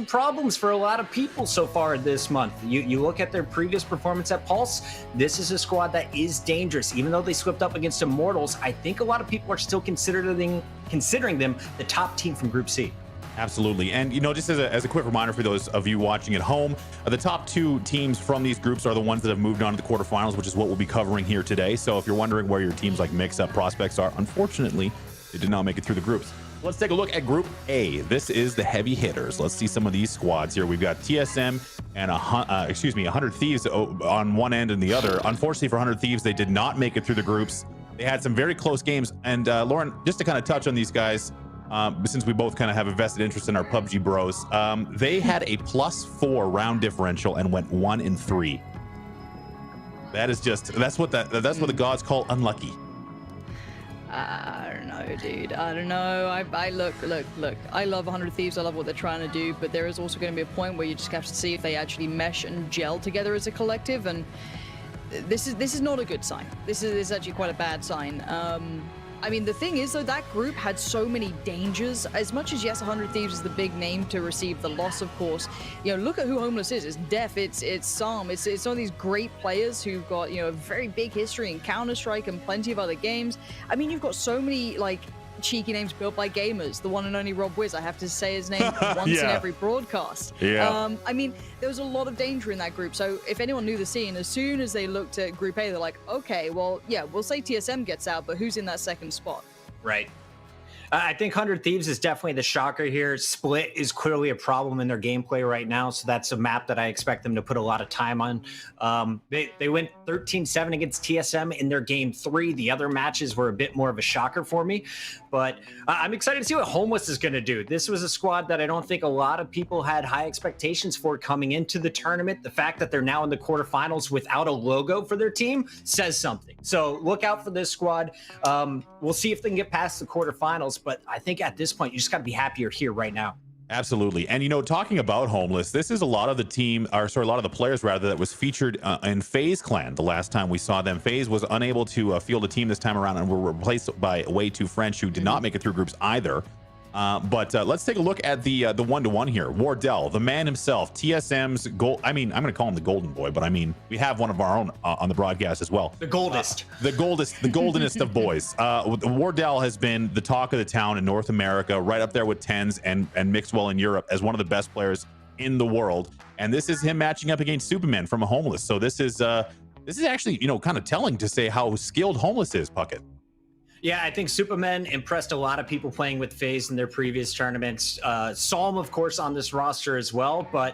problems for a lot of people so far this month. You look at their previous performance at Pulse, this is a squad that is dangerous. Even though they slipped up against Immortals, I think a lot of people are still considering them the top team from Group C. Absolutely. And, just as a quick reminder for those of you watching at home, the top 2 teams from these groups are the ones that have moved on to the quarterfinals, which is what we'll be covering here today. So if you're wondering where your teams like Mix-Up Prospects are, unfortunately, they did not make it through the groups. Let's take a look at Group A. This is the heavy hitters. Let's see some of these squads here. We've got TSM and 100 Thieves on one end and the other. Unfortunately for 100 Thieves, they did not make it through the groups. They had some very close games. And Lauren, just to kind of touch on these guys, since we both kind of have a vested interest in our PUBG bros, they had a +4 round differential and went 1-3. That is that's what the gods call unlucky. I don't know, dude. I don't know. I look. I love 100 Thieves. I love what they're trying to do, but there is also going to be a point where you just have to see if they actually mesh and gel together as a collective. And this is not a good sign. This is actually quite a bad sign. I mean, the thing is, though, that group had so many dangers. As much as, yes, 100 Thieves is the big name to receive the loss, of course, look at who Homeless is. It's Def, it's Psalm, it's some of these great players who've got, a very big history in Counter-Strike and plenty of other games. I mean, you've got so many, cheeky names built by gamers. The one and only Rob Wiz, I have to say his name once in every broadcast. Yeah. I mean, there was a lot of danger in that group. So if anyone knew the scene, as soon as they looked at Group A, they're like, okay, well, yeah, we'll say TSM gets out, but who's in that second spot? Right. I think 100 Thieves is definitely the shocker here. Split is clearly a problem in their gameplay right now, so that's a map that I expect them to put a lot of time on. They went 13-7 against TSM in their game 3. The other matches were a bit more of a shocker for me, but I'm excited to see what Homeless is going to do. This was a squad that I don't think a lot of people had high expectations for coming into the tournament. The fact that they're now in the quarterfinals without a logo for their team says something. So look out for this squad. We'll see if they can get past the quarterfinals. But I think at this point, you just got to be happy you're here right now. Absolutely. And, talking about Homeless, this is a lot of the players rather that was featured in FaZe Clan the last time we saw them. FaZe was unable to field a team this time around and were replaced by Way Too French, who did not make it through groups either. But let's take a look at the one-to-one here. Wardell, the man himself, TSM's goal. I mean, I'm going to call him the golden boy, but I mean, we have one of our own on the broadcast as well. The goldest. The goldenest of boys. Wardell has been the talk of the town in North America, right up there with Tens and Mixwell in Europe as one of the best players in the world. And this is him matching up against Superman from a Homeless. So this is actually, kind of telling to say how skilled Homeless is, Puckett. Yeah, I think Superman impressed a lot of people playing with FaZe in their previous tournaments. Psalm, of course, on this roster as well, but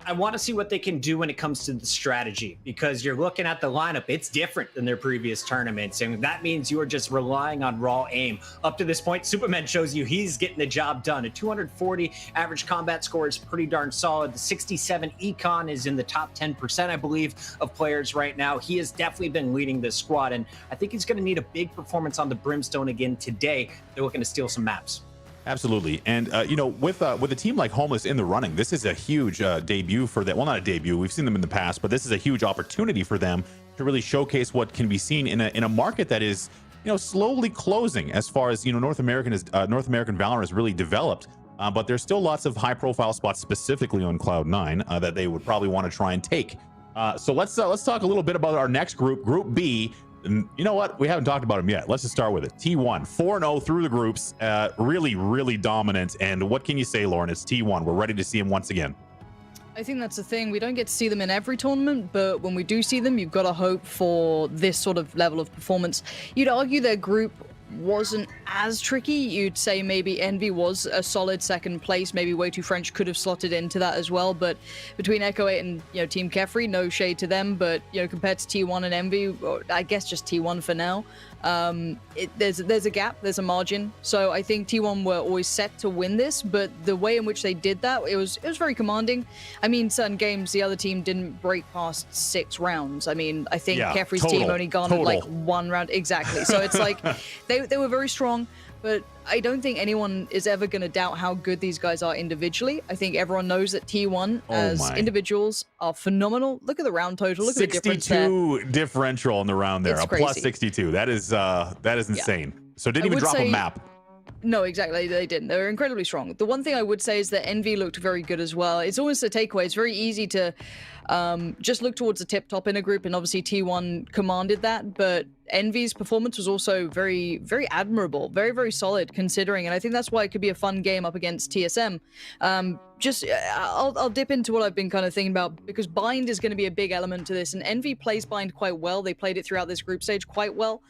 I want to see what they can do when it comes to the strategy, because you're looking at the lineup. It's different than their previous tournaments, and that means you are just relying on raw aim. Up to this point, Superman shows you he's getting the job done. A 240 average combat score is pretty darn solid. The 67 econ is in the top 10%, I believe, of players right now. He has definitely been leading this squad, and I think he's going to need a big performance on the Brimstone again today. They're looking to steal some maps. Absolutely. And, with a team like Homeless in the running, this is a huge debut for them. Well, not a debut. We've seen them in the past, but this is a huge opportunity for them to really showcase what can be seen in a market that is, slowly closing as far as, North American Valorant has really developed. But there's still lots of high profile spots specifically on Cloud9 that they would probably want to try and take. So let's talk a little bit about our next group, Group B. And you know what? We haven't talked about them yet. Let's just start with it. T1, 4-0 through the groups. Really, really dominant. And what can you say, Lauren? It's T1. We're ready to see them once again. I think that's the thing. We don't get to see them in every tournament, but when we do see them, you've got to hope for this sort of level of performance. You'd argue their group wasn't as tricky. You'd say maybe Envy was a solid second place. Maybe Way Too French could have slotted into that as well. But between Echo 8 and Team Kefri, no shade to them. But compared to T1 and Envy, or I guess just T1 for now, there's a gap, there's a margin. So I think T1 were always set to win this, but the way in which they did that, it was very commanding. I mean, certain games the other team didn't break past 6 rounds. I mean, I think Kefri's team only garnered like 1 round exactly. So it's like they were very strong, but I don't think anyone is ever going to doubt how good these guys are individually. I think everyone knows that T1 as individuals are phenomenal. Look at the round total. Look at the difference there. 62 differential on the round there. It's a crazy. plus 62. That is insane. So didn't even drop a map. No, exactly. They didn't. They were incredibly strong. The one thing I would say is that Envy looked very good as well. It's almost a takeaway. It's very easy to just look towards the tip top in a group, and obviously T1 commanded that, but Envy's performance was also very, very admirable, very, very solid considering, and I think that's why it could be a fun game up against TSM. I'll dip into what I've been kind of thinking about, because Bind is going to be a big element to this, and Envy plays Bind quite well. They played it throughout this group stage quite well.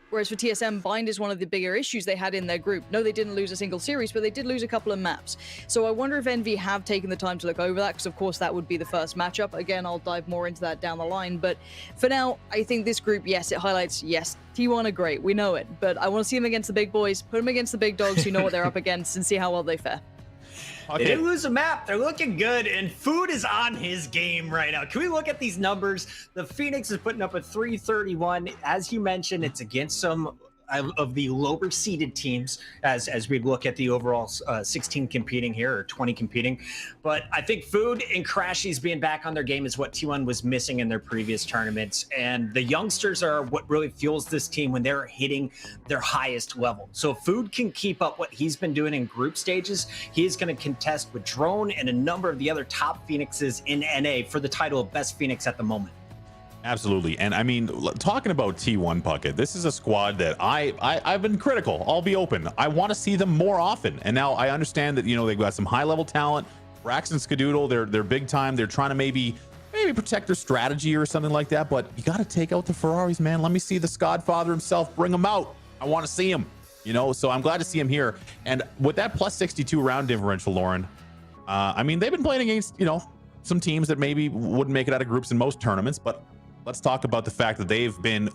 Whereas for TSM, Bind is one of the bigger issues they had in their group. No, they didn't lose a single series, but they did lose a couple of maps. So I wonder if Envy have taken the time to look over that, because of course that would be the first matchup. Again, I'll dive more into that down the line. But for now, I think this group, yes, it highlights, yes, T1 are great, we know it. But I want to see them against the big boys, put them against the big dogs who know what they're up against, and see how well they fare. They didn't lose a map. They're looking good, and Food is on his game right now. Can we look at these numbers? The Phoenix is putting up a 331. As you mentioned, it's against some of the lower seeded teams as we look at the overall 16 competing here, or 20 competing. But I think Food and Crashies being back on their game is what T1 was missing in their previous tournaments. And the youngsters are what really fuels this team when they're hitting their highest level. So if Food can keep up what he's been doing in group stages, he is going to contest with Drone and a number of the other top Phoenixes in NA for the title of best Phoenix at the moment. Absolutely. And I mean, talking about T1 Puckett, this is a squad that I've been critical. I'll be open. I want to see them more often. And now I understand that, you know, they've got some high level talent. Brax and Skadoodle, they're big time. They're trying to maybe protect their strategy or something like that. But you got to take out the Ferraris, man. Let me see the Skodfather himself. Bring him out. I want to see him, you know, so I'm glad to see him here. And with that plus 62 round differential, Lauren, I mean, they've been playing against, you know, some teams that maybe wouldn't make it out of groups in most tournaments, but let's talk about the fact that they've been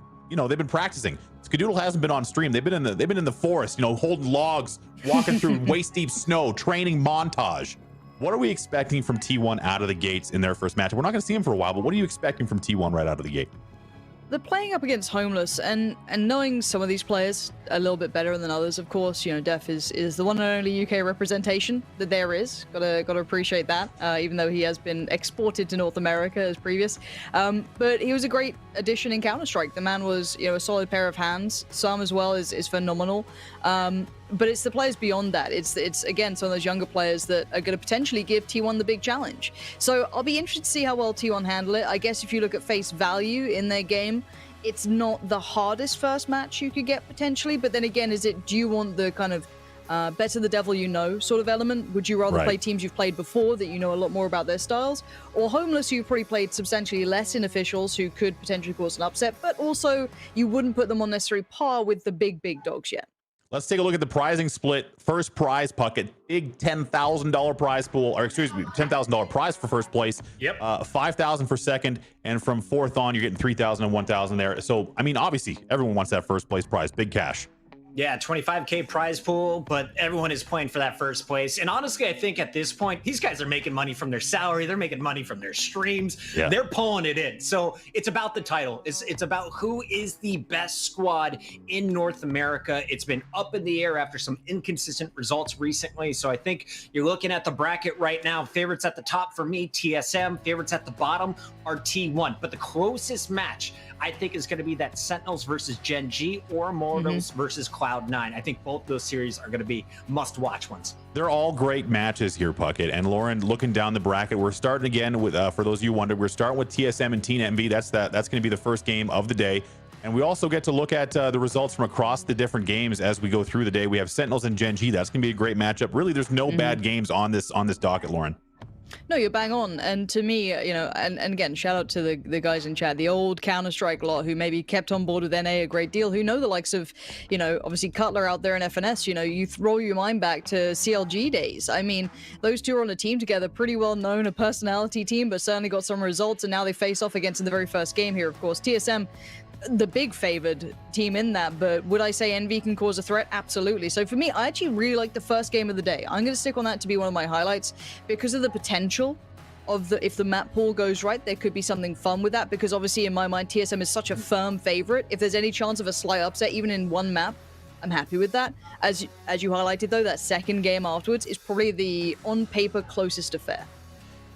practicing. Skadoodle hasn't been on stream. They've been in the forest, you know, holding logs, walking through waist deep snow, training montage. What are we expecting from T1 out of the gates in their first match? We're not going to see them for a while, but what are you expecting from T1 right out of the gate? They're playing up against Homeless, and knowing some of these players a little bit better than others, of course, you know, Def is the one and only UK representation that there is. Gotta appreciate that, even though he has been exported to North America as previous. But he was a great addition in Counter-Strike. The man was, you know, a solid pair of hands. Sam as well is phenomenal. But it's the players beyond that. It's again, some of those younger players that are going to potentially give T1 the big challenge. So I'll be interested to see how well T1 handle it. I guess if you look at face value in their game, it's not the hardest first match you could get potentially. But then again, do you want the kind of better the devil you know sort of element? Would you rather play teams you've played before that you know a lot more about their styles, or Homeless, who you've probably played substantially less in officials, who could potentially cause an upset, but also you wouldn't put them on necessary par with the big dogs yet? Let's take a look at the prizing split. First prize, Puckett, big $10,000 prize pool, or excuse me, $10,000 prize for first place. Yep. $5,000 for second, and from fourth on, you're getting $3,000 and $1,000 there. So, I mean, obviously, everyone wants that first place prize, big cash. Yeah, 25K prize pool, but everyone is playing for that first place. And honestly, I think at this point, these guys are making money from their salary. They're making money from their streams. Yeah. They're pulling it in. So it's about the title. It's about who is the best squad in North America. It's been up in the air after some inconsistent results recently. So I think you're looking at the bracket right now. Favorites at the top for me, TSM. Favorites at the bottom are T1. But the closest match, I think, is going to be that Sentinels versus Gen G, or Immortals versus Cloud9. I think both those series are going to be must-watch ones. They're all great matches here, Puckett. And Lauren, looking down the bracket, we're starting again with, for those of you who wondered, we're starting with TSM and Team Envy. That's going to be the first game of the day. And we also get to look at the results from across the different games as we go through the day. We have Sentinels and Gen G. That's going to be a great matchup. Really, there's no bad games on this docket, Lauren. No, you're bang on. And to me, you know, and again, shout out to the guys in chat, the old Counter-Strike lot who maybe kept on board with NA a great deal, who know the likes of, you know, obviously Cutler out there in FNS. You know, you throw your mind back to CLG days. I mean, those two are on a team together, pretty well known, a personality team, but certainly got some results, and now they face off against in the very first game here, of course. TSM, the big favored team in that, but would I say Envy can cause a threat? Absolutely. So for me, I actually really like the first game of the day. I'm going to stick on that to be one of my highlights because of the potential of if the map pool goes right, there could be something fun with that, because obviously in my mind, TSM is such a firm favorite. If there's any chance of a slight upset, even in one map, I'm happy with that. As you highlighted though, that second game afterwards is probably the on paper closest affair.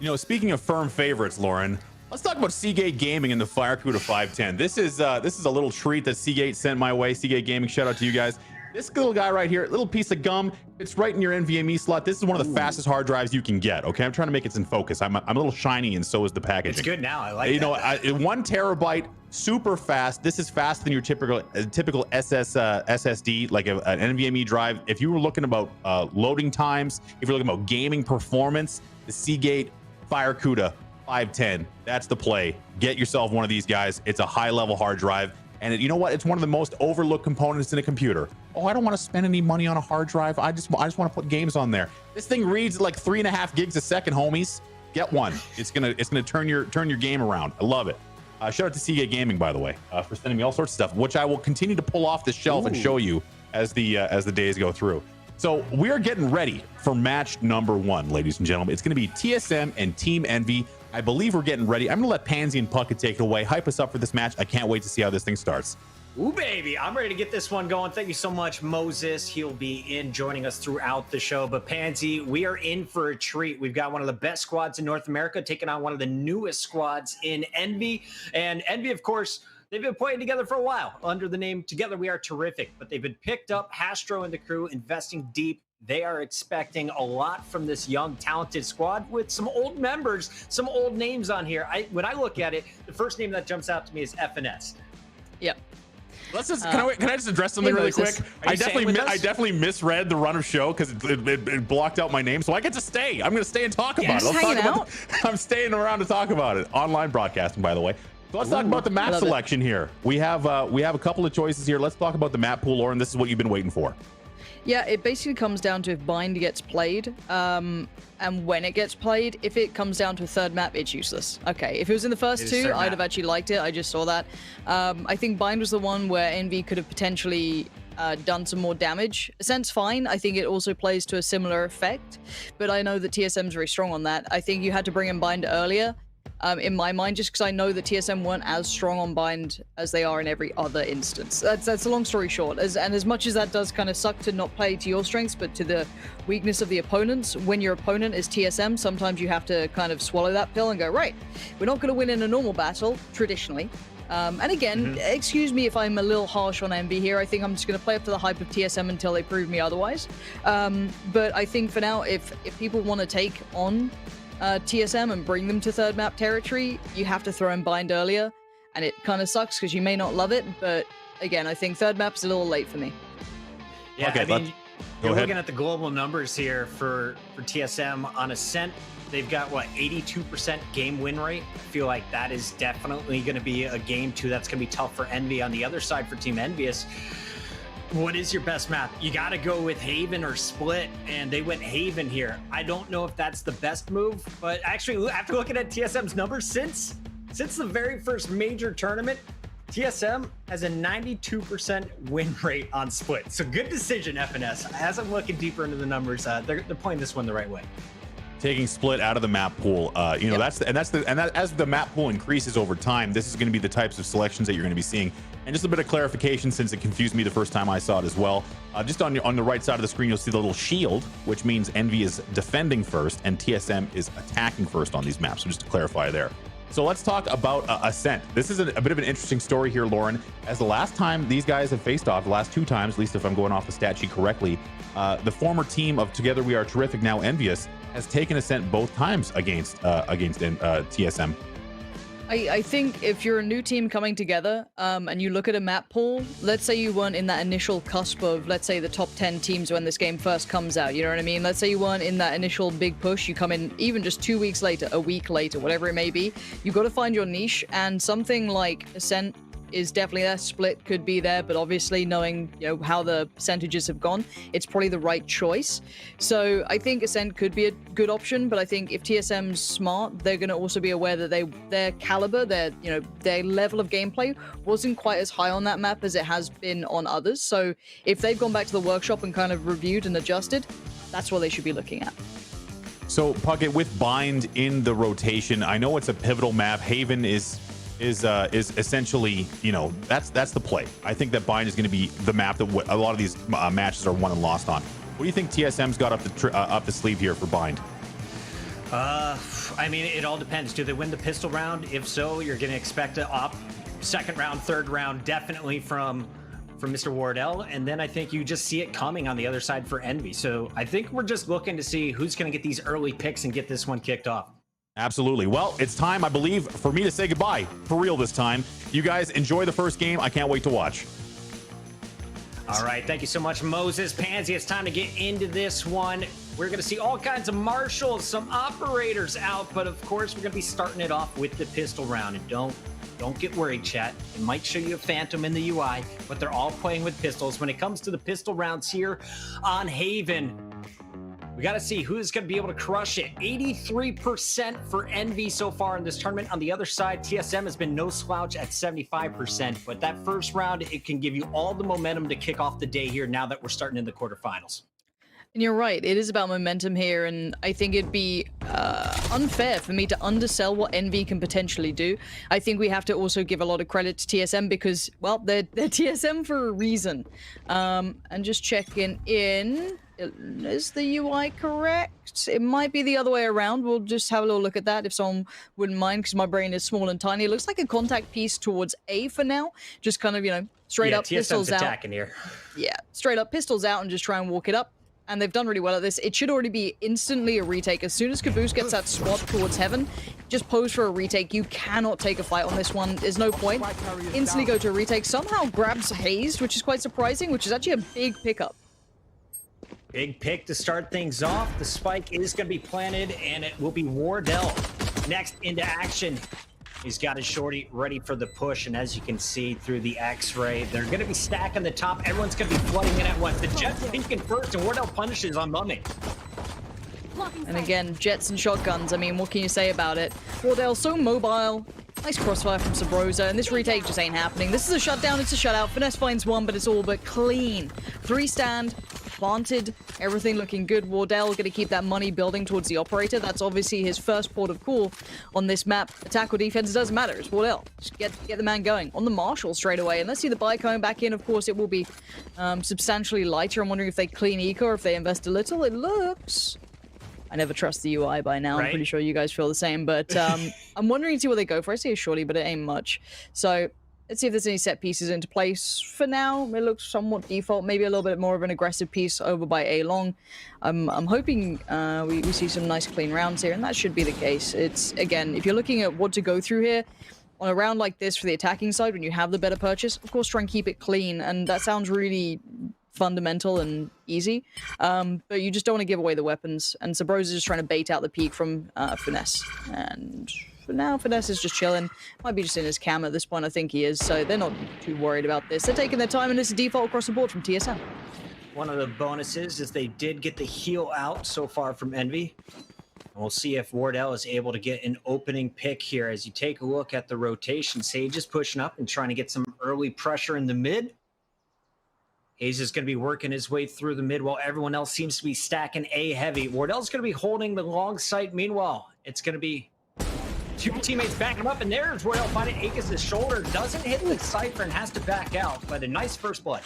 You know, speaking of firm favorites, Lauren, let's talk about Seagate Gaming and the Fire Crew to 510. This is a little treat that Seagate sent my way. Seagate Gaming, shout out to you guys. This little guy right here, little piece of gum, it's right in your NVMe slot. This is one of the fastest hard drives you can get. Okay, I'm trying to make it in focus. I'm a little shiny, and so is the packaging. It's good now. I like you that. know, 1 terabyte, super fast. This is faster than your typical SSD, like an NVMe drive. If you were looking about loading times, if you're looking about gaming performance, the Seagate FireCuda 510, that's the play. Get yourself one of these guys. It's a high-level hard drive. And you know what? It's one of the most overlooked components in a computer. Oh, I don't want to spend any money on a hard drive. I just want to put games on there. This thing reads like 3.5 gigs a second, homies. Get one. It's gonna turn your game around. I love it. Shout out to Seagate Gaming, by the way, for sending me all sorts of stuff, which I will continue to pull off the shelf and show you as the days go through. So we are getting ready for match number 1, ladies and gentlemen. It's going to be TSM and Team Envy. I believe we're getting ready. I'm going to let Pansy and Puckett take it away. Hype us up for this match. I can't wait to see how this thing starts. Ooh, baby. I'm ready to get this one going. Thank you so much, Moses. He'll be joining us throughout the show. But Pansy, we are in for a treat. We've got one of the best squads in North America taking on one of the newest squads in Envy. And Envy, of course, they've been playing together for a while under the name Together We Are Terrific. But they've been picked up, Hastro and the crew, investing deep. They are expecting a lot from this young, talented squad with some old members, some old names on here. When I look at it, the first name that jumps out to me is FNS. Yep. Let's just can I just address something really quick? I definitely misread the run of show because it blocked out my name, so I get to stay. I'm going to stay and talk about it. Let's talk about I'm staying around to talk about it. Online broadcasting, by the way. So let's talk about the map selection here. We have a couple of choices here. Let's talk about the map pool, Lauren. This is what you've been waiting for. Yeah, it basically comes down to if Bind gets played, and when it gets played. If it comes down to a third map, it's useless. Okay, if it was in the first 2, I'd have actually liked it. I just saw that. I think Bind was the one where Envy could have potentially done some more damage. Ascent's fine. I think it also plays to a similar effect, but I know that TSM's very strong on that. I think you had to bring in Bind earlier. In my mind, just because I know that TSM weren't as strong on Bind as they are in every other instance. That's a long story short. And as much as that does kind of suck to not play to your strengths, but to the weakness of the opponents, when your opponent is TSM, sometimes you have to kind of swallow that pill and go, right, we're not going to win in a normal battle, traditionally. And again, excuse me if I'm a little harsh on Envy here. I think I'm just going to play up to the hype of TSM until they prove me otherwise. But I think for now, if people want to take on TSM and bring them to third map territory, you have to throw in Bind earlier, and it kind of sucks because you may not love it, but again, I think third map's a little late for me. Yeah, okay, I mean, you're looking at the global numbers here for TSM on Ascent. They've got, what, 82% game win rate? I feel like that is definitely going to be a game, too. That's going to be tough for Envy. On the other side for Team Envious, what is your best map? You got to go with Haven or Split, and they went Haven here. I don't know if that's the best move, but actually, after looking at TSM's numbers, since the very first major tournament, TSM has a 92% win rate on Split. So good decision, FNS. As I'm looking deeper into the numbers, they're playing this one the right way. Taking Split out of the map pool, as the map pool increases over time, this is going to be the types of selections that you're going to be seeing. And just a bit of clarification, since it confused me the first time I saw it as well. Just on the right side of the screen, you'll see the little shield, which means Envy is defending first and TSM is attacking first on these maps. So just to clarify there. So let's talk about Ascent. This is a bit of an interesting story here, Lauren. As the last time these guys have faced off, the last 2 times, at least if I'm going off the stat sheet correctly, the former team of Together We Are Terrific, now Envious, has taken Ascent both times against TSM. I think if you're a new team coming together and you look at a map pool, let's say you weren't in that initial cusp of, let's say, the top 10 teams when this game first comes out, you know what I mean? Let's say you weren't in that initial big push, you come in even just 2 weeks later, a week later, whatever it may be, you've got to find your niche, and something like Ascent is definitely there. Split could be there, but obviously knowing how the percentages have gone, it's probably the right choice. So I think Ascent could be a good option, but I think if TSM's smart, they're going to also be aware that their caliber, their level of gameplay wasn't quite as high on that map as it has been on others. So if they've gone back to the workshop and kind of reviewed and adjusted, that's what they should be looking at. So Puckett, with Bind in the rotation, I know it's a pivotal map. Haven is essentially, that's the play. I think that Bind is going to be the map that a lot of these matches are won and lost on. What do you think TSM's got up the sleeve here for Bind? I mean, it all depends. Do they win the pistol round? If so, you're going to expect to op second round, third round, definitely from from Mr. Wardell, and then I think you just see it coming on the other side for Envy. So I think we're just looking to see who's going to get these early picks and get this one kicked off. Absolutely. Well, it's time, I believe, for me to say goodbye for real this time. You guys enjoy the first game. I can't wait to watch. All right, thank you so much, Moses. Pansy, it's time to get into this one. We're going to see all kinds of marshals, some operators out, but of course, we're going to be starting it off with the pistol round. And don't get worried, chat. It might show you a Phantom in the UI, but they're all playing with pistols. When it comes to the pistol rounds here on Haven, we got to see who's going to be able to crush it. 83% for Envy so far in this tournament. On the other side, TSM has been no slouch at 75%, but that first round, it can give you all the momentum to kick off the day here now that we're starting in the quarterfinals. And you're right, it is about momentum here, and I think it'd be unfair for me to undersell what Envy can potentially do. I think we have to also give a lot of credit to TSM because, well, they're TSM for a reason. And just checking in, is the UI correct? It might be the other way around. We'll just have a little look at that if someone wouldn't mind, because my brain is small and tiny. It looks like a contact piece towards A for now, just kind of, you know, straight up TSM's pistols out. attacking here. Yeah, straight up pistols out and just try and walk it up. And they've done really well at this. It should already be instantly a retake. As soon as Caboose gets that swap towards Heaven, just pose for a retake. You cannot take a fight on this one. There's no point. Instantly go to a retake. Somehow grabs Hazed, which is quite surprising, which is actually a big pickup. Big pick to start things off. The spike is going to be planted, and it will be Wardell next into action. He's got his shorty ready for the push, and as you can see through the X-ray, they're going to be stacking the top. Everyone's going to be flooding in at once. The Jet's peeking first, and Wardell punishes on Mummy. And again, Jets and shotguns. I mean, what can you say about it? Wardell so mobile. Nice crossfire from Sabrosa, and this retake just ain't happening. This is a shutdown, it's a shutout. Finesse finds one, but it's all but clean. 3 stand, planted, everything looking good. Wardell going to keep that money building towards the operator. That's obviously his first port of call on this map. Attack or defense, it doesn't matter. It's Wardell. Just get the man going. On the Marshal straight away. And let's see the buy coming back in. Of course, it will be substantially lighter. I'm wondering if they clean eco or if they invest a little. It looks... I never trust the UI by now. Right? I'm pretty sure you guys feel the same, but I'm wondering to see what they go for. I see a shorty, but it ain't much. So let's see if there's any set pieces into place. For now, it looks somewhat default. Maybe a little bit more of an aggressive piece over by A long. I'm hoping we see some nice clean rounds here, and that should be the case. It's, again, if you're looking at what to go through here, on a round like this for the attacking side, when you have the better purchase, of course, try and keep it clean, and that sounds really fundamental and easy, but you just don't want to give away the weapons, and Sabrosa is just trying to bait out the peak from Finesse, and for now Finesse is just chilling. Might be just in his cam at this point. I think he is, so they're not too worried about this. They're taking their time, and it's a default across the board from TSM. One of the bonuses is they did get the heal out so far from Envy. We'll see if Wardell is able to get an opening pick here. As you take a look at the rotation, Sage is pushing up and trying to get some early pressure in the mid. Hayes is going to be working his way through the mid while everyone else seems to be stacking A heavy. Wardell's going to be holding the long sight. Meanwhile, it's going to be 2 teammates backing him up, and there's Wardell finding Akis' shoulder. Doesn't hit the Cypher and has to back out, but a nice first blood.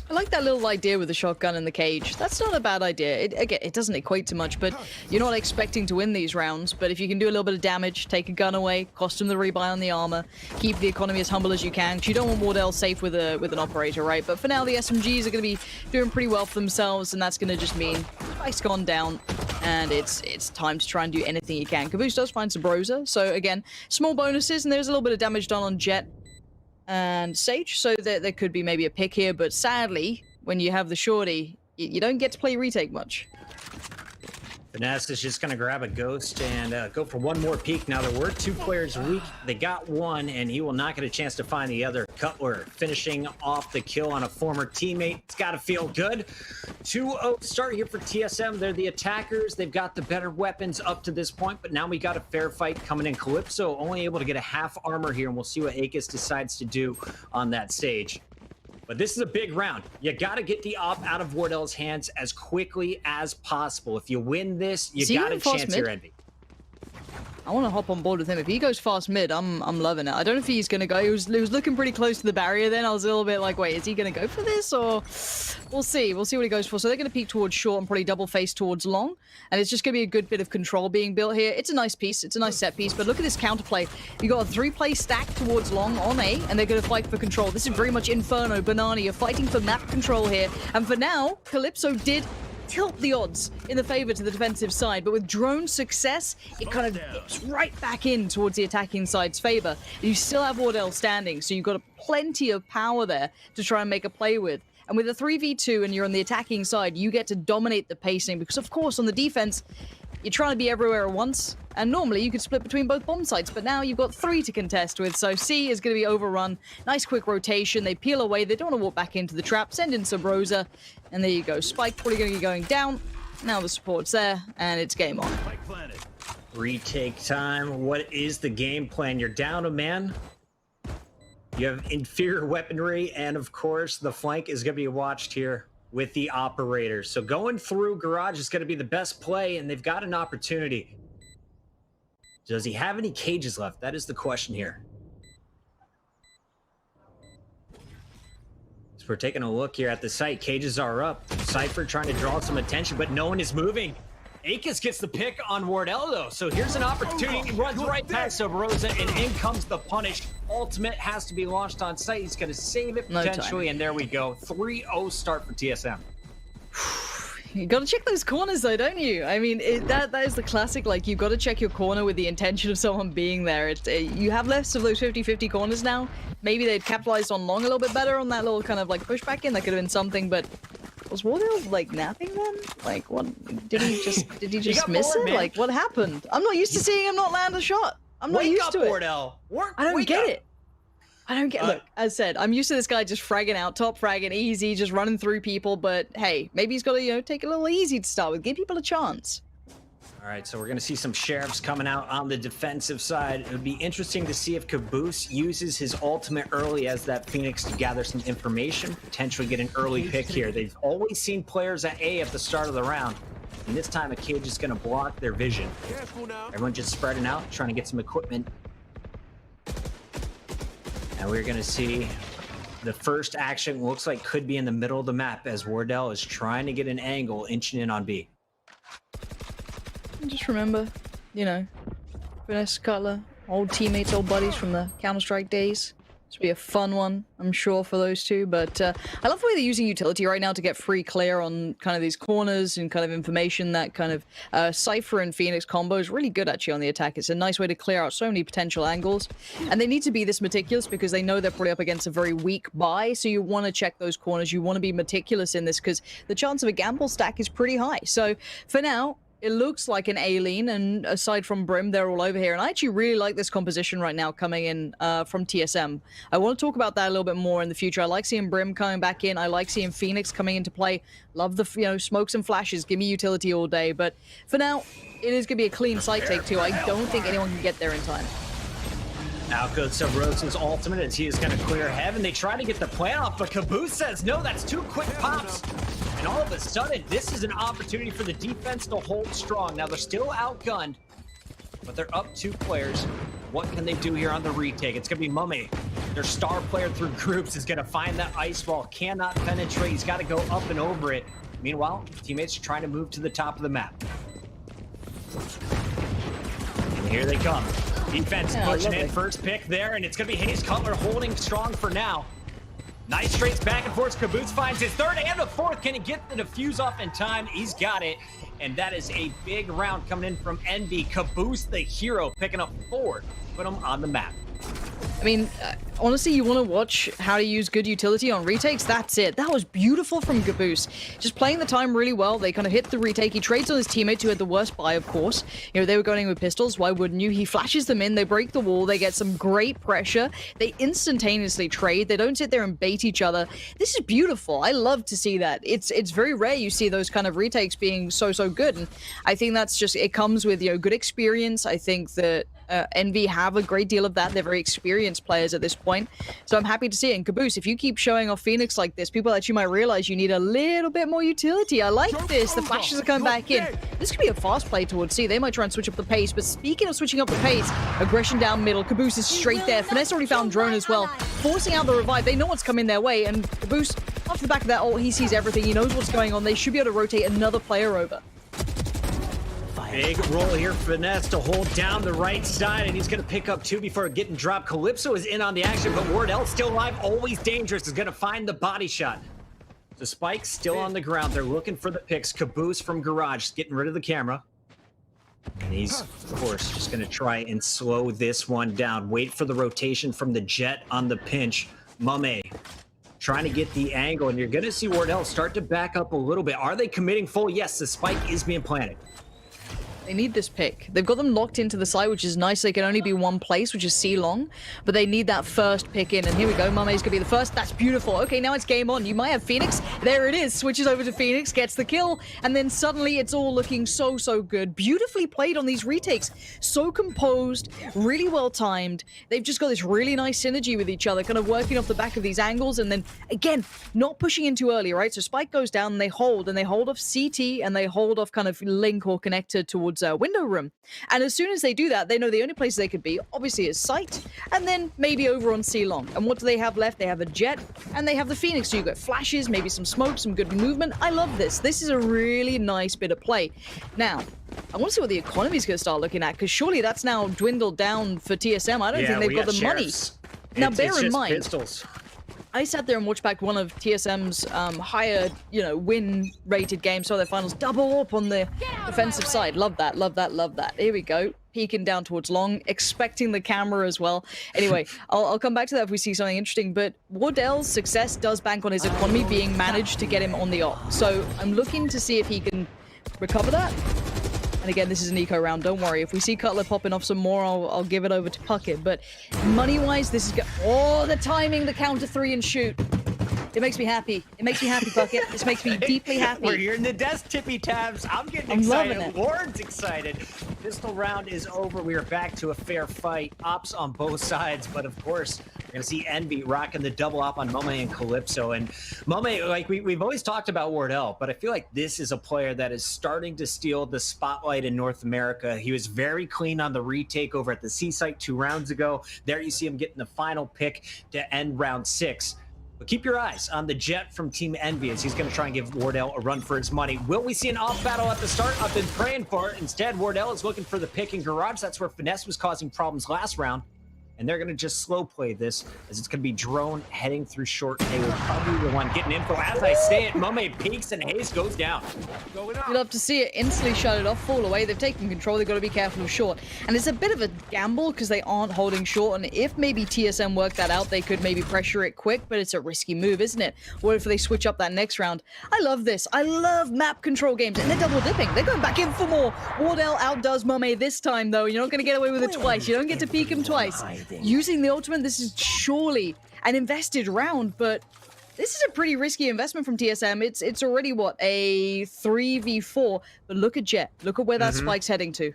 I like that little idea with the shotgun in the cage. That's not a bad idea. Again, it doesn't equate to much, but you're not expecting to win these rounds. But if you can do a little bit of damage, take a gun away, cost him the rebuy on the armor, keep the economy as humble as you can, because you don't want Wardell safe with an operator, right? But for now, the SMGs are going to be doing pretty well for themselves, and that's going to just mean Spike's gone down, and it's time to try and do anything you can. Caboose does find Sabrosa, so again, small bonuses, and there's a little bit of damage done on Jet and Sage, so there could be maybe a pick here, but sadly, when you have the shorty, you don't get to play retake much. Finesse is just going to grab a ghost and go for one more peek. Now, there were 2 players weak. They got one, and he will not get a chance to find the other. Cutler finishing off the kill on a former teammate. It's got to feel good. 2-0 start here for TSM. They're the attackers. They've got the better weapons up to this point, but now we got a fair fight coming in. Calypso only able to get a half armor here, and we'll see what Akis decides to do on that stage. But this is a big round. You got to get the op out of Wardell's hands as quickly as possible. If you win this, you got a chance here, Envy. I want to hop on board with him. If he goes fast mid, I'm loving it. I don't know if he's going to go. He was looking pretty close to the barrier then. I was a little bit like, wait, is he going to go for this? Or we'll see. We'll see what he goes for. So they're going to peek towards short and probably double face towards long. And it's just going to be a good bit of control being built here. It's a nice piece. It's a nice set piece. But look at this counterplay. You got a 3-play stack towards long on A, and they're going to fight for control. This is very much Inferno, Banana. You're fighting for map control here. And for now, Calypso did tilt the odds in the favor to the defensive side, but with drone success, it kind of dips right back in towards the attacking side's favor. You still have Wardell standing, so you've got plenty of power there to try and make a play with. And with a 3v2 and you're on the attacking side, you get to dominate the pacing because, of course, on the defense, you're trying to be everywhere at once, and normally you could split between both bomb sites, but now you've got 3 to contest with, so C is going to be overrun. Nice quick rotation, they peel away, they don't want to walk back into the trap, send in Sub Rosa, and there you go. Spike probably going to be going down. Now the support's there, and it's game on. Retake time. What is the game plan? You're down a man. You have inferior weaponry, and of course, the flank is going to be watched here with the operator. So going through Garage is going to be the best play, and they've got an opportunity. Does he have any cages left? That is the question here. So we're taking a look here at the site. Cages are up. Cypher trying to draw some attention, but no one is moving. Akis gets the pick on Wardell, though. So here's an opportunity. He runs right past Rosa, and in comes the punish. Ultimate has to be launched on site. He's going to save it potentially, and there we go. 3-0 start for TSM. You got to check those corners, though, don't you? I mean, that is the classic. Like, you've got to check your corner with the intention of someone being there. You have less of those 50-50 corners now. Maybe they'd capitalized on long a little bit better on that little kind of like pushback in. That could have been something, but was Wardell like napping then? Like, what did he just miss it? Man. Like, what happened? I'm not used to seeing him not land a shot. I'm not used to it. Wardell. I don't get it. I don't get look, as said, I'm used to this guy just fragging out, top fragging, easy, just running through people, but hey, maybe he's got to, take it a little easy to start with. Give people a chance. All right, so we're going to see some sheriffs coming out on the defensive side. It would be interesting to see if Caboose uses his ultimate early as that Phoenix to gather some information, potentially get an early pick here. They've always seen players at A at the start of the round, and this time a cage is going to block their vision. Everyone just spreading out, trying to get some equipment. And we're going to see the first action looks like could be in the middle of the map as Wardell is trying to get an angle inching in on B. Just remember, Vanessa Cutler, old teammates, old buddies from the Counter-Strike days. This will be a fun one, I'm sure, for those two. But I love the way they're using utility right now to get free clear on kind of these corners and kind of information. That kind of Cypher and Phoenix combo is really good, actually, on the attack. It's a nice way to clear out so many potential angles. And they need to be this meticulous because they know they're probably up against a very weak buy. So you want to check those corners. You want to be meticulous in this because the chance of a gamble stack is pretty high. So for now, it looks like an A-lean, and aside from Brim, they're all over here. And I actually really like this composition right now coming in from TSM. I want to talk about that a little bit more in the future. I like seeing Brim coming back in. I like seeing Phoenix coming into play. Love the, smokes and flashes. Give me utility all day. But for now, it is going to be a clean site take, too. I don't think anyone can get there in time. Out goes Sub Rosa's ultimate as he is going to clear heaven. They try to get the plan off, but Caboose says, no, that's 2 quick pops. And all of a sudden, this is an opportunity for the defense to hold strong. Now, they're still outgunned, but they're up 2 players. What can they do here on the retake? It's going to be Mummy. Their star player through groups is going to find that ice wall. Cannot penetrate. He's got to go up and over it. Meanwhile, teammates are trying to move to the top of the map. And here they come. Defense pushing in first pick there, and it's going to be Hayes Cutler holding strong for now. Nice trades back and forth. Caboose finds his third and a fourth. Can he get the defuse off in time? He's got it. And that is a big round coming in from NB. Caboose, the hero, picking up 4. Put him on the map. I mean, honestly, you want to watch how to use good utility on retakes? That's it. That was beautiful from Caboose. Just playing the time really well. They kind of hit the retake. He trades on his teammate who had the worst buy, of course. They were going in with pistols. Why wouldn't you? He flashes them in. They break the wall. They get some great pressure. They instantaneously trade. They don't sit there and bait each other. This is beautiful. I love to see that. It's very rare you see those kind of retakes being so good. And I think that's just, it comes with, good experience. I think that Envy have a great deal of that. They're very experienced players at this point. So I'm happy to see it. And Caboose, if you keep showing off Phoenix like this, people actually might realize you need a little bit more utility. I like this. The flashes are coming back in. This could be a fast play towards C. They might try and switch up the pace. But speaking of switching up the pace, aggression down middle. Caboose is straight there. Finesse already found Drone as well, forcing out the revive. They know what's coming their way. And Caboose, off the back of that ult, he sees everything. He knows what's going on. They should be able to rotate another player over. Big roll here, Finesse to hold down the right side, and he's going to pick up 2 before getting dropped. Calypso is in on the action, but Wardell still alive, always dangerous, is going to find the body shot. The Spike's still on the ground. They're looking for the picks. Caboose from Garage getting rid of the camera. And he's, of course, just going to try and slow this one down. Wait for the rotation from the Jet on the pinch. Mame trying to get the angle, and you're going to see Wardell start to back up a little bit. Are they committing full? Yes, the Spike is being planted. They need this pick. They've got them locked into the site, which is nice. They can only be one place, which is C long, but they need that first pick in. And here we go. Mame's gonna be the first. That's beautiful. Okay, now it's game on. You might have Phoenix. There it is. Switches over to Phoenix, gets the kill, and then suddenly it's all looking so good. Beautifully played on these retakes. So composed, really well timed. They've just got this really nice synergy with each other, kind of working off the back of these angles, and then again, not pushing in too early, right? So Spike goes down, and they hold off CT, and they hold off kind of link or connector towards window room. And as soon as they do that, they know the only place they could be, obviously, is site, and then maybe over on C long. And what do they have left? They have a Jet, and they have the Phoenix. So you got flashes, maybe some smoke, some good movement. I love this. This is a really nice bit of play. Now, I want to see what the economy is going to start looking at, because surely that's now dwindled down for TSM. I don't think they've got the money. Now, bear in mind, pistols. I sat there and watched back one of TSM's higher, win-rated games, so their finals double up on the defensive side. Love that, love that, love that. Here we go. Peeking down towards long, expecting the camera as well. Anyway, I'll come back to that if we see something interesting, but Wardell's success does bank on his economy being managed to get him on the op. So I'm looking to see if he can recover that. And again, this is an eco round, don't worry. If we see Cutler popping off some more, I'll give it over to Puckett. But money-wise, this is good. Oh, the timing, the counter 3 and shoot. It makes me happy. It makes me happy, Puckett. This makes me deeply happy. We're hearing the desk tippy tabs. I'm getting excited. Lauren's excited. Pistol round is over. We are back to a fair fight. Ops on both sides, but of course, we're going to see Envy rocking the double op on Mame and Calypso. And Mame, like we've always talked about Wardell, but I feel like this is a player that is starting to steal the spotlight in North America. He was very clean on the retake over at the C site 2 rounds ago. There you see him getting the final pick to end round 6. But keep your eyes on the Jet from Team Envy as he's going to try and give Wardell a run for his money. Will we see an off battle at the start? I've been praying for it. Instead, Wardell is looking for the pick in Garage. That's where Finesse was causing problems last round. And they're going to just slow play this as it's going to be Drone heading through short. They will probably be the one getting info. As I say it, Mame peeks and Hayes goes down. You'd love to see it instantly shut it off, fall away. They've taken control. They've got to be careful of short. And it's a bit of a gamble because they aren't holding short. And if maybe TSM work that out, they could maybe pressure it quick, but it's a risky move, isn't it? What if they switch up that next round? I love this. I love map control games. And they're double dipping. They're going back in for more. Wardell outdoes Mame this time, though. You're not going to get away with it twice. You don't get to peek him twice. Using the ultimate, this is surely an invested round, but this is a pretty risky investment from TSM. It's already, what, a 3v4, but look at Jet. Look at where that spike's heading to.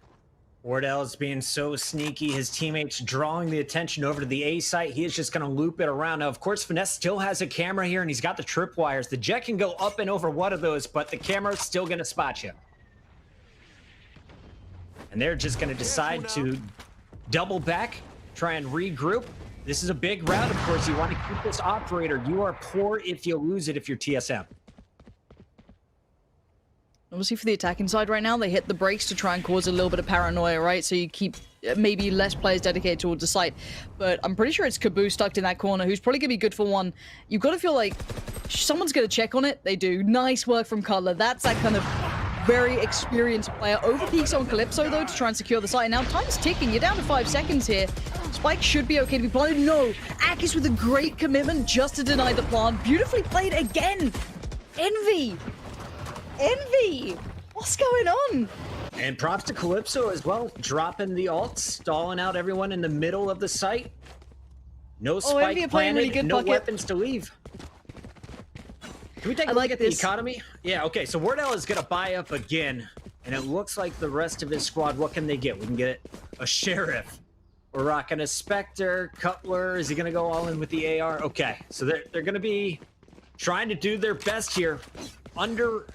Wardell's being so sneaky. His teammates drawing the attention over to the A site. He is just going to loop it around. Now, of course, Finesse still has a camera here, and he's got the tripwires. The Jet can go up and over one of those, but the camera's still going to spot you. And they're just going to decide to double back, try and regroup. This is a big round, of course. You want to keep this operator. You are poor if you lose it if you're TSM. Obviously, for the attacking side right now, they hit the brakes to try and cause a little bit of paranoia, right? So you keep maybe less players dedicated towards the site. But I'm pretty sure it's Caboose stuck in that corner, who's probably going to be good for one. You've got to feel like someone's going to check on it. They do. Nice work from Cutler. That's that kind of very experienced player. Overpeaks on Calypso, though, to try and secure the site. Now, time's ticking. You're down to 5 seconds here. Spike should be okay to be planted. No. Akis with a great commitment just to deny the plant. Beautifully played again. Envy. Envy. What's going on? And props to Calypso as well. Dropping the ult, stalling out everyone in the middle of the site. No spike planted, really good, no weapons to leave. Can we take a look at the economy? Yeah, okay, so Wardell is going to buy up again, and it looks like the rest of his squad, what can they get? We can get a Sheriff, We're rocking a Spectre. Cutler, is he going to go all in with the AR? Okay, so they're going to be trying to do their best here. Under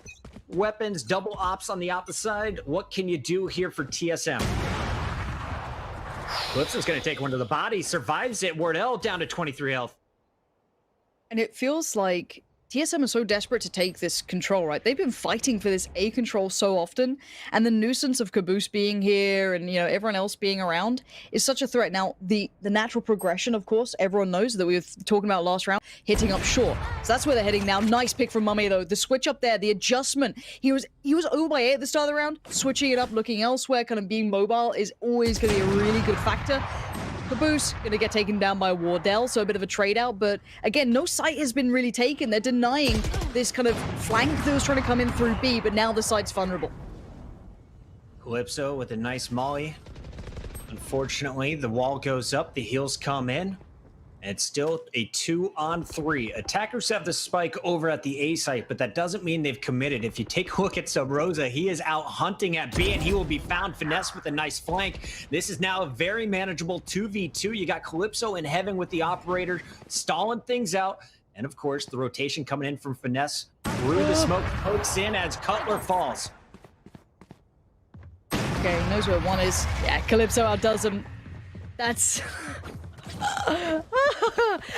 weapons, double ops on the opposite side. What can you do here for TSM? Calypso's going to take one to the body. Survives it. Wardell down to 23 health. And it feels like TSM is so desperate to take this control, right? They've been fighting for this A control so often, and the nuisance of Caboose being here and, you know, everyone else being around is such a threat. Now, the natural progression, of course, everyone knows that we were talking about last round, hitting up short. So that's where they're heading now. Nice pick from Mummy, though. The switch up there, the adjustment. He was over by 8 at the start of the round. Switching it up, looking elsewhere, kind of being mobile is always going to be a really good factor. Caboose gonna get taken down by Wardell, so a bit of a trade out, but again, no site has been really taken. They're denying this kind of flank that was trying to come in through B, but now the site's vulnerable. Calypso with a nice molly. Unfortunately, the wall goes up, the heals come in, and it's still a 2-on-3. Attackers have the spike over at the A site, but that doesn't mean they've committed. If you take a look at Subrosa, he is out hunting at B, and he will be found. Finesse with a nice flank. This is now a very manageable 2v2. You got Calypso in heaven with the operator, stalling things out. And of course, the rotation coming in from Finesse through the smoke, pokes in as Cutler falls. Okay, he knows where one is. Yeah, Calypso outdoes him. That's... And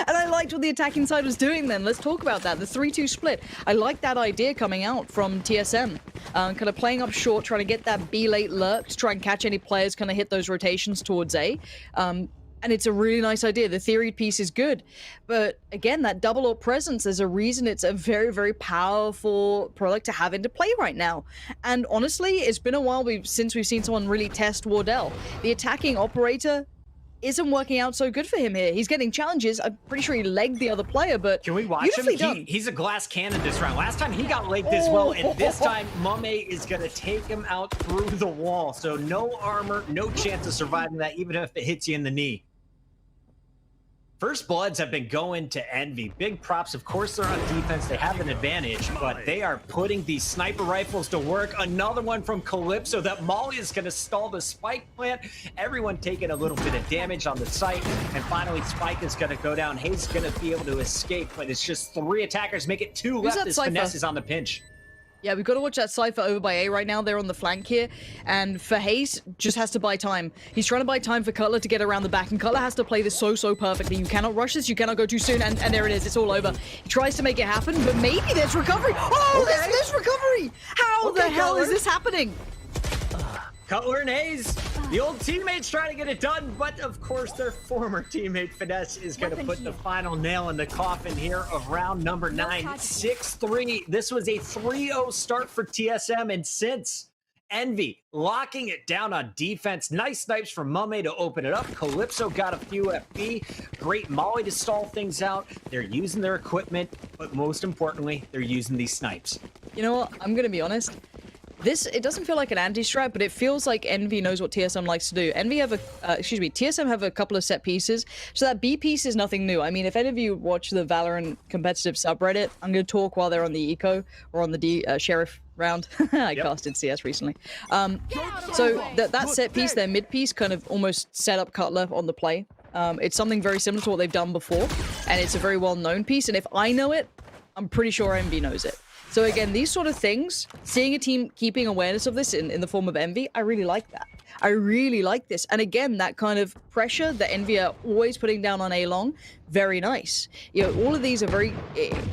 I liked what the attacking side was doing then. Let's talk about that. The 3-2 split. I like that idea coming out from TSM. Kind of playing up short, trying to get that B late lurk to try and catch any players, kind of hit those rotations towards A. And it's a really nice idea. The theory piece is good. But again, that double AWP presence, there's a reason it's a very, very powerful product to have into play right now. And honestly, it's been a while since we've seen someone really test Wardell. The attacking operator isn't working out so good for him here. He's getting challenges. I'm pretty sure he legged the other player, but can we watch him? He's a glass cannon this round. Last time he got legged as well, and this time Mame is going to take him out through the wall. So no armor, no chance of surviving that, even if it hits you in the knee. First Bloods have been going to Envy. Big props. Of course, they're on defense. They have an advantage, but they are putting these sniper rifles to work. Another one from Calypso. That Molly is going to stall the spike plant. Everyone taking a little bit of damage on the site. And finally, Spike is going to go down. Hayes is going to be able to escape, but it's just 3 attackers. Make it 2 left as Finesse is on the pinch. Yeah, we've got to watch that Cypher over by A right now. They're on the flank here. And for Hayes, just has to buy time. He's trying to buy time for Cutler to get around the back. And Cutler has to play this so perfectly. You cannot rush this. You cannot go too soon. And there it is. It's all over. He tries to make it happen, but maybe there's recovery. Oh, okay. there's recovery. How the hell is this happening? Cutler and Hayes, the old teammates trying to get it done, but of course their former teammate Finesse is going to put the final nail in the coffin here of round number 9. 6-3. This was a 3-0 start for TSM, and since Envy locking it down on defense, nice snipes from Mame to open it up. Calypso got a few FB. Great Molly to stall things out. They're using their equipment, but most importantly, they're using these snipes. You know what? I'm going to be honest. It doesn't feel like an anti-strat, but it feels like Envy knows what TSM likes to do. TSM have a couple of set pieces, so that B piece is nothing new. I mean, if any of you watch the Valorant competitive subreddit, I'm going to talk while they're on the Eco or on the Sheriff round. I casted CS recently. So that set piece, their mid piece, kind of almost set up Cutler on the play. It's something very similar to what they've done before, and it's a very well-known piece, and if I know it, I'm pretty sure Envy knows it. So again, these sort of things, seeing a team keeping awareness of this in the form of Envy, I really like that. I really like this. And again, that kind of pressure that Envy are always putting down on A-Long, very nice. You know, all of these are very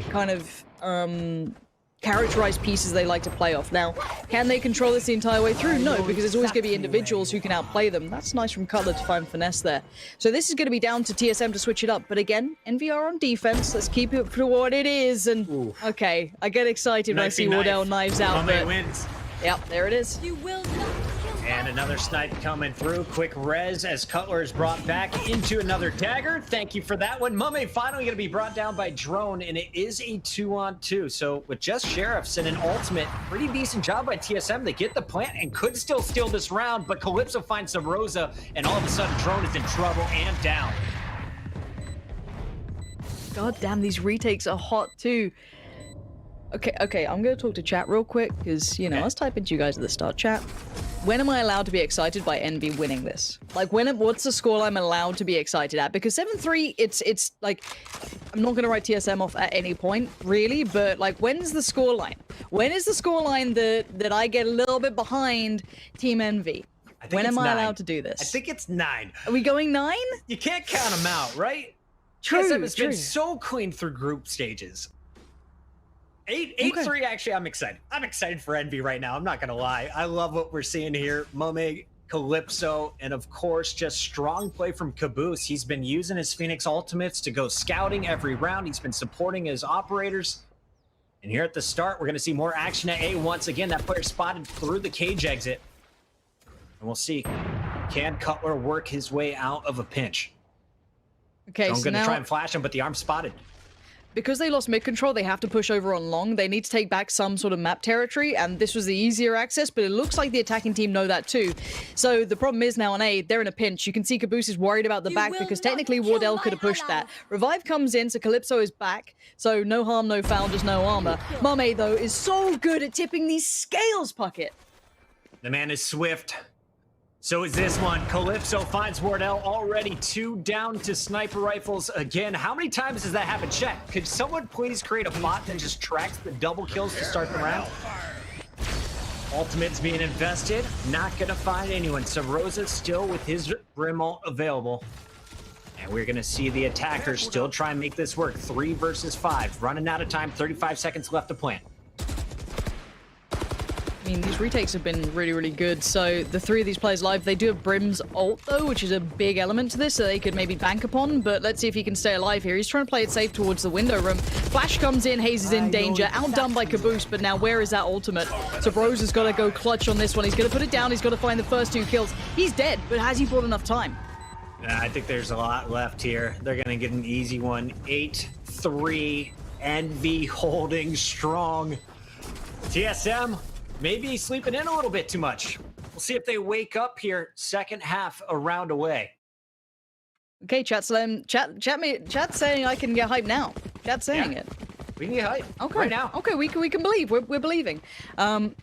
kind of characterized pieces they like to play off. Now, can they control this the entire way through? No, because there's always going to be individuals who can outplay them. That's nice from Cutler to find Finesse there. So this is going to be down to TSM to switch it up. But again, Envy are on defense. Let's keep it for what it is. And okay, I get excited when I see Wardell knives out. Mame wins. Yep, there it is. You will not. And another snipe coming through. Quick res as Cutler is brought back into another dagger. Thank you for that one. Mame finally going to be brought down by drone, and it is a 2-on-2. So with just Sheriffs and an ultimate, pretty decent job by TSM. They get the plant and could still steal this round, but Calypso finds some Rosa, and all of a sudden drone is in trouble and down. God damn, these retakes are hot too. Okay, I'm going to talk to chat real quick, because, you know, I was typing to you guys at the start. Chat, when am I allowed to be excited by Envy winning this? Like, what's the score I'm allowed to be excited at? Because 7-3, it's like, I'm not going to write TSM off at any point, really, but like, when's the score line? When is the score line that I get a little bit behind Team Envy? When am I allowed to do this? I think it's 9. Are we going 9? You can't count them out, right? True, TSM has true. been so clean through group stages. 8-3, actually, I'm excited. I'm excited for Envy right now. I'm not going to lie. I love what we're seeing here. Mome, Calypso, and of course, just strong play from Caboose. He's been using his Phoenix ultimates to go scouting every round. He's been supporting his operators. And here at the start, we're going to see more action at A once again. That player spotted through the cage exit. And we'll see, can Cutler work his way out of a pinch? Okay, So I'm so going to now, try and flash him, but the arm's spotted. because they lost mid control, they have to push over on long. They need to take back some sort of map territory, and this was the easier access, but it looks like the attacking team know that too. So the problem is now on A, they're in a pinch. You can see Caboose is worried about the back because technically Wardell could have pushed that. Revive comes in, so Calypso is back. So no harm, no foul, just no armor. Mame, though, is so good at tipping these scales, Puckett. The man is swift. So is this one. Calypso finds Wardell already 2 down to sniper rifles again. How many times does that happen? Chat, could someone please create a bot that just tracks the double kills to start the round? Ultimate's being invested. Not gonna find anyone. So Rosa still with his Brimalt available. And we're gonna see the attackers still try and make this work. 3 versus 5. Running out of time. 35 seconds left to plant. I mean, these retakes have been really, really good. So the 3 of these players live, they do have Brim's ult, though, which is a big element to this, so they could maybe bank upon. But let's see if he can stay alive here. He's trying to play it safe towards the window room. Flash comes in, Hayes is in danger, outdone by Caboose, but now where is that ultimate? So Bros has got to go clutch on this one. He's going to put it down. He's got to find the first 2 kills. He's dead, but has he bought enough time? I think there's a lot left here. They're going to get an easy one. 8-3, Envy holding strong. TSM, maybe sleeping in a little bit too much. We'll see if they wake up here. Second half, a round away. Okay, chat's saying I can get hyped now. Chat's saying it. We can get hype Okay. right now. Okay, we can believe. We're believing. But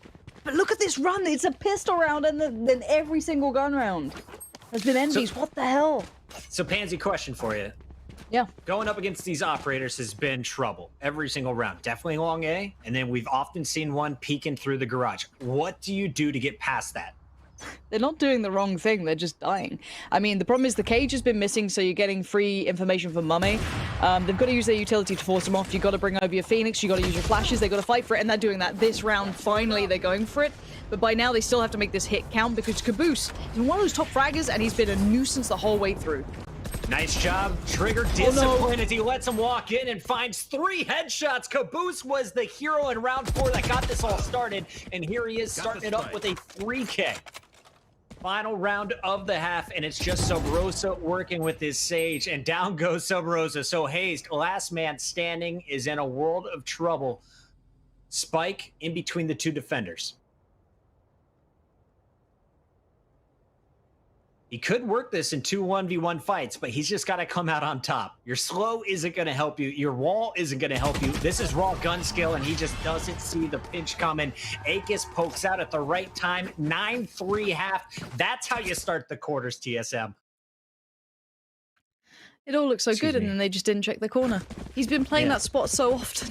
look at this run. It's a pistol round and then every single gun round has been Envy's. What the hell? So, Pansy, question for you. Yeah. Going up against these operators has been trouble every single round. Definitely along A, and then we've often seen one peeking through the garage. What do you do to get past that? They're not doing the wrong thing. They're just dying. I mean, the problem is the cage has been missing, so you're getting free information from Mummy. They've got to use their utility to force them off. You've got to bring over your Phoenix. You've got to use your flashes. They've got to fight for it, and they're doing that. This round, finally, they're going for it. But by now, they still have to make this hit count because Caboose is one of those top fraggers, and he's been a nuisance the whole way through. Nice job. Trigger discipline as he lets him walk in and finds 3 headshots. Caboose was the hero in round 4 that got this all started. And here he is starting it up with a 3K. Final round of the half, and it's just Subrosa working with his Sage. And down goes Subrosa. So Hayes, last man standing, is in a world of trouble. Spike in between the 2 defenders. He could work this in 2 1v1 fights, but he's just got to come out on top. Your slow isn't going to help you. Your wall isn't going to help you. This is raw gun skill, and he just doesn't see the pinch coming. Akis pokes out at the right time. 9-3 half. That's how you start the quarters, TSM. It all looks so good, and then they just didn't check the corner. He's been playing that spot so often.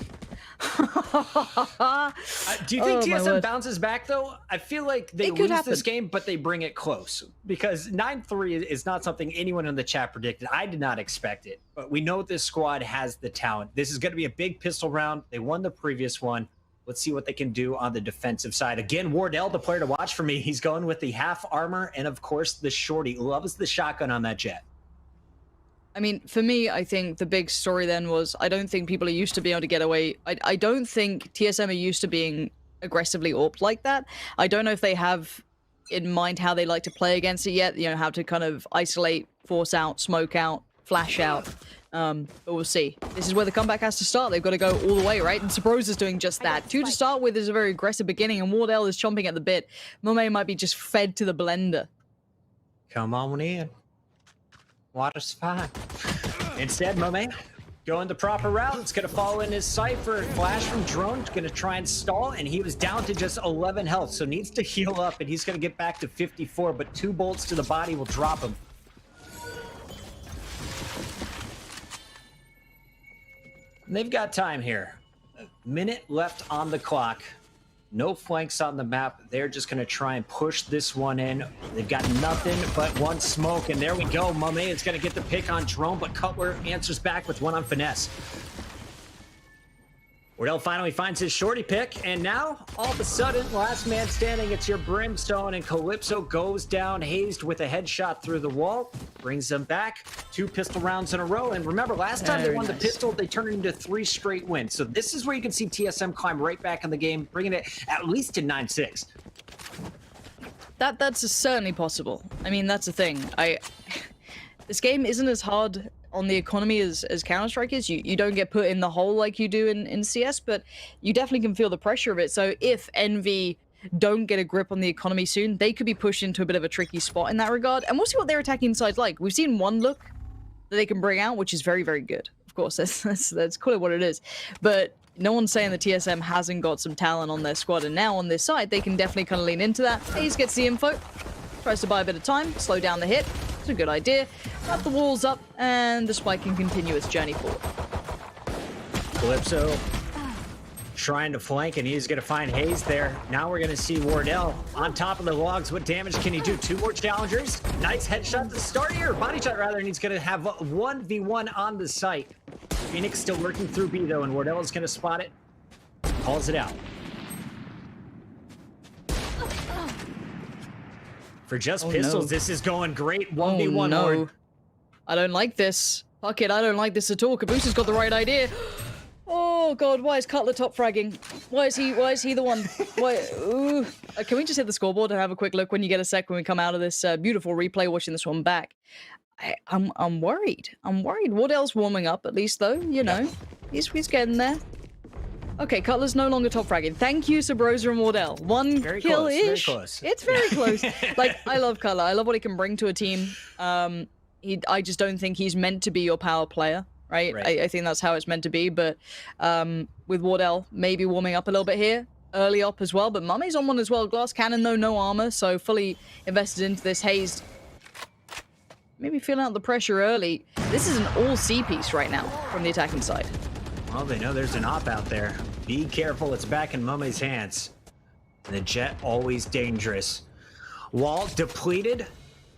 Do you think TSM bounces back, though? I feel like they lose this game, but they bring it close. Because 9-3 is not something anyone in the chat predicted. I did not expect it. But we know this squad has the talent. This is going to be a big pistol round. They won the previous one. Let's see what they can do on the defensive side. Again, Wardell, the player to watch for me. He's going with the half armor and, of course, the shorty. Loves the shotgun on that jet. I mean, for me, I think the big story then was I don't think people are used to being able to get away. I don't think TSM are used to being aggressively AWP'd like that. I don't know if they have in mind how they like to play against it yet, you know, how to kind of isolate, force out, smoke out, flash out. But we'll see. This is where the comeback has to start. They've got to go all the way, right? And Sabrosa is doing just that. 2 to start with is a very aggressive beginning, and Wardell is chomping at the bit. Mome might be just fed to the blender. Come on in. Water's fine. Instead, Mome, Going the proper route. It's going to follow in his Cypher. Flash from Drone. Going to try and stall, and he was down to just 11 health, so needs to heal up, and he's going to get back to 54, but 2 bolts to the body will drop him. And they've got time here. A minute left on the clock. No flanks on the map. They're just going to try and push this one in. They've got nothing but one smoke, and there we go. Mame is going to get the pick on Drone, but Cutler answers back with one on Finesse. Wardell finally finds his shorty pick, and now, all of a sudden, last man standing, it's your Brimstone, and Calypso goes down, hazed with a headshot through the wall, brings them back, 2 pistol rounds in a row, and remember, last time they won the pistol, they turned it into 3 straight wins, so this is where you can see TSM climb right back in the game, bringing it at least to 9-6. That's certainly possible. I mean, that's the thing. This game isn't as hard on the economy as Counter-Strike is. You don't get put in the hole like you do in CS, but you definitely can feel the pressure of it. So if Envy don't get a grip on the economy soon, they could be pushed into a bit of a tricky spot in that regard. And we'll see what their attacking side's like. We've seen one look that they can bring out, which is very, very good. Of course, that's call it what it is. But no one's saying the TSM hasn't got some talent on their squad, and now on this side, they can definitely kind of lean into that. Hayes gets the info, tries to buy a bit of time, slow down the hit. It's a good idea. Wrap the walls up, and the spike can continue its journey forward. Calypso trying to flank, and he's going to find Hayes there. Now we're going to see Wardell on top of the logs. What damage can he do? 2 more challengers. Nice headshot to start here. Body shot, rather, and he's going to have 1v1 on the site. Phoenix still working through B, though, and Wardell is going to spot it. Calls it out. For just pistols, this is going great. 1v1 no. Horde. I don't like this. Fuck it, I don't like this at all. Caboose has got the right idea. Oh god, why is Cutler top fragging? Why is he the one? Why? Ooh. Can we just hit the scoreboard and have a quick look when you get a sec when we come out of this beautiful replay watching this one back? I'm worried. I'm worried. Wardell's warming up at least though, you know. He's getting there. Okay, Cutler's no longer top fragging. Thank you, Sabrosa and Wardell. One kill-ish. Very close. It's very close. Like, I love Cutler. I love what he can bring to a team. I just don't think he's meant to be your power player, right? I think that's how it's meant to be, but with Wardell maybe warming up a little bit here. Early up as well, but Mummy's on one as well. Glass cannon, though, no armor, so fully invested into this. Hazed. Maybe feeling out the pressure early. This is an all-C piece right now from the attacking side. Well, they know there's an op out there. Be careful, it's back in Mummy's hands. And the Jet, always dangerous. Wall depleted.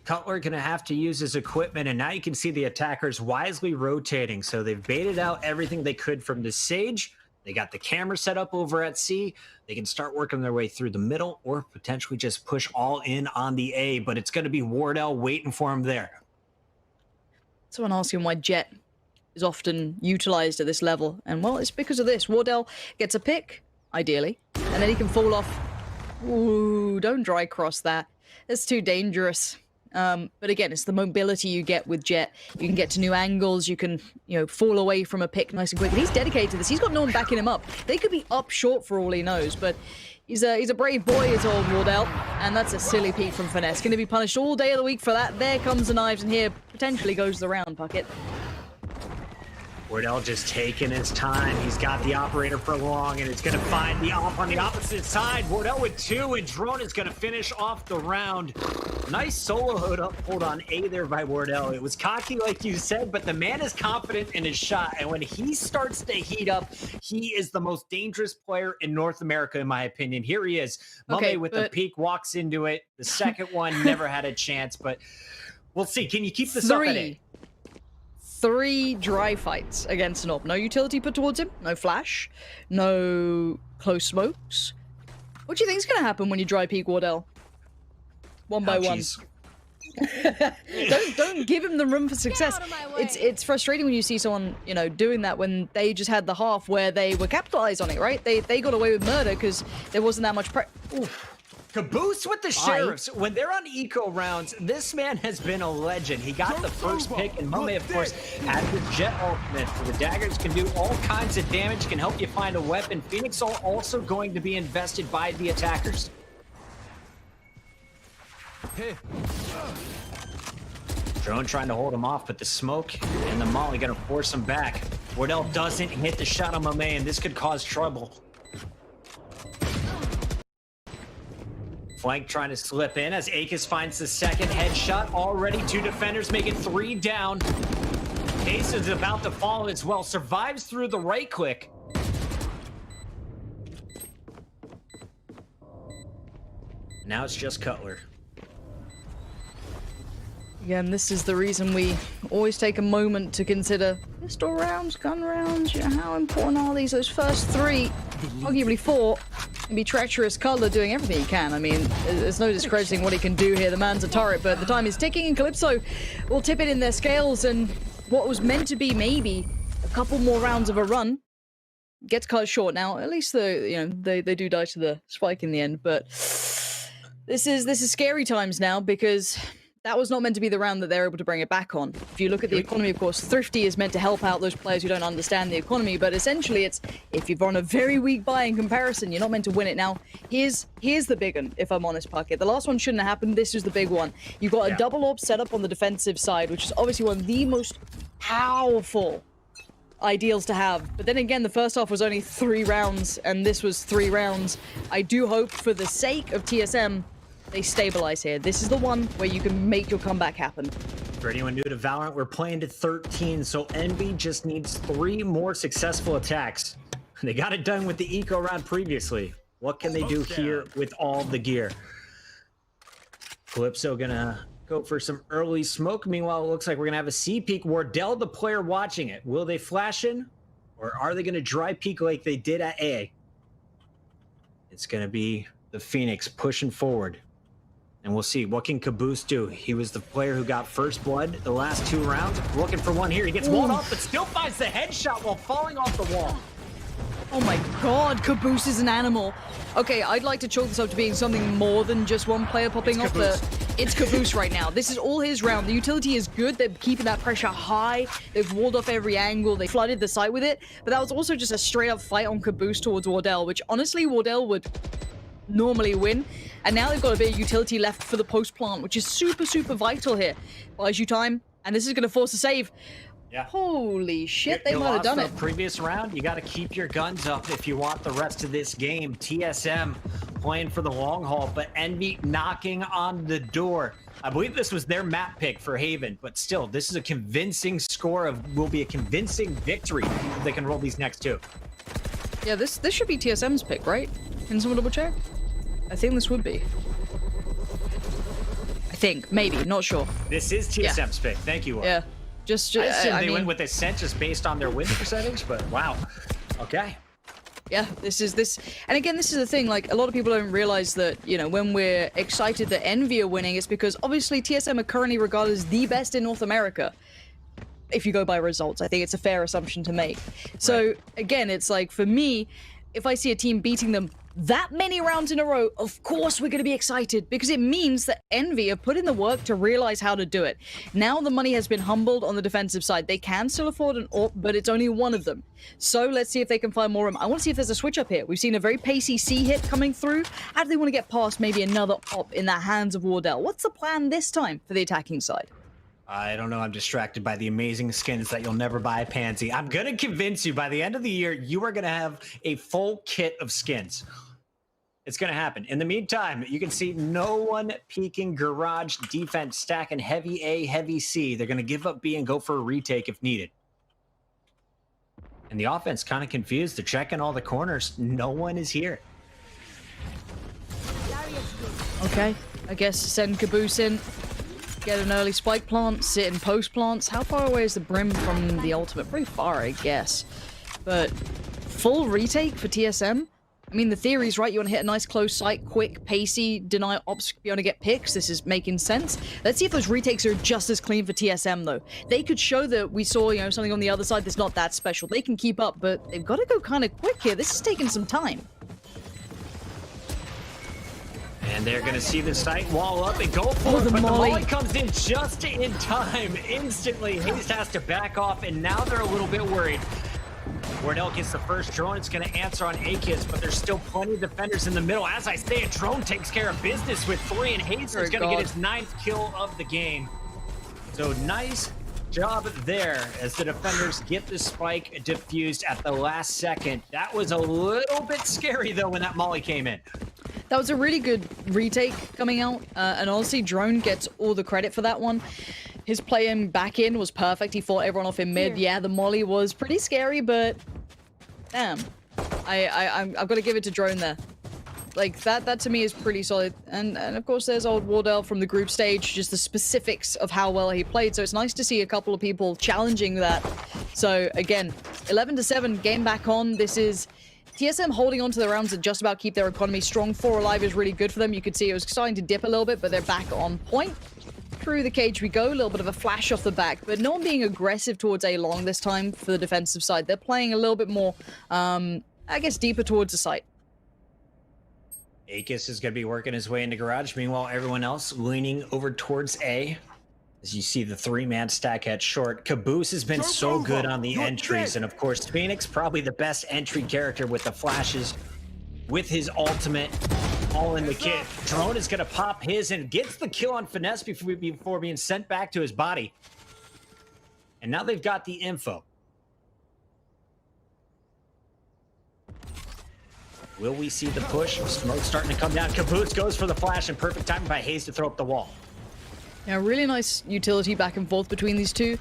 Cutler gonna have to use his equipment, and now you can see the attackers wisely rotating. So they've baited out everything they could from the Sage. They got the camera set up over at C. They can start working their way through the middle, or potentially just push all in on the A, but it's gonna be Wardell waiting for him there. Someone asking why Jet is often utilized at this level, and well, it's because of this. Wardell gets a pick, ideally, and then he can fall off. Ooh, don't dry cross that. It's too dangerous. But again, it's the mobility you get with Jet. You can get to new angles, you can, you know, fall away from a pick nice and quick. And he's dedicated to this. He's got no one backing him up. They could be up short for all he knows, but he's a brave boy, is old Wardell, and that's a silly peek from Finesse. Going to be punished all day of the week for that. There comes the knives, and here potentially goes the round, Puckett. Wardell just taking his time. He's got the operator for long, and it's going to find the op on the opposite side. Wardell with 2, and Drone is going to finish off the round. Nice solo hold on A there by Wardell. It was cocky, like you said, but the man is confident in his shot, and when he starts to heat up, he is the most dangerous player in North America, in my opinion. Here he is. Mame with the peek, walks into it. The second one never had a chance, but we'll see. Can you keep this up at A? 3 dry fights against an op. No utility put towards him, no flash, no close smokes. What do you think is going to happen when you dry peek Wardell? One by one. Don't give him the room for success. It's frustrating when you see someone, you know, doing that when they just had the half where they were capitalized on it, right? They got away with murder because there wasn't that much Caboose with the Sheriffs. When they're on eco rounds, this man has been a legend. He got the first pick, and Mame, of course, has the Jet ultimate. So the daggers can do all kinds of damage, can help you find a weapon. Phoenix are also going to be invested by the attackers. Drone trying to hold him off, but the smoke and the molly gonna force him back. Wardell doesn't hit the shot on Momet, and this could cause trouble. Flank trying to slip in as Akis finds the second headshot. Already 2 defenders make it 3 down. Ace is about to fall as well. Survives through the right click. Now it's just Cutler. Again, this is the reason we always take a moment to consider pistol rounds, gun rounds, you know, how important are these? Those first 3, arguably 4, can be treacherous. Cutler doing everything he can. I mean, there's no discrediting what he can do here. The man's a turret, but the time is ticking, and Calypso will tip it in their scales, and what was meant to be maybe a couple more rounds of a run gets cut short. Now, at least they do die to the spike in the end, but this is scary times now, because that was not meant to be the round that they're able to bring it back on. If you look at the economy, of course, Thrifty is meant to help out those players who don't understand the economy, but essentially it's, if you've run a very weak buy in comparison, you're not meant to win it. Now, here's the big one, if I'm honest, Puckett. The last one shouldn't have happened. This was the big one. You've got a double AWP setup on the defensive side, which is obviously one of the most powerful ideals to have. But then again, the first half was only 3 rounds, and this was 3 rounds. I do hope, for the sake of TSM, they stabilize here. This is the one where you can make your comeback happen. For anyone new to Valorant, we're playing to 13, so Envy just needs 3 more successful attacks. They got it done with the eco round previously. What can they do here with all the gear? Calypso gonna go for some early smoke. Meanwhile, it looks like we're gonna have a C peek. Wardell, the player watching it. Will they flash in, or are they gonna dry peek like they did at A? It's gonna be the Phoenix pushing forward. And we'll see, what can Caboose do? He was the player who got first blood the last 2 rounds. Looking for one here. He gets walled off, but still finds the headshot while falling off the wall. Oh my god, Caboose is an animal. Okay, I'd like to chalk this up to being something more than just one player popping off, but it's Caboose right now. This is all his round. The utility is good. They're keeping that pressure high. They've walled off every angle. They flooded the site with it. But that was also just a straight up fight on Caboose towards Wardell, which honestly, Wardell would normally win. And now they've got a bit of utility left for the post plant, which is super, super vital here. Buys you time, and this is going to force a save. Yeah. Holy shit, they might have done it. Previous round, you got to keep your guns up if you want the rest of this game. TSM playing for the long haul, but Envy knocking on the door. I believe this was their map pick for Haven, but still, this is a convincing score will be a convincing victory if they can roll these next 2. Yeah, this should be TSM's pick, right? Can someone double check? I think this would be. I think, maybe, not sure. This is TSM's pick. Thank you. Yeah, I assume they went with Ascent just based on their win percentage, but wow. Okay. Yeah, this, and again, this is the thing, like, a lot of people don't realize that, you know, when we're excited that Envy are winning, it's because obviously TSM are currently regarded as the best in North America. If you go by results, I think it's a fair assumption to make. So, again, it's like, for me, if I see a team beating them that many rounds in a row, of course we're going to be excited, because it means that Envy have put in the work to realize how to do it. Now the money has been humbled on the defensive side. They can still afford an AWP, but it's only one of them. So let's see if they can find more room. I want to see if there's a switch up here. We've seen a very pacey C hit coming through. How do they want to get past maybe another AWP in the hands of Wardell? What's the plan this time for the attacking side? I don't know. I'm distracted by the amazing skins that you'll never buy, Pansy. I'm going to convince you by the end of the year, you are going to have a full kit of skins. It's going to happen. In the meantime, you can see no one peeking garage defense, stacking heavy A, heavy C. They're going to give up B and go for a retake if needed. And the offense kind of confused. They're checking all the corners. No one is here. Okay, I guess send Caboose in. Get an early spike plant, sit in post plants. How far away is the brim from the ultimate? Pretty far, I guess. But full retake for TSM? I mean, the theory's right. You want to hit a nice close sight, quick, pacey, deny ops, be able to get picks. This is making sense. Let's see if those retakes are just as clean for TSM, though. They could show that we saw, you know, something on the other side that's not that special. They can keep up, but they've got to go kind of quick here. This is taking some time. And they're going to see the site wall up and go for it, but the molly comes in just in time. Instantly, Haste has to back off, and now they're a little bit worried. Wardell gets the first drone. It's going to answer on Akis, but there's still plenty of defenders in the middle. As I say, a drone takes care of business with 3, and Haste is going to get his 9th kill of the game. So nice, job there as the defenders get the spike diffused at the last second. That was a little bit scary, though, when that molly came in. That was a really good retake coming out, and honestly, Drone gets all the credit for that one. His play-in back in was perfect. He fought everyone off in mid. Yeah, the molly was pretty scary, but damn, I've got to give it to Drone there. Like, that to me is pretty solid. And of course, there's old Wardell from the group stage, just the specifics of how well he played. So it's nice to see a couple of people challenging that. So again, 11-7, game back on. This is TSM holding on to the rounds and just about keep their economy strong. 4 alive is really good for them. You could see it was starting to dip a little bit, but they're back on point. Through the cage we go, a little bit of a flash off the back, but no one being aggressive towards A long this time for the defensive side. They're playing a little bit more, I guess, deeper towards the site. Akis is going to be working his way into garage. Meanwhile, everyone else leaning over towards A. As you see the 3-man stack at short. Caboose has been so good on the entries. And of course, Phoenix, probably the best entry character with the flashes, with his ultimate all in the kit. Drone is going to pop his and gets the kill on Finesse before being sent back to his body. And now they've got the info. Will we see the push? Smoke starting to come down. Caboose goes for the flash and perfect timing by Hayes to throw up the wall. Yeah, really nice utility back and forth between these two.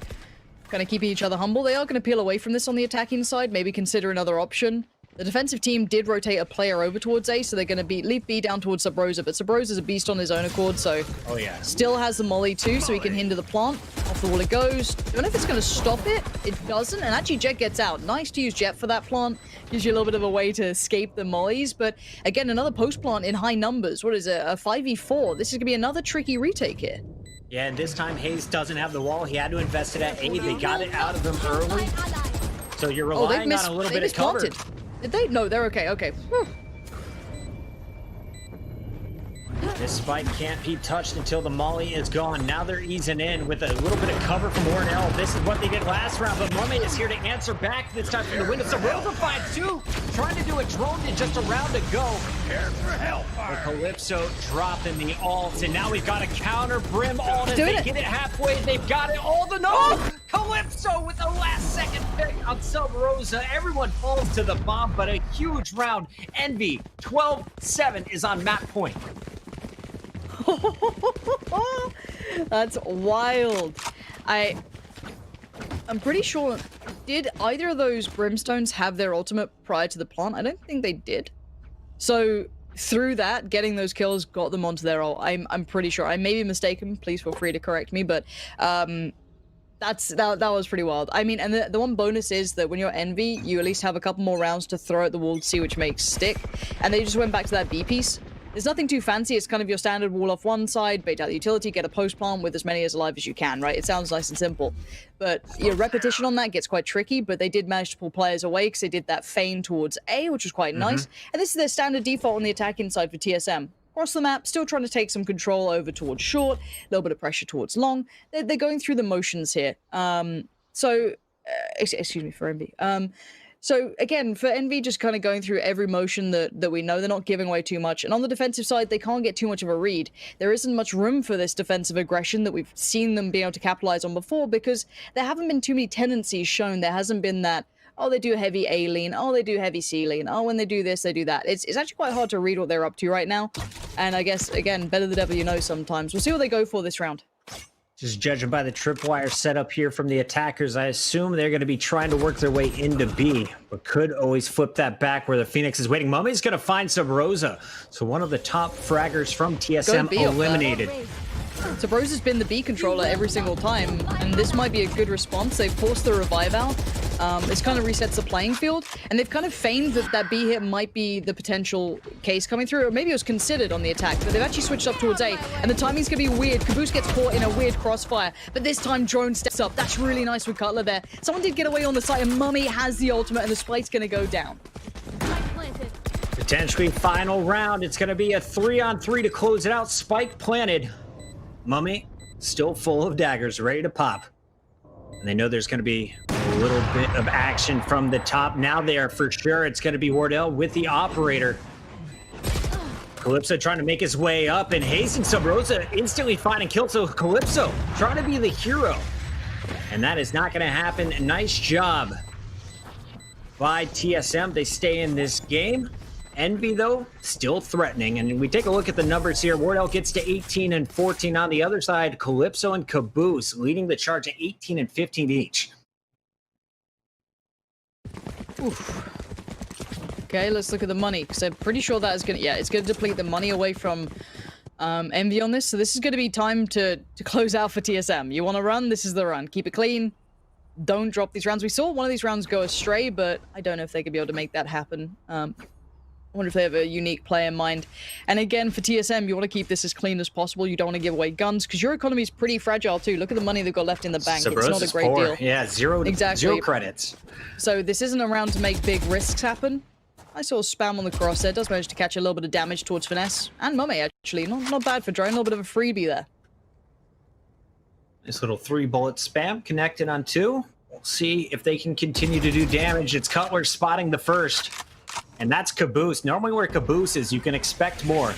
Kind of keeping each other humble. They are going to peel away from this on the attacking side. Maybe consider another option. The defensive team did rotate a player over towards A, so they're going to leave B down towards Sub Rosa. But Sub Rosa is a beast on his own accord, so oh yeah, still has the molly too, so he can hinder the plant. Off the wall it goes. Don't know if it's going to stop it. It doesn't, and actually Jet gets out. Nice to use Jet for that plant. Gives you a little bit of a way to escape the mollies. But again, another post plant in high numbers. What is it? A 5v4. This is going to be another tricky retake here. Yeah, and this time Hayes doesn't have the wall. He had to invest it at A. They got it out of him early. So you're relying on a little bit of cover. Did they? No, they're okay. Okay. Whew. This spike can't be touched until the molly is gone. Now they're easing in with a little bit of cover from Wardell. This is what they did last round, but Mummy is here to answer back this time from the window. So Rosa finds two, trying to do a drone in just a round to go. Prepare for hellfire. Calypso dropping the ult, and now we've got a counter Brim ult as they get it halfway. They've got it all the no. Calypso with the last second pick on Sub Rosa. Everyone falls to the bomb, but a huge round. Envy 12-7 is on map point. That's wild. I'm pretty sure, did either of those Brimstones have their ultimate prior to the plant? I don't think they did. So through that, getting those kills got them onto their ult. I'm pretty sure. I may be mistaken. Please feel free to correct me, but that was pretty wild. I mean, and the one bonus is that when you're Envy, you at least have a couple more rounds to throw at the wall to see which makes stick. And they just went back to that B piece. There's nothing too fancy. It's kind of your standard wall off one side, bait out the utility, get a post plant with as many as alive as you can, right? It sounds nice and simple. But your repetition on that gets quite tricky, but they did manage to pull players away because they did that feign towards A, which was quite nice. And this is their standard default on the attacking side for TSM. Across the map, still trying to take some control over towards short, a little bit of pressure towards long. They're going through the motions here. Excuse me for Envy. So again, for Envy, just kind of going through every motion that we know, they're not giving away too much. And on the defensive side, they can't get too much of a read. There isn't much room for this defensive aggression that we've seen them be able to capitalize on before, because there haven't been too many tendencies shown. There hasn't been that, oh, they do heavy A lean, oh, they do heavy C lean, oh, when they do this, they do that. It's actually quite hard to read what they're up to right now. And I guess, again, better the devil you know sometimes. We'll see what they go for this round. Just judging by the tripwire setup here from the attackers, I assume they're going to be trying to work their way into B, but could always flip that back where the Phoenix is waiting. Mummy's going to find Sub Rosa. So one of the top fraggers from TSM eliminated. So Rosa's been the B controller every single time, and this might be a good response. They've forced the revive out. This kind of resets the playing field, and they've kind of feigned that B hit might be the potential case coming through, or maybe it was considered on the attack, but they've actually switched up towards A, and the timing's going to be weird. Caboose gets caught in a weird crossfire, but this time Drone steps up. That's really nice with Cutler there. Someone did get away on the site, and Mummy has the ultimate, and the spike's going to go down. Potentially final round. It's going to be a 3-on-3 to close it out. Spike planted. Mummy still full of daggers, ready to pop. And they know there's going to be a little bit of action from the top. Now they are for sure. It's going to be Wardell with the operator. Calypso trying to make his way up, and Hayes and Sub Rosa instantly finding kills. So Calypso trying to be the hero. And that is not going to happen. Nice job by TSM. They stay in this game. Envy, though, still threatening. And we take a look at the numbers here. Wardell gets to 18 and 14 on the other side. Calypso and Caboose leading the charge at 18 and 15 each. Oof. Okay, let's look at the money, because I'm pretty sure that is going to, yeah, it's going to deplete the money away from Envy on this. So this is going to be time to close out for TSM. You want to run? This is the run. Keep it clean. Don't drop these rounds. We saw one of these rounds go astray, but I don't know if they could be able to make that happen. I wonder if they have a unique play in mind. And again, for TSM, you want to keep this as clean as possible. You don't want to give away guns, because your economy is pretty fragile too. Look at the money they've got left in the bank. It's not a great deal. Yeah, zero credits. So this isn't a round to make big risks happen. I saw spam on the cross there. Does manage to catch a little bit of damage towards Finesse. And Mummy, actually. Not bad for Drone. A little bit of a freebie there. This little 3-bullet spam connected on 2. We'll see if they can continue to do damage. It's Cutler spotting the first. And that's Caboose. Normally where Caboose is, you can expect more.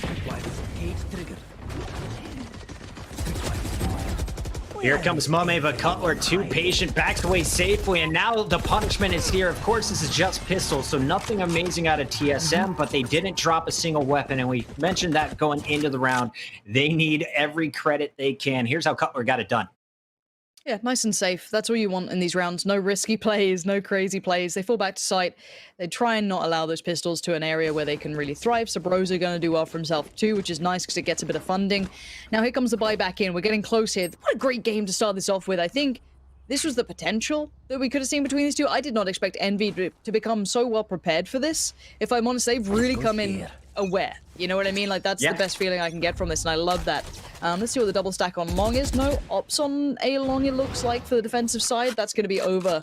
Here comes Mumeva. Cutler, too patient, backs away safely, and now the punishment is here. Of course, this is just pistols, so nothing amazing out of TSM, but they didn't drop a single weapon, and we mentioned that going into the round. They need every credit they can. Here's how Cutler got it done. Yeah, nice and safe. That's all you want in these rounds. No risky plays, no crazy plays. They fall back to site. They try and not allow those pistols to an area where they can really thrive. Sabrosa going to do well for himself too, which is nice because it gets a bit of funding. Now here comes the buy back in. We're getting close here. What a great game to start this off with. I think this was the potential that we could have seen between these two. I did not expect Envy to become so well prepared for this. If I'm honest, they've really come in aware. You know what I mean? Like, that's the best feeling I can get from this, and I love that. Let's see what the double stack on long is. No ops on A long, it looks like, for the defensive side. That's going to be over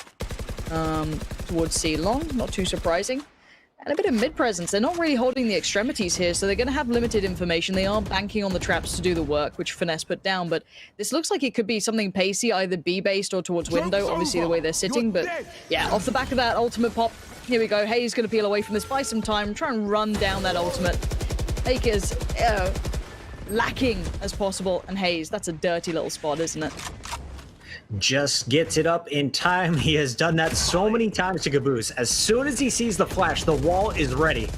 towards C long. Not too surprising. And a bit of mid-presence. They're not really holding the extremities here, so they're going to have limited information. They are banking on the traps to do the work, which Finesse put down, but this looks like it could be something pacey, either B-based or towards window, obviously the way they're sitting, but yeah, off the back of that ultimate pop, here we go. Hayes going to peel away from this, buy some time, try and run down that ultimate. Make it as lacking as possible, and Hayes, that's a dirty little spot, isn't it? Just gets it up in time. He has done that so many times to Caboose. As soon as he sees the flash, the wall is ready.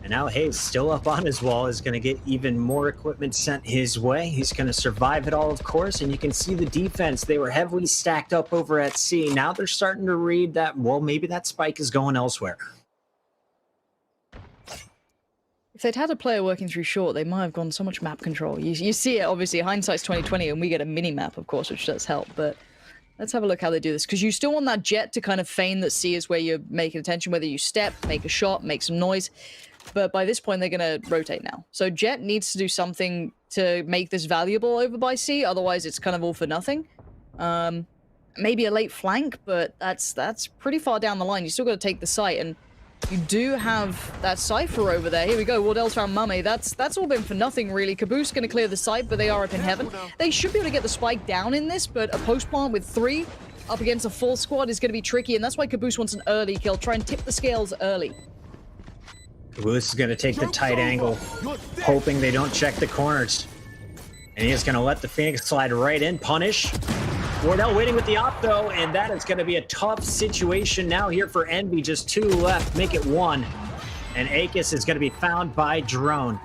And now Hayes, still up on his wall, is going to get even more equipment sent his way. He's going to survive it all, of course, and you can see the defense. They were heavily stacked up over at C. Now they're starting to read that, well, maybe that spike is going elsewhere. If they'd had a player working through short, they might have gone so much map control. You see it, obviously, hindsight's 2020, and we get a mini-map, of course, which does help, but let's have a look how they do this, because you still want that jet to kind of feign that C is where you're making attention, whether you step, make a shot, make some noise, but by this point, they're going to rotate now. So Jet needs to do something to make this valuable over by C, otherwise it's kind of all for nothing. Maybe a late flank, but that's pretty far down the line. You still got to take the site, and you do have that Cypher over there. Here we go. Wardell's found Mummy. That's all been for nothing, really. Caboose going to clear the site, but they are up in heaven. They should be able to get the spike down in this, but a post plant with 3 up against a full squad is going to be tricky, and that's why Caboose wants an early kill. Try and tip the scales early. Caboose is going to take the tight angle, hoping they don't check the corners. And he's going to let the Phoenix slide right in. Punish. Wardell waiting with the op, though, and that is going to be a tough situation now here for Envy. Just 2 left, make it 1. And Akis is going to be found by Drone.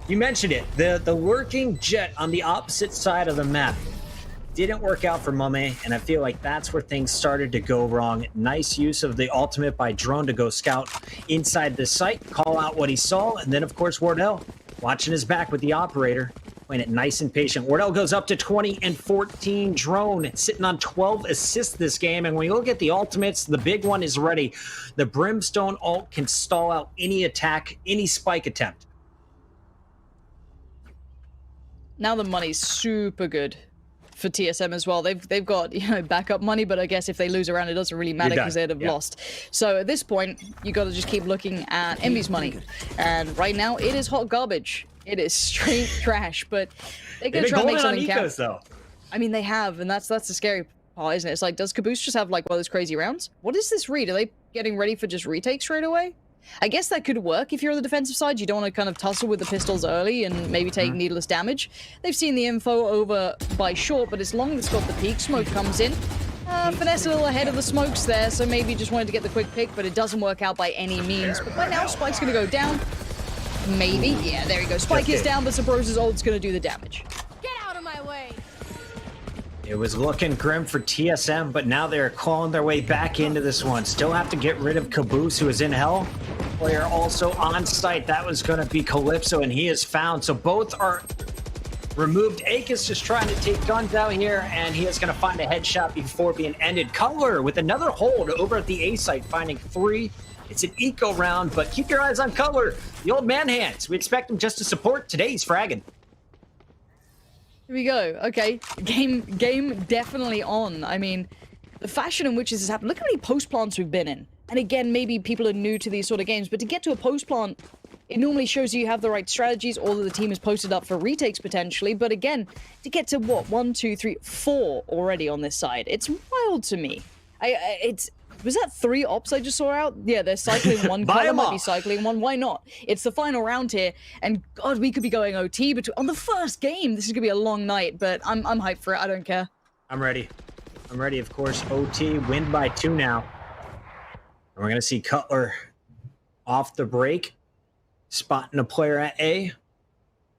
You mentioned it, the lurking jet on the opposite side of the map didn't work out for Mummy, and I feel like that's where things started to go wrong. Nice use of the ultimate by Drone to go scout inside the site, call out what he saw, and then, of course, Wardell watching his back with the operator. Playing it nice and patient. Wardell goes up to 20 and 14. Drone sitting on 12 assists this game. And when you look at the ultimates, the big one is ready. The Brimstone ult can stall out any attack, any spike attempt. Now the money's super good for TSM as well. They've got, you know, backup money, but I guess if they lose around, it doesn't really matter because they'd have lost. So at this point, you got to just keep looking at Envy's money. And right now, it is hot garbage. It is straight trash, but they're going to try and make something count. Though. I mean, they have, and that's the scary part, isn't it? It's like, does Caboose just have like one of those crazy rounds? What is this read? Are they getting ready for just retake straight away? I guess that could work if you're on the defensive side. You don't want to kind of tussle with the pistols early and maybe take needless damage. They've seen the info over by short, but as long as it's got the peak, smoke comes in. Finesse a little ahead of the smokes there, so maybe just wanted to get the quick pick, but it doesn't work out by any means. But by now, Spike's going to go down. Maybe. Yeah, there he goes. Spike is down, but Sabrosa's ult's going to do the damage. Get out of my way! It was looking grim for TSM, but now they're clawing their way back into this one. Still have to get rid of Caboose, who is in hell. Player also on site. That was going to be Calypso, and he is found. So both are removed. Akis just trying to take guns out here, and he is going to find a headshot before being ended. Cutler with another hold over at the A site, finding 3. It's an eco round, but keep your eyes on Cutler, the old man hands. We expect him just to support today's fragging. Here we go. Okay, game definitely on. I mean, the fashion in which this has happened. Look how many post plants we've been in. And again, maybe people are new to these sort of games, but to get to a post plant, it normally shows you have the right strategies, or that the team is posted up for retakes potentially. But again, to get to what, 1, 2, 3, 4 already on this side, it's wild to me. Was that 3 ops I just saw out? Yeah, they're cycling one. Cutler might be cycling one. Why not? It's the final round here, and God, we could be going OT on the first game. This is gonna be a long night, but I'm hyped for it. I don't care. I'm ready. I'm ready, of course. OT, win by 2 now. And we're gonna see Cutler off the break, spotting a player at A.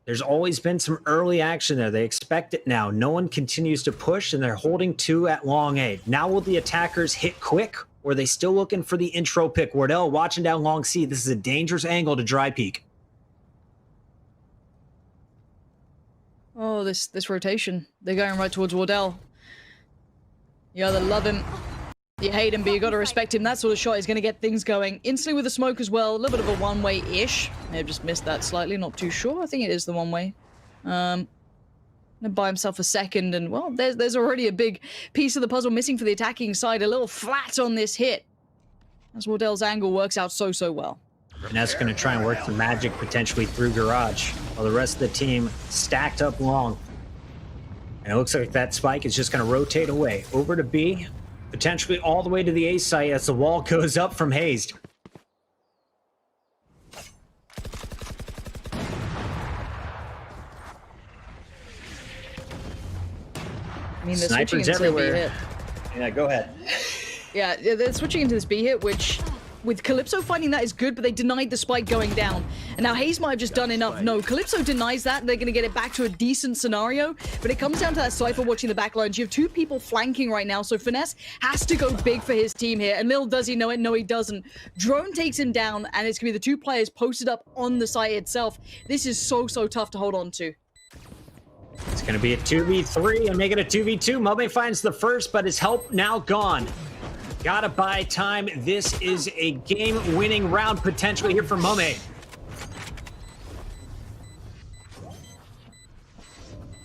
There's always been some early action there. They expect it now. No one continues to push, and they're holding 2 at long A. Now will the attackers hit quick, or are they still looking for the intro pick? Wardell watching down long C. This is a dangerous angle to dry peek. Oh, this rotation. They're going right towards Wardell. You either love him, you hate him, but you got to respect him. That sort of shot is going to get things going instantly with the smoke as well. A little bit of a one-way-ish. May have just missed that slightly. Not too sure. I think it is the one-way. Gonna buy himself a second, and well, there's already a big piece of the puzzle missing for the attacking side. A little flat on this hit, as Wardell's angle works out so well. And that's going to try and work some magic potentially through Garage, while the rest of the team stacked up long. And it looks like that Spike is just going to rotate away over to B, potentially all the way to the A site as the wall goes up from Hazed. I mean, they're switching Snipers into the B everywhere. hit. Yeah, go ahead. Yeah, they're switching into this B hit, which, with Calypso finding that is good, but they denied the spike going down. And now Hayes might have just done enough. No, Calypso denies that. They're going to get it back to a decent scenario, but it comes down to that Cypher watching the backlines. You have 2 people flanking right now, so Finesse has to go big for his team here. And little does he know it, no he doesn't. Drone takes him down, and it's going to be the 2 players posted up on the site itself. This is so tough to hold on to. It's going to be a 2v3 and make it a 2v2. Mome finds the first, but his help now gone. Gotta buy time. This is a game-winning round potentially here for Mome.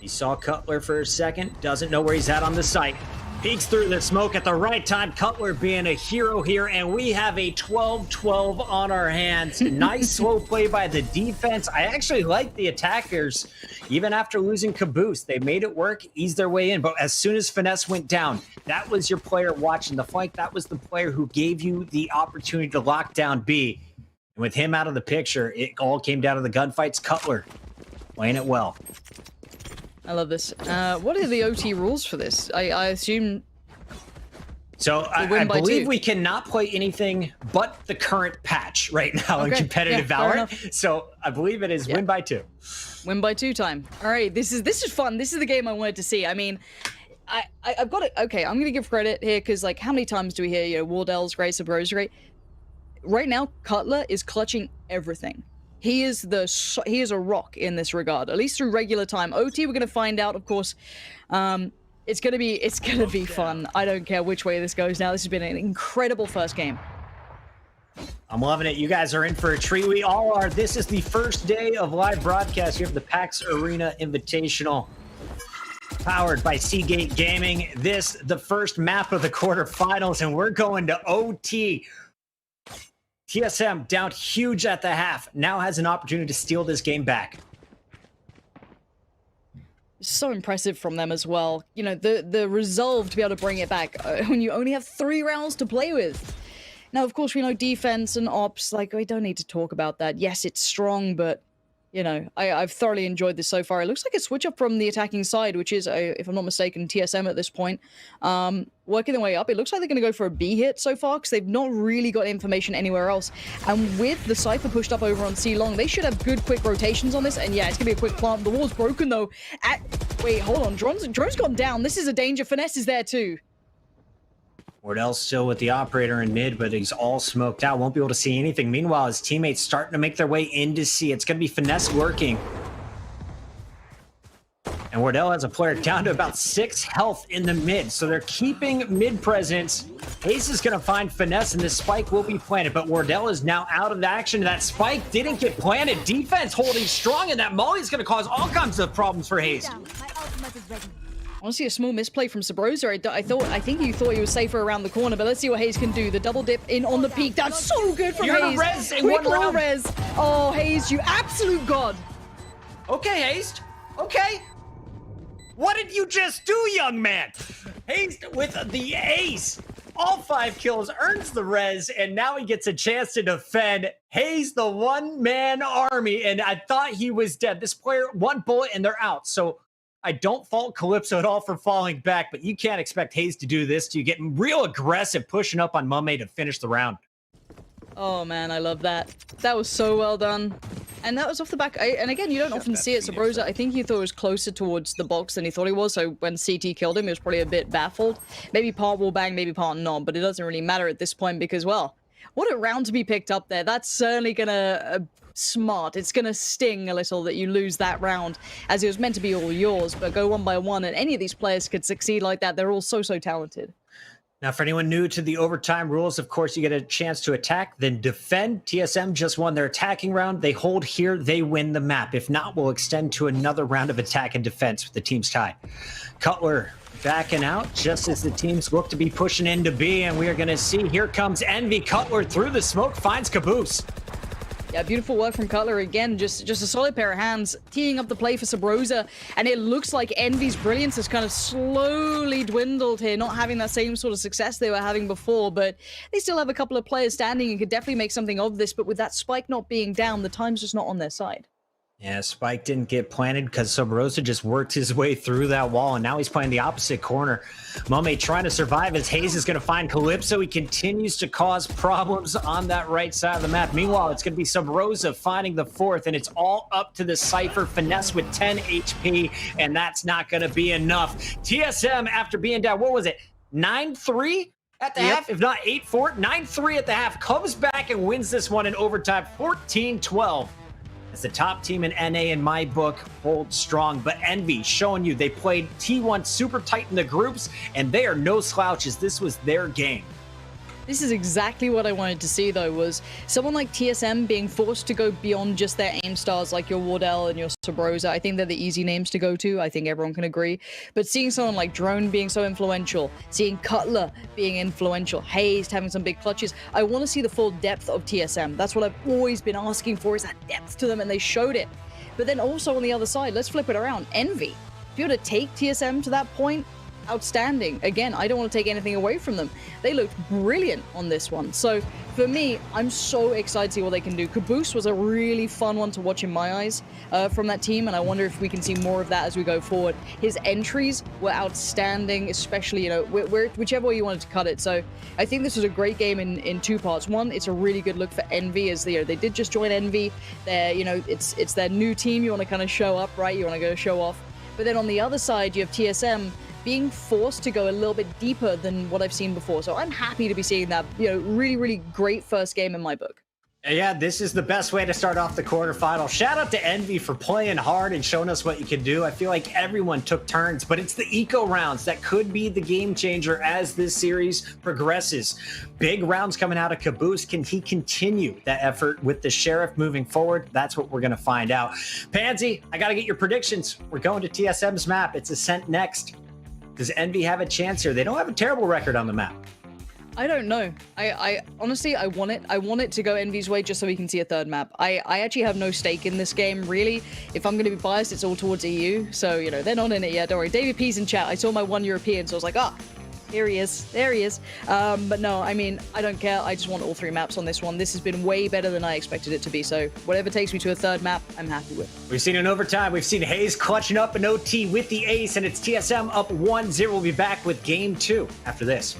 He saw Cutler for a second, doesn't know where he's at on the site. Peeks through the smoke at the right time. Cutler being a hero here, and we have a 12-12 on our hands. Nice slow play by the defense. I actually like the attackers. Even after losing Caboose, they made it work, eased their way in. But as soon as Finesse went down, that was your player watching the flank. That was the player who gave you the opportunity to lock down B. And with him out of the picture, it all came down to the gunfights. Cutler playing it well. I love this. What are the OT rules for this? I assume... So I believe we cannot play anything but the current patch right now in competitive Valorant. So I believe it is win by 2. Win by 2 time. All right, this is fun. This is the game I wanted to see. I mean, I've got it. Okay, I'm gonna give credit here because like how many times do we hear, you know, Wardell's great, Sabro's great. Right now, Cutler is clutching everything. He is a rock in this regard, at least through regular time. OT, we're gonna find out, of course. It's gonna be fun. I don't care which way this goes now. This has been an incredible first game. I'm loving it. You guys are in for a treat. We all are. This is the first day of live broadcast. You have the PAX Arena Invitational, powered by Seagate Gaming. This, the first map of the quarterfinals, and we're going to OT. TSM down huge at the half, now has an opportunity to steal this game back. So impressive from them as well. You know, the resolve to be able to bring it back when you only have 3 rounds to play with. Now, of course, we know defense and ops, like, we don't need to talk about that. Yes, it's strong, but, you know, I've thoroughly enjoyed this so far. It looks like a switch up from the attacking side, which is, if I'm not mistaken, TSM at this point. Working their way up, it looks like they're going to go for a B hit so far, because they've not really got information anywhere else. And with the Cypher pushed up over on C long, they should have good quick rotations on this. And yeah, it's going to be a quick plant. The wall's broken, though. Wait, hold on. Drone's gone down. This is a danger. Finesse is there, too. Wardell's still with the operator in mid, but he's all smoked out. Won't be able to see anything. Meanwhile, his teammates starting to make their way into C. It's going to be Finesse working. And Wardell has a player down to about 6 health in the mid. So they're keeping mid presence. Hayes is going to find Finesse, and this spike will be planted. But Wardell is now out of the action. That spike didn't get planted. Defense holding strong, and that molly is going to cause all kinds of problems for Hayes. I want to see a small misplay from Sabrosa. I think you thought he was safer around the corner, but let's see what Hayes can do. The double dip in on the peak. That's so good from You're Hayes. gonna res in Quick one little round. res. Oh, Hayes, you absolute god. Okay, Hayes. Okay. What did you just do, young man? Hayes with the ace. All 5 kills, earns the res, and now he gets a chance to defend. Hayes, the one-man army, and I thought he was dead. This player, 1 bullet, and they're out. So I don't fault Calypso at all for falling back, but you can't expect Hayes to do this. You get real aggressive, pushing up on Mummy to finish the round. Oh man, I love that. That was so well done. And that was off the back. And again, you don't often see it. Sabrosa, I think he thought he was closer towards the box than he thought he was. So when CT killed him, he was probably a bit baffled. Maybe part wall bang, maybe part not. But it doesn't really matter at this point because, well, what a round to be picked up there. That's certainly going to smart. It's going to sting a little that you lose that round, as it was meant to be all yours. But go 1 by 1, and any of these players could succeed like that. They're all so talented. Now, for anyone new to the overtime rules, of course, you get a chance to attack, then defend. TSM just won their attacking round. They hold here, they win the map. If not, we'll extend to another round of attack and defense with the teams tied. Cutler backing out just as the teams look to be pushing into B, and we are going to see, here comes Envy. Cutler through the smoke, finds Caboose. Yeah, beautiful work from Cutler again. Just a solid pair of hands, teeing up the play for Sabrosa, and it looks like Envy's brilliance has kind of slowly dwindled here, not having that same sort of success they were having before, but they still have a couple of players standing and could definitely make something of this, but with that spike not being down, the time's just not on their side. Yeah, Spike didn't get planted because Sabrosa just worked his way through that wall, and now he's playing the opposite corner. Mummy trying to survive as Hayes is going to find Calypso. He continues to cause problems on that right side of the map. Meanwhile, it's going to be Sabrosa finding the 4th, and it's all up to the Cypher. Finesse with 10 HP, and that's not going to be enough. TSM, after being down, what was it, 9-3? At the half, if not 8-4, 9-3 at the half, comes back and wins this one in overtime, 14-12. As the top team in NA in my book holds strong, but Envy showing you they played T1 super tight in the groups, and they are no slouches. This was their game. This is exactly what I wanted to see, though, was someone like TSM being forced to go beyond just their aim stars like your Wardell and your Sabrosa. I think they're the easy names to go to. I think everyone can agree. But seeing someone like Drone being so influential, seeing Cutler being influential, Hayes having some big clutches, I want to see the full depth of TSM. That's what I've always been asking for, is that depth to them, and they showed it. But then also on the other side, let's flip it around. Envy. If you were to take TSM to that point, outstanding. Again, I don't want to take anything away from them. They looked brilliant on this one. So for me, I'm so excited to see what they can do. Caboose was a really fun one to watch in my eyes from that team, and I wonder if we can see more of that as we go forward. His entries were outstanding, especially, you know, whichever way you wanted to cut it. So I think this was a great game in 2 parts. One, it's a really good look for Envy, as they did just join Envy. They're, it's their new team. You want to kind of show up, right? You want to go show off. But then on the other side, you have TSM being forced to go a little bit deeper than what I've seen before. So I'm happy to be seeing that, really, really great first game in my book. Yeah, this is the best way to start off the quarterfinal. Shout out to Envy for playing hard and showing us what you can do. I feel like everyone took turns, but it's the eco rounds that could be the game changer as this series progresses. Big rounds coming out of Caboose. Can he continue that effort with the Sheriff moving forward? That's what we're going to find out. Pansy, I got to get your predictions. We're going to TSM's map. It's Ascent next. Does Envy have a chance here? They don't have a terrible record on the map. I don't know. I honestly, I want it to go Envy's way just so we can see a third map. I actually have no stake in this game, really. If I'm going to be biased, it's all towards EU. So, they're not in it yet. Don't worry. David P's in chat. I saw my one European, so I was like, Here he is. There he is. But no, I mean, I don't care. I just want all 3 maps on this one. This has been way better than I expected it to be. So whatever takes me to a 3rd map, I'm happy with. We've seen in overtime. We've seen Hayes clutching up an OT with the ace, and it's TSM up 1-0. We'll be back with game 2 after this.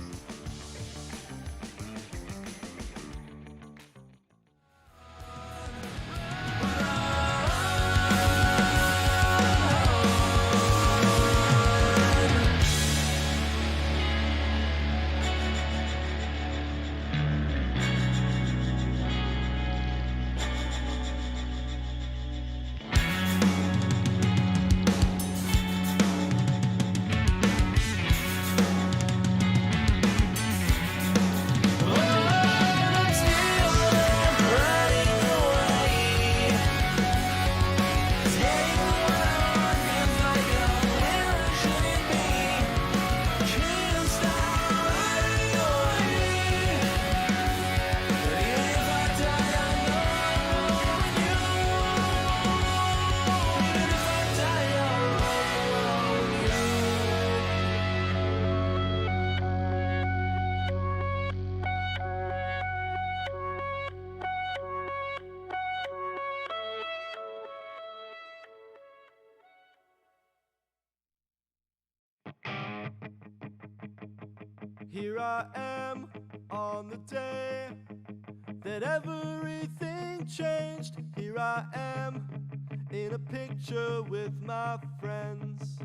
Here I am on the day that everything changed. Here I am in a picture with my friends.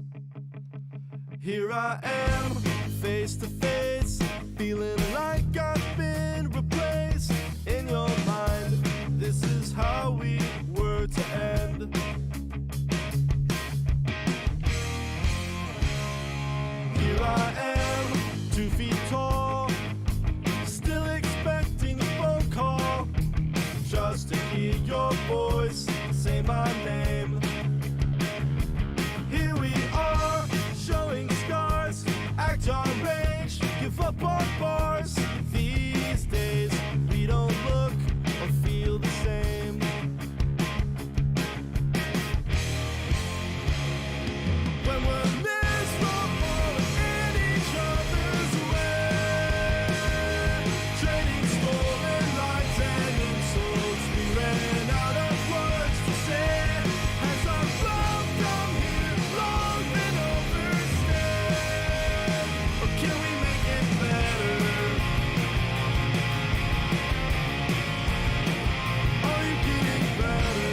Here I am face to face, feeling like I've been replaced. In your mind, this is how we were to end. Here I am, 2 feet tall, still expecting a phone call, just to hear your voice say my name. Here we are, showing scars, act our rage, give up our bars. These days, we don't look or feel the same. When we're miserable in each other's way, trading stolen lights and insults, we ran out of words to say. Has our welcome here long been overstayed? Or can we make it better? Are you getting better?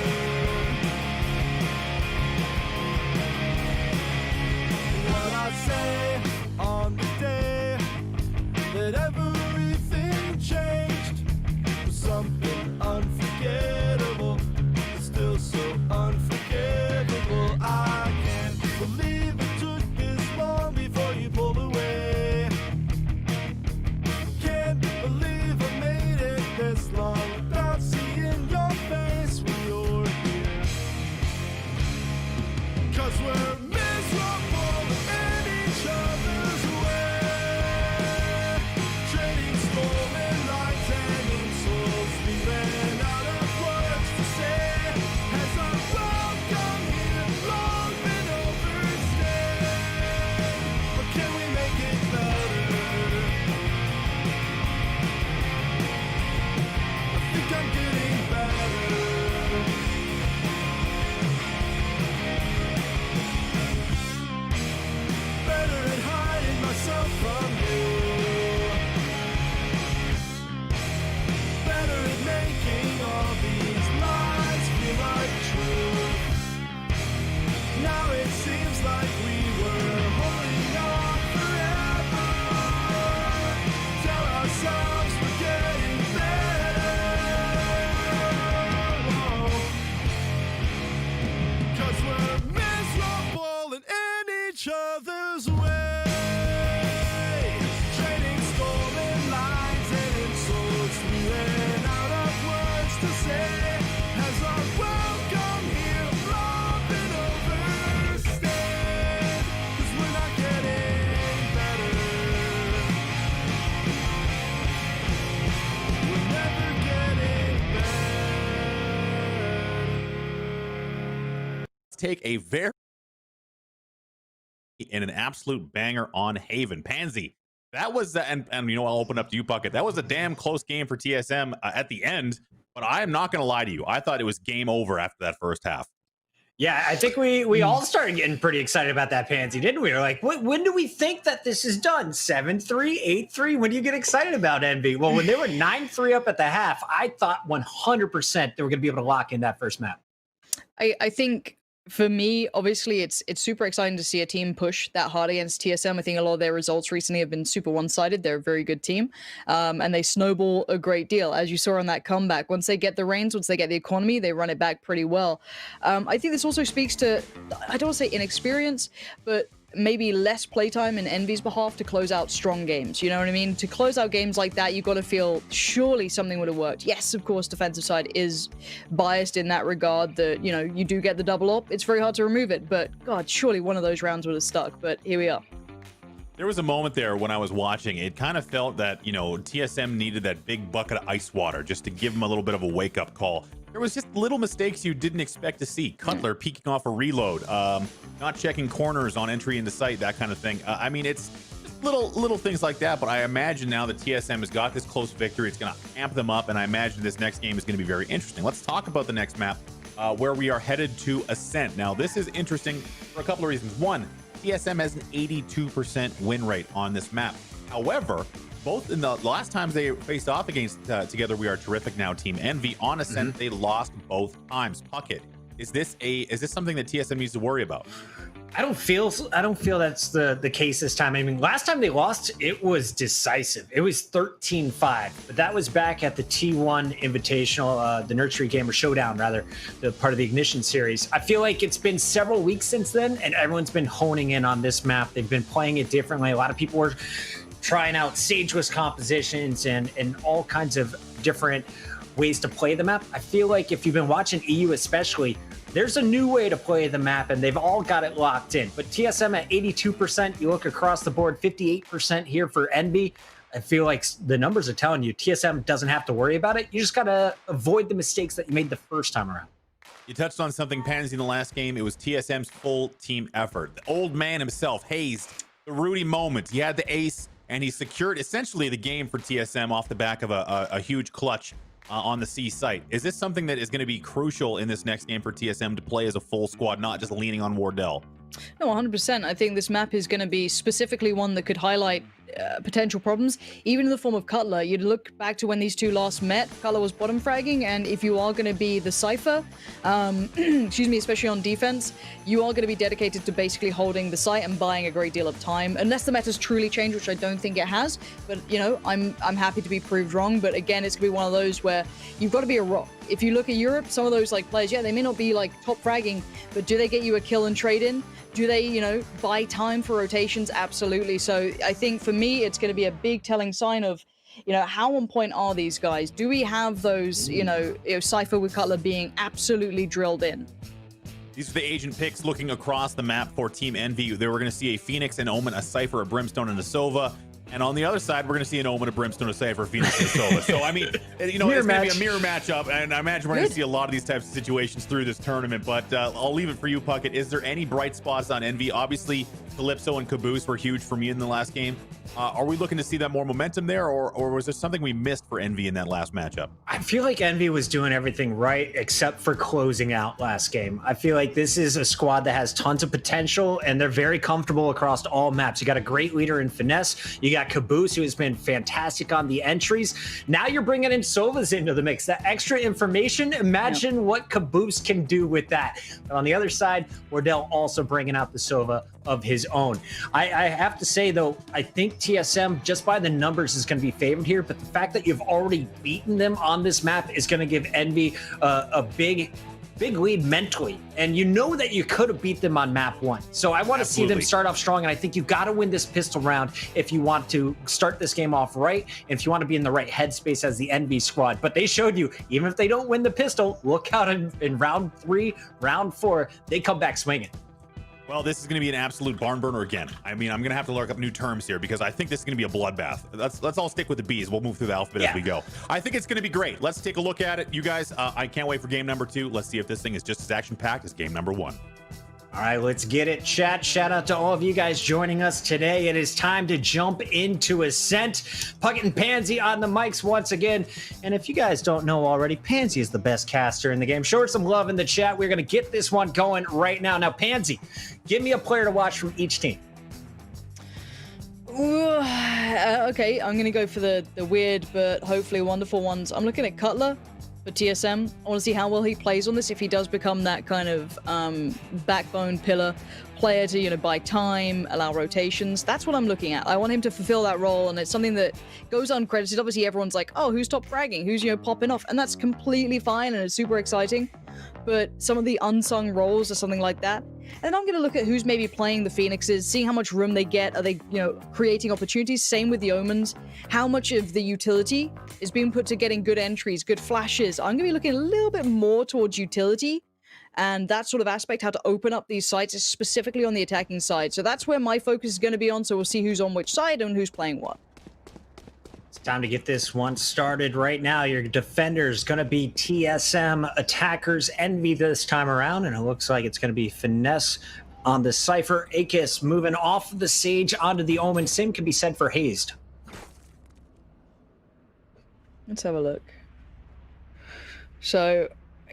What I say on the day that everything changed was something unforgettable, but still so unforgivable. I can't believe it took this long before you pulled away. Can't believe I made it this long without seeing your face when you're here. 'Cause we're miserable in each other's way, trading stolen lights and insults. We ran out of words to say. Has our welcome here long been overstayed? Or can we make it better? I think I'm getting better. Better at hiding myself from you. Better at making all these lies feel like truth. Now it seems like we were holding on forever. Tell ourselves we're getting better. Whoa. 'Cause we're miserable and in each other's way, trading stolen lines and insults. We ran out of words to say. Has our welcome here long been overstayed? 'Cause we're not getting better. We're never getting better. Let's take a very and an absolute banger on Haven. Pansy, That was, and I'll open up to you, Puckett. That was a damn close game for TSM at the end, but I am not going to lie to you. I thought it was game over after that first half. Yeah, I think we all started getting pretty excited about that Pansy, didn't we? We were like, when do we think that this is done? 7-3, 8-3? When do you get excited about Envy? Well, when they were 9-3 up at the half, I thought 100% they were going to be able to lock in that first map. I think for me, obviously, it's super exciting to see a team push that hard against TSM. I think a lot of their results recently have been super one-sided. They're a very good team, and they snowball a great deal, as you saw on that comeback. Once they get the reins, once they get the economy, they run it back pretty well. I think this also speaks to, I don't want to say inexperience, but maybe less playtime in Envy's behalf to close out strong games. You know what I mean? To close out games like that, you've got to feel surely something would have worked. Yes, of course, defensive side is biased in that regard that, you do get the double up. It's very hard to remove it, but God, surely one of those rounds would have stuck. But here we are. There was a moment there when I was watching, it kind of felt that, TSM needed that big bucket of ice water just to give them a little bit of a wake-up call. There was just little mistakes you didn't expect to see. Cutler peeking off a reload, not checking corners on entry into site, that kind of thing. It's just little things like that, but I imagine now that TSM has got this close victory, it's going to amp them up, and I imagine this next game is going to be very interesting. Let's talk about the next map, where we are headed to Ascent. Now, this is interesting for a couple of reasons. One, TSM has an 82% win rate on this map. However, both in the last times they faced off against Together We Are Terrific Now Team Envy on Ascent, they lost both times. Puckett, is this something that TSM needs to worry about? I don't feel that's the case this time. I mean, last time they lost, it was decisive. It was 13-5, but that was back at the T1 Invitational, the Nursery Gamer Showdown, rather, the part of the Ignition series. I feel like it's been several weeks since then, and everyone's been honing in on this map. They've been playing it differently. A lot of people were trying out sageless compositions and all kinds of different ways to play the map. I feel like if you've been watching EU especially, there's a new way to play the map, and they've all got it locked in. But TSM at 82%, you look across the board, 58% here for Envy. I feel like the numbers are telling you TSM doesn't have to worry about it. You just got to avoid the mistakes that you made the first time around. You touched on something, Pansy, in the last game. It was TSM's full team effort. The old man himself, hazed the Rudy moment. He had the ace, and he secured essentially the game for TSM off the back of a huge clutch on the C site. Is this something that is going to be crucial in this next game for TSM to play as a full squad, not just leaning on Wardell? No, 100%. I think this map is going to be specifically one that could highlight potential problems, even in the form of Cutler. You'd look back to when these two last met, Cutler was bottom fragging, and if you are going to be the Cypher, excuse me, especially on defense, you are going to be dedicated to basically holding the site and buying a great deal of time, unless the meta's truly changed, which I don't think it has. But, I'm happy to be proved wrong. But again, it's going to be one of those where you've got to be a rock. If you look at Europe, some of those players, yeah, they may not be top fragging, but do they get you a kill and trade in? Do they, buy time for rotations? Absolutely. So I think for me, it's going to be a big telling sign of, how on point are these guys? Do we have those, Cypher with Cutler being absolutely drilled in? These are the agent picks looking across the map for Team Envy. They were going to see a Phoenix, an Omen, a Cypher, a Brimstone, and a Sova. And on the other side, we're going to see an Omen, a Brimstone, a Cypher, a Phoenix, and a Sova. So, it's going to be a mirror matchup. And I imagine we're going to see a lot of these types of situations through this tournament. But I'll leave it for you, Puckett. Is there any bright spots on Envy? Obviously, Calypso and Caboose were huge for me in the last game. Are we looking to see that more momentum there, or was there something we missed for Envy in that last matchup? I feel like Envy was doing everything right except for closing out last game. I feel like this is a squad that has tons of potential, and they're very comfortable across all maps. You got a great leader in Finesse. You got Caboose, who has been fantastic on the entries. Now you're bringing in Sovas into the mix. That extra information, imagine what Caboose can do with that. But on the other side, Wardell also bringing out the Sova of his own. I have to say, though, I think TSM, just by the numbers, is going to be favored here, but the fact that you've already beaten them on this map is going to give Envy a big lead mentally, and you know that you could have beat them on map 1. So I want to see them start off strong, and I think you've got to win this pistol round if you want to start this game off right, and if you want to be in the right headspace as the Envy squad. But they showed you, even if they don't win the pistol, look out in round 3, round 4, they come back swinging. Well, this is going to be an absolute barn burner again. I'm going to have to look up new terms here because I think this is going to be a bloodbath. Let's all stick with the B's. We'll move through the alphabet as we go. I think it's going to be great. Let's take a look at it. You guys, I can't wait for game number 2. Let's see if this thing is just as action-packed as game number 1. All right, let's get it, chat. Shout out to all of you guys joining us today. It is time to jump into Ascent. Puckett and Pansy on the mics once again. And if you guys don't know already, Pansy is the best caster in the game. Show her some love in the chat. We're going to get this one going right now. Now, Pansy, give me a player to watch from each team. Okay, I'm going to go for the weird but hopefully wonderful ones. I'm looking at Cutler for TSM. I want to see how well he plays on this, if he does become that kind of backbone pillar player to, you know, buy time, allow rotations. That's what I'm looking at. I want him to fulfill that role, and it's something that goes uncredited. Obviously, everyone's like, oh, who's top fragging? Who's, you know, popping off? And that's completely fine, and it's super exciting. But some of the unsung roles or something like that. And I'm going to look at who's maybe playing the Phoenixes, seeing how much room they get. Are they, you know, creating opportunities? Same with the Omens. How much of the utility is being put to getting good entries, good flashes? I'm going to be looking a little bit more towards utility and that sort of aspect, how to open up these sites, specifically on the attacking side. So that's where my focus is going to be on. So we'll see who's on which side and who's playing what. It's time to get this one started right now. Your defender's going to be TSM, attackers Envy this time around, and it looks like it's going to be Finesse on the Cypher. Akis moving off of the Sage onto the Omen. Same can be said for Hazed. Let's have a look. So,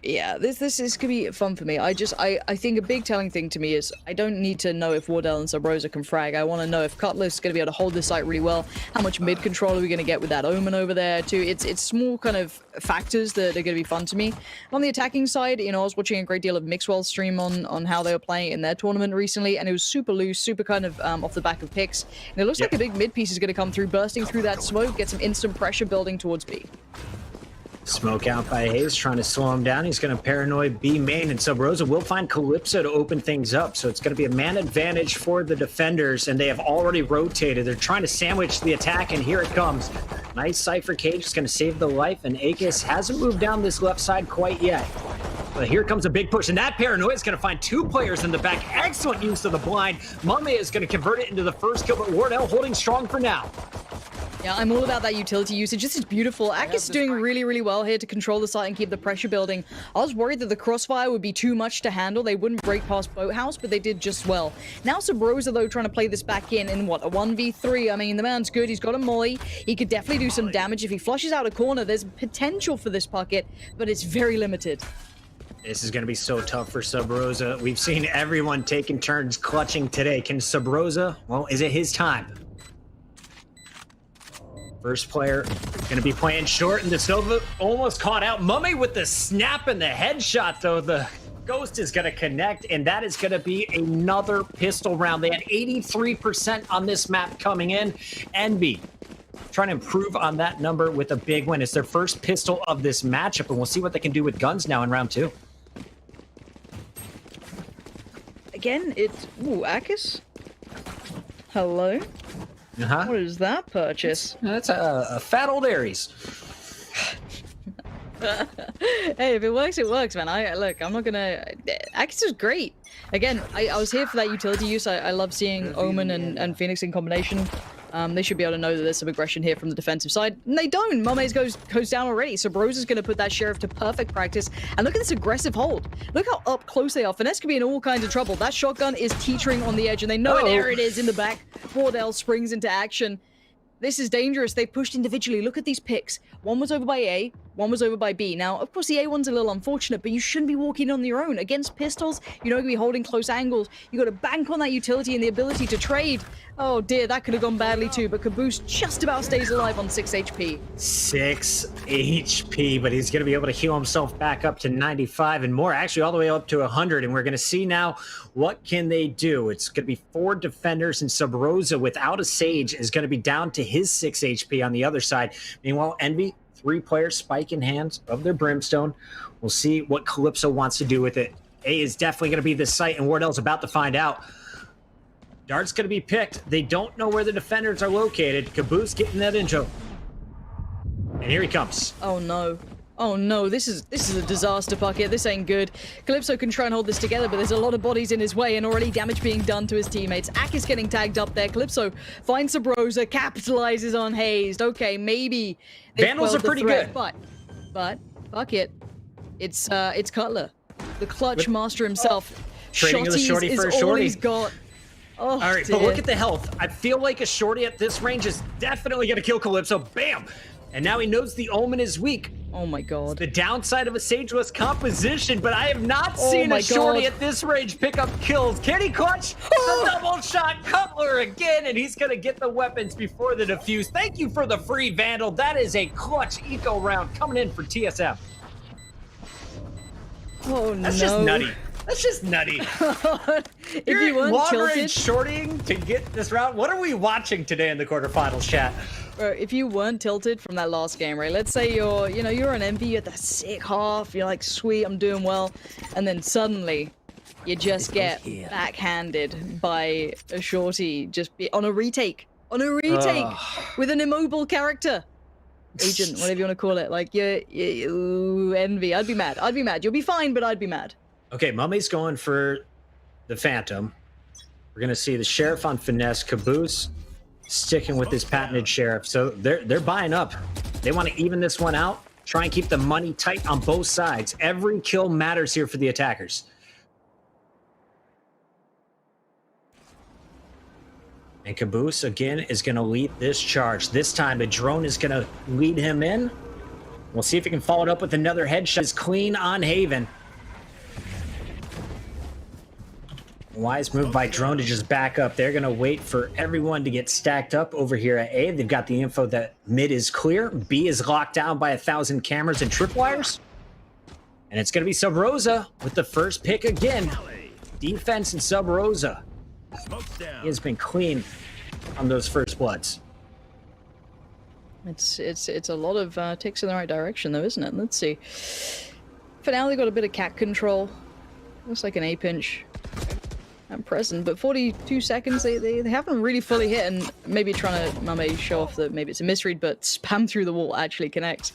yeah, this is gonna be fun for me. I think a big telling thing to me is I don't need to know if Wardell and Subrosa can frag. I want to know if Cutler's gonna be able to hold this site really well. How much mid control are we gonna get with that Omen over there too? It's small kind of factors that are gonna be fun to me. On the attacking side, you know, I was watching a great deal of Mixwell's stream on how they were playing in their tournament recently, and it was super loose, super kind of off the back of picks. And it looks like a big mid piece is gonna come through, bursting through that smoke, get some instant pressure building towards B. Smoke out by Hayes, trying to slow him down. He's going to paranoid B main, and Subrosa will find Calypso to open things up. So it's going to be a man advantage for the defenders, and they have already rotated. They're trying to sandwich the attack, and here it comes. Nice Cypher Cage is going to save the life, and Akis hasn't moved down this left side quite yet. But here comes a big push, and that paranoia is going to find two players in the back. Excellent use of the blind. Mame is going to convert it into the first kill, but Wardell holding strong for now. Yeah, I'm all about that utility usage. This is beautiful. Akis is doing really, really well here to control the site and keep the pressure building. I was worried that the crossfire would be too much to handle. They wouldn't break past Boathouse, but they did just well. Now Subrosa, though, trying to play this back in what, a 1v3? I mean, the man's good. He's got a molly. He could definitely do some damage. If he flushes out a corner, there's potential for this Puckett, but it's very limited. This is going to be so tough for Subrosa. We've seen everyone taking turns clutching today. Can Subrosa, well, is it his time? First player going to be playing short, and the Silva almost caught out. Mummy with the snap and the headshot, though. The Ghost is going to connect, and that is going to be another pistol round. They had 83% on this map coming in. Envy trying to improve on that number with a big win. It's their first pistol of this matchup, and we'll see what they can do with guns now in round two. Again, it's... Ooh, Akis? Hello? What is that purchase? That's a fat old Aries. Hey, if it works, it works, man. Look, I'm not gonna... Akis is great. Again, I was here for that utility use. I love seeing Omen and Phoenix in combination. They should be able to know that there's some aggression here from the defensive side. And they don't. Momes goes down already. So Subrosa's going to put that Sheriff to perfect practice. And look at this aggressive hold. Look how up close they are. Finesse could be in all kinds of trouble. That shotgun is teetering on the edge, and they know it. There it is in the back. Wardell springs into action. This is dangerous. They pushed individually. Look at these picks. One was over by A, one was over by B. Now, of course, the A one's a little unfortunate, but you shouldn't be walking on your own. Against pistols, you're not going to be holding close angles. You got to bank on that utility and the ability to trade. Oh dear, that could have gone badly too, but Caboose just about stays alive on 6 HP. 6 HP, but he's going to be able to heal himself back up to 95 and more, actually all the way up to 100, and we're going to see now what can they do. It's going to be 4 defenders, and Subrosa without a Sage is going to be down to his 6 HP on the other side. Meanwhile, Envy, 3 players, spike in hands of their Brimstone. We'll see what Calypso wants to do with it. A is definitely going to be the site, and Wardell's about to find out. Dart's going to be picked. They don't know where the defenders are located. Caboose getting that intro. And here he comes. Oh no. Oh no, this is a disaster, Puckett. This ain't good. Calypso can try and hold this together, but there's a lot of bodies in his way and already damage being done to his teammates. Akis getting tagged up there. Calypso finds Subrosa, capitalizes on Hazed. Okay, maybe Vandals are pretty good. But Puckett, it's Cutler, the clutch master himself. Trading the shorty for a all shorty. he's got. Oh, All right, dear. but look at the health. I feel like a shorty at this range is definitely going to kill Calypso. Bam! And now he knows the Omen is weak. Oh my god. The downside of a Sageless composition, but I have not seen my a shorty God. at this range pick up kills. Can he clutch the double shot Cutler again? And he's going to get the weapons before the defuse. Thank you for the free Vandal. That is a clutch eco round coming in for TSM. Oh That's no. just nutty. That's just nutty. If You're you weren't long-range tilted, shorting to get this round. What are we watching today in the quarterfinals, chat? bro, if you weren't tilted from that last game, right? Let's say you're an MVP, you're at that sick half, you're like, sweet, I'm doing well, and then suddenly you just get backhanded by a shorty, on a retake, with an immobile character. Agent, whatever you want to call it. Like, ooh, envy. I'd be mad. You'll be fine, but I'd be mad. Okay, Mummy's going for the Phantom. We're gonna see the Sheriff on Finesse. Caboose sticking with his patented Sheriff. So they're buying up. They want to even this one out. Try and keep the money tight on both sides. Every kill matters here for the attackers. And Caboose, again, is going to lead this charge. This time, a drone is going to lead him in. We'll see if he can follow it up with another headshot. It's clean on Haven. Wise move by drone to just back up. They're going to wait for everyone to get stacked up over here at A. They've got the info that mid is clear. B is locked down by 1,000 cameras and tripwires. And it's going to be Sub Rosa with the first pick again. Defense and Sub Rosa. He has been clean on those first bloods. It's a lot of ticks in the right direction, though, isn't it? Let's see. For now, they've got a bit of cat control. Looks like an A pinch. I'm present, but 42 seconds, they haven't really fully hit, and maybe trying to Mame show off that maybe it's a misread, but spam through the wall actually connects.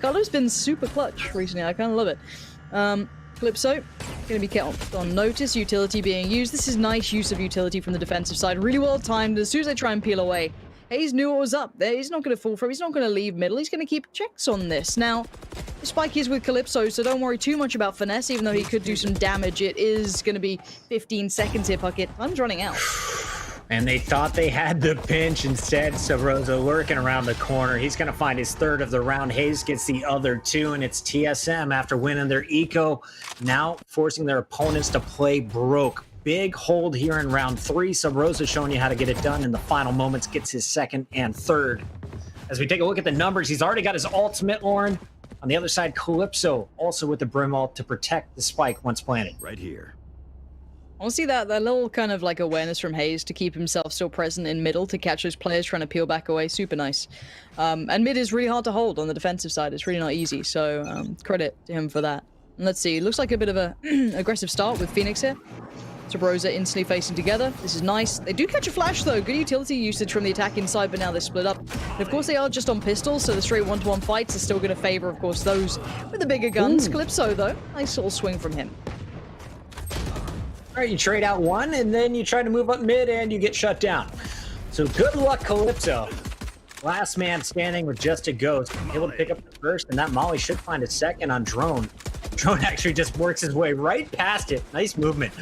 Carlo's been super clutch recently. I kind of love it. Calypso, going to be kept on notice. Utility being used. This is nice use of utility from the defensive side. Really well timed. As soon as they try and peel away, Hayes knew what was up there. He's not going to fall from. He's not going to leave middle. He's going to keep checks on this. Now, the spike is with Calypso, so don't worry too much about Finesse, even though he could do some damage. It is going to be 15 seconds here, Puckett. Time's running out. And they thought they had the pinch. Instead, Sabrosa lurking around the corner. He's going to find his third of the round. Hayes gets the other two, and it's TSM after winning their eco, now forcing their opponents to play broke. Big hold here in round 3. Sabrosa showing you how to get it done in the final moments, gets his second and third. As we take a look at the numbers, he's already got his ultimate, Lauren. On the other side, Calypso also with the Brim ult to protect the spike once planted. Right here. I want to see that little kind of like awareness from Hayes to keep himself still present in middle to catch those players trying to peel back away. Super nice. And mid is really hard to hold on the defensive side. It's really not easy. So credit to him for that. And let's see. Looks like a bit of a aggressive start with Phoenix here. Sabrosa instantly facing together. This is nice. They do catch a flash though. Good utility usage from the attack inside, but now they're split up. And of course they are just on pistols, so the straight one-to-one fights are still going to favor, of course, those with the bigger guns. Ooh. Calypso though, nice little swing from him. All right, you trade out one, and then you try to move up mid, and you get shut down. So good luck, Calypso. Last man standing with just a ghost. Able to pick up the first, and that Molly should find a second on Drone. Drone actually just works his way right past it. Nice movement.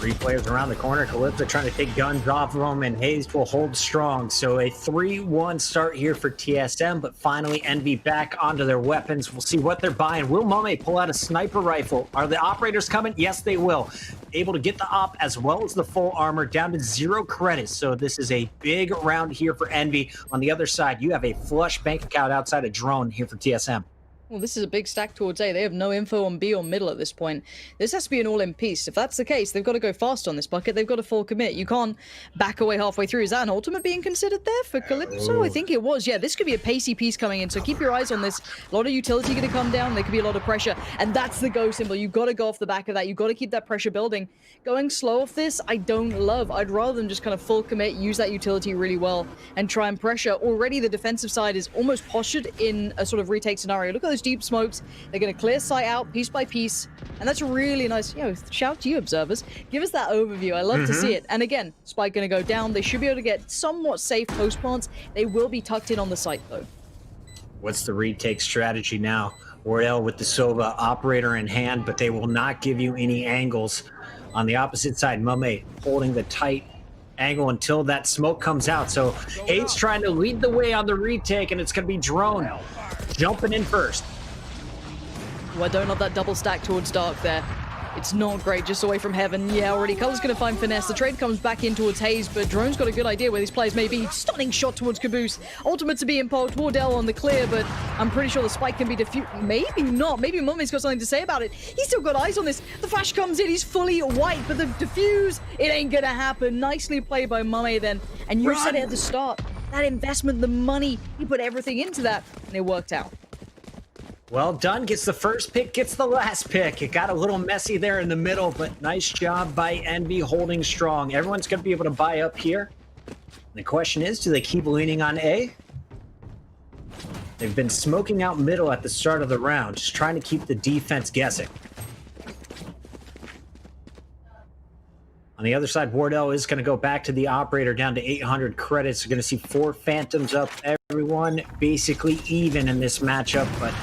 3 players around the corner. Calypso trying to take guns off of him, and Hayes will hold strong. So a 3-1 start here for TSM, but finally Envy back onto their weapons. We'll see what they're buying. Will Mame pull out a sniper rifle? Are the operators coming? Yes, they will. Able to get the op as well as the full armor down to 0 credits. So this is a big round here for Envy. On the other side, you have a flush bank account outside a drone here for TSM. Well, this is a big stack towards A. They have no info on B or middle at this point. This has to be an all-in piece. If that's the case, they've got to go fast on this bucket. They've got to full commit. You can't back away halfway through. Is that an ultimate being considered there for Calypso? I think it was. Yeah, this could be a pacey piece coming in, so keep your eyes on this. A lot of utility going to come down. There could be a lot of pressure, and that's the go symbol. You've got to go off the back of that. You've got to keep that pressure building. Going slow off this, I don't love. I'd rather than just kind of full commit, use that utility really well, and try and pressure. Already the defensive side is almost postured in a sort of retake scenario. Look at those deep smokes. They're going to clear sight out piece by piece, and that's a really nice, shout to you, observers. Give us that overview. I love to see it. And again, spike going to go down. They should be able to get somewhat safe post plants. They will be tucked in on the site, though. What's the retake strategy now? Wardell with the Sova operator in hand, but they will not give you any angles. On the opposite side, Mame holding the tight angle until that smoke comes out. So Hayes trying to lead the way on the retake, and it's going to be Drone jumping in first. Well, I don't love that double stack towards Dark there. It's not great, just away from Heaven. Yeah, already Color's going to find Finesse. The trade comes back in towards Hayes, but Drone's got a good idea where these players may be. Stunning shot towards Caboose. Ultimate to be impulsed. Wardell on the clear, but I'm pretty sure the spike can be defused. Maybe not. Maybe Mummy's got something to say about it. He's still got eyes on this. The flash comes in. He's fully white, but the defuse, it ain't going to happen. Nicely played by Mummy then. And you said it at the start. That investment, the money, he put everything into that, and it worked out. Well done, gets the first pick, gets the last pick. It got a little messy there in the middle, but nice job by Envy holding strong. Everyone's going to be able to buy up here. The question is, do they keep leaning on A? They've been smoking out middle at the start of the round, just trying to keep the defense guessing. On the other side, Wardell is going to go back to the operator down to 800 credits. We're going to see 4 Phantoms up. Everyone basically even in this matchup, but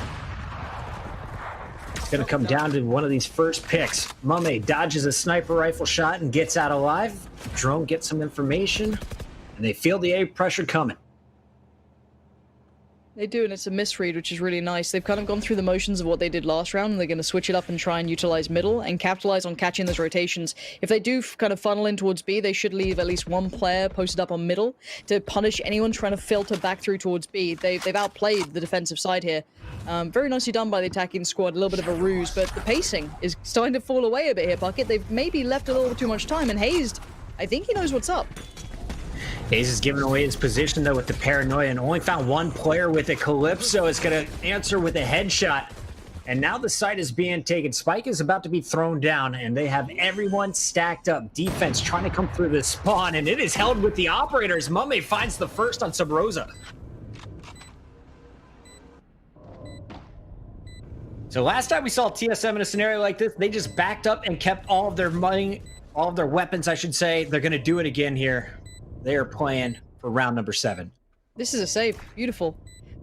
it's going to come down to one of these first picks. Mame dodges a sniper rifle shot and gets out alive. Drone gets some information, and they feel the A pressure coming. They do, and it's a misread, which is really nice. They've kind of gone through the motions of what they did last round, and they're going to switch it up and try and utilize middle and capitalize on catching those rotations. If they do kind of funnel in towards B, they should leave at least one player posted up on middle to punish anyone trying to filter back through towards B. They've outplayed the defensive side here. Very nicely done by the attacking squad, a little bit of a ruse, but the pacing is starting to fall away a bit here, Bucket. They've maybe left a little too much time, and Hazed, I think he knows what's up. Hayes is giving away his position, though, with the paranoia, and only found one player with it. Calypso is going to answer with a headshot. And now the site is being taken. Spike is about to be thrown down, and they have everyone stacked up. Defense trying to come through the spawn, and it is held with the operators. Mame finds the first on Sub Rosa. So last time we saw TSM in a scenario like this, they just backed up and kept all of their money, all of their weapons, I should say. They're going to do it again here. They are playing for round number 7. This is a save. Beautiful.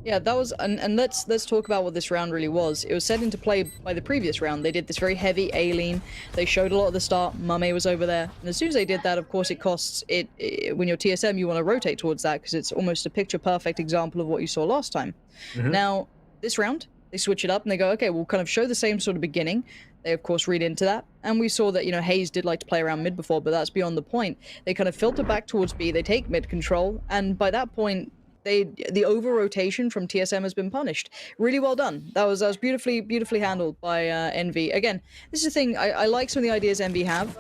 Yeah, that was, and let's talk about what this round really was. It was set into play by the previous round. They did this very heavy A lean. They showed a lot at the start. Mame was over there, and as soon as they did that, of course, it costs it. When you're TSM, you want to rotate towards that because it's almost a picture-perfect example of what you saw last time. Now, this round, they switch it up and they go, okay, we'll kind of show the same sort of beginning. They, of course, read into that. And we saw that, you know, Hayes did like to play around mid before, but that's beyond the point. They kind of filter back towards B. They take mid control. And by that point, the over-rotation from TSM has been punished. Really well done. That was beautifully handled by Envy. Again, this is the thing. I like some of the ideas Envy have.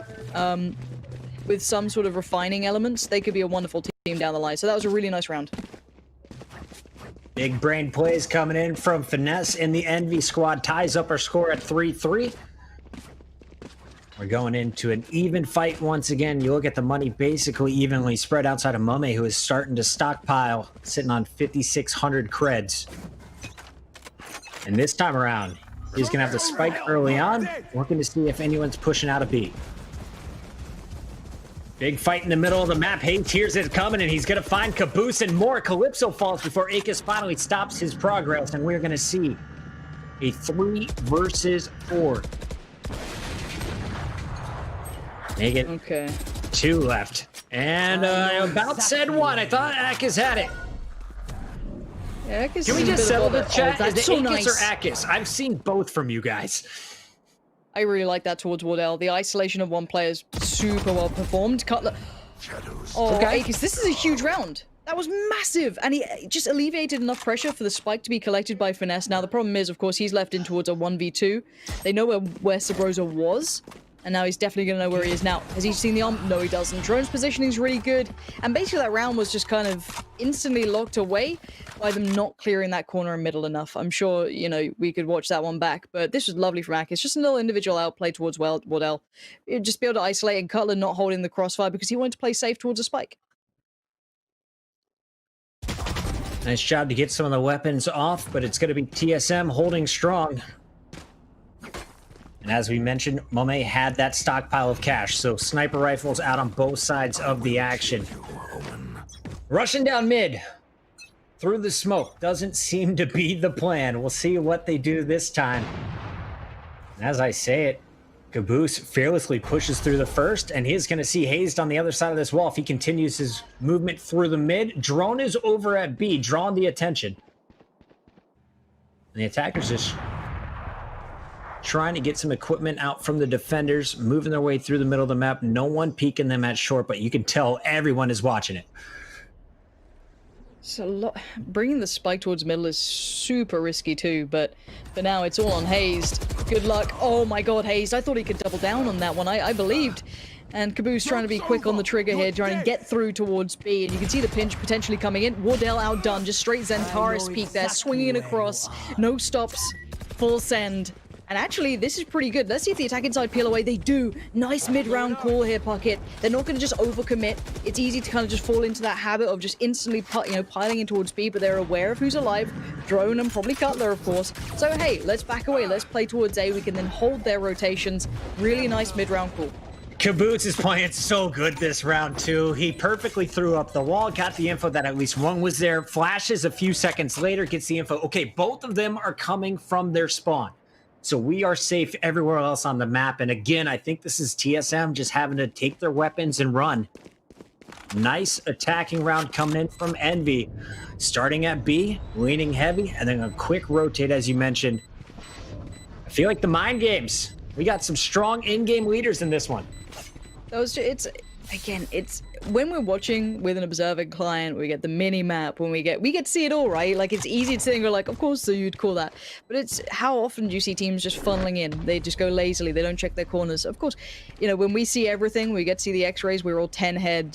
With some sort of refining elements, they could be a wonderful team down the line. So that was a really nice round. Big brain plays coming in from Finesse, and the Envy squad ties up our score at 3-3. We're going into an even fight once again. You look at the money basically evenly spread outside of Mame, who is starting to stockpile, sitting on 5,600 creds. And this time around, he's going to have the spike early on, looking to see if anyone's pushing out a B. Big fight in the middle of the map. Hayes hears it coming, and he's going to find Caboose and more. Calypso falls before Akis finally stops his progress, and we're going to see a 3 versus 4. Make it Okay. 2 left. And about said 1. I thought Akis had it. Yeah, Can we just settle the chat? Is it so Akis nice. or Akis? I've seen both from you guys. I really like that towards Wardell. The isolation of one player is super well performed. Cutler. Oh, Okay. Akis, this is a huge round. That was massive, and he just alleviated enough pressure for the spike to be collected by Finesse. Now, the problem is, of course, he's left in towards a 1v2. They know where Sabrosa was, and now he's definitely going to know where he is now. Has he seen the arm? No, he doesn't. Drone's positioning is really good, and basically that round was just kind of instantly locked away by them not clearing that corner and middle enough. I'm sure, you know, we could watch that one back, but this was lovely from Akis. Just a little individual outplay towards Wardell. He'd just be able to isolate, and Cutler not holding the crossfire because he wanted to play safe towards a spike. Nice job to get some of the weapons off, but it's going to be TSM holding strong. And as we mentioned, Mame had that stockpile of cash, so sniper rifles out on both sides of the action. Rushing down mid. through the smoke doesn't seem to be the plan. We'll see what they do this time. As I say it, Caboose fearlessly pushes through the first, and he's going to see Hazed on the other side of this wall if he continues his movement through the mid. Drone is over at B, drawing the attention. And the attackers just trying to get some equipment out from the defenders, moving their way through the middle of the map. No one peeking them at short, but you can tell everyone is watching it. So bringing the spike towards middle is super risky too, but for now it's all on Hazed. Good luck. Oh my god, Hazed. I thought he could double down on that one. I believed. And Caboose trying to be quick on the trigger here, trying to get through towards B. And you can see the pinch potentially coming in. Wardell outdone, just straight Zentaris peek there, swinging it across. No stops, full send. And actually, this is pretty good. Let's see if the attack inside peel away. They do. Nice mid-round call here, Puckett. They're not going to just overcommit. It's easy to kind of just fall into that habit of just instantly piling in towards B, but they're aware of who's alive. Drone and probably Cutler, of course. So, hey, let's back away. Let's play towards A. We can then hold their rotations. Really nice mid-round call. Caboose is playing so good this round, too. He perfectly threw up the wall, got the info that at least one was there, flashes a few seconds later, gets the info. Okay, both of them are coming from their spawn. So we are safe everywhere else on the map. And again, I think this is TSM just having to take their weapons and run. Nice attacking round coming in from Envy. Starting at B, leaning heavy, and then a quick rotate, as you mentioned. I feel like the mind games. We got some strong in-game leaders in this one. It's when we're watching with an observer client, we get the mini map, when we get to see it all, right? Like, it's easy to think, we're like, of course, so you'd call that. But it's how often do you see teams just funneling in? They just go lazily, they don't check their corners. Of course, when we see everything, we get to see the x-rays, we're all 10-head,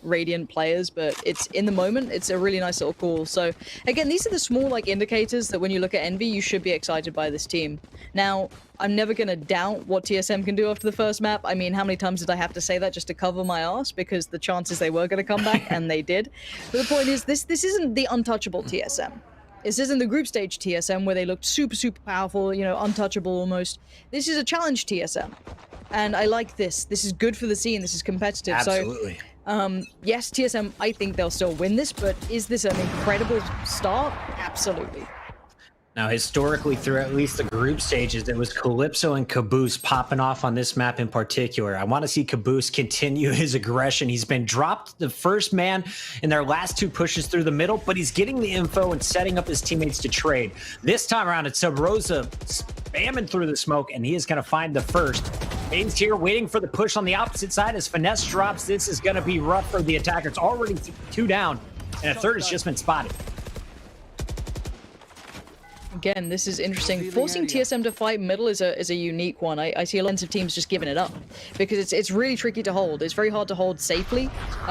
Radiant players, but it's in the moment, it's a really nice little call. So again, these are the small indicators that when you look at Envy, you should be excited by this team. Now, I'm never going to doubt what TSM can do after the first map. I mean, how many times did I have to say that just to cover my ass? Because the chances they were going to come back, and they did. But the point is, this isn't the untouchable TSM. This isn't the group stage TSM where they looked super, super powerful, untouchable almost. This is a challenge TSM. And I like this. This is good for the scene. This is competitive. Absolutely. So, yes, TSM, I think they'll still win this, but is this an incredible start? Absolutely. Now, historically, through at least the group stages, it was Calypso and Caboose popping off on this map in particular. I want to see Caboose continue his aggression. He's been dropped the first man in their last two pushes through the middle, but he's getting the info and setting up his teammates to trade. This time around, it's Sub Rosa spamming through the smoke, and he is going to find the first. Bane's here waiting for the push on the opposite side as Finesse drops. This is going to be rough for the attacker. It's already two down, and a third has just been spotted. Again, this is interesting. Forcing TSM to fight middle is a unique one. I see a lot of teams just giving it up because it's really tricky to hold. It's very hard to hold safely.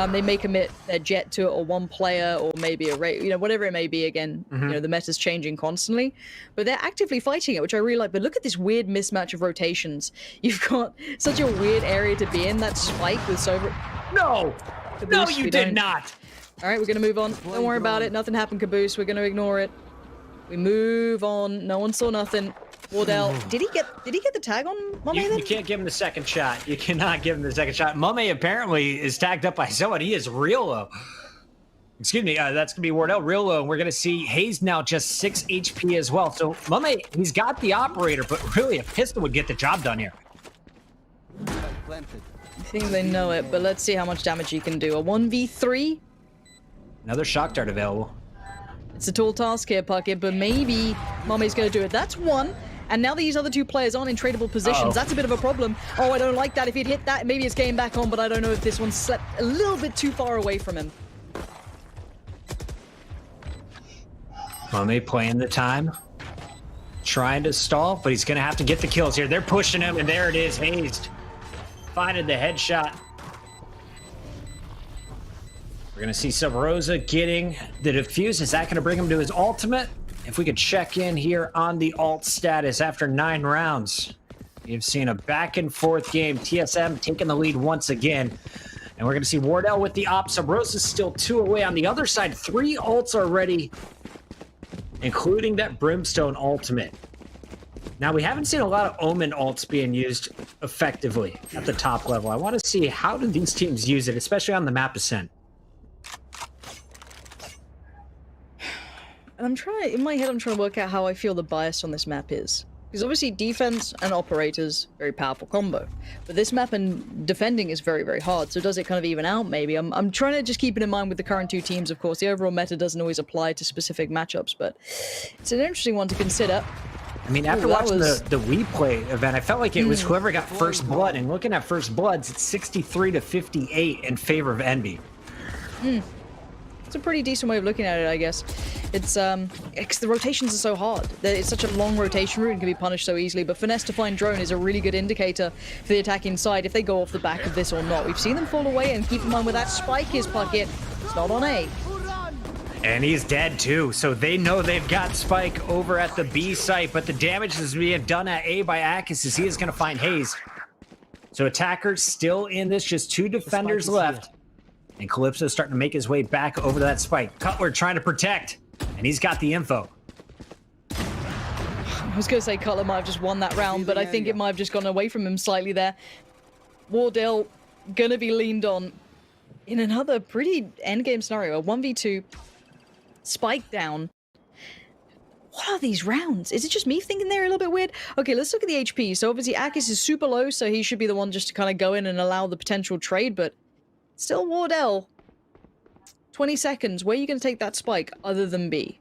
They may commit their jet to it, or one player, or maybe a raid, whatever it may be. Again, the meta's changing constantly, but they're actively fighting it, which I really like. But look at this weird mismatch of rotations. You've got such a weird area to be in. That spike with Sober. No, you did not. All right, we're gonna move on. Don't worry about it. Nothing happened, Caboose. We're gonna ignore it. We move on. No one saw nothing. Wardell, did he get the tag on Mame then? You can't give him the second shot. You cannot give him the second shot. Mame apparently is tagged up by someone. He is real low. Excuse me, that's gonna be Wardell real low. And we're gonna see Hayes now just 6 HP as well. So Mame, he's got the operator, but really a pistol would get the job done here. I think they know it, but let's see how much damage he can do. A 1v3? Another shock dart available. It's a tall task here, Puckett, but maybe Mame's going to do it. That's one. And now these other two players aren't in tradable positions. That's a bit of a problem. Oh, I don't like that. If he'd hit that, maybe it's getting back on, but I don't know if this one slept a little bit too far away from him. Mame playing the time. Trying to stall, but he's going to have to get the kills here. They're pushing him, and there it is. Hazed. Finding the headshot. We're going to see Sub Rosa getting the defuse. Is that going to bring him to his ultimate? If we could check in here on the ult status after 9 rounds. You've seen a back and forth game. TSM taking the lead once again. And we're going to see Wardell with the op. Sub Rosa's still 2 away. On the other side, 3 ults already, including that Brimstone ultimate. Now, we haven't seen a lot of Omen ults being used effectively at the top level. I want to see how do these teams use it, especially on the map ascent. And in my head, I'm trying to work out how I feel the bias on this map is. Because obviously defense and operators, very powerful combo. But this map and defending is very, very hard. So does it kind of even out, maybe? I'm trying to just keep it in mind with the current two teams, of course. The overall meta doesn't always apply to specific matchups, but it's an interesting one to consider. I mean, after watching the We Play event, I felt like it was whoever got first blood. And looking at first bloods, it's 63 to 58 in favor of Envy. It's a pretty decent way of looking at it, I guess. It's the rotations are so hard. It's such a long rotation route and can be punished so easily, but finesse to find drone is a really good indicator for the attacking side if they go off the back of this or not. We've seen them fall away, and keep in mind where that spike is, Puckett. It's not on A. And he's dead too, so they know they've got Spike over at the B site, but the damage is being done at A by Akis as he is going to find Hayes. So attackers still in this, just two defenders left. And Calypso's starting to make his way back over to that Spike. Cutler trying to protect, and he's got the info. I was going to say Cutler might have just won that round, but I think it might have just gone away from him slightly there. Wardell going to be leaned on in another pretty endgame scenario, a 1v2. Spike down. What are these rounds? Is it just me thinking they're a little bit weird? Okay, let's look at the HP. So obviously Akis is super low, so he should be the one just to kind of go in and allow the potential trade, but still Wardell. 20 seconds. Where are you going to take that Spike other than B?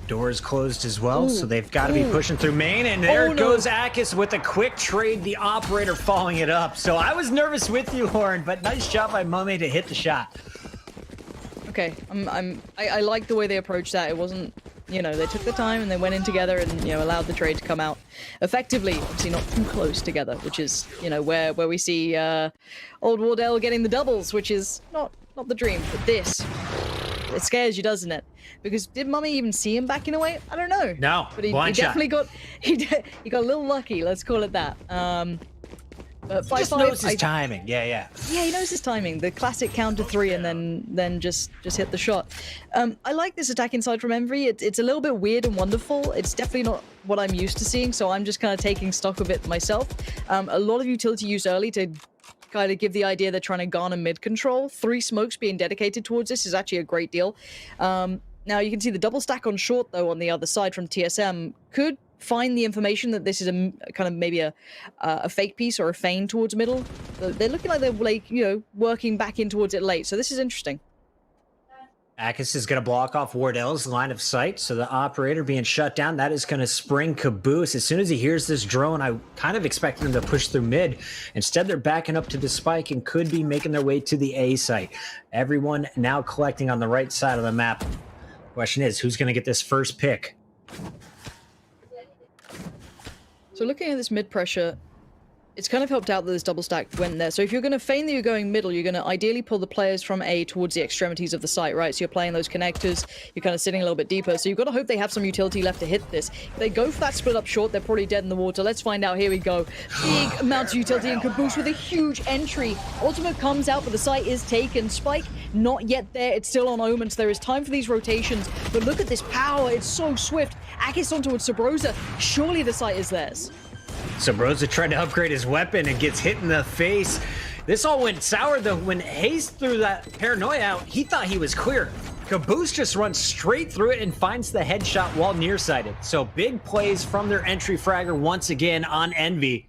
Door is closed as well, so they've got to be pushing through main, and there goes Akis with a quick trade, the operator following it up. So I was nervous with you, Horn, but nice job by Mummy to hit the shot. Okay, I like the way they approached that. It wasn't, you know, they took the time and they went in together and, you know, allowed the trade to come out effectively. Obviously not too close together, which is, you know, where we see old Wardell getting the doubles, which is not the dream. But this, it scares you, doesn't it? Because did Mummy even see him backing away? I don't know. No, but he definitely got he got a little lucky. Let's call it that. But he just knows his timing. Yeah, he knows his timing. The classic counter three and then just hit the shot. I like this attack inside from Envy. It's a little bit weird and wonderful. It's definitely not what I'm used to seeing, so I'm just kind of taking stock of it myself. A lot of utility used early to kind of give the idea they're trying to garner mid control. 3 smokes being dedicated towards this is actually a great deal. Now you can see the double stack on short though on the other side from TSM could find the information that this is a kind of maybe a fake piece or a feign towards middle. They're looking like they're like, you know, working back in towards it late. So this is interesting. Akis is going to block off Wardell's line of sight, so the operator being shut down, that is going to spring Caboose. As soon as he hears this drone, I kind of expected him to push through mid. Instead, they're backing up to the Spike and could be making their way to the A site. Everyone now collecting on the right side of the map. Question is, who's going to get this first pick? So looking at this mid pressure, it's kind of helped out that this double stack went there. So if you're going to feign that you're going middle, you're going to ideally pull the players from A towards the extremities of the site, right? So you're playing those connectors, you're kind of sitting a little bit deeper. So you've got to hope they have some utility left to hit this. If they go for that split up short, they're probably dead in the water. Let's find out. Here we go. Big amounts of utility and Caboose with a huge entry. Ultimate comes out, but the site is taken. Spike, not yet there. It's still on Omen, so there is time for these rotations. But look at this power. It's so swift. Akis on towards Sabrosa. Surely the site is theirs. Sabrosa tried to upgrade his weapon and gets hit in the face. This all went sour though. When Hayes threw that paranoia out, he thought he was clear. Caboose just runs straight through it and finds the headshot while nearsighted. So big plays from their entry fragger once again on Envy.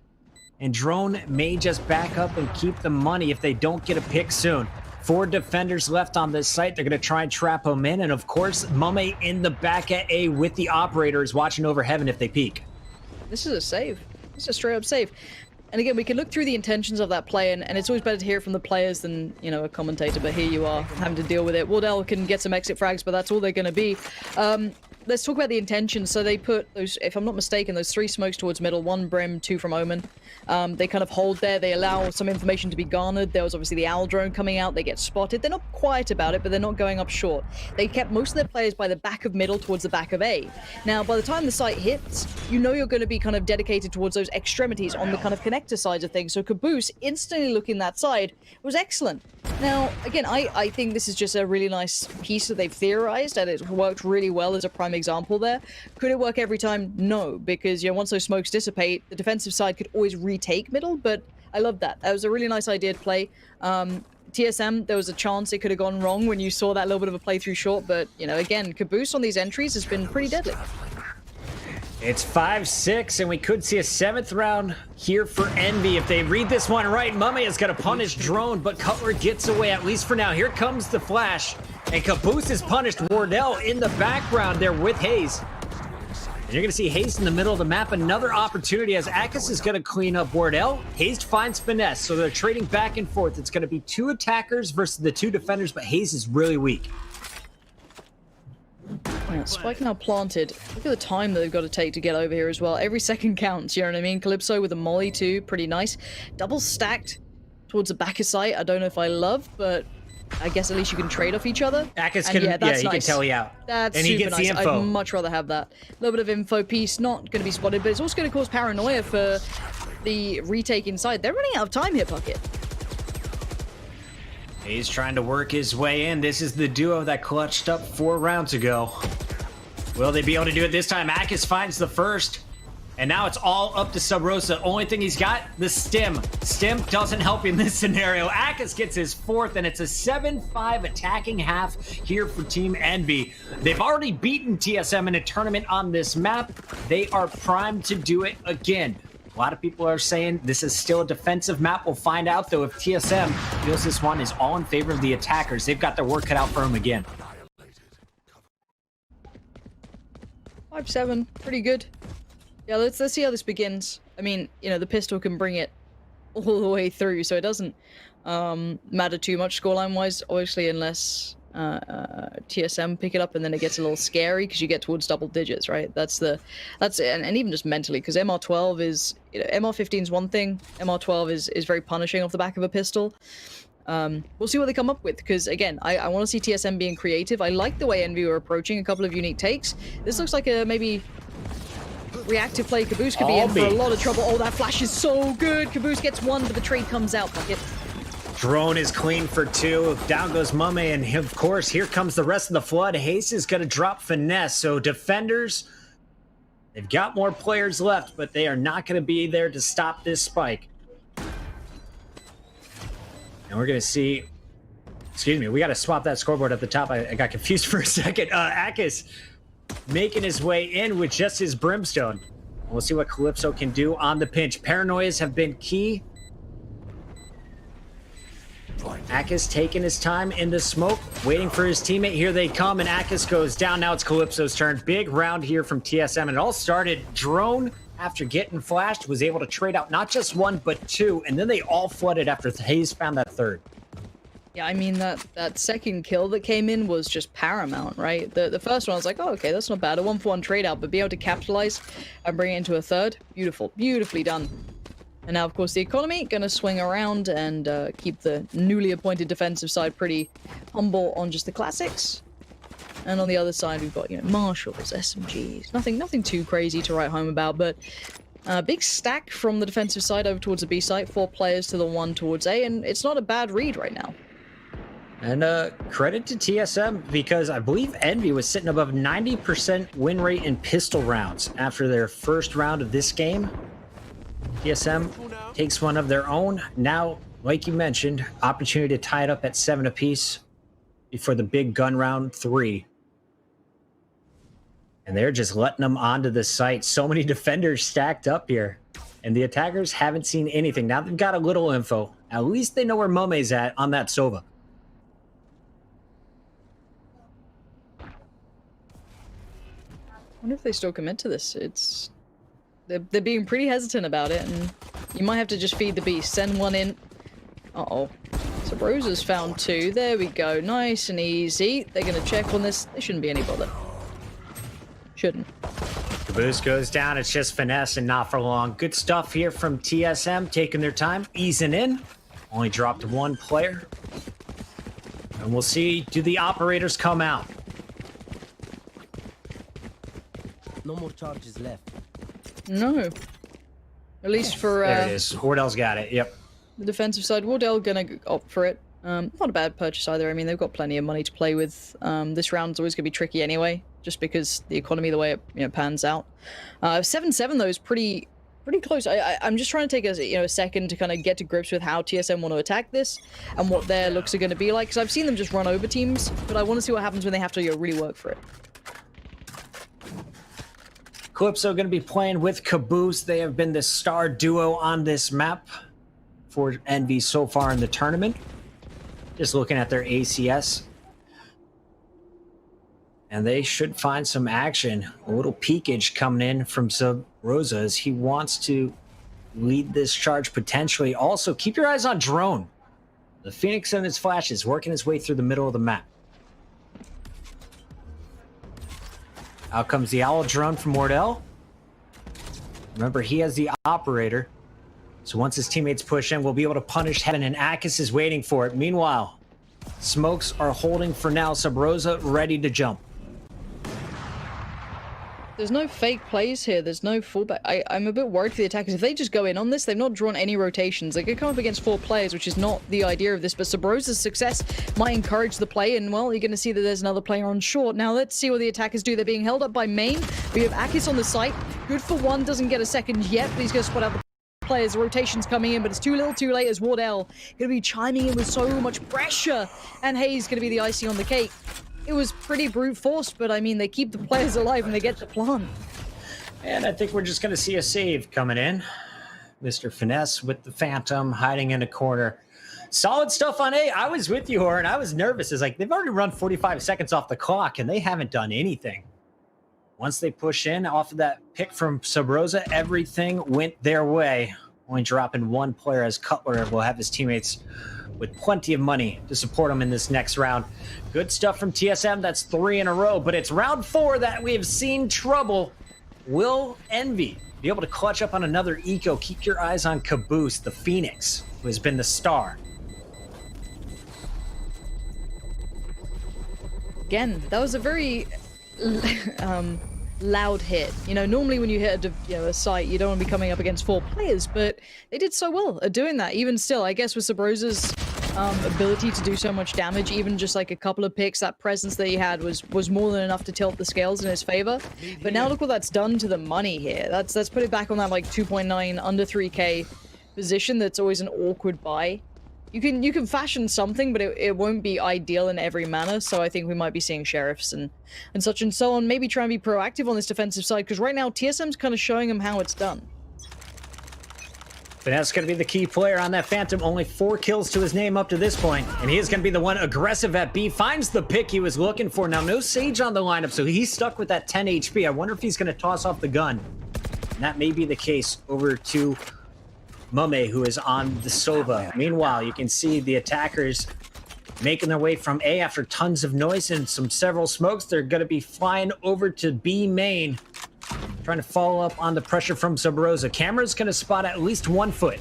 And Drone may just back up and keep the money if they don't get a pick soon. 4 defenders left on this site. They're going to try and trap them in. And of course, Mummy in the back at A with the operators watching over heaven if they peek. This is a save. It's a straight up save. And again, we can look through the intentions of that play, and it's always better to hear it from the players than, you know, a commentator, but here you are having to deal with it. Wardell can get some exit frags, but that's all they're going to be. Let's talk about the intentions. So they put those, if I'm not mistaken, those 3 smokes towards middle, 1 Brim, 2 from Omen. They kind of hold there. They allow some information to be garnered. There was obviously the owl drone coming out. They get spotted. They're not quiet about it, but they're not going up short. They kept most of their players by the back of middle towards the back of A. Now, by the time the site hits, you know you're going to be kind of dedicated towards those extremities on the kind of connector sides of things. So Caboose, instantly looking that side, was excellent. Now, again, I think this is just a really nice piece that they've theorized, and it worked really well as a prime example there. Could it work every time? No, because, you know, once those smokes dissipate, the defensive side could always retake middle, but I love that. That was a really nice idea to play. TSM, there was a chance it could have gone wrong when you saw that little bit of a playthrough short, but, you know, again, Caboose on these entries has been pretty deadly. It's 5-6, and we could see a 7th round here for Envy. If they read this one right, Mummy is going to punish Drone, but Cutler gets away, at least for now. Here comes the flash, and Caboose is punished. Wardell in the background there with Hayes. And you're going to see Hayes in the middle of the map. Another opportunity as Akis is going to clean up Wardell. Hayes finds Finesse, so they're trading back and forth. It's going to be 2 attackers versus the 2 defenders, but Hayes is really weak. Yeah, Spike now planted. Look at the time that they've got to take to get over here as well. Every second counts, you know what I mean? Calypso with a molly too, pretty nice. Double stacked towards the back of site. I don't know if I love, but I guess at least you can trade off each other. Akis can, yeah, that's he nice. can tell you out. That's and super he gets nice. the info. I'd much rather have that. A little bit of info piece, not going to be spotted, but it's also going to cause paranoia for the retake inside. They're running out of time here, Puckett. He's trying to work his way in. This is the duo that clutched up 4 rounds ago. Will they be able to do it this time? Akis finds the first. And now it's all up to Sub Rosa. Only thing he's got, the stim. Stim doesn't help in this scenario. Akis gets his 4th, and it's a 7-5 attacking half here for Team Envy. They've already beaten TSM in a tournament on this map. They are primed to do it again. A lot of people are saying this is still a defensive map. We'll find out, though, if TSM feels this one is all in favor of the attackers. They've got their work cut out for them again. 5-7, pretty good. Yeah, let's see how this begins. I mean, you know, the pistol can bring it all the way through, so it doesn't matter too much scoreline-wise, obviously, unless TSM pick it up, and then it gets a little scary because you get towards double digits, right? That's it, and even just mentally, because MR12 is, you know, MR15 is one thing, MR12 is very punishing off the back of a pistol. We'll see what they come up with, because again, I want to see TSM being creative. I like the way Envy are approaching a couple of unique takes. This looks like a maybe reactive play. Caboose could be in for a lot of trouble. Oh, that flash is so good. Caboose gets 1, but the trade comes out. Bucket. Drone is clean for 2. Down goes Mummy, and of course, here comes the rest of the flood. Hayes is going to drop Finesse. So defenders, they've got more players left, but they are not going to be there to stop this spike. And we're going to see, excuse me, we got to swap that scoreboard at the top. I got confused for a second. Akis making his way in with just his brimstone. We'll see what Calypso can do on the pinch. Paranoias have been key. Akis taking his time in the smoke, waiting for his teammate. Here they come, and Akis goes down. Now it's Calypso's turn. Big round here from TSM, and it all started. Drone, after getting flashed, was able to trade out not just 1, but 2, and then they all flooded after Hayes found that 3rd. Yeah, I mean, that second kill that came in was just paramount, right? The first one, I was like, oh, okay, that's not bad. A 1-for-1 trade out, but be able to capitalize and bring it into a 3rd, beautiful, beautifully done. And now, of course, the economy gonna swing around and keep the newly appointed defensive side pretty humble on just the classics. And on the other side, we've got, you know, Marshalls, SMGs, nothing too crazy to write home about, but big stack from the defensive side over towards the B site, 4 players to the 1 towards A, and it's not a bad read right now. And credit to TSM, because I believe Envy was sitting above 90% win rate in pistol rounds after their first round of this game. TSM takes one of their own. Now, like you mentioned, opportunity to tie it up at 7 apiece before the big gun round 3. And they're just letting them onto the site. So many defenders stacked up here. And the attackers haven't seen anything. Now they've got a little info. At least they know where Mome's at on that Sova. I wonder if they still commit to this. They're being pretty hesitant about it, and you might have to just feed the beast. Send 1 in. Uh-oh. So Rosa's found 2. There we go. Nice and easy. They're going to check on this. There shouldn't be any bother. Shouldn't. Caboose goes down. It's just Finesse and not for long. Good stuff here from TSM. Taking their time. Easing in. Only dropped 1 player. And we'll see, do the operators come out? No more charges left. No. At least for There it is. Wardell's got it. Yep. the defensive side. Wardell gonna opt for it. Not a bad purchase either. I mean, they've got plenty of money to play with. This round's always gonna be tricky anyway, just because the economy, the way it pans out. 7-7 though is pretty pretty close. I'm just trying to take a second to kind of get to grips with how TSM want to attack this and what their looks are going to be like. Because I've seen them just run over teams, but I want to see what happens when they have to really work for it. Calypso going to be playing with Caboose. They have been the star duo on this map for Envy so far in the tournament. Just looking at their ACS. And they should find some action. A little peekage coming in from Sub Rosa as he wants to lead this charge potentially. Also, keep your eyes on Drone. The Phoenix and his flashes working his way through the middle of the map. Out comes the Owl drone from Wardell. Remember, he has the operator. So once his teammates push in, we'll be able to punish Heaven, and Akis is waiting for it. Meanwhile, smokes are holding for now. Sub Rosa ready to jump. There's no fake plays here. There's no fallback. I'm a bit worried for the attackers. If they just go in on this, they've not drawn any rotations. They could come up against 4 players, which is not the idea of this. But Sub Rosa's success might encourage the play. And, well, you're going to see that there's another player on short. Now, let's see what the attackers do. They're being held up by Main. We have Akis on the site. Good for one. Doesn't get a second yet, but he's going to spot out the players. The rotation's coming in, but it's too little too late as Wardell going to be chiming in with so much pressure. And Hayes going to be the icing on the cake. It was pretty brute forced, but, I mean, they keep the players alive and they get the plant. And I think we're just going to see a save coming in. Mr. Finesse with the Phantom hiding in a corner. Solid stuff on A. I was with you, Horan. I was nervous. It's like they've already run 45 seconds off the clock, and they haven't done anything. Once they push in off of that pick from Sub Rosa, everything went their way. Only dropping one player as Cutler will have his teammates with plenty of money to support him in this next round. Good stuff from TSM. That's 3 in a row, but it's round 4 that we have seen trouble. Will Envy be able to clutch up on another eco? Keep your eyes on Caboose, the Phoenix, who has been the star. Again, that was a very loud hit. You know, normally when you hit a site, you don't want to be coming up against 4 players, but they did so well at doing that. Even still, I guess with Sub Rosa's ability to do so much damage, even just like a couple of picks, that presence that he had was more than enough to tilt the scales in his favor. But now look what that's done to the money here. That's put it back on that like 2.9 under 3k position. That's always an awkward buy. You can fashion something, but it won't be ideal in every manner. So I think we might be seeing sheriffs and such and so on. Maybe try and be proactive on this defensive side, because right now TSM's kind of showing him how it's done. Finesse going to be the key player on that Phantom. Only 4 kills to his name up to this point. And he is going to be the one aggressive at B. Finds the pick he was looking for. Now, no Sage on the lineup, so he's stuck with that 10 HP. I wonder if he's going to toss off the gun. And that may be the case over to Mame, who is on the Sova. Meanwhile, you can see the attackers making their way from A after tons of noise and several smokes. They're going to be flying over to B main, trying to follow up on the pressure from Sub Rosa. Camera's going to spot at least 1 foot.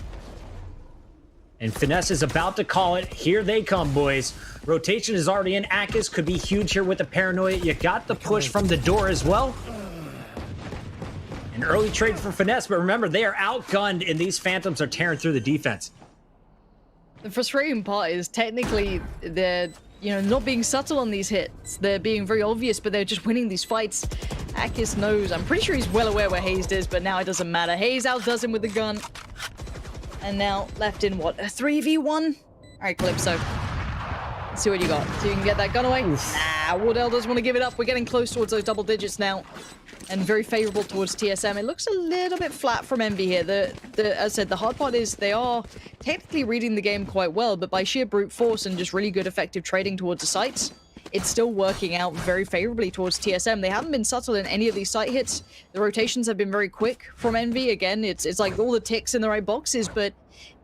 And Finesse is about to call it. Here they come, boys. Rotation is already in. Akis could be huge here with the paranoia. You got the push from the door as well. An early trade for Finesse, but remember, they are outgunned, and these Phantoms are tearing through the defense. The frustrating part is technically they're, not being subtle on these hits. They're being very obvious, but they're just winning these fights. Akis knows. I'm pretty sure he's well aware where Hayes is, but now it doesn't matter. Hayes outdoes him with the gun. And now left in, what, a 3v1? All right, Calypso. Let's see what you got. So you can get that gun away. Oof. Nah, Wardell doesn't want to give it up. We're getting close towards those double digits now. And very favorable towards TSM. It looks a little bit flat from Envy here. As I said, the hard part is they are technically reading the game quite well, but by sheer brute force and just really good effective trading towards the sites, it's still working out very favorably towards TSM. They haven't been subtle in any of these site hits. The rotations have been very quick from Envy. Again, it's like all the ticks in the right boxes, but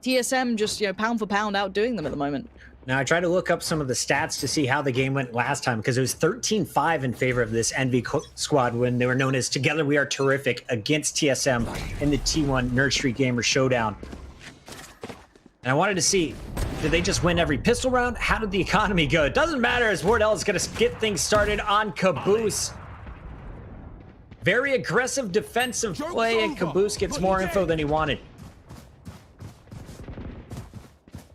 TSM just, pound for pound outdoing them at the moment. Now, I tried to look up some of the stats to see how the game went last time, because it was 13-5 in favor of this Envy squad when they were known as Together We Are Terrific against TSM in the T1 Nerd Street Gamer Showdown. And I wanted to see, did they just win every pistol round? How did the economy go? It doesn't matter, as Wardell is going to get things started on Caboose. Very aggressive defensive play, and Caboose gets more info than he wanted.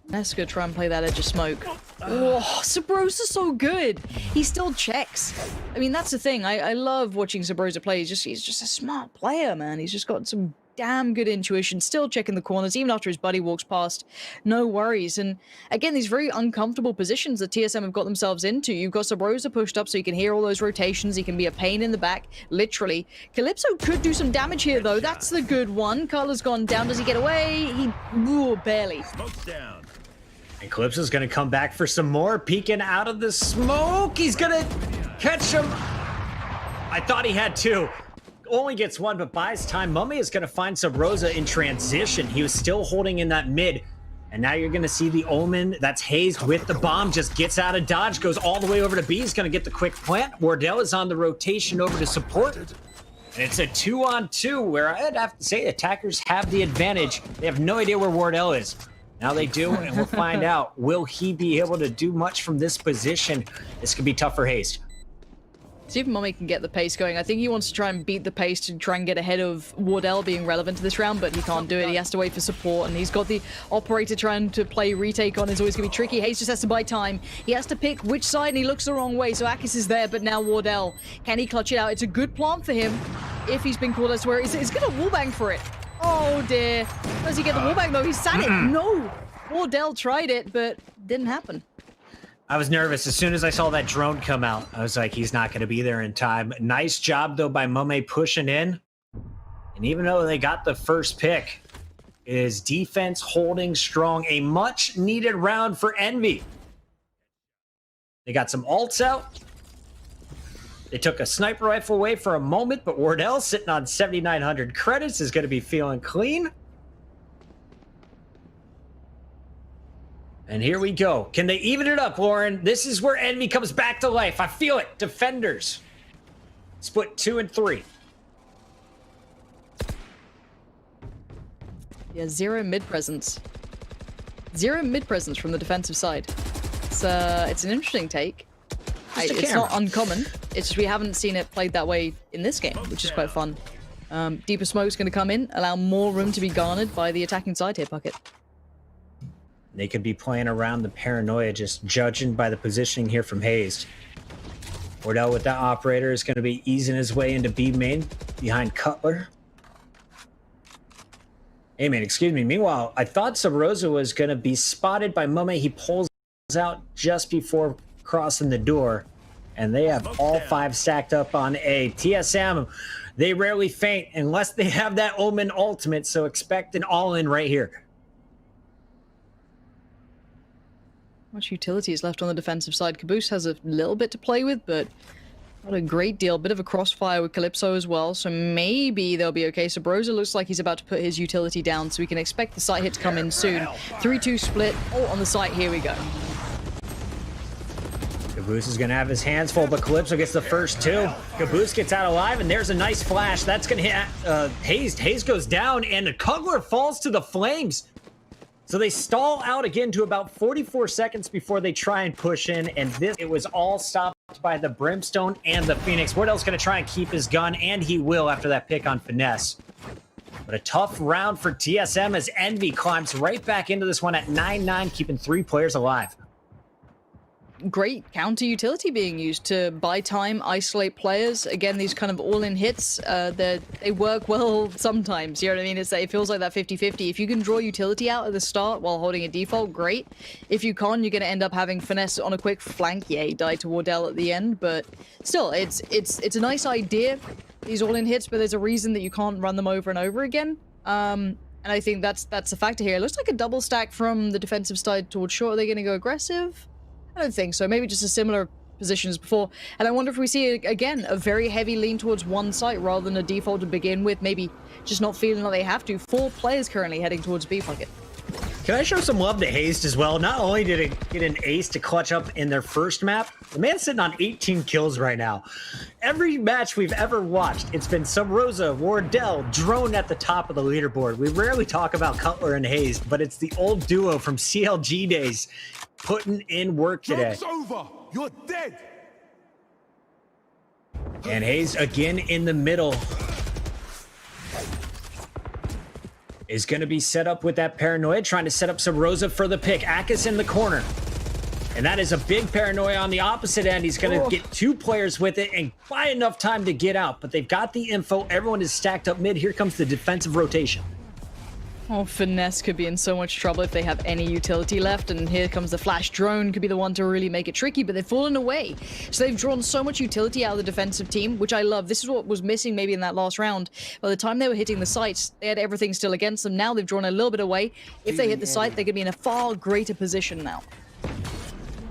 Let's go try and play that edge of smoke. Oh, Sub Rosa's so good. He still checks. I mean, that's the thing. I love watching Sub Rosa play. He's just a smart player, man. He's just got some damn good intuition, still checking the corners, even after his buddy walks past. No worries. And again, these very uncomfortable positions that TSM have got themselves into. You've got Sabrosa pushed up so you can hear all those rotations. He can be a pain in the back, literally. Calypso could do some damage here, though. That's the good one. Carla's gone down. Does he get away? Ooh, barely. Smoke's down. And Calypso's gonna come back for some more, peeking out of the smoke. He's gonna catch him. I thought he had two. Only gets one, but buys time. Mummy is going to find Sabrosa in transition. He was still holding in that mid. And now you're going to see the Omen. That's Hazed with the bomb. Just gets out of dodge. Goes all the way over to B. He's going to get the quick plant. Wardell is on the rotation over to support. And it's a 2-on-2 where I'd have to say attackers have the advantage. They have no idea where Wardell is. Now they do, and we'll find out. Will he be able to do much from this position? This could be tough for Hazed. See if Mummy can get the pace going. I think he wants to try and beat the pace to try and get ahead of Wardell being relevant to this round, but he can't do it. He has to wait for support, and he's got the operator trying to play retake on. It's always going to be tricky. Hayes just has to buy time. He has to pick which side, and he looks the wrong way, so Akis is there, but now Wardell. Can he clutch it out? It's a good plant for him if he's been called elsewhere. He's going to wallbang for it. Oh, dear. Does he get the wallbang, though? He sat it. No. Wardell tried it, but didn't happen. I was nervous. As soon as I saw that drone come out, I was like, he's not going to be there in time. Nice job, though, by Mummy pushing in. And even though they got the first pick, is defense holding strong. A much-needed round for Envy. They got some ults out. They took a sniper rifle away for a moment, but Wardell, sitting on 7,900 credits, is going to be feeling clean. And here we go. Can they even it up, Lauren? This is where Envy comes back to life. I feel it. Defenders. Split 2 and 3. Yeah, zero mid presence. Zero mid presence from the defensive side. It's an interesting take. It's not uncommon. It's just we haven't seen it played that way in this game, which is quite fun. Deeper smoke's going to come in, allow more room to be garnered by the attacking side here, Puckett. They could be playing around the paranoia, just judging by the positioning here from Hazed. Wardell with that operator is going to be easing his way into B main behind Cutler. Hey man, excuse me. Meanwhile, I thought Sabrosa was going to be spotted by Mummy. He pulls out just before crossing the door, and they have all 5 stacked up on A. TSM, they rarely faint unless they have that Omen ultimate, so expect an all-in right here. Much utility is left on the defensive side. Caboose has a little bit to play with, but not a great deal. Bit of a crossfire with Calypso as well, so maybe they'll be okay. Sabrosa looks like he's about to put his utility down, so we can expect the site hit to come in soon. 3-2 split. Oh, on the site. Here we go. Caboose is going to have his hands full, but Calypso gets the first 2. Caboose gets out alive, and there's a nice flash. That's going to hit Hazed. Hazed goes down, and Kugler falls to the flames. So they stall out again to about 44 seconds before they try and push in, and it was all stopped by the Brimstone and the Phoenix. Wardell's going to try and keep his gun, and he will after that pick on Finesse. But a tough round for TSM as Envy climbs right back into this one at 9-9, keeping 3 players alive. Great counter utility being used to buy time, isolate players. Again, these kind of all-in hits, they work well sometimes, you know what I mean? It feels like that 50-50. If you can draw utility out at the start while holding a default, great. If you can't, you're going to end up having Finesse on a quick flank. Yeah, he died to Wardell at the end, but still, it's a nice idea, these all-in hits, but there's a reason that you can't run them over and over again. And I think that's a factor here. It looks like a double stack from the defensive side towards short. Are they going to go aggressive? I don't think so. Maybe just a similar position as before. And I wonder if we see, again, a very heavy lean towards one site rather than a default to begin with. Maybe just not feeling like they have to. 4 players currently heading towards B Puckett. Can I show some love to Hazed as well? Not only did it get an ace to clutch up in their first map, the man's sitting on 18 kills right now. Every match we've ever watched, it's been Sabrosa, Wardell, Drone at the top of the leaderboard. We rarely talk about Cutler and Hazed, but it's the old duo from CLG days putting in work today. Joke's over. You're dead. And Hazed again in the middle is going to be set up with that paranoia, trying to set up Sabrosa for the pick. Akis in the corner. And that is a big paranoia on the opposite end. He's going to get 2 players with it and buy enough time to get out. But they've got the info. Everyone is stacked up mid. Here comes the defensive rotation. Oh, Finesse could be in so much trouble if they have any utility left, and here comes the flash drone, could be the one to really make it tricky, but they've fallen away. So they've drawn so much utility out of the defensive team, which I love. This is what was missing maybe in that last round. By the time they were hitting the sites, they had everything still against them. Now they've drawn a little bit away. If they hit the site, they're going to be in a far greater position now.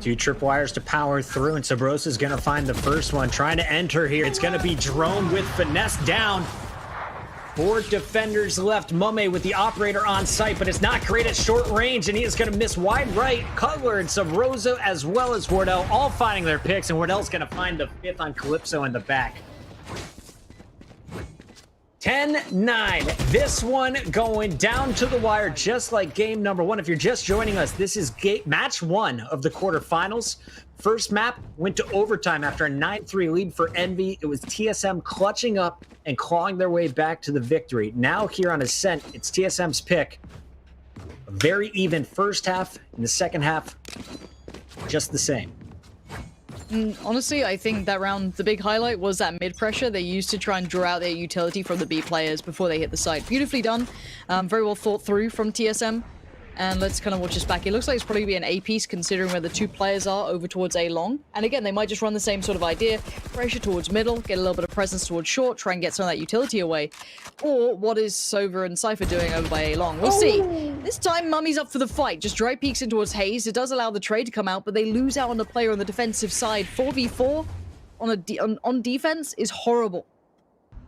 2 tripwires to power through, and Sabrosa is going to find the first one, trying to enter here. It's going to be Drone with Finesse down. 4 defenders left. Mame with the operator on site, but it's not great at short range, and he is going to miss wide right. Cutler and Sabrosa, as well as Wardell, all finding their picks, and Wardell's going to find the 5th on Calypso in the back. 10-9. This one going down to the wire, just like game number 1. If you're just joining us, this is match 1 of the quarterfinals. First map went to overtime after a 9-3 lead for Envy. It was TSM clutching up and clawing their way back to the victory. Now here on Ascent, it's TSM's pick. A very even first half, and the second half, just the same. Honestly, I think that round, the big highlight was that mid pressure they used to try and draw out their utility from the B players before they hit the site. Beautifully done. Very well thought through from TSM. And let's kind of watch this back. It looks like it's probably be an A piece considering where the 2 players are over towards A long. And again, they might just run the same sort of idea. Pressure towards middle, get a little bit of presence towards short, try and get some of that utility away. Or what is Sova and Cypher doing over by A long? We'll see. This time, Mummy's up for the fight. Just dry peeks in towards Haze. It does allow the trade to come out, but they lose out on the player on the defensive side. 4v4 on defense is horrible.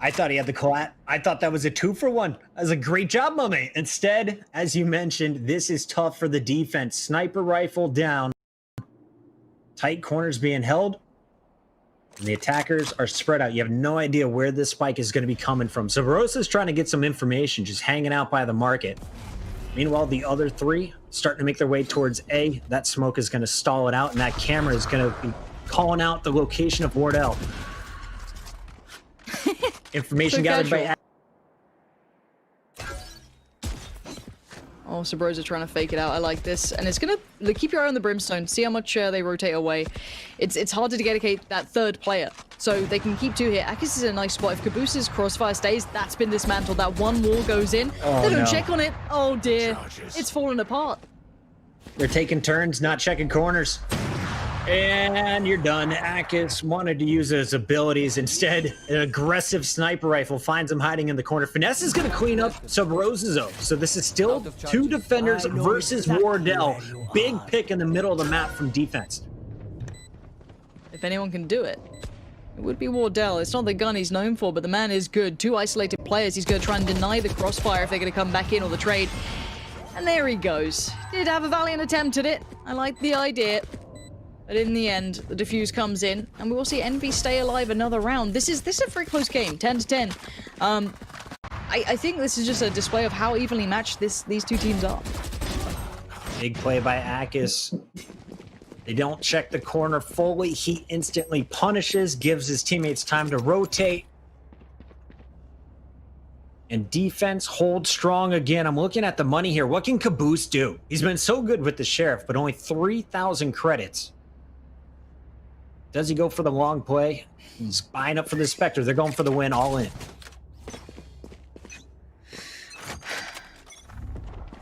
I thought he had the collat. I thought that was a 2-for-1. That was a great job, Mame. Instead, as you mentioned, this is tough for the defense. Sniper rifle down. Tight corners being held. And the attackers are spread out. You have no idea where this spike is going to be coming from. So Barosa's trying to get some information, just hanging out by the market. Meanwhile, the other 3 starting to make their way towards A. That smoke is going to stall it out, and that camera is going to be calling out the location of Wardell. Information So gathered casual. by... Oh, Sabrosa trying to fake it out. I like this. And it's going to keep your eye on the Brimstone. See how much they rotate away. It's hard to dedicate that 3rd player. So they can keep 2 here. Akis is in a nice spot. If Cabooses crossfire stays, that's been dismantled. That 1 wall goes in. Oh, they don't no. check on it. Oh, dear. It's fallen apart. They're taking turns, not checking corners. And you're done. Akis wanted to use his abilities. Instead, an aggressive sniper rifle finds him hiding in the corner. Finesse is going to clean up Sabrosa's zone. So this is still 2 defenders versus Wardell. Big pick in the middle of the map from defense. If anyone can do it, it would be Wardell. It's not the gun he's known for, but the man is good. 2 isolated players. He's going to try and deny the crossfire if they're going to come back in or the trade. And there he goes. Did have a valiant attempt at it. I like the idea. But in the end, the defuse comes in, and we will see Envy stay alive another round. This is a very close game, 10-10. I think this is just a display of how evenly matched these 2 teams are. Big play by Akis. They don't check the corner fully. He instantly punishes, gives his teammates time to rotate. And defense holds strong again. I'm looking at the money here. What can Caboose do? He's been so good with the Sheriff, but only 3,000 credits. Does he go for the long play? He's buying up for the Spectre. They're going for the win all in.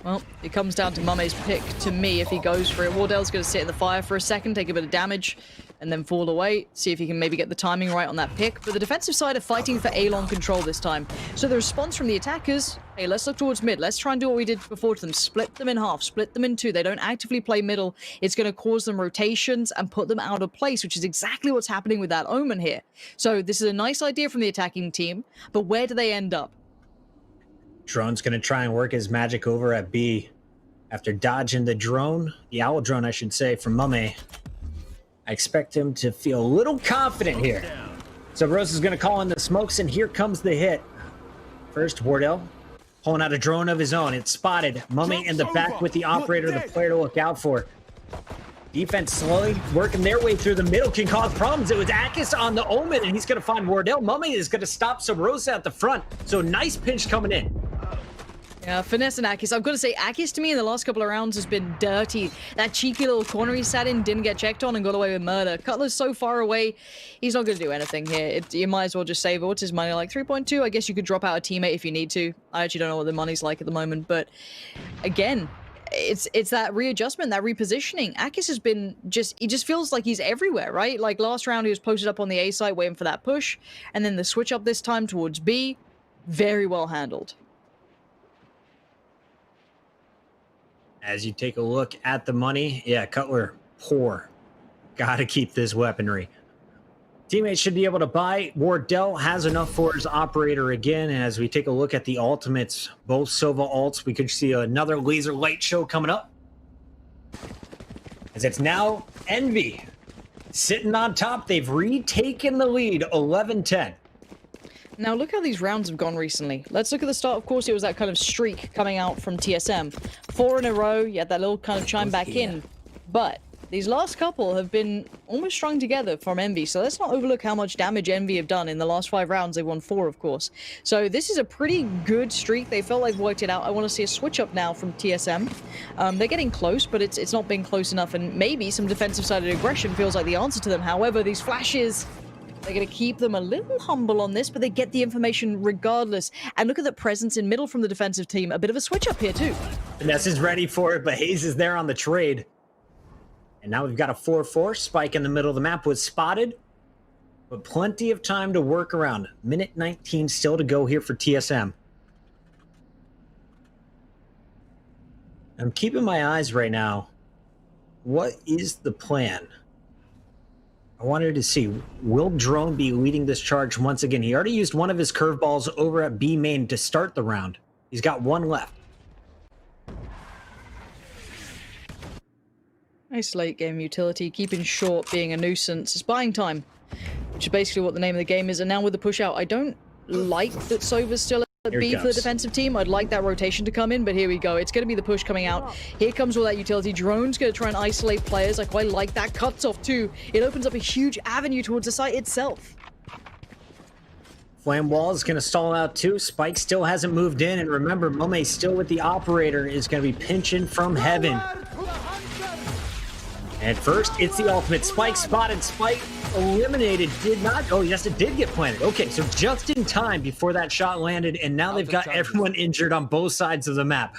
Well, it comes down to Mummy's pick to me if he goes for it. Wardell's going to sit in the fire for a second, take a bit of damage, and then fall away. See if he can maybe get the timing right on that pick. But the defensive side are fighting for A-long control this time. So the response from the attackers, hey, let's look towards mid. Let's try and do what we did before to them. Split them in half, split them in 2. They don't actively play middle. It's going to cause them rotations and put them out of place, which is exactly what's happening with that Omen here. So this is a nice idea from the attacking team, but where do they end up? Drone's going to try and work his magic over at B. After dodging the drone, the owl drone, I should say, from Mame, I expect him to feel a little confident here. So Rose is going to call in the smokes, and here comes the hit. First, Wardell pulling out a drone of his own. It's spotted. Mame in the back with the operator, the player to look out for. Defense slowly working their way through the middle can cause problems. It was Akis on the Omen, and he's going to find Wardell. Mame is going to stop Sabrosa at the front. So nice pinch coming in. Finesse and Akis. I've got to say, Akis to me in the last couple of rounds has been dirty. That cheeky little corner he sat in, didn't get checked on, and got away with murder. Cutler's so far away, he's not going to do anything here. You might as well just save it. What's his money like? 3.2? I guess you could drop out a teammate if you need to. I actually don't know what the money's like at the moment, but again, it's that readjustment, that repositioning. Akis has been he just feels like he's everywhere, right? Like last round, he was posted up on the A site waiting for that push, and then the switch up this time towards B, very well handled. As you take a look at the money, yeah, Cutler, poor. Gotta keep this weaponry. Teammates should be able to buy. Wardell has enough for his operator again. And as we take a look at the ultimates, both Sova ults, we could see another laser light show coming up. As it's now Envy sitting on top. They've retaken the lead, 11-10. Now look how these rounds have gone recently. Let's look at the start. Of course, it was that kind of streak coming out from TSM. 4 in a row, you had that little kind of chime back in. But these last couple have been almost strung together from Envy. So let's not overlook how much damage Envy have done in the last 5 rounds. They've won 4, of course. So this is a pretty good streak. They felt like worked it out. I want to see a switch up now from TSM. They're getting close, but it's not been close enough. And maybe some defensive-sided aggression feels like the answer to them. However, these flashes, they're going to keep them a little humble on this, but they get the information regardless. And look at the presence in middle from the defensive team. A bit of a switch up here, too. Finesse is ready for it, but Hayes is there on the trade. And now we've got a 4-4. Spike in the middle of the map was spotted, but plenty of time to work around. Minute 19 still to go here for TSM. I'm keeping my eyes right now. What is the plan? I wanted to see, will Drone be leading this charge once again? He already used one of his curveballs over at B main to start the round. He's got one left. Nice late game utility, keeping short, being a nuisance. It's buying time, which is basically what the name of the game is. And now with the push out, I don't like that Sova's still at B for the defensive team. I'd like that rotation to come in, but here we go. It's going to be the push coming out. Here comes all that utility. Drone's going to try and isolate players. I quite like that. Cuts off too. It opens up a huge avenue towards the site itself. Flame Wall is going to stall out too. Spike still hasn't moved in. And remember, Mumme's still with the operator, is going to be pinching from heaven. And first, it's the ultimate. Spike spotted. Spike eliminated. Did not. Oh, yes, it did get planted. Okay, so just in time before that shot landed, and now they've got everyone injured on both sides of the map.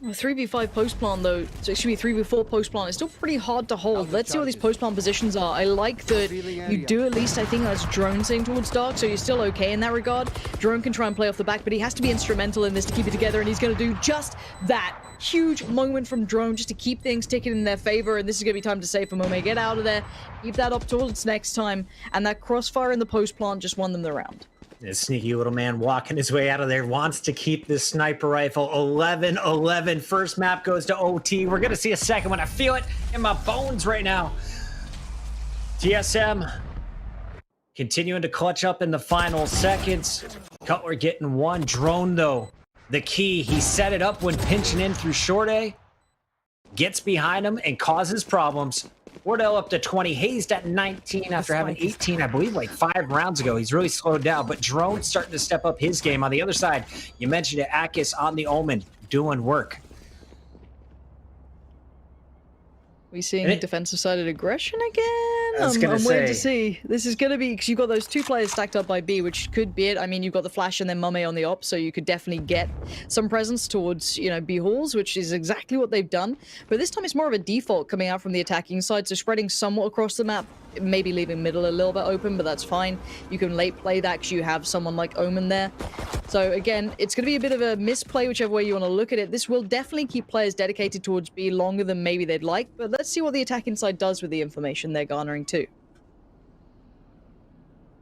3v5 post plant though, so excuse me, 3v4 post plant is still pretty hard to hold. Let's see what these post plant positions are. I like that you do at least, I think that's Drone saying towards Dark, so you're still okay in that regard. Drone can try and play off the back, but he has to be instrumental in this to keep it together, and he's going to do just that. Huge moment from Drone just to keep things ticking in their favor, and this is going to be time to save for Mome. Get out of there, keep that up towards next time, and that crossfire in the post plant just won them the round. This sneaky little man walking his way out of there wants to keep this sniper rifle. 11-11. First map goes to OT. We're going to see a second one. I feel it in my bones right now. TSM continuing to clutch up in the final seconds. Cutler getting one. Drone, though, the key. He set it up when pinching in through short A. Gets behind him and causes problems. Wardell up to 20, Hazed at 19 after having 18, I believe, like 5 rounds ago. He's really slowed down, but Drone's starting to step up his game. On the other side, you mentioned it, Akis on the Omen, doing work. We seeing defensive-sided aggression again? I'm waiting to see. This is going to be, because you've got those 2 players stacked up by B, which could be it. I mean, you've got the Flash and then Mame on the op, so you could definitely get some presence towards, you know, B halls, which is exactly what they've done. But this time it's more of a default coming out from the attacking side, so spreading somewhat across the map, maybe leaving middle a little bit open, but that's fine. You can late play that because you have someone like Omen there. So again, it's going to be a bit of a misplay, whichever way you want to look at it. This will definitely keep players dedicated towards B longer than maybe they'd like, but let's see what the attacking side does with the information they're garnering too.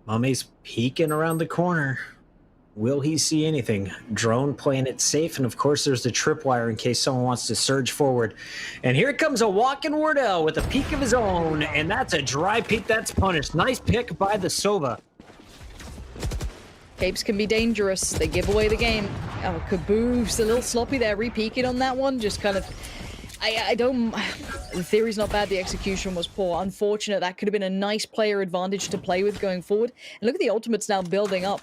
Mummy's peeking around the corner. Will he see anything? Drone playing it safe, and of course there's the tripwire in case someone wants to surge forward. And here comes a walking Wardell with a peek of his own, and that's a dry peek that's punished. Nice pick by the Sova. Capes can be dangerous. They give away the game. Oh, Caboose, a little sloppy there, re-peeking on that one. Just kind of, I don't, the theory's not bad, the execution was poor. Unfortunate, that could have been a nice player advantage to play with going forward. And look at the ultimates now building up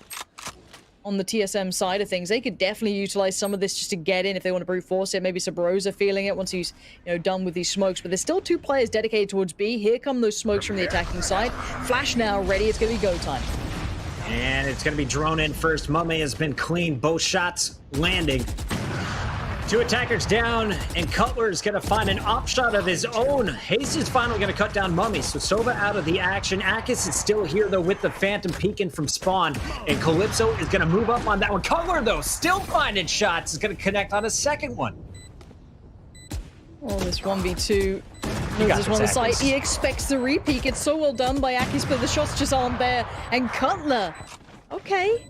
on the TSM side of things. They could definitely utilize some of this just to get in if they want to brute force it. Maybe Sabrosa feeling it once he's, done with these smokes. But there's still 2 players dedicated towards B. Here come those smokes from the attacking side. Flash now ready. It's going to be go time. And it's going to be drone in first. Mummy has been clean. Both shots landing. 2 attackers down, and Cutler is going to find an op shot of his own. Hayes is finally going to cut down Mummy, so Sova out of the action. Akis is still here, though, with the Phantom peeking from spawn, and Calypso is going to move up on that one. Cutler, though, still finding shots, is going to connect on a second one. Oh, this 1v2. This one on the side. He expects the re-peek. It's so well done by Akis, but the shots just aren't there. And Cutler, okay.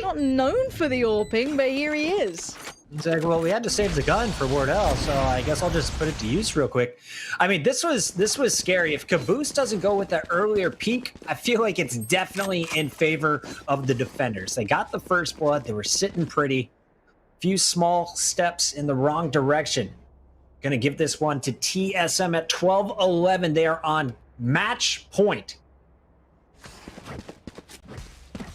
Not known for the AWPing, but here he is. He's like, well, we had to save the gun for Wardell, so I guess I'll just put it to use real quick. I mean, this was scary. If Caboose doesn't go with that earlier peek, I feel like it's definitely in favor of the defenders. They got the first blood. They were sitting pretty. Few small steps in the wrong direction. Gonna give this one to TSM at 12-11. They are on match point.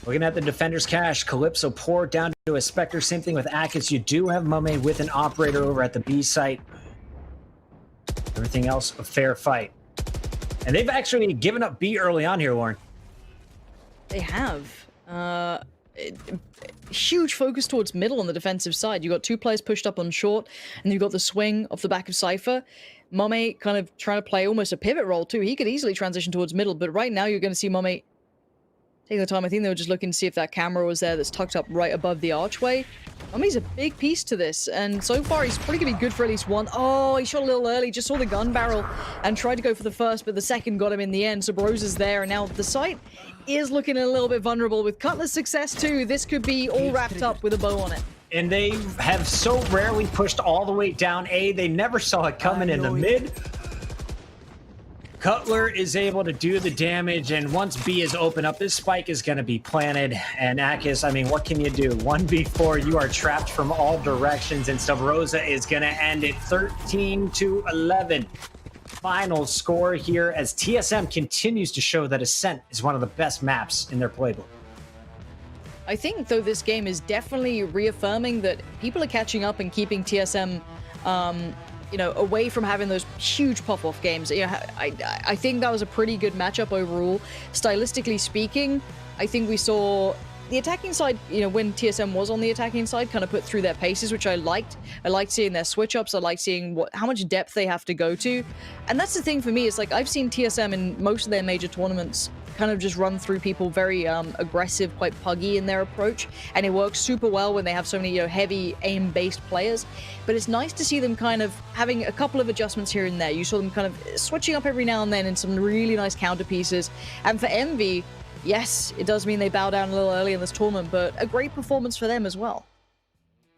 Looking at the defender's cash, Calypso pour down to a Spectre. Same thing with Akis. You do have Mummy with an operator over at the B site. Everything else, a fair fight. And they've actually given up B early on here, Lauren. They have. Huge focus towards middle on the defensive side. You got 2 players pushed up on short, and you've got the swing off the back of Cypher. Mummy kind of trying to play almost a pivot role too. He could easily transition towards middle, but right now you're going to see Mummy take the time. I think they were just looking to see if that camera was there that's tucked up right above the archway. Mummy's a big piece to this, and so far he's probably going to be good for at least one. Oh, he shot a little early, just saw the gun barrel and tried to go for the first, but the second got him in the end. So Brosa's there, and now the site is looking a little bit vulnerable. With Cutler's success too, this could be all wrapped up with a bow on it. And they have so rarely pushed all the way down A. They never saw it coming in the mid. Cutler is able to do the damage, and once B is open up, this spike is going to be planted. And Akis, I mean, what can you do? 1v4, you are trapped from all directions, and Sabrosa is going to end it 13-11. Final score here as TSM continues to show that Ascent is one of the best maps in their playbook. I think, though, this game is definitely reaffirming that people are catching up and keeping TSM away from having those huge pop-off games. I think that was a pretty good matchup overall. Stylistically speaking, I think we saw the attacking side, when TSM was on the attacking side, kind of put through their paces, which I liked. I liked seeing their switch-ups. I liked seeing how much depth they have to go to. And that's the thing for me, is like, I've seen TSM in most of their major tournaments kind of just run through people very aggressive, quite puggy in their approach, and it works super well when they have so many heavy aim-based players. But it's nice to see them kind of having a couple of adjustments here and there. You saw them kind of switching up every now and then in some really nice counter pieces. And for Envy, yes, it does mean they bow down a little early in this tournament, but a great performance for them as well.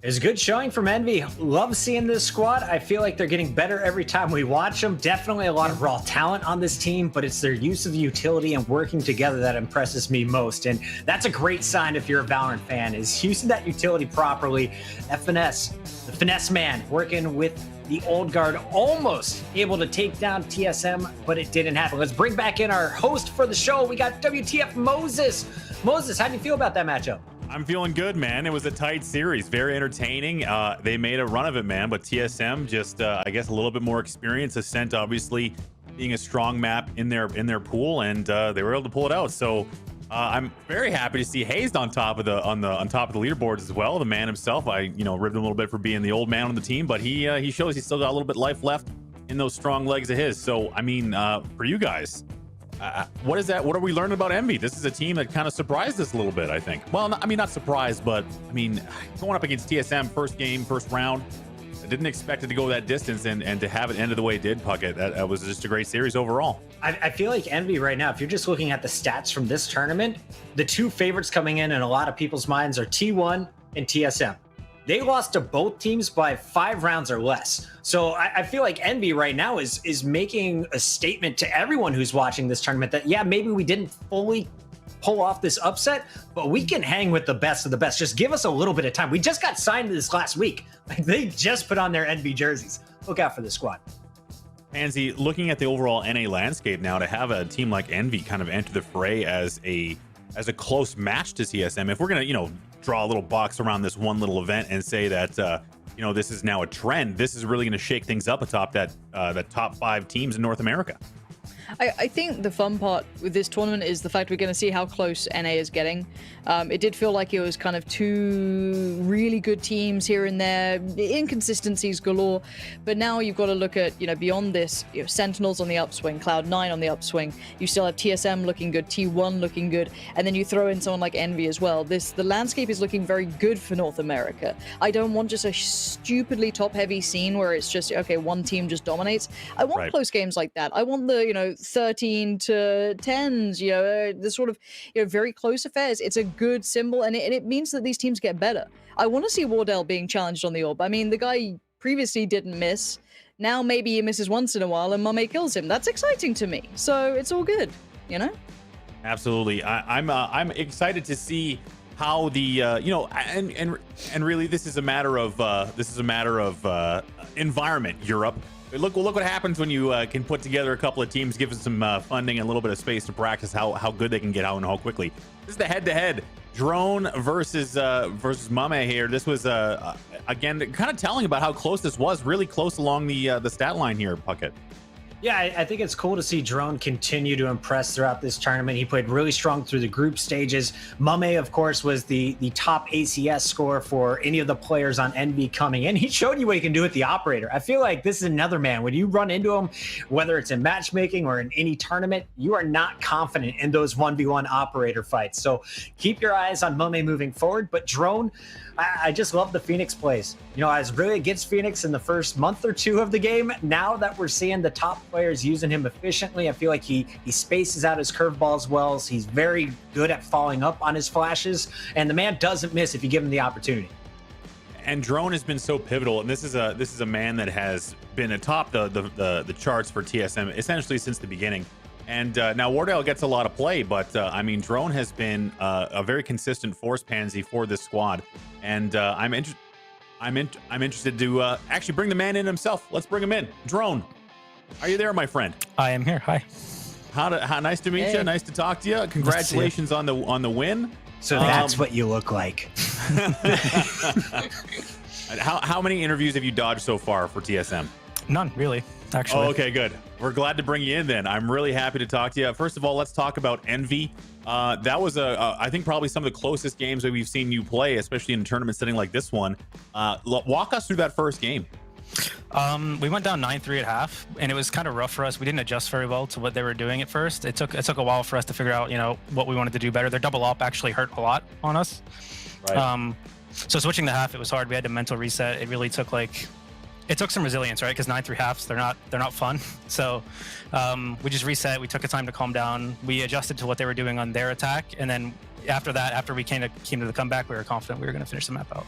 It's a good showing from Envy. Love seeing this squad. I feel like they're getting better every time we watch them. Definitely a lot of raw talent on this team, but it's their use of the utility and working together that impresses me most. And that's a great sign if you're a Valorant fan, is using that utility properly. FNS, the finesse man, working with the old guard, almost able to take down TSM, but it didn't happen. Let's bring back in our host for the show. We got WTF Moses. Moses, how do you feel about that matchup? I'm feeling good, man. It was a tight series, very entertaining. They made a run of it, man, but TSM just, I guess, a little bit more experience. Ascent, obviously, being a strong map in their pool, and they were able to pull it out. So I'm very happy to see Hayes on top of the leaderboards as well. The man himself, I ribbed him a little bit for being the old man on the team, but he shows he's still got a little bit of life left in those strong legs of his. So I mean, for you guys, what is that? What are we learning about Envy? This is a team that kind of surprised us a little bit, I think. Well, not surprised, but I mean, going up against TSM, first game, first round, I didn't expect it to go that distance, and to have it end of the way it did, Puckett. That was just a great series overall. I feel like Envy right now, if you're just looking at the stats from this tournament, the 2 favorites coming in a lot of people's minds are T1 and TSM. They lost to both teams by 5 rounds or less. So I feel like Envy right now is making a statement to everyone who's watching this tournament that, yeah, maybe we didn't fully pull off this upset, but we can hang with the best of the best. Just give us a little bit of time. We just got signed this last week. Like, they just put on their Envy jerseys. Look out for this squad. Pansy, looking at the overall NA landscape now, to have a team like Envy kind of enter the fray as a a close match to TSM. If we're gonna, draw a little box around this one little event and say that this is now a trend, this is really gonna shake things up atop that top 5 teams in North America. I think the fun part with this tournament is the fact we're going to see how close NA is getting. It did feel like it was kind of 2 really good teams here and there, inconsistencies galore. But now you've got to look at, beyond this, Sentinels on the upswing, Cloud9 on the upswing. You still have TSM looking good, T1 looking good, and then you throw in someone like Envy as well. The landscape is looking very good for North America. I don't want just a stupidly top-heavy scene where it's just, okay, one team just dominates. I want close games like that. I want the, 13 to 10s, the sort of very close affairs. It's a good symbol, and it means that these teams get better. I want to see Wardell being challenged on the orb. I mean, the guy previously didn't miss. Now maybe he misses once in a while and Mame kills him. That's exciting to me. So it's all good, Absolutely. I'm excited to see how the and really this is a matter of environment, Europe. Look what happens when you can put together a couple of teams, give them some funding and a little bit of space to practice how good they can get out and how quickly. This is the head-to-head Drone versus Mame here. This was again kind of telling about how close this was. Really close along the stat line here, Puckett. Yeah, I think it's cool to see Drone continue to impress throughout this tournament. He played really strong through the group stages. Mame, of course, was the top ACS score for any of the players on NB coming in. He showed you what he can do with the operator. I feel like this is another man. When you run into him, whether it's in matchmaking or in any tournament, you are not confident in those 1v1 operator fights. So keep your eyes on Mame moving forward. But Drone, I just love the Phoenix plays. I was really against Phoenix in the first month or 2 of the game. Now that we're seeing the top players using him efficiently, I feel like he spaces out his curveballs well. He's very good at following up on his flashes, and the man doesn't miss if you give him the opportunity. And Drone has been so pivotal, and this is a man that has been atop the charts for TSM essentially since the beginning. And now Wardell gets a lot of play, but I mean, Drone has been a very consistent force pansy for this squad, and I'm interested to actually bring the man in himself. Let's bring him in. Drone, are you there, my friend? I am here. Hi. How nice to meet you. Nice to talk to you. Congratulations on the win. So that's what you look like. How many interviews have you dodged so far for TSM? None, really. Actually. Oh, okay, good. We're glad to bring you in then. I'm really happy to talk to you. First of all, let's talk about Envy. That was I think probably some of the closest games that we've seen you play, especially in a tournament setting like this one. Walk us through that first game. We went down 9-3 at half, and it was kind of rough for us. We didn't adjust very well to what they were doing at first. It took a while for us to figure out, what we wanted to do better. Their double op actually hurt a lot on us. Right. So switching to half, it was hard. We had to mental reset. It really took it took some resilience, right? Because 9-3 halves, they're not fun. So we just reset. We took a time to calm down. We adjusted to what they were doing on their attack, and then after that, after we came to the comeback, we were confident we were going to finish the map out.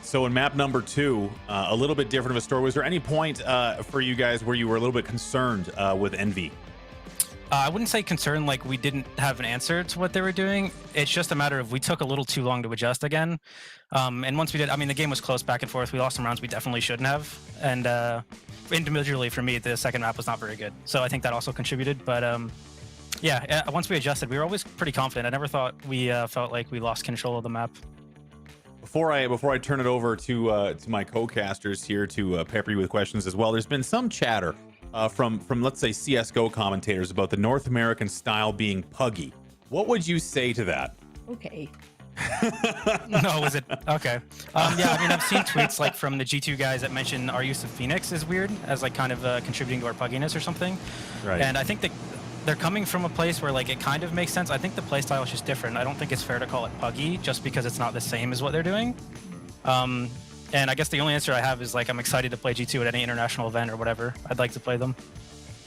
So in map number 2, a little bit different of a story. Was there any point for you guys where you were a little bit concerned with Envy? I wouldn't say concerned, like we didn't have an answer to what they were doing. It's just a matter of we took a little too long to adjust again. And once we did, I mean, the game was close back and forth. We lost some rounds we definitely shouldn't have. And individually for me, the second map was not very good. So I think that also contributed. But yeah, once we adjusted, we were always pretty confident. I never thought we felt like we lost control of the map. Before I turn it over to my co-casters here to pepper you with questions as well, there's been some chatter from let's say CS:GO commentators about the North American style being puggy. What would you say to that? Okay. No, was it? Okay. Yeah, I mean, I've seen tweets from the G2 guys that mention our use of Phoenix is weird as kind of contributing to our pugginess or something. Right. And I think that they're coming from a place where it kind of makes sense. I think the playstyle is just different. I don't think it's fair to call it puggy just because it's not the same as what they're doing. And I guess the only answer I have is I'm excited to play G2 at any international event or whatever. I'd like to play them.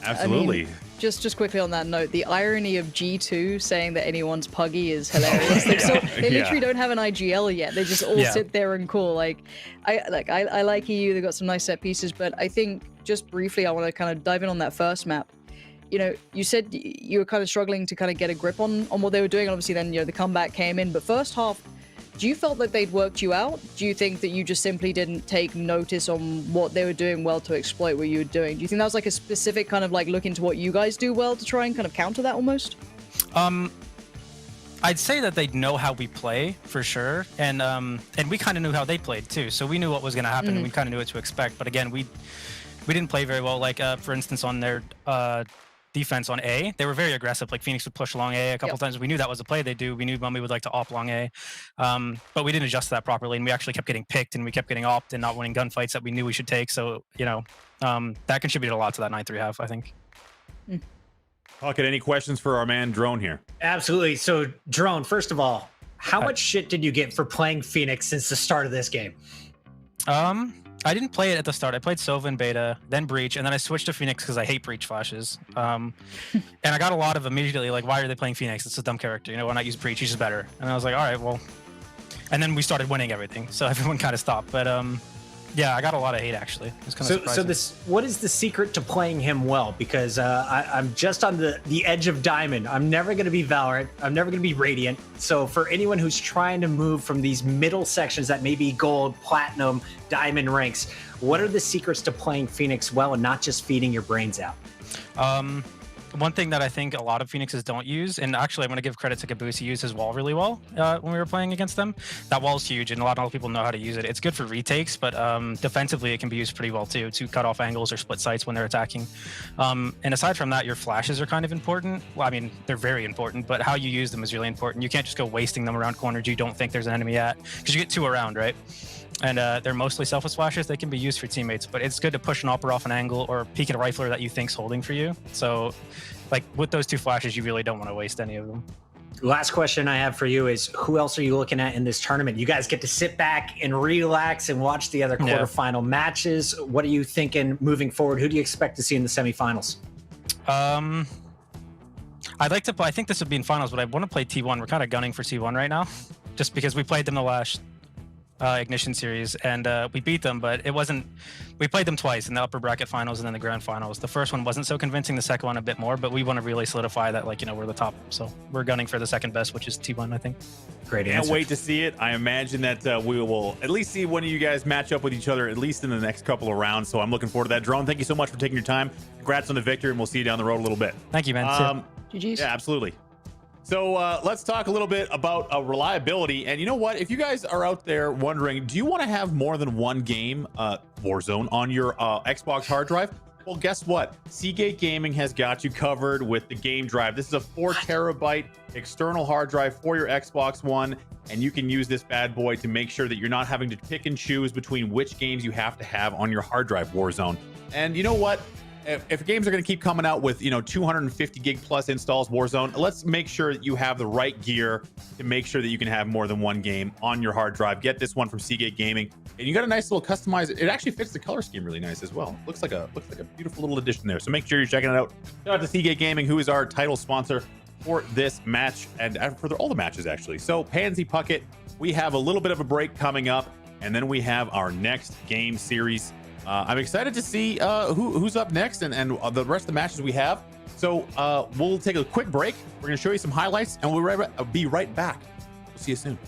Absolutely. I mean, just quickly on that note, the irony of G2 saying that anyone's puggy is hilarious. They literally don't have an IGL yet. They just all sit there and call. I like EU. They've got some nice set pieces, but I think just briefly, I want to kind of dive in on that first map. You said you were kind of struggling to kind of get a grip on what they were doing. Obviously, then the comeback came in. But first half, do you felt that they'd worked you out? Do you think that you just simply didn't take notice on what they were doing well to exploit what you were doing? Do you think that was a specific kind of look into what you guys do well to try and kind of counter that almost? I'd say that they know how we play for sure, and we kind of knew how they played too. So we knew what was going to happen, and we kind of knew what to expect. But again, we didn't play very well. Like for instance, on their defense on A, they were very aggressive. Like Phoenix would push along A a couple times. We knew that was the play they do. We knew Mummy would like to op long A, but we didn't adjust to that properly, and we actually kept getting picked, and we kept getting opt and not winning gunfights that we knew we should take. So that contributed a lot to that 9-3 half, I think. Pocket, any questions for our man Drone here? Absolutely. So, Drone, first of all, how much shit did you get for playing Phoenix since the start of this game? I didn't play it at the start. I played Sova in beta, then Breach, and then I switched to Phoenix because I hate Breach flashes. And I got a lot of immediately like, why are they playing Phoenix? It's a dumb character. Why not use Breach? He's just better. And I was like, all right, well. And then we started winning everything, so everyone kind of stopped. But yeah, I got a lot of hate actually. It was kind of surprising. What is the secret to playing him well? Because I'm just on the edge of Diamond. I'm never going to be Valorant. I'm never going to be Radiant. So for anyone who's trying to move from these middle sections that may be Gold, Platinum, Diamond ranks, what are the secrets to playing Phoenix well and not just feeding your brains out? One thing that I think a lot of Phoenixes don't use, and actually I'm going to give credit to Caboose, he used his wall really well when we were playing against them. That wall is huge, and a lot of people know how to use it. It's good for retakes, but defensively it can be used pretty well too, to cut off angles or split sites when they're attacking. And aside from that, your flashes are kind of important. Well, I mean, they're very important, but how you use them is really important. You can't just go wasting them around corners you don't think there's an enemy at, because you get 2 around, right? And they're mostly selfless flashes. They can be used for teammates, but it's good to push an opera off an angle or peek at a rifler that you think's holding for you. So, like with those 2 flashes, you really don't want to waste any of them. Last question I have for you is, who else are you looking at in this tournament? You guys get to sit back and relax and watch the other quarterfinal matches. What are you thinking moving forward? Who do you expect to see in the semifinals? I'd like to play, I think this would be in finals, but I want to play T1. We're kind of gunning for T1 right now, just because we played them the last Ignition series, and we beat them, but it wasn't. We played them twice in the upper bracket finals and then the grand finals. The first one wasn't so convincing, the second one a bit more, but we want to really solidify that, like, we're the top. So we're gunning for the second best, which is T1, I think. Great answer. Can't wait to see it. I imagine that we will at least see one of you guys match up with each other, at least in the next couple of rounds. So I'm looking forward to that. Drone, thank you so much for taking your time. Congrats on the victory, and we'll see you down the road a little bit. Thank you, man. GG's. Yeah, absolutely. So let's talk a little bit about reliability. And you know what? If you guys are out there wondering, do you want to have more than one game Warzone on your Xbox hard drive? Well, guess what? Seagate Gaming has got you covered with the game drive. This is a 4 terabyte external hard drive for your Xbox One, and you can use this bad boy to make sure that you're not having to pick and choose between which games you have to have on your hard drive, Warzone. And you know what? If games are going to keep coming out with 250 gig plus installs, Warzone, let's make sure that you have the right gear to make sure that you can have more than one game on your hard drive. Get this one from Seagate Gaming, and you got a nice little customized. It actually fits the color scheme really nice as well. Looks like a beautiful little addition there. So make sure you're checking it out. Shout out to Seagate Gaming, who is our title sponsor for this match and for all the matches actually. So Pansy Puckett, we have a little bit of a break coming up, and then we have our next game series. I'm excited to see who's up next and the rest of the matches we have. So we'll take a quick break. We're going to show you some highlights, and we'll be right back. We'll see you soon.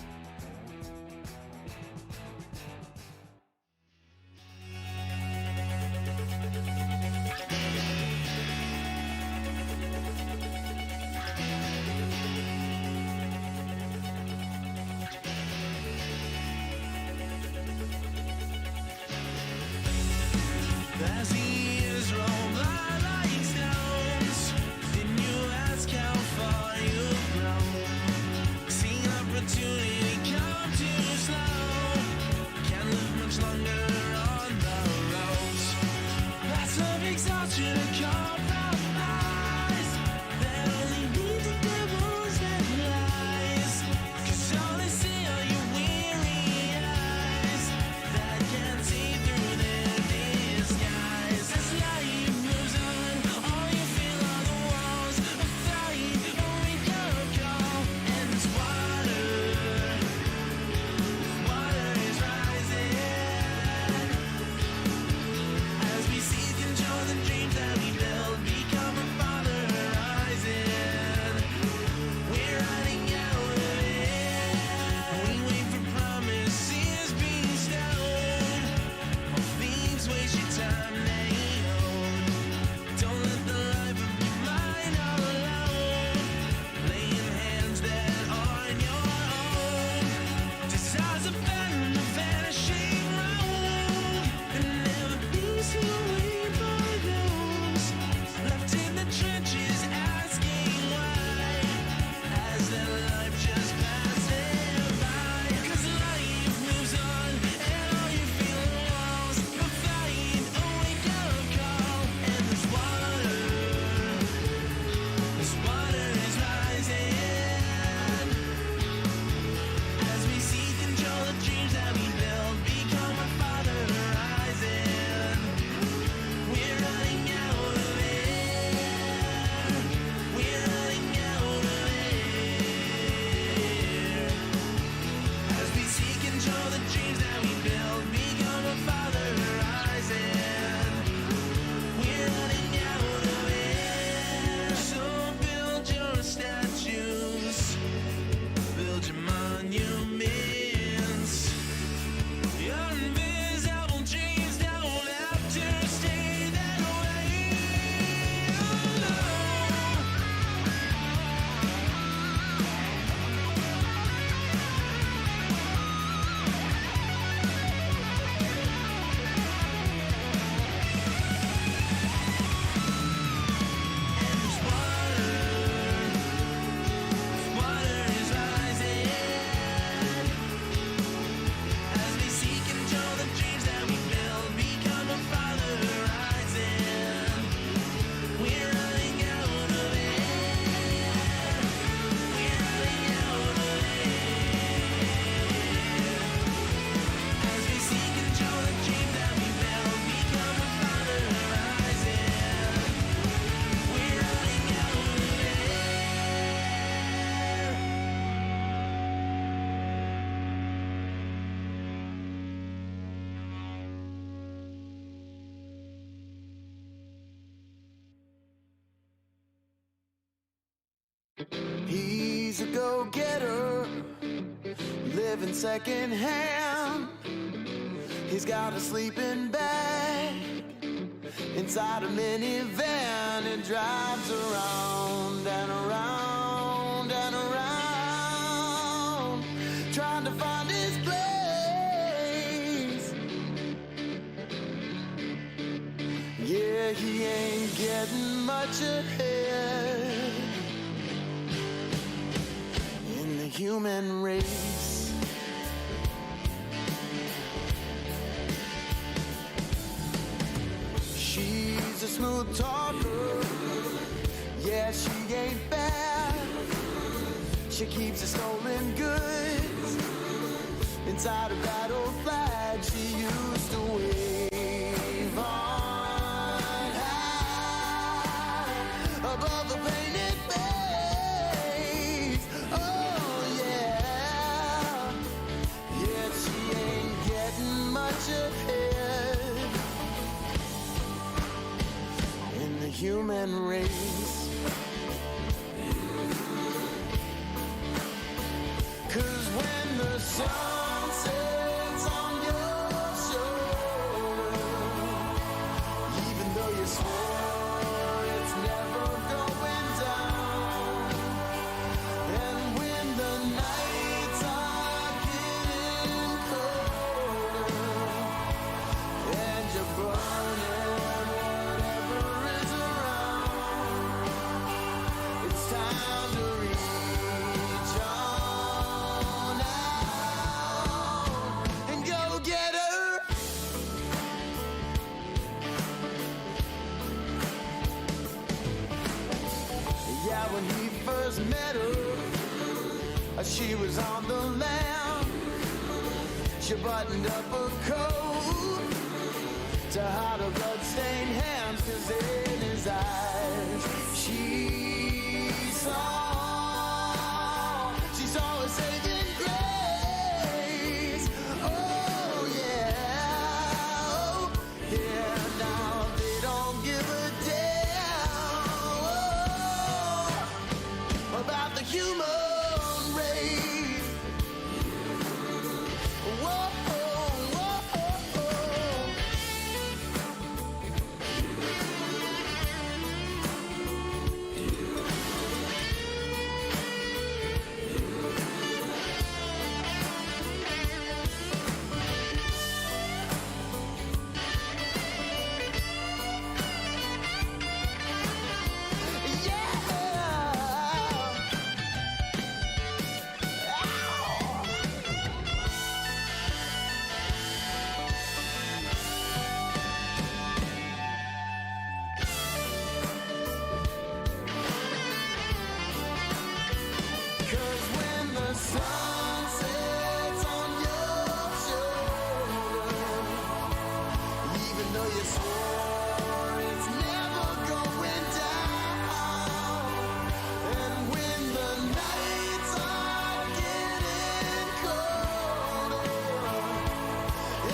As the years roll by like stones, then you ask how far you've grown. Seeing opportunity He's a go-getter, living secondhand. He's got a sleeping bag inside a minivan. It drives around and around and around, trying to find his place. Yeah, he ain't getting much ahead in the human race. She's a smooth talker, yeah, she ain't bad. She keeps her stolen goods inside a battle flag she used to wave on high above the painted face. Oh yeah, yet she ain't getting much ahead in the human race. 'Cause when the sun sets on your shoulder, even though you swore it's never going down, and when the nights are getting colder, and you're burning whatever is around, it's time to reach on out and go get her. Yeah, when he first met her, she was on the lam. She buttoned up her coat to hide her blood-stained hands, 'cause in his eyes she saw a saving grace. Oh yeah, oh yeah. Now they don't give a damn about the human race. Whoa, whoa, whoa. Cause when the sun sets on your shoulder, even though you swore it's never going down, and when the nights are getting colder,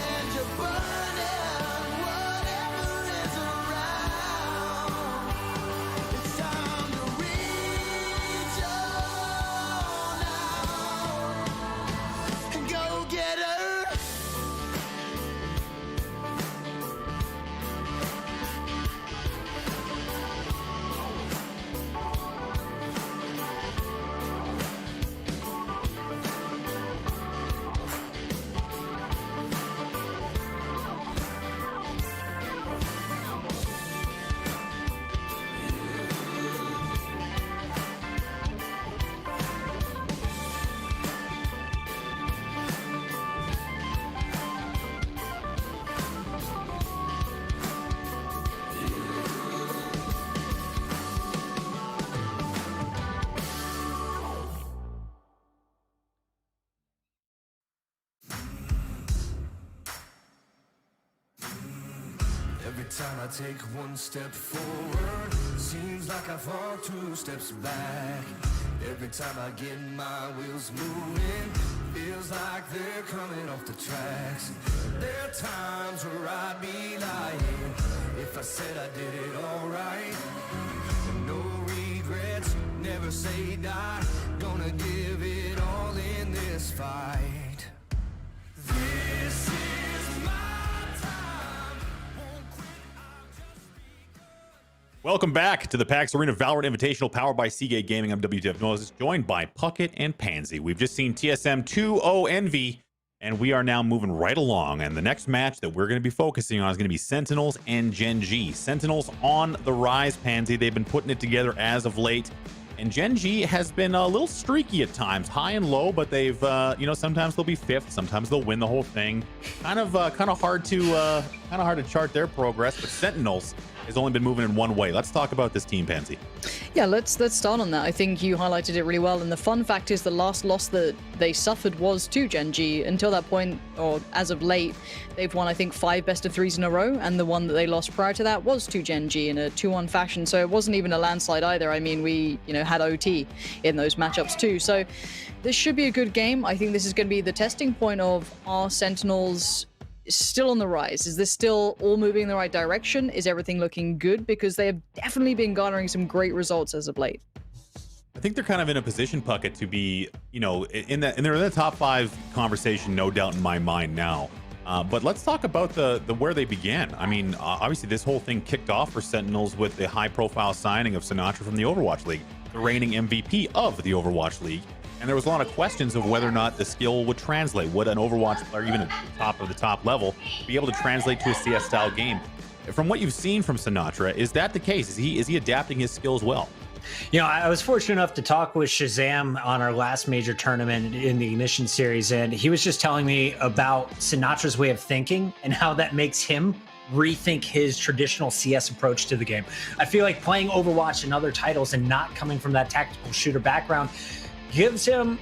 and you're burning whatever is around, it's time to reach on out and go get her. Every time I take one step forward, seems like I fall 2 steps back. Every time I get my wheels moving, feels like they're coming off the tracks. There are times where I'd be lying if I said I did it all right. No regrets, never say die. Gonna give it all in this fight. This is my time. Won't quit, I'll just be good. Welcome back to the PAX Arena Valorant Invitational powered by Seagate Gaming. I'm WTF Moses, joined by Puckett and Pansy. We've just seen TSM 2-0 Envy, and we are now moving right along. And the next match that we're going to be focusing on is going to be Sentinels and Gen G. Sentinels on the rise, Pansy. They've been putting it together as of late. And Gen G has been a little streaky at times, high and low, but they've, sometimes they'll be fifth, sometimes they'll win the whole thing. Kind of hard to chart their progress. But Sentinels has only been moving in one way. Let's talk about this team, Pansy. Yeah, let's start on that. I think you highlighted it really well. And the fun fact is the last loss that they suffered was to Gen G. Until that point, or as of late, they've won, I think, 5 best-of-3s in a row. And the one that they lost prior to that was to Gen G in a 2-1 fashion. So it wasn't even a landslide either. I mean, we, had OT in those matchups too. So this should be a good game. I think this is going to be the testing point of, are Sentinels still on the rise? Is this still all moving in the right direction? Is everything looking good? Because they have definitely been garnering some great results as of late. I think they're kind of in a position, Puckett, to be, and they're in the top 5 conversation, no doubt in my mind now. But let's talk about the where they began. I mean, obviously this whole thing kicked off for Sentinels with the high-profile signing of Sinatra from the Overwatch League, the reigning MVP of the Overwatch League. And there was a lot of questions of whether or not the skill would translate. Would an Overwatch player, even at the top of the top level, be able to translate to a CS-style game? From what you've seen from Sinatra, is that the case? Is he adapting his skills well? I was fortunate enough to talk with Shazam on our last major tournament in the Ignition series, and he was just telling me about Sinatra's way of thinking and how that makes him rethink his traditional CS approach to the game. I feel like playing Overwatch and other titles and not coming from that tactical shooter background gives him,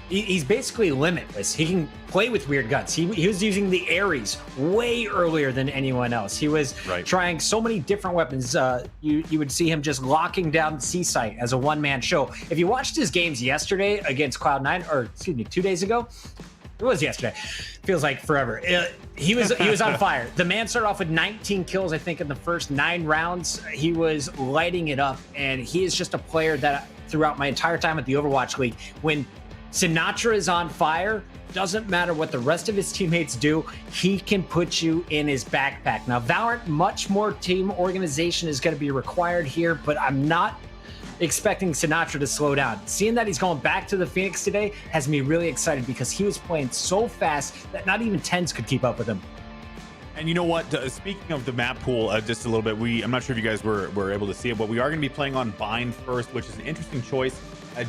he's basically limitless. He can play with weird guns. He was using the Ares way earlier than anyone else. He was trying so many different weapons. You would see him just locking down C-Site as a one-man show. If you watched his games yesterday against Cloud9, or excuse me, 2 days ago, it was yesterday. Feels like forever. He was on fire. The man started off with 19 kills, I think, in the first 9 rounds. He was lighting it up, and he is just a player that throughout my entire time at the Overwatch League, when Sinatra is on fire, doesn't matter what the rest of his teammates do, he can put you in his backpack. Now, Valorant, much more team organization is going to be required here, but I'm not expecting Sinatra to slow down. Seeing that he's going back to the Phoenix today has me really excited, because he was playing so fast that not even 10s could keep up with him. And you know what? Speaking of the map pool, just a little bit, I'm not sure if you guys were able to see it, but we are going to be playing on Bind first, which is an interesting choice.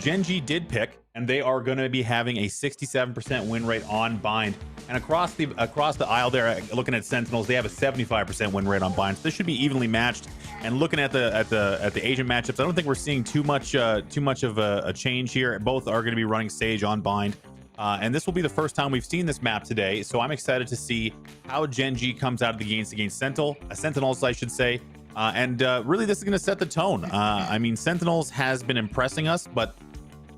Gen G did pick, and they are going to be having a 67% win rate on Bind. And across the aisle there, looking at Sentinels, they have a 75% win rate on Bind. So this should be evenly matched. And looking at the agent matchups, I don't think we're seeing too much of a change here. Both are going to be running Sage on Bind. And this will be the first time we've seen this map today, so I'm excited to see how Gen G comes out of the games against Sentinels, I should say. And really, this is going to set the tone. I mean, Sentinels has been impressing us, but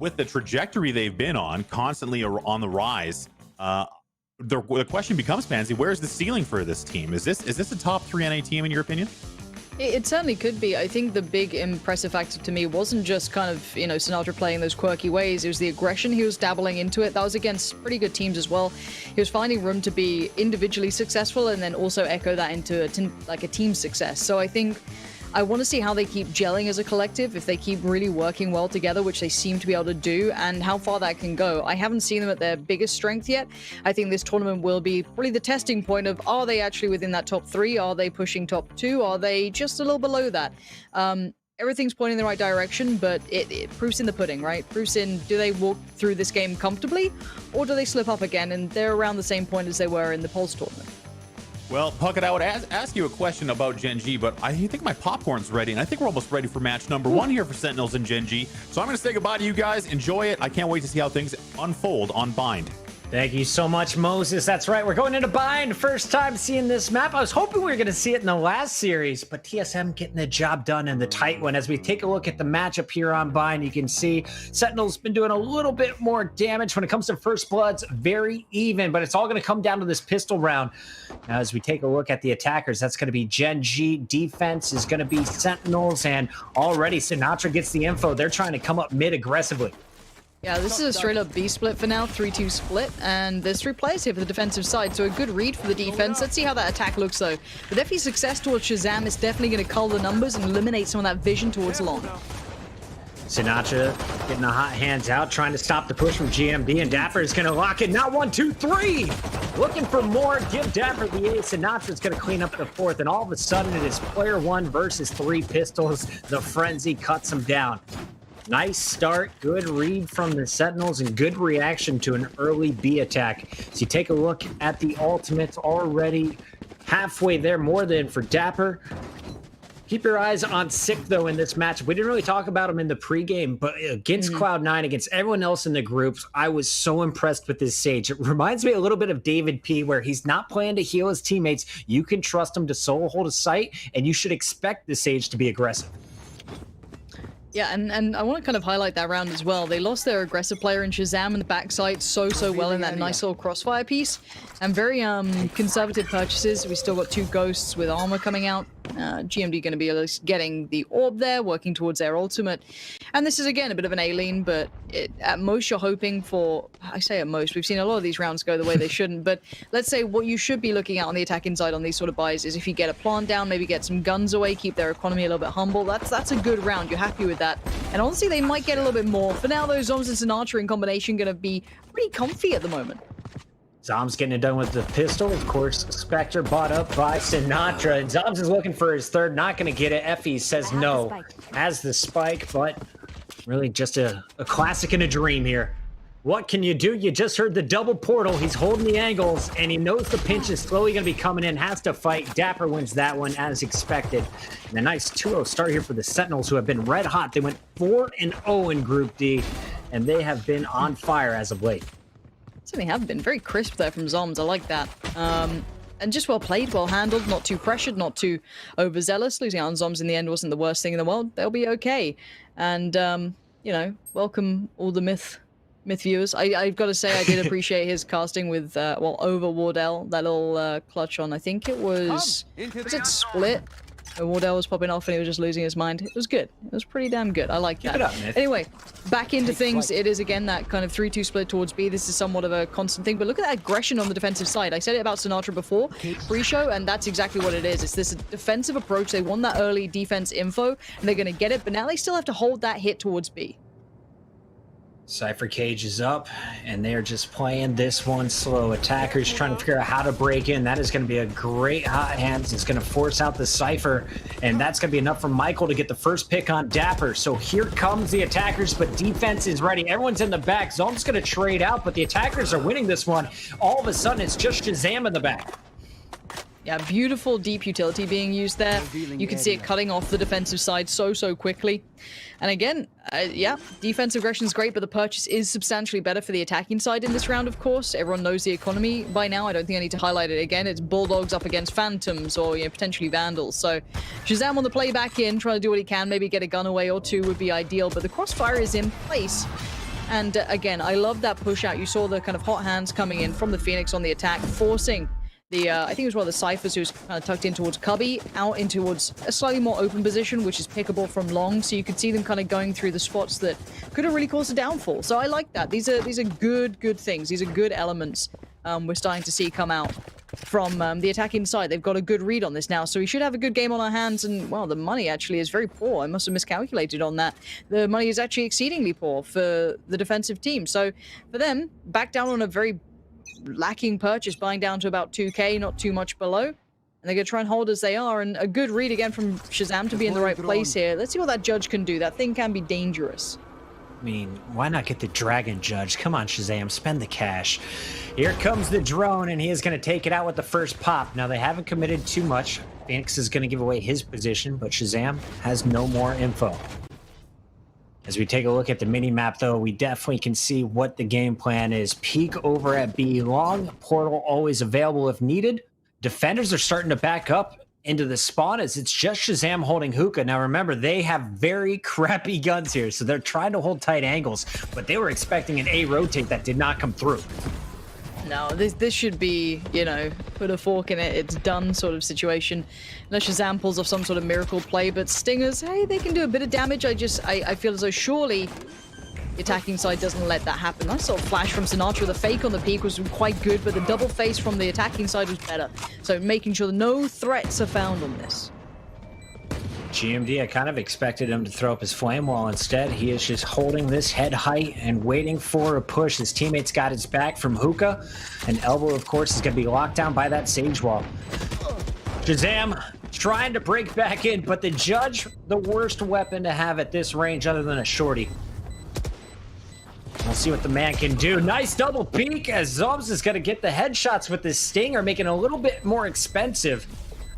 with the trajectory they've been on, constantly on the rise, the question becomes, Pansy, where's the ceiling for this team? Is this a top 3 NA team in your opinion? It certainly could be. I think the big impressive factor to me wasn't just kind of, Sinatra playing those quirky ways. It was the aggression. He was dabbling into it. That was against pretty good teams as well. He was finding room to be individually successful and then also echo that into a team success. So I think I want to see how they keep gelling as a collective, if they keep really working well together, which they seem to be able to do, and how far that can go. I haven't seen them at their biggest strength yet. I think this tournament will be probably the testing point of, are they actually within that top 3? Are they pushing top 2? Are they just a little below that? Everything's pointing in the right direction, but it proofs in the pudding, right? Proofs in, do they walk through this game comfortably, or do they slip up again and they're around the same point as they were in the Pulse tournament? Well, Puckett, I would ask you a question about Gen G, but I think my popcorn's ready, and I think we're almost ready for match number 1 here for Sentinels and Gen G. So I'm going to say goodbye to you guys. Enjoy it. I can't wait to see how things unfold on Bind. Thank you so much, Moses. That's right. We're going into Bind. First time seeing this map. I was hoping we were going to see it in the last series, but TSM getting the job done in the tight one. As we take a look at the matchup here on Bind, you can see Sentinel's been doing a little bit more damage when it comes to First Bloods. Very even, but it's all going to come down to this pistol round. Now, as we take a look at the attackers, that's going to be Gen G. Defense is going to be Sentinels, and already Sinatra gets the info. They're trying to come up mid aggressively. Yeah, this is a straight-up B split for now, 3-2 split, and there's 3 players here for the defensive side, so a good read for the defense. Let's see how that attack looks, though. But definitely success towards Shazam is definitely going to cull the numbers and eliminate some of that vision towards long. Sinatra getting the hot hands out, trying to stop the push from GMD, and Dapper is going to lock it. Not 1, 2, 3! Looking for more. Give Dapper the ace. Sinatra's going to clean up the 4th, and all of a sudden it is player 1 versus 3 pistols. The frenzy cuts him down. Nice start, good read from the Sentinels, and good reaction to an early B attack. So you take a look at the ultimates, already halfway there, more than for Dapper. Keep your eyes on Sick, though, in this match. We didn't really talk about him in the pregame, but against Cloud9, against everyone else in the groups, I was so impressed with this Sage. It reminds me a little bit of David P, where he's not playing to heal his teammates. You can trust him to solo hold a site, and you should expect the Sage to be aggressive. Yeah, and I want to kind of highlight that round as well. They lost their aggressive player in Shazam in the backside so well in that nice little crossfire piece. And very conservative purchases. We still got 2 ghosts with armor coming out. GMD going to be at least getting the orb there, working towards their ultimate. And this is, again, a bit of an A-lean, but at most you're hoping for... I say at most. We've seen a lot of these rounds go the way they shouldn't. But let's say what you should be looking at on the attacking side on these sort of buys is if you get a plant down, maybe get some guns away, keep their economy a little bit humble. That's a good round. You're happy with that. And honestly, they might get a little bit more. For now, those Zoms and Sinatra in combination going to be pretty comfy at the moment. Zom's getting it done with the pistol. Of course, Spectre bought up by Sinatra. And Zoms is looking for his 3rd, not going to get it. Effie says no. Has the spike, but really just a classic and a dream here. What can you do? You just heard the double portal. He's holding the angles, and he knows the pinch is slowly going to be coming in. Has to fight. Dapper wins that one as expected. And a nice 2-0 start here for the Sentinels, who have been red hot. They went 4-0 in Group D, and they have been on fire as of late. Certainly have been. Very crisp there from Zoms. I like that. And just well played, well handled, not too pressured, not too overzealous. Losing out on Zoms in the end wasn't the worst thing in the world. They'll be okay. And, you know, welcome all the myth viewers. I've got to say I did appreciate his casting with, over Wardell. That little clutch on, I think it was it Split? Wardell was popping off and he was just losing his mind. It was good. It was pretty damn good. I like that. Keep it up, Myth. Anyway, back into things. It is, again, that kind of 3-2 split towards B. This is somewhat of a constant thing, but look at that aggression on the defensive side. I said it about Sinatra before, pre-show, and that's exactly what it is. It's this defensive approach. They won that early defense info, and they're going to get it, but now they still have to hold that hit towards B. Cypher Cage is up, and they're just playing this one slow. Attackers trying to figure out how to break in. That is going to be a great hot hands. It's going to force out the Cypher, and that's going to be enough for Michael to get the first pick on Dapper. So here comes the attackers, but defense is ready. Everyone's in the back. Zone's going to trade out, but the attackers are winning this one. All of a sudden, it's just Shazam in the back. Yeah, beautiful deep utility being used there. You can see it cutting off the defensive side so quickly. And again, yeah, defensive aggression is great, but the purchase is substantially better for the attacking side in this round, of course. Everyone knows the economy by now. I don't think I need to highlight it again. It's Bulldogs up against Phantoms or, you know, potentially Vandals. So Shazam on the play back in, trying to do what he can. Maybe get a gun away or 2 would be ideal, but the crossfire is in place. And again, I love that push out. You saw the kind of hot hands coming in from the Phoenix on the attack, forcing the, I think it was one of the Cyphers who was kind of tucked in towards Cubby, out in towards a slightly more open position, which is pickable from long, so you could see them kind of going through the spots that could have really caused a downfall. So I like that. These are good things. These are good elements we're starting to see come out from the attacking side. They've got a good read on this now, so we should have a good game on our hands, and, well, the money actually is very poor. I must have miscalculated on that. The money is actually exceedingly poor for the defensive team. So for them, back down on a very lacking purchase, buying down to about 2k, not too much below, and they're going to try and hold as they are. And a good read again from Shazam to be in the right place here. Let's see what that judge can do. That thing can be dangerous. I mean, why not get the Dragon Judge? Come on, Shazam, spend the cash. Here comes the drone, and he is going to take it out with the first pop. Now, they haven't committed too much. Phoenix is going to give away his position, but Shazam has no more info. As we take a look at the mini map, though, we definitely can see what the game plan is. Peek over at B long, portal always available if needed. Defenders are starting to back up into the spawn as it's just Shazam holding hookah. Now remember, they have very crappy guns here, so they're trying to hold tight angles, but they were expecting an A rotate that did not come through. No, this should be, you know, put a fork in it, it's done sort of situation. Unless Shazam pulls off some sort of miracle play, but Stingers, hey, they can do a bit of damage. I feel as though surely the attacking side doesn't let that happen. Nice sort of flash from Sinatra. The fake on the peak was quite good, but the double face from the attacking side was better. So making sure that no threats are found on this. GMD, I kind of expected him to throw up his flame wall. Instead, he is just holding this head height and waiting for a push. His teammates got his back from hookah. And Elbow, of course, is going to be locked down by that sage wall. Shazam trying to break back in, but the Judge, the worst weapon to have at this range other than a shorty. We'll see what the man can do. Nice double peek as Zobs is going to get the headshots with this Stinger, making it a little bit more expensive.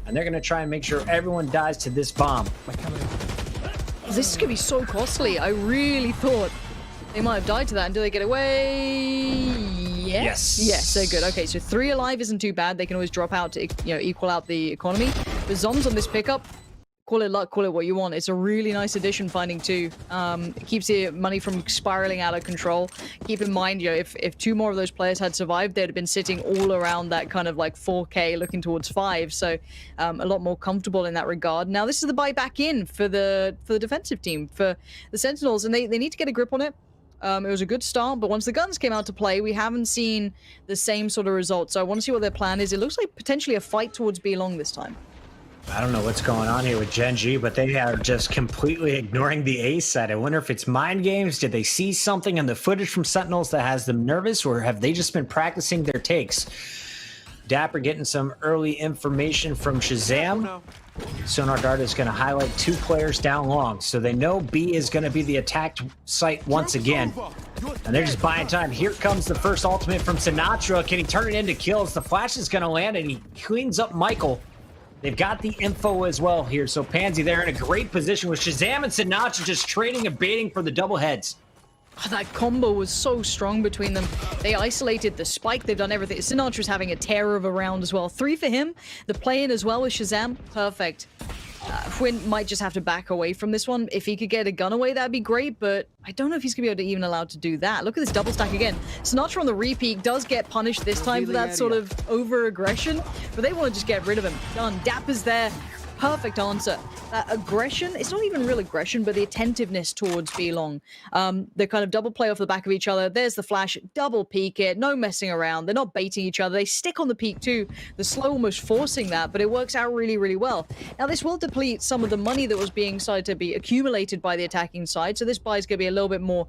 And they're going to try and make sure everyone dies to this bomb. This is going to be so costly. I really thought they might have died to that. And do they get away? Yes. Yes, they're good. Okay, so 3 alive isn't too bad. They can always drop out to, you know, equal out the economy. The Zoms on this pickup, call it luck, call it what you want. It's a really nice addition, finding 2. It keeps the money from spiraling out of control. Keep in mind, you know, if 2 more of those players had survived, they'd have been sitting all around that kind of like 4K looking towards 5. So a lot more comfortable in that regard. Now, this is the buy back in for the defensive team, for the Sentinels, and they need to get a grip on it. It was a good start, but once the guns came out to play, we haven't seen the same sort of results. So I want to see what their plan is. It looks like potentially a fight towards B long this time. I don't know what's going on here with Gen G, but they are just completely ignoring the A side. I wonder if it's mind games. Did they see something in the footage from Sentinels that has them nervous, or have they just been practicing their takes? Dapper getting some early information from Shazam. Sonar Dart is going to highlight 2 players down long, so they know B is going to be the attacked site once again. And they're just buying time. Here comes the first ultimate from Sinatra. Can he turn it into kills? The flash is going to land, and he cleans up Michael. They've got the info as well here, so Pansy, they're in a great position with Shazam and Sinatra just trading and baiting for the double heads. Oh, that combo was so strong between them. They isolated the spike. They've done everything. Sinatra's having a terror of a round as well. 3 for him. The play-in as well with Shazam. Perfect. Quinn might just have to back away from this one. If he could get a gun away, that'd be great, but I don't know if he's going to be able to even allowed to do that. Look at this double stack again. Sinatra on the repeat does get punished this time for that sort of over-aggression, but they want to just get rid of him. Done. Dapper's there. Perfect answer. Aggression, it's not even real aggression, but the attentiveness towards B-Long. They kind of double play off the back of each other. There's the flash, double peek it, no messing around. They're not baiting each other. They stick on the peak too. The slow almost forcing that, but it works out really, really well. Now, this will deplete some of the money that was being decided to be accumulated by the attacking side, so this buy is going to be a little bit more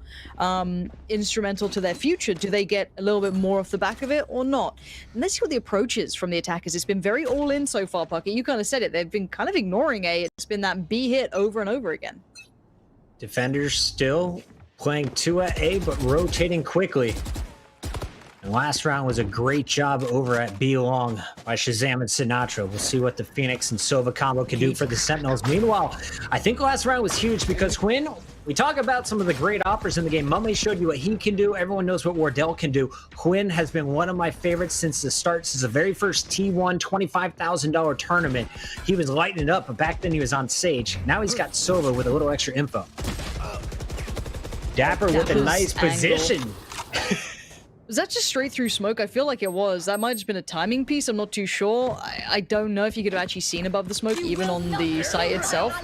instrumental to their future. Do they get a little bit more off the back of it or not? And let's see what the approach is from the attackers. It's been very all-in so far, Pucky. You kind of said it. They've been kind of ignoring A. It's been that B hit over and over again. Defenders still playing 2 at A, but rotating quickly. And last round was a great job over at B long by Shazam and Sinatra. We'll see what the Phoenix and Sova combo can do for the Sentinels. Meanwhile, I think last round was huge because when we talk about some of the great offers in the game, Mummy showed you what he can do. Everyone knows what Wardell can do. Quinn has been one of my favorites since the start, since the very first T1 $25,000 tournament. He was lighting it up, but back then he was on Sage. Now he's got Sova with a little extra info. Dapper with a nice position. Was that just straight through smoke? I feel like it was. That might have just been a timing piece. I'm not too sure. I don't know if you could have actually seen above the smoke, even on the site itself.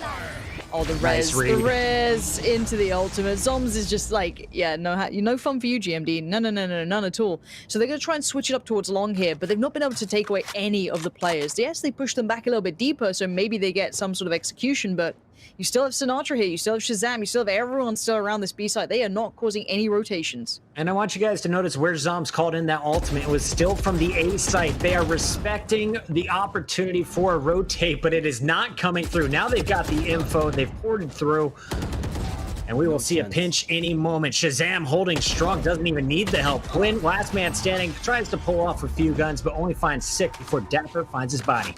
Oh, the res. The res into the ultimate. Zoms is just like, yeah, no fun for you, GMD. No, none at all. So they're going to try and switch it up towards long here, but they've not been able to take away any of the players. Yes, they push them back a little bit deeper, so maybe they get some sort of execution, but you still have Sinatra here, you still have Shazam, you still have everyone still around this B site. They are not causing any rotations. And I want you guys to notice where Zoms called in that ultimate. It was still from the A site. They are respecting the opportunity for a rotate, but it is not coming through. Now they've got the info, they've poured it through, and we will see a pinch any moment. Shazam holding strong, doesn't even need the help. Quinn, last man standing, tries to pull off a few guns, but only finds 6 before Dapper finds his body.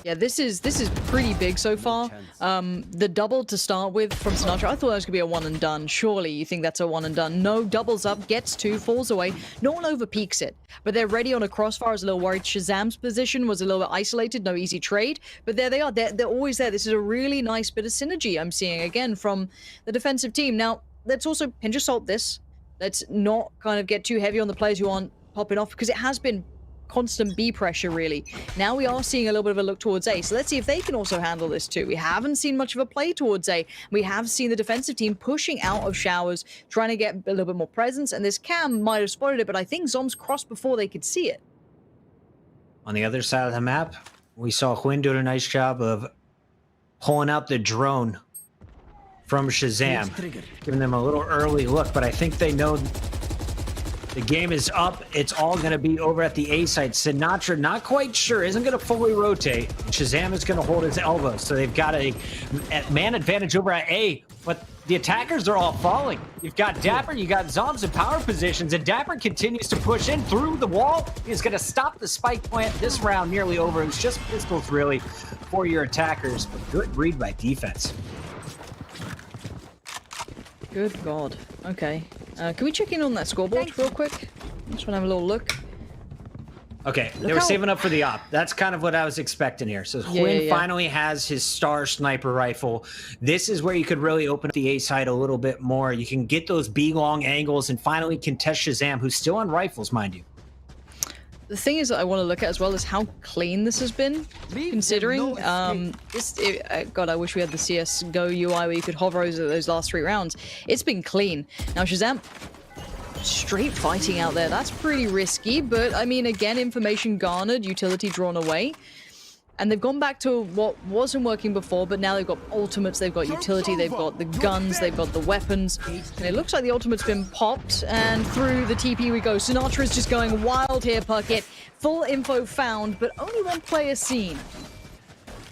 Yeah, this is pretty big so far. The double to start with from Sinatra, I thought that was gonna be a one and done. Surely you think that's a one and done. No, doubles up, gets two, falls away. No one over peaks it, but they're ready on a crossfire. I was a little worried. Shazam's position was a little bit isolated, no easy trade, but there they are. They're always there. This is a really nice bit of synergy I'm seeing again from the defensive team. Now, let's also pinch of salt this. Let's not kind of get too heavy on the players who aren't popping off, because it has been constant B pressure, really. Now we are seeing a little bit of a look towards A, so let's see if they can also handle this too. We haven't seen much of a play towards A. We have seen the defensive team pushing out of showers, trying to get a little bit more presence, and this cam might have spotted it, but I think Zoms crossed before they could see it. On the other side of the map, we saw Huynh doing a nice job of pulling out the drone from Shazam, giving them a little early look, but I think they know the game is up. It's all going to be over at the A site. Sinatra, not quite sure, isn't going to fully rotate. Shazam is going to hold his elbows, so they've got a man advantage over at A, but the attackers are all falling. You've got Dapper, you got Zoms in power positions, and Dapper continues to push in through the wall. He's going to stop the spike plant. This round nearly over. It was just pistols, really, for your attackers, but good read by defense. Good God. Okay. Can we check in on that scoreboard real quick? Just want to have a little look. Okay, they were saving up for the op. That's kind of what I was expecting here. So Huynh finally has his star sniper rifle. This is where you could really open up the A side a little bit more. You can get those B long angles and finally contest Shazam, who's still on rifles, mind you. The thing is that I want to look at as well is how clean this has been, considering God, I wish we had the CS:GO UI where you could hover over those last 3 rounds. It's been clean. Now Shazam, straight fighting out there. That's pretty risky, but I mean, again, information garnered, utility drawn away. And they've gone back to what wasn't working before, but now they've got ultimates, they've got utility, they've got the guns, they've got the weapons. And it looks like the ultimate's been popped, and through the TP we go. Sinatra's just going wild here, Puckett. Full info found, but only one player seen.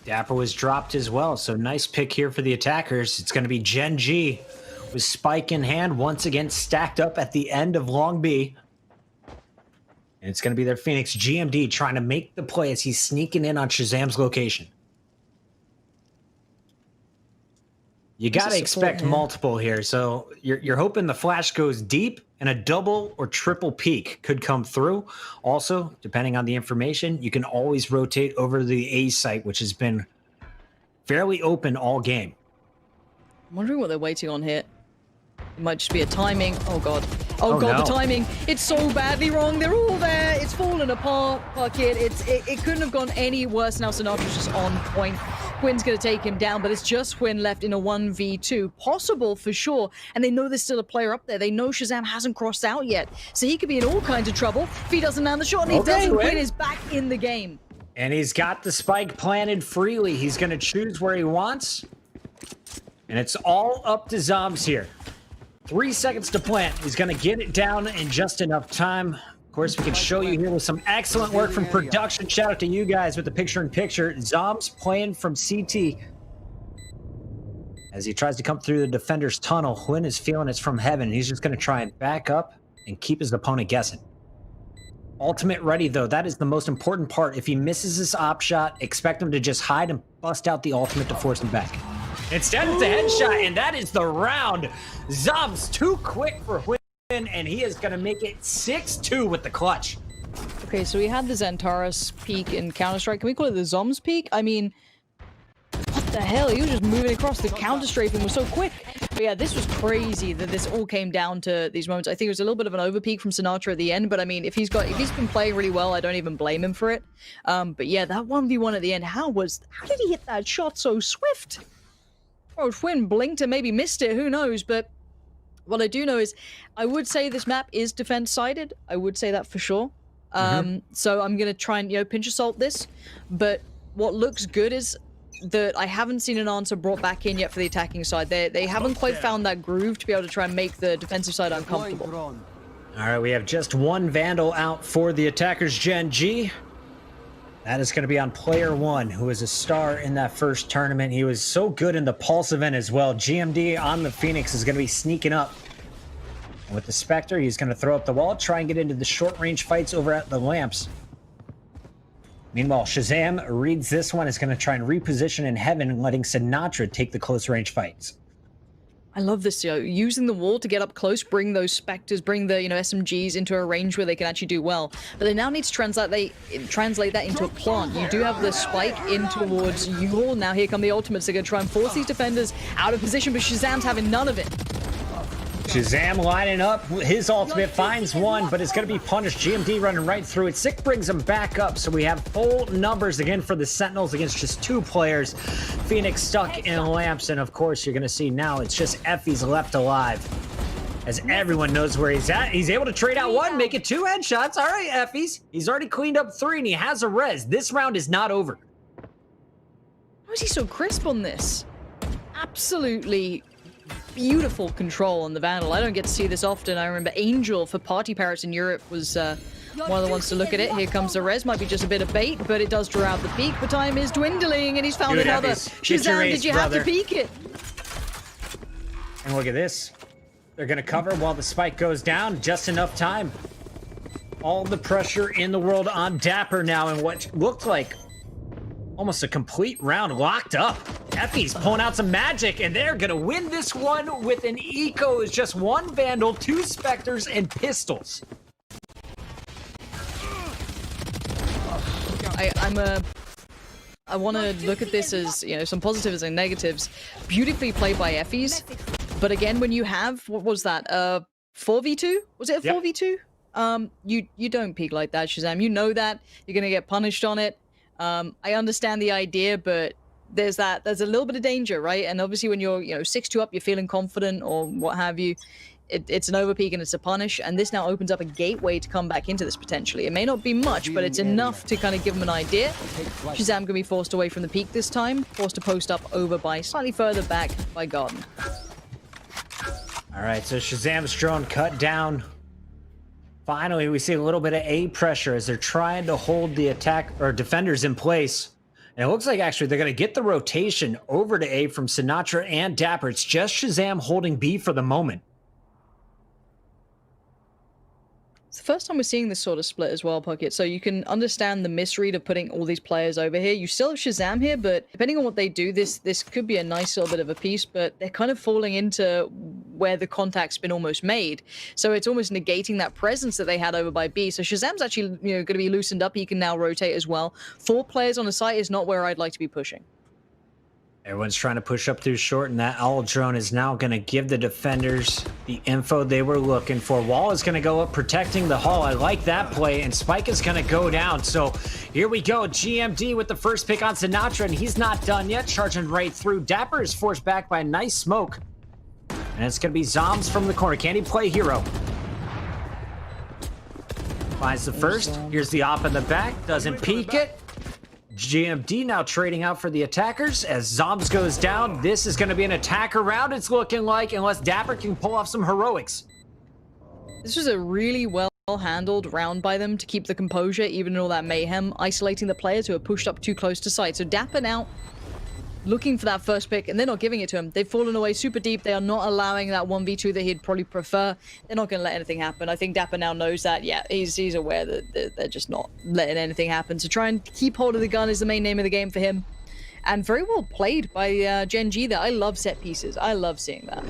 Dapper was dropped as well, so nice pick here for the attackers. It's going to be Gen G with spike in hand, once again stacked up at the end of Long B. And it's going to be their Phoenix GMD trying to make the play as he's sneaking in on Shazam's location. You got to expect multiple here. So you're hoping the flash goes deep and a double or triple peak could come through. Also, depending on the information, you can always rotate over the A site, which has been fairly open all game. I'm wondering what they're waiting on here. It might just be a timing. Oh God. Oh God, no. The timing. It's so badly wrong. They're all there. It's fallen apart. Puckett. It couldn't have gone any worse. Now Sinatra's just on point. Huynn's going to take him down, but it's just Huynh left in a 1v2. Possible for sure. And they know there's still a player up there. They know Shazam hasn't crossed out yet. So he could be in all kinds of trouble if he doesn't land the shot. And he doesn't. Huynh is back in the game. And he's got the spike planted freely. He's going to choose where he wants. And it's all up to Zoms here. 3 seconds to plant. He's going to get it down in just enough time. Of course, we can show you here with some excellent work from production. Shout out to you guys with the picture-in-picture. Zoms playing from CT. As he tries to come through the defender's tunnel, Huynh is feeling it's from heaven. He's just going to try and back up and keep his opponent guessing. Ultimate ready, though. That is the most important part. If he misses his op shot, expect him to just hide and bust out the ultimate to force him back. Instead, it's a headshot, and that is the round. Zoms too quick for Huynh, and he is going to make it 6-2 with the clutch. Okay, so we had the Xantares peak in Counter-Strike. Can we call it the Zoms peak? I mean, what the hell? He was just moving across the counter-strafing was so quick. But yeah, this was crazy that this all came down to these moments. I think it was a little bit of an overpeak from Sinatra at the end, but I mean, if he's been playing really well, I don't even blame him for it. But yeah, that 1v1 at the end, how did he hit that shot so swift? Oh, Huynh blinked and maybe missed it, who knows, but what I do know is I would say this map is defense-sided. I would say that for sure. So I'm going to try and, pinch of salt this, but what looks good is that I haven't seen an answer brought back in yet for the attacking side. They haven't quite found that groove to be able to try and make the defensive side uncomfortable. All right, we have just one Vandal out for the attackers, Gen G. That is going to be on player 1, who is a star in that first tournament. He was so good in the Pulse event as well. GMD on the Phoenix is going to be sneaking up. And with the Spectre, he's going to throw up the wall, try and get into the short-range fights over at the Lamps. Meanwhile, Shazam reads this one, is going to try and reposition in heaven, letting Sinatra take the close range fights. I love this, using the wall to get up close, bring those specters, bring the SMGs into a range where they can actually do well. But they now need to translate that into a plant. You do have the spike in towards Yule. Now here come the ultimates. They're going to try and force these defenders out of position, but Shazam's having none of it. Shazam lining up. His ultimate finds one, but it's going to be punished. GMD running right through it. Sick brings him back up, so we have full numbers again for the Sentinels against just 2 players. Phoenix stuck in lamps, and of course, you're going to see now it's just Effie's left alive. As everyone knows where he's at. He's able to trade out 1, make it 2 headshots. All right, Effie's. He's already cleaned up 3, and he has a res. This round is not over. How is he so crisp on this? Absolutely beautiful control on the Vandal. I don't get to see this often. I remember Angel for Party Parrots in Europe was one of the ones to look at it. Here comes the res. Might be just a bit of bait, but it does draw out the peak. But time is dwindling, and he's found another. Shazam, did you have to peek it? And look at this. They're going to cover while the spike goes down. Just enough time. All the pressure in the world on Dapper now, and what looked like almost a complete round locked up. Effie's pulling out some magic, and they're gonna win this one with an eco. Is just 1 Vandal, 2 Spectres, and pistols. I want to look at this as, some positives and negatives. Beautifully played by Effie's, but again, when you have, what was that, 4v2? Was it a 4v2? You don't peek like that, Shazam. You know that. You're gonna get punished on it. I understand the idea, but there's a little bit of danger, right? And obviously when you're 6-2 up, you're feeling confident or what have you, it's an overpeak and it's a punish, and this now opens up a gateway to come back into this potentially. It may not be much, but it's enough to kind of give him an idea. Shazam gonna be forced away from the peak this time, forced to post up over by slightly further back by Garden. All right, so Shazam's drone cut down. Finally, we see a little bit of A pressure as they're trying to hold the attack or defenders in place. And it looks like actually they're going to get the rotation over to A from Sinatra and Dapper. It's just Shazam holding B for the moment. It's the first time we're seeing this sort of split as well, Puckett. So you can understand the misread of putting all these players over here. You still have Shazam here, but depending on what they do, this could be a nice little bit of a piece, but they're kind of falling into where the contact's been almost made. So it's almost negating that presence that they had over by B. So Shazam's actually going to be loosened up. He can now rotate as well. 4 players on the site is not where I'd like to be pushing. Everyone's trying to push up through short, and that owl drone is now going to give the defenders the info they were looking for. Wall is going to go up protecting the hall. I like that play, and Spike is going to go down. So here we go. GMD with the first pick on Sinatra, and he's not done yet. Charging right through. Dapper is forced back by a nice smoke. And it's going to be Zombs from the corner. Can he play hero? Finds the first. Here's the op in the back. Doesn't peek it. GMD now trading out for the attackers as Zombs goes down. This is going to be an attacker round, it's looking like, unless Dapper can pull off some heroics. This was a really well-handled round by them to keep the composure, even in all that mayhem, isolating the players who are pushed up too close to site. So Dapper now looking for that first pick, and they're not giving it to him. They've fallen away super deep. They are not allowing that 1v2 that he'd probably prefer. They're not going to let anything happen. I think Dapper now knows that. Yeah, he's aware that they're just not letting anything happen. So try and keep hold of the gun is the main name of the game for him. And very well played by Gen G there. I love set pieces. I love seeing that.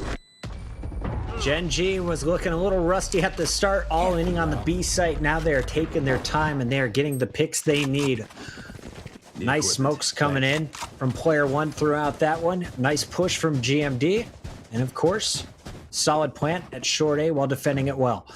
Gen G was looking a little rusty at the start, all leaning on the B site. Now they're taking their time, and they're getting the picks they need. Nice smokes coming in from player 1 throughout that one. Nice push from GMD. And of course, solid plant at short A while defending it well.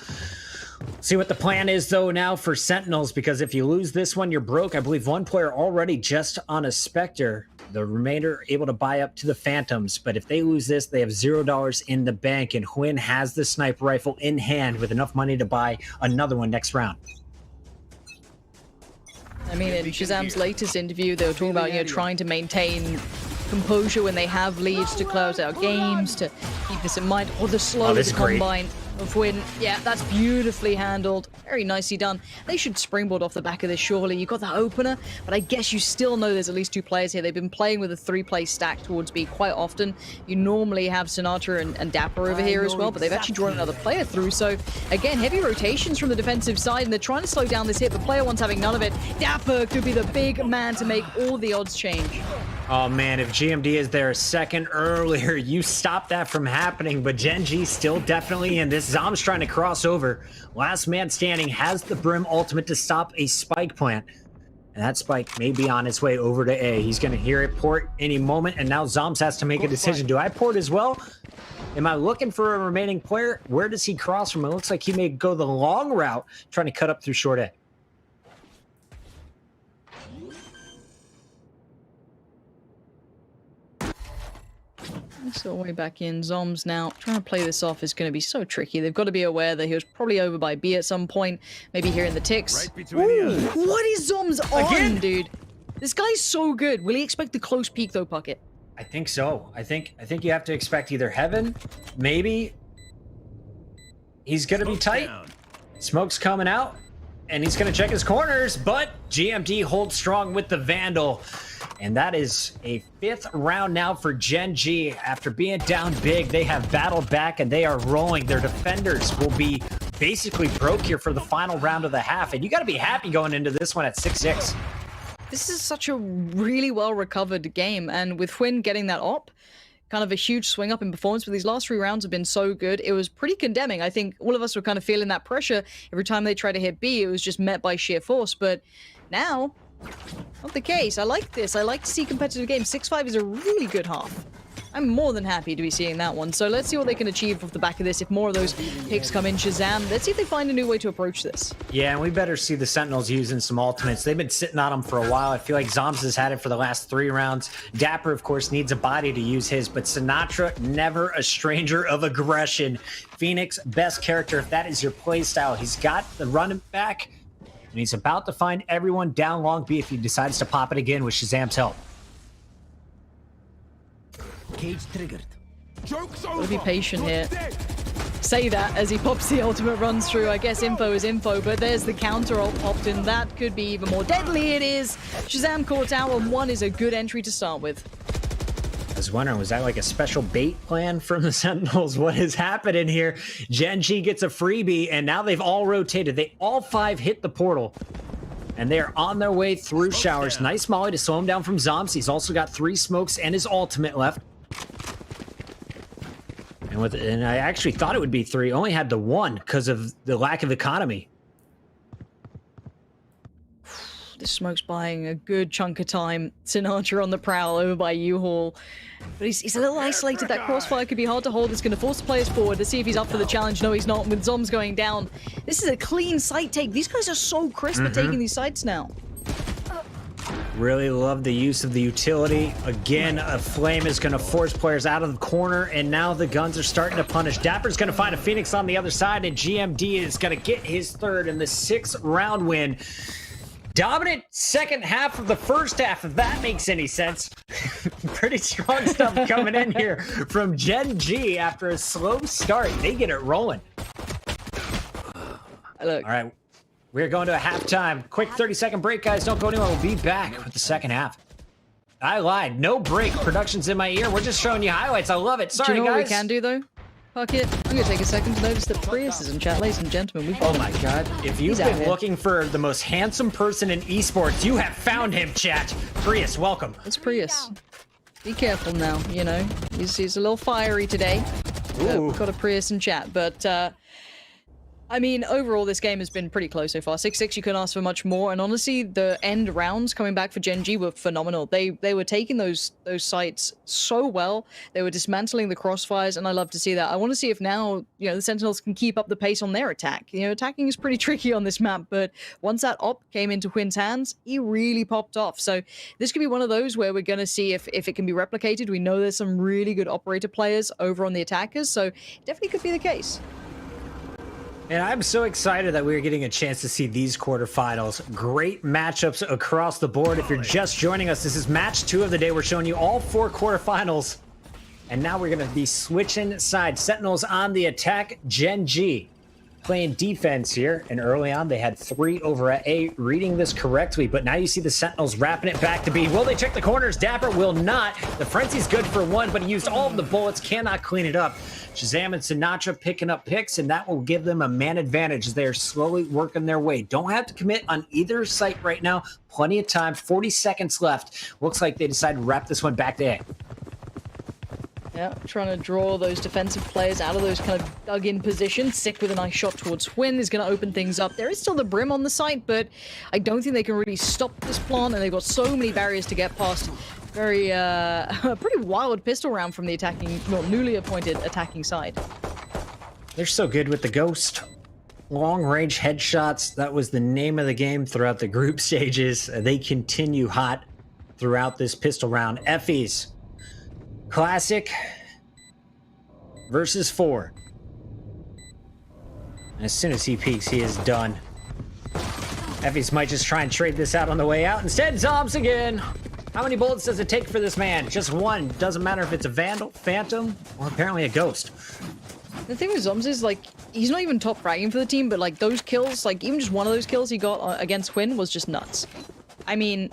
See what the plan is though now for Sentinels, because if you lose this one, you're broke. I believe 1 player already just on a Spectre. The remainder able to buy up to the Phantoms. But if they lose this, they have $0 in the bank. And Huynh has the sniper rifle in hand with enough money to buy another one next round. I mean, in Shazam's latest interview, they were talking about, trying to maintain composure when they have leads to close out games, to keep this in mind, or the slow of the Combine. of Win. Yeah, that's beautifully handled. Very nicely done. They should springboard off the back of this, surely. You got that opener, but I guess you still know there's at least 2 players here. They've been playing with a 3-play stack towards B quite often. You normally have Sinatra and Dapper over here as well, but they've actually drawn another player through. So, again, heavy rotations from the defensive side, and they're trying to slow down this hit, but player one's having none of it. Dapper could be the big man to make all the odds change. Oh man, if GMD is there a second earlier, you stop that from happening, but Gen G still definitely in this. Zom's trying to cross over. Last man standing has the Brim ultimate to stop a spike plant. And that spike may be on its way over to A. He's going to hear it port any moment, and now Zoms has to make a decision. Do I port as well? Am I looking for a remaining player? Where does he cross from? It looks like he may go the long route, trying to cut up through short A. So way back in. Zoms now trying to play this off is going to be so tricky. They've got to be aware that he was probably over by B at some point. Maybe hearing the ticks. Right between the eyes. What is Zoms on, Again? dude? This guy's so good. Will he expect the close peek though, Puckett? I think so. I think you have to expect either heaven, maybe. He's going to be tight. Smoke's coming out, and he's going to check his corners, but GMD holds strong with the Vandal. And that is a 5th round now for Gen G. After being down big, they have battled back and they are rolling. Their defenders will be basically broke here for the final round of the half. And you got to be happy going into this one at 6-6. This is such a really well recovered game. And with Hwin getting that op, kind of a huge swing up in performance, but these last 3 rounds have been so good. It was pretty condemning. I think all of us were kind of feeling that pressure. Every time they tried to hit B, it was just met by sheer force. But now, not the case. I like this. I like to see competitive games. 6-5 is a really good half. I'm more than happy to be seeing that one. So let's see what they can achieve off the back of this. If more of those picks come in, Shazam, let's see if they find a new way to approach this. Yeah, and we better see the Sentinels using some ultimates. They've been sitting on them for a while. I feel like Zoms has had it for the last 3 rounds. Dapper, of course, needs a body to use his, but Sinatra, never a stranger of aggression. Phoenix, best character if that is your play style. He's got the running back, and he's about to find everyone down long B if he decides to pop it again with Shazam's help. Cage triggered. Joke's Gotta over. be patient You're here. dead. Say that as he pops the ultimate runs through. I guess info is info, but there's the counter ult popped in. That could be even more deadly. It is. Shazam caught out, and 1 is a good entry to start with. I was wondering, was that like a special bait plan from the Sentinels? What is happening here? Gen G gets a freebie, and now they've all rotated. They all 5 hit the portal, and they are on their way through showers. down. Nice molly to slow him down from Zoms. He's also got 3 smokes and his ultimate left. And I actually thought it would be 3. Only had the 1 because of the lack of economy. This smoke's buying a good chunk of time. Sinatra on the prowl over by U-Haul. But he's a little isolated. That crossfire could be hard to hold. It's going to force the players forward to see if he's up for the challenge. No, he's not. With Zoms going down. This is a clean site take. These guys are so crisp at taking these sites now. Really love the use of the utility. Again, a flame is going to force players out of the corner, and now the guns are starting to punish. Dapper's going to find a Phoenix on the other side, and GMD is going to get his 3rd in the 6th round win. Dominant second half of the first half, if that makes any sense. Pretty strong stuff coming in here from Gen G after a slow start. They get it rolling. Look, All right, we're going to a halftime. Quick 30-second break, guys. Don't go anywhere. We'll be back with the second half. I lied. No break. Production's in my ear. We're just showing you highlights. I love it. do Sorry, you know what we guys. can do, though? Puckett, I'm going to take a second to notice that Prius is in chat. Ladies and gentlemen, we've got Oh my god. If you've He's out been here. looking for the most handsome person in esports, you have found him, chat. Prius, welcome. It's Prius. Be careful now, you know. He's a little fiery today. Ooh. We've got a Prius in chat, but I mean, overall, this game has been pretty close so far. 6-6, you couldn't ask for much more. And honestly, the end rounds coming back for Gen G were phenomenal. They were taking those sites so well. They were dismantling the crossfires, and I love to see that. I want to see if now, you know, the Sentinels can keep up the pace on their attack. You know, attacking is pretty tricky on this map, but once that op came into Hwin's hands, he really popped off. So this could be one of those where we're going to see if it can be replicated. We know there's some really good operator players over on the attackers, so definitely could be the case. And I'm so excited that we're getting a chance to see these quarterfinals. Great matchups across the board. If you're just joining us, this is match 2 of the day. We're showing you all 4 quarterfinals. And now we're going to be switching sides. Sentinels on the attack. Gen G playing defense here. And early on, they had 3 over at A, reading this correctly. But now you see the Sentinels wrapping it back to B. Will they check the corners? Dapper will not. The Frenzy's good for 1, but he used all of the bullets. Cannot clean it up. Shazam and Sinatra picking up picks, and that will give them a man advantage as they are slowly working their way. Don't have to commit on either site right now. Plenty of time. 40 seconds left. Looks like they decided to wrap this one back to A. Yeah, trying to draw those defensive players out of those kind of dug-in positions. Sick with a nice shot towards Twin is going to open things up. There is still the Brim on the site, but I don't think they can really stop this plant, and they've got so many barriers to get past. Very, a pretty wild pistol round from the attacking, well, newly appointed attacking side. They're so good with the Ghost. Long-range headshots, that was the name of the game throughout the group stages. They continue hot throughout this pistol round. Effie's Classic versus 4. And as soon as he peeks, he is done. Effie's might just try and trade this out on the way out. Instead, Zombs again. How many bullets does it take for this man? Just 1. Doesn't matter if it's a Vandal, Phantom, or apparently a Ghost. The thing with Zombs is, like, he's not even top fragging for the team, but, like, those kills, like, even just one of those kills he got against Quinn was just nuts. I mean,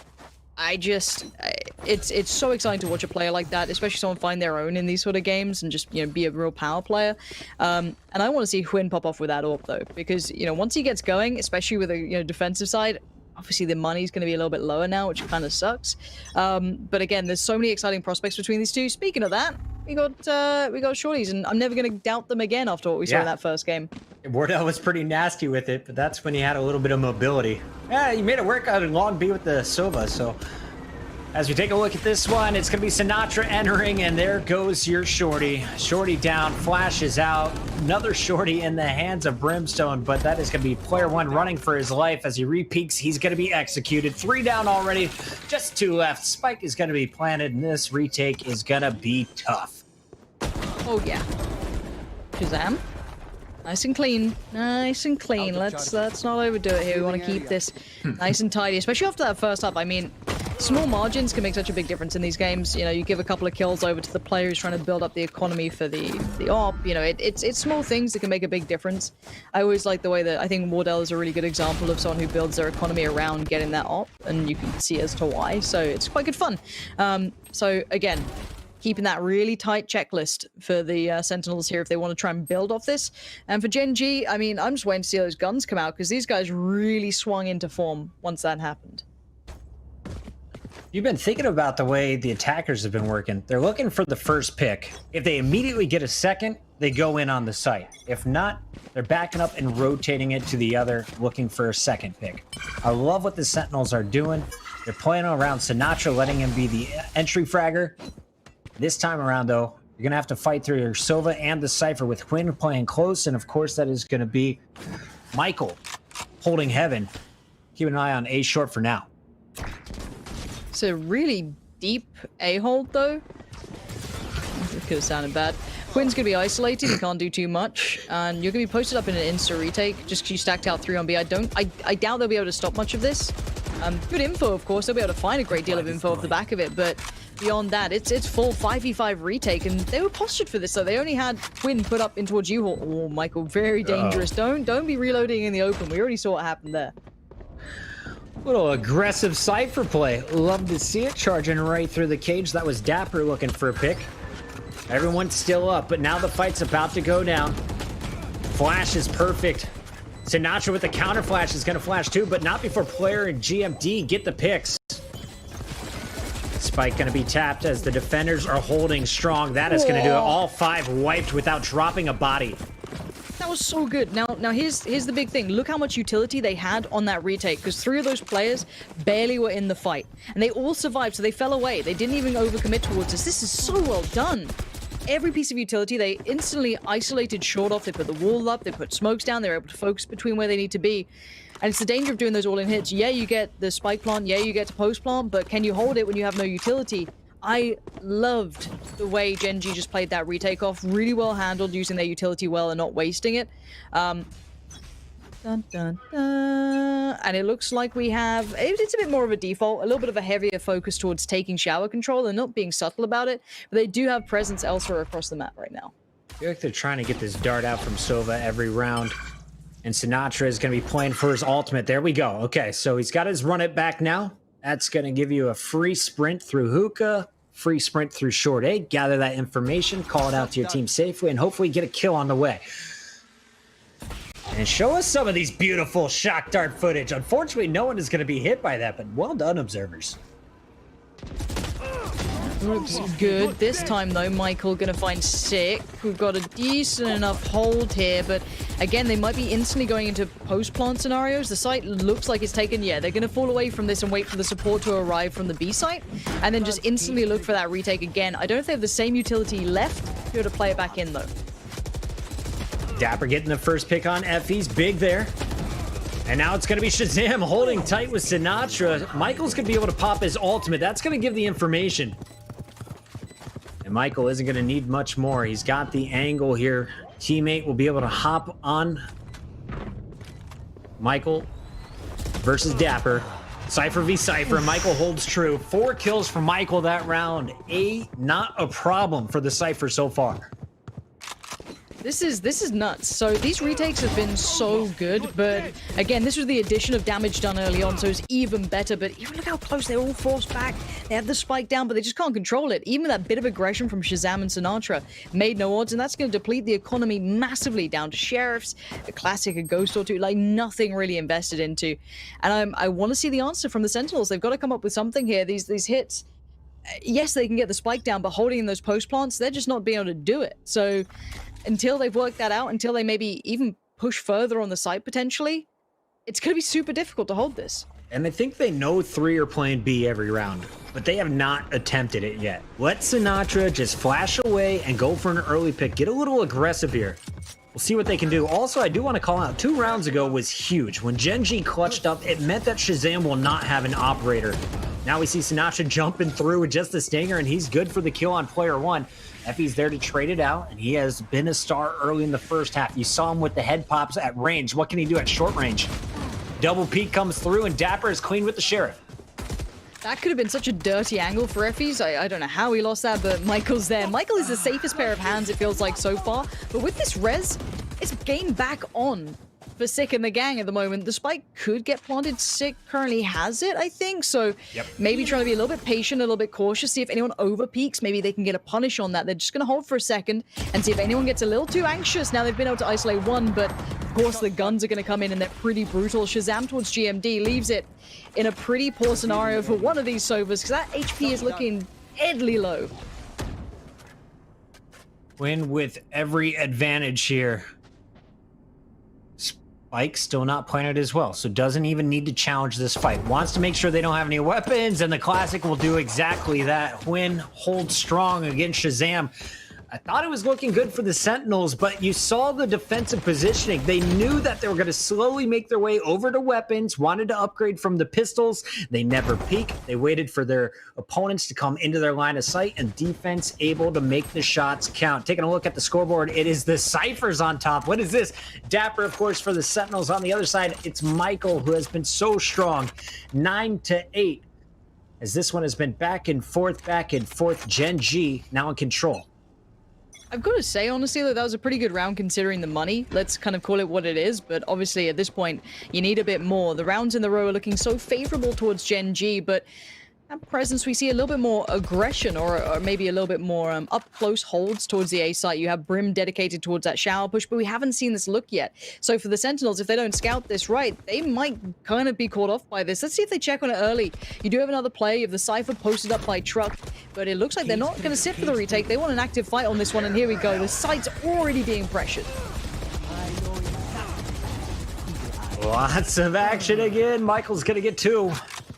it's so exciting to watch a player like that, especially someone find their own in these sort of games and just, you know, be a real power player. And I want to see Hwin pop off with that AWP though, because, you know, once he gets going, especially with a, you know, defensive side, obviously the money's going to be a little bit lower now, which kind of sucks. But again, there's so many exciting prospects between these two. Speaking of that, we got shorties, and I'm never going to doubt them again after what we saw in that first game. Wardell was pretty nasty with it, but that's when he had a little bit of mobility. Yeah, he made it work out in long B with the Sova, so as we take a look at this one, it's going to be Sinatra entering, and there goes your shorty. Shorty down, flashes out. Another shorty in the hands of Brimstone, but that is going to be player 1 running for his life. As he repeaks, he's going to be executed. 3 down already, just 2 left. Spike is going to be planted, and this retake is going to be tough. Oh, yeah. Shazam. Nice and clean. Nice and clean. Let's not overdo it here. We want to keep this nice and tidy, especially after that first up. I mean, small margins can make such a big difference in these games. You know, you give a couple of kills over to the player who's trying to build up the economy for the AWP. You know, it's small things that can make a big difference. I always like the way that I think Wardell is a really good example of someone who builds their economy around getting that AWP, and you can see as to why. So it's quite good fun. So again, keeping that really tight checklist for the Sentinels here if they want to try and build off this. And for Gen G, I mean, I'm just waiting to see those guns come out, because these guys really swung into form once that happened. You've been thinking about the way the attackers have been working. They're looking for the first pick. If they immediately get a second, they go in on the site. If not, they're backing up and rotating it to the other, looking for a second pick. I love what the Sentinels are doing. They're playing around Sinatra, letting him be the entry fragger. This time around, though, you're going to have to fight through your Sova and the Cypher with Quinn playing close, and of course that is going to be Michael holding heaven. Keep an eye on A short for now. It's a really deep A-hold, though. It could have sounded bad. Quinn's going to be isolated, he can't do too much, and you're going to be posted up in an insta retake just because you stacked out 3 on B. I doubt they'll be able to stop much of this. Good info, of course. They'll be able to find a great deal of info off the back of it, but beyond that, it's full 5v5 retake, and they were postured for this, so they only had Quinn put up in towards U-Haul. Oh, Michael, very dangerous. Don't be reloading in the open. We already saw what happened there. Little aggressive Cypher play. Love to see it, charging right through the cage. That was Dapper looking for a pick. Everyone's still up, but now the fight's about to go down. Flash is perfect. Sinatra with the counter flash is going to flash too, but not before player and GMD get the picks. Spike going to be tapped as the defenders are holding strong. That is going to do it. All 5 wiped without dropping a body. That was so good. Now here's the big thing. Look how much utility they had on that retake, because 3 of those players barely were in the fight, and they all survived, so they fell away. They didn't even overcommit towards us. This is so well done. Every piece of utility, they instantly isolated short off. They put the wall up, they put smokes down, they were able to focus between where they need to be. And it's the danger of doing those all-in hits. Yeah, you get the spike plant, yeah, you get to post plant, but can you hold it when you have no utility? I loved the way Gen G just played that retake off. Really well handled, using their utility well and not wasting it. Dun, dun, dun. And it looks like we have, it's a bit more of a default, a little bit of a heavier focus towards taking shower control and not being subtle about it, but they do have presence elsewhere across the map right now. I feel like they're trying to get this dart out from Sova every round. And Sinatra is going to be playing for his ultimate. There we go. Okay, so he's got his run it back now. That's going to give you a free sprint through hookah, free sprint through short A. Gather that information, call it out to your team safely, and hopefully get a kill on the way. And show us some of these beautiful shock dart footage. Unfortunately, no one is going to be hit by that, but well done, observers. Looks good. This time, though, Michael going to find Sick. We've got a decent enough hold here, but again, they might be instantly going into post-plant scenarios. The site looks like it's taken. Yeah, they're going to fall away from this and wait for the support to arrive from the B site, and then just instantly look for that retake again. I don't know if they have the same utility left to be able to play it back in, though. Dapper getting the first pick on Effie's big there. And now it's going to be Shazam holding tight with Sinatra. Michael's going to be able to pop his ultimate. That's going to give the information. And Michael isn't going to need much more. He's got the angle here. Teammate will be able to hop on Michael versus Dapper. Cypher v Cypher. Michael holds true. 4 kills for Michael that round. 8, not a problem for the Cypher so far. This is nuts. So these retakes have been so good, but again, this was the addition of damage done early on, so it's even better. But even look how close they're all forced back. They have the spike down, but they just can't control it. Even that bit of aggression from Shazam and Sinatra made no odds, and that's going to deplete the economy massively down to sheriffs, a classic, a ghost or two, like nothing really invested into. And I want to see the answer from the Sentinels. They've got to come up with something here. These hits, yes, they can get the spike down, but holding in those post plants, they're just not being able to do it. So until they've worked that out, until they maybe even push further on the site potentially, it's going to be super difficult to hold this. And I think they know 3 are playing B every round, but they have not attempted it yet. Let Sinatra just flash away and go for an early pick. Get a little aggressive here. We'll see what they can do. Also, I do want to call out, 2 rounds ago was huge. When Gen G clutched up, it meant that Shazam will not have an operator. Now we see Sinatra jumping through with just the stinger, and he's good for the kill on player 1. Effie's there to trade it out, and he has been a star early in the first half. You saw him with the head pops at range. What can he do at short range? Double peek comes through, and Dapper is clean with the Sheriff. That could have been such a dirty angle for Effie's. I don't know how he lost that, but Michael's there. Michael is the safest pair of hands, it feels like, so far. But with this res, it's game back on for Sick and the gang at the moment. The spike could get planted. Sick currently has it, I think. So maybe trying to be a little bit patient, a little bit cautious, see if anyone over peaks. Maybe they can get a punish on that. They're just going to hold for a second and see if anyone gets a little too anxious. Now they've been able to isolate 1, but of course the guns are going to come in and they're pretty brutal. Shazam towards GMD leaves it in a pretty poor scenario for one of these Sovas because that HP is looking deadly low. Win with every advantage here. Spike still not planted as well, so doesn't even need to challenge this fight. Wants to make sure they don't have any weapons, and the Classic will do exactly that. Win holds strong against Shazam. I thought it was looking good for the Sentinels, but you saw the defensive positioning. They knew that they were going to slowly make their way over to weapons, wanted to upgrade from the pistols. They never peek. They waited for their opponents to come into their line of sight, and defense able to make the shots count. Taking a look at the scoreboard, it is the Cyphers on top. What is this? Dapper, of course, for the Sentinels. On the other side, it's Michael, who has been so strong. 9-8, as this one has been back and forth. Gen G now in control. I've got to say, honestly, that was a pretty good round considering the money. Let's kind of call it what it is, but obviously at this point, you need a bit more. The rounds in the row are looking so favorable towards Gen G, but at presence, we see a little bit more aggression or maybe a little bit more up-close holds towards the A site. You have Brim dedicated towards that shower push, but we haven't seen this look yet. So for the Sentinels, if they don't scout this right, they might kind of be caught off by this. Let's see if they check on it early. You do have another play of the Cypher posted up by Truck, but it looks like they're not going to sit for the retake. They want an active fight on this one, and here we go. The site's already being pressured. Lots of action again. Michael's going to get 2.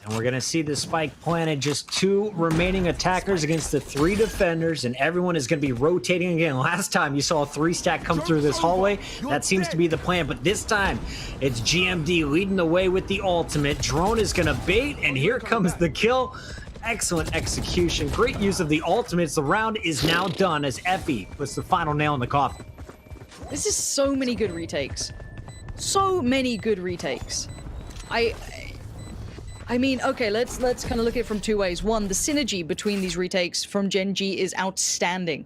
And we're going to see the spike planted. Just 2 remaining attackers against the 3 defenders, and everyone is going to be rotating again. Last time you saw a 3-stack come through this hallway. That seems to be the plan, but this time it's GMD leading the way with the ultimate. Drone is going to bait, and here comes the kill. Excellent execution. Great use of the ultimates. The round is now done as Effie puts the final nail in the coffin. This is so many good retakes. So many good retakes. I mean, okay, let's kind of look at it from two ways. One, the synergy between these retakes from Gen G is outstanding.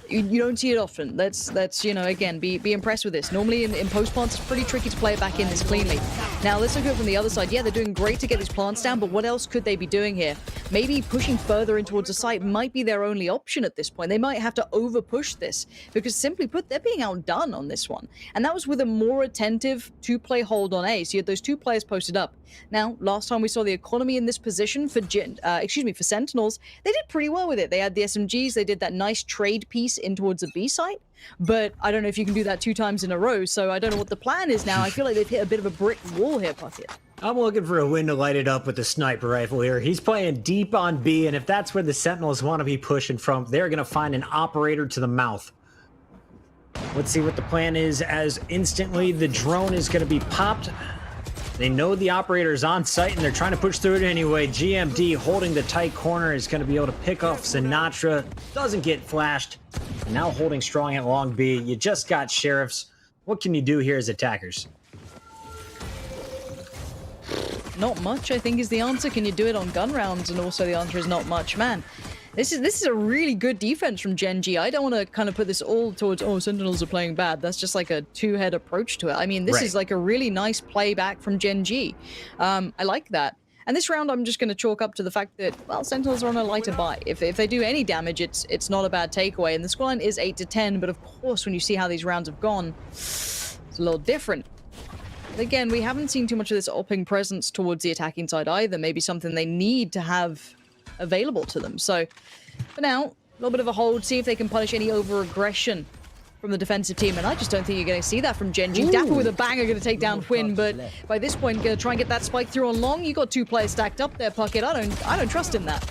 You don't see it often. Let's again, be impressed with this. Normally in post plants, it's pretty tricky to play it back in this cleanly. Now, let's look at it from the other side. Yeah, they're doing great to get these plants down, but what else could they be doing here? Maybe pushing further in towards the site might be their only option at this point. They might have to over-push this, because simply put, they're being outdone on this one. And that was with a more attentive two-play hold on A. So you had those two players posted up. Now, last time we saw the economy in this position for for Sentinels, they did pretty well with it. They had the SMGs, they did that nice trade piece in towards the B site, but I don't know if you can do that 2 times in a row, so I don't know what the plan is now. I feel like they've hit a bit of a brick wall here, Puckett. I'm looking for a win to light it up with the sniper rifle here. He's playing deep on B, and if that's where the Sentinels want to be pushing from, they're going to find an operator to the mouth. Let's see what the plan is, as instantly the drone is going to be popped. They know the operator is on site, and they're trying to push through it anyway. GMD holding the tight corner is going to be able to pick off Sinatra. Doesn't get flashed. And now holding strong at long B. You just got sheriffs. What can you do here as attackers? Not much, I think, is the answer. Can you do it on gun rounds? And also the answer is not much. Man, this is a really good defense from Gen G. I don't want to kind of put this all towards, oh, Sentinels are playing bad. That's just like a two-head approach to it. I mean, this is like a really nice play back from Gen G. I like that. And this round, I'm just going to chalk up to the fact that, well, Sentinels are on a lighter buy. If they do any damage, it's not a bad takeaway. And the scoreline is 8-10, but of course, when you see how these rounds have gone, it's a little different. But again, we haven't seen too much of this opping presence towards the attacking side either. Maybe something they need to have available to them. So, for now, a little bit of a hold, see if they can punish any over-aggression from the defensive team, and I just don't think you're going to see that from Gen G. Dapper with a banger going to take down Quinn, but by this point, going to try and get that spike through on long. You got 2 players stacked up there, Puckett. I don't trust in that.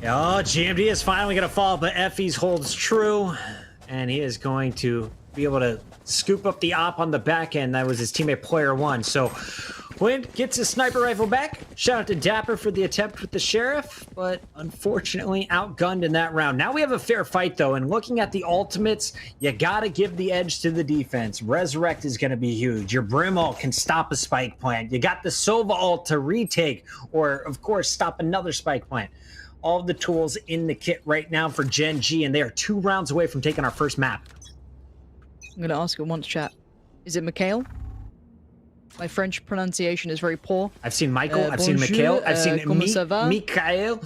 Oh, GMD is finally going to fall, but Effie's holds true, and he is going to be able to scoop up the op on the back end. That was his teammate Player One. So Quinn gets his sniper rifle back. Shout out to Dapper for the attempt with the sheriff, but unfortunately outgunned in that round. Now we have a fair fight though, and looking at the ultimates, you gotta give the edge to the defense. Resurrect is gonna be huge. Your Brim ult can stop a spike plant. You got the Sova ult to retake, or of course stop another spike plant. All of the tools in the kit right now for Gen G, and they are 2 rounds away from taking our first map. I'm gonna ask it once, chat. Is it Mikhail? My French pronunciation is very poor. I've seen Michael, I've seen Mikhail, I've seen Mikhail.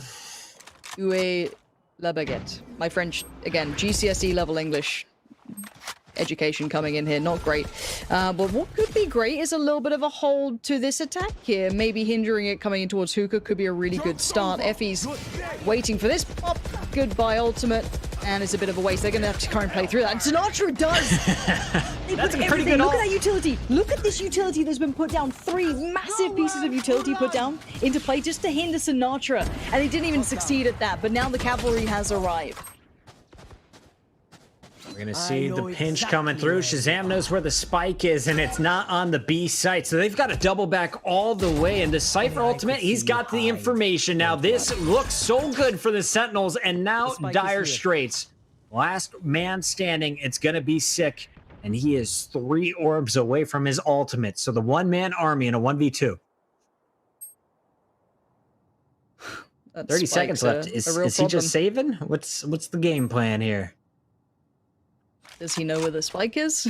Où est la baguette? My French, again, GCSE level English education coming in here, not great. But what could be great is a little bit of a hold to this attack here. Maybe hindering it coming in towards Hookah could be a really good start. Effie's waiting for this pop. Goodbye ultimate. And it's a bit of a waste. They're going to have to try and play through that. And Sinatra does! That's a pretty good Look at that utility. Look at this utility that's been put down. 3 massive pieces of utility put down into play just to hinder Sinatra. And they didn't even succeed at that. But now the cavalry has arrived. We're going to see the pinch coming through. Shazam knows where the spike is, and it's not on the B site. So they've got to double back all the way. And the Cypher ultimate, he's got the information. Now, this looks so good for the Sentinels, and now dire straits. Last man standing. It's going to be sick. And he is 3 orbs away from his ultimate. So the one-man army in a 1v2. 30 seconds left. Is he just saving? What's the game plan here? Does he know where the spike is?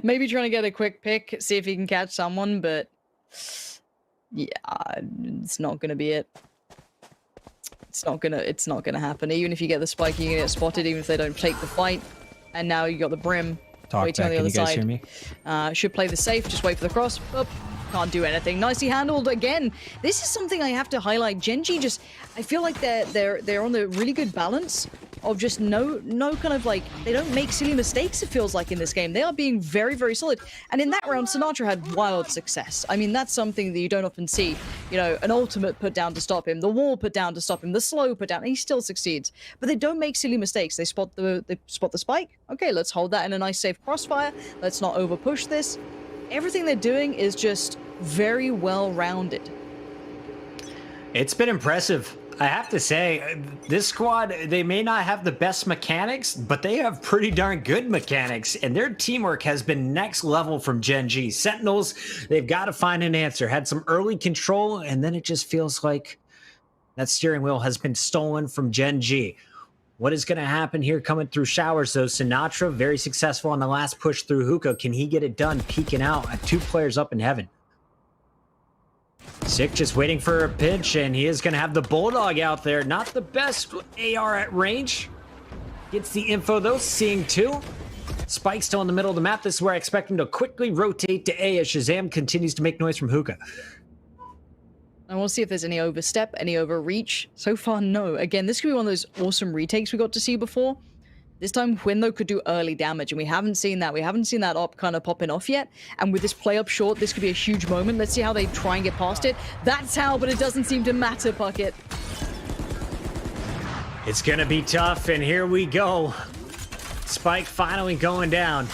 Maybe trying to get a quick pick, see if he can catch someone, but yeah, it's not gonna be it. It's not gonna happen. Even if you get the spike, you're gonna get spotted, even if they don't take the fight. And now you got the Brim waiting on the other side. Hear me? Should play the safe, just wait for the cross. Oh, can't do anything. Nicely handled again. This is something I have to highlight. Gen G just, I feel like they're on the really good balance of just no kind of like, they don't make silly mistakes, it feels like, in this game. They are being very, very solid. And in that round, Sinatra had wild success. I mean, that's something that you don't often see. You know, an ultimate put down to stop him, the wall put down to stop him, the slow put down, and he still succeeds. But they don't make silly mistakes. They spot the spike. Okay, let's hold that in a nice safe crossfire. Let's not over push this. Everything they're doing is just very well rounded. It's been impressive. I have to say, this squad, they may not have the best mechanics, but they have pretty darn good mechanics, and their teamwork has been next level from Gen G. Sentinels, they've got to find an answer. Had some early control, and then it just feels like that steering wheel has been stolen from Gen G. What is going to happen here coming through showers, though? Sinatra, very successful on the last push through hookah. Can he get it done, peeking out at 2 players up in heaven? Sick just waiting for a pinch, and he is going to have the Bulldog out there. Not the best AR at range. Gets the info, though, seeing 2. Spike still in the middle of the map. This is where I expect him to quickly rotate to A as Shazam continues to make noise from hookah. I want to see if there's any overstep, any overreach. So far, no. Again, this could be one of those awesome retakes we got to see before. This time, Hwin, though, could do early damage, and we haven't seen that. We haven't seen that op kind of popping off yet. And with this play up short, this could be a huge moment. Let's see how they try and get past it. That's how, but it doesn't seem to matter, Puckett. It's going to be tough, and here we go. Spike finally going down.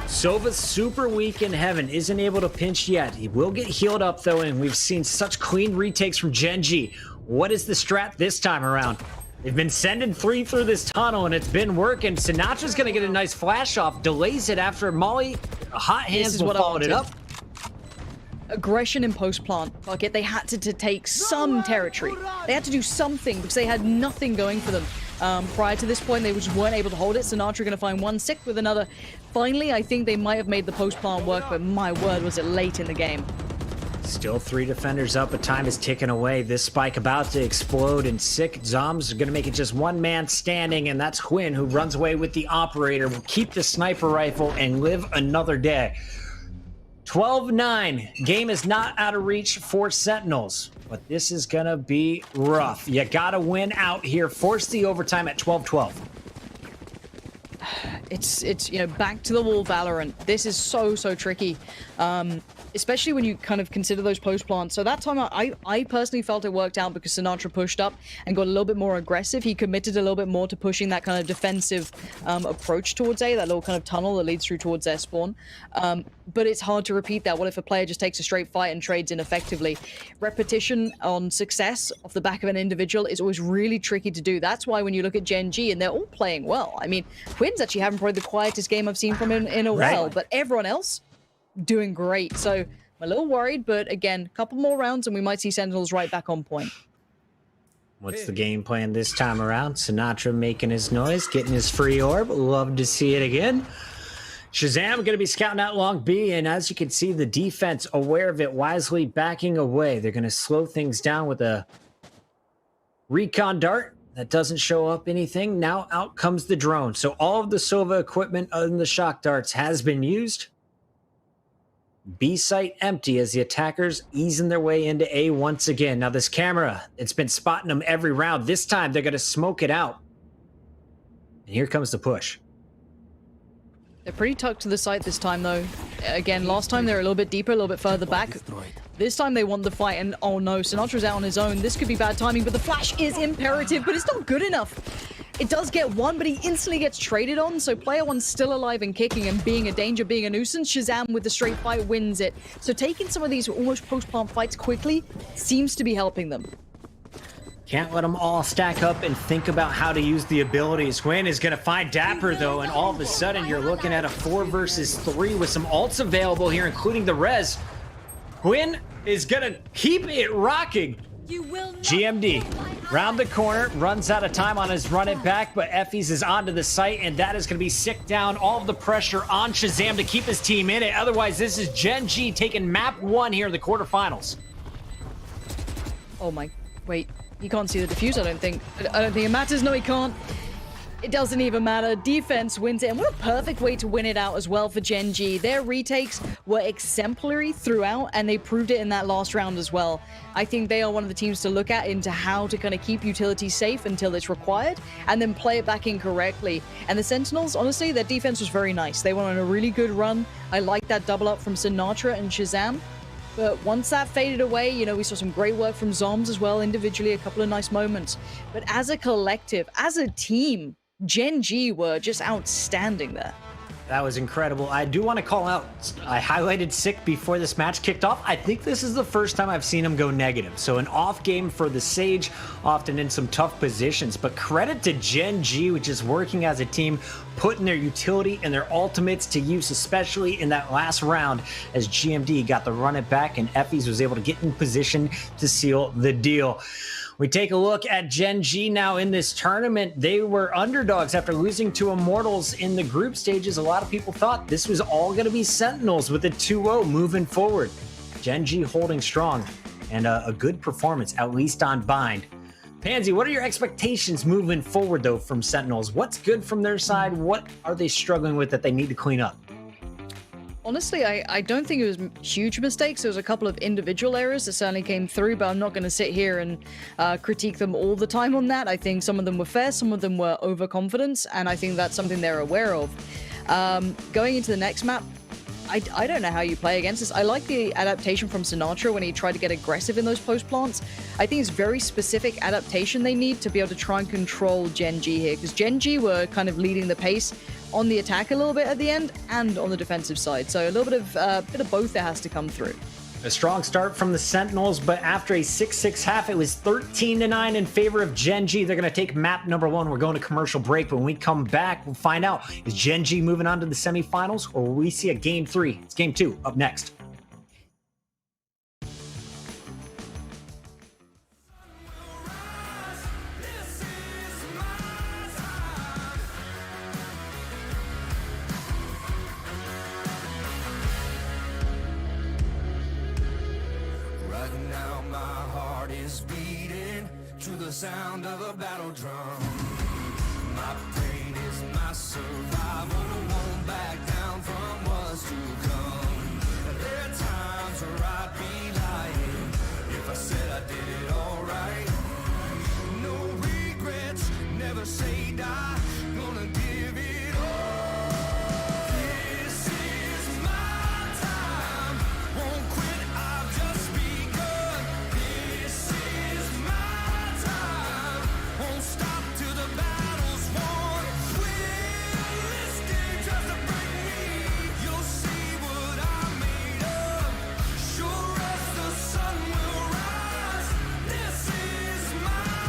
Sova's super weak in heaven, isn't able to pinch yet. He will get healed up, though, and we've seen such clean retakes from Gen G. What is the strat this time around? They've been sending 3 through this tunnel, and it's been working. Sinatra's going to get a nice flash off, delays it after Molly. Hot Hands will follow it up. Aggression in post-plant. Puckett, they had to take some territory. They had to do something because they had nothing going for them. Prior to this point, they just weren't able to hold it. Sinatra going to find one sick with another. Finally, I think they might have made the post-plant work, but my word, was it late in the game. Still 3 defenders up, but time is ticking away. This spike about to explode, and Sick Zombs are going to make it just one man standing, and that's Hwin, who runs away with the operator, will keep the sniper rifle and live another day. 12-9. Game is not out of reach for Sentinels, but this is going to be rough. You got to win out here. Force the overtime at 12-12. It's you know, back to the wall Valorant. This is so tricky. Especially when you kind of consider those post plants. So that time I personally felt it worked out because Sinatra pushed up and got a little bit more aggressive. He committed a little bit more to pushing that kind of defensive approach towards A, that little kind of tunnel that leads through towards their spawn. But it's hard to repeat that. What if a player just takes a straight fight and trades ineffectively? Repetition on success off the back of an individual is always really tricky to do. That's why when you look at Gen G, and they're all playing well. I mean, Hwin's actually having probably the quietest game I've seen from him in a while, but everyone else doing great. So I'm a little worried, but again, a couple more rounds and we might see Sentinels right back on point. What's the game plan this time around? Sinatra making his noise, getting his free orb. Love to see it again. Shazam going to be scouting out Long B, and as you can see, the defense, aware of it, wisely backing away. They're going to slow things down with a recon dart that doesn't show up anything. Now out comes the drone. So all of the Sova equipment other than the shock darts has been used. B site empty as the attackers easing their way into A once again. Now this camera, it's been spotting them every round. This time they're going to smoke it out. And here comes the push. They're pretty tucked to the site this time, though. Again, last time they were a little bit deeper, a little bit further back. This time they want the fight, and oh no, Sinatra's out on his own. This could be bad timing, but the flash is imperative, but it's not good enough. It does get one, but he instantly gets traded on, so player one's still alive and kicking and being a danger, being a nuisance. Shazam with the straight fight wins it. So taking some of these almost post-plant fights quickly seems to be helping them. Can't let them all stack up and think about how to use the abilities. Hwin is going to find Dapper, though, and all of a sudden you're looking at a 4 versus 3 with some ults available here, including the res. Hwin is going to keep it rocking. GMD, round the corner, runs out of time on his run it back, but Effie's is onto the site, and that is going to be sick down. All of the pressure on Shazam to keep his team in it. Otherwise, this is Gen G taking map 1 here in the quarterfinals. Oh my, wait. He can't see the defuse, I don't think it matters. No, he can't. It doesn't even matter. Defense wins it, and what a perfect way to win it out as well for Gen G. Their retakes were exemplary throughout, and they proved it in that last round as well. I think they are one of the teams to look at into how to kind of keep utility safe until it's required, and then play it back in correctly. And the Sentinels, honestly, their defense was very nice. They went on a really good run. I like that double up from Sinatra and Shazam. But once that faded away, you know, we saw some great work from Zombs as well, individually, a couple of nice moments. But as a collective, as a team, Gen G were just outstanding there. That was incredible. I do want to call out, I highlighted Sick before this match kicked off. I think this is the first time I've seen him go negative. So an off game for the Sage, often in some tough positions. But credit to Gen G, which is working as a team, putting their utility and their ultimates to use, especially in that last round as GMD got to run it back and Effys was able to get in position to seal the deal. We take a look at Gen G now in this tournament. They were underdogs after losing to Immortals in the group stages. A lot of people thought this was all going to be Sentinels with a 2-0 moving forward. Gen G holding strong and a good performance, at least on Bind. Pansy, what are your expectations moving forward, though, from Sentinels? What's good from their side? What are they struggling with that they need to clean up? Honestly, I don't think it was huge mistakes. There was a couple of individual errors that certainly came through, but I'm not going to sit here and critique them all the time on that. I think some of them were fair, some of them were overconfidence, and I think that's something they're aware of. Going into the next map, I don't know how you play against this. I like the adaptation from Sinatra when he tried to get aggressive in those post plants. I think it's very specific adaptation they need to be able to try and control Gen G here, because Gen G were kind of leading the pace on the attack a little bit at the end and on the defensive side. So a little bit of both that has to come through. A strong start from the Sentinels, but after a 6-6 half, it was 13-9 in favor of Gen G. They're going to take map number 1. We're going to commercial break. When we come back, we'll find out, is Gen G moving on to the semifinals, or will we see a game 3? It's game 2 up next. Sound of a battle drum. My pain is my survival. Won't back down from what's to come. There are times where I'd be lying if I said I did it all right. No regrets, never say die. Gonna give it all. This is my time. Won't quit, I've just begun. This is my won't stop till the battle's won. Will this game tries to break me? You'll see what I'm made of. Sure as the sun will rise. This is my time.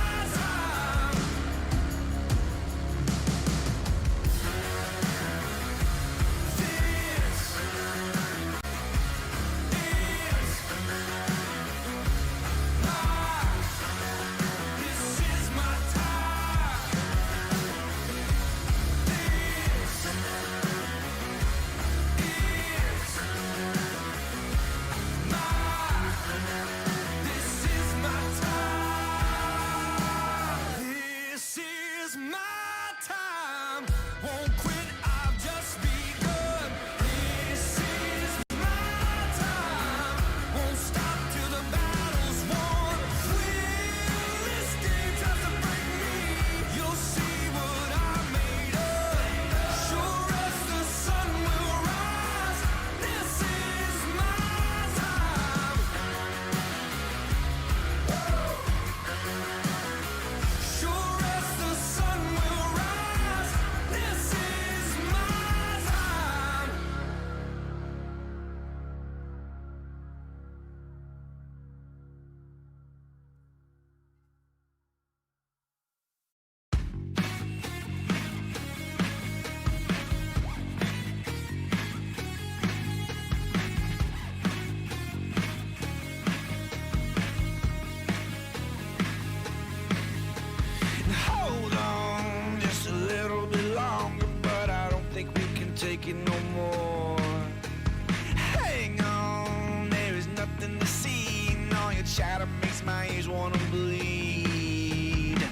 chatter makes my ears wanna bleed.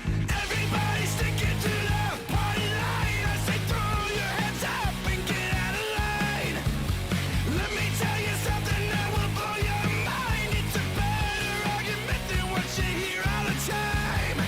Everybody sticking to the party line. I say throw your hands up and get out of line. Let me tell you something that will blow your mind. It's a better argument than what you hear all the time.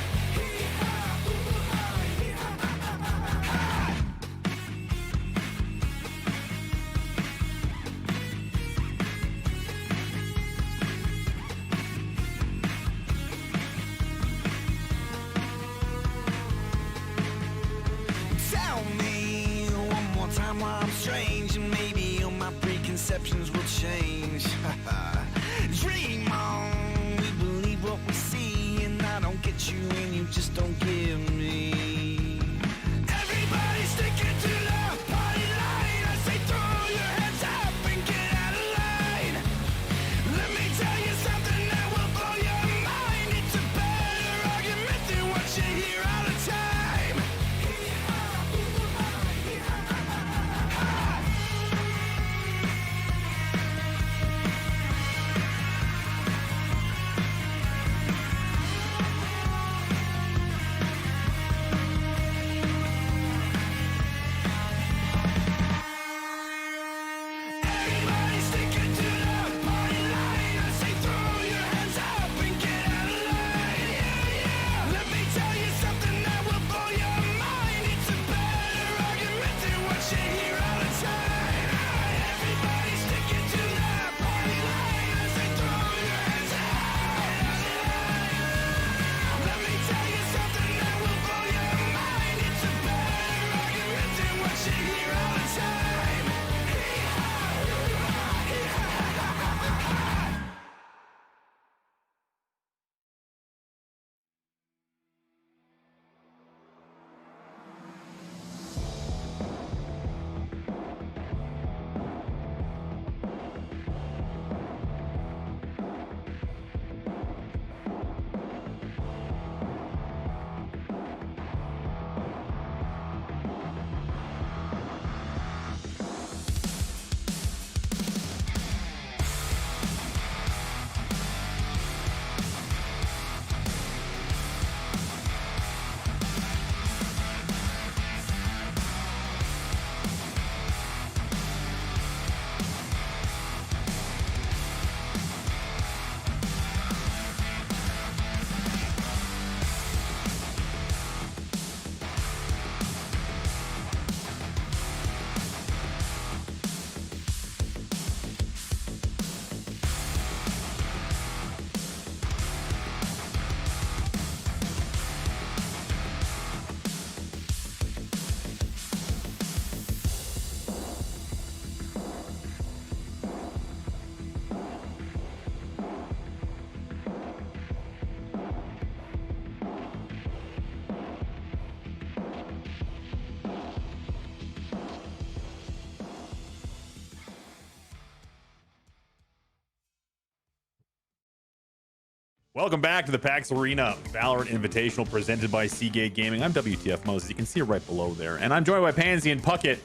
Welcome back to the PAX Arena VALORANT Invitational presented by Seagate Gaming. I'm WTF Moses. You can see it right below there. And I'm joined by Pansy and Puckett.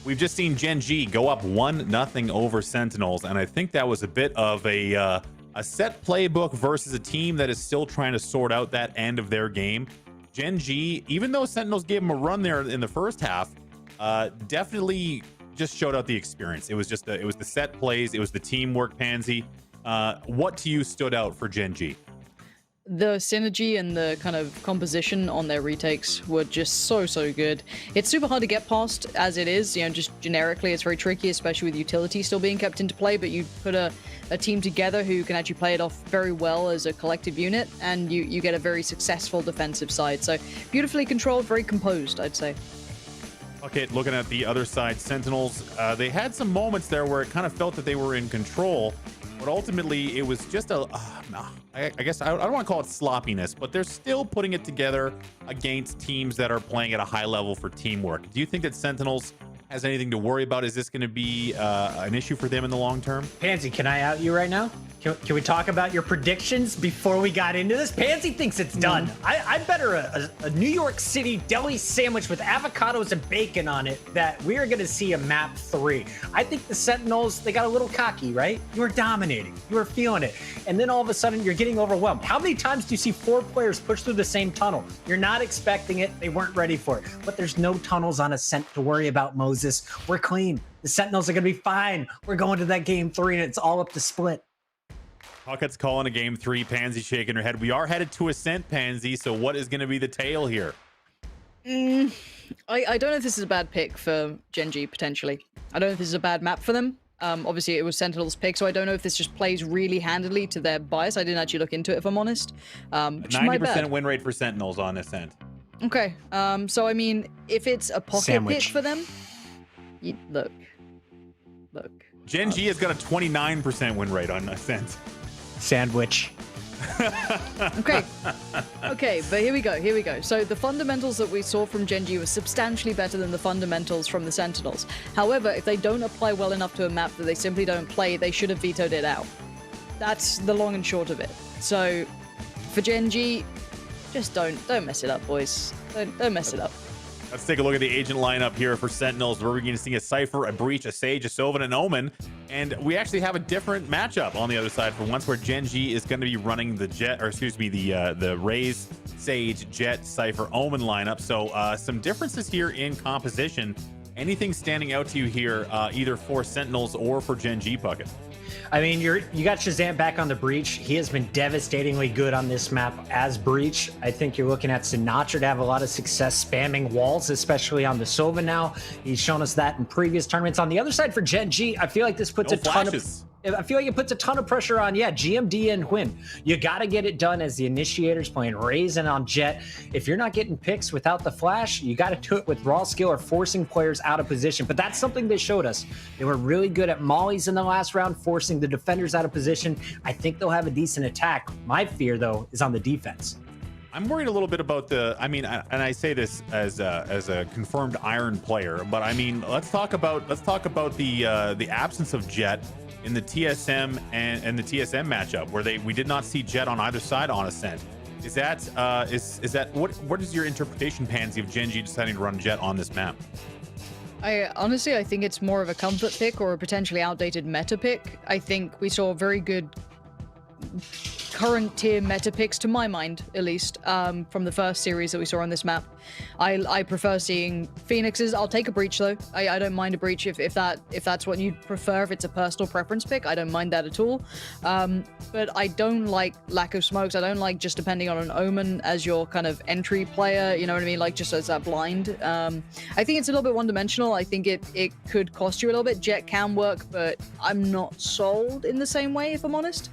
We've just seen Gen G go up 1-0 over Sentinels, and I think that was a bit of a set playbook versus a team that is still trying to sort out that end of their game. Gen G, even though Sentinels gave them a run there in the first half, definitely just showed out the experience. It was just it was the set plays, it was the teamwork. Pansy, what to you stood out for Gen G? The synergy and the kind of composition on their retakes were just so good. It's super hard to get past as it is, just generically it's very tricky, especially with utility still being kept into play, but you put a team together who can actually play it off very well as a collective unit, and you get a very successful defensive side. So beautifully controlled, very composed, I'd say. Okay, looking at the other side, Sentinels, they had some moments there where it kind of felt that they were in control, but ultimately it was just I guess I don't want to call it sloppiness, but they're still putting it together against teams that are playing at a high level for teamwork. Do you think that Sentinels has anything to worry about? Is this going to be an issue for them in the long term? Pansy, can I out you right now? Can we talk about your predictions before we got into this? Pansy thinks it's done. I bet her a New York City deli sandwich with avocados and bacon on it that we are going to see a map 3. I think the Sentinels, they got a little cocky, right? You were dominating. You were feeling it. And then all of a sudden, you're getting overwhelmed. How many times do you see 4 players push through the same tunnel? You're not expecting it. They weren't ready for it. But there's no tunnels on Ascent to worry about, Moses. We're clean. The Sentinels are going to be fine. We're going to that game 3, and it's all up to split. Puckett's calling a game 3. Pansy shaking her head. We are headed to Ascent, Pansy. So what is going to be the tale here? I don't know if this is a bad pick for Gen G, potentially. I don't know if this is a bad map for them. Obviously, it was Sentinel's pick, so I don't know if this just plays really handily to their bias. I didn't actually look into it, if I'm honest. 90% win rate for Sentinels on Ascent. Okay. So, I mean, if it's a pocket pick for them... Look. Gen G has got a 29% win rate on Ascent. Sandwich. Okay, but here we go. So the fundamentals that we saw from Gen G were substantially better than the fundamentals from the Sentinels. However, if they don't apply well enough to a map that they simply don't play, they should have vetoed it out. That's the long and short of it. So for Gen G, just don't mess it up, boys. Don't mess it up. Let's take a look at the agent lineup here for Sentinels. We're going to see a Cypher, a Breach, a Sage, a Sylvan, and an Omen. And we actually have a different matchup on the other side for once, where Gen G is going to be running the the Raze, Sage, Jet, Cypher, Omen lineup. So some differences here in composition. Anything standing out to you here, either for Sentinels or for Gen G, Puckett? I mean, you got Shazam back on the Breach. He has been devastatingly good on this map as Breach. I think you're looking at Sinatra to have a lot of success spamming walls, especially on the Sova now. He's shown us that in previous tournaments. On the other side for Gen G, I feel like this puts I feel like it puts a ton of pressure on, GMD and Hwyn. You got to get it done as the initiators playing Raze and on Jet. If you're not getting picks without the flash, you got to do it with raw skill or forcing players out of position. But that's something they showed us. They were really good at mollies in the last round, forcing the defenders out of position. I think they'll have a decent attack. My fear, though, is on the defense. I'm worried a little bit about and I say this as a confirmed Iron player, but I mean, let's talk about the absence of Jet in the TSM and the TSM matchup, where we did not see Jet on either side on Ascent. Is that what is your interpretation, Pansy, of Gen G deciding to run Jet on this map? I think it's more of a comfort pick or a potentially outdated meta pick. I think we saw very good current tier meta picks, to my mind at least, from the first series that we saw on this map. I prefer seeing Phoenixes. I'll take a Breach though. I don't mind a Breach if that's what you'd prefer. If it's a personal preference pick, I don't mind that at all. But I don't like lack of smokes. I don't like just depending on an Omen as your kind of entry player, you know what I mean, like just as that blind. I think it's a little bit one-dimensional. I think it could cost you a little bit. Jet can work, but I'm not sold in the same way, if I'm honest.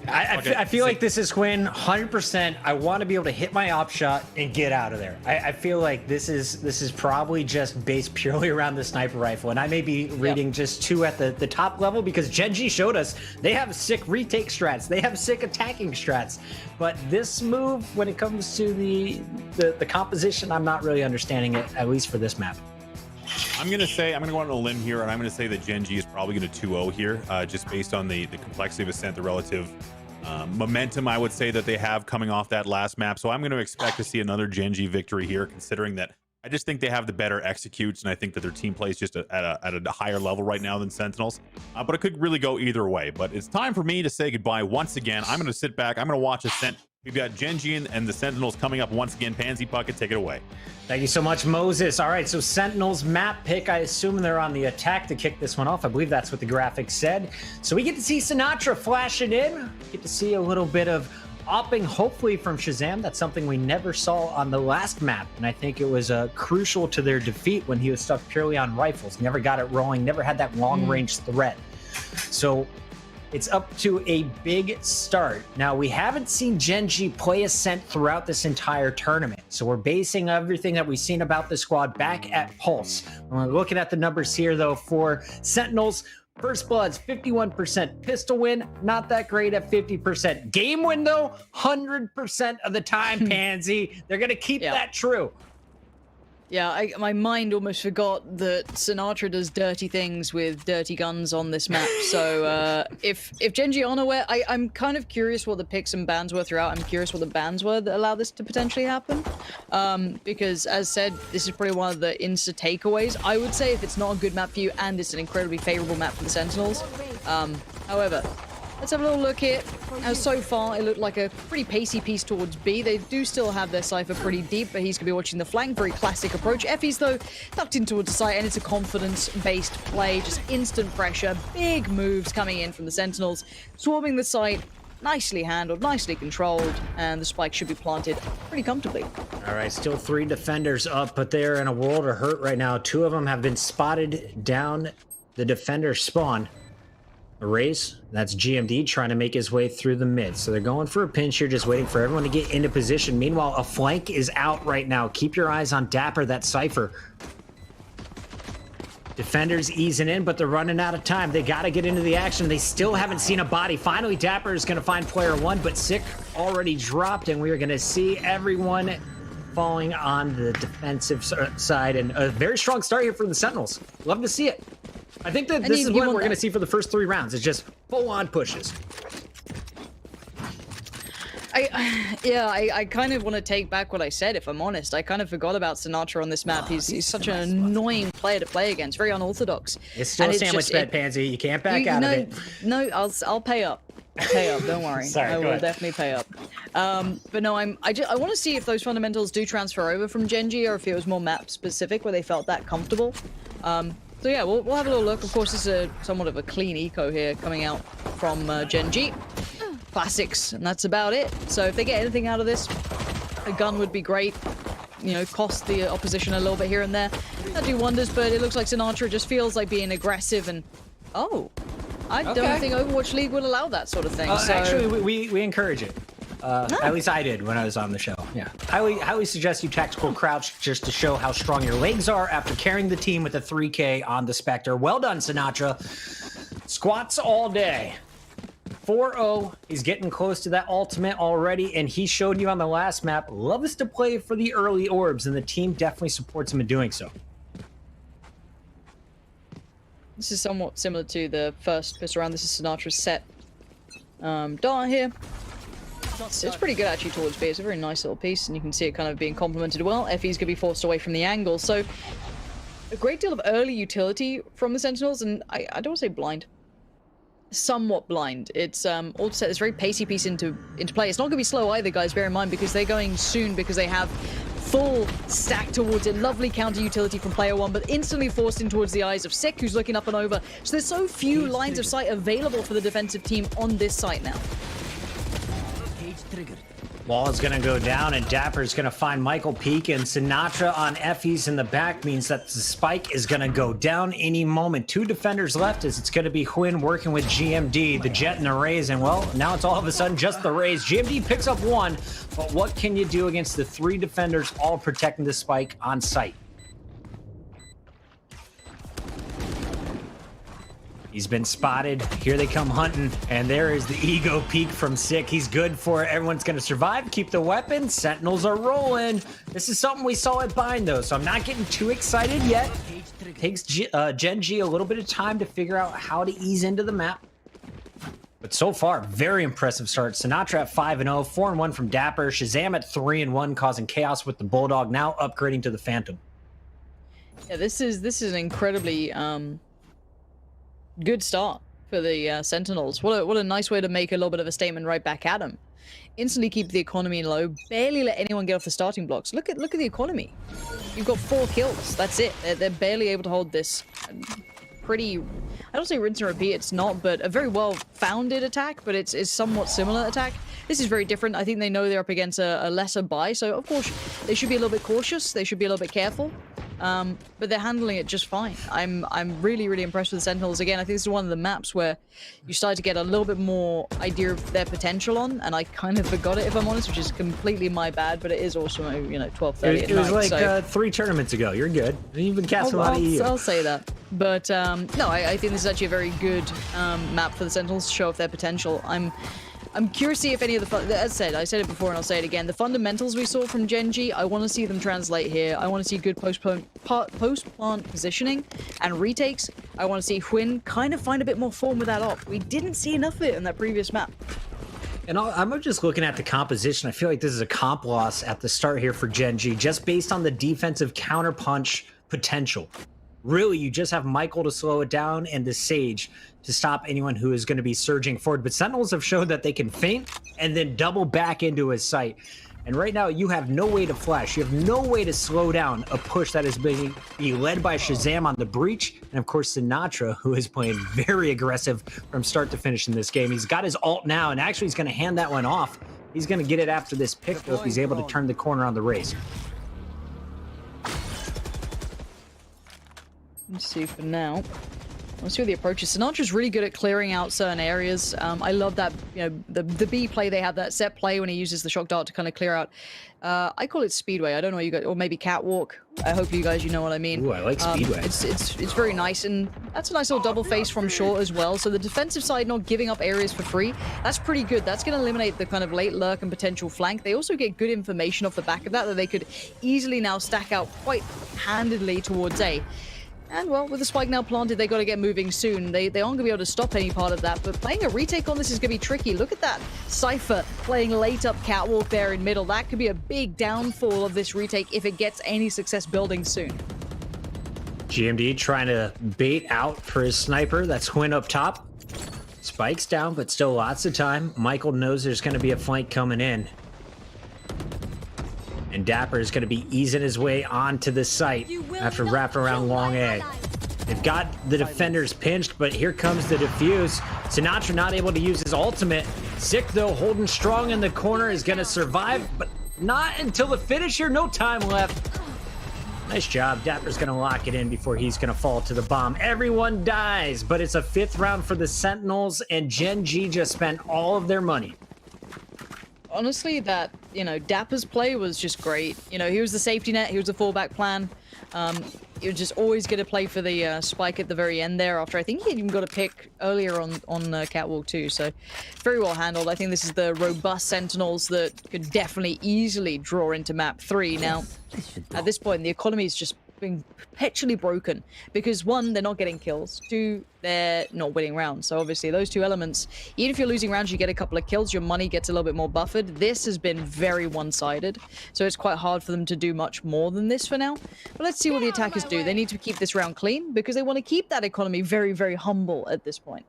I feel like this is Hwyn 100%. I want to be able to hit my op shot and get out of there. I feel like this is probably just based purely around the sniper rifle, and I may be reading just 2 at the top level, because Gen G showed us they have sick retake strats, they have sick attacking strats, but this move, when it comes to the composition, I'm not really understanding it, at least for this map. I'm going to go on a limb here, and I'm going to say that Gen G is probably going to 2-0 here, just based on the complexity of Ascent, the relative momentum, I would say, that they have coming off that last map. So I'm going to expect to see another Gen G victory here, considering that I just think they have the better executes, and I think that their team plays just at a higher level right now than Sentinels. But it could really go either way. But it's time for me to say goodbye once again. I'm going to sit back. I'm going to watch Ascent. We've got Gen G and the Sentinels coming up once again. Pansy Puckett, take it away. Thank you so much, Moses. All right, so Sentinels map pick. I assume they're on the attack to kick this one off. I believe that's what the graphics said. So we get to see Sinatra flashing in. Get to see a little bit of opping, hopefully, from Shazam. That's something we never saw on the last map, and I think it was crucial to their defeat when he was stuck purely on rifles. Never got it rolling, never had that long-range threat. So it's up to a big start. Now, we haven't seen Gen G play Ascent throughout this entire tournament, so we're basing everything that we've seen about the squad back at Pulse. When we're looking at the numbers here, though, for Sentinels, First Blood's 51% pistol win, not that great at 50%. Game win, though, 100% of the time, Pansy. They're going to keep that true. Yeah, my mind almost forgot that Sinatra does dirty things with dirty guns on this map. So if Gen G aren't aware, I'm kind of curious what the picks and bans were throughout. I'm curious what the bans were that allow this to potentially happen. Because, as said, this is probably one of the insta takeaways. I would say if it's not a good map for you, and it's an incredibly favorable map for the Sentinels. However, let's have a little look here. So far, it looked like a pretty pacey piece towards B. They do still have their Cypher pretty deep, but he's going to be watching the flank. Very classic approach. Effie's, though, tucked in towards the site, and it's a confidence-based play. Just instant pressure. Big moves coming in from the Sentinels. Swarming the site. Nicely handled, nicely controlled, and the spike should be planted pretty comfortably. All right, still 3 defenders up, but they're in a world of hurt right now. 2 of them have been spotted down the defender spawn. Raise, that's GMD trying to make his way through the mid. So they're going for a pinch here, just waiting for everyone to get into position. Meanwhile, a flank is out right now. Keep your eyes on Dapper, that Cypher. Defenders easing in, but they're running out of time. They got to get into the action. They still haven't seen a body. Finally, Dapper is going to find player 1, but Sick already dropped, and we are going to see everyone falling on the defensive side. And a very strong start here from the Sentinels. Love to see it. I think that this is what we're going to see for the first 3 rounds. It's just full-on pushes. I kind of want to take back what I said, if I'm honest. I kind of forgot about Sinatra on this map. He's such an annoying player to play against. Very unorthodox. It's still a sandwich bet, Pansy. You can't back out of it. No, I'll pay up. Pay up, don't worry. Sorry, I will definitely pay up. But no, I want to see if those fundamentals do transfer over from Gen G, or if it was more map specific where they felt that comfortable. So yeah, we'll have a little look. Of course, this is somewhat of a clean eco here coming out from Gen G. Classics, and that's about it. So if they get anything out of this, a gun would be great. You know, cost the opposition a little bit here and there. That'd do wonders, but it looks like Sinatra just feels like being aggressive and... Oh, I don't think Overwatch League would allow that sort of thing. So... Actually, we encourage it. At least I did when I was on the show. Yeah, highly suggest you tactical crouch just to show how strong your legs are after carrying the team with a 3K on the Spectre. Well done, Sinatra. Squats all day. 4-0. He's getting close to that ultimate already, and he showed you on the last map. Loves to play for the early orbs, and the team definitely supports him in doing so. This is somewhat similar to the first pistol round. This is Sinatra's set dart here. It's pretty good actually towards B. It's a very nice little piece, and you can see it kind of being complemented well. Effie's gonna be forced away from the angle, so a great deal of early utility from the Sentinels, and I don't want to say blind. Somewhat blind. It's all to set this very pacey piece into play. It's not gonna be slow either, guys, bear in mind, because they're going soon, because they have full stack towards it. Lovely counter utility from player 1, but instantly forced in towards the eyes of Sick, who's looking up and over. So there's so few lines of sight available for the defensive team on this site now. Wall is going to go down, and Dapper's going to find Michael Peak, and Sinatra on Effie's in the back means that the spike is going to go down any moment. 2 defenders left, as it's going to be Huynh working with GMD, the Jet and the Raze, and well, now it's all of a sudden just the Raze. GMD picks up 1, but what can you do against the 3 defenders all protecting the spike on site? He's been spotted. Here they come hunting, and there is the ego peak from Sick. He's good for it. Everyone's going to survive. Keep the weapon. Sentinels are rolling. This is something we saw at Bind, though, so I'm not getting too excited yet. Takes Gen G a little bit of time to figure out how to ease into the map. But so far, very impressive start. Sinatra at 5-0, 4-1 from Dapper. Shazam at 3-1, causing chaos with the Bulldog, now upgrading to the Phantom. Yeah, this is an incredibly good start for the Sentinels. What a nice way to make a little bit of a statement right back at them. Instantly keep the economy low, barely let anyone get off the starting blocks. Look at the economy. You've got 4 kills. That's it. They're barely able to hold this pretty, I don't say rinse and repeat, it's not, but a very well-founded attack, but it's somewhat similar attack. This is very different. I think they know they're up against a lesser buy, so of course they should be a little bit cautious. They should be a little bit careful. But they're handling it just fine. I'm really, really impressed with the Sentinels. Again, I think this is one of the maps where you start to get a little bit more idea of their potential on, and I kind of forgot it, if I'm honest, which is completely my bad, but it is also, 12:30 It was like 3 tournaments ago. You're good. You've been casting a lot of EU. I'll say that. But, no, I think this is actually a very good map for the Sentinels to show off their potential. I'm curious to see if any of the, as I said it before and I'll say it again, the fundamentals we saw from Gen G, I want to see them translate here. I want to see good post-plant positioning and retakes. I want to see Hwin kind of find a bit more form with that op. We didn't see enough of it in that previous map. And I'm just looking at the composition. I feel like this is a comp loss at the start here for Gen G, just based on the defensive counterpunch potential. Really, you just have Michael to slow it down and the Sage to stop anyone who is going to be surging forward. But Sentinels have showed that they can feint and then double back into his sight. And right now, you have no way to flash. You have no way to slow down a push that is being led by Shazam on the breach. And of course, Sinatra, who is playing very aggressive from start to finish in this game. He's got his ult now, and actually he's going to hand that one off. He's going to get it after this pick, though, if he's able to turn the corner on the race. Let's see for now. Let's see what the approach is. Sinatra's really good at clearing out certain areas. I love that, the B play, they have that set play when he uses the shock dart to kind of clear out. I call it Speedway. I don't know what you guys, or maybe Catwalk. I hope you guys, know what I mean. Ooh, I like Speedway. It's very nice, and that's a nice little double face from short as well. So the defensive side not giving up areas for free, that's pretty good. That's going to eliminate the kind of late lurk and potential flank. They also get good information off the back of that they could easily now stack out quite handedly towards A. And, well, with the spike now planted, they got to get moving soon. They aren't going to be able to stop any part of that, but playing a retake on this is going to be tricky. Look at that Cypher playing late up Catwalk there in middle. That could be a big downfall of this retake if it gets any success building soon. GMD trying to bait out for his sniper. That's Hwin up top. Spike's down, but still lots of time. Michael knows there's going to be a flank coming in. And Dapper is going to be easing his way onto the site after wrapping around long A. They've got the defenders pinched, but here comes the defuse. Sinatra not able to use his ultimate. Sick, though, holding strong in the corner, is going to survive, but not until the finisher. No time left. Nice job. Dapper's going to lock it in before he's going to fall to the bomb. Everyone dies, but it's a 5th round for the Sentinels, and Gen G just spent all of their money. Honestly, that, Dapper's play was just great. He was the safety net, he was the fallback plan. He was just always going to play for the spike at the very end there after I think he even got a pick earlier on Catwalk too. So very well handled. I think this is the robust Sentinels that could definitely easily draw into map 3. Now, at this point, the economy is just being perpetually broken because 1, they're not getting kills, 2, they're not winning rounds. So obviously those 2 elements, even if you're losing rounds, you get a couple of kills, your money gets a little bit more buffered. This has been very one-sided, so it's quite hard for them to do much more than this for now. But let's see what the attackers do. They need to keep this round clean because they want to keep that economy very, very humble at this point.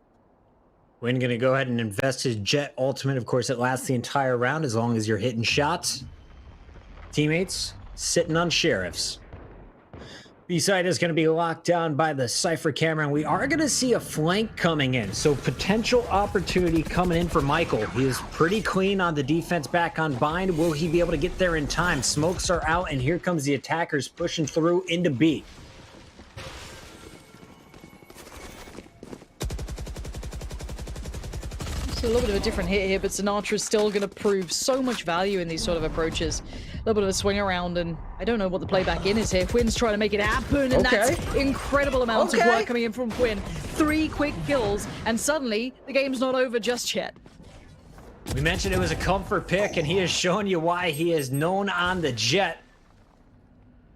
Hwin going to go ahead and invest his Jet ultimate. Of course, it lasts the entire round as long as you're hitting shots. Teammates sitting on sheriffs. B-side is going to be locked down by the Cypher camera, and we are going to see a flank coming in. So potential opportunity coming in for Michael. He is pretty clean on the defense back on bind. Will he be able to get there in time? Smokes are out, and here comes the attackers pushing through into B. It's a little bit of a different hit here, but Sinatra's still going to prove so much value in these sort of approaches. A little bit of a swing around, and I don't know what the playback in is here. Hwin's trying to make it happen, and that's incredible amounts of work coming in from Hwin. 3 quick kills, and suddenly the game's not over just yet. We mentioned it was a comfort pick, and he has shown you why he is known on the Jet.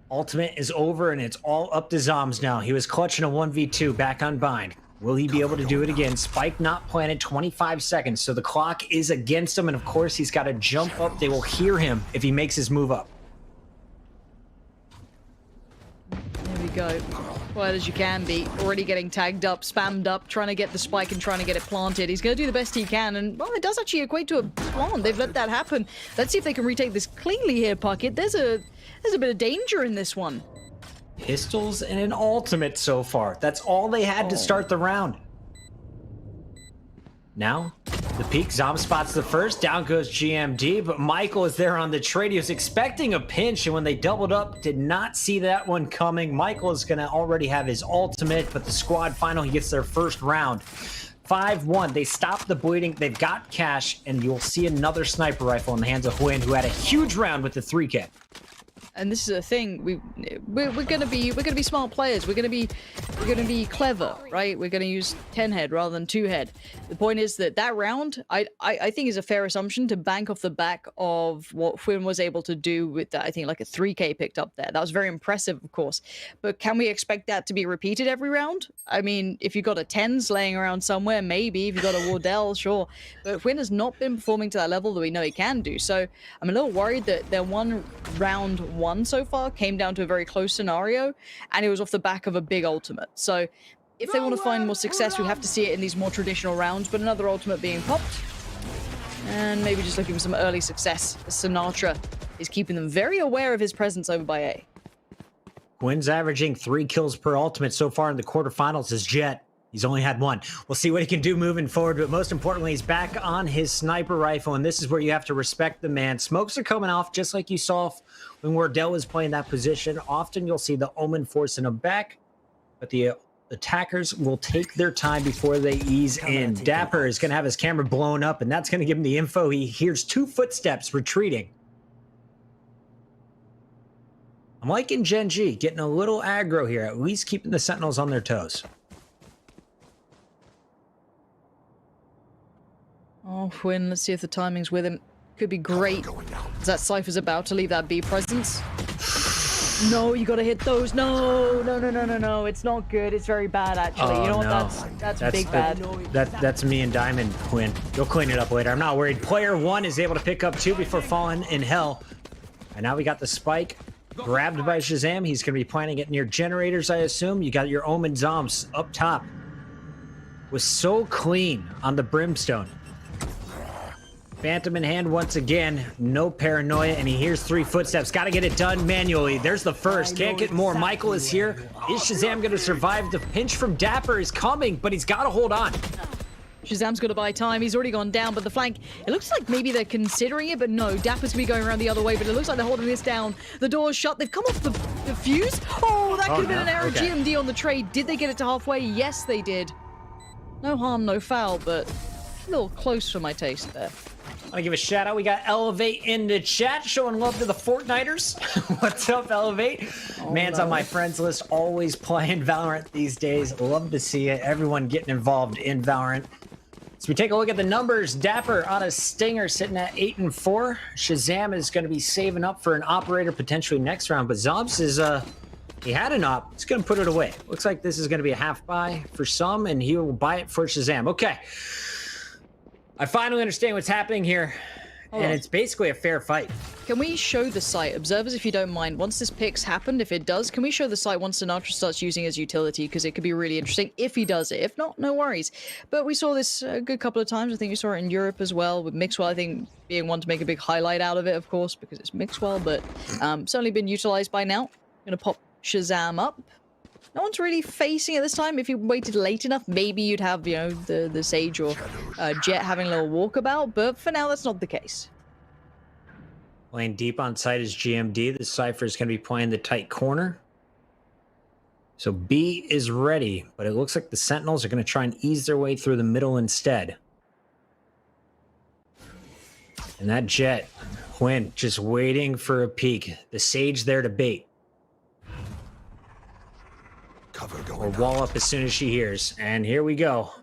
Ultimate is over, and it's all up to Zoms now. He was clutching a 1v2 back on bind. Will he be able to do it again? Spike not planted, 25 seconds. So the clock is against him. And of course, he's got to jump up. They will hear him if he makes his move up. There we go. Quiet as you can be. Already getting tagged up, spammed up, trying to get the spike and trying to get it planted. He's going to do the best he can. And, well, it does actually equate to a plant. They've let that happen. Let's see if they can retake this cleanly here, Puckett. There's a bit of danger in this one. Pistols and an ultimate so far. That's all they had to start the round. Now, the peak. Zom spots the first. Down goes GMD, but Michael is there on the trade. He was expecting a pinch, and when they doubled up, did not see that one coming. Michael is going to already have his ultimate, but the squad final, he gets their first round. 5-1. They stop the bleeding. They've got cash, and you'll see another sniper rifle in the hands of Huyn, who had a huge round with the 3K. And this is a thing. We're gonna be smart players. We're gonna be clever, right? We're gonna use 10 head rather than 2 head. The point is that round, I think, is a fair assumption to bank off the back of what Huyn was able to do with that. I think like a 3K picked up there. That was very impressive, of course. But can we expect that to be repeated every round? I mean, if you got a 10s laying around somewhere, maybe. If you got a Wardell, sure. But Huyn has not been performing to that level that we know he can do. So I'm a little worried that their round one so far came down to a very close scenario, and it was off the back of a big ultimate. So if they want to find more success, we have to see it in these more traditional rounds, but another ultimate being popped, and maybe just looking for some early success. Sinatra is keeping them very aware of his presence over by A. Huyn's averaging 3 kills per ultimate so far in the quarterfinals as Jet. He's only had 1. We'll see what he can do moving forward, but most importantly, he's back on his sniper rifle, and this is where you have to respect the man. Smokes are coming off, just like you saw when Wardell was playing that position. Often you'll see the Omen forcing him back, but the attackers will take their time before they ease in. Dapper is going to have his camera blown up, and that's going to give him the info. He hears 2 footsteps retreating. I'm liking Gen G, getting a little aggro here, at least keeping the Sentinels on their toes. Oh, Huyn, let's see if the timing's with him. Could be great. As that Cypher's about to leave that B presence. No, you gotta hit those. No. It's not good. It's very bad, actually. Oh, you know what? no. That's big bad. That's me and Diamond, Huyn. You'll clean it up later. I'm not worried. Player 1 is able to pick up 2 before falling in hell. And now we got the spike. Grabbed by Shazam. He's going to be planting it near generators, I assume. You got your Omen Zoms up top. Was so clean on the Brimstone. Phantom in hand once again. No paranoia, and he hears 3 footsteps. Got to get it done manually. There's the first. Can't get more. Michael is here. Is Shazam going to survive? The pinch from Dapper is coming, but he's got to hold on. Shazam's got to buy time. He's already gone down, but the flank, it looks like maybe they're considering it, but no. Dapper's going to be going around the other way, but it looks like they're holding this down. The door's shut. They've come off the fuse. Oh, that could have been an error. Okay. GMD on the trade. Did they get it to halfway? Yes, they did. No harm, no foul, but a little close for my taste there. I want to give a shout out. We got Elevate in the chat showing love to the Fortniters. What's up, Elevate? Man's on my friends list, always playing Valorant these days. Love to see it. Everyone getting involved in Valorant. So we take a look at the numbers. Dapper on a stinger sitting at 8-4. Shazam is going to be saving up for an operator potentially next round, but Zobs is he had an op. He's going to put it away. Looks like this is going to be a half buy for some, and he will buy it for Shazam. Okay. I finally understand what's happening here, and it's basically a fair fight. Can we show the site? Observers, if you don't mind, once this pick's happened, if it does, can we show the site once Sinatra starts using his utility? Because it could be really interesting if he does it. If not, no worries. But we saw this a good couple of times. I think we saw it in Europe as well, with Mixwell, I think, being one to make a big highlight out of it, of course, because it's Mixwell, but certainly been utilized by now. I'm going to pop Shazam up. No one's really facing it this time. If you waited late enough, maybe you'd have, you know, the Sage or Jet having a little walkabout, but for now, that's not the case. Playing deep on site is GMD. The Cypher is going to be playing the tight corner. So B is ready, but it looks like the Sentinels are going to try and ease their way through the middle instead. And that Jet, Huyn, just waiting for a peek. The Sage there to bait. Or wall up as soon as she hears. And here we go.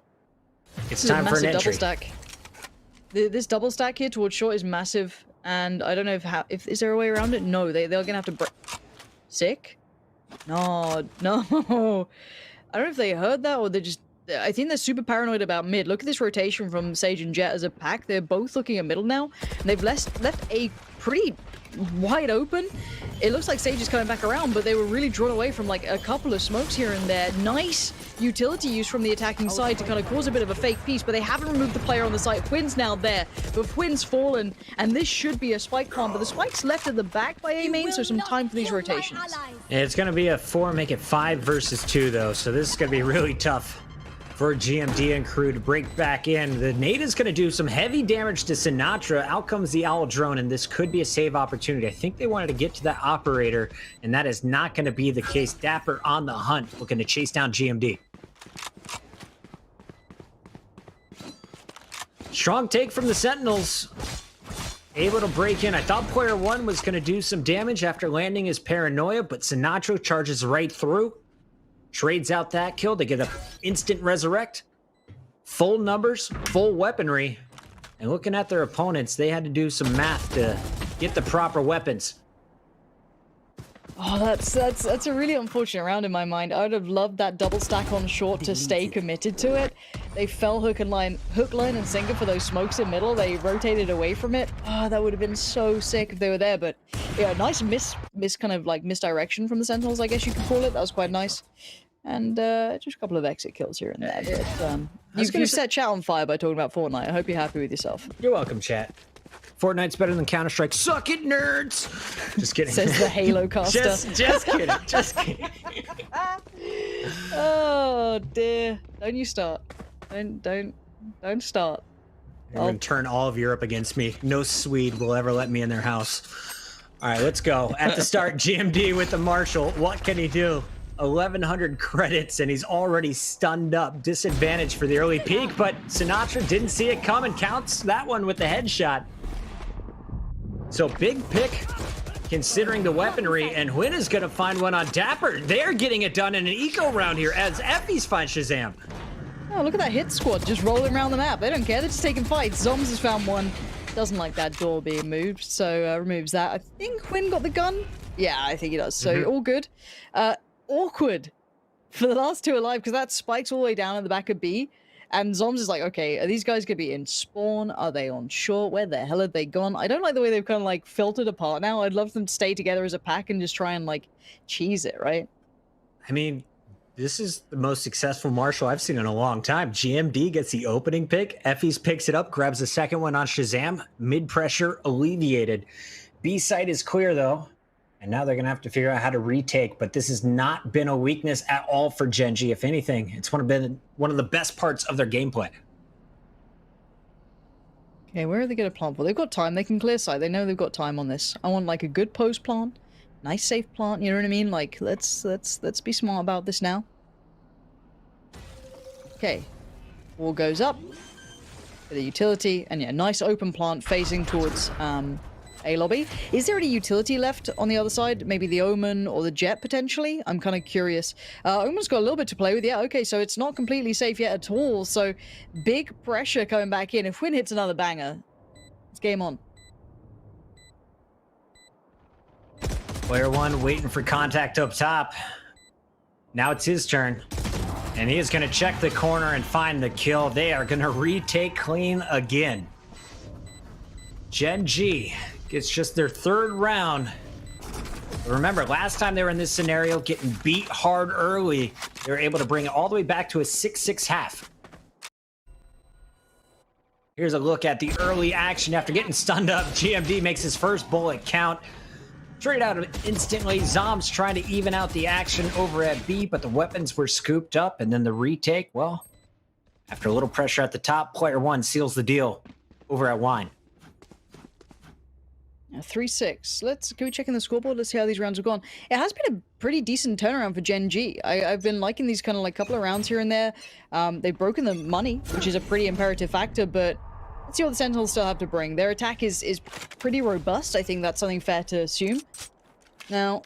It's time for an entry. Double stack. This double stack here towards short is massive, and I don't know if is there a way around it? No, they're gonna have to break. Sick? No. I don't know if they heard that or they're just I think they're super paranoid about mid. Look at this rotation from Sage and Jet as a pack. They're both looking at middle now, and they've left A pretty wide open. It looks like Sage is coming back around, but they were really drawn away from like a couple of smokes here and there. Nice utility use from the attacking side to kind of cause a bit of a fake piece, but they haven't removed the player on the site. Fwynn's now there, but Fwynn's fallen, and this should be a spike plant, but the spike's left at the back by A main, so some time for these rotations. Yeah, it's going to be a 4, make it 5 versus 2, though, so this is going to be really tough for GMD and crew to break back in. The nade is going to do some heavy damage to Sinatra. Out comes the Owl drone, and this could be a save opportunity. I think they wanted to get to that operator, and that is not going to be the case. Dapper on the hunt, looking to chase down GMD. Strong take from the Sentinels. Able to break in. I thought player 1 was going to do some damage after landing his paranoia, but Sinatra charges right through. Trades out that kill. They get an instant resurrect. Full numbers, full weaponry. And looking at their opponents, they had to do some math to get the proper weapons. Oh, that's a really unfortunate round in my mind. I would have loved that double stack on short to stay committed to it. They fell hook, line, and sinker for those smokes in middle. They rotated away from it. Oh, that would have been so sick if they were there. But yeah, nice kind of like misdirection from the Sentinels, I guess you could call it. That was quite nice. And just a couple of exit kills here and there. But you set chat on fire by talking about Fortnite. I hope you're happy with yourself. You're welcome, chat. Fortnite's better than Counter-Strike. Suck it, nerds! Just kidding. Says the Halo caster. just kidding. Just kidding. Oh dear! Don't you start. Don't start. You're gonna turn all of Europe against me. No Swede will ever let me in their house. All right, let's go. At the start, GMD with the Marshall. What can he do? 1,100 credits, and he's already stunned up. Disadvantage for the early peak, but Sinatra didn't see it coming. Counts that one with the headshot. So big pick, considering the weaponry, and Hwyn is going to find one on Dapper. They're getting it done in an eco round here as Effie's finds Shazam. Oh, look at that hit squad just rolling around the map. They don't care. They're just taking fights. Zoms has found one. Doesn't like that door being moved, so removes that. I think Hwyn got the gun. Yeah, I think he does. So all good. Awkward for the last two alive because that spikes all the way down at the back of B. And Zoms is like, okay, are these guys going to be in spawn? Are they on short? Where the hell have they gone? I don't like the way they've kind of like filtered apart now. I'd love them to stay together as a pack and just try and like cheese it, right? I mean, this is the most successful Marshall I've seen in a long time. GMD gets the opening pick. Effie's picks it up, grabs the second one on Shazam. Mid pressure alleviated. B site is clear though. And now they're going to have to figure out how to retake, but this has not been a weakness at all for Gen.G. If anything, it's one of the best parts of their gameplay. Okay, where are they going to plant for? They've got time. They can clear site. They know they've got time on this. I want like a good post plant, nice safe plant. You know what I mean? Like let's be smart about this now. Okay, wall goes up for the utility, and yeah, nice open plant facing towards A lobby. Is there any utility left on the other side? Maybe the Omen or the Jet potentially? I'm kind of curious. Omen's got a little bit to play with. Yeah, okay, so it's not completely safe yet at all. So big pressure coming back in. If Hwyn hits another banger, it's game on. Player 1 waiting for contact up top. Now it's his turn. And he is going to check the corner and find the kill. They are going to retake clean again. Gen.G gets just their third round. But remember, last time they were in this scenario, getting beat hard early, they were able to bring it all the way back to a 6-6 half. Here's a look at the early action after getting stunned up. GMD makes his first bullet count. Straight out instantly. Zoms trying to even out the action over at B, but the weapons were scooped up, and then the retake, well, after a little pressure at the top, player 1 seals the deal over at Wine. 3-6. Can we check in the scoreboard? Let's see how these rounds have gone. It has been a pretty decent turnaround for Gen.G. I've been liking these kind of like couple of rounds here and there. They've broken the money, which is a pretty imperative factor, but let's see what the Sentinels still have to bring. Their attack is pretty robust. I think that's something fair to assume. Now,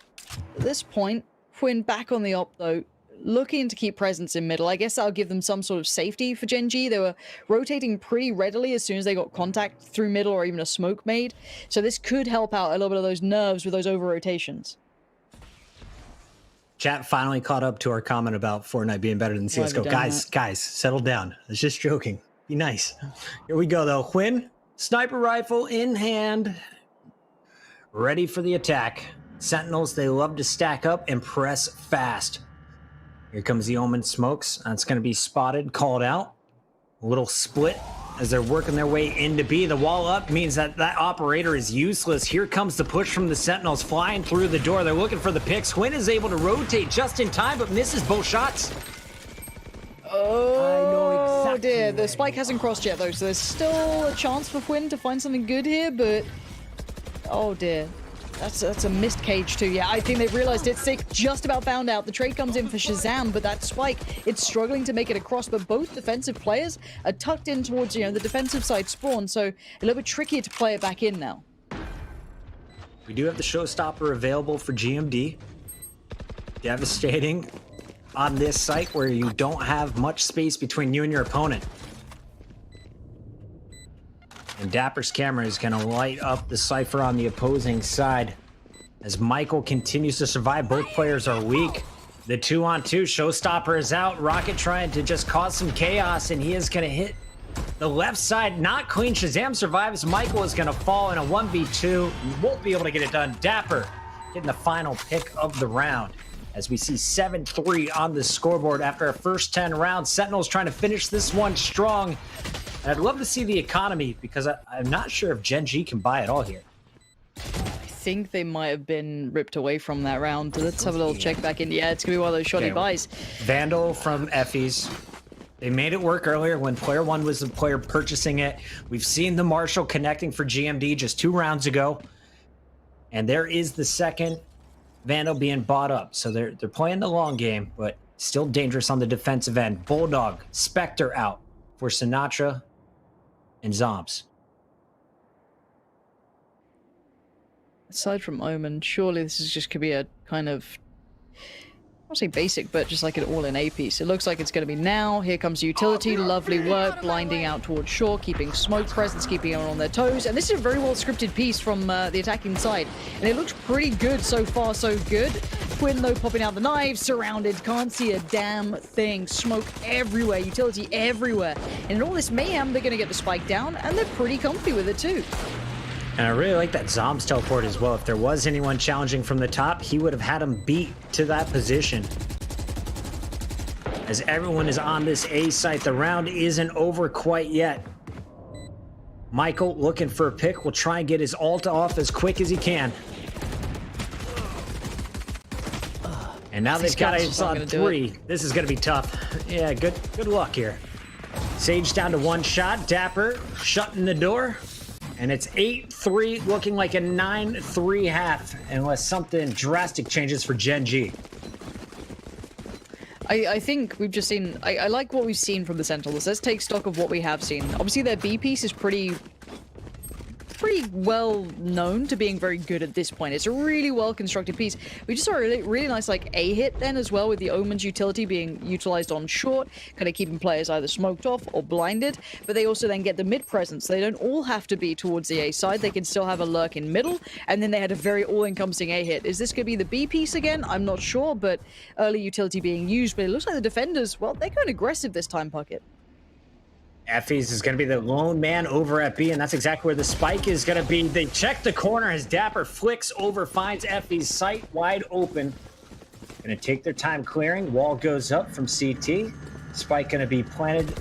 at this point, Hwyn back on the op though, looking to keep presence in middle. I guess that'll give them some sort of safety for Gen.G. They were rotating pretty readily as soon as they got contact through middle or even a smoke made. So this could help out a little bit of those nerves with those over rotations. Chat finally caught up to our comment about Fortnite being better than CSGO. Guys, settle down. I was just joking. Be nice. Here we go, though. Quinn, sniper rifle in hand, ready for the attack. Sentinels, they love to stack up and press fast. Here comes the Omen smokes. That's going to be spotted, called out. A little split as they're working their way into B. The wall up means that that operator is useless. Here comes the push from the Sentinels flying through the door. They're looking for the picks. Quinn is able to rotate just in time, but misses both shots. Oh dear, the spike hasn't crossed yet though, so there's still a chance for Quinn to find something good here, but oh dear. That's a missed cage too. Yeah, I think they've realized it. Sick just about found out. The trade comes in for Shazam, but that spike, it's struggling to make it across. But both defensive players are tucked in towards, the defensive side spawn, so a little bit trickier to play it back in now. We do have the showstopper available for GMD. Devastating on this site where you don't have much space between you and your opponent. And Dapper's camera is going to light up the Cypher on the opposing side. As Michael continues to survive, both players are weak. The 2-on-2, Showstopper is out. Rocket trying to just cause some chaos, and he is going to hit the left side. Not clean. Shazam survives. Michael is going to fall in a 1v2. He won't be able to get it done. Dapper getting the final pick of the round. As we see 7-3 on the scoreboard after our first 10 rounds. Sentinels trying to finish this one strong. And I'd love to see the economy because I'm not sure if Gen G can buy it all here. I think they might have been ripped away from that round. Let's have a little check back in. Yeah, it's going to be one of those shoddy buys. Vandal from Effie's. They made it work earlier when player one was the player purchasing it. We've seen the Marshall connecting for GMD just 2 rounds ago. And there is the second Vandal being bought up. So they're playing the long game, but still dangerous on the defensive end. Bulldog, Spectre out for Sinatra and Zombs. Aside from Omen, surely this is just could be a kind of, I won't say basic, but just like an all-in A piece. It looks like it's going to be now. Here comes utility, lovely work, blinding out towards shore, keeping smoke presence, keeping everyone on their toes. And this is a very well-scripted piece from the attacking side. And it looks pretty good so far, so good. Quinn, though, popping out the knives, surrounded, can't see a damn thing. Smoke everywhere, utility everywhere. And in all this mayhem, they're going to get the spike down, and they're pretty comfy with it, too. And I really like that Zombs teleport as well. If there was anyone challenging from the top, he would have had him beat to that position. As everyone is on this A site, the round isn't over quite yet. Michael, looking for a pick, will try and get his ult off as quick as he can. And now they've got it on 3. This is going to be tough. Yeah, good luck here. Sage down to 1 shot. Dapper shutting the door. And it's 8-3, looking like a 9-3 half, unless something drastic changes for Gen G. I think we've just seen... I like what we've seen from the Sentinels. Let's take stock of what we have seen. Obviously, their B piece is pretty well known to being very good at this point. It's a really well constructed piece. We just saw a really nice A hit then as well, with the Omen's utility being utilized on short, kind of keeping players either smoked off or blinded. But they also then get the mid presence. They don't all have to be towards the A side. They can still have a lurk in middle, and then they had a very all-encompassing A hit. Is this going to be the B piece again? I'm not sure, but early utility being used. But it looks like the defenders, well, they're going aggressive this time, Puckett. Effie's is going to be the lone man over at B, and that's exactly where the spike is going to be. They check the corner as Dapper flicks over, finds Effie's sight wide open. Going to take their time clearing. Wall goes up from CT. Spike going to be planted.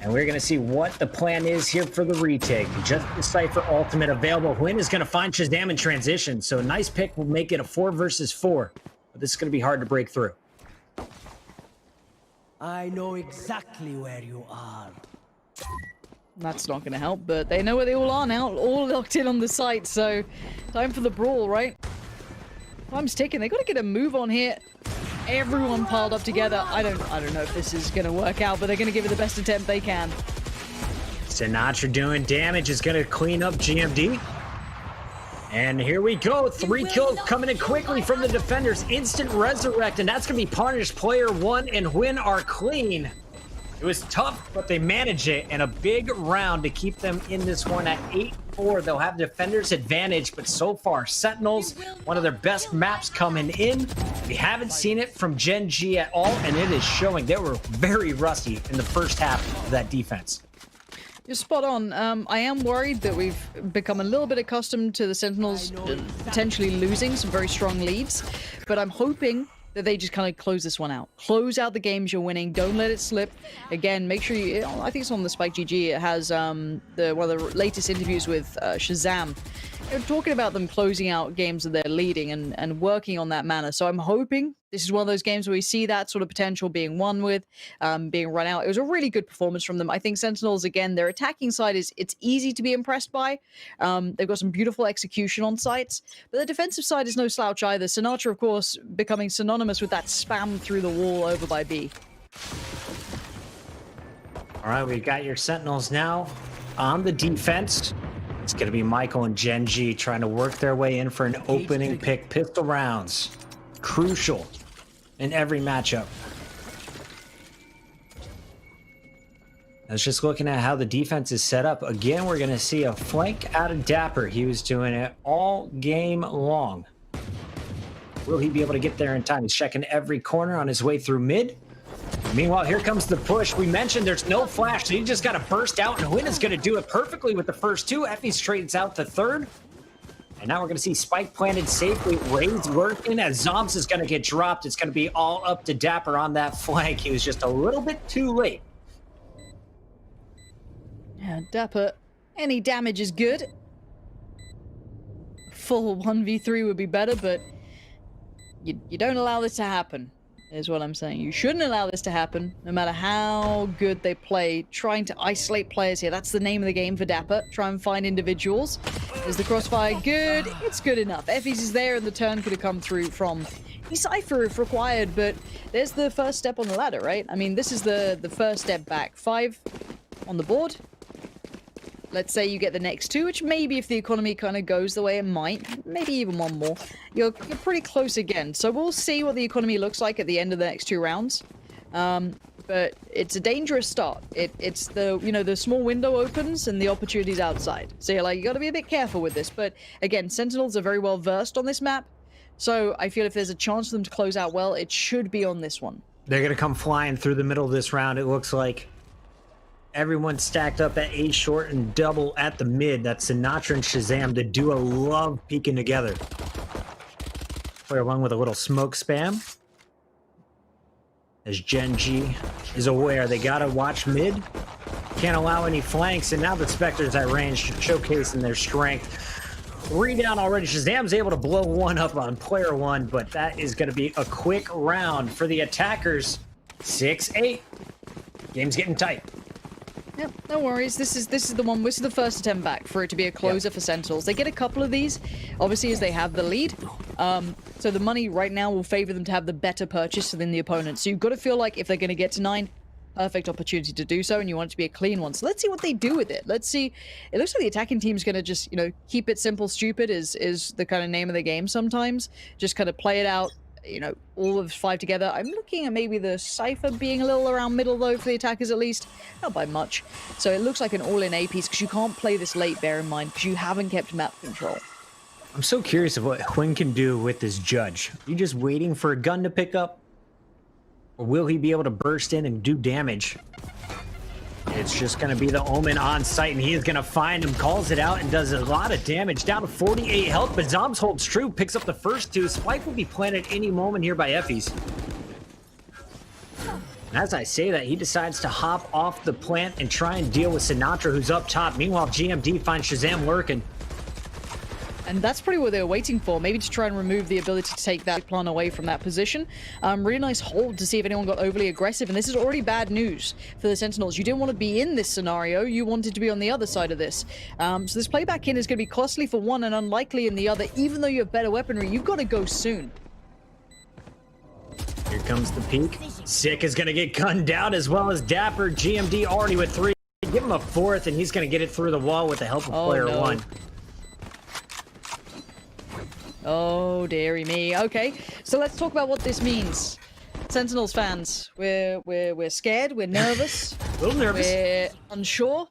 And we're going to see what the plan is here for the retake. Just the Cypher ultimate available. Win is going to find Shazam in transition, so a nice pick will make it a 4 versus 4. But this is going to be hard to break through. I know exactly where you are. That's not going to help, but they know where they all are now, all locked in on the site, so time for the brawl, right? Time's ticking. They got to get a move on here. Everyone piled up together. I don't know if this is going to work out, but they're going to give it the best attempt they can. Sinatra doing damage is going to clean up GMD. And here we go. 3 kills coming in quickly from the defenders. Instant resurrect, and that's going to be punished. Player 1 and Win are clean. It was tough, but they managed it, and a big round to keep them in this one at 8-4. They'll have defender's advantage, but so far, Sentinels, one of their best maps coming in. We haven't seen it from Gen G at all, and it is showing. They were very rusty in the first half of that defense. You're spot on. I am worried that we've become a little bit accustomed to the Sentinels potentially losing some very strong leads, but I'm hoping that they just kind of close this one out. Close out the games you're winning. Don't let it slip. Again, make sure you... I think it's on the Spike GG. It has one of the latest interviews with Shazam. They're talking about them closing out games that they're leading and working on that manner. So I'm hoping this is one of those games where we see that sort of potential being won with, being run out. It was a really good performance from them. I think Sentinels, again, their attacking side it's easy to be impressed by. They've got some beautiful execution on sites, but the defensive side is no slouch either. Sinatra, of course, becoming synonymous with that spam through the wall over by B. All right, we got your Sentinels now on the defense. It's going to be Michael and Gen G trying to work their way in for an opening pick. Pistol rounds, crucial in every matchup. I was just looking at how the defense is set up. Again, we're going to see a flank out of Dapper. He was doing it all game long. Will he be able to get there in time? He's checking every corner on his way through mid. Meanwhile, here comes the push. We mentioned there's no flash, so you just got to burst out, and Win is going to do it perfectly with the first two. Effie trades out the third. And now we're going to see Spike planted safely. Raids working as Zombs is going to get dropped. It's going to be all up to Dapper on that flank. He was just a little bit too late. Yeah, Dapper, any damage is good. Full 1v3 would be better, but you don't allow this to happen, is what I'm saying. You shouldn't allow this to happen, no matter how good they play. Trying to isolate players here, that's the name of the game for Dapper. Try and find individuals. Is the crossfire good? It's good enough. Effie's is there, and the turn could have come through from Cypher if required, but there's the first step on the ladder, right? I mean, this is the first step back. 5 on the board. Let's say you get the next 2, which maybe if the economy kind of goes the way it might, maybe even one more, you're pretty close again. So we'll see what the economy looks like at the end of the next 2 rounds. But it's a dangerous start. It's the, the small window opens and the opportunity's outside. So you're like, you got to be a bit careful with this. But again, Sentinels are very well versed on this map. So I feel if there's a chance for them to close out well, it should be on this one. They're going to come flying through the middle of this round, it looks like. Everyone stacked up at A short and double at the mid. That's Sinatra and Shazam. The duo love peeking together. Player one with a little smoke spam. As Gen G is aware, they gotta watch mid. Can't allow any flanks, and now the Spectres at range showcasing their strength. 3 down already. Shazam's able to blow one up on player one, but that is gonna be a quick round for the attackers. 6-8. Game's getting tight. Yep, no worries. This is the one. This is the first attempt back for it to be a closer for Sentinels. They get a couple of these, obviously, as they have the lead. So the money right now will favor them to have the better purchase than the opponent. So you've got to feel like if they're going to get to 9, perfect opportunity to do so, and you want it to be a clean one. So let's see what they do with it. Let's see. It looks like the attacking team is going to just, keep it simple, stupid is the kind of name of the game sometimes. Just kind of play it out. All of 5 together. I'm looking at maybe the Cypher being a little around middle, though, for the attackers at least. Not by much. So it looks like an all-in A piece, because you can't play this late, bear in mind, because you haven't kept map control. I'm so curious of what Quinn can do with this judge. Are you just waiting for a gun to pick up? Or will he be able to burst in and do damage? It's just going to be the Omen on site, and he is going to find him, calls it out, and does a lot of damage. Down to 48 health, but Zombs holds true, picks up the first 2. Spike will be planted any moment here by Effie's. And as I say that, he decides to hop off the plant and try and deal with Sinatra, who's up top. Meanwhile, GMD finds Shazam lurking. And that's probably what they were waiting for, maybe to try and remove the ability to take that plan away from that position. Really nice hold to see if anyone got overly aggressive, and this is already bad news for the Sentinels. You didn't want to be in this scenario, you wanted to be on the other side of this. So this playback in is going to be costly for one and unlikely in the other. Even though you have better weaponry, you've got to go soon. Here comes the peek. Sick is going to get gunned down, as well as Dapper. GMD already with 3. Give him a 4th, and he's going to get it through the wall with the help of player 1. Oh, dearie me. Okay, so let's talk about what this means. Sentinels fans, we're scared, we're nervous, A little nervous. we're unsure.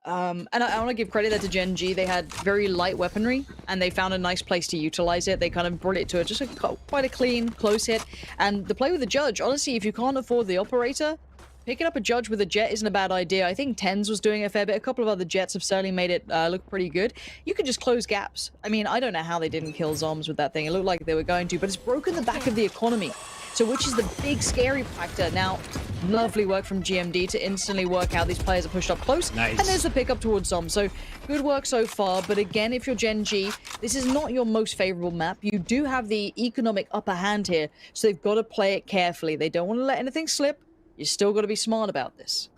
And I want to give credit there to Gen G. They had very light weaponry, and they found a nice place to utilize it. They kind of brought it to quite a clean, close hit. And the play with the Judge, honestly, if you can't afford the Operator, picking up a Judge with a Jet isn't a bad idea. I think Tens was doing a fair bit. A couple of other Jets have certainly made it look pretty good. You could just close gaps. I mean, I don't know how they didn't kill Zoms with that thing. It looked like they were going to, but it's broken the back of the economy. So which is the big scary factor. Now, lovely work from GMD to instantly work out these players are pushed up close. Nice. And there's the pick up towards Zom. So good work so far. But again, if you're Gen G, this is not your most favorable map. You do have the economic upper hand here. So they've got to play it carefully. They don't want to let anything slip. You still got to be smart about this.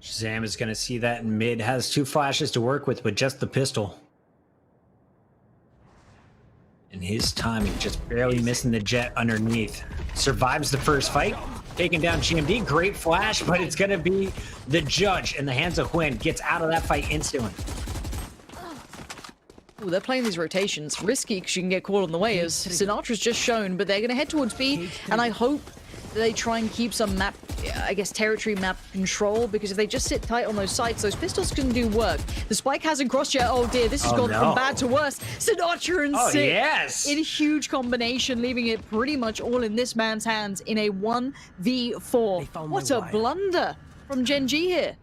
Shazam is going to see that in mid. Has 2 flashes to work with just the pistol. And his timing just barely missing the Jet underneath. Survives the first fight. Taking down GMD. Great flash, but it's going to be the Judge in the hands of Quinn. Gets out of that fight instantly. Ooh, they're playing these rotations. Risky because you can get caught on the way, as Sinatra's just shown. But they're going to head towards B. And I hope that they try and keep some map, I guess, territory map control, because if they just sit tight on those sites, those pistols can do work. The spike hasn't crossed yet. Oh dear, this has gone from bad to worse. Sinatra and Sick yes, in a huge combination, leaving it pretty much all in this man's hands in a 1v4. What a blunder from Gen G here.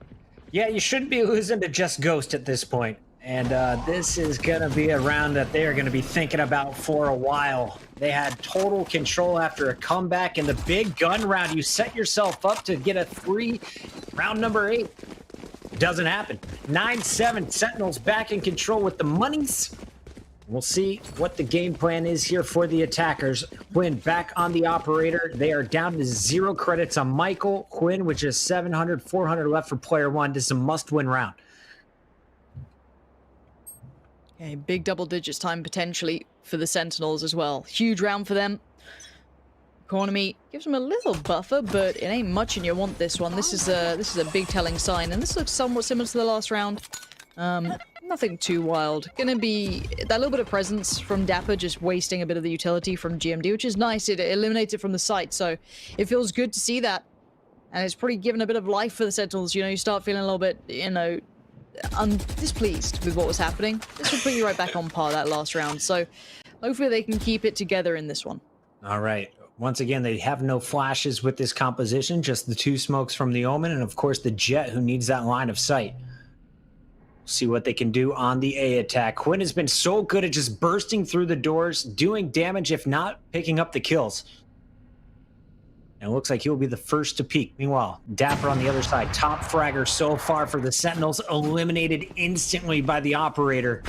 Yeah, you shouldn't be losing to just Ghost at this point. And this is going to be a round that they are going to be thinking about for a while. They had total control after a comeback in the big gun round. You set yourself up to get a 3, round number 8. Doesn't happen. 9-7, Sentinels back in control with the monies. We'll see what the game plan is here for the attackers. Quinn back on the Operator. They are down to 0 credits on Michael. Quinn, which is 700, 400 left for player 1. This is a must-win round. Okay, big double digits time potentially for the Sentinels as well. Huge round for them. Economy gives them a little buffer, but it ain't much, and you want this one. This is a big telling sign, and this looks somewhat similar to the last round. Nothing too wild. Gonna be that little bit of presence from Dapper, just wasting a bit of the utility from GMD, which is nice. It eliminates it from the site, so it feels good to see that, and it's pretty given a bit of life for the Sentinels. You know, you start feeling a little bit, you know, displeased with what was happening. This will put you right back on par that last round, so hopefully they can keep it together in this one. All right. Once again, they have no flashes with this composition, just the 2 smokes from the Omen, and of course the Jet, who needs that line of sight. See what they can do on the A attack. Quinn has been so good at just bursting through the doors, doing damage, if not picking up the kills. And it looks like he'll be the first to peek. Meanwhile, Dapper on the other side, top fragger so far for the Sentinels, eliminated instantly by the Operator.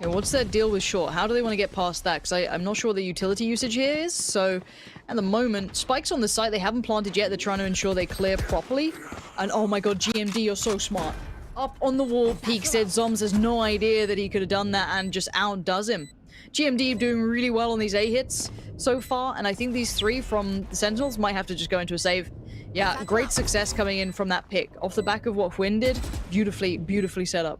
Yeah, what's their deal with short? How do they want to get past that? Because I'm not sure what the utility usage here is. So at the moment, spikes on the site, they haven't planted yet. They're trying to ensure they clear properly. And oh my god, GMD, you're so smart. Up on the wall, peek said Zoms has no idea that he could have done that and just outdoes him. GMD doing really well on these A hits so far, and I think these 3 from the Sentinels might have to just go into a save. Yeah, great success coming in from that pick. Off the back of what Quinn did, beautifully set up.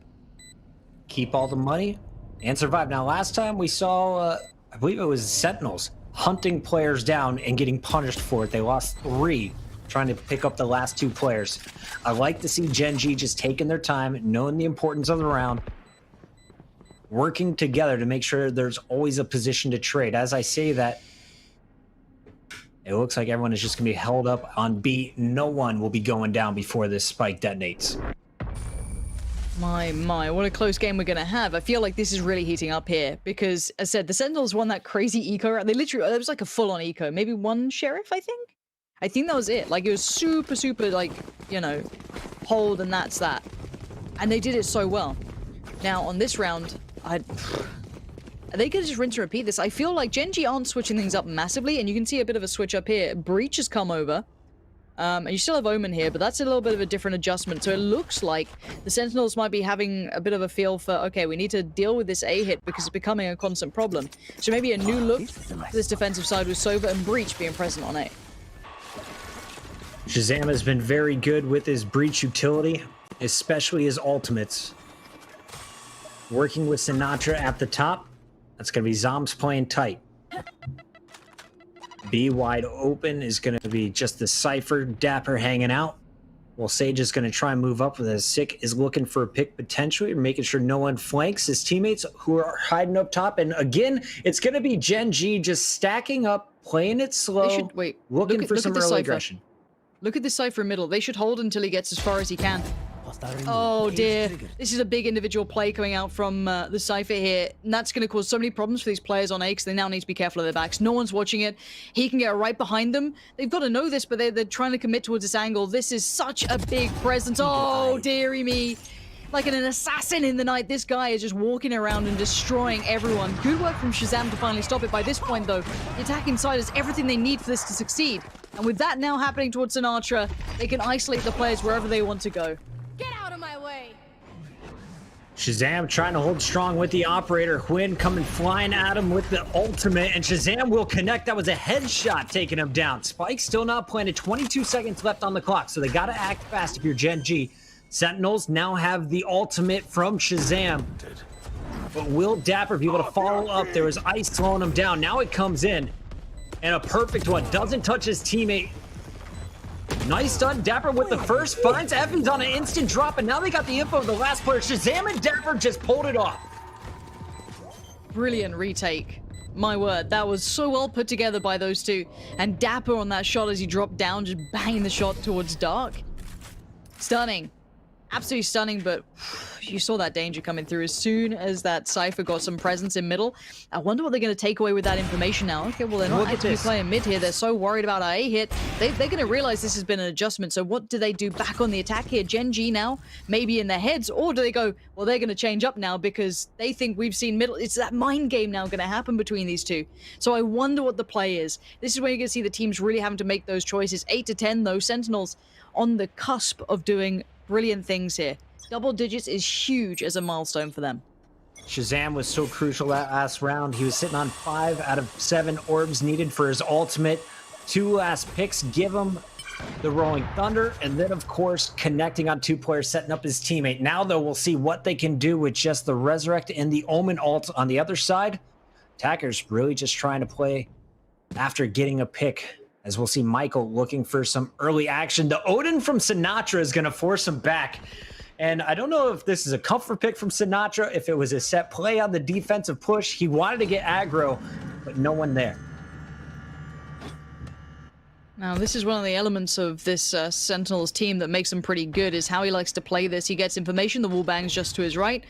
Keep all the money and survive. Now, last time we saw, I believe it was Sentinels, hunting players down and getting punished for it. They lost 3 trying to pick up the last 2 players. I like to see Gen G just taking their time, knowing the importance of the round, working together to make sure there's always a position to trade. As I say that, it looks like everyone is just going to be held up on B. No one will be going down before this spike detonates. My, what a close game we're going to have. I feel like this is really heating up here because, as I said, the Sentinels won that crazy eco round. They literally, it was like a full-on eco. Maybe 1 sheriff, I think? I think that was it. Like, it was super, like, you know, hold and that's that. And they did it so well. Now, on this round, they could just rinse and repeat this. I feel like Gen G aren't switching things up massively, and you can see a bit of a switch up here. Breach has come over, and you still have Omen here, but that's a little bit of a different adjustment. So it looks like the Sentinels might be having a bit of a feel for, okay, we need to deal with this A hit because it's becoming a constant problem. So maybe a new look to this defensive side with Sova and Breach being present on A. Shazam has been very good with his Breach utility, especially his ultimates. Working with Sinatra at the top. That's going to be Zoms playing tight. B wide open is going to be just the Cypher Dapper hanging out. Well, Sage is going to try and move up with it. Sick is looking for a pick potentially, making sure no one flanks his teammates who are hiding up top. And again, it's going to be Gen G just stacking up, playing it slow, looking for some early aggression. Look at the Cypher middle. They should hold until he gets as far as he can. Oh dear, this is a big individual play coming out from the Cypher here, and that's going to cause so many problems for these players on A, because they now need to be careful of their backs. No one's watching it. He can get right behind them. They've got to know this, but they're trying to commit towards this angle. This is such a big presence. Oh, dearie me. Like an assassin in the night, this guy is just walking around and destroying everyone. Good work from Shazam to finally stop it. By this point, though, the attacking side has everything they need for this to succeed. And with that now happening towards Sinatra, they can isolate the players wherever they want to go. Get out of my way! Shazam trying to hold strong with the operator. Hwin coming flying at him with the ultimate, and Shazam will connect. That was a headshot taking him down. Spike still not planted. 22 seconds left on the clock, so they got to act fast if you're Gen G. Sentinels now have the ultimate from Shazam. But will Dapper be able to follow up? There was ice slowing him down. Now it comes in, and a perfect one. Doesn't touch his teammate. Nice stun. Dapper with the first. Finds Evans on an instant drop, and now they got the info of the last player. Shazam and Dapper just pulled it off. Brilliant retake. My word, that was so well put together by those two. And Dapper on that shot as he dropped down, just banging the shot towards Dark. Stunning. Absolutely stunning, but you saw that danger coming through as soon as that Cypher got some presence in middle. I wonder what they're going to take away with that information now. Okay, well, they're not actively playing mid here. They're so worried about our A hit. They're going to realize this has been an adjustment. So what do they do back on the attack here? Gen G now, maybe in their heads, or do they go, well, they're going to change up now because they think we've seen middle. It's that mind game now going to happen between these two. So I wonder what the play is. This is where you're going to see the teams really having to make those choices. 8 to 10, though. Sentinels on the cusp of doing brilliant things here. Double digits is huge as a milestone for them. Shazam was so crucial that last round. He was sitting on 5 out of 7 orbs needed for his ultimate. 2 last picks give him the Rolling Thunder, and then, of course, connecting on 2 players, setting up his teammate. Now, though, we'll see what they can do with just the Resurrect and the Omen ult on the other side. Attackers really just trying to play after getting a pick. As we'll see Michael looking for some early action. The Odin from Sinatra is going to force him back. And I don't know if this is a comfort pick from Sinatra, if it was a set play on the defensive push. He wanted to get aggro, but no one there. Now, this is one of the elements of this Sentinels team that makes him pretty good, is how he likes to play this. He gets information, the wall bangs just to his right.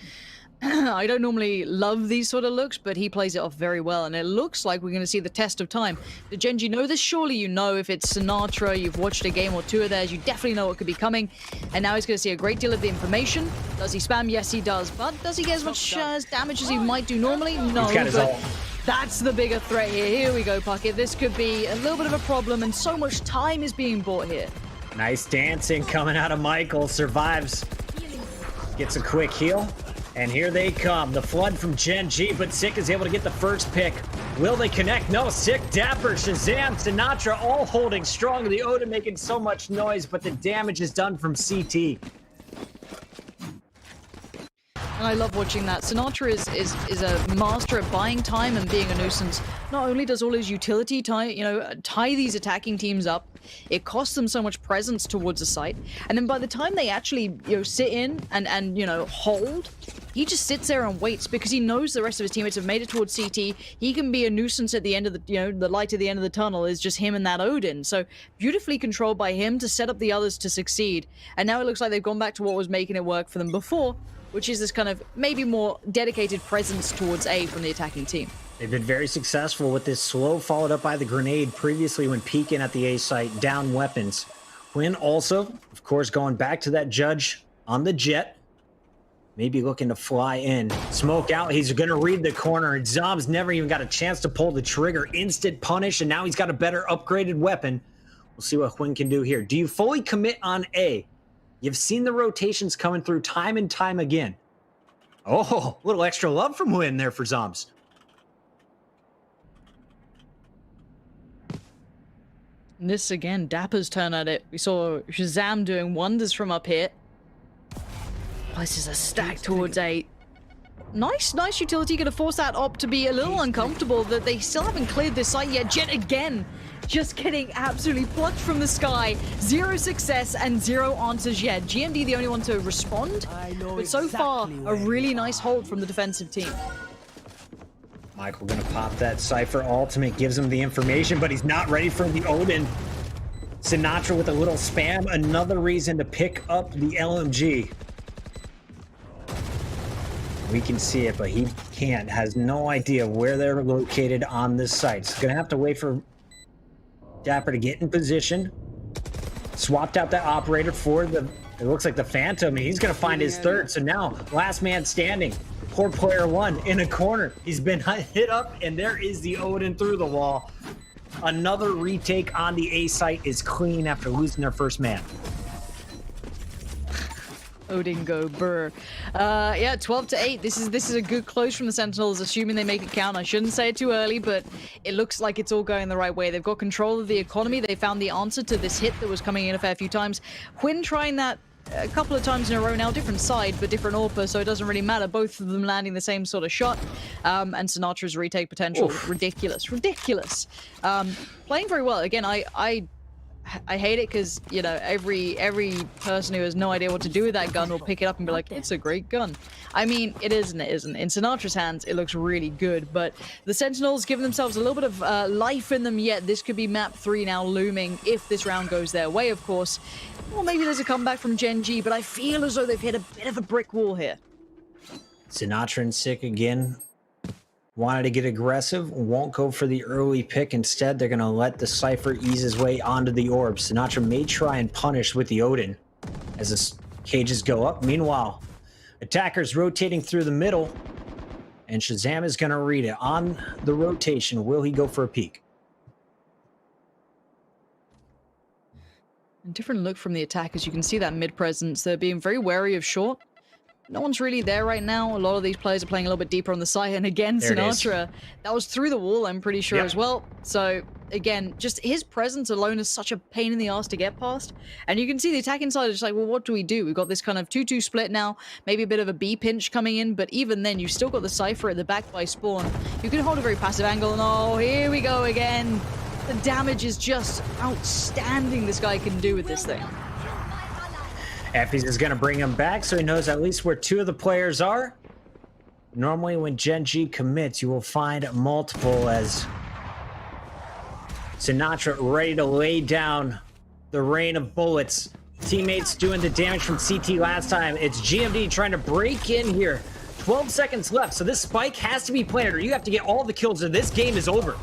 I don't normally love these sort of looks, but he plays it off very well, and it looks like we're going to see the test of time. Did Gen G know this? Surely you know. If it's Sinatra, you've watched a game or 2 of theirs, you definitely know what could be coming. And now he's going to see a great deal of the information. Does he spam? Yes, he does. But does he get as much damage as he might do normally? No, but that's the bigger threat here. Here we go, Puckett. This could be a little bit of a problem, and so much time is being bought here. Nice dancing coming out of Michael. Survives. Gets a quick heal. And here they come, the flood from Gen G, but Sick is able to get the first pick. Will they connect? No, Sick, Dapper, Shazam, Sinatra, all holding strong. The Odin making so much noise, but the damage is done from CT. And I love watching that. Sinatra is a master at buying time and being a nuisance. Not only does all his utility tie these attacking teams up, it costs them so much presence towards the site. And then by the time they actually sit in and hold, he just sits there and waits because he knows the rest of his teammates have made it towards CT. He can be a nuisance at the end of the light at the end of the tunnel is just him and that Odin. So beautifully controlled by him to set up the others to succeed. And now it looks like they've gone back to what was making it work for them before, which is this kind of maybe more dedicated presence towards A from the attacking team. They've been very successful with this slow followed up by the grenade previously when peeking at the A site, down weapons. Quinn also, of course, going back to that judge on the jet. Maybe looking to fly in. Smoke out. He's going to read the corner. And Zom's never even got a chance to pull the trigger. Instant punish. And now he's got a better upgraded weapon. We'll see what Quinn can do here. Do you fully commit on A? You've seen the rotations coming through time and time again. Oh, a little extra love from Win there for Zoms. And this again, Dapper's turn at it. We saw Shazam doing wonders from up here. Places a stack towards A. Nice utility. Gonna force that op to be a little uncomfortable that they still haven't cleared this site yet. Jet again, just getting absolutely plucked from the sky. 0 success and 0 answers yet. GMD the only one to respond, but so far a really nice hold from the defensive team. Michael gonna pop that Cypher ultimate, gives him the information, but he's not ready for the Odin. Sinatra with a little spam, another reason to pick up the LMG. We can see it, but he can't, has no idea where they're located on this site. He's gonna have to wait for Dapper to get in position. Swapped out that operator for the, it looks like the Phantom, and he's gonna find his third. So now, last man standing. Poor player 1 in a corner. He's been hit up, and there is the Odin through the wall. Another retake on the A site is clean after losing their first man. Odin go burr. Yeah, 12-8. This is a good close from the Sentinels, assuming they make it count. I shouldn't say it too early, but it looks like it's all going the right way. They've got control of the economy. They found the answer to this hit that was coming in a fair few times. Quinn trying that a couple of times in a row now, different side, but different AWPer, so it doesn't really matter. Both of them landing the same sort of shot. And Sinatra's retake potential, ridiculous. Playing very well. Again, I hate it because, you know, every person who has no idea what to do with that gun will pick it up and be like, it's a great gun. I mean, it isn't. In Sinatra's hands, it looks really good, but the Sentinels give themselves a little bit of life in them yet. This could be map 3 now looming if this round goes their way, of course. Or maybe there's a comeback from Gen G, but I feel as though they've hit a bit of a brick wall here. Sinatra and Sick again. Wanted to get aggressive, won't go for the early pick. Instead, they're going to let the Cypher ease his way onto the orb. Sinatra may try and punish with the Odin as the cages go up. Meanwhile, attackers rotating through the middle, and Shazam is going to read it. On the rotation, will he go for a peek? A different look from the attackers. You can see that mid presence. They're being very wary of short. No one's really there right now. A lot of these players are playing a little bit deeper on the side. And again, there Sinatra, that was through the wall, I'm pretty sure as well. So again, just his presence alone is such a pain in the ass to get past. And you can see the attacking side is just like, well, what do we do? We've got this kind of 2-2 split now, maybe a bit of a B pinch coming in, but even then, you've still got the Cypher at the back by spawn. You can hold a very passive angle, and oh, here we go again. The damage is just outstanding this guy can do with this thing. Effie's is going to bring him back, so he knows at least where 2 of the players are. Normally, when Gen G commits, you will find multiple as Sinatra ready to lay down the rain of bullets. Teammates doing the damage from CT last time. It's GMD trying to break in here. 12 seconds left, so this spike has to be planted, or you have to get all the kills, or this game is over.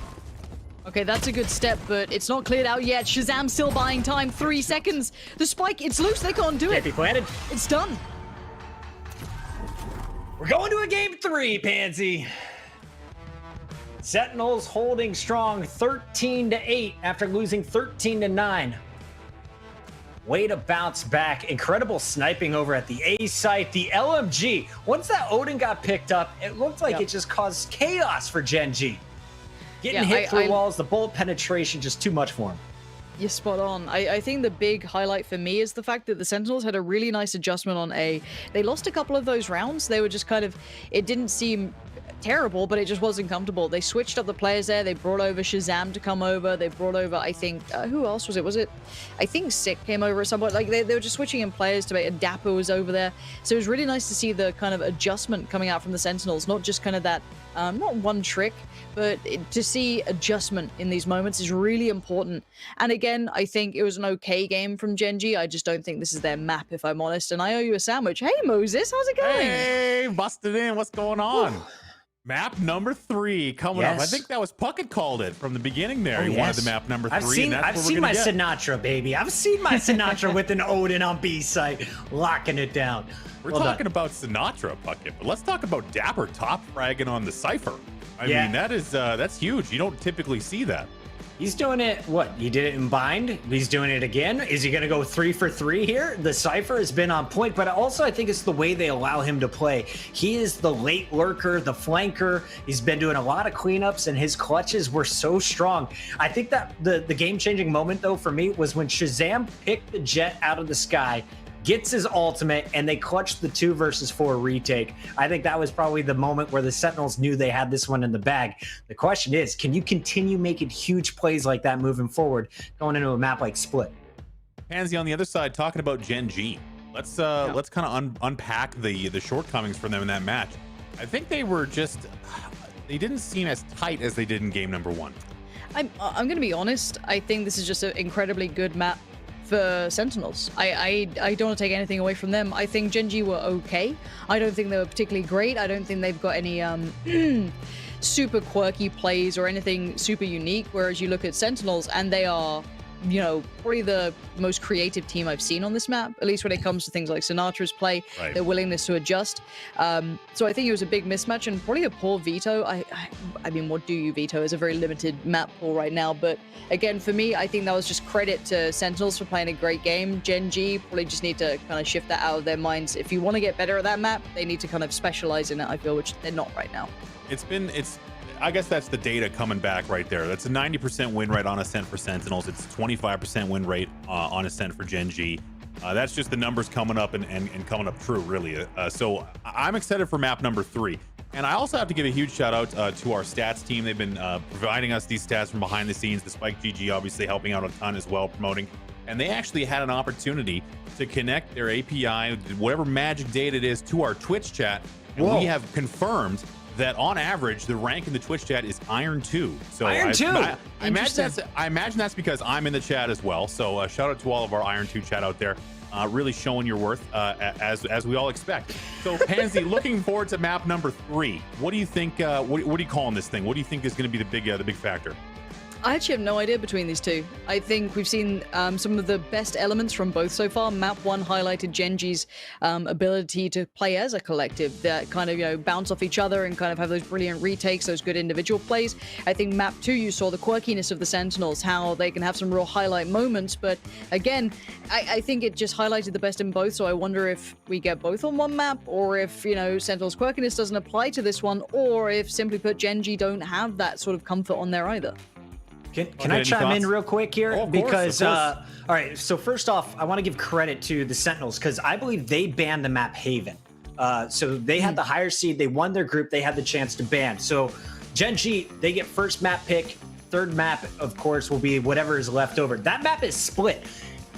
Okay, that's a good step, but it's not cleared out yet. Shazam still buying time. 3 seconds. The spike, it's loose. They can't do it. Can't be planted. It's done. We're going to a game 3, Pansy. Sentinels holding strong 13-8 after losing 13-9. Way to bounce back. Incredible sniping over at the A site. The LMG, once that Odin got picked up, it looked like it just caused chaos for Gen G. Getting hit through walls, the bullet penetration, just too much for him. You're spot on. I think the big highlight for me is the fact that the Sentinels had a really nice adjustment on A. They lost a couple of those rounds. They were just kind of, it didn't seem terrible, but it just wasn't comfortable. They switched up the players there. They brought over Shazam to come over. They brought over, I think, who else was it? Was it, I think Sick came over at some point. Like, they were just switching in players to make, Dapper was over there. So it was really nice to see the kind of adjustment coming out from the Sentinels, not just kind of that, not one trick, but to see adjustment in these moments is really important. And again, I think it was an okay game from Gen G. I just don't think this is their map, if I'm honest. And I owe you a sandwich. Hey, Moses, how's it going? Hey, busted in. What's going on? Whew. Map number 3 coming up. I think that was Puckett called it from the beginning there. He wanted the map number 3. I've seen my Sinatra, baby. I've seen my Sinatra with an Odin on B site, locking it down. We're talking about Sinatra, Puckett, but let's talk about Dapper top fragging on the Cypher. I mean, that is that's huge. You don't typically see that. He's doing it, what? He did it in bind. He's doing it again. Is he going to go 3 for 3 here? The Cypher has been on point, but also I think it's the way they allow him to play. He is the late lurker, the flanker. He's been doing a lot of cleanups, and his clutches were so strong. I think that the game-changing moment, though, for me was when Shazam picked the jet out of the sky, gets his ultimate, and they clutched the 2 versus 4 retake. I think that was probably the moment where the Sentinels knew they had this one in the bag. The question is, can you continue making huge plays like that moving forward, going into a map like Split? Pansy, on the other side, talking about Gen G. Let's kind of unpack the shortcomings for them in that match. I think they didn't seem as tight as they did in game number 1. I'm going to be honest. I think this is just an incredibly good map for Sentinels. I don't want to take anything away from them. I think Gen G were okay. I don't think they were particularly great. I don't think they've got any super quirky plays or anything super unique. Whereas you look at Sentinels and they are, you know, probably the most creative team I've seen on this map, at least when it comes to things like Sinatra's play, right, their willingness to adjust. So I think it was a big mismatch and probably a poor veto. I mean, what do you veto? It's a very limited map pool right now. But again, for me, I think that was just credit to Sentinels for playing a great game. Gen G probably just need to kind of shift that out of their minds. If you want to get better at that map, they need to kind of specialize in it, I feel, which they're not right now. I guess that's the data coming back right there. That's a 90% win rate on Ascent for Sentinels. It's a 25% win rate on Ascent for Gen G. That's just the numbers coming up and coming up true, really. So I'm excited for map number 3. And I also have to give a huge shout out to our stats team. They've been providing us these stats from behind the scenes. The Spike GG obviously helping out a ton as well, promoting. And they actually had an opportunity to connect their API, whatever magic data it is, to our Twitch chat. And Whoa. we have confirmed that on average the rank in the Twitch chat is Iron 2. So Iron 2. I imagine that's because I'm in the chat as well. So shout out to all of our Iron 2 chat out there, really showing your worth as we all expect. So Pansy, looking forward to map number 3. What do you think? What are you calling this thing? What do you think is going to be the big factor? I actually have no idea between these two. I think we've seen some of the best elements from both so far. Map 1 highlighted Gen G's ability to play as a collective, that kind of, you know, bounce off each other and kind of have those brilliant retakes, those good individual plays. I think Map 2, you saw the quirkiness of the Sentinels, how they can have some real highlight moments. But again, I think it just highlighted the best in both. So I wonder if we get both on one map, or if, you know, Sentinels quirkiness doesn't apply to this one, or if, simply put, Gen G don't have that sort of comfort on there either. Can I chime in real quick here? Oh, of because, course. all right, so first off, I want to give credit to the Sentinels because I believe they banned the map Haven. So they had the higher seed, they won their group, they had the chance to ban. So Gen G, they get first map pick, third map, of course, will be whatever is left over. That map is split.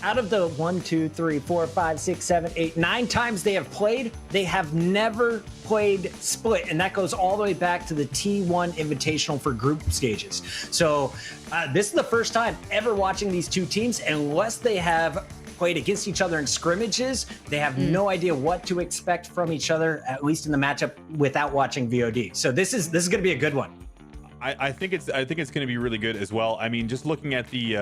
Out of the 1, 2, 3, 4, 5, 6, 7, 8, 9 times they have played, they have never played split. And that goes all the way back to the T1 Invitational for group stages. So this is the first time ever watching these two teams, unless they have played against each other in scrimmages, they have no idea what to expect from each other, at least in the matchup, without watching VOD. So this is going to be a good one. I think it's going to be really good as well. I mean, just looking at the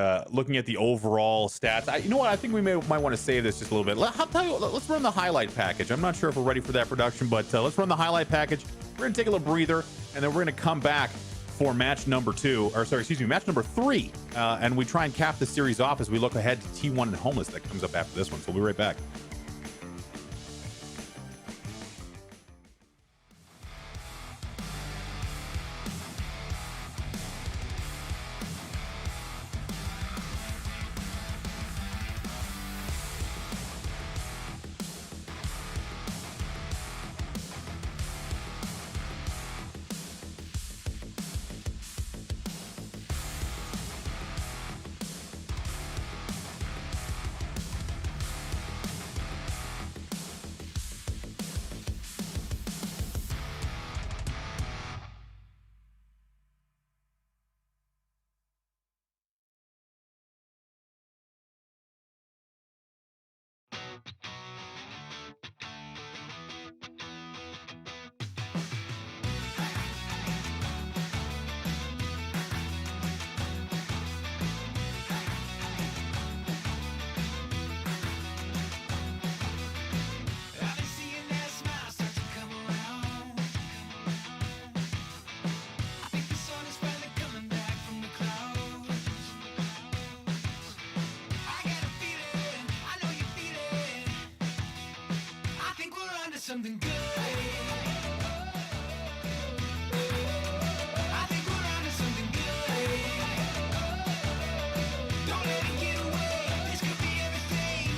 overall stats, you know what? I think we might want to save this just a little bit. Let's run the highlight package. I'm not sure if we're ready for that production, but let's run the highlight package. We're gonna take a little breather, and then we're gonna come back for match number 3, and we try and cap the series off as we look ahead to T1 and Homeless that comes up after this one. So we'll be right back. Something good. I think we're onto something good. Don't let it get away. This could be everything.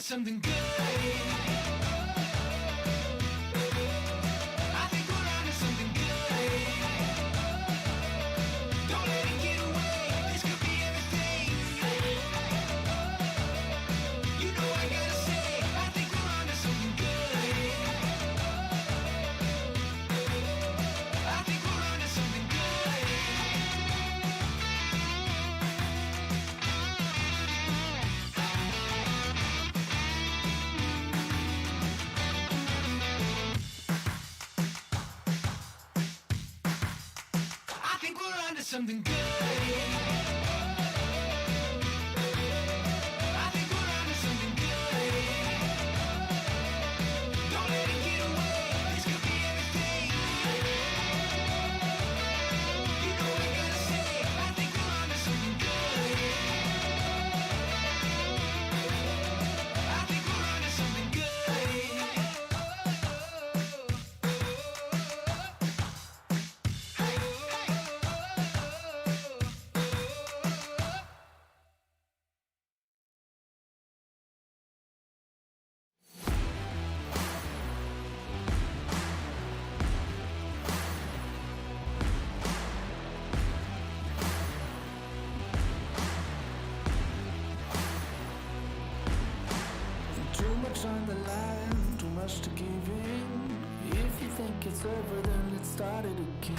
something good. I think we're onto something good. Don't let it get away. This could be everything. You know I gotta say, I think we're onto something good. I think we're onto something good. I think we're onto something good. I think we're onto something good. Don't let it get away. This could be everything. You know I gotta say, I think we're onto something good. I think we're onto something good. Too much on the line, too much to give in. If you think it's over, then let's start it again.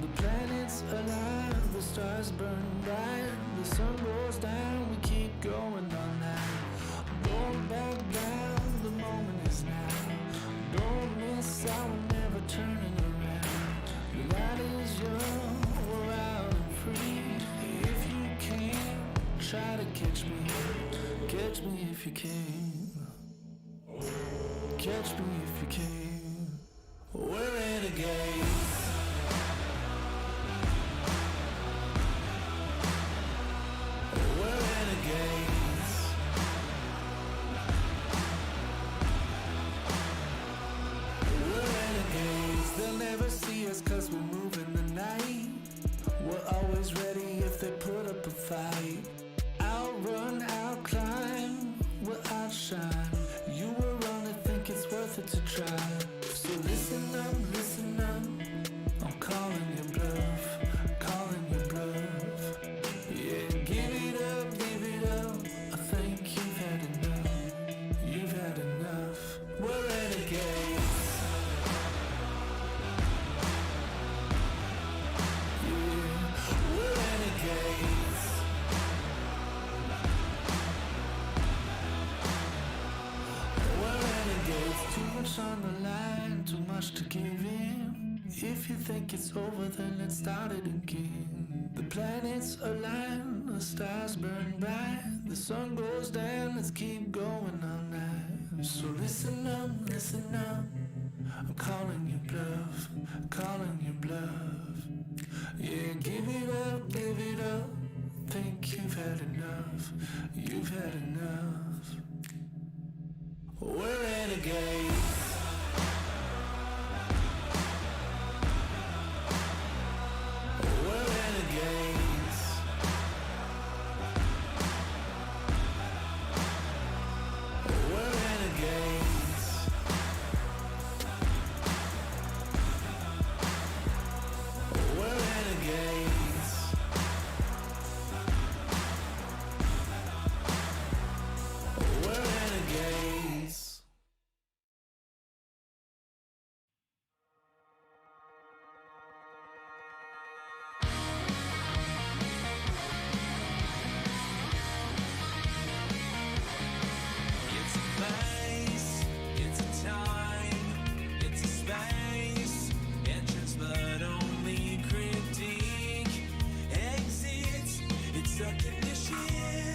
The planets align, the stars burn bright, the sun goes down, we keep going on now. Don't back down, the moment is now. Don't miss out, we're never turning around. The light is young, we're out and free. If you can, try to catch me if you can. Catch me if you can. We're renegades. We're renegades. We're renegades. They'll never see us 'cause we're moving the night. We're always ready if they put up a fight. Outrun, outclimb, we'll outshine. You were wrong to think it's worth it to try. So listen up, I'm calling your bluff, calling your bluff. Yeah, give it up, I think you've had enough. We're renegades. Yeah, we're renegades. We're renegades. Too much on the line, too much to give in. If you think it's over, then let's start it again. The planets align, the stars burn bright, the sun goes down, let's keep going all night. So listen up, I'm calling your bluff, calling your bluff. Yeah, give it up, think you've had enough, We're renegades. We're renegades. We're renegades. We're renegades. We're renegades. It's a place, it's a time, it's a space. Entrance but only critique. Exits, it's a condition.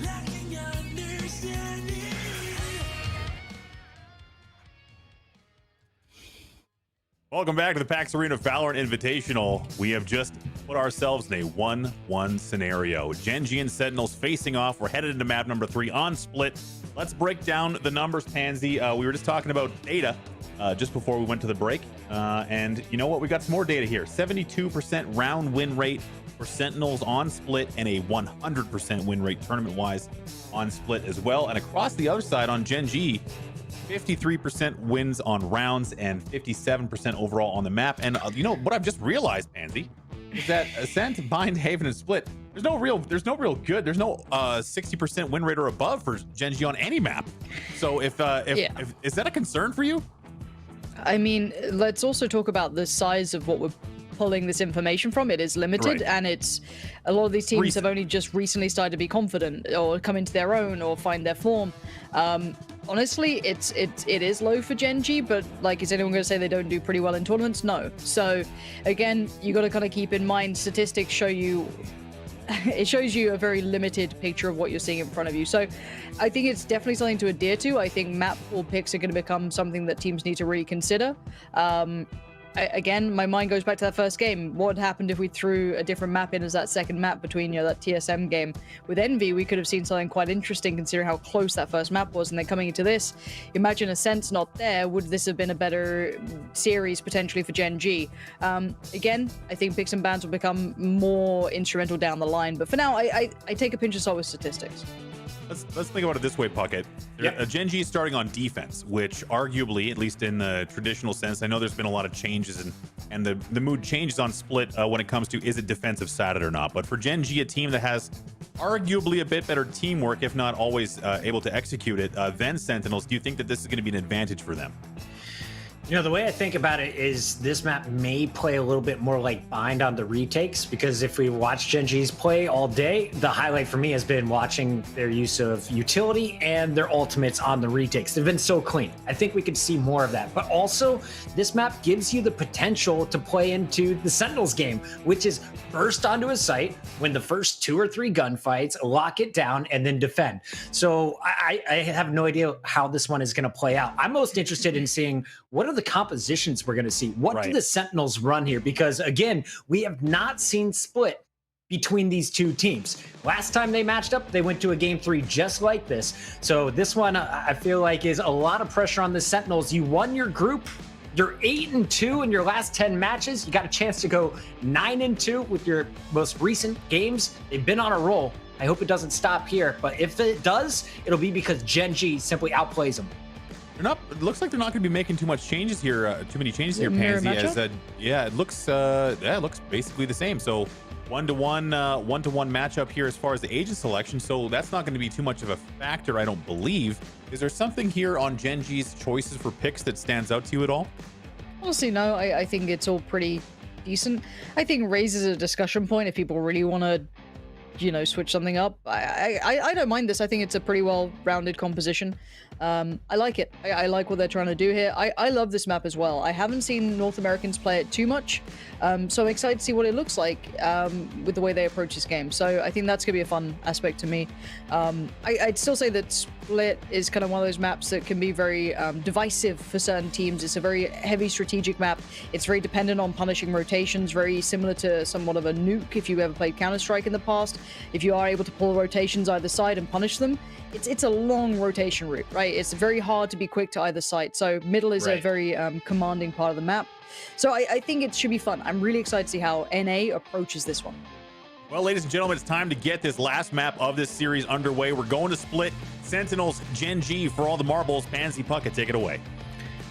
Lacking understanding. Welcome back to the PAX Arena Valorant Invitational. We have just put ourselves in a 1-1 scenario. Genji and Sentinels facing off. We're headed into map number 3 on split. Let's break down the numbers, Pansy. We were just talking about data just before we went to the break. And you know what? We got some more data here. 72% round win rate for Sentinels on Split and a 100% win rate tournament-wise on Split as well. And across the other side on Gen G, 53% wins on rounds and 57% overall on the map. And you know what I've just realized, Pansy, is that Ascent, Bind, Haven, and Split, there's no real good. There's no 60% win rate or above for Gen G on any map. So if is that a concern for you? I mean, let's also talk about the size of what we're pulling this information from. It is limited, and it's a lot of these teams have only just recently started to be confident or come into their own or find their form. Honestly, it is low for Gen G, but like, is anyone going to say they don't do pretty well in tournaments? No. So again, you got to kind of keep in mind statistics show you it shows you a very limited picture of what you're seeing in front of you. So I think it's definitely something to adhere to. I think map pool picks are going to become something that teams need to really consider. Again, my mind goes back to that first game. What happened if we threw a different map in as that second map between, you know, that TSM game with Envy? We could have seen something quite interesting considering how close that first map was. And then coming into this, imagine Ascent's not there. Would this have been a better series potentially for Gen G? Again, I think picks and bans will become more instrumental down the line. But for now, I take a pinch of salt with statistics. Let's think about it this way, Puckett. Gen G is starting on defense, which arguably, at least in the traditional sense, I know there's been a lot of changes and the mood changes on Split when it comes to is it defensive sided or not. But for Gen G, a team that has arguably a bit better teamwork, if not always able to execute it, than Sentinels, do you think that this is going to be an advantage for them? You know, the way I think about it is this map may play a little bit more like Bind on the retakes, because if we watch Gen G's play all day, the highlight for me has been watching their use of utility and their ultimates on the retakes. They've been so clean. I think we could see more of that. But also, this map gives you the potential to play into the Sentinels game, which is burst onto a site, win the first 2 or 3 gunfights, lock it down, and then defend. So I have no idea how this one is going to play out. I'm most interested in seeing what are the compositions we're going to see. What do the Sentinels run here? Because again, we have not seen Split between these two teams. Last time they matched up, they went to a game 3 just like this. So this one, I feel like, is a lot of pressure on the Sentinels. You won your group. You're 8-2 in your last 10 matches. You got a chance to go 9-2 with your most recent games. They've been on a roll. I hope it doesn't stop here. But if it does, it'll be because Gen G simply outplays them. It looks like they're not going to be making too many changes here, Pansy. As it looks basically the same. So one-to-one matchup here as far as the agent selection. So that's not going to be too much of a factor, I don't believe. Is there something here on Gen G's choices for picks that stands out to you at all? Honestly, no. I think it's all pretty decent. I think raises a discussion point if people really want to, you know, switch something up. I don't mind this. I think it's a pretty well-rounded composition. I like it. I like what they're trying to do here. I love this map as well. I haven't seen North Americans play it too much, so I'm excited to see what it looks like with the way they approach this game. So I think that's going to be a fun aspect to me. I'd still say that Split is kind of one of those maps that can be very divisive for certain teams. It's a very heavy strategic map. It's very dependent on punishing rotations, very similar to somewhat of a nuke if you've ever played Counter-Strike in the past. If you are able to pull rotations either side and punish them, it's a long rotation route, right? It's very hard to be quick to either side. So middle is a very commanding part of the map. So I think it should be fun. I'm really excited to see how NA approaches this one. Well, ladies and gentlemen, it's time to get this last map of this series underway. We're going to Split. Sentinels, Gen G for all the marbles. Pansy, Puckett, take it away.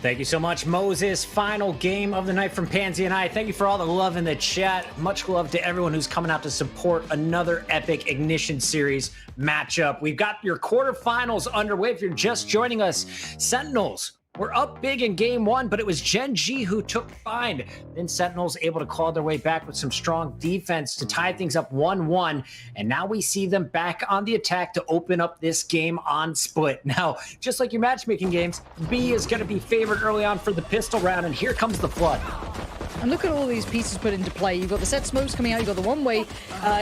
Thank you so much, Moses. Final game of the night from Pansy and I. Thank you for all the love in the chat. Much love to everyone who's coming out to support another epic Ignition Series matchup. We've got your quarterfinals underway. If you're just joining us, Sentinels were up big in game 1, but it was Gen G who took Bind. Then Sentinels able to claw their way back with some strong defense to tie things up 1-1. And now we see them back on the attack to open up this game on Split. Now, just like your matchmaking games, B is going to be favored early on for the pistol round, and here comes the flood. And look at all these pieces put into play. You've got the set smokes coming out, you've got the one-way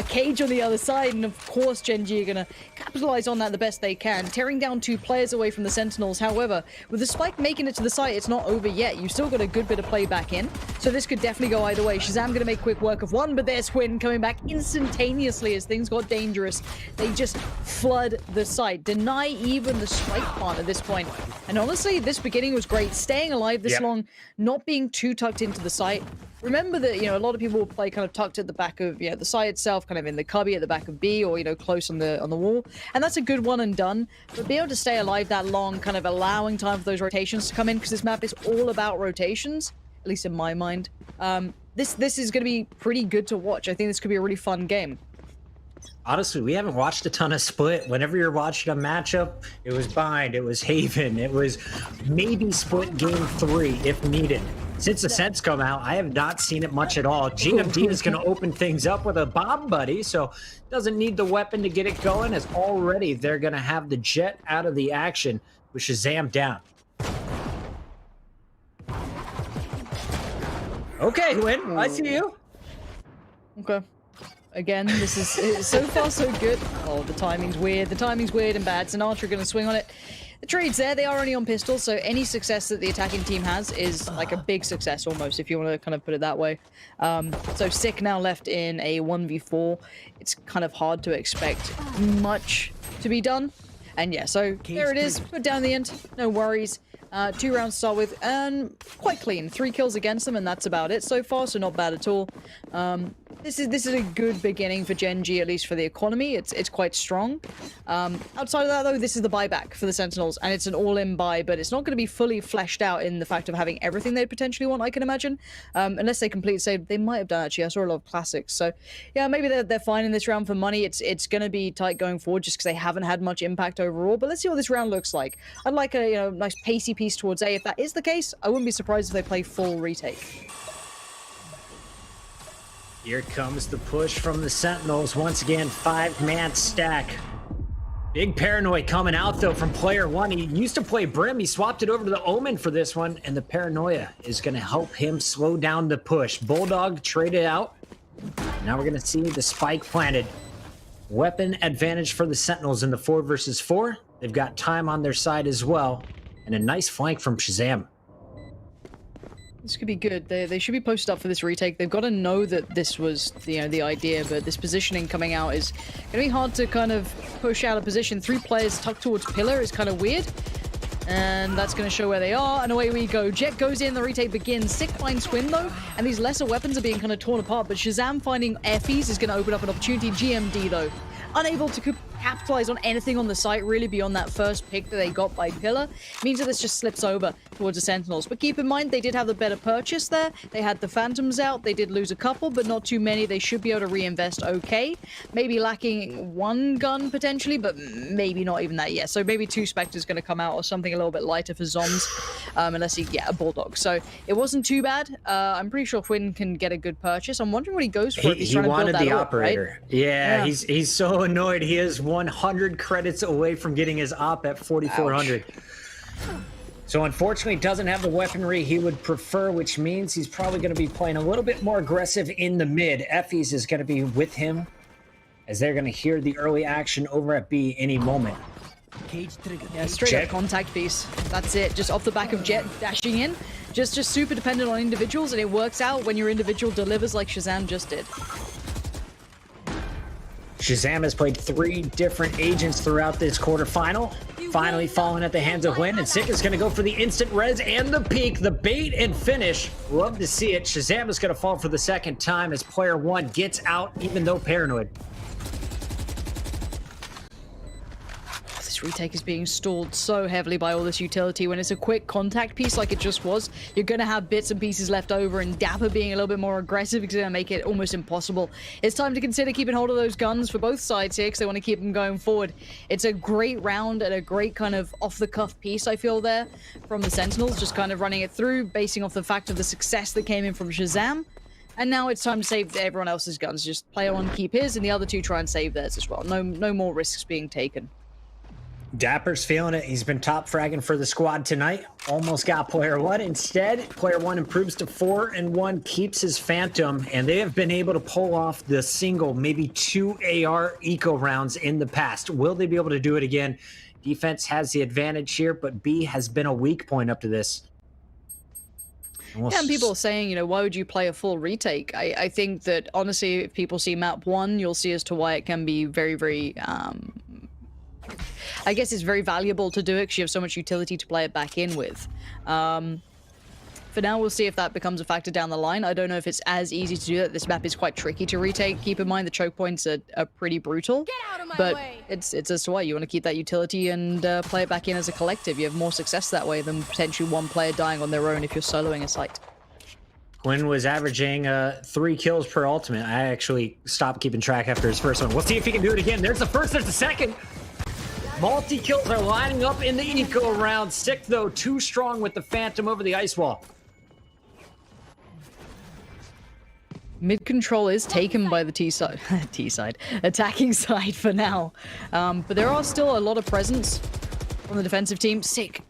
cage on the other side, and of course Gen G are going to capitalize on that the best they can, tearing down 2 players away from the Sentinels. However, with the spike making it to the site, it's not over yet. You've still got a good bit of play back in, so this could definitely go either way. Shazam going to make quick work of one, but there's Twin coming back instantaneously as things got dangerous. They just flood the site, deny even the spike part at this point. And honestly, this beginning was great. Staying alive this long, not being too tucked into the site, remember that, a lot of people will play kind of tucked at the back of, the site itself, kind of in the cubby at the back of B, or, close on the wall. And that's a good one and done. But being able to stay alive that long, kind of allowing time for those rotations to come in, because this map is all about rotations, at least in my mind. This is going to be pretty good to watch. I think this could be a really fun game. Honestly, we haven't watched a ton of Split. Whenever you're watching a matchup, it was Bind, it was Haven, it was maybe Split game 3 if needed. Since the Ascent's come out, I have not seen it much at all. GMD is going to open things up with a bomb buddy, so doesn't need the weapon to get it going, as already they're going to have the Jet out of the action with Shazam down. Okay, Win, I see you. Okay. Again, this is so far so good. Oh, the timing's weird. The timing's weird and bad. Sinatra going to swing on it. The trade's there. They are only on pistols, so any success that the attacking team has is like a big success almost, if you want to kind of put it that way. So Sick now left in a 1v4. It's kind of hard to expect much to be done. And yeah, so there it is. Put down the end. No worries. 2 rounds to start with, and quite clean. 3 kills against them, and that's about it so far, so not bad at all. This is a good beginning for Gen G, at least for the economy. It's quite strong. Outside of that, though, this is the buyback for the Sentinels, and it's an all-in buy, but it's not going to be fully fleshed out in the fact of having everything they potentially want, I can imagine. Unless they completely say they might have done, actually. I saw a lot of classics, so yeah, maybe they're fine in this round for money. It's going to be tight going forward just because they haven't had much impact overall, but let's see what this round looks like. I'd like a nice pacey piece towards A. If that is the case, I wouldn't be surprised if they play full retake. Here comes the push from the Sentinels. Once again, 5-man stack. Big paranoia coming out, though, from player 1. He used to play Brim. He swapped it over to the Omen for this one, and the paranoia is going to help him slow down the push. Bulldog traded out. Now we're going to see the spike planted. Weapon advantage for the Sentinels in the 4 versus 4. They've got time on their side as well. And a nice flank from Shazam. This could be good. They should be posted up for this retake. They've got to know that this was the idea, but this positioning coming out is going to be hard to kind of push out of position. 3 players tucked towards pillar is kind of weird. And that's going to show where they are, and away we go. Jet goes in, the retake begins. Sick finds Twin, though, and these lesser weapons are being kind of torn apart, but Shazam finding Effies is going to open up an opportunity. GMD, though, unable to capitalize on anything on the site really beyond that first pick that they got by Pillar, means that this just slips over towards the Sentinels. But keep in mind, they did have the better purchase there. They had the Phantoms out. They did lose a couple, but not too many. They should be able to reinvest okay. Maybe lacking 1 gun potentially, but maybe not even that yet. So maybe 2 Spectres going to come out or something a little bit lighter for Zoms, unless he get a Bulldog. So it wasn't too bad. I'm pretty sure Quinn can get a good purchase. I'm wondering what he goes for. He wanted the operator. Right? Yeah, he's so annoyed. He is 100 credits away from getting his op at 4,400. So unfortunately doesn't have the weaponry he would prefer, which means he's probably going to be playing a little bit more aggressive in the mid. Effies is going to be with him as they're going to hear the early action over at B any moment. Yeah, straight up contact piece. That's it. Just off the back of Jet dashing in. Just super dependent on individuals, and it works out when your individual delivers like Shazam just did. Shazam has played 3 different agents throughout this quarterfinal. Finally falling at the hands of Win, and Sick is going to go for the instant res and the peek, the bait and finish. Love to see it. Shazam is going to fall for the 2nd time as player 1 gets out, even though paranoid. This retake is being stalled so heavily by all this utility. When it's a quick contact piece like it just was, you're going to have bits and pieces left over, and Dapper being a little bit more aggressive is going to make it almost impossible. It's time to consider keeping hold of those guns for both sides here because they want to keep them going forward. It's a great round and a great kind of off-the-cuff piece, I feel, there from the Sentinels, just kind of running it through, basing off the fact of the success that came in from Shazam. And now it's time to save everyone else's guns. Just player 1 keep his, and the other 2 try and save theirs as well. No more risks being taken. Dapper's feeling it. He's been top fragging for the squad tonight. Almost got player 1. Instead, player 1 improves to 4-1, keeps his Phantom, and they have been able to pull off the single, maybe 2 AR eco rounds in the past. Will they be able to do it again? Defense has the advantage here, but B has been a weak point up to this. And people are saying, why would you play a full retake? I think that, honestly, if people see map 1, you'll see as to why it can be very, very... I guess it's very valuable to do it because you have so much utility to play it back in with. For now, we'll see if that becomes a factor down the line. I don't know if it's as easy to do that. This map is quite tricky to retake. Keep in mind the choke points are pretty brutal. Get out of my But way. it's as to why you want to keep that utility and play it back in as a collective. You have more success that way than potentially one player dying on their own if you're soloing a site. Quinn was averaging 3 kills per ultimate. I actually stopped keeping track after his first one. We'll see if he can do it again. There's the first, there's the second. Multi-kills are lining up in the eco round. Sick, though, too strong with the Phantom over the ice wall. Mid control is taken by the T side, attacking side for now. But there are still a lot of presence on the defensive team. Sick.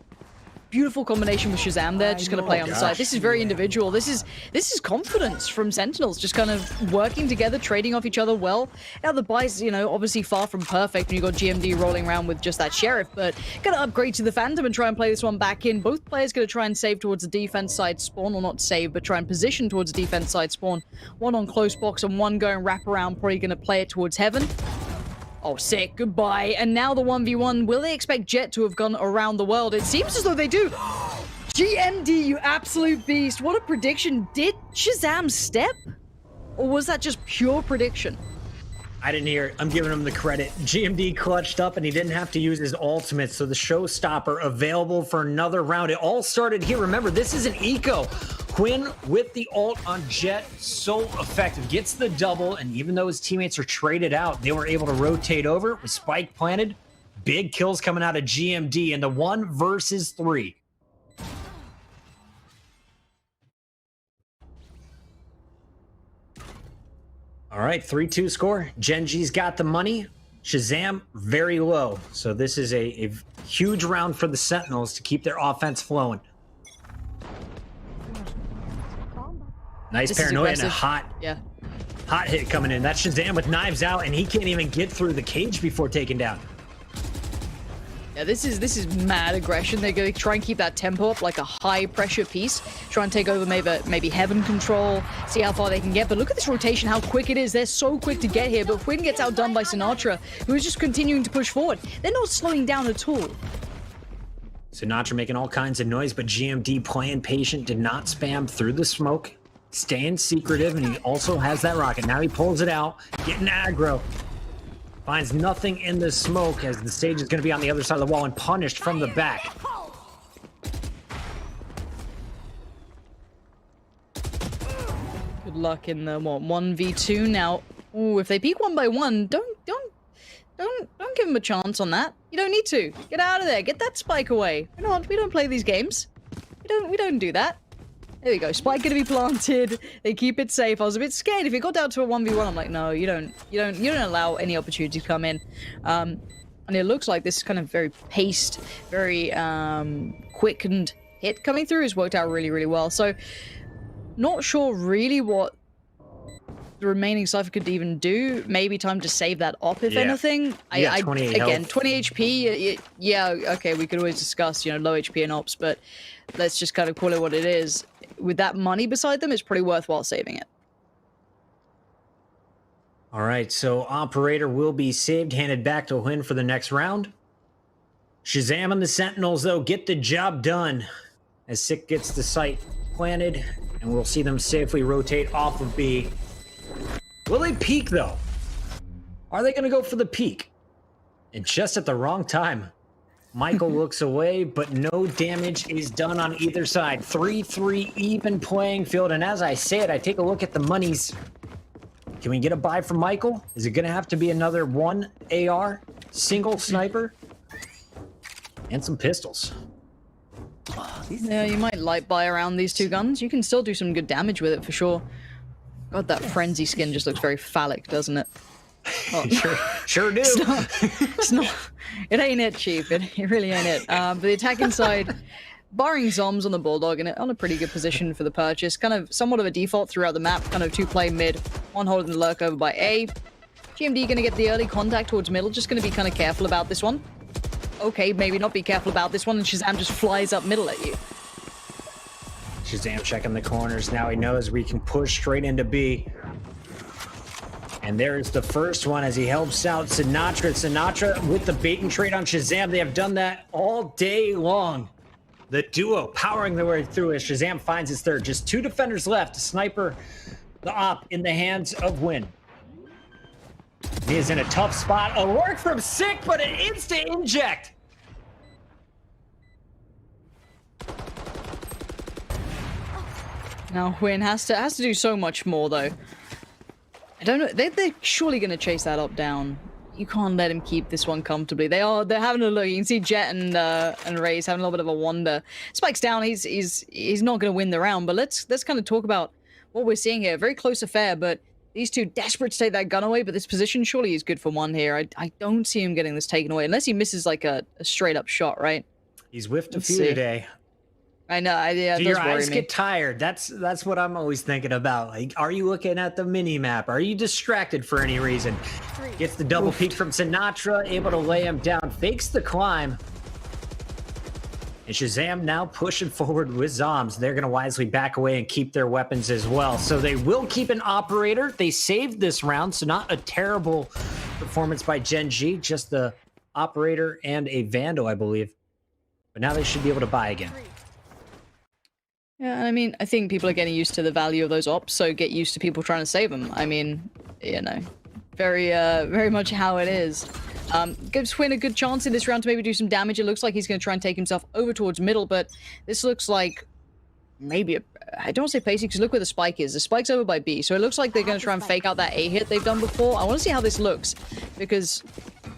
Beautiful combination with Shazam there, just gonna play on the side. This is very individual. This is confidence from Sentinels, just kind of working together, trading off each other well. Now the buys, you know, obviously far from perfect, and you got GMD rolling around with just that Sheriff, but gonna upgrade to the Phantom and try and play this one back in. Both players gonna try and save towards the defense side spawn, or not save, but try and position towards the defense side spawn. One on close box and one going wrap around, probably gonna play it towards heaven. Oh, sick. Goodbye. And now the 1v1. Will they expect Jet to have gone around the world? It seems as though they do. GMD, you absolute beast. What a prediction. Did Shazam step? Or was that just pure prediction? I didn't hear it. I'm giving him the credit. GMD clutched up and he didn't have to use his ultimate, so the showstopper available for another round. It all started here. Remember, this is an eco. Quinn with the ult on Jet, so effective. Gets the double, and even though his teammates are traded out, they were able to rotate over with Spike planted. Big kills coming out of GMD in the 1 versus 3. All right, 3-2 score. Genji's got the money. Shazam, very low. So this is a huge round for the Sentinels to keep their offense flowing. Nice paranoia and a hot hit coming in. That's Shazam with knives out, and he can't even get through the cage before taken down. Yeah, this is mad aggression. They're going to try and keep that tempo up like a high pressure piece. Try and take over maybe heaven control, see how far they can get. But look at this rotation, how quick it is. They're so quick to get here, but Quinn gets outdone by Sinatra, who is just continuing to push forward. They're not slowing down at all. Sinatra making all kinds of noise, but GMD playing patient, did not spam through the smoke, staying secretive, and he also has that rocket. Now he pulls it out, getting aggro. Finds nothing in the smoke as the stage is going to be on the other side of the wall and punished from the back. Good luck in the 1v2 now. Ooh, if they peek 1 by 1, don't give them a chance on that. You don't need to. Get out of there. Get that spike away. We don't play these games. We don't do that. There we go. Spike gonna be planted. They keep it safe. I was a bit scared. If it got down to a 1v1, I'm like, no, you don't allow any opportunity to come in. And it looks like this kind of very paced, very quickened hit coming through has worked out really, really well. So, not sure really what the remaining Cypher could even do. Maybe time to save that op, if anything. Yeah, 20 again, 20 HP. Yeah, okay, we could always discuss, low HP and ops, but let's just kind of call it what it is. With that money beside them, it's pretty worthwhile saving it. All right, so Operator will be saved, handed back to Huynh for the next round. Shazam and the Sentinels, though, get the job done as Sick gets the site planted, and we'll see them safely rotate off of B. Will they peek, though? Are they going to go for the peek? And just at the wrong time. Michael looks away, but no damage is done on either side. 3-3 even playing field, and as I say it, I take a look at the monies. Can we get a buy from Michael? Is it going to have to be another 1 AR, single sniper, and some pistols? Yeah, you might light buy around these 2 guns. You can still do some good damage with it for sure. God, that frenzy skin just looks very phallic, doesn't it? Oh. Sure do. It's not. It ain't it, Chief. It really ain't it. But the attacking side, barring Zoms on the Bulldog, and on a pretty good position for the purchase. Kind of somewhat of a default throughout the map. Kind of 2-play mid, 1 holding the lurk over by A. GMD going to get the early contact towards middle. Just going to be kind of careful about this one. Okay, maybe not be careful about this one, and Shazam just flies up middle at you. Shazam checking the corners. Now he knows we can push straight into B. And there's the first one as he helps out Sinatra. Sinatra with the bait and trade on Shazam. They have done that all day long. The duo powering their way through as Shazam finds his third. Just 2 defenders left. Sniper, the op in the hands of Win. He is in a tough spot. A work from Sick, but an instant inject. Now Win has to do so much more though. I don't know. They're surely going to chase that up down. You can't let him keep this one comfortably. They're having a look. You can see Jet and Ray's having a little bit of a wonder. Spike's down. He's not going to win the round. But let's kind of talk about what we're seeing here. Very close affair, but these two desperate to take that gun away. But this position surely is good for one here. I don't see him getting this taken away unless he misses like a straight up shot, right? He's whiffed a few today. I know. Yeah, do your eyes get tired? That's what I'm always thinking about. Like, are you looking at the mini map? Are you distracted for any reason? Gets the double peek from Sinatra, able to lay him down, fakes the climb. And Shazam now pushing forward with Zombs. They're going to wisely back away and keep their weapons as well. So they will keep an operator. They saved this round, so not a terrible performance by Gen G, just the operator and a Vandal, I believe. But now they should be able to buy again. Yeah, I mean, I think people are getting used to the value of those ops, so get used to people trying to save them. I mean, you know, very much how it is. Gives Win a good chance in this round to maybe do some damage. It looks like he's going to try and take himself over towards middle, but this looks like maybe I don't want to say pacey because look where the spike is. The spike's over by B, so it looks like they're going to try and fake out that A hit they've done before. I want to see how this looks because,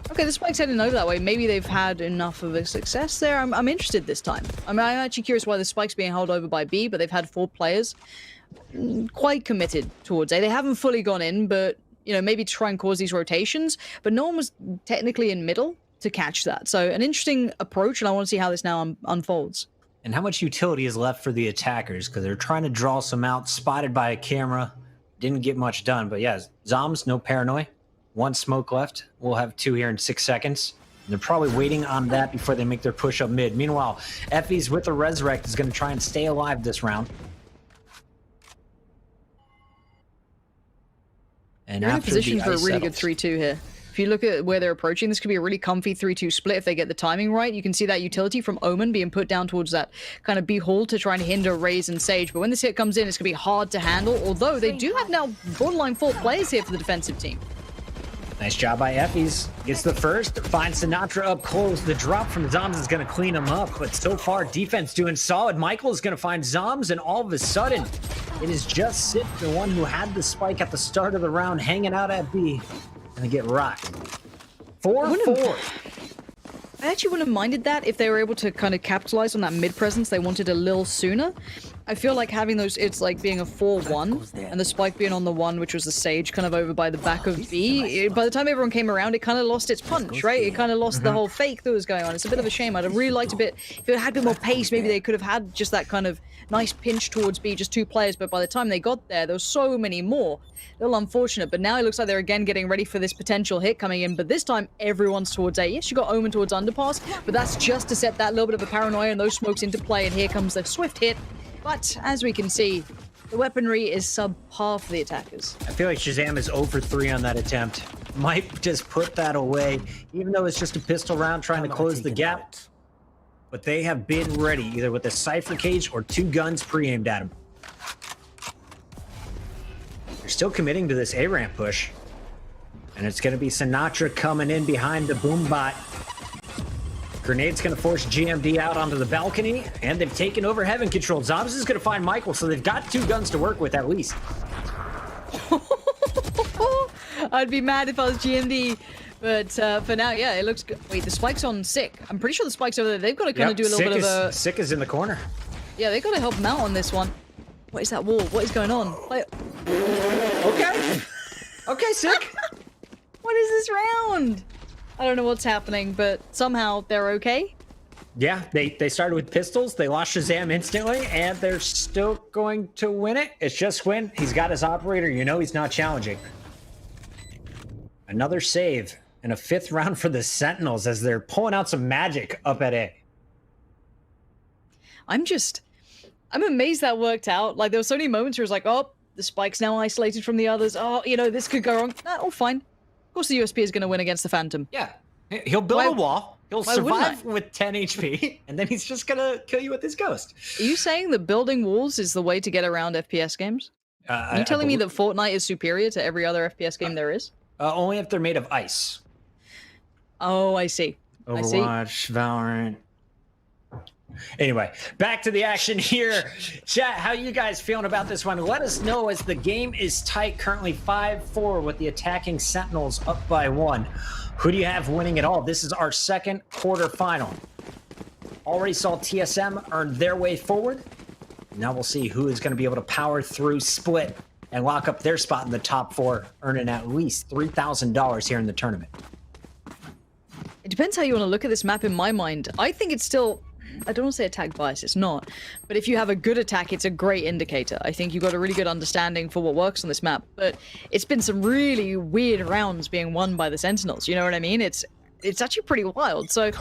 okay, the spike's heading over that way. Maybe they've had enough of a success there. I'm interested this time. I mean, I'm actually curious why the spike's being held over by B, but they've had 4 players quite committed towards A. They haven't fully gone in, but you know, maybe try and cause these rotations, but no one was technically in middle to catch that. So an interesting approach, and I want to see how this now unfolds. And how much utility is left for the attackers, because they're trying to draw some out, spotted by a camera, didn't get much done. But yeah, Zombs, no paranoia. 1 smoke left. We'll have 2 here in 6 seconds. And they're probably waiting on that before they make their push up mid. Meanwhile, Effie's with the Resurrect is going to try and stay alive this round. And they're in a position for a really good 3-2 here. If you look at where they're approaching, this could be a really comfy 3-2 split if they get the timing right. You can see that utility from Omen being put down towards that kind of B hall to try and hinder Raze and Sage. But when this hit comes in, it's going to be hard to handle, although they do have now borderline 4 players here for the defensive team. Nice job by Effie's. Gets the first, finds Sinatra up close. The drop from Zombs is going to clean him up, but so far, defense doing solid. Michael is going to find Zombs, and all of a sudden, it is just Sid, the one who had the spike at the start of the round, hanging out at B. Gonna get rocked. 4-4. I actually wouldn't have minded that if they were able to kind of capitalize on that mid presence they wanted a little sooner. I feel like having those, it's like being a 4-1 and the spike being on the 1, which was the Sage kind of over by the back of B. By the time everyone came around, it kind of lost its punch, right? It kind of lost the whole fake that was going on. It's a bit of a shame. I'd have really liked a bit, if it had a bit more pace, maybe they could have had just that kind of nice pinch towards B, just 2 players. But by the time they got there was so many more. A little unfortunate, but now it looks like they're again getting ready for this potential hit coming in, but this time everyone's towards A. Yes, you got Omen towards underpass, but that's just to set that little bit of a paranoia and those smokes into play, and here comes the swift hit. But as we can see, the weaponry is subpar for the attackers. I feel like Shazam is 0 for 3 on that attempt. Might just put that away, even though it's just a pistol round trying to close the gap. But they have been ready, either with a Cypher Cage or 2 guns pre-aimed at him. They're still committing to this A-ramp push. And it's going to be Sinatra coming in behind the boom bot. Grenade's going to force GMD out onto the balcony, and they've taken over Heaven Control. Zombs is going to find Michael, so they've got 2 guns to work with at least. I'd be mad if I was GMD, but for now, yeah, it looks good. Wait, the spike's on Sick. I'm pretty sure the spike's over there. They've got to kind of do a little bit of a... Sick is in the corner. Yeah, they've got to help him out on this one. What is that wall? What is going on? Like... Okay. Okay, Sick. What is this round? I don't know what's happening, but somehow they're okay. Yeah, they started with pistols. They lost Shazam instantly, and they're still going to win it. It's just Win. He's got his operator. You know he's not challenging. Another save and a 5th round for the Sentinels as they're pulling out some magic up at A. I'm amazed that worked out. Like, there were so many moments where it was like, oh, the spike's now isolated from the others. Oh, you know, this could go wrong. All fine. Of course the USP is going to win against the Phantom. Yeah. He'll build a wall. He'll Why wouldn't survive with 10 HP, and then he's just gonna kill you with his ghost. Are you saying that building walls is the way to get around FPS games? Are you telling me that Fortnite is superior to every other FPS game there is? Only if they're made of ice. Oh, I see. Overwatch, Valorant. Anyway, back to the action here. Chat, how you guys feeling about this one? Let us know as the game is tight, currently 5-4 with the attacking Sentinels up by 1. Who do you have winning it all? This is our second quarterfinal. Already saw TSM earn their way forward. Now we'll see who is going to be able to power through split and lock up their spot in the top 4, earning at least $3,000 here in the tournament. It depends how you want to look at this map in my mind. I think it's still... I don't want to say attack bias, it's not. But if you have a good attack, it's a great indicator. I think you've got a really good understanding for what works on this map. But it's been some really weird rounds being won by the Sentinels, you know what I mean? It's actually pretty wild. So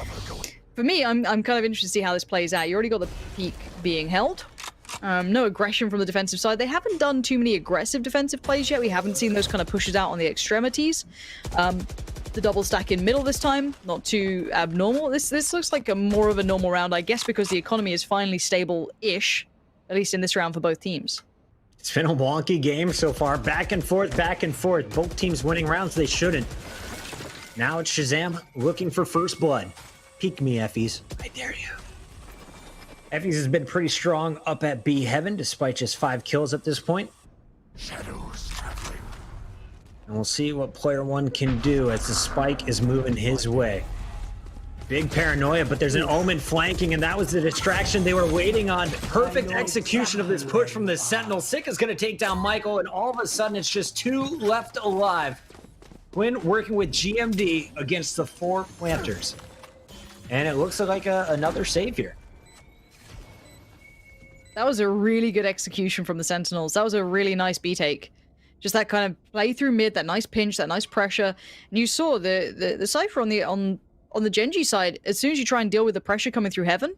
for me, I'm kind of interested to see how this plays out. You already got the peak being held. No aggression from the defensive side. They haven't done too many aggressive defensive plays yet. We haven't seen those kind of pushes out on the extremities. The double stack in middle this time, not too abnormal. This looks like a more of a normal round, I guess, because the economy is finally stable-ish, at least in this round for both teams. It's been a wonky game so far. Back and forth, back and forth. Both teams winning rounds they shouldn't. Now it's Shazam looking for first blood. Peek me, Effies. I dare you. Effies has been pretty strong up at B Heaven, despite just 5 kills at this point. Shadows traveling. And we'll see what player 1 can do as the spike is moving his way. Big paranoia, but there's an Omen flanking, and that was the distraction they were waiting on. Perfect execution of this push from the Sentinel. Sick is going to take down Michael, and all of a sudden it's just 2 left alive. Quinn working with GMD against the 4 planters. And it looks like another save here. That was a really good execution from the Sentinels. That was a really nice B-take. Just that kind of play through mid, that nice pinch, that nice pressure. And you saw the Cypher on the Genji side, as soon as you try and deal with the pressure coming through Heaven,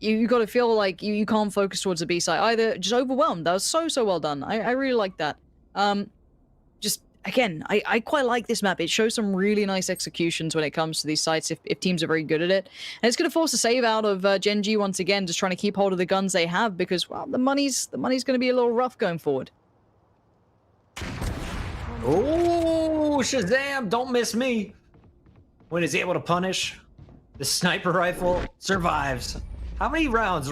you got to feel like you can't focus towards the B side either. Just overwhelmed. That was so well done. I really like that. Just again, I quite like this map. It shows some really nice executions when it comes to these sites if teams are very good at it. And it's going to force a save out of Genji once again, just trying to keep hold of the guns they have because, well, the money's going to be a little rough going forward. Oh, Shazam, don't miss me. When he's able to punish, the sniper rifle survives. How many rounds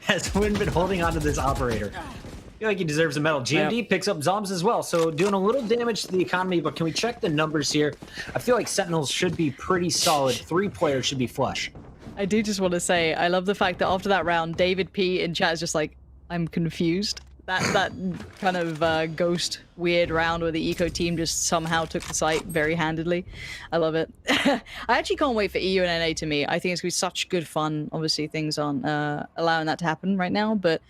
has Win been holding onto this operator? I feel like he deserves a medal. GMD picks up Zombs as well, so doing a little damage to the economy, but can we check the numbers here? I feel like Sentinels should be pretty solid. 3 players should be flush. I do just want to say, I love the fact that after that round, David P in chat is just like, I'm confused. That kind of ghost weird round where the eco team just somehow took the site very handedly. I love it. I actually can't wait for EU and NA to meet. I think it's going to be such good fun. Obviously, things aren't allowing that to happen right now, but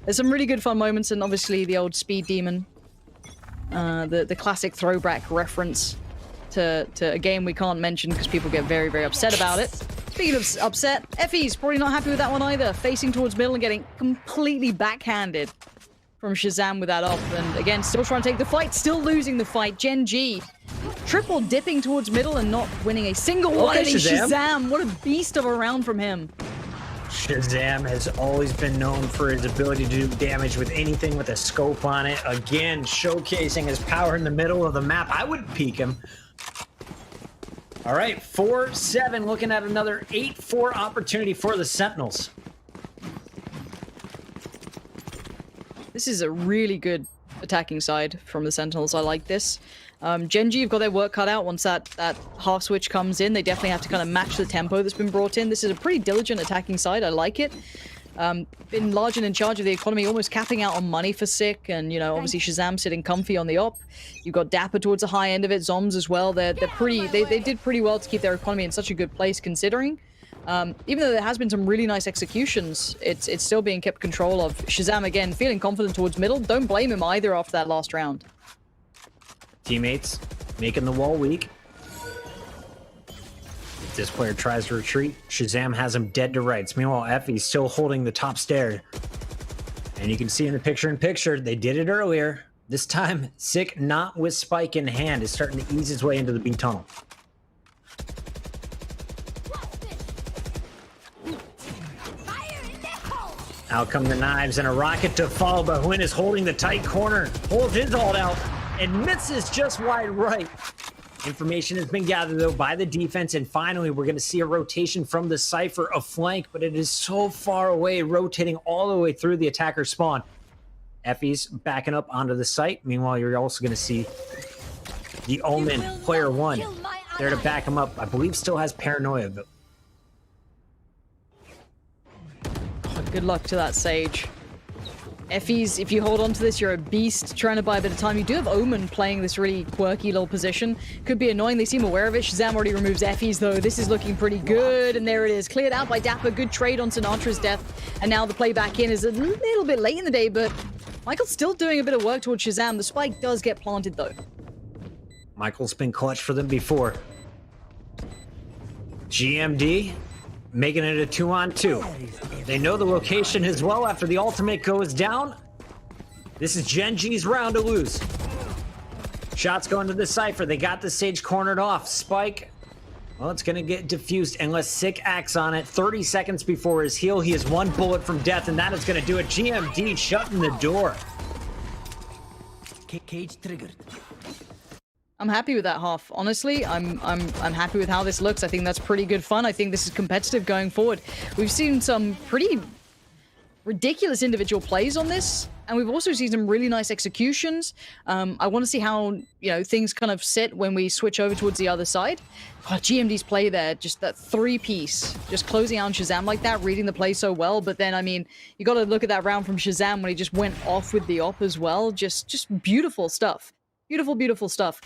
there's some really good fun moments, and obviously the old Speed Demon, the classic throwback reference to a game we can't mention because people get very upset about it. Speaking of upset, Effie's probably not happy with that one either. Facing towards middle and getting completely backhanded from Shazam with that up, and again, still trying to take the fight, still losing the fight. Gen G, triple dipping towards middle and not winning a single one. Okay, Shazam, what a beast of a round from him. Shazam has always been known for his ability to do damage with anything with a scope on it. Again, showcasing his power in the middle of the map. I would peek him. All right, 4-7, looking at another 8-4 opportunity for the Sentinels. This is a really good attacking side from the Sentinels. I like this. Genji have got their work cut out once that half switch comes in. They definitely have to kind of match the tempo that's been brought in. This is a pretty diligent attacking side. I like it. Been large and in charge of the economy, almost capping out on money for Sick, and, you know, obviously Shazam sitting comfy on the op. You've got Dapper towards the high end of it, Zombs as well. They did pretty well to keep their economy in such a good place considering. Even though there has been some really nice executions, it's still being kept control of. Shazam, again, feeling confident towards middle. Don't blame him either after that last round. Teammates making the wall weak. If this player tries to retreat, Shazam has him dead to rights. Meanwhile, Effie's still holding the top stair. And you can see in the picture-in-picture, they did it earlier. This time, Sick, not with Spike in hand, is starting to ease his way into the B tunnel. Out come the knives and a rocket to follow, but Huynh is holding the tight corner, holds his ult out, and misses just wide right. Information has been gathered, though, by the defense, and finally we're going to see a rotation from the Cypher, a flank, but it is so far away, rotating all the way through the attacker spawn. Effie's backing up onto the site. Meanwhile, you're also going to see the Omen, player 1, there to back him up. I believe still has Paranoia, but good luck to that Sage. Effie's, if you hold on to this, you're a beast trying to buy a bit of time. You do have Omen playing this really quirky little position. Could be annoying. They seem aware of it. Shazam already removes Effie's, though. This is looking pretty good. And there it is. Cleared out by Dapper. Good trade on Sinatra's death. And now the play back in is a little bit late in the day, but Michael's still doing a bit of work towards Shazam. The spike does get planted, though. Michael's been clutch for them before. GMD making it a 2-on-2. They know the location as well after the ultimate goes down. This is Gen G's round to lose. Shots going to the Cypher. They got the Sage cornered off. Spike, well, it's going to get diffused unless Sick acts on it. 30 seconds before his heal, he has 1 bullet from death, and that is going to do it. GMD shutting the door. Cage triggered. I'm happy with that half. Honestly, I'm happy with how this looks. I think that's pretty good fun. I think this is competitive going forward. We've seen some pretty ridiculous individual plays on this, and we've also seen some really nice executions. I want to see how, things kind of sit when we switch over towards the other side. GMD's play there, just that 3-piece, just closing out on Shazam like that, reading the play so well. But then, I mean, you got to look at that round from Shazam when he just went off with the op as well. Just beautiful stuff. Beautiful, beautiful stuff.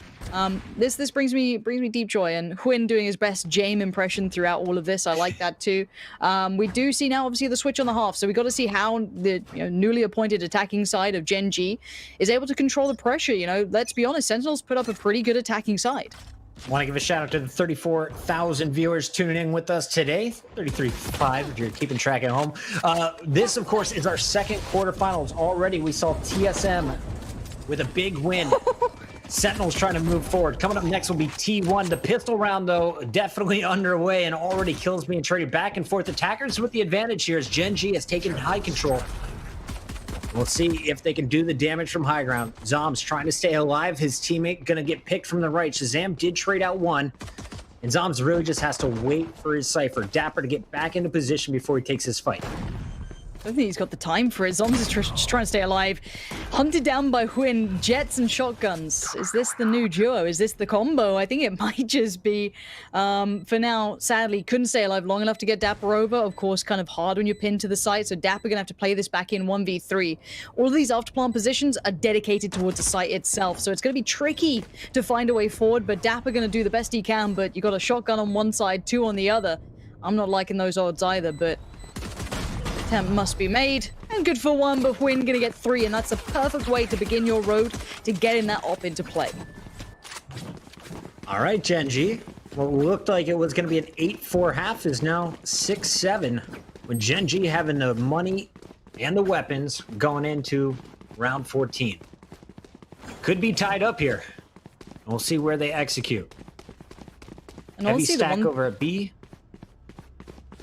This brings me deep joy, and Huynh doing his best Jame impression throughout all of this. I like that too. We do see now, obviously, the switch on the half, so we got to see how the newly appointed attacking side of Gen G is able to control the pressure. Let's be honest, Sentinels put up a pretty good attacking side. Want to give a shout out to the 34,000 viewers tuning in with us today. 33.5 if you're keeping track at home. This, of course, is our second quarterfinals already. We saw TSM with a big win. Sentinels trying to move forward. Coming up next will be T1. The pistol round, though, definitely underway and already kills being traded back and forth. Attackers with the advantage here as Gen G has taken high control. We'll see if they can do the damage from high ground. Zom's trying to stay alive. His teammate gonna get picked from the right. Shazam did trade out 1. And Zoms really just has to wait for his Cypher. Dapper to get back into position before he takes his fight. I don't think he's got the time for it. Zoms is just trying to stay alive. Hunted down by Huynh, jets and shotguns. Is this the new duo? Is this the combo? I think it might just be. For now, sadly, couldn't stay alive long enough to get Dapper over. Of course, kind of hard when you're pinned to the site, so Dapper gonna have to play this back in 1v3. All of these afterplant positions are dedicated towards the site itself, so it's gonna be tricky to find a way forward, but Dapper gonna do the best he can, but you got a shotgun on one side, 2 on the other. I'm not liking those odds either, but attempt must be made, and good for 1, but Huynh gonna get 3, and that's the perfect way to begin your road to getting that op into play. All right, Gen G. What looked like it was gonna be an 8-4 half is now 6-7, with Gen G having the money and the weapons going into round 14. Could be tied up here. We'll see where they execute. And Heavy also stack over at B.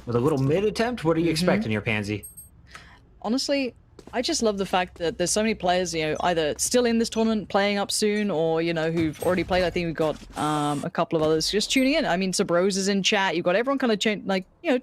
With a little mid attempt, what are you expecting here, Pansy? Honestly, I just love the fact that there's so many players, either still in this tournament, playing up soon, or, who've already played. I think we've got a couple of others just tuning in. I mean, Sabrose is in chat. You've got everyone kind of,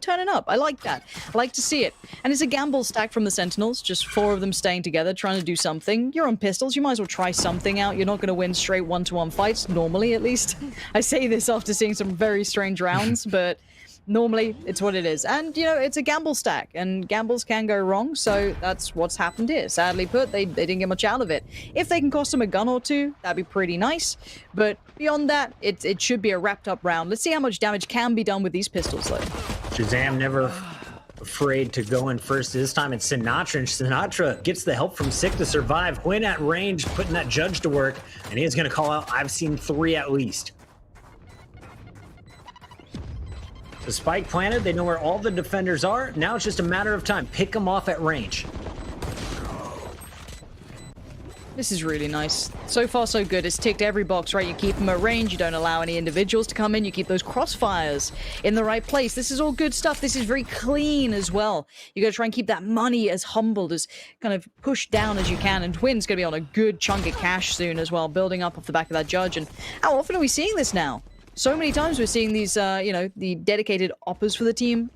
turning up. I like that. I like to see it. And it's a gamble stack from the Sentinels, just 4 of them staying together, trying to do something. You're on pistols. You might as well try something out. You're not going to win straight 1-to-1 fights, normally at least. I say this after seeing some very strange rounds, but normally, it's what it is. And, it's a gamble stack, and gambles can go wrong, so that's what's happened here. Sadly put, they didn't get much out of it. If they can cost them a gun or 2, that'd be pretty nice. But beyond that, it should be a wrapped-up round. Let's see how much damage can be done with these pistols, though. Shazam never afraid to go in first. This time it's Sinatra, and Sinatra gets the help from Sick to survive. Huynh at range, putting that judge to work, and he is going to call out, I've seen 3 at least. The spike planted, they know where all the defenders are. Now it's just a matter of time. Pick them off at range. This is really nice. So far, so good. It's ticked every box, right? You keep them at range. You don't allow any individuals to come in. You keep those crossfires in the right place. This is all good stuff. This is very clean as well. You got to try and keep that money as humbled, as kind of pushed down as you can. And Twin's going to be on a good chunk of cash soon as well, building up off the back of that judge. And how often are we seeing this now? So many times we're seeing these, the dedicated oppers for the team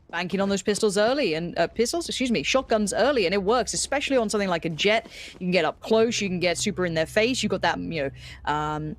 banking on those pistols early and shotguns early, and it works, especially on something like a Jet. You can get up close, you can get super in their face, you've got that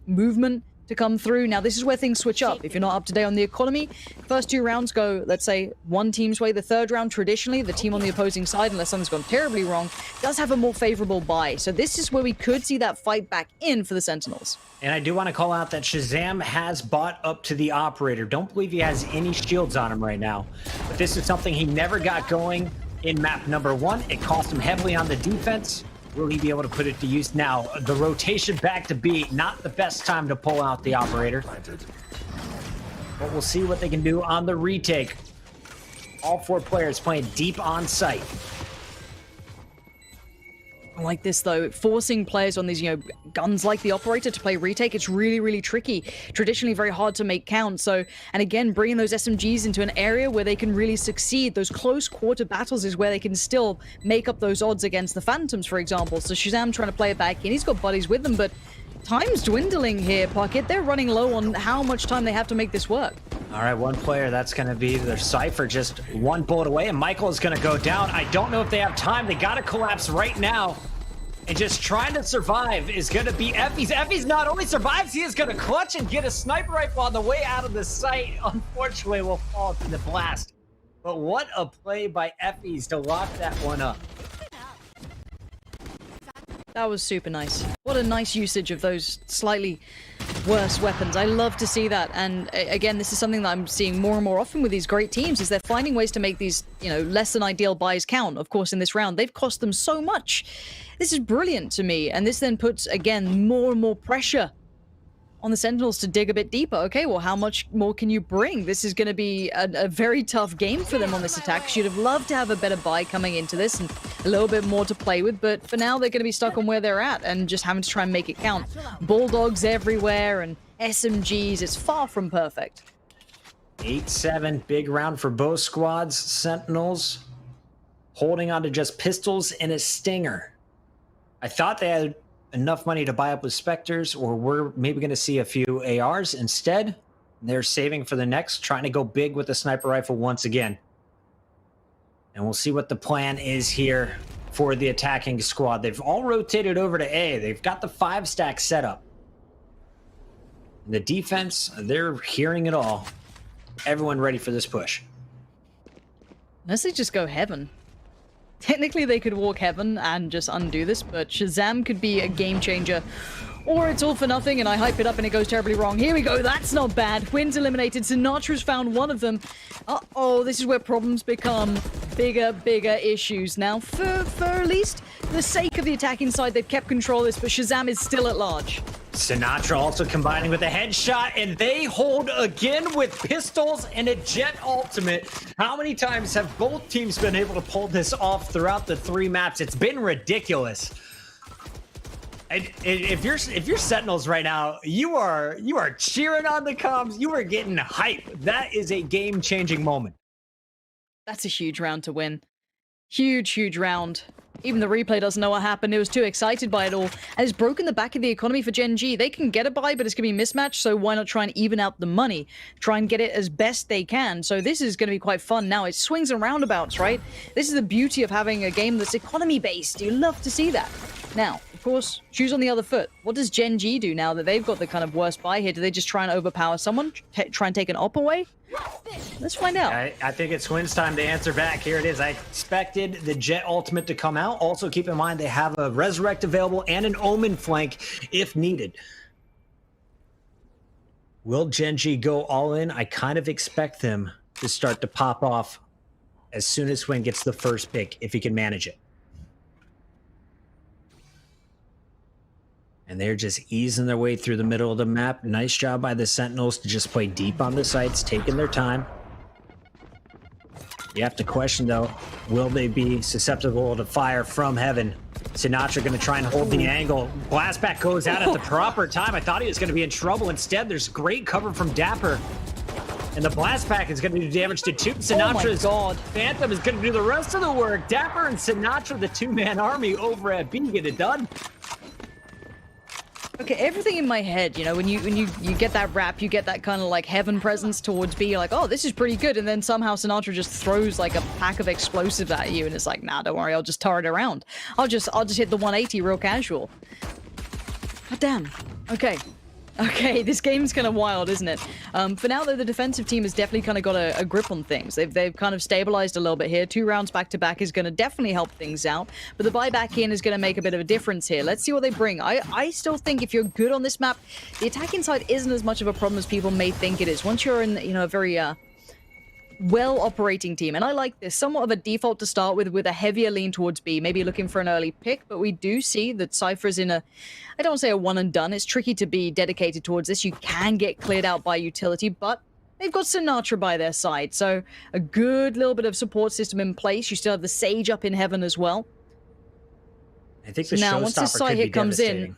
movement to come through. Now this is where things switch up. If you're not up to date on the economy, first 2 rounds go, let's say, one team's way. The third round, traditionally the team on the opposing side, unless something's gone terribly wrong, does have a more favorable buy. So this is where we could see that fight back in for the Sentinels. And I do want to call out that Shazam has bought up to the operator. Don't believe he has any shields on him right now. But this is something he never got going in map number 1. It cost him heavily on the defense. Will he be able to put it to use now? The rotation back to B, not the best time to pull out the operator. But we'll see what they can do on the retake. All 4 players playing deep on site. I like this though, forcing players on these, guns like the operator to play retake. It's really, really tricky. Traditionally very hard to make count. So, and again, bringing those SMGs into an area where they can really succeed. Those close quarter battles is where they can still make up those odds against the Phantoms, for example. So Shazam trying to play it back in. He's got buddies with them, but time's dwindling here, Pocket. They're running low on how much time they have to make this work. All right, 1 player, that's going to be their Cypher, just 1 bullet away, and Michael is going to go down. I don't know if they have time. They got to collapse right now. And just trying to survive is going to be Effie's. Effie's not only survives, he is going to clutch and get a sniper rifle on the way out of the site. Unfortunately, will fall to the blast. But what a play by Effie's to lock that one up. That was super nice. What a nice usage of those slightly worse weapons. I love to see that. And again, this is something that I'm seeing more and more often with these great teams, is they're finding ways to make these, less than ideal buys count. Of course, in this round, they've cost them so much. This is brilliant to me. And this then puts, again, more and more pressure on the Sentinels to dig a bit deeper. Okay, well, how much more can you bring? This is going to be a very tough game for them on this attack. You'd have loved to have a better buy coming into this and a little bit more to play with, but for now, they're going to be stuck on where they're at and just having to try and make it count. Bulldogs everywhere and SMGs. It's far from perfect. 8-7, big round for both squads. Sentinels holding on to just pistols and a Stinger. I thought they had enough money to buy up with Spectres, or we're maybe going to see a few ARs. Instead, they're saving for the next, trying to go big with the sniper rifle once again. And we'll see what the plan is here for the attacking squad. They've all rotated over to A. They've got the 5-stack set up. The defense, they're hearing it all. Everyone ready for this push. Unless they just go heaven. Technically, they could walk heaven and just undo this, but Shazam could be a game changer. Or it's all for nothing, and I hype it up and it goes terribly wrong. Here we go, that's not bad. Wynn's eliminated, Sinatra's found one of them. Uh-oh, this is where problems become bigger issues. Now, for at least the sake of the attacking side, they've kept control of this, but Shazam is still at large. Sinatra also combining with a headshot, and they hold again with pistols and a Jet ultimate. How many times have both teams been able to pull this off throughout the 3 maps? It's been ridiculous. And if you're Sentinels right now, you are cheering on the comms. You are getting hype. That is a game-changing moment. That's a huge round to win. Huge round. Even the replay doesn't know what happened. It was too excited by it all. And it's broken the back of the economy for Gen G. They can get a buy, but it's going to be mismatched, so why not try and even out the money? Try and get it as best they can. So this is going to be quite fun. Now, it swings and roundabouts, right? This is the beauty of having a game that's economy-based. You love to see that. Now, of course, shoes on the other foot. What does Gen G do now that they've got the kind of worst buy here? Do they just try and overpower someone? Try and take an op away? Let's find out. I think it's Wynn's time to answer back. Here it is. I expected the Jet ultimate to come out. Also, keep in mind they have a Resurrect available and an Omen flank if needed. Will Gen G go all in? I kind of expect them to start to pop off as soon as Wynn gets the first pick, if he can manage it. And they're just easing their way through the middle of the map. Nice job by the Sentinels to just play deep on the sites, taking their time. You have to question, though, will they be susceptible to fire from heaven? Sinatra going to try and hold the angle. Blastback goes out at the proper time. I thought he was going to be in trouble. Instead, there's great cover from Dapper. And the Blastback is going to do damage to two. Sinatra's Phantom is going to do the rest of the work. Dapper and Sinatra, the two-man army over at B, get it done. Okay, everything in my head, you know, when you get that rap, you get that kind of like heaven presence towards B, you're like, oh, this is pretty good, and then somehow Sinatra just throws like a pack of explosives at you, and it's like, nah, don't worry, I'll just turret around. I'll just hit the 180 real casual. God damn. Okay, this game's kind of wild, isn't it? For now, though, the defensive team has definitely kind of got a grip on things. They've kind of stabilized a little bit here. 2 rounds back-to-back is going to definitely help things out, but the buyback in is going to make a bit of a difference here. Let's see what they bring. I still think if you're good on this map, the attacking side isn't as much of a problem as people may think it is. Once you're in, you know, a very well-operating team, and I like this, somewhat of a default to start with a heavier lean towards B, maybe looking for an early pick, but we do see that Cypher's in a, I don't want to say a one and done, it's tricky to be dedicated towards this, you can get cleared out by utility, but they've got Sinatra by their side, so a good little bit of support system in place. You still have the Sage up in heaven as well. I think the now, once this side hit comes in, devastating.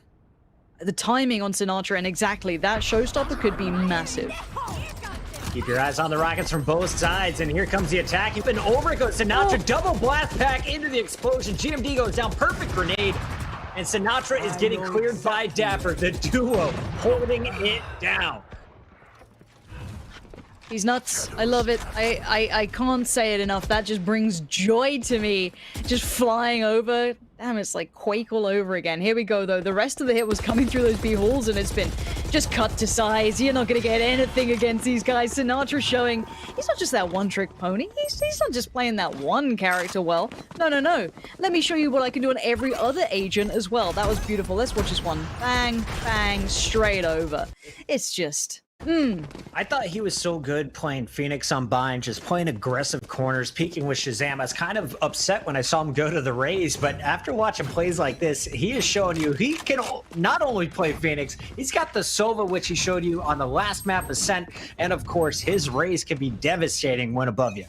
the timing on Sinatra, and exactly, that showstopper could be massive. Keep your eyes on the rockets from both sides, and here comes the attack. And over it goes Sinatra, double blast pack into the explosion. GMD goes down, perfect grenade, and Sinatra is getting cleared by Dapper, the duo holding it down. He's nuts. I love it. I can't say it enough. That just brings joy to me. Just flying over. Damn, it's like Quake all over again. Here we go, though. The rest of the hit was coming through those B halls, and it's been just cut to size. You're not going to get anything against these guys. Sinatra showing he's not just that one-trick pony. He's not just playing that one character well. No. Let me show you what I can do on every other agent as well. That was beautiful. Let's watch this one. Bang, bang, straight over. It's just... I thought he was so good playing Phoenix on Bind, just playing aggressive corners, peeking with Shazam. I was kind of upset when I saw him go to the Rays, but after watching plays like this, he is showing you he can not only play Phoenix, he's got the Sova, which he showed you on the last map, Ascent, and of course, his Rays can be devastating when above you.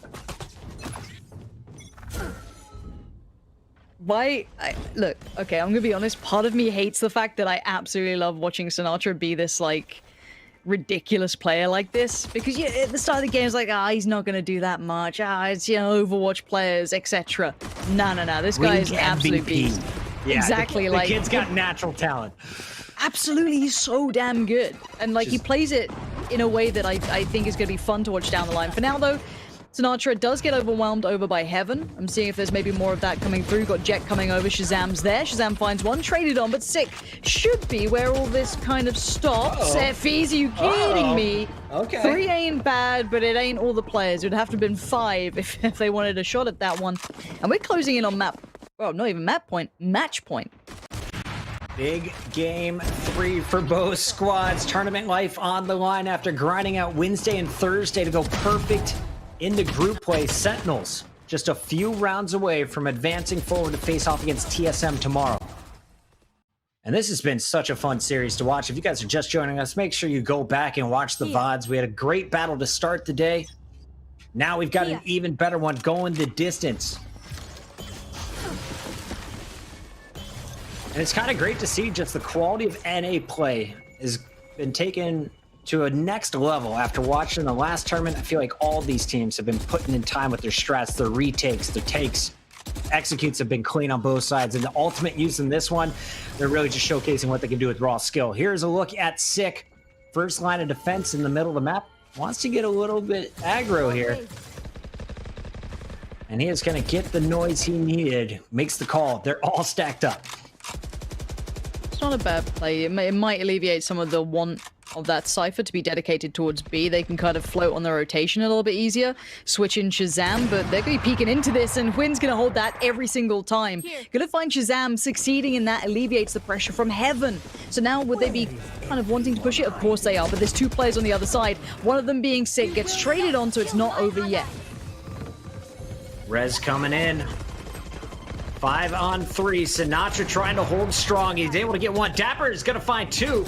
Look, okay, I'm gonna be honest, part of me hates the fact that I absolutely love watching Sinatra be this, like, ridiculous player like this, because at the start of the game it's like, he's not gonna do that much, it's, you know, Overwatch players, etc. No, this guy is an absolute beast. Yeah, exactly. The kid's got natural talent. Absolutely, he's so damn good, and like he plays it in a way that I think is gonna be fun to watch down the line. For now, though, Sinatra does get overwhelmed over by Heaven. I'm seeing if there's maybe more of that coming through. Got Jet coming over. Shazam's there. Shazam finds one. Traded on, but Sick should be where all this kind of stops. Fees, are you kidding me? Okay. 3 ain't bad, but it ain't all the players. It would have to have been 5 if they wanted a shot at that one. And we're closing in on map. Well, not even map point. Match point. Big game 3 for both squads. Tournament life on the line after grinding out Wednesday and Thursday to go perfect in the group play. Sentinels just a few rounds away from advancing forward to face off against TSM tomorrow. And this has been such a fun series to watch. If you guys are just joining us, make sure you go back and watch the VODs. We had a great battle to start the day. Now we've got an even better one going the distance. And it's kind of great to see just the quality of NA play has been taken to a next level after watching the last tournament. I feel like all these teams have been putting in time with their strats, their retakes, their takes. Executes have been clean on both sides, and the ultimate use in this one, they're really just showcasing what they can do with raw skill. Here's a look at Sick. First line of defense in the middle of the map. Wants to get a little bit aggro here. And he is going to get the noise he needed. Makes the call. They're all stacked up. It's not a bad play. It might alleviate some of the want of that Cypher to be dedicated towards B. They can kind of float on the rotation a little bit easier, switch in Shazam, but they're going to be peeking into this, and Wynn's going to hold that every single time. Going to find Shazam succeeding in that alleviates the pressure from Heaven. So now would they be kind of wanting to push it? Of course they are, but there's 2 players on the other side. One of them being Sick, gets traded on, so it's not over yet. Rez coming in. 5 on 3. Sinatra trying to hold strong. He's able to get 1. Dapper is going to find 2.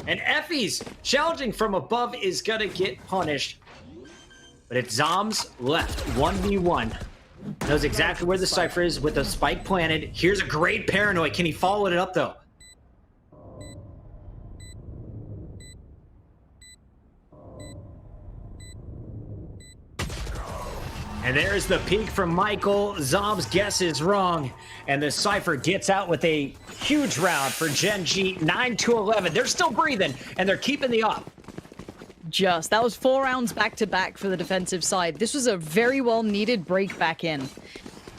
And Effie's challenging from above is going to get punished. But it's Zombs left 1v1. Knows exactly where the Cypher is with the spike planted. Here's a great paranoid. Can he follow it up though? And there's the peek from Michael. Zomb's guess is wrong. And the Cypher gets out with a huge round for Gen G, 9-11. They're still breathing, and they're keeping the up. That was 4 rounds back-to-back for the defensive side. This was a very well-needed break back in.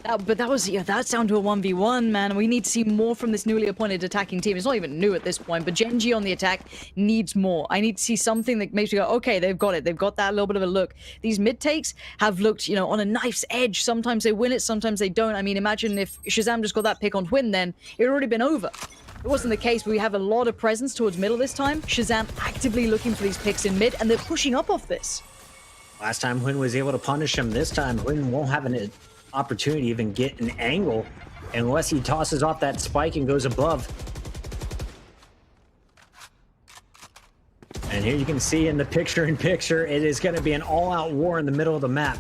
But that's down to a 1v1, man. We need to see more from this newly appointed attacking team. It's not even new at this point, but Gen G on the attack needs more. I need to see something that makes me go, okay, they've got it. They've got that little bit of a look. These mid takes have looked, on a knife's edge. Sometimes they win it, sometimes they don't. I mean, imagine if Shazam just got that pick on Twin, then it would already been over. It wasn't the case, but we have a lot of presence towards middle this time. Shazam actively looking for these picks in mid, and they're pushing up off this. Last time Huynh was able to punish him. This time Huynh won't have an opportunity to even get an angle unless he tosses off that spike and goes above. And here you can see in the picture-in-picture, it is going to be an all-out war in the middle of the map.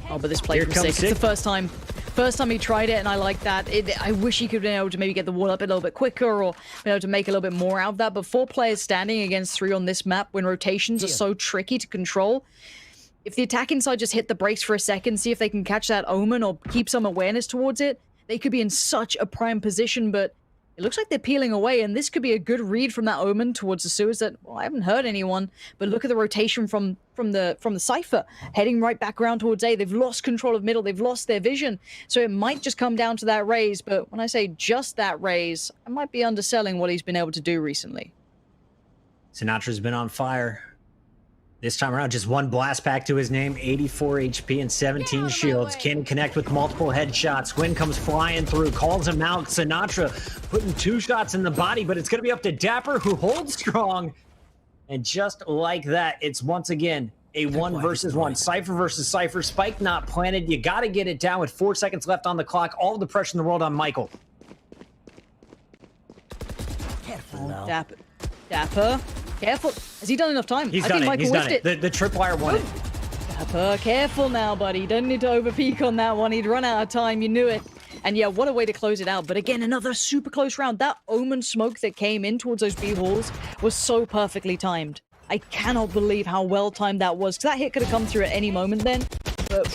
Oh, but this play from Sick. It's the first time he tried it, and I like that. I wish he could have been able to maybe get the wall up a little bit quicker or been able to make a little bit more out of that. But 4 players standing against 3 on this map when rotations are so tricky to control. If the attacking side just hit the brakes for a second, see if they can catch that Omen or keep some awareness towards it, they could be in such a prime position, but it looks like they're peeling away, and this could be a good read from that Omen towards the sewers that, well, I haven't heard anyone, but look at the rotation from the Cypher, heading right back around towards A. They've lost control of middle, they've lost their vision, so it might just come down to that raise, but when I say just that raise, I might be underselling what he's been able to do recently. Sinatra's been on fire. This time around, just 1 blast pack to his name, 84 HP and 17 shields. Can connect with multiple headshots. Huynh comes flying through, calls him out. Sinatra putting 2 shots in the body, but it's going to be up to Dapper, who holds strong. And just like that, it's once again a 1 versus 1. Cypher versus Cypher. Spike not planted. You got to get it down with 4 seconds left on the clock. All the pressure in the world on Michael. Careful now. Dapper. Careful. Has he done enough time? He's done it. He's done it. The tripwire won it. Dapper, careful now, buddy. Don't need to overpeak on that one. He'd run out of time. You knew it. And yeah, what a way to close it out. But again, another super close round. That Omen smoke that came in towards those B halls was so perfectly timed. I cannot believe how well timed that was. Because that hit could have come through at any moment then. But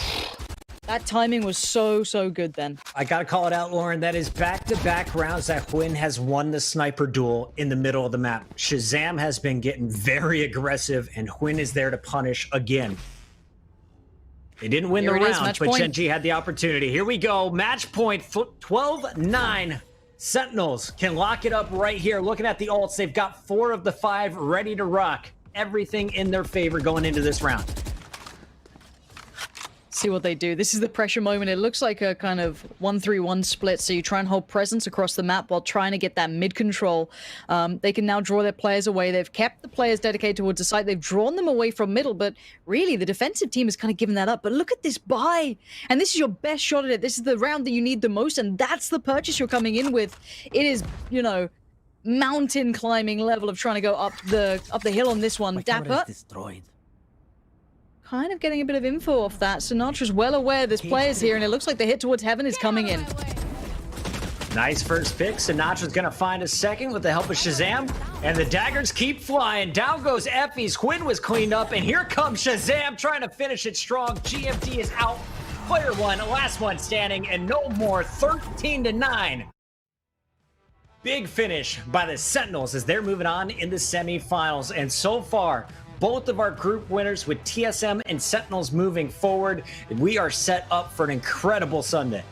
that timing was so good then. I gotta call it out, Lauren. That is back-to-back rounds that Huynh has won the sniper duel in the middle of the map. Shazam has been getting very aggressive, and Huynh is there to punish again. They didn't win the round, but Gen G had the opportunity. Here we go. Match point 12-9. Sentinels can lock it up right here. Looking at the ults, they've got 4 of the 5 ready to rock. Everything in their favor going into this round. See what they do. This is the pressure moment. It looks like a kind of 1-3-1 split, so you try and hold presence across the map while trying to get that mid control. They can now draw their players away. They've kept the players dedicated towards the site. They've drawn them away from middle, but really the defensive team has kind of given that up. But look at this buy, and this is your best shot at it. This is the round that you need the most, and that's the purchase you're coming in with. It is, mountain climbing level of trying to go up the hill on this one. Dapper destroyed. Kind of getting a bit of info off that. Sinatra's well aware there's players here, and it looks like the hit towards heaven is coming in. Nice first pick. Sinatra's going to find a second with the help of Shazam, and the daggers keep flying. Down goes Effie's. Huynh was cleaned up, and here comes Shazam trying to finish it strong. GMT is out. Player 1, last one standing, and no more. 13-9. Big finish by the Sentinels as they're moving on in the semifinals, and so far, both of our group winners with TSM and Sentinels moving forward. We are set up for an incredible Sunday.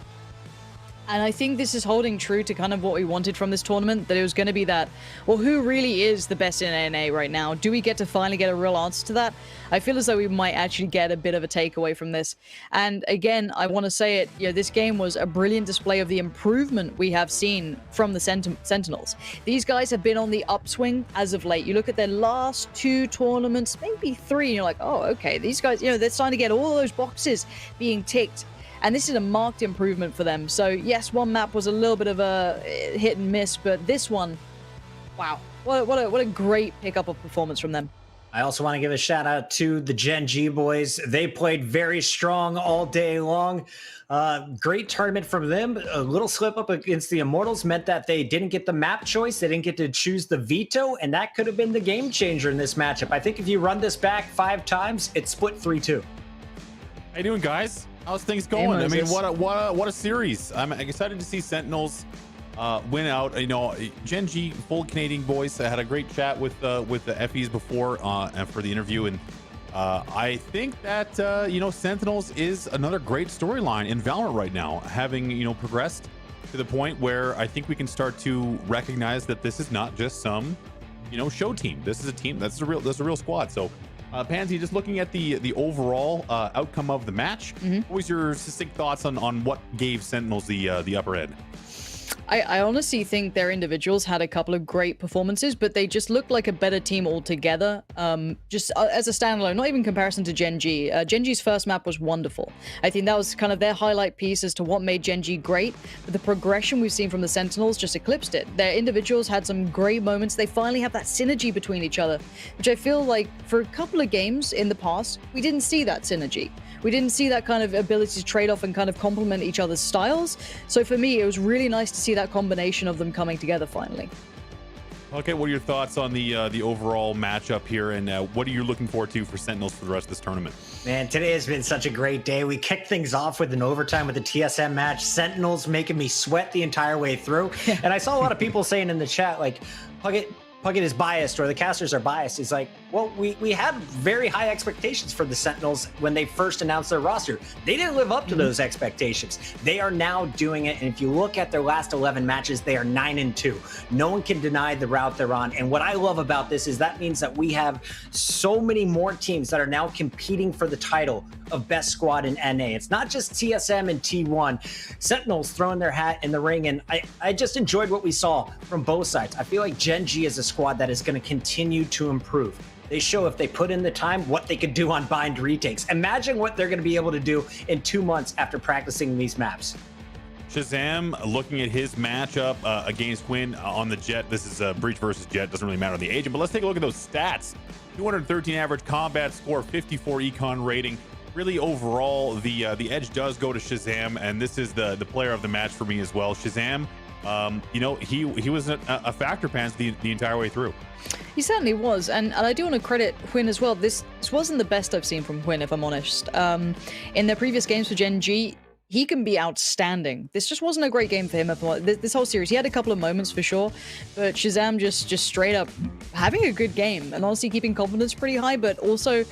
And I think this is holding true to kind of what we wanted from this tournament, that it was going to be that, well, who really is the best in NA right now? Do we get to finally get a real answer to that? I feel as though we might actually get a bit of a takeaway from this. And again, I want to say it, this game was a brilliant display of the improvement we have seen from the Sentinels. These guys have been on the upswing as of late. You look at their last 2 tournaments, maybe 3, and you're like, oh, okay, these guys, they're starting to get all those boxes being ticked. And this is a marked improvement for them. So yes, one map was a little bit of a hit and miss, but this one, Wow, what a great pickup of performance from them. I also want to give a shout out to the Gen G boys. They played very strong all day long. Great tournament from them. A little slip up against the Immortals meant that they didn't get the map choice. They didn't get to choose the veto, and that could have been the game changer in this matchup. I think if you run this back 5 times, it's split 3-2. How you doing, guys? How's things going? I mean, what a series. I'm excited to see Sentinels win out. You know, Gen G, full Canadian boys. I had a great chat with the FEs before and for the interview, and I think that you know, Sentinels is another great storyline in Valorant right now, having, you know, progressed to the point where I think we can start to recognize that this is not just some, you know, show team. This is a team that's a real squad. So Pansy, just looking at the overall outcome of the match, what was your succinct thoughts on what gave Sentinels the upper end? I honestly think their individuals had a couple of great performances, but they just looked like a better team altogether. Just as a standalone, not even comparison to Gen G. Gen G's first map was wonderful. I think that was kind of their highlight piece as to what made Gen G great, but the progression we've seen from the Sentinels just eclipsed it. Their individuals had some great moments. They finally have that synergy between each other, which I feel like for a couple of games in the past, we didn't see that synergy. We didn't see that kind of ability to trade off and kind of complement each other's styles. So for me, it was really nice to see that combination of them coming together finally. Okay, what are your thoughts on the overall matchup here, and what are you looking forward to for Sentinels for the rest of this tournament? Man, today has been such a great day. We kicked things off with an overtime with the TSM match. Sentinels making me sweat the entire way through. And I saw a lot of people saying in the chat, like, Puckett is biased, or the casters are biased. It's like, well, we had very high expectations for the Sentinels when they first announced their roster. They didn't live up to those expectations. They are now doing it, and if you look at their last 11 matches, they are 9-2. No one can deny the route they're on, and what I love about this is that means that we have so many more teams that are now competing for the title of best squad in NA. It's not just TSM and T1. Sentinels throwing their hat in the ring, and I just enjoyed what we saw from both sides. I feel like Gen G is a squad that is going to continue to improve. They show if they put in the time what they could do on bind retakes. Imagine what they're going to be able to do in 2 months after practicing these maps. Shazam, looking at his matchup against Quinn on the Jet. This is Breach versus Jet. Doesn't really matter on the agent, but let's take a look at those stats. 213 average combat score, 54 econ rating. Really, overall, the edge does go to Shazam, and this is the player of the match for me as well. Shazam, you know, he was a factor, Pans, the entire way through. He certainly was, and I do want to credit Huynh as well. This wasn't the best I've seen from Huynh, if I'm honest. In their previous games for Gen G, he can be outstanding. This just wasn't a great game for him. This whole series, he had a couple of moments for sure, but Shazam just straight up having a good game, and honestly keeping confidence pretty high, but also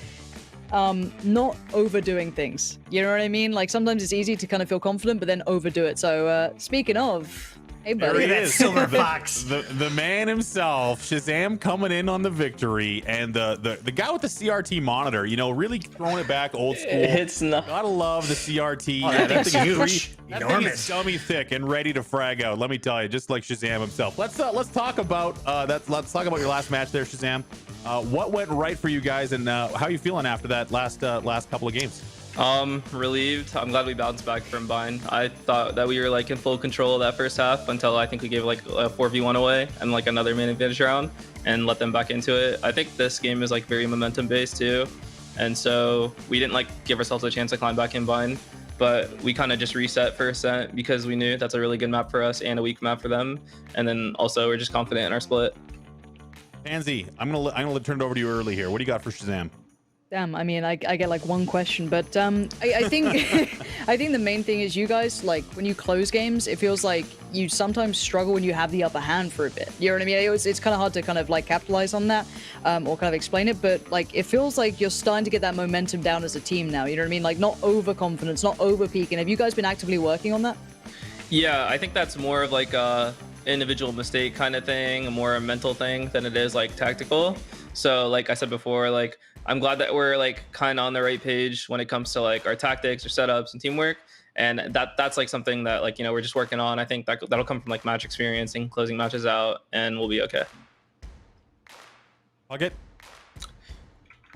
not overdoing things. You know what I mean? Like, sometimes it's easy to kind of feel confident, but then overdo it. So speaking of, hey buddy, there he is, Silver Fox, the man himself, Shazam, coming in on the victory, and the guy with the CRT monitor, you know, really throwing it back old school. It's not. Gotta love the CRT. Oh, that thing's huge. That thing is dummy thick and ready to frag out. Let me tell you, just like Shazam himself. Let's talk about Let's talk about your last match there, Shazam. What went right for you guys, and how are you feeling after that last couple of games? Relieved. I'm glad we bounced back from Bind. I thought that we were like in full control of that first half until I think we gave like a 4v1 away and like another main advantage round and let them back into it. I think this game is like very momentum based too, and so we didn't like give ourselves a chance to climb back in Bind, but we kind of just reset for Ascent because we knew that's a really good map for us and a weak map for them, and then also we're just confident in our split. Pansy, I'm gonna turn it over to you early here. What do you got for Shazam? Damn, I mean, I get like one question, but I think I think the main thing is you guys, like, when you close games, it feels like you sometimes struggle when you have the upper hand for a bit. You know what I mean? It's kind of hard to kind of like capitalize on that or kind of explain it, but like it feels like you're starting to get that momentum down as a team now. You know what I mean? Like, not overconfidence, not over peaking. Have you guys been actively working on that? Yeah, I think that's more of like a individual mistake kind of thing, a more mental thing than it is like tactical. So like I said before, like I'm glad that we're like kind of on the right page when it comes to like our tactics or setups and teamwork, and that's like something that, like, you know, we're just working on. I think that'll come from like match experience and closing matches out, and we'll be okay. Puckett?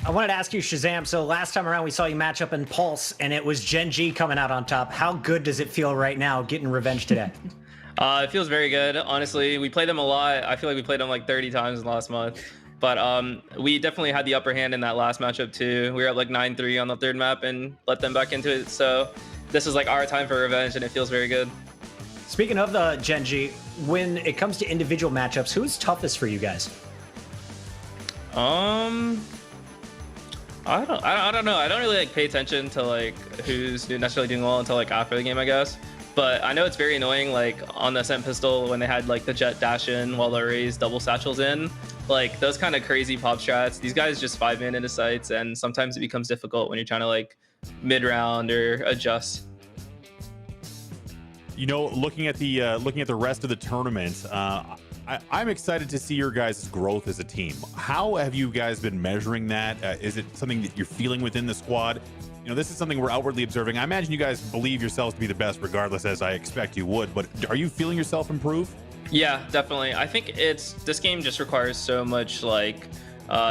I wanted to ask you, Shazam, so last time around we saw you match up in Pulse, and it was Gen G coming out on top. How good does it feel right now getting revenge today? It feels very good. Honestly, we played them a lot. I feel like we played them like 30 times in the last month. But we definitely had the upper hand in that last matchup too. We were up like 9-3 on the third map and let them back into it. So this is like our time for revenge, and it feels very good. Speaking of the Genji, when it comes to individual matchups, who's toughest for you guys? I don't know. I don't really like pay attention to like who's necessarily doing well until like after the game, I guess. But I know it's very annoying, like on the Ascent pistol when they had like the jet dash in while the Raze double satchels in, like those kind of crazy pop strats. These guys just 5-man into sights, and sometimes it becomes difficult when you're trying to like mid round or adjust. You know, looking at the rest of the tournament, I'm excited to see your guys' growth as a team. How have you guys been measuring that? Is it something that you're feeling within the squad? You know, this is something we're outwardly observing. I imagine you guys believe yourselves to be the best regardless, as I expect you would, but are you feeling yourself improve? Yeah, definitely. I think this game just requires so much like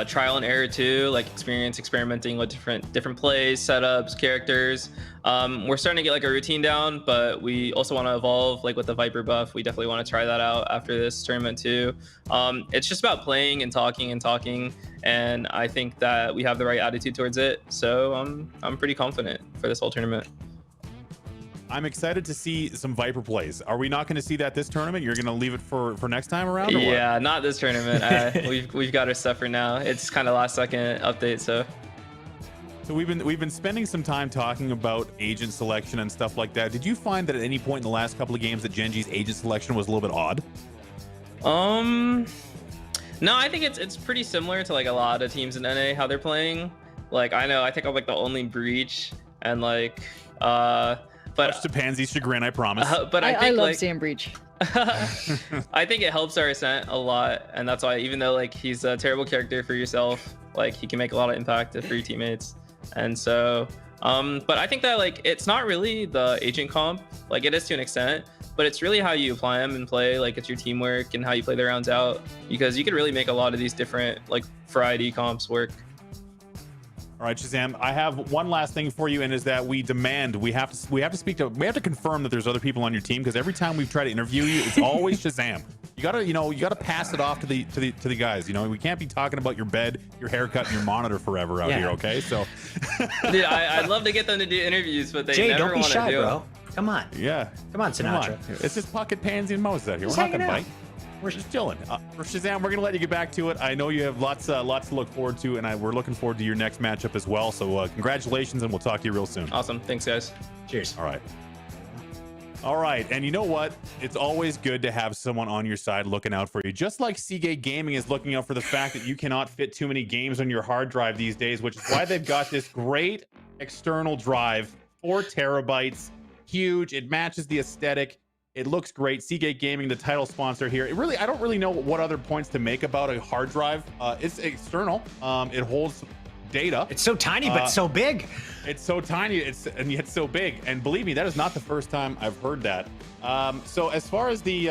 trial and error too, like experimenting with different plays, setups, characters. We're starting to get like a routine down, but we also want to evolve. Like with the Viper buff, we definitely want to try that out after this tournament too. It's just about playing and talking, and I think that we have the right attitude towards it. So I'm pretty confident for this whole tournament. I'm excited to see some Viper plays. Are we not going to see that this tournament? You're going to leave it for next time around? Or yeah, what? not this tournament. We've got our stuff for now. It's kind of last second update, so. So we've been spending some time talking about agent selection and stuff like that. Did you find that at any point in the last couple of games that Genji's agent selection was a little bit odd? No, I think it's pretty similar to like a lot of teams in NA how they're playing. Like I think I'm like the only breach, and like but much to Pansy's chagrin, I promise. But I love like, seeing breach. I think it helps our Ascent a lot, and that's why even though like he's a terrible character for yourself, like he can make a lot of impact for your teammates. And so but I think that like it's not really the agent comp, like it is to an extent, but it's really how you apply them and play. Like it's your teamwork and how you play the rounds out, because you could really make a lot of these different like variety comps work. All right, Shazam, I have one last thing for you, and is that we have to confirm that there's other people on your team, because every time we try to interview you, it's always Shazam. You gotta pass it off to the guys. You know, we can't be talking about your bed, your haircut, and your monitor forever out here. Okay, so. Dude, I'd love to get them to do interviews, but they Jay, never don't be want to shy, do bro. it. Come on. Yeah. Come on, Sinatra. It's just Pocket, Pansy, and Moses out here. Just We're not gonna hanging bite. out. We're just chilling. For Shazam, we're gonna let you get back to it. I know you have lots to look forward to, and we're looking forward to your next matchup as well. So congratulations, and we'll talk to you real soon. Awesome. Thanks, guys. Cheers. All right. And you know what? It's always good to have someone on your side looking out for you. Just like Seagate Gaming is looking out for the fact that you cannot fit too many games on your hard drive these days, which is why they've got this great external drive, 4 terabytes, huge. It matches the aesthetic. It looks great. Seagate Gaming, the title sponsor here. I don't really know what other points to make about a hard drive. It's external. It holds data. It's so tiny, but so big. It's so tiny, and yet so big. And believe me, that is not the first time I've heard that. So as far as the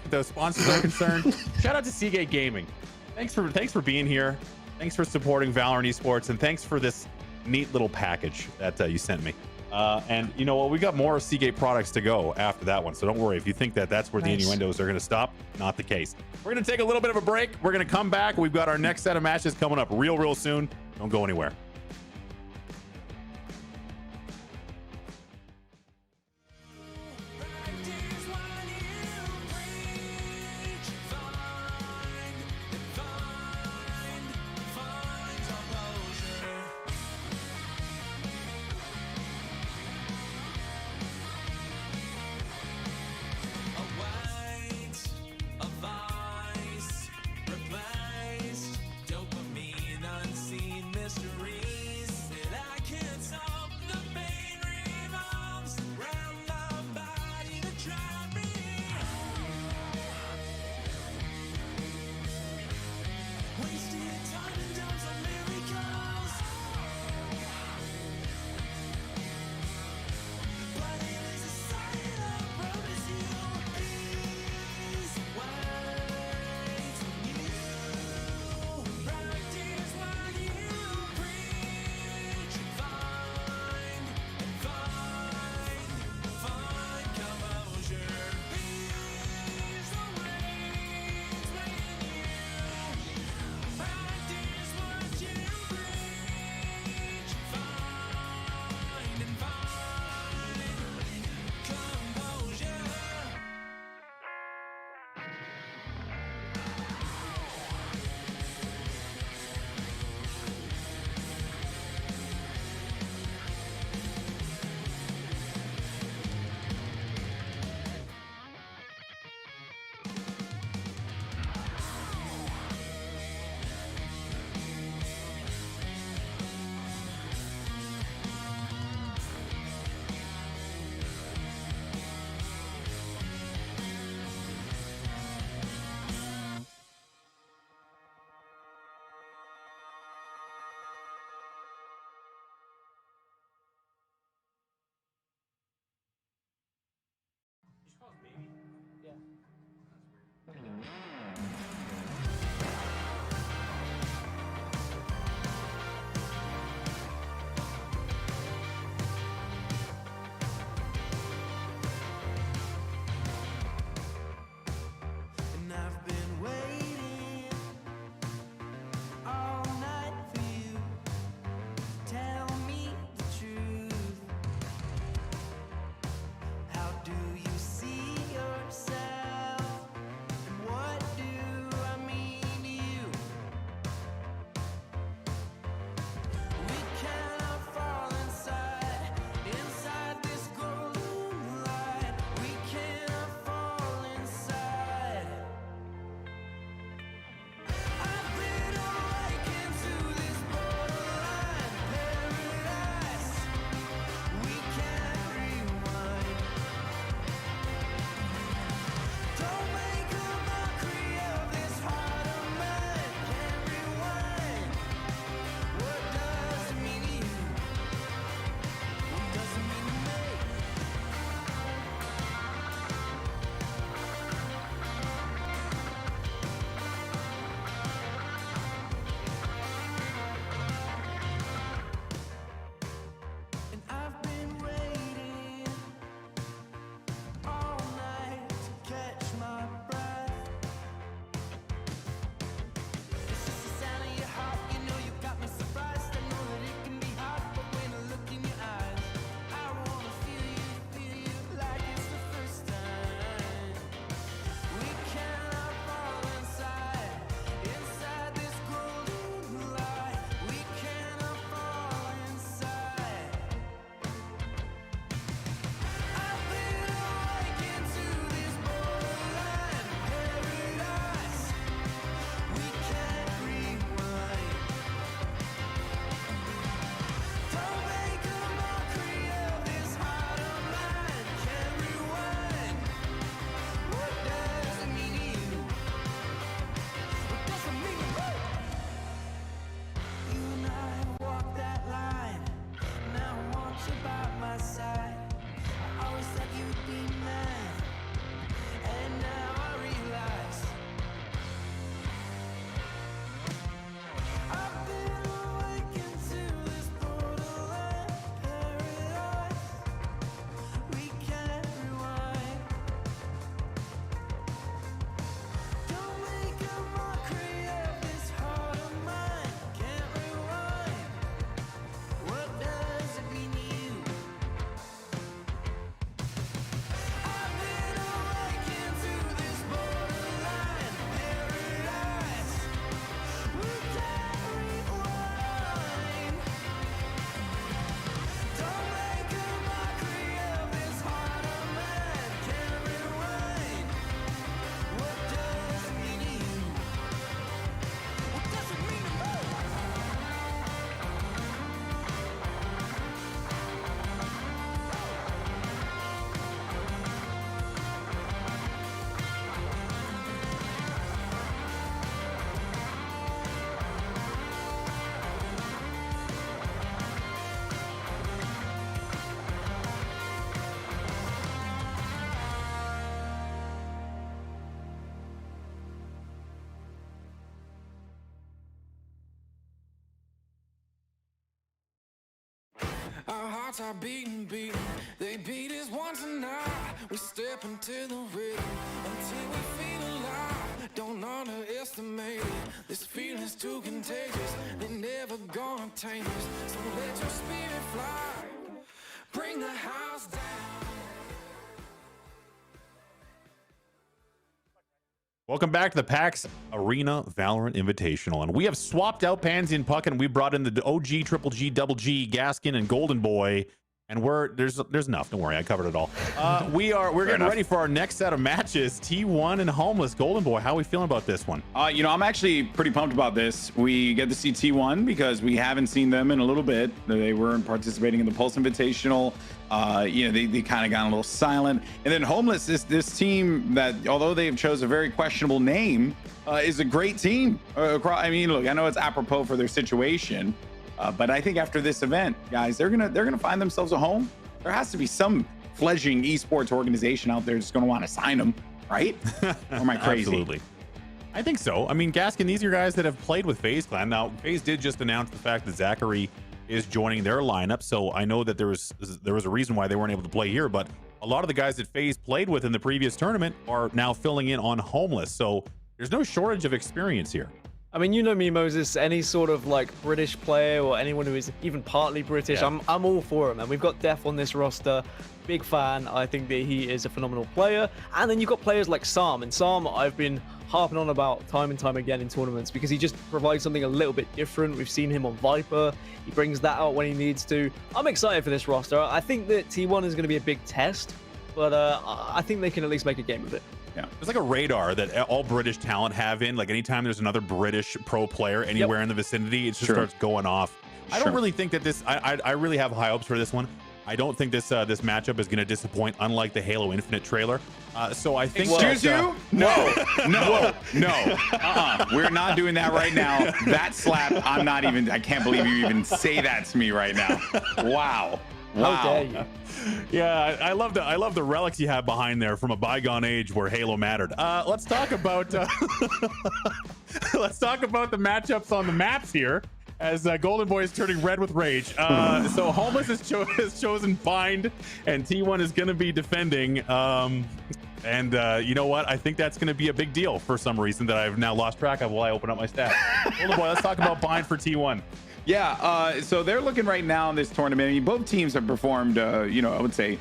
the sponsors are concerned, shout out to Seagate Gaming. Thanks for being here. Thanks for supporting Valorant Esports, and thanks for this neat little package that you sent me. And you know what? We got more Seagate products to go after that one, so don't worry if you think that that's where the innuendos are going to stop. Not the case. We're going to take a little bit of a break. We're going to come back. We've got our next set of matches coming up real soon. Don't go anywhere. Dopamine, unseen mystery. hearts are beating. They beat us once tonight. We step into the rhythm until we feel alive. Don't underestimate it. This feeling's too contagious. They're never gonna tame us. So let your spirit fly. Bring the house down. Welcome back to the PAX Arena Valorant Invitational, and we have swapped out Pansy and Puck, and we brought in the OG, Triple G, Double G, Gaskin, and Golden Boy, and there's enough. Don't worry, I covered it all. We're getting ready for our next set of matches. T1 and Homeless. Golden Boy, how are we feeling about this one? You know, I'm actually pretty pumped about this. We get to see T1 because we haven't seen them in a little bit. They weren't participating in the Pulse Invitational. You know, they kind of got a little silent. And then Homeless is this team that, although they've chose a very questionable name, is a great team. I mean, look, I know it's apropos for their situation, but I think after this event, guys, they're gonna find themselves a home. There has to be some fledgling esports organization out there that's going to want to sign them, right? Or am I crazy? Absolutely. I think so. I mean, Gaskin, these are guys that have played with FaZe Clan. Now, FaZe did just announce the fact that Zachary is joining their lineup, so I know that there was a reason why they weren't able to play here, but a lot of the guys that FaZe played with in the previous tournament are now filling in on Homeless, so there's no shortage of experience here. I mean, you know me, Moses, any sort of like British player or anyone who is even partly British, Yeah. I'm all for him. And we've got Def on this roster. Big fan. I think that he is a phenomenal player. And then you've got players like Sam. And Sam, I've been harping on about time and time again in tournaments because he just provides something a little bit different. We've seen him on Viper. He brings that out when he needs to. I'm excited for this roster. I think that T1 is going to be a big test, but I think they can at least make a game of it. Yeah, there's like a radar that all British talent have in. Like anytime there's another British pro player anywhere in the vicinity, it just starts going off. I don't really think that this. I really have high hopes for this one. I don't think this this matchup is going to disappoint, unlike the Halo Infinite trailer. So I think. Excuse you? No. We're not doing that right now. That slap. I can't believe you even say that to me right now. Wow. How dare you? Yeah, I love the relics you have behind there from a bygone age where Halo mattered. Let's talk about let's talk about the matchups on the maps here. As Golden Boy is turning red with rage. So Homeless has chosen Bind, and T1 is going to be defending. You know what? I think that's going to be a big deal for some reason that I've now lost track of while I open up my stats. Golden Boy, let's talk about Bind for T1. Yeah, so they're looking right now in this tournament. I mean, both teams have performed, you know, I would say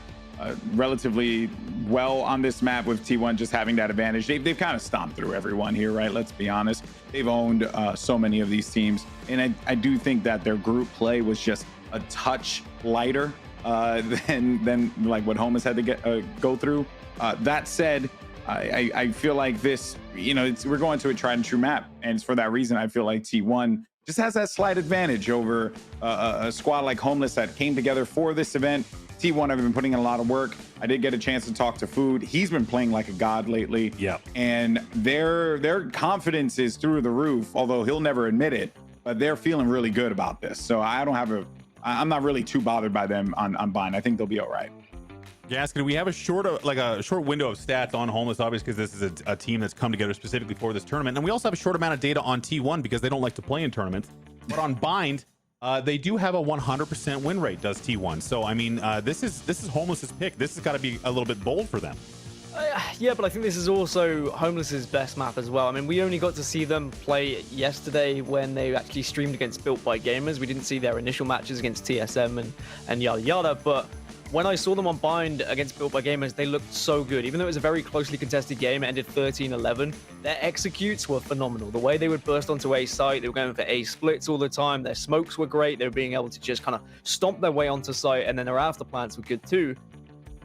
relatively well on this map, with T1 just having that advantage. They've kind of stomped through everyone here, right? Let's be honest. They've owned so many of these teams. And I do think that their group play was just a touch lighter than like what Homeless had to go through. That said, I feel like this, you know, we're going to a tried and true map. And it's for that reason I feel like T1 just has that slight advantage over a squad like Homeless that came together for this event. T1 have been putting in a lot of work. I did get a chance to talk to Food. He's been playing like a god lately. Yeah. And their confidence is through the roof, although he'll never admit it, but they're feeling really good about this. So I'm not really too bothered by them on Bind. I think they'll be all right. Gaskin, we have a short window of stats on Homeless, obviously, because this is a team that's come together specifically for this tournament. And we also have a short amount of data on T1 because they don't like to play in tournaments. But on Bind, they do have a 100% win rate, does T1. So, I mean, this is Homeless's pick. This has got to be a little bit bold for them. Yeah, but I think this is also Homeless's best map as well. I mean, we only got to see them play yesterday when they actually streamed against Built by Gamers. We didn't see their initial matches against TSM and yada yada, but when I saw them on Bind against Built by Gamers, they looked so good. Even though it was a very closely contested game, it ended 13-11, their executes were phenomenal. The way they would burst onto A site, they were going for A splits all the time. Their smokes were great. They were being able to just kind of stomp their way onto site, and then their after plants were good too.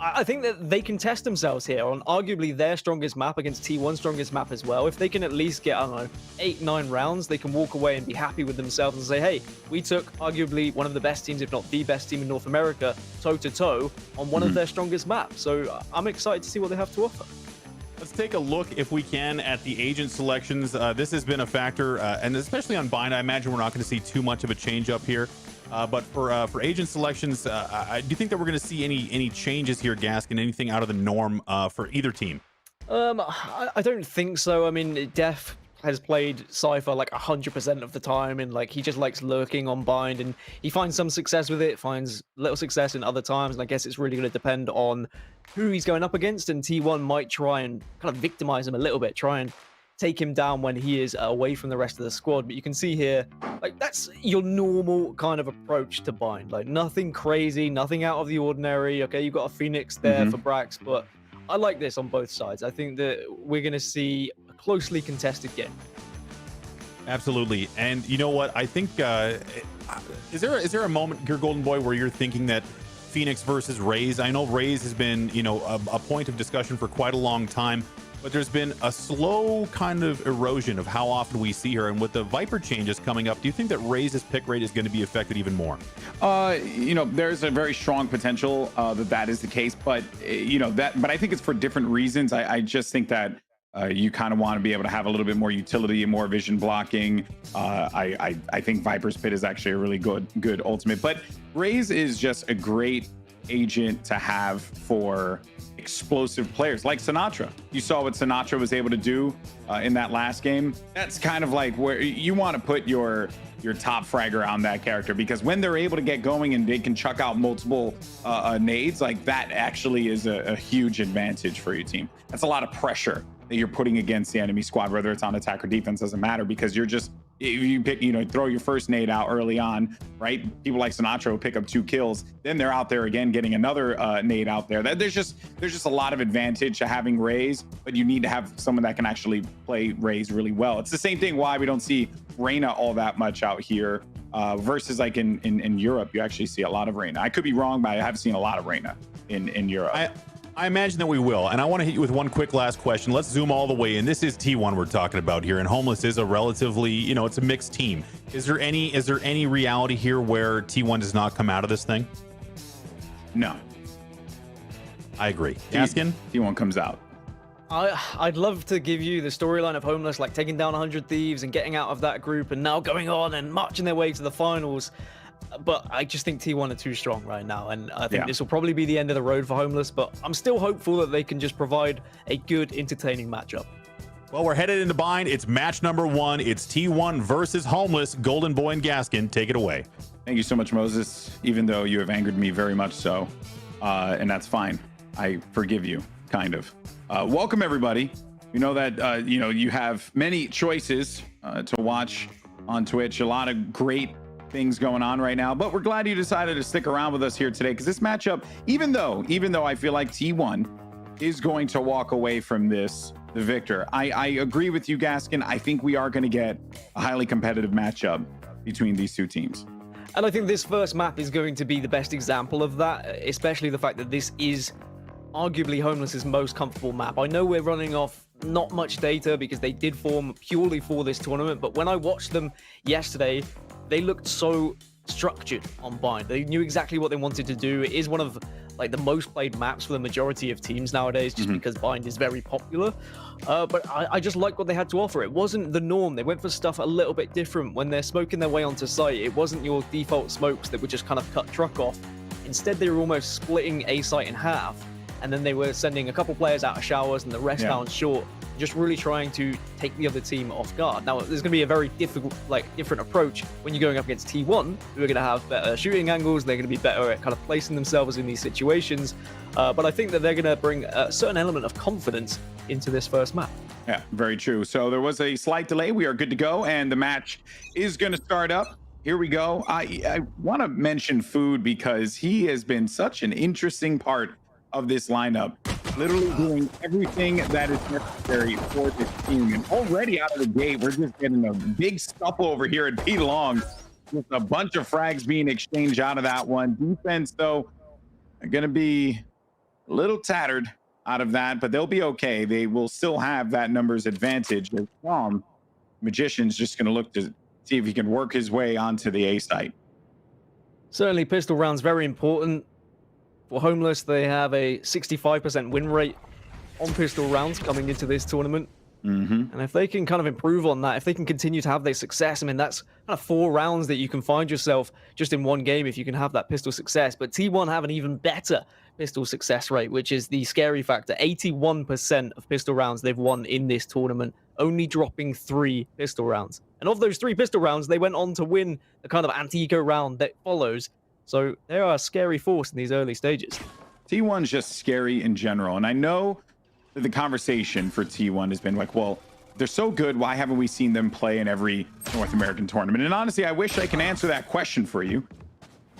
I think that they can test themselves here on arguably their strongest map against T1's strongest map as well. If they can at least get, I don't know, 8-9 rounds, they can walk away and be happy with themselves and say, hey, we took arguably one of the best teams, if not the best team in North America, toe-to-toe on one of their strongest maps. So I'm excited to see what they have to offer. Let's take a look, if we can, at the agent selections. This has been a factor, and especially on Bind, I imagine we're not going to see too much of a change up here. But for agent selections, do you think that we're going to see any changes here, Gaskin? Anything out of the norm for either team? I don't think so. I mean, Def has played Cypher like 100% of the time, and like he just likes lurking on bind, and he finds some success with it, finds little success in other times, and I guess it's really going to depend on who he's going up against, and T1 might try and kind of victimize him a little bit, try and take him down when he is away from the rest of the squad. But you can see here, like, that's your normal kind of approach to bind, like nothing crazy, nothing out of the ordinary. Okay, you've got a Phoenix there for Brax, but I like this on both sides. I think that we're going to see a closely contested game. Absolutely. And you know what? I think, is there a moment here, Golden Boy, where you're thinking that Phoenix versus Raze? I know Raze has been, you know, a point of discussion for quite a long time, but there's been a slow kind of erosion of how often we see her. And with the Viper changes coming up, do you think that Raze's pick rate is going to be affected even more? You know, there's a very strong potential that is the case, but you know but I think it's for different reasons. I just think that you kind of want to be able to have a little bit more utility and more vision blocking. I think Viper's Pit is actually a really good ultimate, but Raze is just a great agent to have for explosive players like Sinatra. You saw what Sinatra was able to do in that last game. That's kind of like where you want to put your top fragger on that character, because when they're able to get going and they can chuck out multiple nades, like that actually is a huge advantage for your team. That's a lot of pressure that you're putting against the enemy squad, whether it's on attack or defense, doesn't matter, because you're just, if you pick, you know, throw your first nade out early on, right? People like Sinatra will pick up 2 kills, then they're out there again getting another nade out there. There's just a lot of advantage to having Raze, but you need to have someone that can actually play Raze really well. It's the same thing why we don't see Reyna all that much out here versus like in Europe. You actually see a lot of Reyna. I could be wrong, but I have seen a lot of Reyna in Europe. I imagine that we will. And I want to hit you with one quick last question. Let's zoom all the way in. This is T1 we're talking about here, and Homeless is a relatively, you know, it's a mixed team. Is there any reality here where T1 does not come out of this thing? No. I agree. Gaskin? T1 comes out. I'd love to give you the storyline of Homeless, like taking down 100 Thieves and getting out of that group and now going on and marching their way to the finals. But I just think T1 are too strong right now, and I think this will probably be the end of the road for Homeless, but I'm still hopeful that they can just provide a good, entertaining matchup. Well, we're headed into bind. It's match number 1. It's T1 versus Homeless. Golden Boy and Gaskin, take it away. Thank you so much, Moses, even though you have angered me very much so, and that's fine. I forgive you, kind of. Welcome, everybody. You know that, you know, you have many choices to watch on Twitch, a lot of great things going on right now, but we're glad you decided to stick around with us here today, because this matchup, even though I feel like T1 is going to walk away from this the victor, I agree with you, Gaskin. I think we are going to get a highly competitive matchup between these two teams. And I think this first map is going to be the best example of that, especially the fact that this is arguably Homeless's most comfortable map. I know we're running off not much data because they did form purely for this tournament, but when I watched them yesterday, they looked so structured on bind. They knew exactly what they wanted to do. It is one of like the most played maps for the majority of teams nowadays, just because bind is very popular. But I just like what they had to offer. It wasn't the norm. They went for stuff a little bit different. When they're smoking their way onto site, it wasn't your default smokes that would just kind of cut truck off. Instead, they were almost splitting A site in half, and then they were sending a couple players out of showers and the rest down short, just really trying to take the other team off guard. Now, there's going to be a very different approach when you're going up against T1, who are going to have better shooting angles. They're going to be better at kind of placing themselves in these situations. But I think that they're going to bring a certain element of confidence into this first map. Yeah, very true. So there was a slight delay. We are good to go, and the match is going to start up. Here we go. I want to mention Food because he has been such an interesting part of this lineup, literally doing everything that is necessary for this team. And already out of the gate, we're just getting a big scuffle over here at B Long, with a bunch of frags being exchanged out of that one. Defense, though, are going to be a little tattered out of that, but they'll be okay. They will still have that numbers advantage. Magician's just going to look to see if he can work his way onto the A site. Certainly, pistol rounds very important. For Homeless, they have a 65% win rate on pistol rounds coming into this tournament. And if they can kind of improve on that, if they can continue to have their success, I mean, that's kind of 4 rounds that you can find yourself just in one game if you can have that pistol success. But T1 have an even better pistol success rate, which is the scary factor. 81% of pistol rounds they've won in this tournament, only dropping 3 pistol rounds. And of those 3 pistol rounds, they went on to win the kind of anti-eco round that follows. So they are a scary force in these early stages. T1's just scary in general. And I know that the conversation for T1 has been like, well, they're so good, why haven't we seen them play in every North American tournament? And honestly, I wish I can answer that question for you,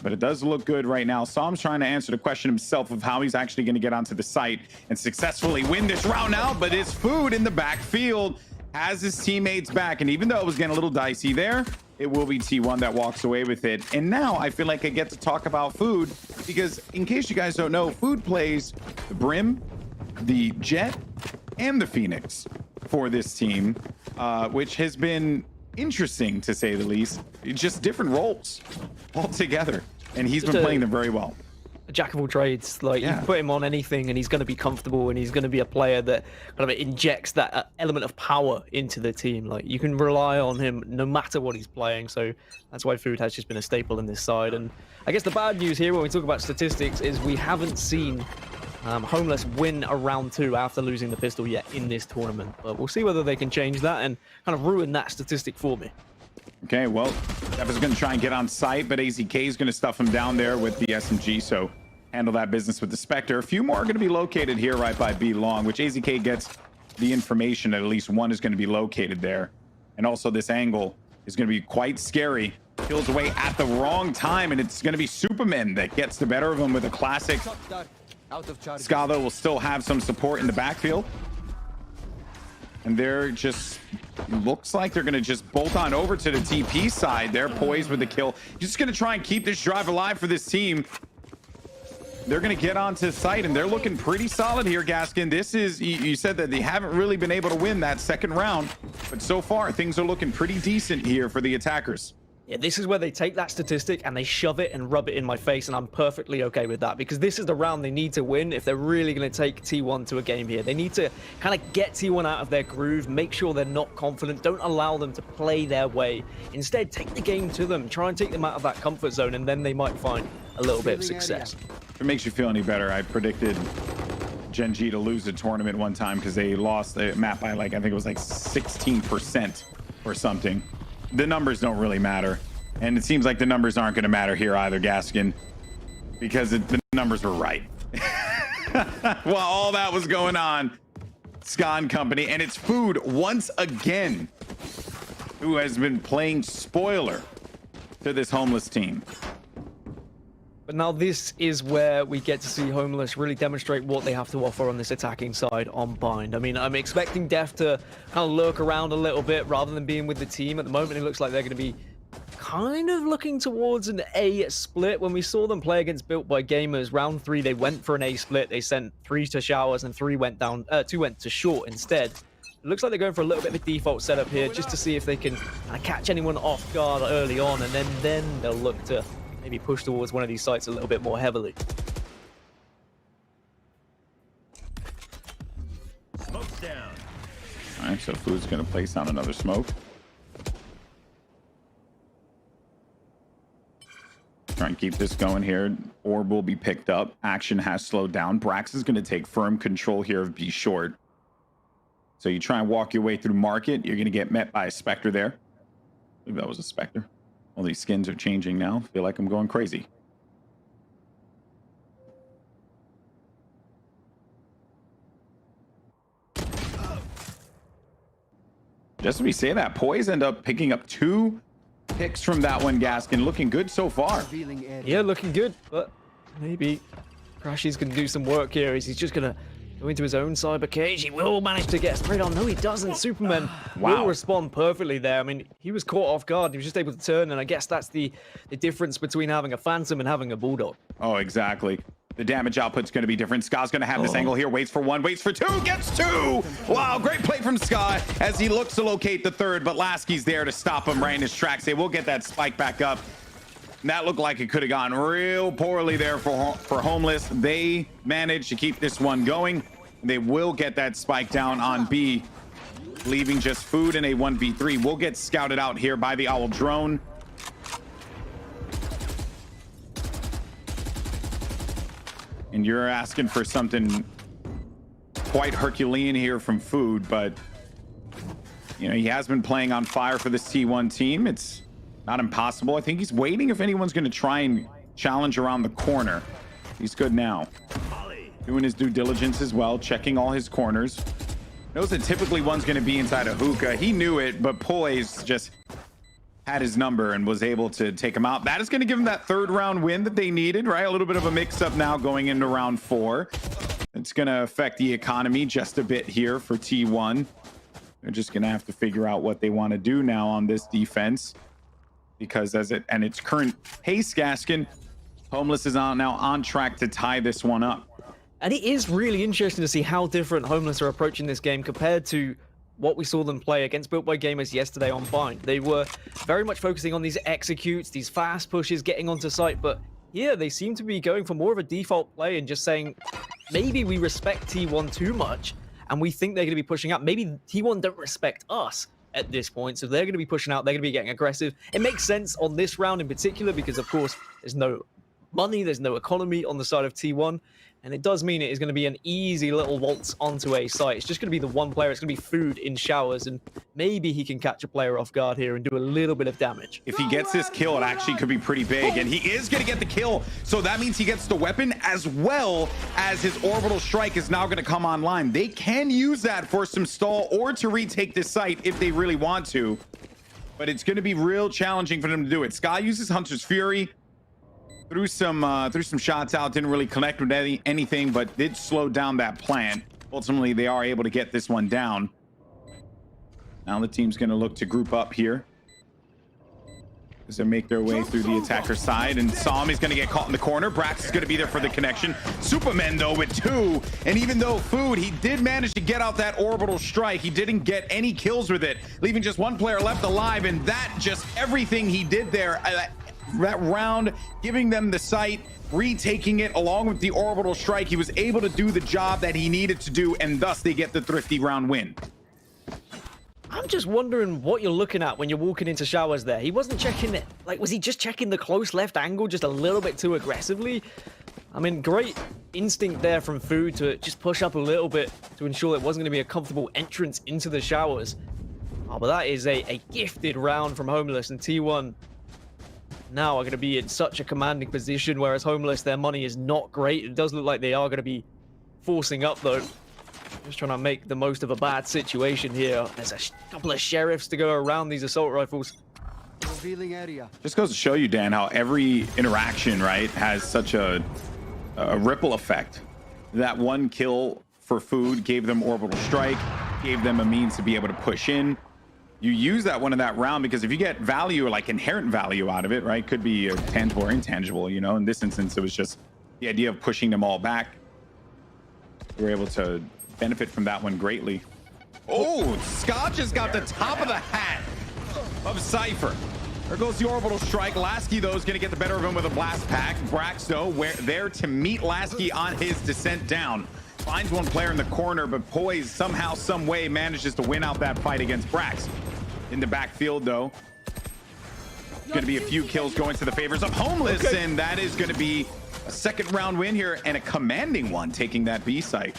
but it does look good right now. Psalm's trying to answer the question himself of how he's actually going to get onto the site and successfully win this round now, but it's Food in the backfield, has his teammates back, and even though it was getting a little dicey there, it will be T1 that walks away with it. And now I feel like I get to talk about Food, because in case you guys don't know, Food plays the Brim, the Jet, and the Phoenix for this team, which has been interesting to say the least. Just different roles altogether, and he's been playing them very well. A jack of all trades. Like, you put him on anything and he's going to be comfortable, and he's going to be a player that kind of injects that element of power into the team. Like, you can rely on him no matter what he's playing. So that's why Food has just been a staple in this side. And I guess the bad news here when we talk about statistics is we haven't seen Homeless win a round 2 after losing the pistol yet in this tournament. But we'll see whether they can change that and kind of ruin that statistic for me. Okay, well, Dev is going to try and get on site, but AZK is going to stuff him down there with the SMG, so handle that business with the Spectre. A few more are going to be located here right by B long, which AZK gets the information that at least one is going to be located there. And also this angle is going to be quite scary. Kills away at the wrong time, and it's going to be Superman that gets the better of him with a classic. Ska, though, will still have some support in the backfield. And they're just, looks like they're going to just bolt on over to the TP side. They're poised with the kill. Just going to try and keep this drive alive for this team. They're going to get onto site, and they're looking pretty solid here, Gaskin. This is, you said that they haven't really been able to win that second round, but so far things are looking pretty decent here for the attackers. Yeah, this is where they take that statistic and they shove it and rub it in my face, and I'm perfectly okay with that, because this is the round they need to win if they're really going to take T1 to a game here. They need to kind of get T1 out of their groove, make sure they're not confident, don't allow them to play their way. Instead, take the game to them, try and take them out of that comfort zone, and then they might find a little bit of success. If it makes you feel any better, I predicted Gen G to lose the tournament one time because they lost the map by, like, I think it was like 16% or something. The numbers don't really matter, and it seems like the numbers aren't going to matter here either, Gaskin, because the numbers were right. While all that was going on, Scon Company, and it's Food once again who has been playing spoiler to this Homeless team. But now this is where we get to see Homeless really demonstrate what they have to offer on this attacking side on Bind. I mean, I'm expecting Def to kind of lurk around a little bit rather than being with the team. At the moment, it looks like they're going to be kind of looking towards an A split. When we saw them play against Built by Gamers, round 3, they went for an A split. They sent 3 to Showers and 2 went to Short instead. It looks like they're going for a little bit of a default setup here just to see if they can catch anyone off guard early on, and then they'll look to maybe push towards one of these sites a little bit more heavily. Smoke's down. All right, so Food's going to place down another smoke. Try and keep this going here. Orb will be picked up. Action has slowed down. Brax is going to take firm control here of B short. So you try and walk your way through market. You're going to get met by a Spectre there. I believe that was a Spectre. All these skins are changing now. Feel like I'm going crazy. Just as we say that, Poise end up picking up 2 picks from that one, Gaskin. Looking good so far. Yeah, looking good, but maybe Crashy's going to do some work here. He's just going to go into his own cyber cage. He will manage to get straight on. No, he doesn't. Superman will respond perfectly there. I mean, he was caught off guard. He was just able to turn, and I guess that's the difference between having a Phantom and having a Bulldog. Oh, exactly. The damage output's going to be different. Ska's going to have this angle here. Waits for 1, waits for 2, gets 2! Wow, great play from Ska as he looks to locate the 3rd, but Lasky's there to stop him right in his tracks. They will get that spike back up. And that looked like it could have gone real poorly there for Homeless. They managed to keep this one going. They will get that spike down on B. leaving just Food in a 1v3. Will get scouted out here by the Owl drone. And you're asking for something quite Herculean here from Food, but you know, he has been playing on fire for this T1 team. It's not impossible. I think he's waiting if anyone's going to try and challenge around the corner. He's good now. Doing his due diligence as well, checking all his corners. Knows that typically one's going to be inside of Hookah. He knew it, but Poise just had his number and was able to take him out. That is going to give him that third round win that they needed, right? A little bit of a mix-up now going into round 4. It's going to affect the economy just a bit here for T1. They're just going to have to figure out what they want to do now on this defense, because and its current pace, Gaskin, Homeless is now on track to tie this one up. And it is really interesting to see how different Homeless are approaching this game compared to what we saw them play against Built by Gamers yesterday on Bind. They were very much focusing on these executes, these fast pushes, getting onto site, but here they seem to be going for more of a default play and just saying, maybe we respect T1 too much, and we think they're going to be pushing out. Maybe T1 don't respect us at this point, so they're going to be pushing out, they're going to be getting aggressive. It makes sense on this round in particular because, of course, there's no money, there's no economy on the side of T1, and it does mean it is going to be an easy little waltz onto a site. It's just going to be the one player. It's going to be Food in showers, and maybe he can catch a player off guard here and do a little bit of damage. If he gets this kill, it actually could be pretty big, and he is going to get the kill, so that means he gets the weapon as well as his orbital strike is now going to come online. They can use that for some stall or to retake this site if they really want to, but it's going to be real challenging for them to do it. Sky uses Hunter's Fury. Threw some shots out, didn't really connect with anything, but did slow down that plant. Ultimately, they are able to get this one down. Now the team's going to look to group up here as they make their way through the attacker side. And Som is going to get caught in the corner. Brax is going to be there for the connection. Superman, though, with 2. And even though Food, he did manage to get out that orbital strike, he didn't get any kills with it, leaving just one player left alive. And that just everything he did there, that round, giving them the site, retaking it along with the orbital strike, he was able to do the job that he needed to do, and thus they get the thrifty round win. I'm just wondering what you're looking at when you're walking into showers there. He wasn't checking it. Like, was he just checking the close left angle just a little bit too aggressively? I mean, great instinct there from Food to just push up a little bit to ensure it wasn't going to be a comfortable entrance into the showers. Oh, but that is a gifted round from Homeless, and T1 now are going to be in such a commanding position, whereas Homeless, their money is not great. It does look like they are going to be forcing up, though. Just trying to make the most of a bad situation here. There's a couple of sheriffs to go around these assault rifles. Revealing area. Just goes to show you, Dan, how every interaction, right, has such a ripple effect. That one kill for Food gave them orbital strike, gave them a means to be able to push in. You use that one in that round because if you get value, like inherent value out of it, right, could be tangible or intangible, you know. In this instance, it was just the idea of pushing them all back. We were able to benefit from that one greatly. Oh, Scotch has got the top of the hat of Cypher. There goes the orbital strike. Lasky, though, is going to get the better of him with a blast pack. Brax, though, there to meet Lasky on his descent down. Finds one player in the corner, but Poise somehow, some way manages to win out that fight against Brax. In the backfield, though, going to be a few kills going to the favors of Homeless, and that is going to be a second round win here and a commanding one, taking that B site.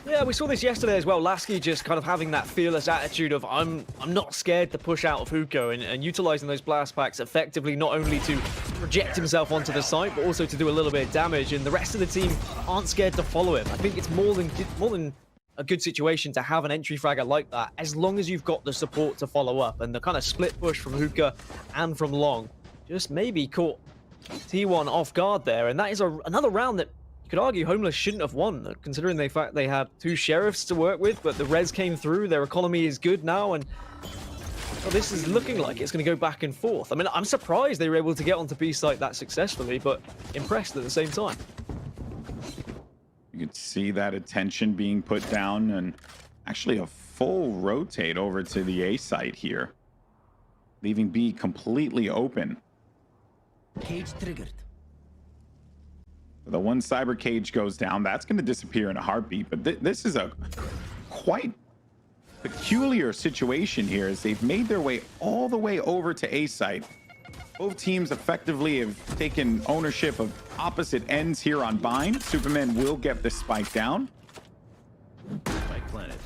Yeah, we saw this yesterday as well. Lasky just kind of having that fearless attitude of I'm not scared to push out of Hookah, and utilizing those blast packs effectively, not only to project himself onto the site, but also to do a little bit of damage. And the rest of the team aren't scared to follow him. I think it's more than a good situation to have an entry fragger like that, as long as you've got the support to follow up. And the kind of split push from Hookah and from Long just maybe caught T1 off guard there. And that is another round that you could argue Homeless shouldn't have won, considering the fact they had 2 sheriffs to work with, but the res came through. Their economy is good now, and well, this is looking like it's going to go back and forth. I mean, I'm surprised they were able to get onto B site that successfully, but impressed at the same time. You could see that attention being put down, and actually a full rotate over to the A site here, leaving B completely open. Cage triggered. The one cyber cage goes down. That's going to disappear in a heartbeat, but this is a quite peculiar situation here is they've made their way all the way over to A site. Both teams effectively have taken ownership of opposite ends here on Bind. Superman will get the spike down. Spike planted.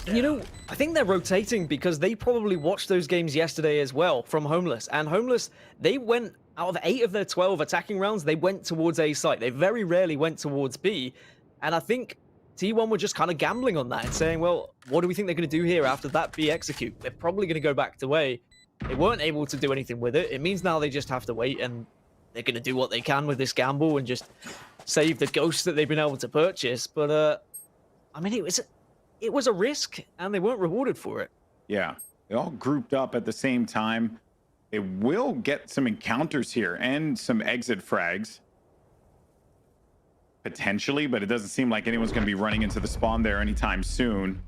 You know, I think they're rotating because they probably watched those games yesterday as well from Homeless. And Homeless, they went out of 8 of their 12 attacking rounds, they went towards A site. They very rarely went towards B. And I think T1 were just kind of gambling on that and saying, well, what do we think they're going to do here after that B execute? They're probably going to go back to A. They weren't able to do anything with it. It means now they just have to wait, and they're going to do what they can with this gamble and just save the ghosts that they've been able to purchase. But, I mean, it was a risk, and they weren't rewarded for it. Yeah, they all grouped up at the same time. They will get some encounters here and some exit frags. Potentially, but it doesn't seem like anyone's going to be running into the spawn there anytime soon.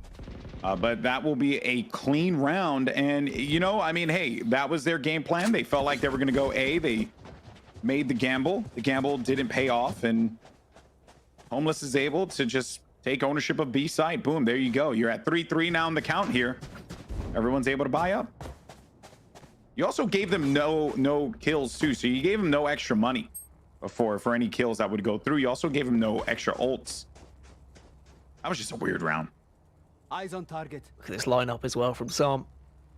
But that will be a clean round. And, you know, I mean, hey, that was their game plan. They felt like they were going to go A. They made the gamble. The gamble didn't pay off. And Homeless is able to just take ownership of B side. Boom, there you go. You're at 3-3 now in the count here. Everyone's able to buy up. You also gave them no kills, too. So you gave them no extra money for any kills that would go through. You also gave them no extra ults. That was just a weird round. Eyes on target. Look at this lineup as well from Sam.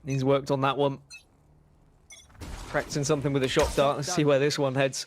He's worked on that one. Practicing something with a shock dart. Let's see where this one heads.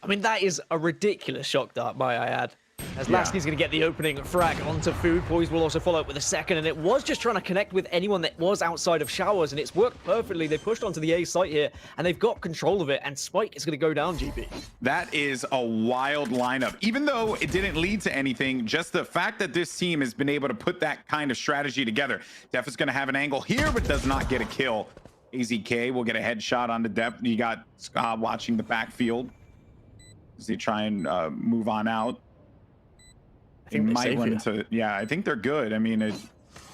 I mean, that is a ridiculous shock dart, might I add. As Lasky's going to get the opening frag onto Food. Poise will also follow up with a second, and it was just trying to connect with anyone that was outside of showers, and it's worked perfectly. They pushed onto the A site here, and they've got control of it, and Spike is going to go down, GB. That is a wild lineup. Even though it didn't lead to anything, just the fact that this team has been able to put that kind of strategy together. Def is going to have an angle here, but does not get a kill. AZK will get a headshot onto Def. You got Ska watching the backfield as they try and move on out. They might want to, yeah, I think they're good. I mean,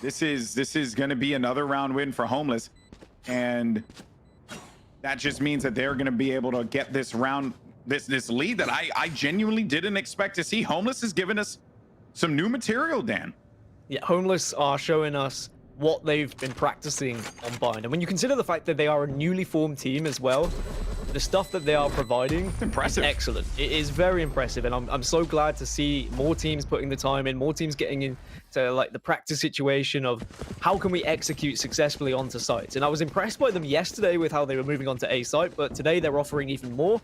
this is going to be another round win for Homeless, and that just means that they're going to be able to get this round, this lead that I genuinely didn't expect to see. Homeless has given us some new material, Dan. Yeah, Homeless are showing us what they've been practicing on Bind, and when you consider the fact that they are a newly formed team as well, the stuff that they are providing is excellent. It is very impressive, and I'm so glad to see more teams putting the time in, more teams getting into like the practice situation of how can we execute successfully onto sites. And I was impressed by them yesterday with how they were moving on to A site, but today they're offering even more.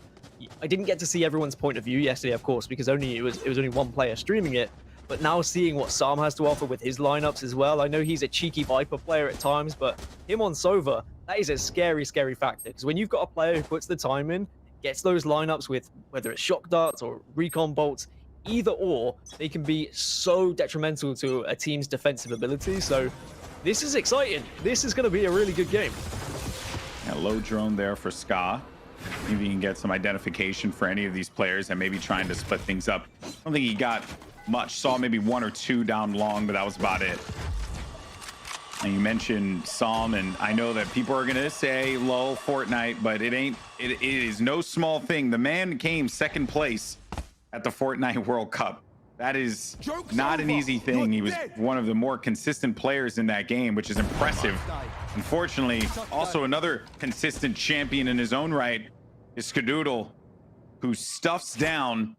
I didn't get to see everyone's point of view yesterday, of course, because it was only one player streaming it. But now seeing what Sam has to offer with his lineups as well, I know he's a cheeky Viper player at times, but him on Sova, that is a scary, scary factor. Because when you've got a player who puts the time in, gets those lineups with whether it's shock darts or recon bolts, either or, they can be so detrimental to a team's defensive ability. So this is exciting. This is going to be a really good game. Yeah, low drone there for Ska. Maybe you can get some identification for any of these players and maybe trying to split things up. I don't think he got much. Saw maybe 1 or 2 down long, but that was about it. And you mentioned Psalm, and I know that people are gonna say lol Fortnite, but it is no small thing. The man came 2nd place at the Fortnite World Cup. That is not an easy thing. He was one of the more consistent players in that game, which is impressive. Unfortunately, also another consistent champion in his own right is Skadoodle, who stuffs down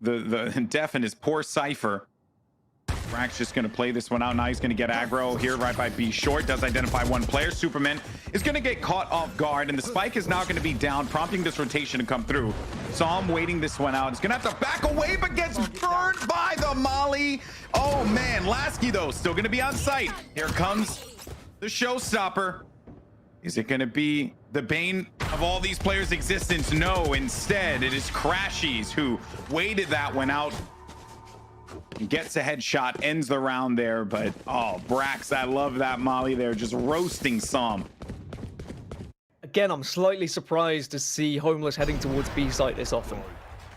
the Def and his poor Cypher. Rack's just going to play this one out. Now he's going to get aggro here right by B short. Does identify one player. Superman is going to get caught off guard, and the spike is now going to be down, prompting this rotation to come through. Psalm waiting this one out. He's going to have to back away, but gets burned by the molly. Oh, man. Lasky, though, still going to be on site. Here comes the showstopper. Is it going to be the bane of all these players' existence? No, instead, it is Crashies who waited that one out. Gets a headshot, ends the round there, but oh, Brax, I love that molly there, just roasting Psalm. Again, I'm slightly surprised to see Homeless heading towards B site this often.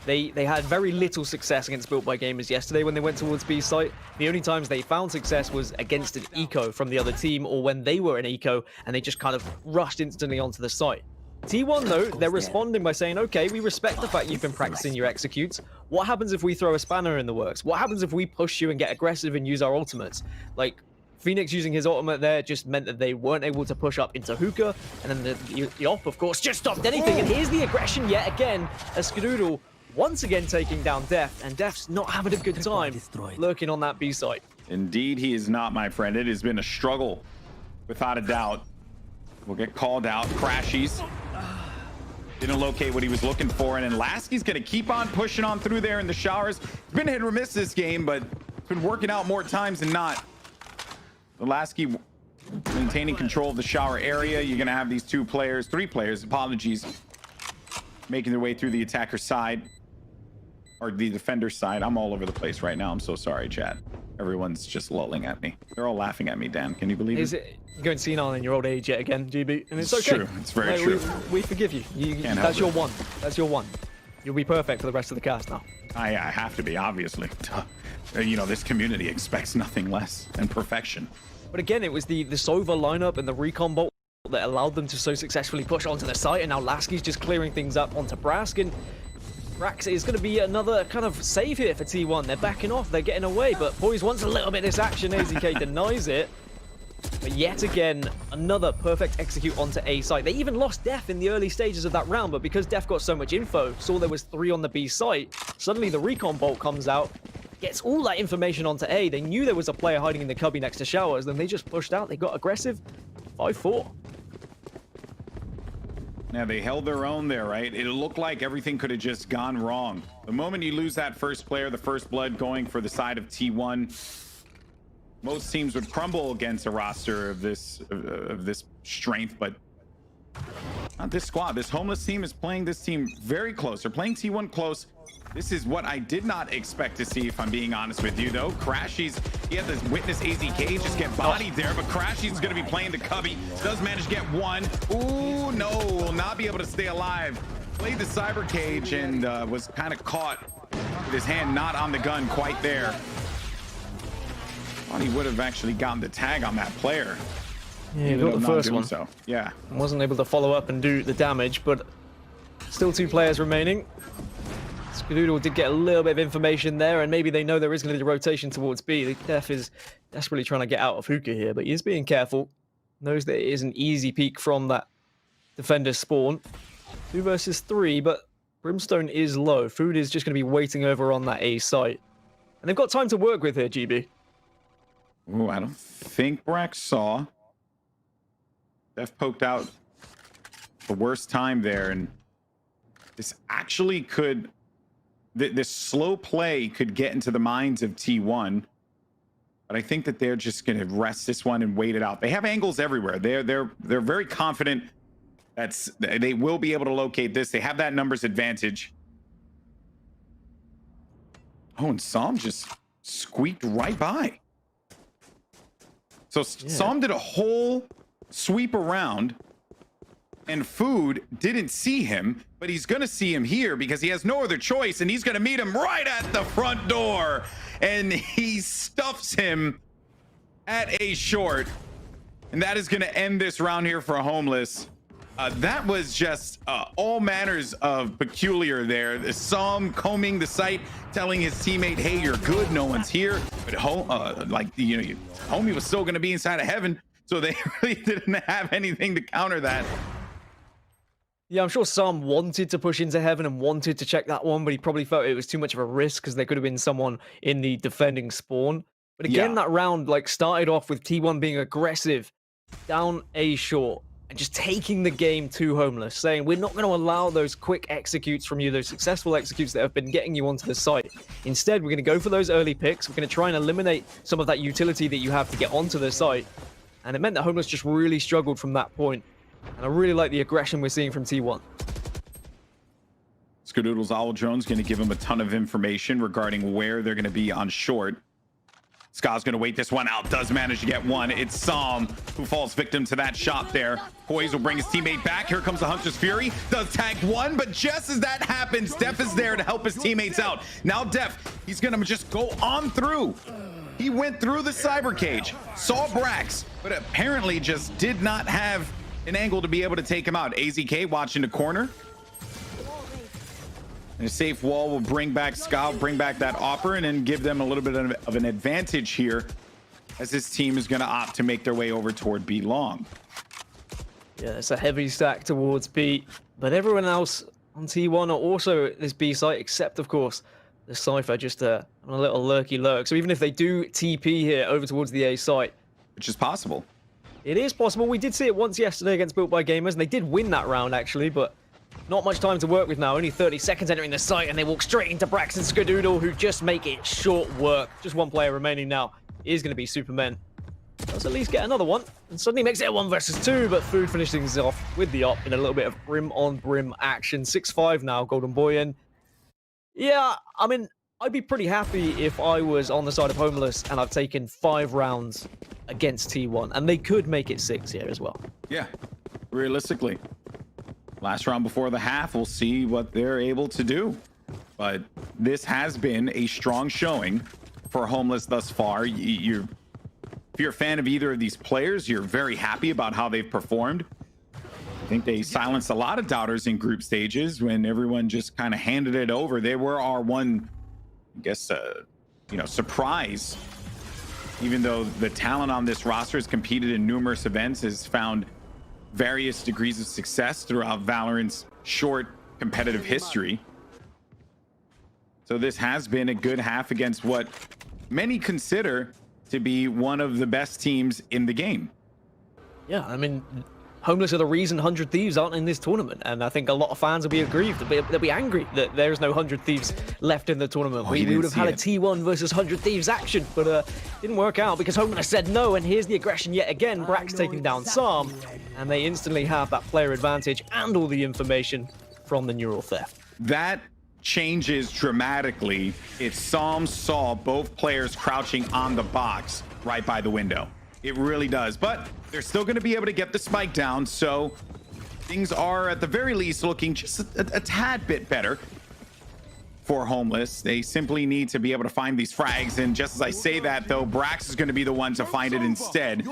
They had very little success against Built by Gamers yesterday when they went towards B site. The only times they found success was against an eco from the other team, or when they were an eco and they just kind of rushed instantly onto the site. T1 though, they're responding by saying, okay, we respect the fact you've been practicing your executes. What happens if we throw a spanner in the works? What happens if we push you and get aggressive and use our ultimates? Like, Phoenix using his ultimate there just meant that they weren't able to push up into Hookah, and then the op, of course, just stopped anything. And here's the aggression yet again, as Skadoodle once again taking down Def, and Def's not having a good time lurking on that B site. Indeed, he is not, my friend. It has been a struggle, without a doubt. We'll get called out. Crashies didn't locate what he was looking for, and then Lasky's going to keep on pushing on through there in the showers. It's been hit or miss this game, but it's been working out more times than not. Lasky maintaining control of the shower area. You're going to have these three players, apologies, making their way through the attacker side, or the defender side. I'm all over the place right now. I'm so sorry, chat. Everyone's just lolling at me. They're all laughing at me, Dan. Can you believe it? You're going senile in your old age yet again, GB, and it's okay. True. It's very true. We forgive you. That's your one. That's your one. You'll be perfect for the rest of the cast now. I have to be, obviously. You know, this community expects nothing less than perfection. But again, it was the Sova lineup and the recon bolt that allowed them to so successfully push onto the site, and now Lasky's just clearing things up onto Brask, and Brax is going to be another kind of save here for T1. They're backing off, they're getting away, but Poise wants a little bit of this action. AZK denies it. But yet again, another perfect execute onto A site. They even lost Def in the early stages of that round, but because Def got so much info, saw there was 3 on the B site, suddenly the recon bolt comes out, gets all that information onto A. They knew there was a player hiding in the cubby next to showers, then they just pushed out. They got aggressive. 5-4. Now, they held their own there, right? It looked like everything could have just gone wrong. The moment you lose that first player, the first blood going for the side of T1, most teams would crumble against a roster of this strength, but not this squad. This homeless team is playing this team very close. They're playing T1 close. This is what I did not expect to see, if I'm being honest with you, though. Crashies, he had to witness AZK just get bodied there, but Crashies is going to be playing the cubby. Does manage to get one. Ooh, no, will not be able to stay alive. Played the cyber cage and was kind of caught with his hand not on the gun quite there. Thought he would have actually gotten the tag on that player. Yeah, he got the first one. So, yeah. Wasn't able to follow up and do the damage, but still 2 players remaining. Skadoodle did get a little bit of information there, and maybe they know there is going to be a rotation towards B. The Def is desperately trying to get out of Hookah here, but he is being careful. Knows that it is an easy peek from that defender's spawn. 2 versus 3, but Brimstone is low. Food is just going to be waiting over on that A site. And they've got time to work with here, GB. Ooh, I don't think Brax saw. Def poked out the worst time there, and this actually could... This slow play could get into the minds of T1, but I think that they're just going to rest this one and wait it out. They have angles everywhere. They're very confident that they will be able to locate this. They have that numbers advantage. Oh, and Psalm just squeaked right by. So Psalm did a whole sweep around, and Food didn't see him, but he's going to see him here because he has no other choice, and he's going to meet him right at the front door, and he stuffs him at A short, and that is going to end this round here for Homeless. That was just all manners of peculiar there. The Psalm combing the site, telling his teammate, hey, you're good, no one's here, but homie was still going to be inside of heaven, so they really didn't have anything to counter that. Yeah, I'm sure Psalm wanted to push into heaven and wanted to check that one, but he probably felt it was too much of a risk because there could have been someone in the defending spawn. But again, that round started off with T1 being aggressive down A short and just taking the game to Homeless, saying we're not going to allow those quick executes from you, those successful executes that have been getting you onto the site. Instead, we're going to go for those early picks. We're going to try and eliminate some of that utility that you have to get onto the site. And it meant that Homeless just really struggled from that point. And I really like the aggression we're seeing from T1. Skadoodle's Owl Jones going to give him a ton of information regarding where they're going to be on short. Ska's going to wait this one out. Does manage to get one. It's Psalm who falls victim to that shot there. Poise will bring his teammate back. Here comes the Hunter's Fury. Does tag one, but just as that happens, Def is there to help his teammates out. Now Def, he's going to just go on through. He went through the cyber cage, saw Brax, but apparently just did not have an angle to be able to take him out. AZK watching the corner. And a safe wall will bring back Scout, bring back that Opera, and then give them a little bit of an advantage here as this team is going to opt to make their way over toward B long. Yeah, it's a heavy stack towards B, but everyone else on T1 are also at this B site, except, of course, the Cypher just on a little lurky lurk. So even if they do TP here over towards the A site, which is possible. It is possible. We did see it once yesterday against Built by Gamers, and they did win that round, actually, but not much time to work with now. Only 30 seconds entering the site, and they walk straight into Brax and Skadoodle, who just make it short work. Just one player remaining now. It is going to be Supermen. Does at least get another one, and suddenly makes it a 1 versus 2, but Food finishes things off with the op in a little bit of brim-on-brim action. 6-5 now, Golden Boy in. Yeah, I mean, I'd be pretty happy if I was on the side of Homeless and I've taken 5 rounds against T1, and they could make it 6 here as well. Yeah, realistically. Last round before the half, we'll see what they're able to do. But this has been a strong showing for Homeless thus far. If you're a fan of either of these players, you're very happy about how they've performed. I think they silenced a lot of doubters in group stages when everyone just kind of handed it over. They were our one, I guess, surprise. Even though the talent on this roster has competed in numerous events, has found various degrees of success throughout Valorant's short competitive history. So this has been a good half against what many consider to be one of the best teams in the game. Yeah, I mean, Homeless are the reason 100 Thieves aren't in this tournament, and I think a lot of fans will be aggrieved. They'll be angry that there's no 100 Thieves left in the tournament. We would have had a T1 versus 100 Thieves action, but didn't work out because Homeless said no, and here's the aggression yet again. Brax taking down Sam, and they instantly have that player advantage and all the information from the neural theft. That changes dramatically. Sam saw both players crouching on the box right by the window. It really does, but they're still going to be able to get the spike down, so things are at the very least looking just a tad bit better for Homeless. They simply need to be able to find these frags, and just as I say that, though, Brax is going to be the one to find it instead.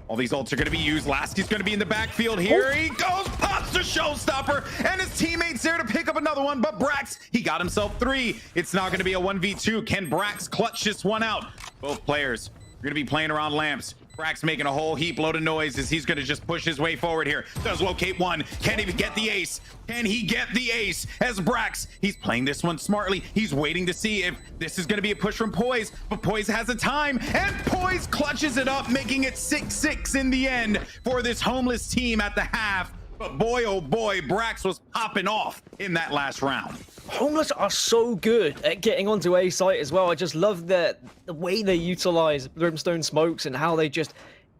All these ults are going to be used. Lasky's going to be in the backfield here. He goes, pops the showstopper, and his teammate's there to pick up another one, but Brax, he got himself 3. It's now going to be a 1v2. Can Brax clutch this one out? Both players are going to be playing around lamps. Brax making a whole heap load of noise as he's going to just push his way forward here. Does locate one. Can't even get the ace. Can he get the ace? As Brax, he's playing this one smartly. He's waiting to see if this is going to be a push from Poise, but Poise has a time, and Poise clutches it up, making it 6-6 in the end for this Homeless team at the half. But boy, oh boy, Brax was popping off in that last round. Homeless are so good at getting onto A site as well. I just love the way they utilize Brimstone smokes and how they just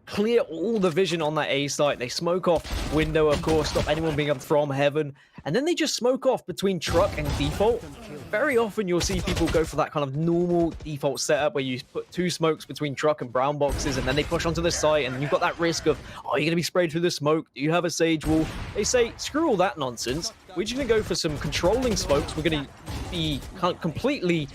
clear all the vision on that A site. They smoke off window, of course, stop anyone being up from heaven, and then they just smoke off between truck and default. Very often you'll see people go for that kind of normal default setup where you put 2 smokes between truck and brown boxes, and then they push onto the site, and you've got that risk of, oh, you're going to be sprayed through the smoke. Do you have a sage wall? They say, screw all that nonsense. We're just going to go for some controlling smokes. We're going to be completely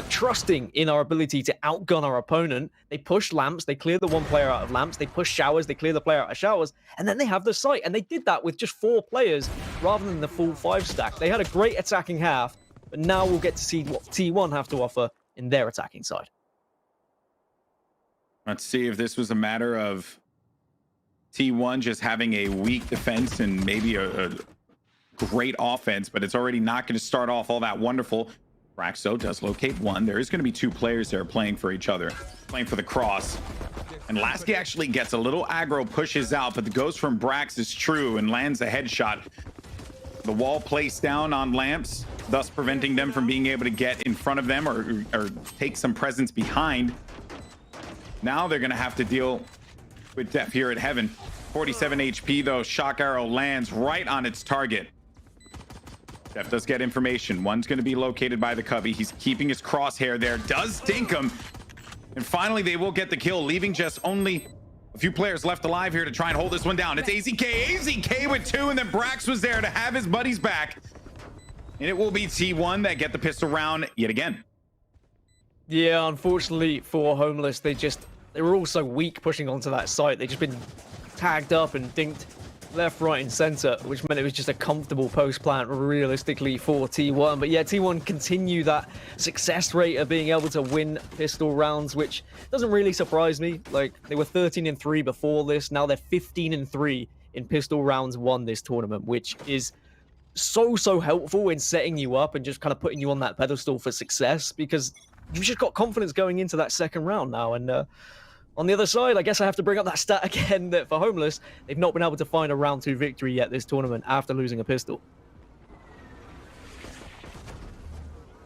trusting in our ability to outgun our opponent. They push lamps, they clear the one player out of lamps, they push showers, they clear the player out of showers, and then they have the site. And they did that with just 4 players rather than the full 5 stack. They had a great attacking half, but now we'll get to see what T1 have to offer in their attacking side. Let's see if this was a matter of T1 just having a weak defense and maybe a great offense, but it's already not going to start off all that wonderful. Braxo does locate one. There is going to be 2 players there playing for each other, playing for the cross. And Lasky actually gets a little aggro, pushes out, but the ghost from Brax is true and lands a headshot. The wall placed down on lamps, thus preventing them from being able to get in front of them or take some presence behind. Now they're going to have to deal with Def here at Heaven. 47 HP though. Shock arrow lands right on its target. Def does get information. One's going to be located by the cubby. He's keeping his crosshair there. Does dink him. And finally, they will get the kill, leaving just only a few players left alive here to try and hold this one down. It's AZK. AZK with 2, and then Brax was there to have his buddies back. And it will be T1 that get the pistol round yet again. Yeah, unfortunately for Homeless, they were all so weak pushing onto that site. They've just been tagged up and dinked left, right, and center, which meant it was just a comfortable post plant realistically for T1. But yeah, T1 continue that success rate of being able to win pistol rounds, which doesn't really surprise me. Like, they were 13-3 before this. Now they're 15-3 in pistol rounds won this tournament, which is so helpful in setting you up and just kind of putting you on that pedestal for success, because you've just got confidence going into that second round now. And on the other side, I guess I have to bring up that stat again that for Homeless, they've not been able to find a round 2 victory yet this tournament after losing a pistol.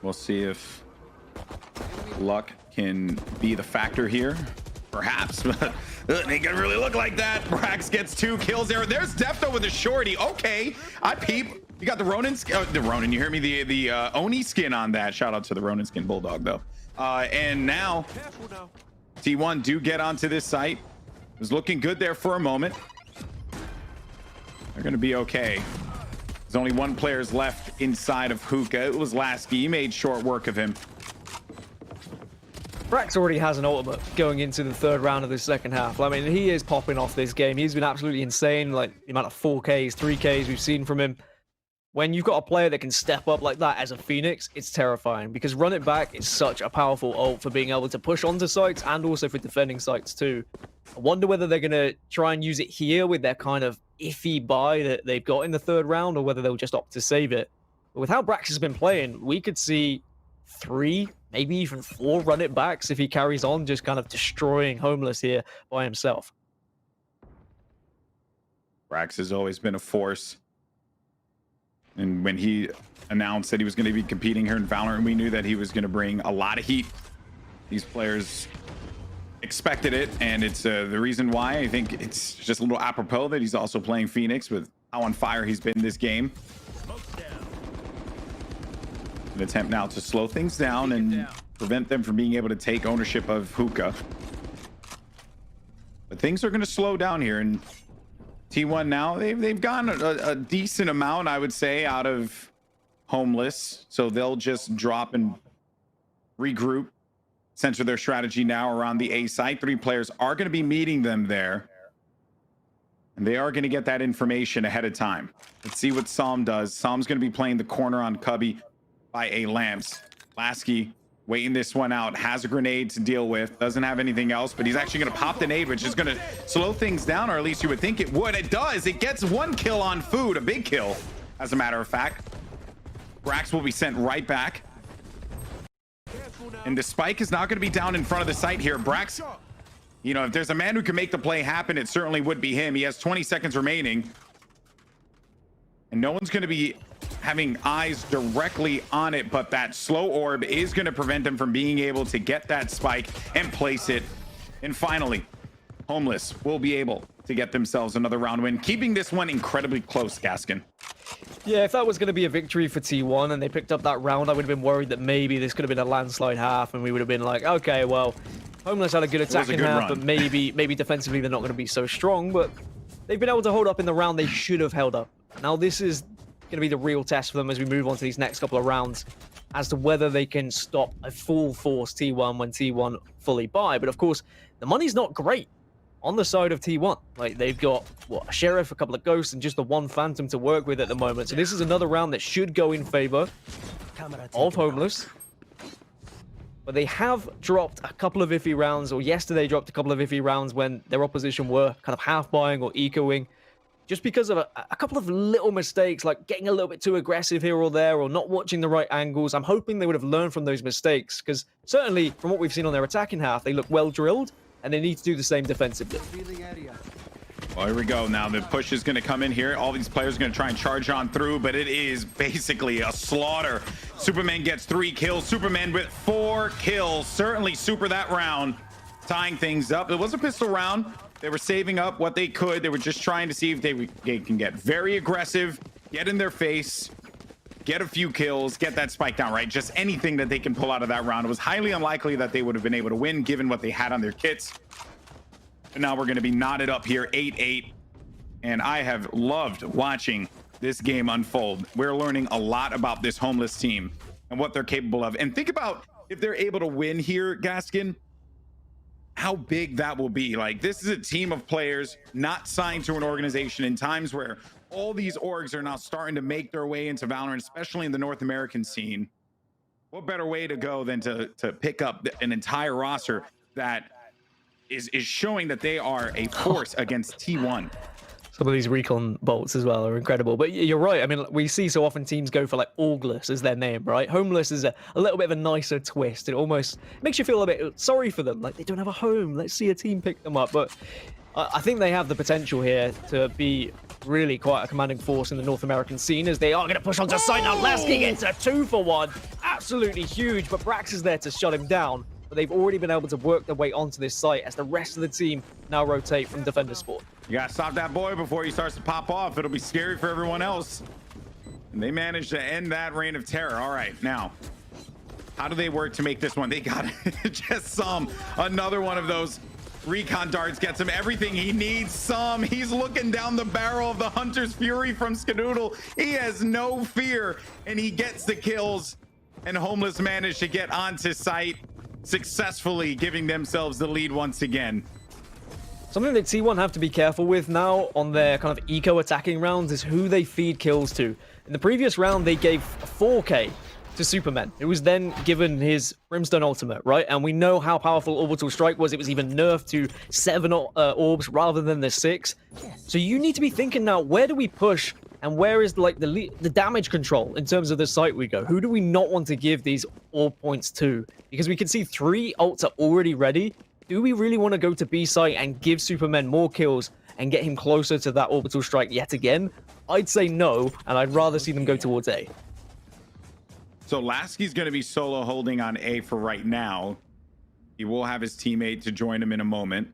We'll see if luck can be the factor here. Perhaps, but it ain't gonna really look like that. Brax gets 2 kills there. There's Defto with a shorty. Okay, I peep. You got the Ronin skin. The Ronin, you hear me? The Oni skin on that. Shout out to the Ronin skin Bulldog, though. And now T1 do get onto this site. It was looking good there for a moment. They're going to be okay. There's only 1 player's left inside of Hookah. It was Lasky. He made short work of him. Brax already has an ultimate going into the 3rd round of the second half. I mean, he is popping off this game. He's been absolutely insane. Like, the amount of 4Ks, 3Ks we've seen from him. When you've got a player that can step up like that as a Phoenix, it's terrifying, because run it back is such a powerful ult for being able to push onto sites and also for defending sites too. I wonder whether they're going to try and use it here with their kind of iffy buy that they've got in the 3rd round, or whether they'll just opt to save it. But with how Brax has been playing, we could see 3, maybe even 4 run it backs if he carries on just kind of destroying Homeless here by himself. Brax has always been a force. And when he announced that he was going to be competing here in Valorant, we knew that he was going to bring a lot of heat. These players expected it, and it's the reason why I think it's just a little apropos that he's also playing Phoenix with how on fire he's been this game. An attempt now to slow things down and prevent them from being able to take ownership of Hookah. But things are going to slow down here, and T1 now, they've gotten a decent amount, I would say, out of Homeless. So they'll just drop and regroup, center their strategy now around the A site. 3 players are going to be meeting them there. And they are going to get that information ahead of time. Let's see what Psalm does. Psalm's going to be playing the corner on Cubby by A Lamps. Lasky waiting this one out, has a grenade to deal with, doesn't have anything else, but he's actually going to pop the nade, which is going to slow things down, or at least you would think it would. It does. It gets 1 kill on Food, a big kill, as a matter of fact. Brax will be sent right back. And the spike is not going to be down in front of the site here. Brax, you know, if there's a man who can make the play happen, it certainly would be him. He has 20 seconds remaining. And no one's going to be having eyes directly on it, but that slow orb is going to prevent them from being able to get that spike and place it. And finally, Homeless will be able to get themselves another round win, keeping this one incredibly close, Gaskin. Yeah, if that was going to be a victory for T1 and they picked up that round, I would have been worried that maybe this could have been a landslide half, and we would have been like, okay, well, Homeless had a good attacking half, but maybe defensively they're not going to be so strong. But they've been able to hold up in the round they should have held up. Now this is going to be the real test for them as we move on to these next couple of rounds, as to whether they can stop a full force T1 when T1 fully buy. But of course, the money's not great on the side of T1. Like, they've got, what, a Sheriff, a couple of Ghosts, and just the 1 Phantom to work with at the moment. So this is another round that should go in favor of Homeless. But they have dropped a couple of iffy rounds, or yesterday dropped a couple of iffy rounds when their opposition were kind of half buying or ecoing, just because of a couple of little mistakes, like getting a little bit too aggressive here or there, or not watching the right angles. I'm hoping they would have learned from those mistakes, because certainly from what we've seen on their attacking half, they look well drilled, and they need to do the same defensively. Well, here we go. Now the push is going to come in here. All these players are going to try and charge on through, but it is basically a slaughter. Superman gets 3 kills. Superman with 4 kills. Certainly super that round, tying things up. It was a pistol round. They were saving up what they could. They were just trying to see if they can get very aggressive, get in their face, get a few kills, get that spike down, right? Just anything that they can pull out of that round. It was highly unlikely that they would have been able to win given what they had on their kits. And now we're going to be knotted up here, 8-8. And I have loved watching this game unfold. We're learning a lot about this Homeless team and what they're capable of. And think about if they're able to win here, Gaskin. how big that will be. Like, this is a team of players not signed to an organization in times where all these orgs are now starting to make their way into Valorant, especially in the North American scene. What better way to go than to pick up an entire roster that is showing that they are a force against T1. Some of these recon bolts as well are incredible. But you're right. I mean, we see so often teams go for like Orgless as their name, right? Homeless is a little bit of a nicer twist. It almost makes you feel a bit sorry for them. Like, they don't have a home. Let's see a team pick them up. But I think they have the potential here to be really quite a commanding force in the North American scene, as they are going to push onto site now. Lasky gets a 2-for-1. Absolutely huge, but Brax is there to shut him down. But they've already been able to work their way onto this site as the rest of the team now rotate from Defender Sport. You gotta stop that boy before he starts to pop off. It'll be scary for everyone else. And they managed to end that reign of terror. All right, now, how do they work to make this one? They got just some, another one of those recon darts gets him everything he needs. He's looking down the barrel of the Hunter's Fury from Skadoodle. He has no fear, and he gets the kills. And Homeless managed to get onto site, successfully giving themselves the lead once again. Something that T1 have to be careful with now on their kind of eco-attacking rounds is who they feed kills to. In the previous round, they gave 4K to Superman, who was then given his Brimstone ultimate, right? And we know how powerful Orbital Strike was. It was even nerfed to 7 orbs rather than the 6. So you need to be thinking now, where do we push and where is like the damage control in terms of the site we go? Who do we not want to give these orb points to? Because we can see 3 ults are already ready. Do we really want to go to B site and give Superman more kills and get him closer to that Orbital Strike yet again? I'd say no, and I'd rather see them go towards A. So Lasky's going to be solo holding on A for right now. He will have his teammate to join him in a moment.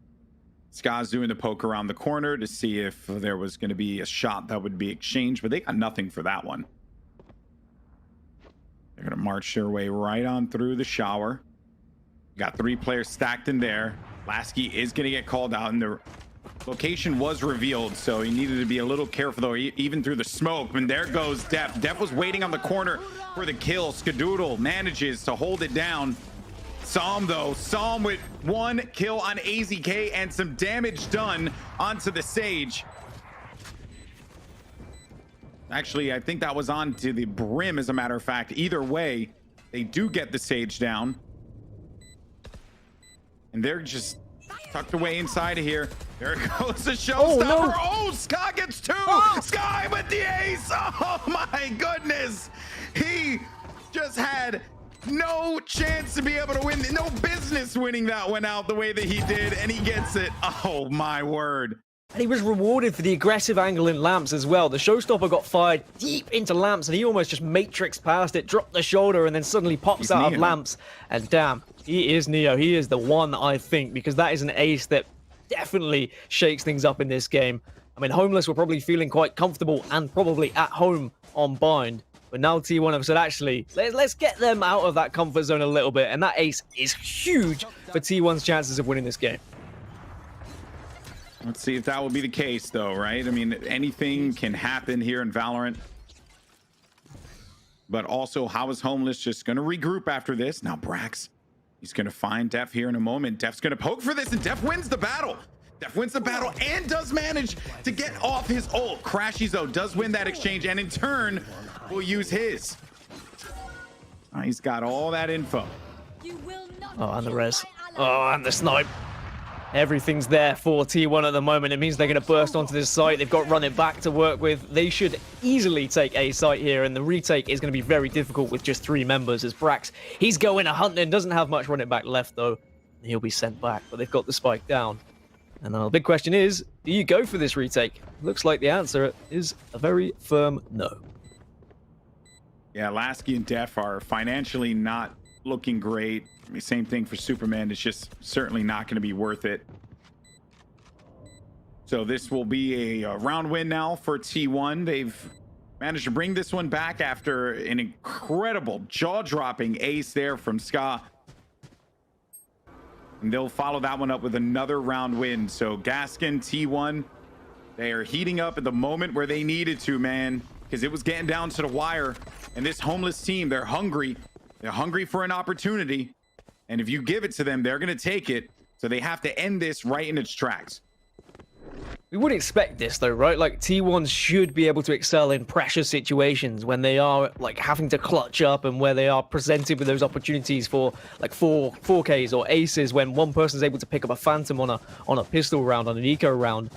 Ska's doing the poke around the corner to see if there was going to be a shot that would be exchanged, but they got nothing for that one. They're going to march their way right on through the shower. Got 3 players stacked in there. Lasky is going to get called out, and the location was revealed, so he needed to be a little careful, though, even through the smoke. And there goes Def. Def was waiting on the corner for the kill. Skadoodle manages to hold it down. Psalm, though. Psalm with 1 kill on AZK and some damage done onto the Sage. Actually, I think that was onto the Brim, as a matter of fact. Either way, they do get the Sage down. And they're just tucked away inside of here. There goes the showstopper. No. Oh, Sky gets 2. Sky with the ace. Oh my goodness. He just had no chance to be able to win. No business winning that one out the way that he did. And he gets it. Oh my word. And he was rewarded for the aggressive angle in Lamps as well. The showstopper got fired deep into Lamps, and he almost just matrixed past it, dropped the shoulder, and then suddenly pops out of Lamps. And damn, he is Neo. He is the one, I think, because that is an ace that definitely shakes things up in this game. I mean, Homeless were probably feeling quite comfortable and probably at home on Bind. But now T1 have said, actually, let's get them out of that comfort zone a little bit. And that ace is huge for T1's chances of winning this game. Let's see if that will be the case, though, right? I mean, anything can happen here in Valorant. But also, how is Homeless just going to regroup after this? Now, Brax, he's going to find Def here in a moment. Def's going to poke for this, and Def wins the battle. Def wins the battle and does manage to get off his ult. Crashies, though, does win that exchange, and in turn, will use his. He's got all that info. Oh, and the res. Oh, and the snipe. Everything's there for T1 at the moment. It means they're going to burst onto this site. They've got Run It Back to work with. They should easily take A site here, and the retake is going to be very difficult with just 3 members, as Brax, he's going a hunting, doesn't have much Run It Back left, though. He'll be sent back, but they've got the spike down. And now the big question is, do you go for this retake? Looks like the answer is a very firm no. Yeah, Lasky and Def are financially not looking great. I mean, same thing for Superman. It's just certainly not going to be worth it. So this will be a round win now for T1. They've managed to bring this one back after an incredible jaw-dropping ace there from Ska. And they'll follow that one up with another round win. So Gaskin, T1, they are heating up at the moment where they needed to, man, because it was getting down to the wire. And this Homeless team, they're hungry. They're hungry for an opportunity. And if you give it to them, they're going to take it. So they have to end this right in its tracks. We would expect this though, right? Like T1 should be able to excel in pressure situations when they are like having to clutch up and where they are presented with those opportunities for like 4Ks or aces when one person's able to pick up a phantom on a pistol round, on an eco round.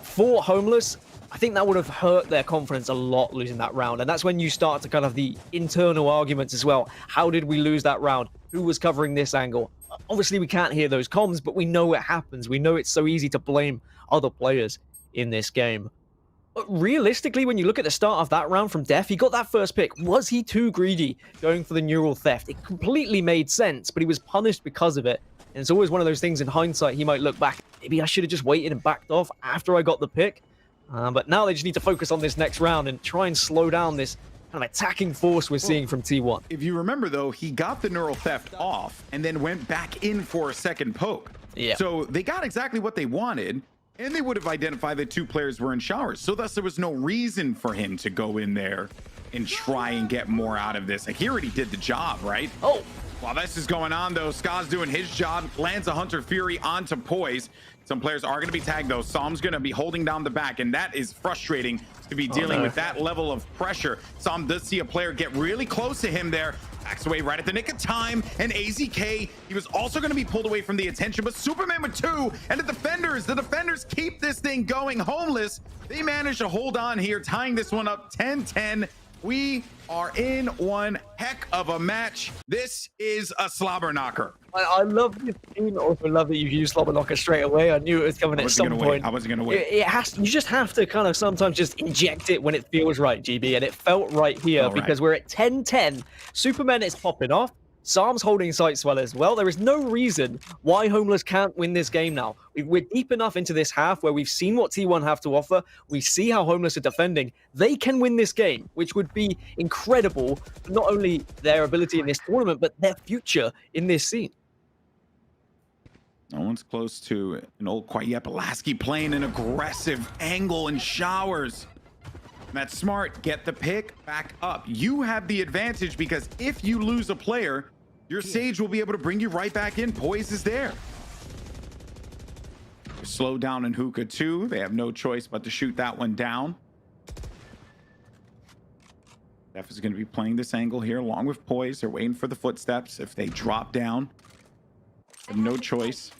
For Homeless, I think that would have hurt their confidence a lot losing that round. And that's when you start to kind of the internal arguments as well. How did we lose that round? Who was covering this angle? Obviously, we can't hear those comms, but we know it happens. We know it's so easy to blame other players in this game. But realistically, when you look at the start of that round from Def, he got that first pick. Was he too greedy going for the neural theft? It completely made sense, but he was punished because of it. And it's always one of those things in hindsight, he might look back, maybe I should have just waited and backed off after I got the pick. But now they just need to focus on this next round and try and slow down this kind of attacking force we're seeing from T1. If you remember, though, he got the neural theft off and then went back in for a second poke. Yeah. So they got exactly what they wanted, and they would have identified that two players were in showers. So thus, there was no reason for him to go in there and try and get more out of this. Like, he already did the job, right? Oh. While this is going on, though, Ska's doing his job, lands a Hunter Fury onto Poise. Some players are going to be tagged, though. Psalm's going to be holding down the back, and that is frustrating to be dealing with that level of pressure. Psalm does see a player get really close to him there. Backs away right at the nick of time, and AZK, he was also going to be pulled away from the attention, but Superman with 2, and the defenders keep this thing going. Homeless, they manage to hold on here, tying this one up 10-10. We are in one heck of a match. This is a slobber knocker. I love this team. Also love that you've used slobber knocker straight away. I knew it was coming at some point. I wasn't gonna wait. It has to, you just have to kind of sometimes just inject it when it feels right, GB, and it felt right here because we're at 10-10. Superman is popping off. Psalm's holding sights well as well. There is no reason why Homeless can't win this game now. We're deep enough into this half where we've seen what T1 have to offer. We see how Homeless are defending. They can win this game, which would be incredible for not only their ability in this tournament, but their future in this scene. No one's close to an old Quiet Pulaski playing an aggressive angle and showers. That's smart. Get the pick back up. You have the advantage because if you lose a player, your Sage will be able to bring you right back in. Poise is there. Slow down in Hookah too. They have no choice but to shoot that one down. Def is going to be playing this angle here along with Poise. They're waiting for the footsteps. If they drop down, they have no choice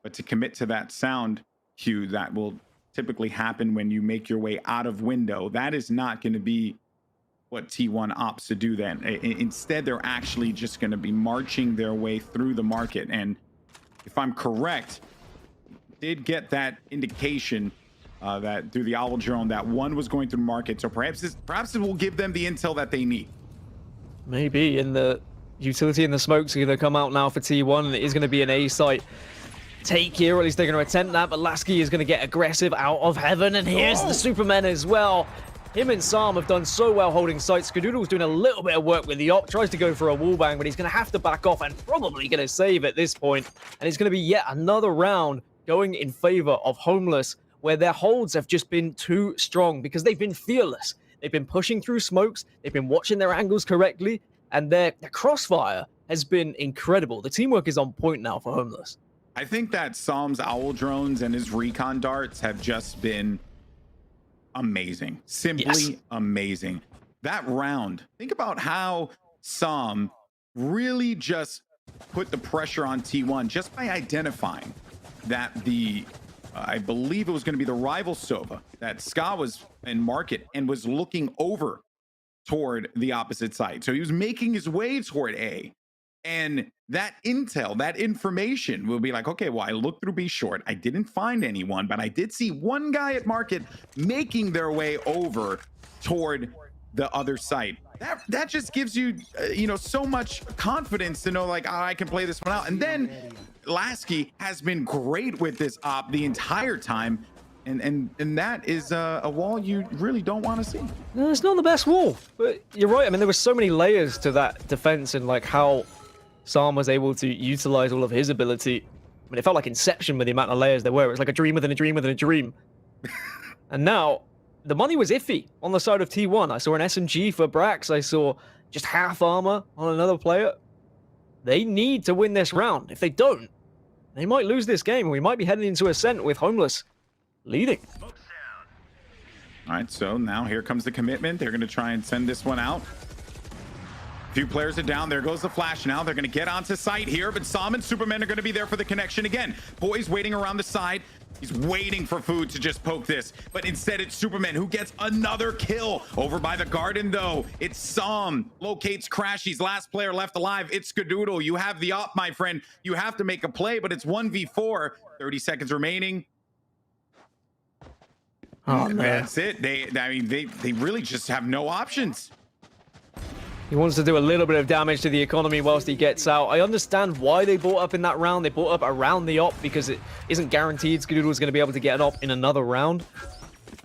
but to commit to that sound cue that will typically happen when you make your way out of window. That is not going to be what T1 opts to do then. Instead, they're actually just going to be marching their way through the market. And if I'm correct, did get that indication that through the owl drone that one was going through the market. So perhaps it will give them the intel that they need. Maybe. In the utility and the smokes are going to come out now for T1, and it is going to be an A site take here, or at least they're going to attempt that, but Lasky is going to get aggressive out of heaven, and here's the Superman as well. Him and Psalm have done so well holding sight. Skadoodle's doing a little bit of work with the op, tries to go for a wallbang, but he's going to have to back off and probably going to save at this point. And it's going to be yet another round going in favor of Homeless, where their holds have just been too strong because they've been fearless. They've been pushing through smokes, they've been watching their angles correctly, and their crossfire has been incredible. The teamwork is on point now for Homeless. I think that Psalm's owl drones and his recon darts have just been amazing. Simply amazing. That round, think about how Psalm really just put the pressure on T1 just by identifying that I believe it was going to be the rival Sova, that Ska was in market and was looking over toward the opposite side. So he was making his way toward A. And that intel, that information will be like, okay, well, I looked through B short. I didn't find anyone, but I did see one guy at market making their way over toward the other site. That just gives you, so much confidence to know, like, I can play this one out. And then Lasky has been great with this op the entire time. And that is a wall you really don't want to see. No, it's not the best wall, but you're right. I mean, there were so many layers to that defense and like how Psalm was able to utilize all of his ability. I mean, it felt like Inception with the amount of layers there were. It was like a dream within a dream within a dream. And now, the money was iffy on the side of T1. I saw an SMG for Brax. I saw just half armor on another player. They need to win this round. If they don't, They might lose this game. We might be heading into Ascent with Homeless leading. All right, so now here comes the commitment. They're going to try and send this one out. Few players are down. There goes the flash now. They're going to get onto site here, but Sam and Superman are going to be there for the connection again. Boy's waiting around the side. He's waiting for Food to just poke this, but instead it's Superman who gets another kill. Over by the garden, though, it's Sam. Locates Crashy's last player left alive. It's Skadoodle. You have the op, my friend. You have to make a play, but it's 1v4. 30 seconds remaining. Oh, man. That's it. They really just have no options. He wants to do a little bit of damage to the economy whilst he gets out. I understand why they bought up in that round. They bought up around the op because it isn't guaranteed Skadoodle is going to be able to get an op in another round.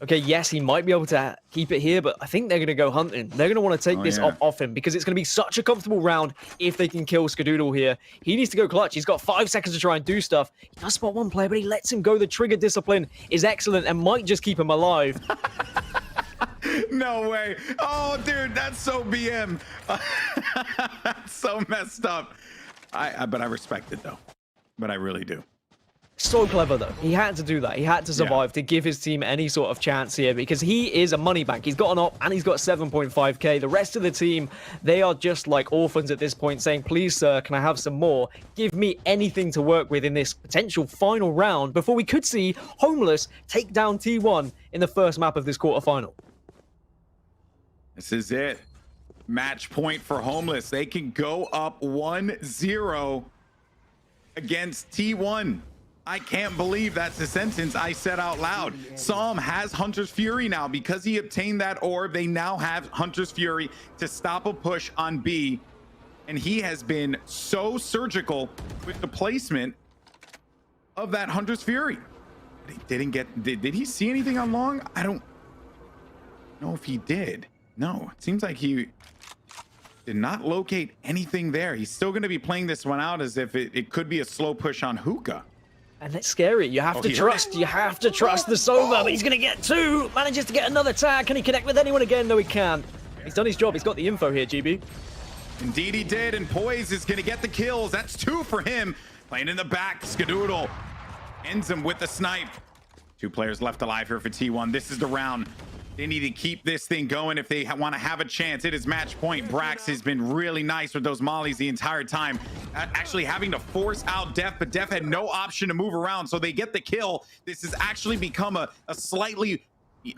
Okay, yes, he might be able to keep it here, but I think they're going to go hunting. They're going to want to take this op off him because it's going to be such a comfortable round if they can kill Skadoodle here. He needs to go clutch. He's got 5 seconds to try and do stuff. He does spot one player, but he lets him go. The trigger discipline is excellent and might just keep him alive. No way. Oh, dude, that's so BM. That's so messed up. But I respect it, though. But I really do. So clever, though. He had to do that. He had to survive to give his team any sort of chance here because he is a money bank. He's got an op and he's got 7.5k. The rest of the team, they are just like orphans at this point saying, please, sir, can I have some more? Give me anything to work with in this potential final round before we could see Homeless take down T1 in the first map of this quarterfinal. This is it. Match point for Homeless. They can go up 1-0 against T1. I can't believe that's the sentence I said out loud. Psalm has Hunter's Fury now. Because he obtained that orb, they now have Hunter's Fury to stop a push on B. And he has been so surgical with the placement of that Hunter's Fury. He didn't get... Did he see anything on long? I don't know if he did. No, it seems like he did not locate anything there. He's still going to be playing this one out as if it could be a slow push on Hookah. And it's scary. You have to trust. You have to trust the Sova, but he's going to get 2. Manages to get another tag. Can he connect with anyone again? No, he can't. He's done his job. He's got the info here, GB. Indeed he did, and Poise is going to get the kills. That's 2 for him. Playing in the back, Skadoodle ends him with the snipe. 2 players left alive here for T1. This is the round. They need to keep this thing going if they want to have a chance. It is match point. Brax has been really nice with those mollies the entire time. Actually having to force out Def, but Def had no option to move around, so they get the kill. This has actually become a slightly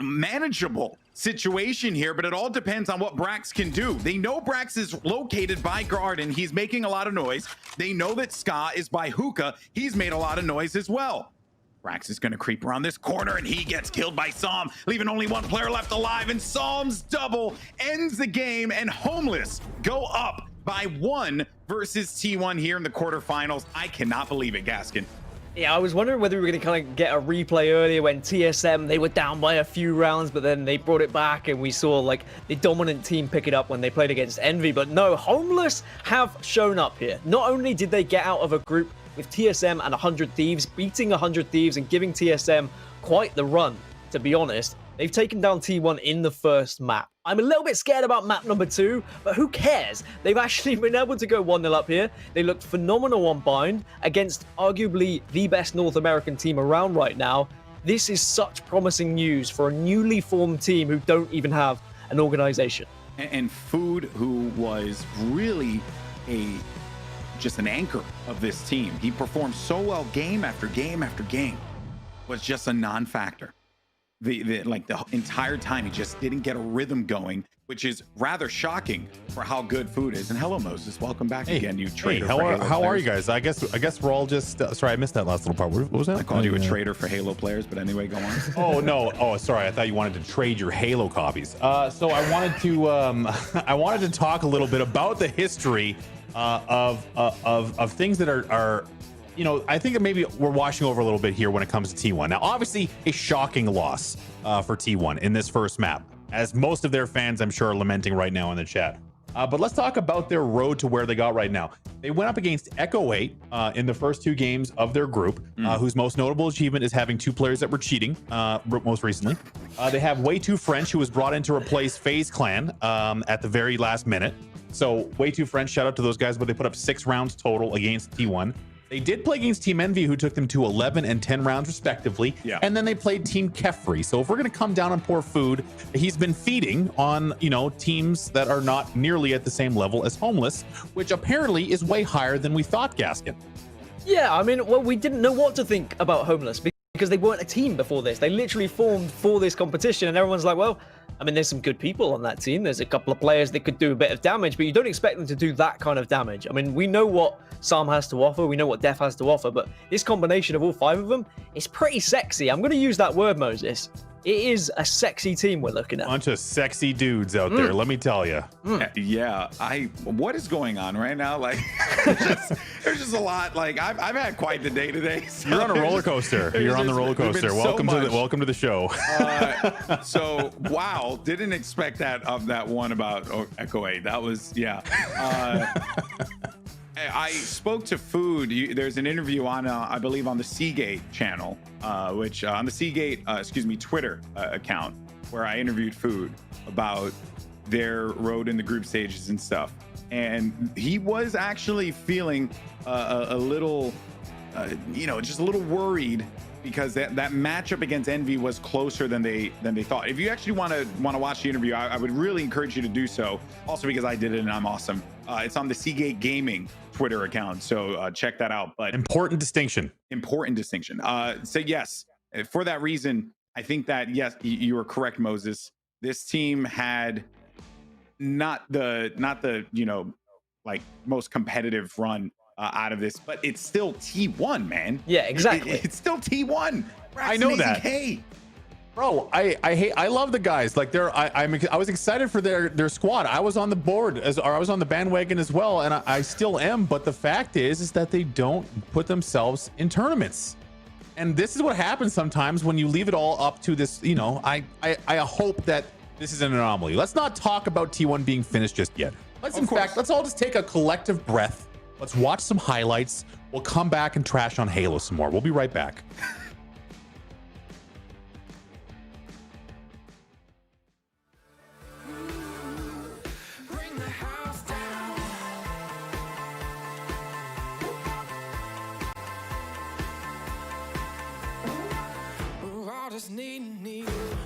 manageable situation here, but it all depends on what Brax can do. They know Brax is located by Garden. He's making a lot of noise. They know that Ska is by Hookah. He's made a lot of noise as well. Brax is going to creep around this corner, and he gets killed by Psalm, leaving only 1 player left alive, and Psalm's double ends the game, and Homeless go up by 1 versus T1 here in the quarterfinals. I cannot believe it, Gaskin. Yeah, I was wondering whether we were going to kind of get a replay earlier when TSM, they were down by a few rounds, but then they brought it back, and we saw like the dominant team pick it up when they played against Envy. But no, Homeless have shown up here. Not only did they get out of a group with TSM and 100 Thieves, beating 100 Thieves and giving TSM quite the run, to be honest. They've taken down T1 in the first map. I'm a little bit scared about map number 2, but who cares? They've actually been able to go 1-0 up here. They looked phenomenal on Bind against arguably the best North American team around right now. This is such promising news for a newly formed team who don't even have an organization. And Food, who was really just an anchor of this team. He performed so well game after game after game, was just a non-factor. The entire time he just didn't get a rhythm going, which is rather shocking for how good Food is. And hello, Moses, welcome back again, you traitor. How are you guys? I guess we're all just sorry, I missed that last little part. What was that? I called you a traitor for Halo players, but anyway, go on. Oh no, sorry, I thought you wanted to trade your Halo copies. So I wanted to talk a little bit about the history of things that are you know, I think maybe we're washing over a little bit here when it comes to T1. Now, obviously, a shocking loss for T1 in this first map, as most of their fans, I'm sure, are lamenting right now in the chat. But let's talk about their road to where they got right now. They went up against Echo 8 in the first 2 games of their group, whose most notable achievement is having 2 players that were cheating most recently. They have Way Too French, who was brought in to replace FaZe Clan at the very last minute. So Way Too French, shout out to those guys, but they put up 6 rounds total against T1. They did play against Team Envy, who took them to 11 and 10 rounds respectively. Yeah. And then they played Team Kefri. So if we're going to come down and pour food, he's been feeding on, teams that are not nearly at the same level as Homeless, which apparently is way higher than we thought, Gaskin. Yeah, I mean, well, we didn't know what to think about Homeless because they weren't a team before this. They literally formed for this competition, and everyone's like, well, I mean, there's some good people on that team. There's a couple of players that could do a bit of damage, but you don't expect them to do that kind of damage. I mean, we know what Sam has to offer. We know what Def has to offer, but this combination of all 5 of them is pretty sexy. I'm going to use that word, Moses. It is a sexy team we're looking at. Bunch of sexy dudes out there, let me tell you. Yeah, what is going on right now? Like, there's just a lot. Like, I've had quite the day today. So You're on a roller coaster. You're on the roller coaster. Welcome to the show. So wow, didn't expect that of that one about Echo 8. That was I spoke to Food. There's an interview on, I believe, on the Seagate channel, which on the Seagate, Twitter account, where I interviewed Food about their road in the group stages and stuff. And he was actually feeling a little, just a little worried because that matchup against Envy was closer than they thought. If you actually want to watch the interview, I would really encourage you to do so. Also because I did it and I'm awesome. It's on the Seagate Gaming Twitter account, so check that out. But important distinction. So yes, for that reason, I think that yes, you are correct, Moses. This team had not the most competitive run out of this, but it's still T1, man. Yeah, exactly. It's still T1. I know that. Hey, bro, I love the guys. Like I was excited for their squad. I was on the board I was on the bandwagon as well, and I still am. But the fact is that they don't put themselves in tournaments, and this is what happens sometimes when you leave it all up to this. I hope that this is an anomaly. Let's not talk about T1 being finished just yet. Let's all just take a collective breath. Let's watch some highlights. We'll come back and trash on Halo some more. We'll be right back.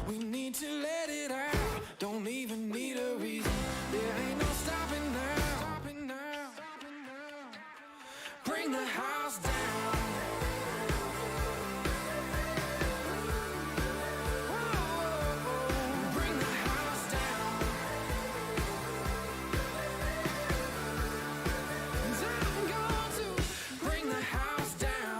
We need to let it out. Don't even need a reason. There ain't no stopping now. Bring the house down. Bring the house down. And I'm going to bring the house down.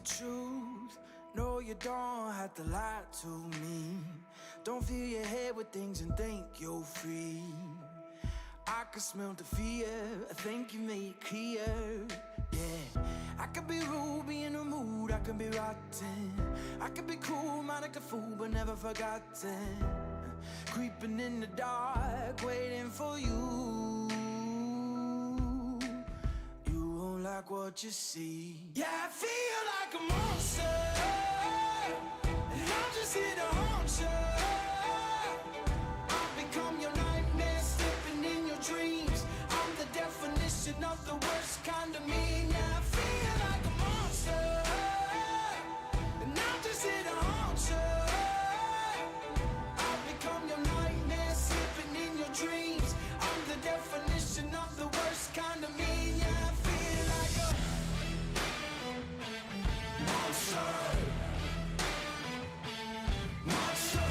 Truth, no, you don't have to lie to me. Don't fill your head with things and think you're free. I can smell the fear, I think you made it clear. Yeah, I could be rude, be in the mood, I can be rotten. I could be cool, mind like a fool, but never forgotten. Creeping in the dark, waiting for you. like what you see. Yeah, I feel like a monster, and I'm just here to haunt you. I've become your nightmare, slipping in your dreams. I'm the definition of the worst kind of mean. Yeah, I feel like a monster, and I'm just here to haunt you. I've become your nightmare, slipping in your dreams. I'm the definition of the worst kind of mean. Yeah, I feel like a monster. Monster.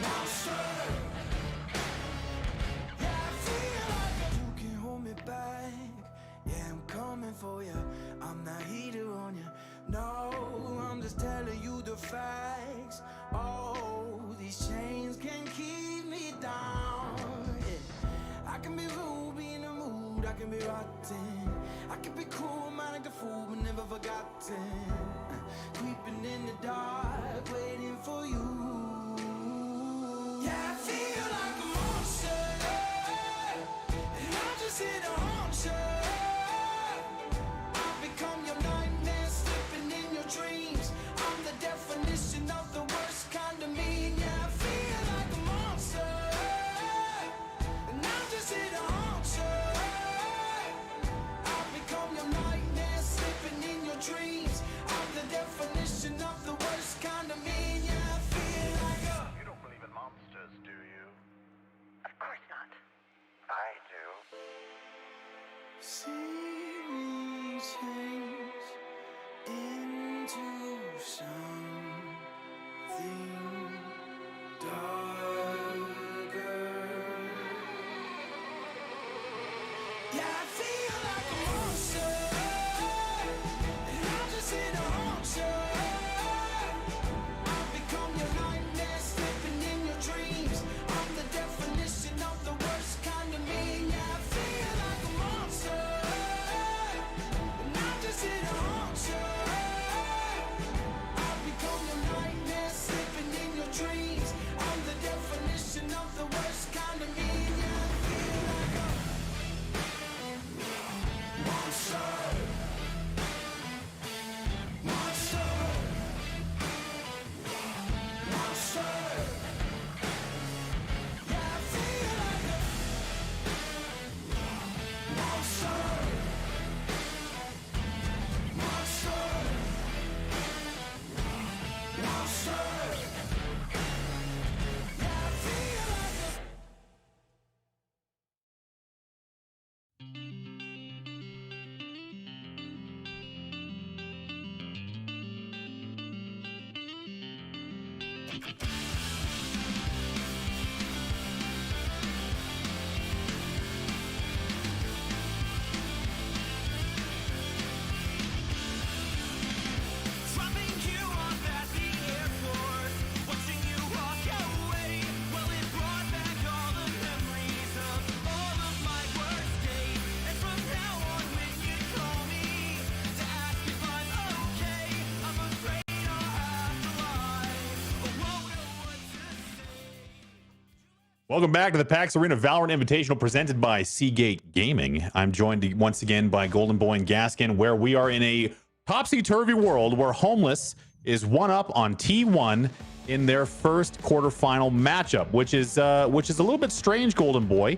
Monster. Yeah, I feel like you can hold me back. Yeah, I'm coming for you. I'm not heater on you. No, I'm just telling you the facts. Oh, these chains can keep me down. Yeah. I can be rude, be in the mood, I can be rotten. I can be cool, man, like a fool, but never forgotten. Creeping in the dark, waiting for you. Yeah, I feel like a monster, and I'm just here to haunt you. I've become your nightmare, slipping in your dreams. I'm the definition of the worst kind of mean. Yeah, I feel like a monster, and I'm just here to haunt you. I've become your nightmare, slipping in your dreams. I'm the definition of the worst kind of mean. Yeah, I feel like a... You don't believe in monsters, do you? Of course not. I do. See me change into something darker. Yeah, I feel like a monster, and I'm just here to haunt you. I've become your nightmare, slipping in your dreams. I'm the definition of the worst kind of mean. Yeah, I feel like a monster, and I'm just here to haunt you. I've become your nightmare, slipping in your dreams. I'm the definition of the worst kind of mean. Yeah, I feel like a monster. Monster. Monster. Yeah, I feel like a monster. Monster. Monster. Yeah, I feel like a... Dropping you off at the airport, watching you walk away. Well, it brought back all the memories of all of my worst days. And from now on, when you call me to ask if I'm okay, I'm afraid I'll have to lie. I won't know what to say. Welcome back to the PAX Arena Valorant Invitational presented by Seagate Gaming. I'm joined once again by Golden Boy and Gaskin, where we are in a topsy-turvy world where Homeless is one up on T1 in their first quarterfinal matchup, which is a little bit strange, Golden Boy,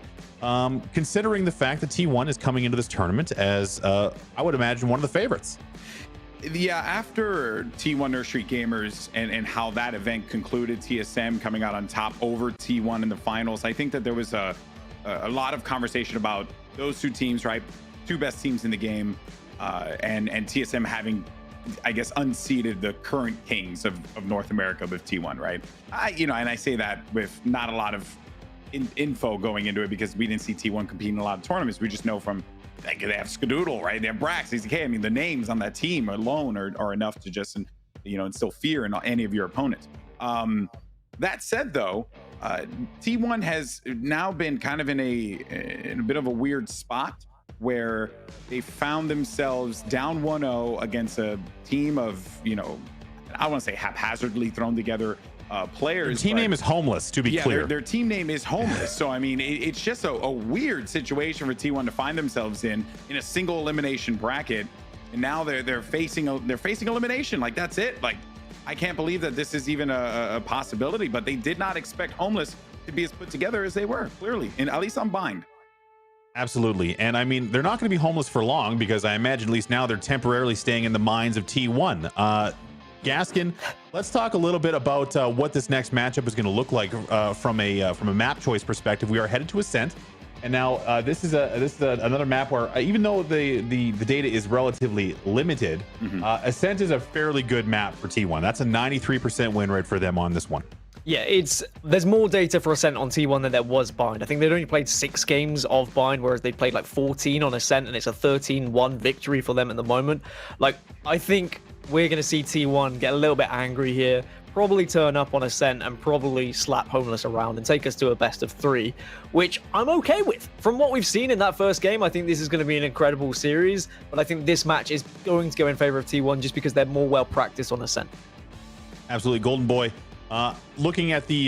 considering the fact that T1 is coming into this tournament as I would imagine one of the favorites. Yeah, after T1 Nurse Street Gamers and how that event concluded, TSM coming out on top over T1 in the finals, I think that there was a lot of conversation about those two teams, right? Two best teams in the game, and TSM having, I guess, unseated the current kings of North America with T1, right? And I say that with not a lot of info going into it because we didn't see T1 compete in a lot of tournaments. We just know from, like, they have Skadoodle, right? They have Brax, AZK. I mean, the names on that team alone are enough to just, instill fear in any of your opponents. That said, though, T1 has now been kind of in a bit of a weird spot where they found themselves down 1-0 against a team of, I don't want to say haphazardly thrown together players. Their team name is Homeless, to be clear. Their team name is Homeless. So, I mean, it's just a weird situation for T1 to find themselves in a single elimination bracket. And now they're facing elimination. Like, that's it. Like, I can't believe that this is even a possibility, but they did not expect Homeless to be as put together as they were, clearly, and at least on Bind. Absolutely. And I mean, they're not going to be homeless for long, because I imagine at least now they're temporarily staying in the minds of T1. Gaskin, let's talk a little bit about what this next matchup is going to look like from a map choice perspective. We are headed to Ascent, and now this is another map where even though the data is relatively limited, Ascent is a fairly good map for T1. That's a 93% win rate for them on this one. Yeah, there's more data for Ascent on T1 than there was Bind. I think they'd only played 6 games of Bind, whereas they played like 14 on Ascent, and it's a 13-1 victory for them at the moment. Like, I think we're going to see T1 get a little bit angry here, probably turn up on Ascent, and probably slap Homeless around and take us to a best of 3, which I'm okay with. From what we've seen in that first game, I think this is going to be an incredible series, but I think this match is going to go in favor of T1 just because they're more well-practiced on Ascent. Absolutely. Golden Boy, looking at the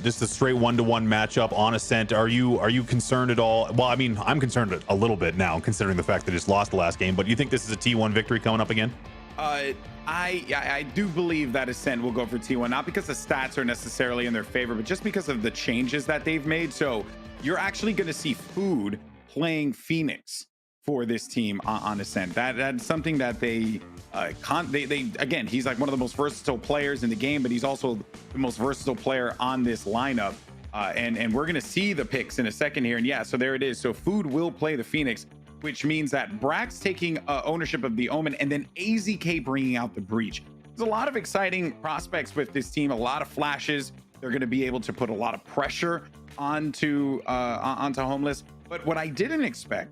just the straight 1-to-1 matchup on Ascent, are you concerned at all? Well, I mean, I'm concerned a little bit now, considering the fact that they just lost the last game, but you think this is a T1 victory coming up again? I do believe that Ascent will go for T1, not because the stats are necessarily in their favor, but just because of the changes that they've made. So you're actually going to see Food playing Phoenix for this team on Ascent. That's something that they again, he's like one of the most versatile players in the game, but he's also the most versatile player on this lineup. And we're going to see the picks in a second here. And yeah, so there it is. So Food will play the Phoenix, which means that Brax taking ownership of the Omen, and then AZK bringing out the Breach. There's a lot of exciting prospects with this team, a lot of flashes. They're going to be able to put a lot of pressure onto Homeless. But what I didn't expect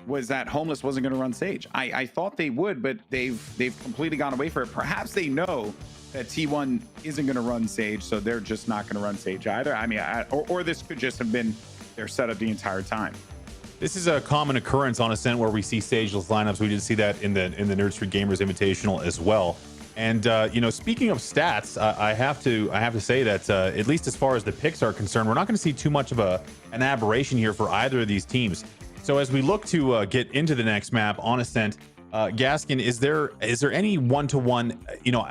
was that Homeless wasn't going to run Sage. I thought they would, but they've completely gone away from it. Perhaps they know that T1 isn't going to run Sage, so they're just not going to run Sage either. I mean, or this could just have been their setup the entire time. This is a common occurrence on Ascent where we see stageless lineups. We did see that in the Nerd Street Gamers Invitational as well. And you know, speaking of stats, I have to say that at least as far as the picks are concerned, we're not going to see too much of an aberration here for either of these teams. So as we look to get into the next map on Ascent, Gaskin, is there any 1-to-1? You know,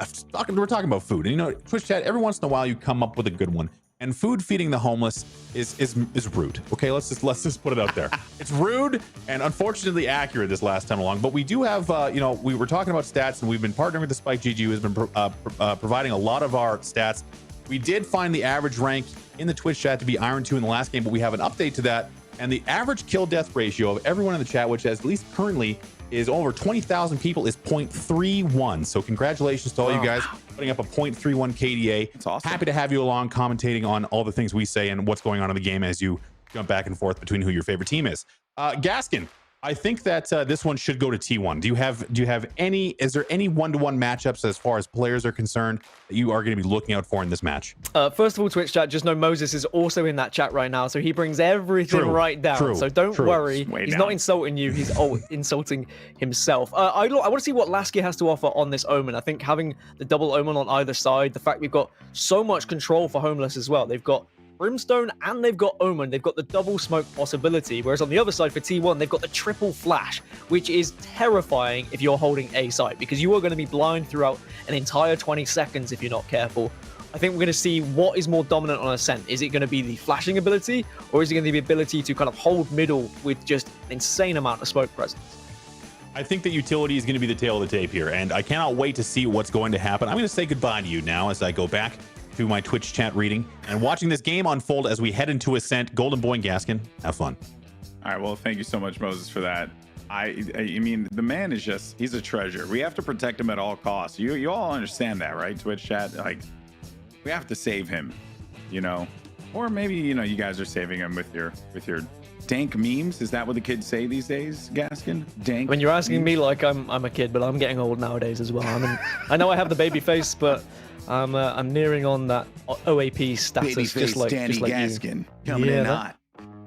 we're talking about Food, and you know, Twitch chat, every once in a while you come up with a good one. And Food feeding the homeless is rude. Okay, let's just put it out there. It's rude and unfortunately accurate this last time along. But we do have, you know, we were talking about stats, and we've been partnering with the Spike GG, who has been providing a lot of our stats. We did find the average rank in the Twitch chat to be Iron 2 in the last game, but we have an update to that. And the average kill death ratio of everyone in the chat, which at least currently is over 20,000 people, is 0.31. So congratulations to all you guys putting up a 0.31 KDA. That's awesome. Happy to have you along, commentating on all the things we say and what's going on in the game as you jump back and forth between who your favorite team is. Gaskin, I think that this one should go to T1. Do you have any? Is there any 1-to-1 matchups as far as players are concerned that you are going to be looking out for in this match? First of all, Twitch chat, just know Moses is also in that chat right now, so he brings everything right down. So don't worry, he's not insulting you. He's insulting himself. I want to see what Lasky has to offer on this Omen. I think having the double Omen on either side, the fact we've got so much control for Homeless as well. They've got Brimstone and they've got Omen. They've got the double smoke possibility, whereas on the other side for T1, they've got the triple flash, which is terrifying if you're holding A site, because you are going to be blind throughout an entire 20 seconds if you're not careful. I think we're going to see what is more dominant on Ascent. Is it going to be the flashing ability, or is it going to be the ability to kind of hold middle with just an insane amount of smoke presence? I think that utility is going to be the tail of the tape here, and I cannot wait to see what's going to happen. I'm going to say goodbye to you now as I go back to my Twitch chat reading and watching this game unfold as we head into Ascent. Golden Boy and Gaskin, have fun. All right, well, thank you so much, Moses, for that. I mean, the man is he's a treasure. We have to protect him at all costs. You all understand that, right? Twitch chat, like, we have to save him, you know, or maybe, you know, you guys are saving him with your dank memes. Is that what the kids say these days, Gaskin? Dank. When you're asking me like I'm a kid, but I'm getting old nowadays as well. I know I have the baby face, but I'm nearing on that OAP status, Babyface just like Danny just like Gaskin you. coming in hot.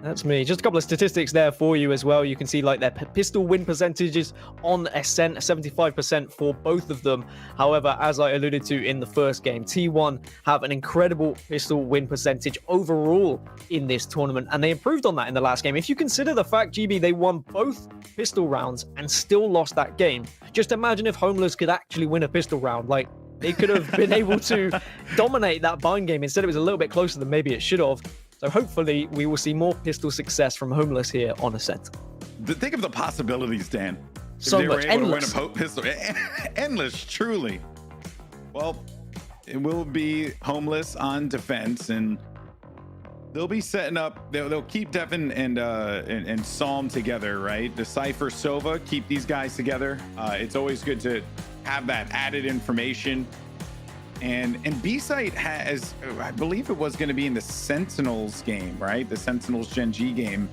That's me. Just a couple of statistics there for you as well. You can see like their pistol win percentages on Ascent, 75% for both of them. However, as I alluded to in the first game, T1 have an incredible pistol win percentage overall in this tournament, and they improved on that in the last game. If you consider the fact, GB, they won both pistol rounds and still lost that game. Just imagine if Homeless could actually win a pistol round. Like, they could have been able to dominate that bind game. Instead, it was a little bit closer than maybe it should have. So hopefully we will see more pistol success from Homeless here on Ascent. Think of the possibilities, Dan. If So they were much. able Endless. to win a pistol. Endless, truly. Well, it will be Homeless on defense, and they'll be setting up. They'll keep Devin and Psalm together, right? The Cypher, Sova, keep these guys together. It's always good to have that added information. And B-Site has, I believe it was going to be in the Sentinels game, right? The Sentinels Gen G game,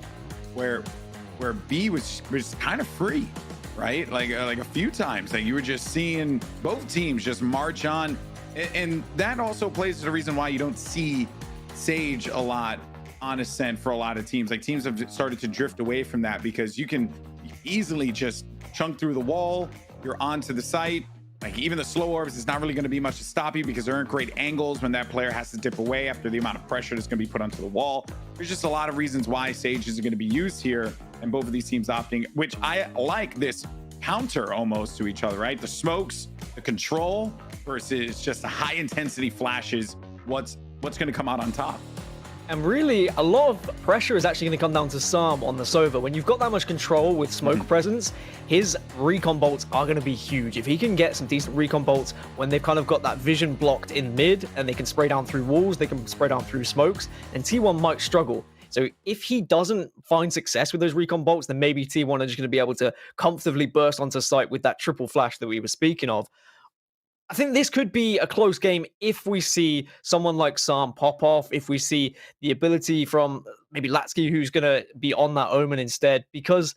where B was kind of free, right? Like a few times, like you were just seeing both teams just march on, and that also plays to the reason why you don't see Sage a lot on Ascent for a lot of teams. Like teams have started to drift away from that because you can easily just chunk through the wall. You're onto the site. Like even the slow orbs, it's not really going to be much to stop you because there aren't great angles when that player has to dip away after the amount of pressure that's going to be put onto the wall. There's just a lot of reasons why Sage is going to be used here, and both of these teams opting, which I like this counter almost to each other, right? The smokes, the control versus just the high intensity flashes. What's going to come out on top? And really, a lot of pressure is actually going to come down to Psalm on the Sova. When you've got that much control with smoke presence, his recon bolts are going to be huge. If he can get some decent recon bolts when they've kind of got that vision blocked in mid and they can spray down through walls, they can spray down through smokes, and T1 might struggle. So if he doesn't find success with those recon bolts, then maybe T1 are just going to be able to comfortably burst onto site with that triple flash that we were speaking of. I think this could be a close game if we see someone like Psalm pop off, if we see the ability from maybe Latsky, who's going to be on that Omen instead, because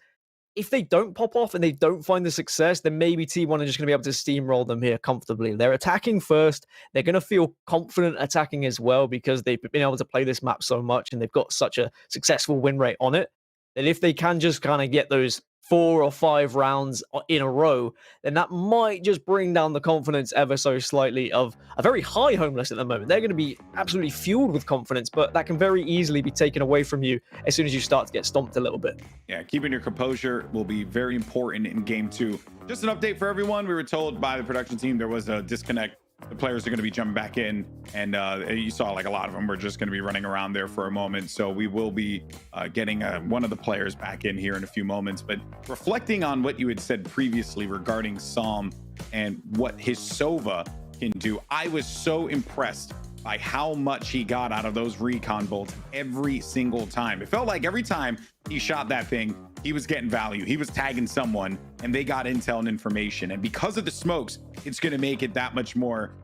if they don't pop off and they don't find the success, then maybe T1 are just going to be able to steamroll them here comfortably. They're attacking first. They're going to feel confident attacking as well because they've been able to play this map so much and they've got such a successful win rate on it. That if they can just kind of get those 4 or 5 rounds in a row, then that might just bring down the confidence ever so slightly of a very high Homeless at the moment. They're going to be absolutely fueled with confidence, but that can very easily be taken away from you as soon as you start to get stomped a little bit. Yeah, keeping your composure will be very important in game 2. Just an update for everyone. We were told by the production team there was a disconnect. The players are going to be jumping back in, and you saw like a lot of them were just going to be running around there for a moment. So we will be getting one of the players back in here in a few moments. But reflecting on what you had said previously regarding Psalm and what his Sova can do, I was so impressed by how much he got out of those recon bolts every single time. It felt like every time he shot that thing, he was getting value. He was tagging someone and they got intel and information. And because of the smokes, it's going to make it that much more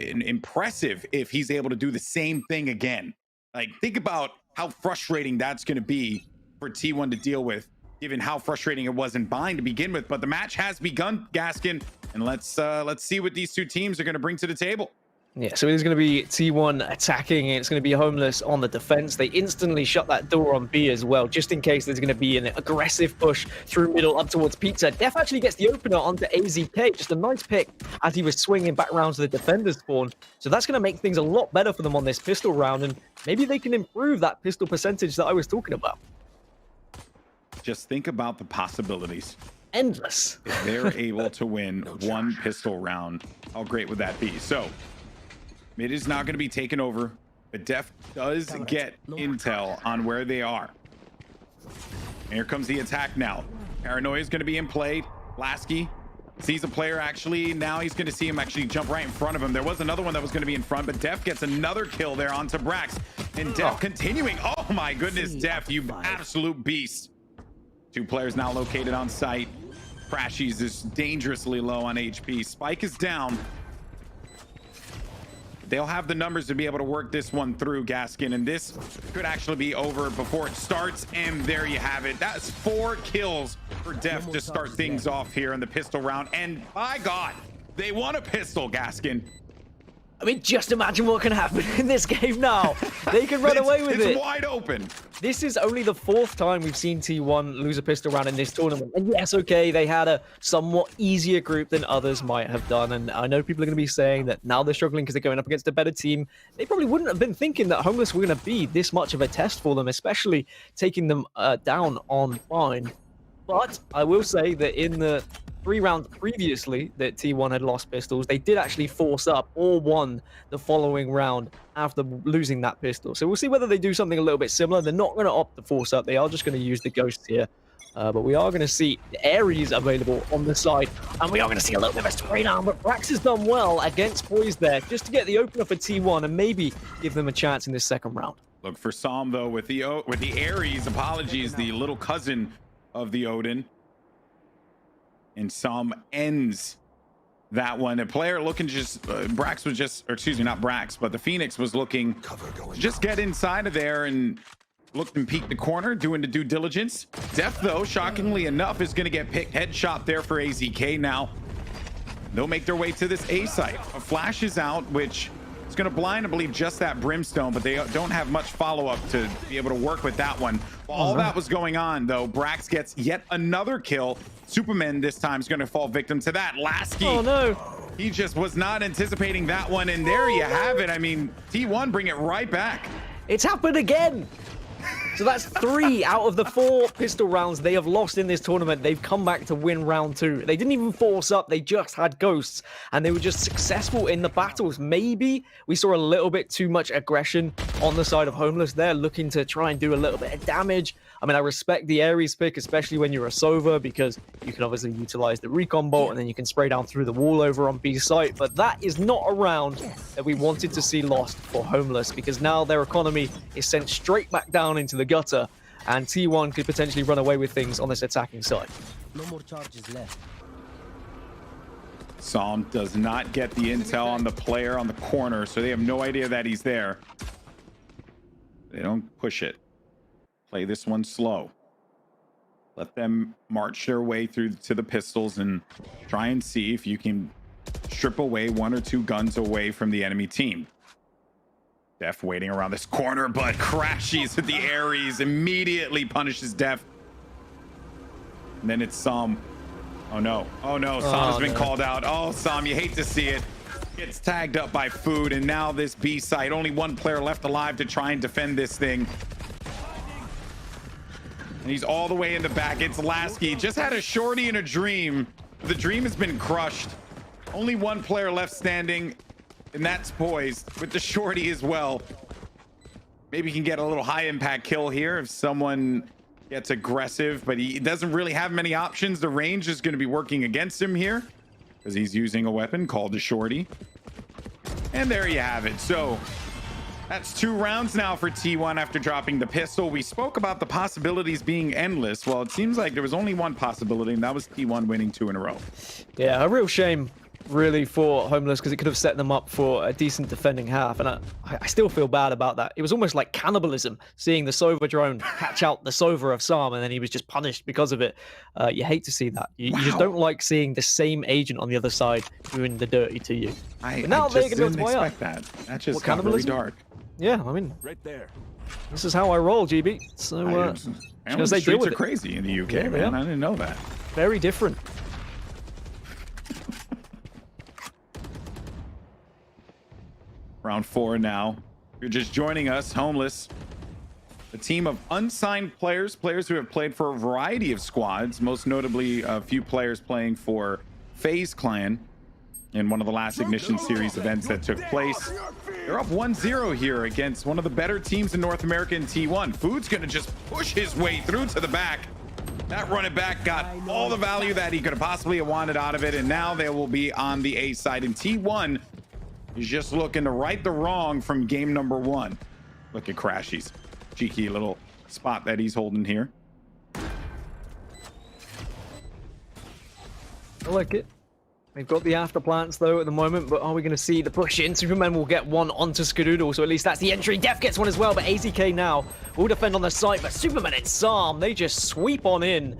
impressive if he's able to do the same thing again. Like, think about how frustrating that's going to be for T1 to deal with, given how frustrating it was in Bind to begin with. But the match has begun, Gaskin, and let's see what these two teams are going to bring to the table. Yeah, so it is going to be T1 attacking, and it's going to be Homeless on the defense. They instantly shut that door on B as well, just in case there's going to be an aggressive push through middle up towards Pizza. Def actually gets the opener onto AZK, just a nice pick as he was swinging back around to the defender spawn. So that's going to make things a lot better for them on this pistol round, and maybe they can improve that pistol percentage that I was talking about. Just think about the possibilities. Endless. If they're able to win one pistol round, how great would that be? So it is not going to be taken over, but Def does get intel on where they are. And here comes the attack now. Paranoia is going to be in play. Lasky sees a player actually. Now he's going to see him actually jump right in front of him. There was another one that was going to be in front, but Def gets another kill there onto Brax. And Def continuing. Oh my goodness, Def, you absolute beast. 2 players now located on site. Crashies is dangerously low on HP. Spike is down. They'll have the numbers to be able to work this one through, Gaskin, and this could actually be over before it starts. And there you have it. That's 4 kills for Def to start things off here in the pistol round. And by God, they won a pistol, Gaskin. I mean, just imagine what can happen in this game now. They can run away with it. It's wide open. This is only the 4th time we've seen T1 lose a pistol round in this tournament. And yes, okay, they had a somewhat easier group than others might have done. And I know people are going to be saying that now they're struggling because they're going up against a better team. They probably wouldn't have been thinking that Homeless were going to be this much of a test for them, especially taking them down on Fine. But I will say that in the 3 rounds previously that T1 had lost pistols, they did actually force up or won the following round after losing that pistol. So we'll see whether they do something a little bit similar. They're not going to opt to force up. They are just going to use the ghosts here. But we are going to see Ares available on the side. And we are going to see a little bit of a spray down. But Brax has done well against Boys there just to get the opener for T1 and maybe give them a chance in this second round. Look for Psalm, though, with the Ares, apologies, the little cousin of the Odin. And Psalm ends that one. A player looking just, Brax was just, or excuse me, not Brax, but the Phoenix was looking to just get inside of there and looked and peeked the corner, doing the due diligence. Def, though, shockingly enough, is going to get picked. Headshot there for AZK now. They'll make their way to this A site. A flash is out, which is going to blind, I believe, just that Brimstone, but they don't have much follow-up to be able to work with that one. While all that was going on, though, Brax gets yet another kill. Superman this time is going to fall victim to that. Lasky. Oh, no. He just was not anticipating that one, and there you have it. I mean, T1 bring it right back. It's happened again. So that's 3 out of the 4 pistol rounds they have lost in this tournament. They've come back to win round 2. They didn't even force up. They just had ghosts, and they were just successful in the battles. Maybe we saw a little bit too much aggression on the side of Homeless. They're looking to try and do a little bit of damage. I mean, I respect the Ares pick, especially when you're a Sova, because you can obviously utilize the recon bolt and then you can spray down through the wall over on B site. But that is not a round that we wanted to see lost for Homeless, because now their economy is sent straight back down into the gutter, and T1 could potentially run away with things on this attacking side. No more charges left. Psalm does not get the intel on the player on the corner, so they have no idea that he's there. They don't push it. Play this one slow. Let them march their way through to the pistols and try and see if you can strip away 1 or 2 guns away from the enemy team. Def waiting around this corner, but crashes with the Ares, immediately punishes Def. And then it's Psalm. Oh no. Oh no. Psalm has been called out. Oh, Psalm, you hate to see it. Gets tagged up by Food, and now this B site. Only 1 player left alive to try and defend this thing. And he's all the way in the back. It's Lasky. Just had a shorty and a dream. The dream has been crushed. Only 1 player left standing, and that's Poised with the shorty as well. Maybe he can get a little high impact kill here if someone gets aggressive, but he doesn't really have many options. The range is going to be working against him here because he's using a weapon called a shorty. And there you have it. So that's 2 rounds now for T1 after dropping the pistol. We spoke about the possibilities being endless. Well, it seems like there was only 1 possibility, and that was T1 winning 2 in a row. Yeah, a real shame, really, for Homeless, because it could have set them up for a decent defending half. And I still feel bad about that. It was almost like cannibalism, seeing the Sova drone catch out the Sova of Psalm, and then he was just punished because of it. You hate to see that. You just don't like seeing the same agent on the other side doing the dirty to you. But now they're going to expect that. That just got very dark. Yeah, I mean, right there. This is how I roll, GB. So, the streets are crazy in the UK, yeah, man. I didn't know that. Very different. Round 4 now. You're just joining us, Homeless. A team of unsigned players who have played for a variety of squads, most notably a few players playing for FaZe Clan in one of the last Ignition Series events that took place. They're up 1-0 here against one of the better teams in North America in T1. Food's going to just push his way through to the back. That running back got all the value that he could have possibly wanted out of it, and now they will be on the A side. And T1 is just looking to right the wrong from game number 1. Look at Crashy's cheeky little spot that he's holding here. I like it. They've got the after plants though at the moment, but are we going to see the push in? Superman will get one onto Skadoodle, so at least that's the entry. Def gets one as well, but AZK now will defend on the site, but Superman and Psalm, they just sweep on in.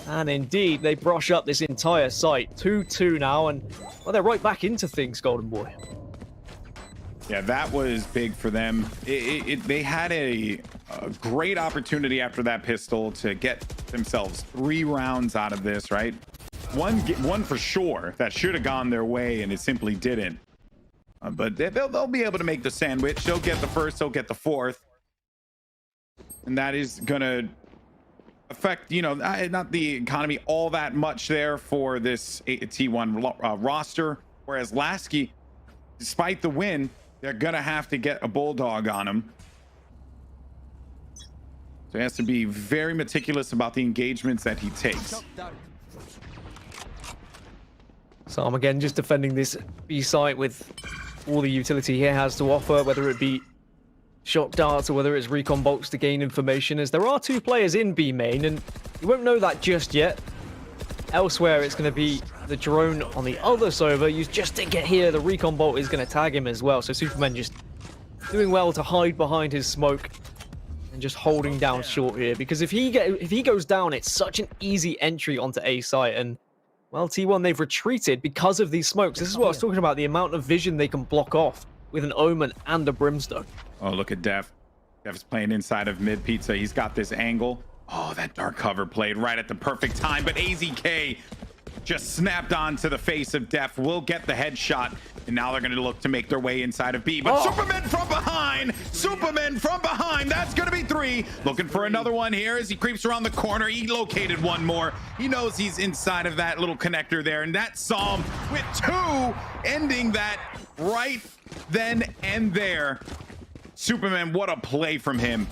And indeed, they brush up this entire site. 2-2 now, and well, they're right back into things, Golden Boy. Yeah, that was big for them. They had a great opportunity after that pistol to get themselves 3 rounds out of this, right? One for sure that should have gone their way, and it simply didn't. But they'll be able to make the sandwich. They'll get the first, they'll get the fourth. And that is going to affect, you know, not the economy all that much there for this T1 roster. Whereas Lasky, despite the win, they're going to have to get a bulldog on him. So he has to be very meticulous about the engagements that he takes. So I'm again just defending this B site with all the utility he has to offer, whether it be shock darts or whether it's recon bolts to gain information, as there are 2 players in B main, and you won't know that just yet. Elsewhere, it's going to be the drone on the other server. You just didn't get here. The recon bolt is going to tag him as well. So Superman just doing well to hide behind his smoke and just holding down short here, because if he goes down, it's such an easy entry onto A site. And well, T1, they've retreated because of these smokes. This is what I was talking about, the amount of vision they can block off with an Omen and a Brimstone. Oh, look at Def. Def is playing inside of mid pizza. He's got this angle. Oh, that dark cover played right at the perfect time, but AZK just snapped onto the face of Def. Will get the headshot, and now they're going to look to make their way inside of B. But Superman from behind! Superman from behind! That's going to be 3. Looking for another one here as he creeps around the corner. He located one more. He knows he's inside of that little connector there, and that Psalm with 2, ending that right then and there. Superman, what a play from him.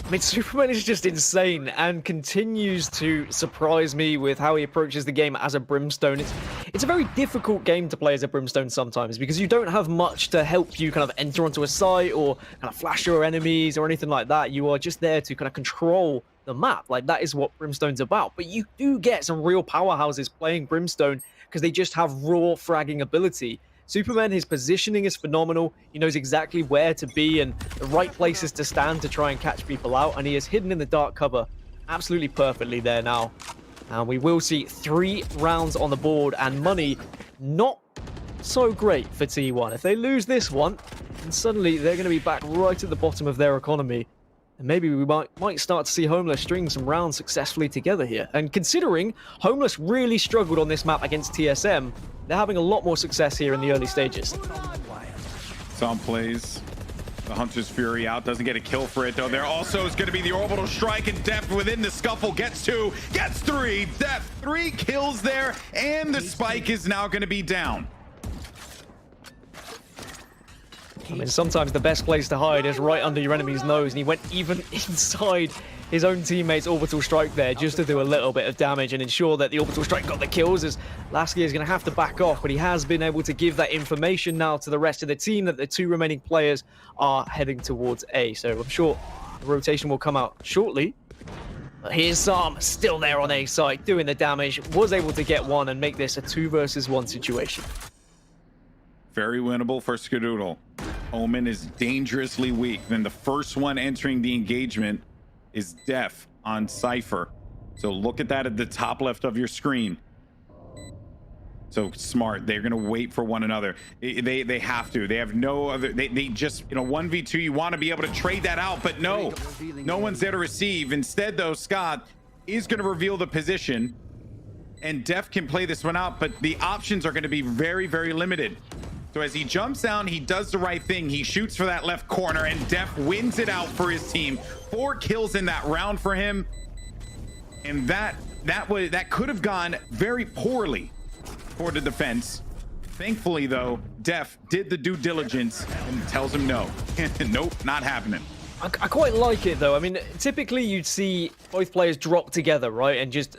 I mean, Superman is just insane and continues to surprise me with how he approaches the game as a Brimstone. It's a very difficult game to play as a Brimstone sometimes, because you don't have much to help you kind of enter onto a site or kind of flash your enemies or anything like that. You are just there to kind of control the map. Like, that is what Brimstone's about. But you do get some real powerhouses playing Brimstone because they just have raw fragging ability. Superman, his positioning is phenomenal. He knows exactly where to be and the right places to stand to try and catch people out, and he is hidden in the dark cover absolutely perfectly there now. And we will see 3 rounds on the board, and money not so great for T1. If they lose this one, then suddenly they're going to be back right at the bottom of their economy. And maybe we might start to see Homeless string some rounds successfully together here. And considering Homeless really struggled on this map against TSM, they're having a lot more success here in the early stages. Some plays the Hunter's Fury out, doesn't get a kill for it though. There also is going to be the orbital strike, and Def within the scuffle gets 2, gets 3. Def 3 kills there, and the spike is now going to be down. I mean, sometimes the best place to hide is right under your enemy's nose, and he went even inside his own teammate's orbital strike there just to do a little bit of damage and ensure that the orbital strike got the kills, as Lasky is going to have to back off, but he has been able to give that information now to the rest of the team that the 2 remaining players are heading towards A. So I'm sure the rotation will come out shortly. But here's Sam, still there on A site, doing the damage, was able to get 1 and make this a 2 versus 1 situation. Very winnable for Skadoodle. Omen is dangerously weak. Then the first one entering the engagement is Def on Cypher. So look at that at the top left of your screen. So smart. They're going to wait for one another. They have to. They have no other. They just, you know, 1v2, you want to be able to trade that out, but no one's there to receive. Instead, though, Scott is going to reveal the position, and Def can play this one out, but the options are going to be very, very limited. So as he jumps down, he does the right thing. He shoots for that left corner, and Def wins it out for his team. 4 kills in that round for him, and that could have gone very poorly for the defense. Thankfully, though, Def did the due diligence and tells him no. Nope, not happening. I quite like it, though. I mean, typically you'd see both players drop together, right, and just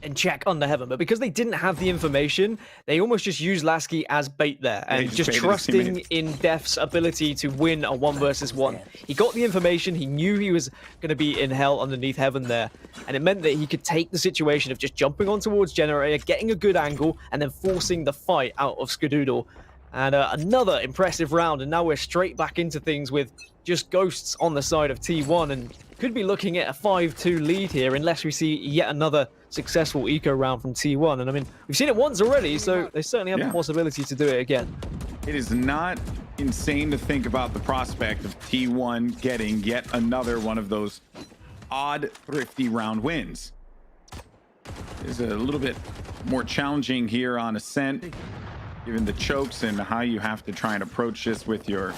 and check under heaven, but because they didn't have the information, they almost just used Lasky as bait there, and just trusting in Def's ability to win a 1 versus 1. He got the information, he knew he was going to be in hell underneath heaven there, and it meant that he could take the situation of just jumping on towards Generator, getting a good angle, and then forcing the fight out of Skadoodle. And another impressive round, and now we're straight back into things with just Ghosts on the side of T1, and could be looking at a 5-2 lead here unless we see yet another successful eco round from T1. And I mean, we've seen it once already, so they certainly have the possibility to do it again. it is not insane to think about the prospect of T1 getting yet another one of those odd, thrifty round wins. It's a little bit more challenging here on Ascent, given the chokes and how you have to try and approach this with your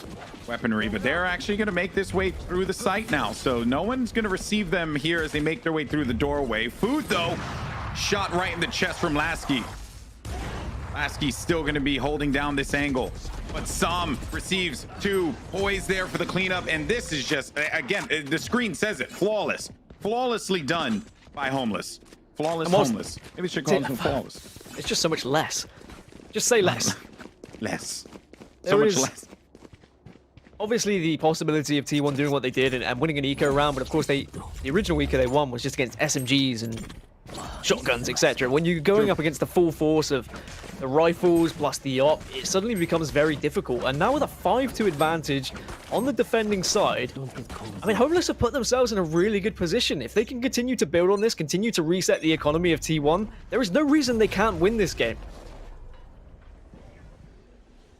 weaponry. But they're actually going to make this way through the site now, so no one's going to receive them here as they make their way through the doorway. Food, though, shot right in the chest from Lasky. Lasky's still going to be holding down this angle, but Som receives 2. Poise there for the cleanup, and this is just, again, the screen says it, flawless. Flawlessly done by Homeless. Flawless Homeless. Maybe we should call him flawless. It's just so much less. Just say less. Less. So much less. Obviously, the possibility of T1 doing what they did and winning an eco round, but of course, the original eco they won was just against SMGs and shotguns, etc. When you're going up against the full force of the rifles plus the op, it suddenly becomes very difficult. And now with a 5-2 advantage on the defending side, I mean, Homeless have put themselves in a really good position. If they can continue to build on this, continue to reset the economy of T1, there is no reason they can't win this game.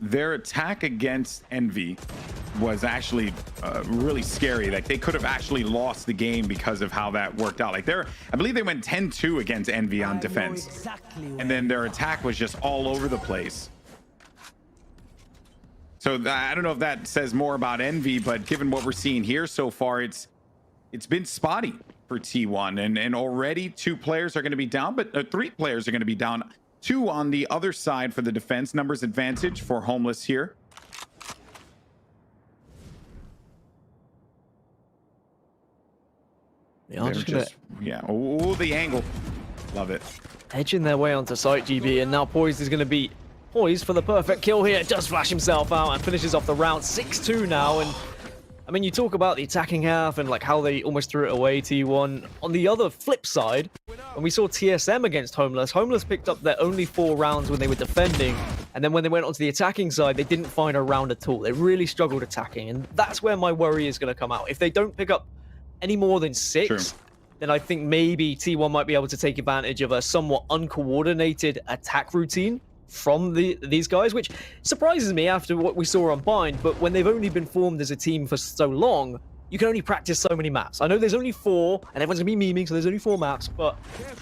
Their attack against Envy was actually really scary. Like, they could have actually lost the game because of how that worked out. Like, I believe they went 10-2 against Envy on defense, and then their attack was just all over the place. So I don't know if that says more about Envy, but given what we're seeing here so far, it's been spotty for T1, and already 2 players are going to be down, but 3 players are going to be down. 2 on the other side for the defense. Numbers advantage for Homeless here. Yeah, oh, the angle. Love it. Edging their way onto site, GB, and now Poised is going to be poised for the perfect kill here. Does flash himself out and finishes off the round. 6-2 now, and I mean, you talk about the attacking half and like how they almost threw it away, T1. On the other flip side, when we saw TSM against Homeless, Homeless picked up their only 4 rounds when they were defending, and then when they went onto the attacking side, they didn't find a round at all. They really struggled attacking, and that's where my worry is going to come out. If they don't pick up any more than 6, then I think maybe T1 might be able to take advantage of a somewhat uncoordinated attack routine from these guys, which surprises me after what we saw on Bind. But when they've only been formed as a team for so long, you can only practice so many maps. I know there's only 4, and everyone's gonna be memeing, so there's only 4 maps, but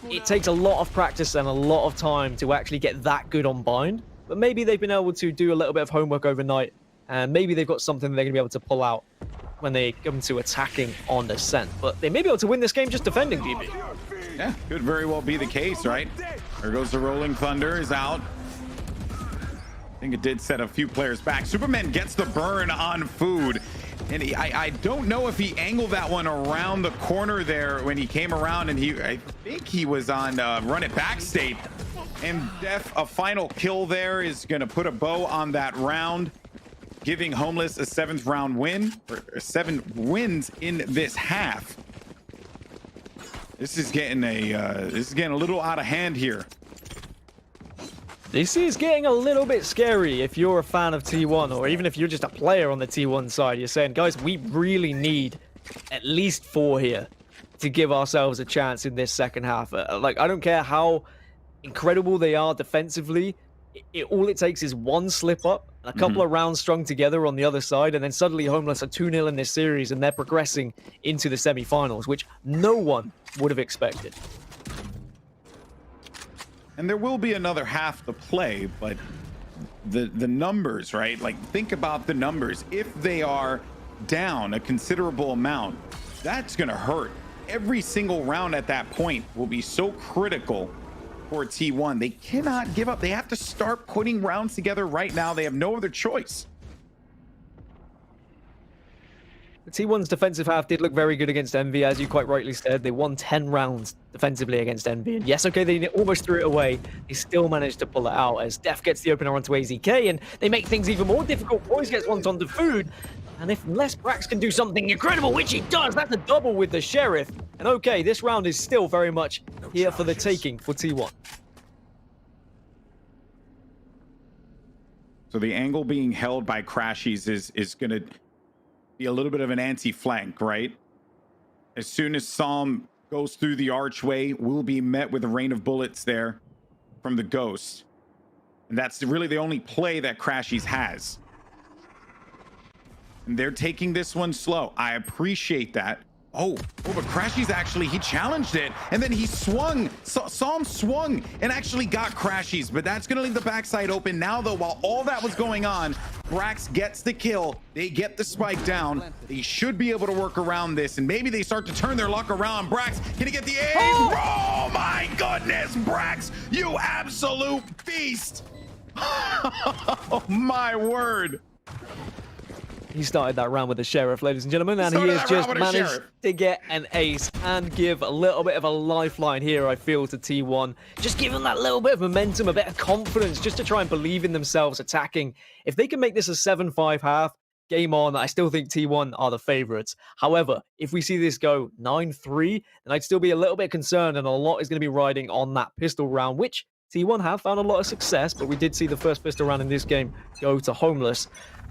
it takes a lot of practice and a lot of time to actually get that good on Bind. But maybe they've been able to do a little bit of homework overnight, and maybe they've got something they're gonna be able to pull out when they come to attacking on Ascent. But they may be able to win this game just defending, GB. Yeah, could very well be the case, right? There goes the Rolling Thunder, is out. I think it did set a few players back. Superman gets the burn on Food, and I don't know if he angled that one around the corner there when he came around, and I think he was on run it back state. And Def, a final kill there is going to put a bow on that round, giving Homeless a 7th round win, or 7 wins in this half. This is getting a little out of hand here. This is getting a little bit scary if you're a fan of T1, or even if you're just a player on the T1 side. You're saying, guys, we really need at least 4 here to give ourselves a chance in this second half. Like, I don't care how incredible they are defensively. All it takes is 1 slip up, and a couple of rounds strung together on the other side, and then suddenly Homeless are 2-0 in this series, and they're progressing into the semi-finals, which no one would have expected. And there will be another half to play, but the numbers, right? Like, think about the numbers. If they are down a considerable amount, that's going to hurt. Every single round at that point will be so critical for T1. They cannot give up. They have to start putting rounds together right now. They have no other choice. The T1's defensive half did look very good against Envy, as you quite rightly said. They won 10 rounds defensively against Envy. And yes, okay, they almost threw it away. They still managed to pull it out as Def gets the opener onto AZK, and they make things even more difficult. Poise gets one onto Food. And if Les Brax can do something incredible, which he does, that's a double with the Sheriff. And okay, this round is still very much here for the taking for T1. So the angle being held by Crashies is going to be a little bit of an anti-flank, right? As soon as Psalm goes through the archway, we'll be met with a rain of bullets there from the Ghost. And that's really the only play that Crashies has. And they're taking this one slow. I appreciate that. Oh, but Crashies actually, he challenged it, and then he swung. Psalm swung and actually got Crashies, but that's going to leave the backside open. Now, though, while all that was going on, Brax gets the kill. They get the spike down. They should be able to work around this, and maybe they start to turn their luck around. Brax, can he get the aim? Oh, my goodness, Brax, you absolute beast. Oh, my word. He started that round with the Sheriff, ladies and gentlemen, and he has just managed to get an ace and give a little bit of a lifeline here, I feel, to T1. Just give them that little bit of momentum, a bit of confidence, just to try and believe in themselves attacking. If they can make this a 7-5 half, game on. I still think T1 are the favorites. However, if we see this go 9-3, then I'd still be a little bit concerned, and a lot is going to be riding on that pistol round, which T1 have found a lot of success, but we did see the first pistol round in this game go to Homeless.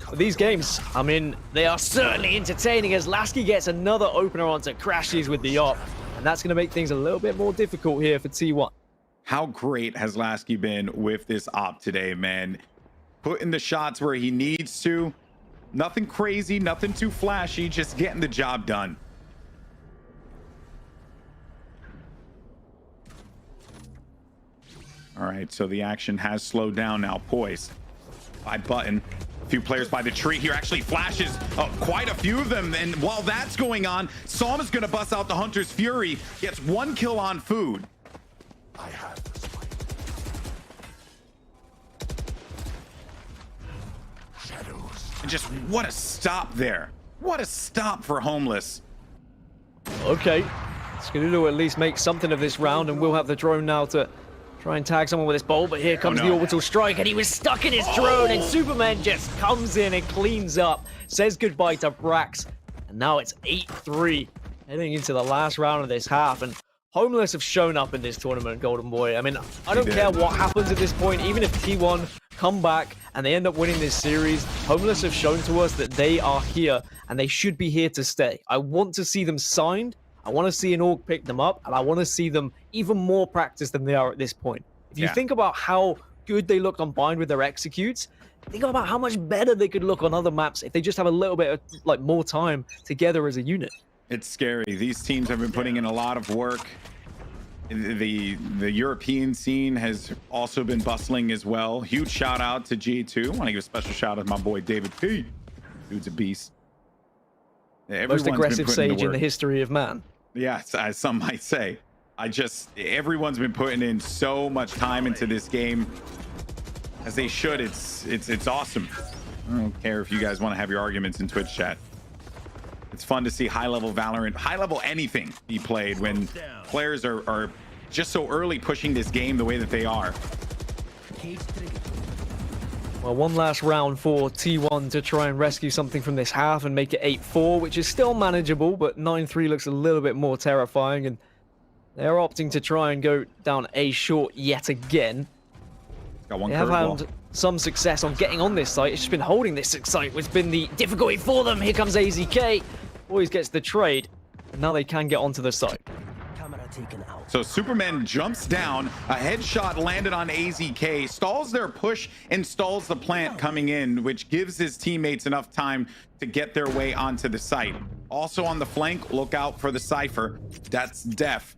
But these games, I mean, they are certainly entertaining as Lasky gets another opener onto Crashies with the op, and that's going to make things a little bit more difficult here for T1. How great has Lasky been with this op today, man? Putting the shots where he needs to. Nothing crazy, nothing too flashy, just getting the job done. All right, so the action has slowed down now. Poised by Button. A few players by the tree here. Actually flashes quite a few of them. And while that's going on, Psalm is going to bust out the Hunter's Fury. Gets one kill on Food. I have this fight. Shadows. And just what a stop there. What a stop for Homeless. Okay. Skadudo at least makes something of this round, and we'll have the drone now to try and tag someone with this bolt, but here comes the orbital strike, and he was stuck in his drone, and Superman just comes in and cleans up, says goodbye to Brax, and now it's 8-3, heading into the last round of this half, and Homeless have shown up in this tournament, Golden Boy. I mean, I don't care what happens at this point, even if T1 come back and they end up winning this series, Homeless have shown to us that they are here, and they should be here to stay. I want to see them signed, I want to see an org pick them up, and I want to see them even more practice than they are at this point. If you think about how good they look on Bind with their executes, think about how much better they could look on other maps if they just have a little bit of more time together as a unit. It's scary. These teams have been putting in a lot of work. The European scene has also been bustling as well. Huge shout out to G2. I want to give a special shout out to my boy David P. Dude's a beast. Most aggressive Sage in the history of man. Yes, as some might say. Everyone's been putting in so much time into this game, as they should. It's awesome. I don't care if you guys want to have your arguments in Twitch chat. It's fun to see high-level Valorant, high-level anything be played when players are just so early pushing this game the way that they are. Well, one last round for T1 to try and rescue something from this half and make it 8-4, which is still manageable, but 9-3 looks a little bit more terrifying, and they're opting to try and go down A short yet again. Got one they have had some success on getting on this site. It's just been holding this site, which has been the difficulty for them. Here comes AZK. Always gets the trade, and now they can get onto the site. So Superman jumps down, a headshot landed on AZK, stalls their push and stalls the plant coming in, which gives his teammates enough time to get their way onto the site. Also on the flank, look out for the Cypher. That's Def.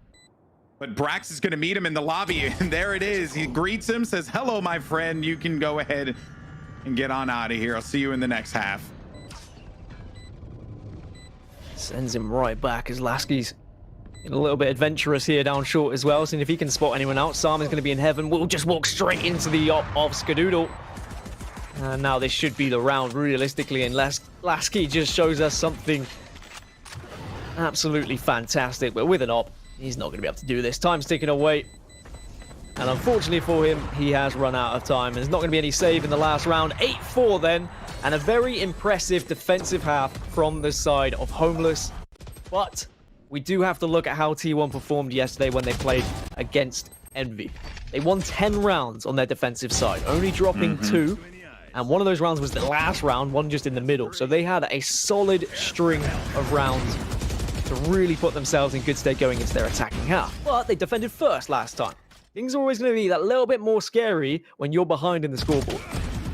But Brax is going to meet him in the lobby, and there it is. He greets him, says, "Hello, my friend. You can go ahead and get on out of here. I'll see you in the next half." Sends him right back as Lasky's a little bit adventurous here down short as well. So if he can spot anyone else, Sam is going to be in heaven. We'll just walk straight into the op of Skadoodle. And now this should be the round, realistically, unless Lasky just shows us something absolutely fantastic. But with an op, he's not going to be able to do this. Time's ticking away. And unfortunately for him, he has run out of time. There's not going to be any save in the last round. 8-4 then. And a very impressive defensive half from the side of Homeless. But we do have to look at how T1 performed yesterday when they played against Envy. They won 10 rounds on their defensive side, only dropping 2. And one of those rounds was the last round, one just in the middle. So they had a solid string of rounds to really put themselves in good stead going into their attacking half. But they defended first last time. things are always going to be that little bit more scary when you're behind in the scoreboard.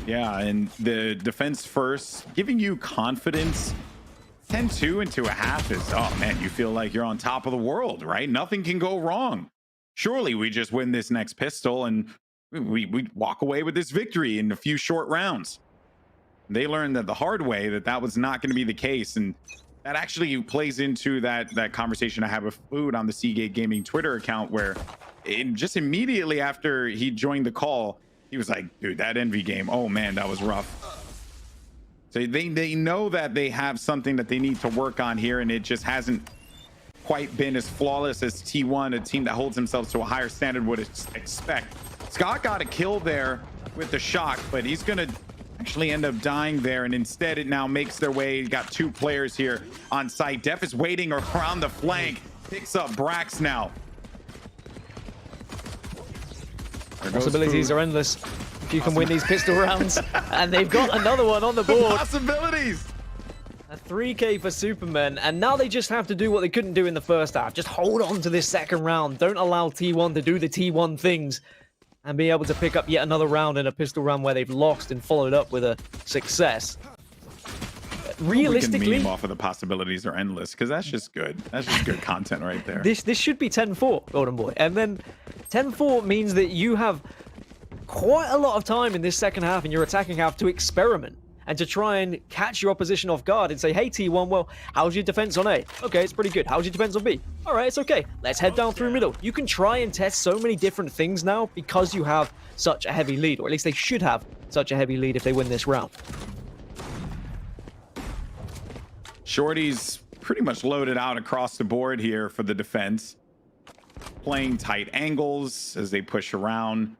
Yeah, and the defense first, giving you confidence. 10-2 into a half is, oh man, you feel like you're on top of the world, right? Nothing can go wrong. Surely we just win this next pistol and we walk away with this victory in a few short rounds. They learned that the hard way that was not going to be the case, and that actually plays into that conversation I had with Food on the Seagate Gaming Twitter account, where just immediately after he joined the call, he was like, dude, that Envy game, oh man, that was rough. So they know that they have something that they need to work on here, and it just hasn't quite been as flawless as T1, a team that holds themselves to a higher standard would expect. Scott got a kill there with the shock, but he's going to actually end up dying there, and instead it now makes their way. Got 2 players here on site. Def is waiting around the flank, picks up Brax now. Possibilities are endless. If you can win these pistol rounds, and they've got another one on the board. Possibilities. A 3K for Supermen, and now they just have to do what they couldn't do in the first half. Just hold on to this second round. Don't allow T1 to do the T1 things and be able to pick up yet another round in a pistol round where they've lost and followed up with a success. Realistically, we can meme off of the possibilities are endless, because that's just good. That's just good content right there. This should be 10-4, Golden Boy, and then 10-4 means that you have quite a lot of time in this second half in your attacking half to experiment and to try and catch your opposition off guard and say, hey, T1, well, how's your defense on A? Okay, it's pretty good. How's your defense on B? All right, it's okay. Let's head down through middle. You can try and test so many different things now because you have such a heavy lead, or at least they should have such a heavy lead if they win this round. Shorty's pretty much loaded out across the board here for the defense. Playing tight angles as they push around.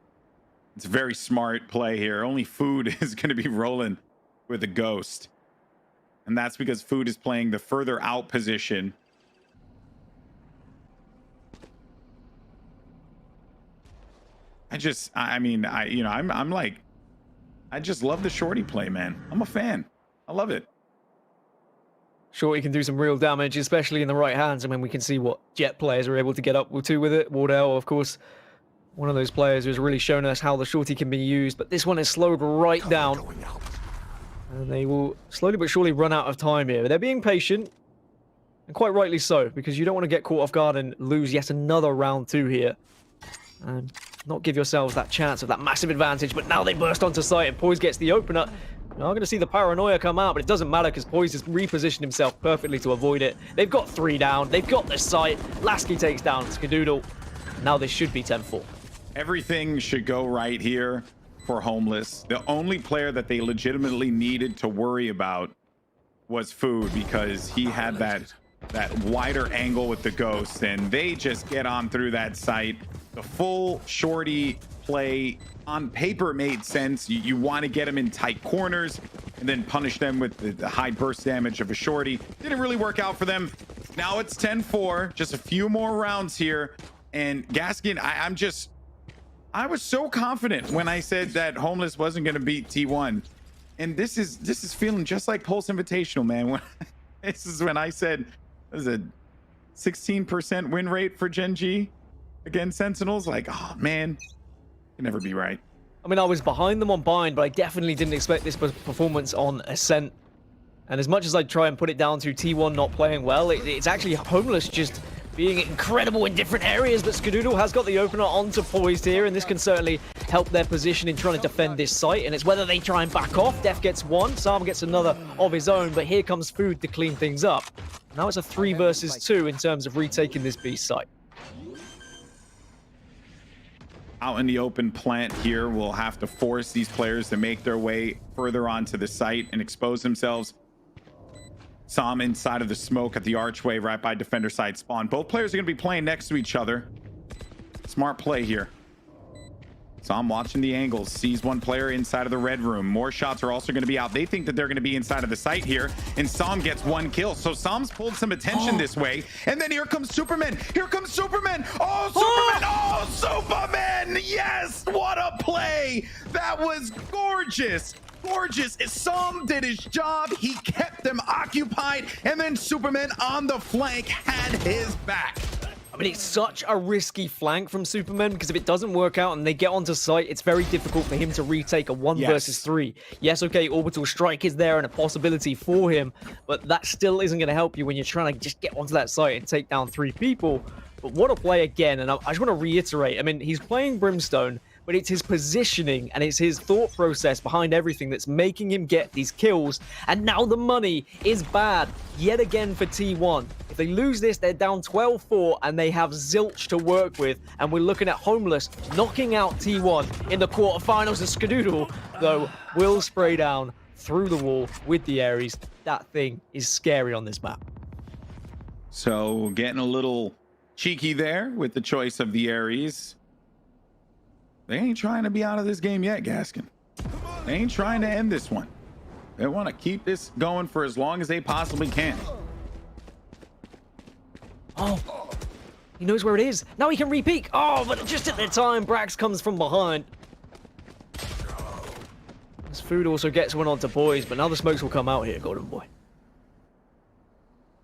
It's a very smart play here. Only Food is going to be rolling with a Ghost. And that's because Food is playing the further out position. I'm like, I just love the Shorty play, man. I'm a fan. I love it. Shorty can do some real damage, especially in the right hands. I mean, we can see what Jet players are able to get up to with it. Wardell, of course, one of those players who's really shown us how the Shorty can be used, but this one is slowed right down. And they will slowly but surely run out of time here. They're being patient, and quite rightly so, because you don't want to get caught off guard and lose yet another round 2 here. And not give yourselves that chance of that massive advantage, but now they burst onto site and Poise gets the opener. You're going to see the paranoia come out, but it doesn't matter because Poise has repositioned himself perfectly to avoid it. They've got 3 down. They've got the site. Lasky takes down Skadoodle. Now this should be 10-4. Everything should go right here for Homeless. The only player that they legitimately needed to worry about was Food, because he had that wider angle with the Ghost, and they just get on through that site. The full Shorty play on paper made sense. You want to get them in tight corners and then punish them with the high burst damage of a Shorty. Didn't really work out for them. Now it's 10-4, just a few more rounds here. And Gaskin, I was so confident when I said that Homeless wasn't going to beat T1. And this is feeling just like Pulse Invitational, man. This is when I said there's a 16% win rate for Gen G against Sentinels. Like, oh man, can never be right. I mean, I was behind them on Bind, but I definitely didn't expect this performance on Ascent. And as much as I try and put it down to T1 not playing well, it's actually Homeless just being incredible in different areas. But Skadoodle has got the opener onto Poised here, and this can certainly help their position in trying to defend this site. And it's whether they try and back off. Def gets one, Sam gets another of his own, but here comes Food to clean things up. Now it's a 3 versus 2 in terms of retaking this B site. Out in the open plant here, we'll have to force these players to make their way further onto the site and expose themselves. Sam inside of the smoke at the archway right by defender side spawn. Both players are going to be playing next to each other. Smart play here. Sam watching the angles, sees one player inside of the red room. More shots are also going to be out. They think that they're going to be inside of the site here, and Sam gets 1 kill. So Sam's pulled some attention this way. And then here comes Superman. Here comes Superman. Oh, Superman. Oh, Superman. Yes. What a play. That was gorgeous. Gorgeous. Sam did his job. He kept them occupied. And then Superman on the flank had his back. I mean, it's such a risky flank from Superman because if it doesn't work out and they get onto site, it's very difficult for him to retake a 1 versus 3. Yes, okay, orbital strike is there and a possibility for him, but that still isn't going to help you when you're trying to just get onto that site and take down 3 people. But what a play again, and I just want to reiterate, I mean, he's playing Brimstone, but it's his positioning and it's his thought process behind everything that's making him get these kills. And now the money is bad yet again for T1. If they lose this, they're down 12-4 and they have zilch to work with. And we're looking at Homeless knocking out T1 in the quarterfinals. And Skadoodle, though, will spray down through the wall with the Ares. That thing is scary on this map. So getting a little cheeky there with the choice of the Ares. They ain't trying to be out of this game yet, Gaskin. They ain't trying to end this one. They want to keep this going for as long as they possibly can. Oh, he knows where it is. Now he can re-peek. Oh, but just at the time, Brax comes from behind. This Food also gets one onto Boys, but now the smokes will come out here, Golden Boy.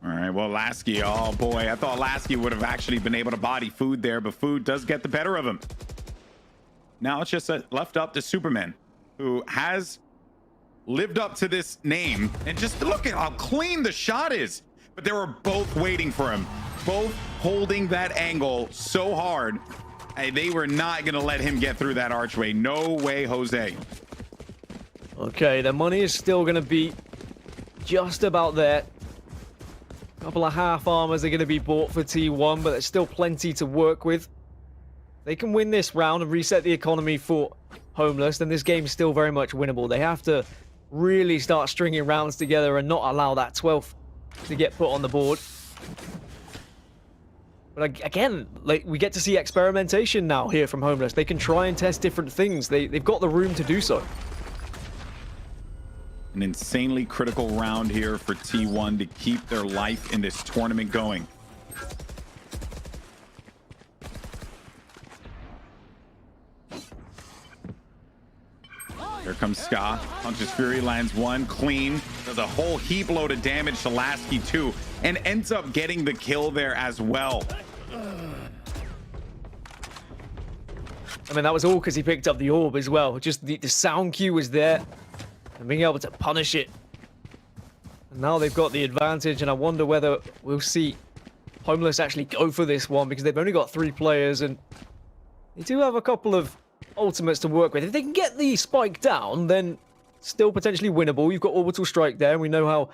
All right, well, Lasky, oh boy, I thought Lasky would have actually been able to body Food there, but Food does get the better of him. Now it's just left up to Superman, who has lived up to this name. And just look at how clean the shot is. But they were both waiting for him, both holding that angle so hard. They were not going to let him get through that archway. No way, Jose. Okay, the money is still going to be just about there. A couple of half armors are going to be bought for T1, but there's still plenty to work with. They can win this round and reset the economy for Homeless, then this game's still very much winnable. They have to really start stringing rounds together and not allow that 12th to get put on the board. But again, like, we get to see experimentation now here from Homeless. They can try and test different things. They've got the room to do so. An insanely critical round here for T1 to keep their life in this tournament going. Here comes Ska. Hunter's Fury lands one clean. Does a whole heap load of damage to Lasky too, and ends up getting the kill there as well. I mean, that was all because he picked up the orb as well. Just the sound cue was there, and being able to punish it. And now they've got the advantage, and I wonder whether we'll see Homeless actually go for this one, because they've only got 3 players, and they do have a couple of ultimates to work with. If they can get the spike down, then still potentially winnable. You've got orbital strike there, and we know how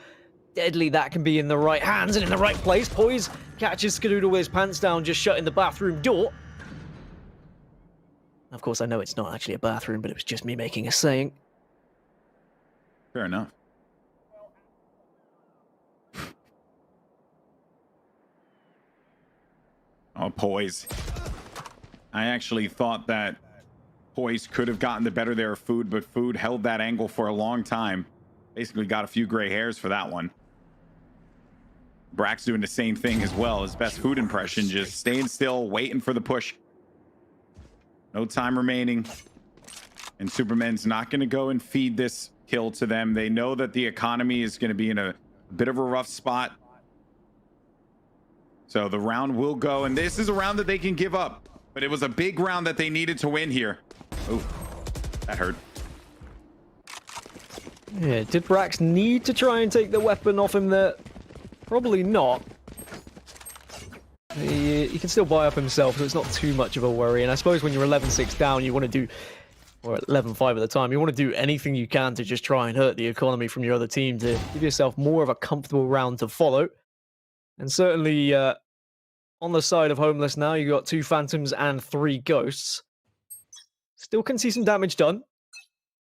deadly that can be in the right hands and in the right place. Poise catches Skadoodle with his pants down, just shutting the bathroom door. Of course, I know it's not actually a bathroom, but it was just me making a saying. Fair enough. Oh, Poise. I actually thought that Poise could have gotten the better there of Food, but Food held that angle for a long time. Basically got a few gray hairs for that one. Brax doing the same thing as well. His best Food impression, just staying still, waiting for the push. No time remaining. And Superman's not going to go and feed this kill to them. They know that the economy is going to be in a bit of a rough spot. So the round will go, and this is a round that they can give up. But it was a big round that they needed to win here. Oh, that hurt. Yeah, did Brax need to try and take the weapon off him there? Probably not. He can still buy up himself, so it's not too much of a worry. And I suppose when you're 11-6 down, you want to do, or 11-5 at the time, you want to do anything you can to just try and hurt the economy from your other team to give yourself more of a comfortable round to follow. And certainly on the side of Homeless now, you got 2 Phantoms and 3 Ghosts. Still can see some damage done.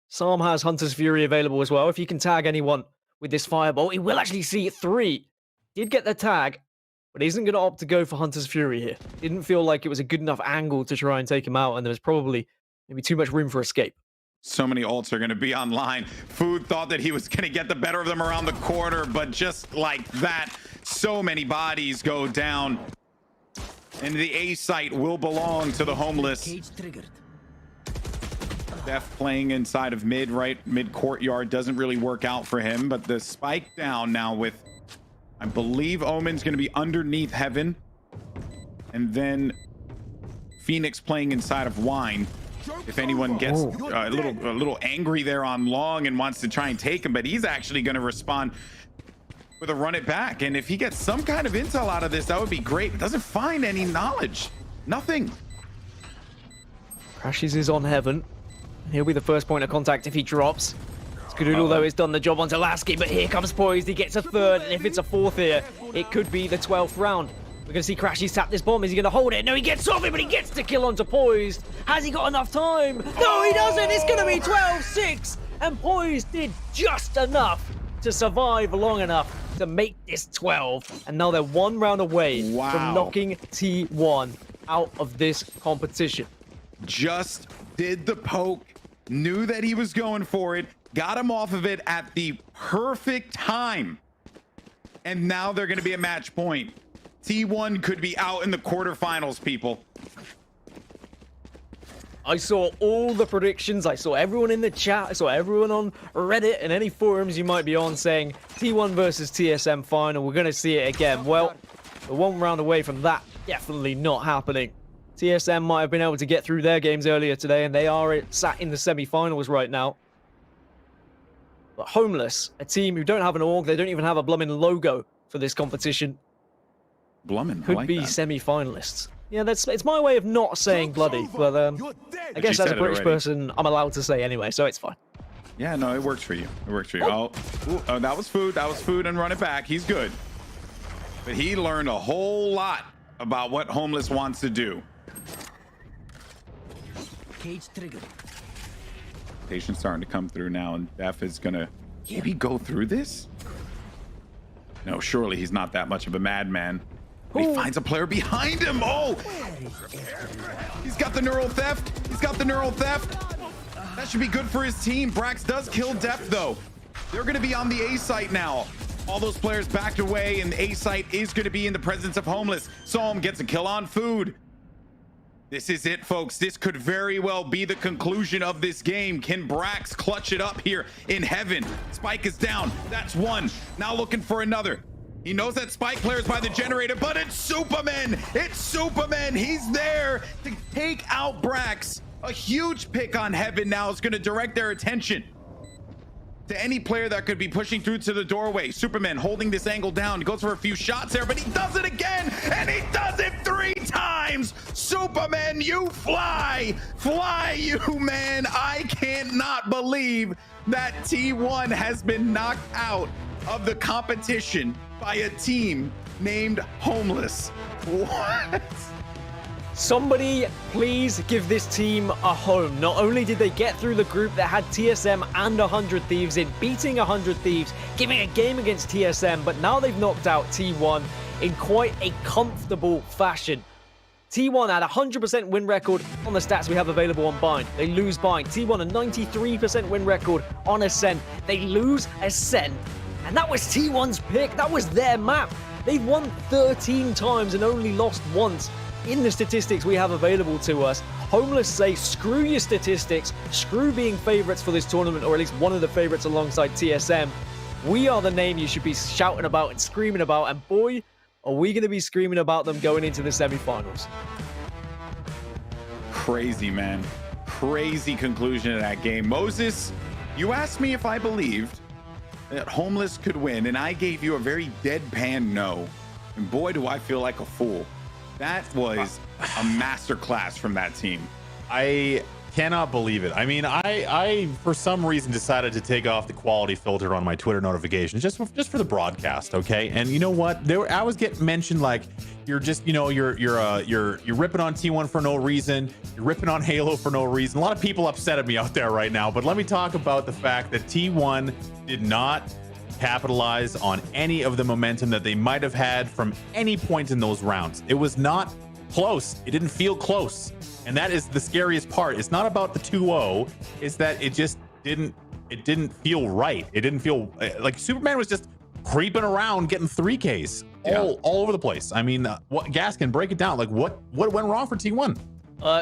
Psalm has Hunter's Fury available as well. If he can tag anyone with this Fireball, he will actually see 3. Did get the tag, but he isn't going to opt to go for Hunter's Fury here. Didn't feel like it was a good enough angle to try and take him out, and there was probably maybe too much room for escape. So many ults are going to be online. Food thought that he was going to get the better of them around the corner, but just like that, so many bodies go down. And the A site will belong to the Homeless. Cage triggered. Def playing inside of mid, right? Mid courtyard doesn't really work out for him, but the spike down now with, I believe Omen's going to be underneath Heaven. And then Phoenix playing inside of Wine. If anyone gets a little angry there on Long and wants to try and take him, but he's actually going to respond with a run it back. And if he gets some kind of intel out of this, that would be great. It doesn't find any knowledge. Nothing. Crashes is on Heaven. He'll be the first point of contact if he drops. Skadoodle, though, has done the job onto Lasky, but here comes Poised. He gets a third, and if it's a fourth here, it could be the 12th round. We're going to see Crashies tap this bomb. Is he going to hold it? No, he gets off it, but he gets the kill onto Poised. Has he got enough time? No, he doesn't. It's going to be 12-6, and Poised did just enough to survive long enough to make this 12. And now they're 1 round away from knocking T1 out of this competition. Just did the poke, knew that he was going for it, got him off of it at the perfect time. And now they're going to be a match point. T1 could be out in the quarterfinals, people. I saw all the predictions. I saw everyone in the chat. I saw everyone on Reddit and any forums you might be on saying T1 versus TSM final. We're going to see it again. Well, we're 1 round away from that. Definitely not happening. TSM might have been able to get through their games earlier today, and they are sat in the semi-finals right now. But Homeless, a team who don't have an org, they don't even have a blummin' logo for this competition. Blummin', could like be that. Semi-finalists. Yeah, it's my way of not saying bloody, but I guess as a British person, I'm allowed to say anyway, so it's fine. Yeah, no, it works for you. It works for you. Oh, that was food. That was food, and run it back. He's good. But he learned a whole lot about what Homeless wants to do. Cage trigger. Patient's starting to come through now, and Def is gonna maybe go through this. No, surely he's not that much of a madman. He finds a player behind him. Oh, he's got the neural theft. He's got the neural theft. That should be good for his team. Brax does kill Def though. They're gonna be on the A site now. All those players backed away, and the A site is gonna be in the presence of Homeless. Psalm gets a kill on Food. This is it, folks. This could very well be the conclusion of this game. Can Brax clutch it up here in Heaven? Spike is down. That's one. Now looking for another. He knows that Spike player is by the generator, but it's Superman. It's Superman. He's there to take out Brax. A huge pick on Heaven now is going to direct their attention to any player that could be pushing through to the doorway. Superman holding this angle down. He goes for a few shots there, but he does it again, and he does it 3 times. Superman, you fly. Fly, you man. I cannot believe that T1 has been knocked out of the competition by a team named Homeless. What? Somebody please give this team a home. Not only did they get through the group that had TSM and 100 Thieves in, beating 100 Thieves, giving a game against TSM, but now they've knocked out T1 in quite a comfortable fashion. T1 had a 100% win record on the stats we have available on Bind. They lose Bind. T1 a 93% win record on Ascent. They lose Ascent. And that was T1's pick. That was their map. They've won 13 times and only lost once in the statistics we have available to us. Homeless say, screw your statistics, screw being favorites for this tournament, or at least one of the favorites alongside TSM. We are the name you should be shouting about and screaming about, and boy, are we going to be screaming about them going into the semifinals. Crazy, man. Crazy conclusion of that game. Moses, you asked me if I believed that Homeless could win, and I gave you a very deadpan no. And boy, do I feel like a fool. That was a masterclass from that team. I cannot believe it. I mean, I for some reason decided to take off the quality filter on my Twitter notifications just for the broadcast, okay? And you know what? I was getting mentioned like you're just, you know, you're ripping on T1 for no reason. You're ripping on Halo for no reason. A lot of people upset at me out there right now, but let me talk about the fact that T1 did not capitalize on any of the momentum that they might have had from any point in those rounds. It was not close. It didn't feel close. And that is the scariest part. It's not about the 2-0. It's that it just didn't feel right. It didn't feel like Superman was just creeping around getting 3Ks all over the place. I mean, what Gaskin, break it down. Like what went wrong for T1?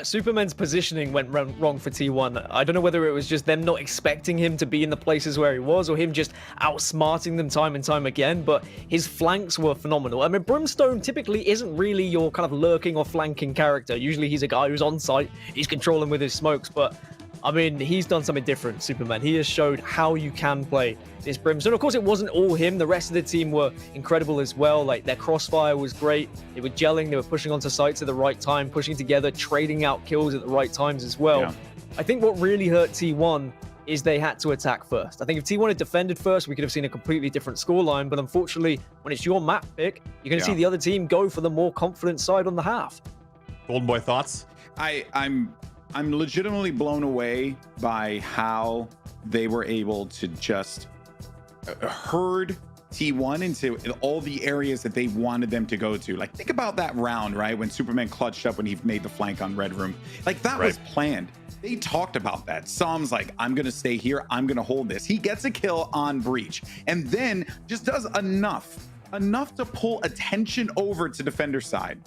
Superman's positioning went wrong for T1. I don't know whether it was just them not expecting him to be in the places where he was, or him just outsmarting them time and time again, but his flanks were phenomenal. I mean, Brimstone typically isn't really your kind of lurking or flanking character. Usually he's a guy who's on site, he's controlling with his smokes, but I mean, he's done something different, Superman. He has showed how you can play this Brimstone. Of course, it wasn't all him. The rest of the team were incredible as well. Like, their crossfire was great. They were gelling. They were pushing onto sites at the right time, pushing together, trading out kills at the right times as well. Yeah. I think what really hurt T1 is they had to attack first. I think if T1 had defended first, we could have seen a completely different scoreline. But unfortunately, when it's your map pick, you're going to see the other team go for the more confident side on the half. Golden Boy, thoughts? I'm legitimately blown away by how they were able to just herd T1 into all the areas that they wanted them to go to. Like, think about that round, right? When Superman clutched up when he made the flank on Red Room. Like, that was planned. They talked about that. Psalm's like, I'm going to stay here. I'm going to hold this. He gets a kill on Breach and then just does enough to pull attention over to defender side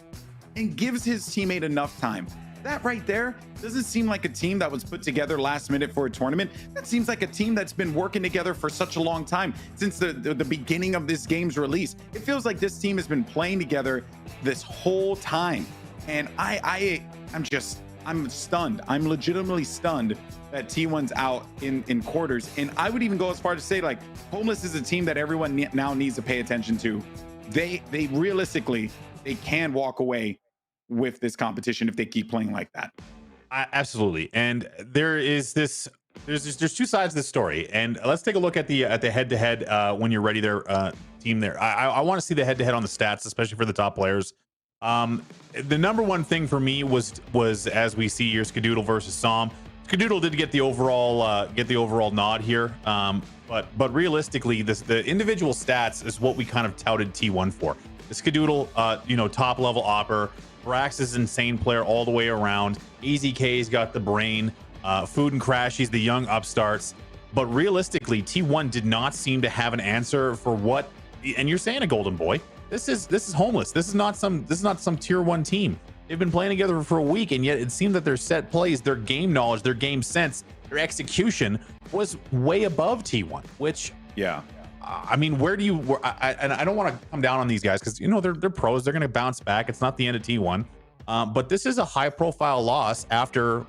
and gives his teammate enough time. That right there doesn't seem like a team that was put together last minute for a tournament. That seems like a team that's been working together for such a long time, since the beginning of this game's release. It feels like this team has been playing together this whole time. And I'm stunned. I'm legitimately stunned that T1's out in quarters. And I would even go as far to say, like, Homeless is a team that everyone now needs to pay attention to. They realistically, they can walk away with this competition if they keep playing like that. Absolutely. And there's two sides to this story, and let's take a look at the head-to-head when you're ready there, team there. I want to see the head-to-head on the stats, especially for the top players. The number one thing for me was as we see here, Skadoodle versus Psalm. Skadoodle did get the overall nod here, but realistically, the individual stats is what we kind of touted T1 for. The Skadoodle, top level opper. Brax is an insane player all the way around. EZK's got the brain. Food and Crash, he's the young upstarts. But realistically, T1 did not seem to have an answer for what. And you're saying a Golden Boy. This is Homeless. This is not some tier 1 team. They've been playing together for a week, and yet it seemed that their set plays, their game knowledge, their game sense, their execution was way above T1. Which I mean, where do you? And I don't want to come down on these guys because they're pros. They're going to bounce back. It's not the end of T1, but this is a high-profile loss after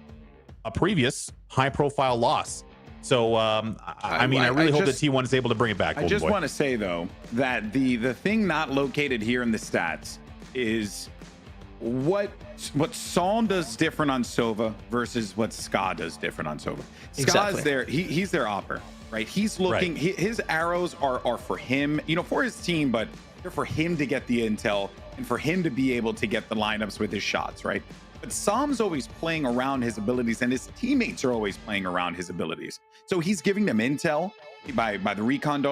a previous high-profile loss. So I really hope that T1 is able to bring it back. I just want to say though that the thing not located here in the stats is what Psalm does different on Sova versus what Ska does different on Sova. Ska's there. He's their opper. Right, he's looking. His arrows are for him, for his team, but they're for him to get the intel and for him to be able to get the lineups with his shots, right? But Psalm's always playing around his abilities, and his teammates are always playing around his abilities. So he's giving them intel by the recon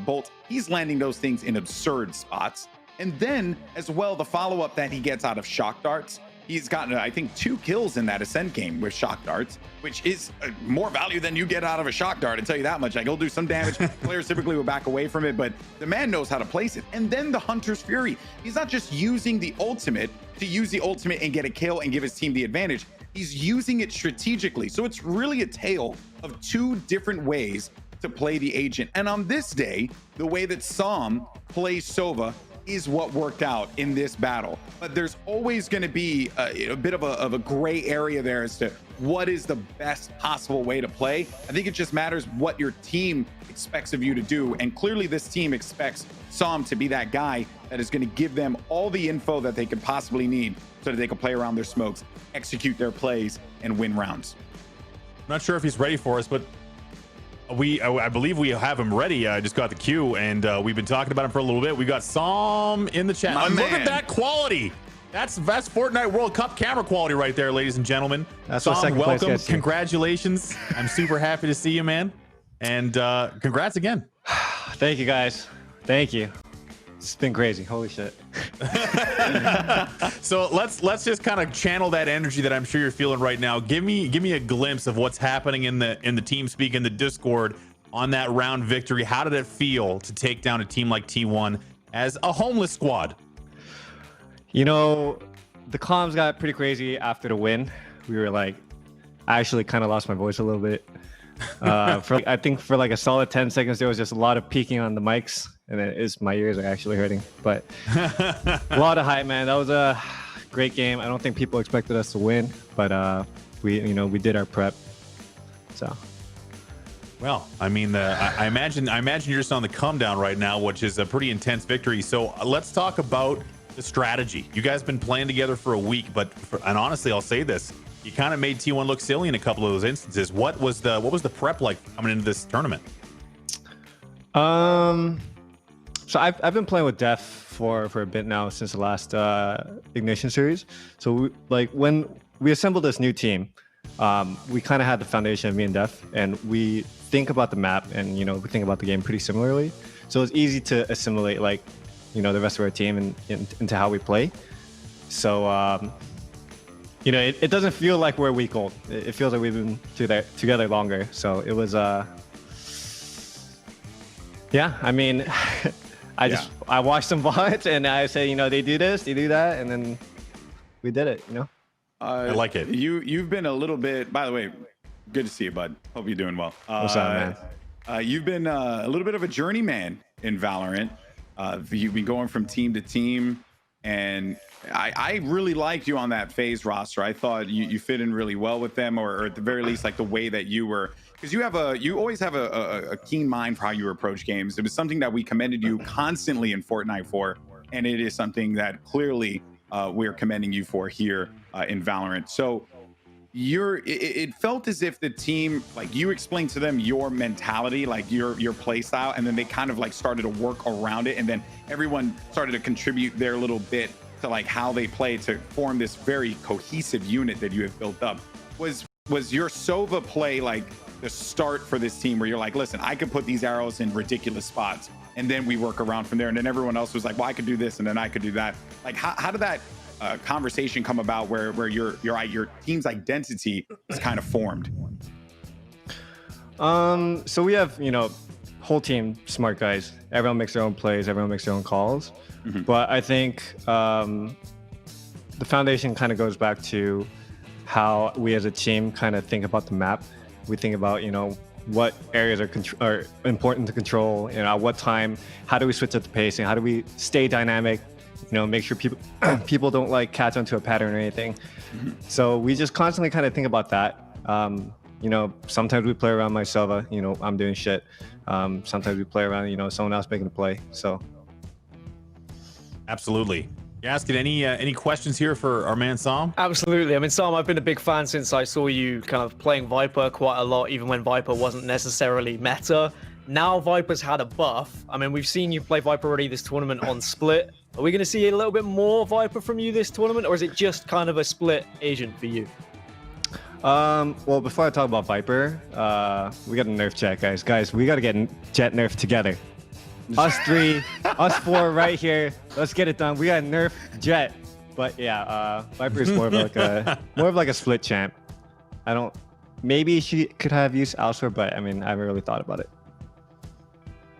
bolt. He's landing those things in absurd spots, and then as well the follow up that he gets out of shock darts. He's gotten, I think, 2 kills in that Ascent game with shock darts, which is more value than you get out of a shock dart. I tell you that much. Like, he'll do some damage. Players typically will back away from it, but the man knows how to place it. And then the Hunter's Fury. He's not just using the ultimate to use the ultimate and get a kill and give his team the advantage. He's using it strategically. So it's really a tale of 2 different ways to play the agent. And on this day, the way that Psalm plays Sova is what worked out in this battle. But there's always going to be a bit of a gray area there as to what is the best possible way to play. I think it just matters what your team expects of you to do. And clearly this team expects Psalm to be that guy that is going to give them all the info that they could possibly need so that they can play around their smokes, execute their plays, and win rounds. I'm not sure if he's ready for us, but I believe we have him ready. I just got the cue, and we've been talking about him for a little bit. We got Psalm in the chat. Look at that quality. That's Fortnite World Cup camera quality right there, ladies and gentlemen. That's Psalm, what second welcome. place gets you. Congratulations. I'm super happy to see you, man. And congrats again. Thank you, guys. Thank you. It's been crazy. Holy shit. So let's just kind of channel that energy that I'm sure you're feeling right now. Give me a glimpse of what's happening in the TeamSpeak, in the Discord on that round victory. How did it feel to take down a team like T1 as a homeless squad? The comms got pretty crazy after the win. We were like, I actually kind of lost my voice a little bit. I think for like a solid 10 seconds, there was just a lot of peaking on the mics, and my ears are actually hurting. But a lot of hype, man. That was a great game. I don't think people expected us to win, but we did our prep. So. Well, I mean, I imagine you're just on the come down right now, which is a pretty intense victory. So let's talk about the strategy. You guys have been playing together for a week, and honestly, I'll say this: you kind of made T1 look silly in a couple of those instances. What was the prep like coming into this tournament? So I've been playing with Def for a bit now since the last Ignition series. So when we assembled this new team, we kind of had the foundation of me and Def, and we think about the map and we think about the game pretty similarly. So it's easy to assimilate the rest of our team into how we play. So it doesn't feel like we're a week old. It feels like we've been together longer. So it was yeah. I mean, I watched some VODs and I say they do this, they do that, and then we did it. I like it. You've been a little bit. By the way, good to see you, bud. Hope you're doing well. What's up, man? You've been a little bit of a journeyman in Valorant. You've been going from team to team, and I really liked you on that FaZe roster. I thought you fit in really well with them, or at the very least, like the way that you were, because you always have a keen mind for how you approach games. It was something that we commended you constantly in Fortnite for, and it is something that clearly we're commending you for here in Valorant. So it felt as if the team, like, you explained to them your mentality, like your play style, and then they kind of like started to work around it, and then everyone started to contribute their little bit to like how they play to form this very cohesive unit that you have built up. Was your Sova play like the start for this team where you're like, listen, I could put these arrows in ridiculous spots, and then we work around from there, and then everyone else was like, well, I could do this, and then I could do that? Like, how did that conversation come about where your team's identity is kind of formed? So we have whole team smart guys. Everyone makes their own plays, everyone makes their own calls. But I think the foundation kind of goes back to how we as a team kind of think about the map. We think about what areas are important to control, at what time, how do we switch up the pacing, how do we stay dynamic, make sure people don't like catch onto a pattern or anything. So we just constantly kind of think about that. Sometimes we play around my Sova, I'm doing shit. Sometimes we play around, someone else making a play. So absolutely. You asking any questions here for our man Sam? Absolutely. I mean, Sam, I've been a big fan since I saw you kind of playing Viper quite a lot, even when Viper wasn't necessarily meta. Now Viper's had a buff. I mean, we've seen you play Viper already this tournament on Split. Are we going to see a little bit more Viper from you this tournament, or is it just kind of a Split agent for you? Well, before I talk about Viper, we got to nerf Jet, guys. Guys, we got to get Jet nerfed together. Us three, us four right here. Let's get it done. We got to nerf Jet. But yeah, Viper is more of like a Split champ. Maybe she could have used elsewhere, but I mean, I haven't really thought about it.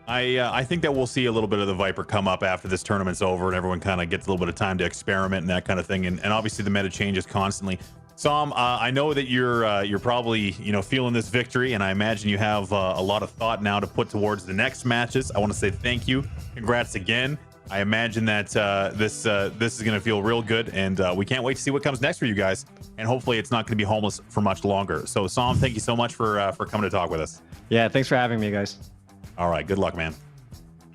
I think that we'll see a little bit of the Viper come up after this tournament's over and everyone kind of gets a little bit of time to experiment and that kind of thing. And obviously the meta changes constantly. Sam, I know that you're probably feeling this victory, and I imagine you have a lot of thought now to put towards the next matches. I want to say thank you, congrats again. I imagine that this is going to feel real good, and we can't wait to see what comes next for you guys. And hopefully it's not going to be homeless for much longer. So Sam, thank you so much for coming to talk with us. Yeah, thanks for having me, guys. All right, good luck, man.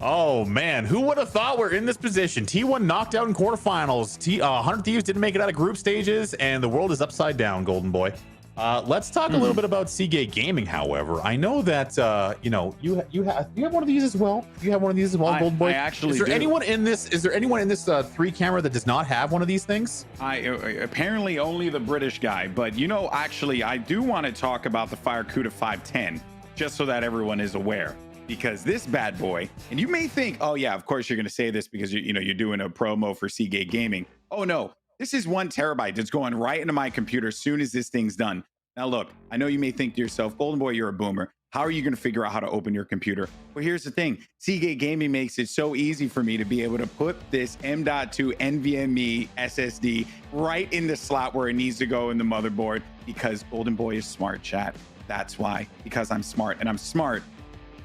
Oh man, who would have thought we're in this position? T1 knocked out in quarterfinals. 100 Thieves didn't make it out of group stages, and the world is upside down, Golden Boy. Let's talk a little bit about Seagate Gaming. However, I know that you have one of these as well. You have one of these as well, Golden Boy. I actually is there do. anyone in this? Is there anyone in this 3 camera that does not have one of these things? Apparently only the British guy, but actually, I do want to talk about the Fire CUDA 510, just so that everyone is aware. Because this bad boy, and you may think, oh yeah, of course you're going to say this because you're doing a promo for Seagate Gaming. Oh no, this is 1 terabyte that's going right into my computer as soon as this thing's done. Now look, I know you may think to yourself, Golden Boy, you're a boomer. How are you going to figure out how to open your computer? Well, here's the thing. Seagate Gaming makes it so easy for me to be able to put this M.2 NVMe SSD right in the slot where it needs to go in the motherboard, because Golden Boy is smart, chat. That's why, because I'm smart, and I'm smart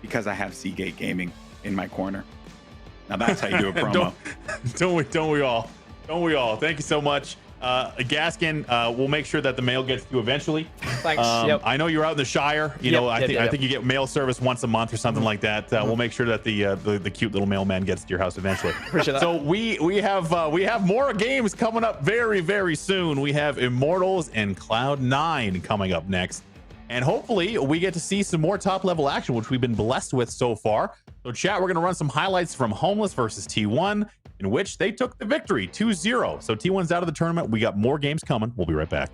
because I have Seagate Gaming in my corner. Now that's how you do a promo. don't we all? Don't we all? Thank you so much. Gaskin, we'll make sure that the mail gets to you eventually. Thanks. Yep. I know you're out in the Shire. You know, I think you get mail service once a month or something like that. We'll make sure that the cute little mailman gets to your house eventually. Appreciate that. So we have more games coming up very, very soon. We have Immortals and Cloud9 coming up next. And hopefully we get to see some more top level action, which we've been blessed with so far. So chat, we're going to run some highlights from Homeless versus T1, in which they took the victory 2-0. So T1's out of the tournament. We got more games coming. We'll be right back.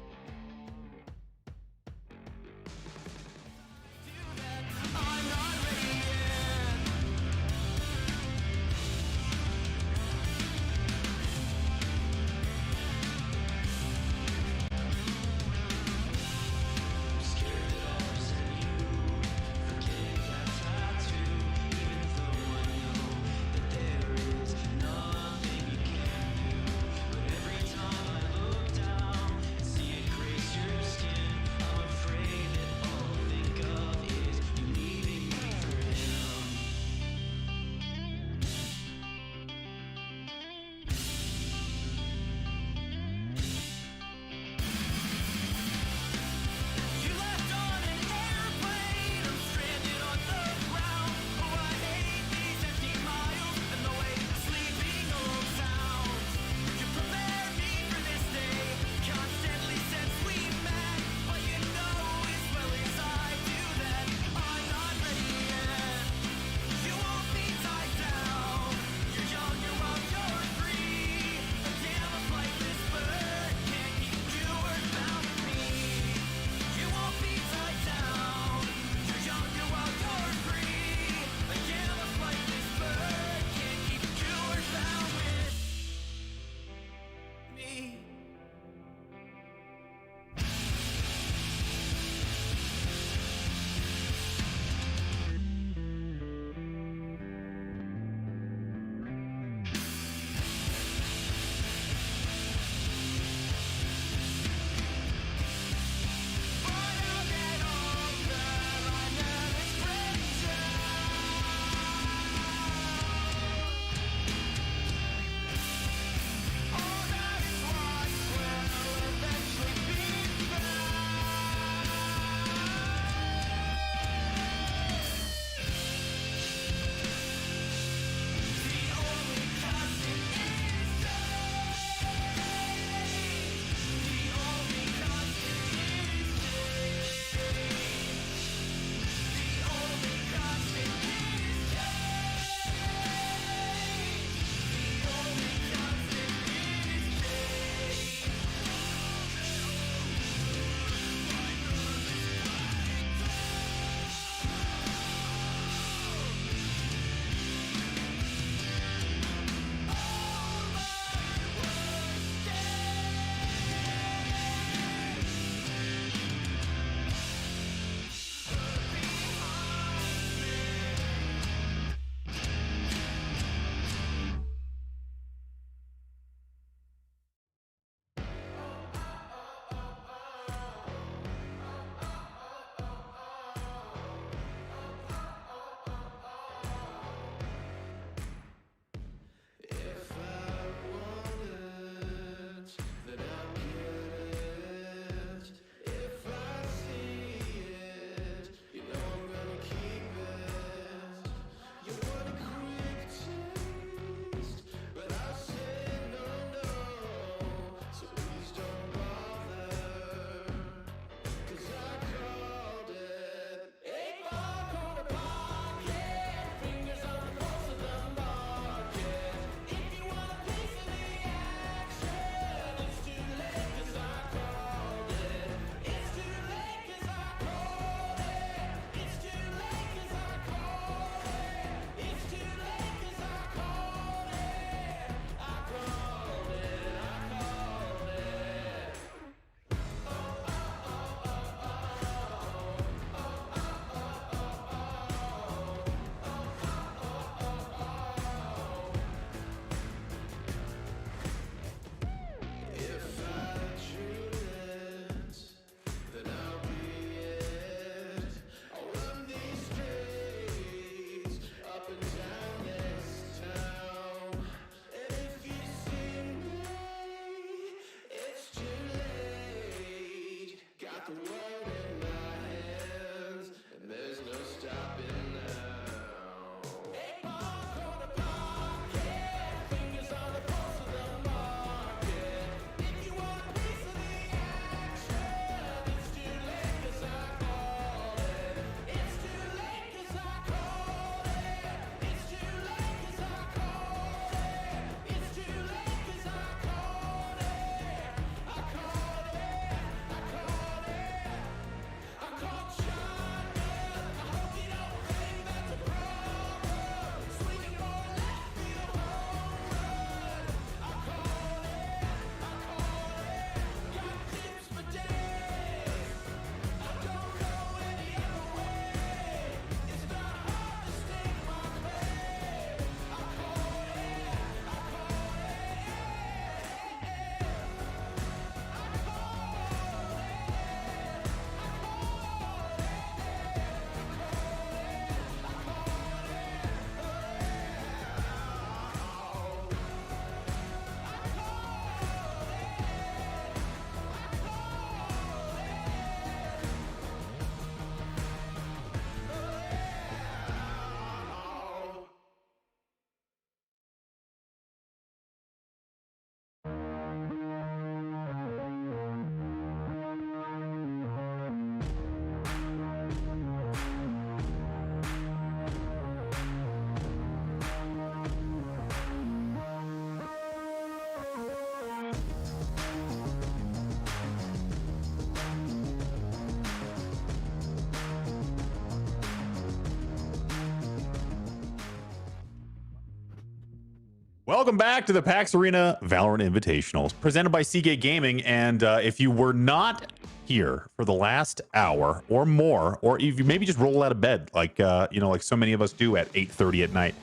Welcome back to the PAX Arena Valorant Invitationals, presented by Seagate Gaming. And if you were not here for the last hour or more, or if you maybe just roll out of bed, like like so many of us do at 8:30 at night,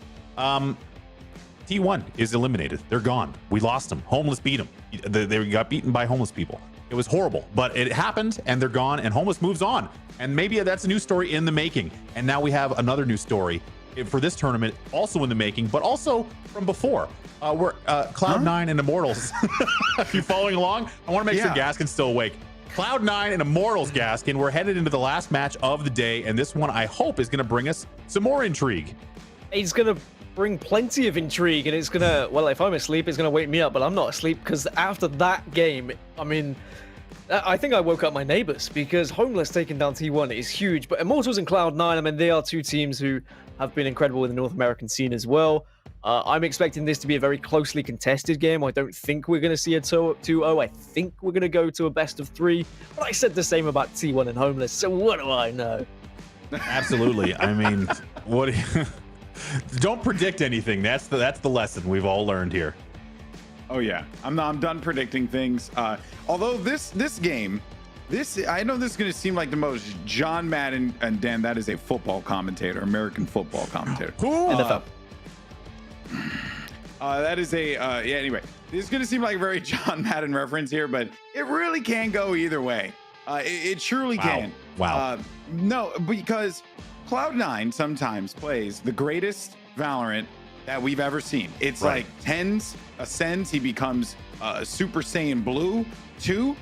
T1 is eliminated. They're gone. We lost them. Homeless beat them. They got beaten by homeless people. It was horrible, but it happened, and they're gone. And Homeless moves on. And maybe that's a new story in the making. And now we have another new story for this tournament, also in the making, but also from before. We're Cloud9 and Immortals. If you're following along, I want to make sure Gaskin's still awake. Cloud9 and Immortals, Gaskin. We're headed into the last match of the day, and this one I hope is going to bring us some more intrigue. It's going to bring plenty of intrigue, and it's going to, well, if I'm asleep, it's going to wake me up, but I'm not asleep because after that game, I mean, I think I woke up my neighbors because Homeless taking down T1 is huge, but Immortals and Cloud9, I mean, they are two teams who have been incredible in the North American scene as well. I'm expecting this to be a very closely contested game. I don't think we're going to see a 2-0. I think we're going to go to a best of 3. But I said the same about T1 and Homeless, so what do I know? Absolutely. I mean, what? Don't predict anything. That's the lesson we've all learned here. Oh yeah, I'm done predicting things. Although this game, I know this is going to seem like the most John Madden, and Dan, that is a football commentator, American football commentator. NFL. That is a yeah. Anyway, this is going to seem like a very John Madden reference here, but it really can go either way. It surely can. Wow. No, because Cloud9 sometimes plays the greatest Valorant that we've ever seen. It's like tens, ascends, he becomes Super Saiyan Blue 2,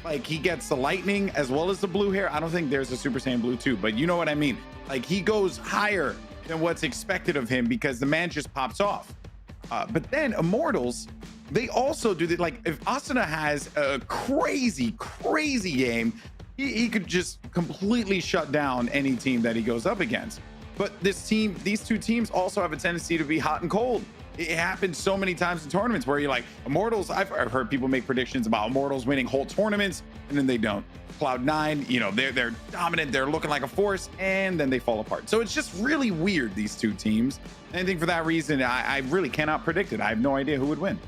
like he gets the lightning as well as the blue hair. I don't think there's a Super Saiyan Blue 2, but you know what I mean. Like he goes higher than what's expected of him because the man just pops off. But then Immortals, they also do that. Like if Asuna has a crazy game, he could just completely shut down any team that he goes up against. But these two teams also have a tendency to be hot and cold. It happens so many times in tournaments where you're like, Immortals, I've heard people make predictions about Immortals winning whole tournaments, and then they don't. Cloud9, they're dominant, they're looking like a force, and then they fall apart. So it's just really weird, these two teams. And I think for that reason, I really cannot predict it. I have no idea who would win.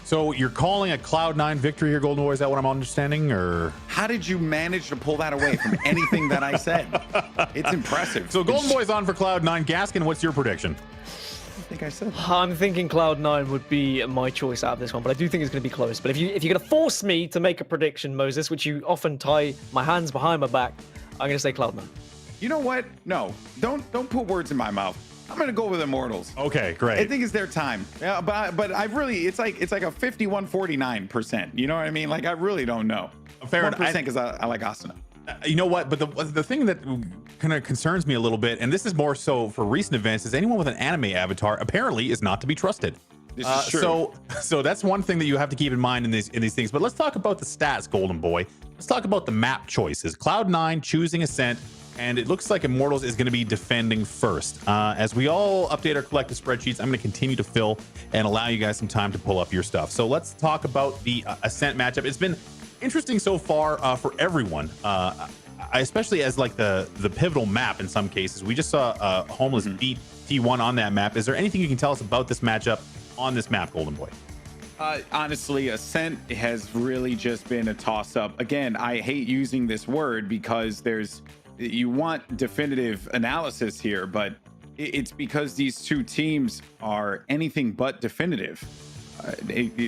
So you're calling a Cloud9 victory here, Golden Boy? Is that what I'm understanding, or? How did you manage to pull that away from anything that I said? It's impressive. So Golden Boy's on for Cloud9. Gaskin, what's your prediction? I think I said that. I'm thinking Cloud9 would be my choice out of this one, but I do think it's going to be close. But if you're going to force me to make a prediction, Moses, which you often tie my hands behind my back, I'm going to say Cloud9. You know what? No, don't put words in my mouth. I'm gonna go with Immortals. Okay, great. I think it's their time. Yeah, but I really, it's like a 51-49%. You know what I mean? Like I really don't know. Fair 1% because I like Asuna. You know what? But the thing that kind of concerns me a little bit, and this is more so for recent events, is anyone with an anime avatar apparently is not to be trusted. This is true. So that's one thing that you have to keep in mind in these things. But let's talk about the stats, Golden Boy. Let's talk about the map choices. Cloud9 choosing Ascent. And it looks like Immortals is going to be defending first. As we all update our collective spreadsheets, I'm going to continue to fill and allow you guys some time to pull up your stuff. So let's talk about the Ascent matchup. It's been interesting so far for everyone, especially as like the pivotal map in some cases. We just saw Homeless beat T1 on that map. Is there anything you can tell us about this matchup on this map, Golden Boy? Honestly, Ascent has really just been a toss-up. Again, I hate using this word because you want definitive analysis here, but it's because these two teams are anything but definitive.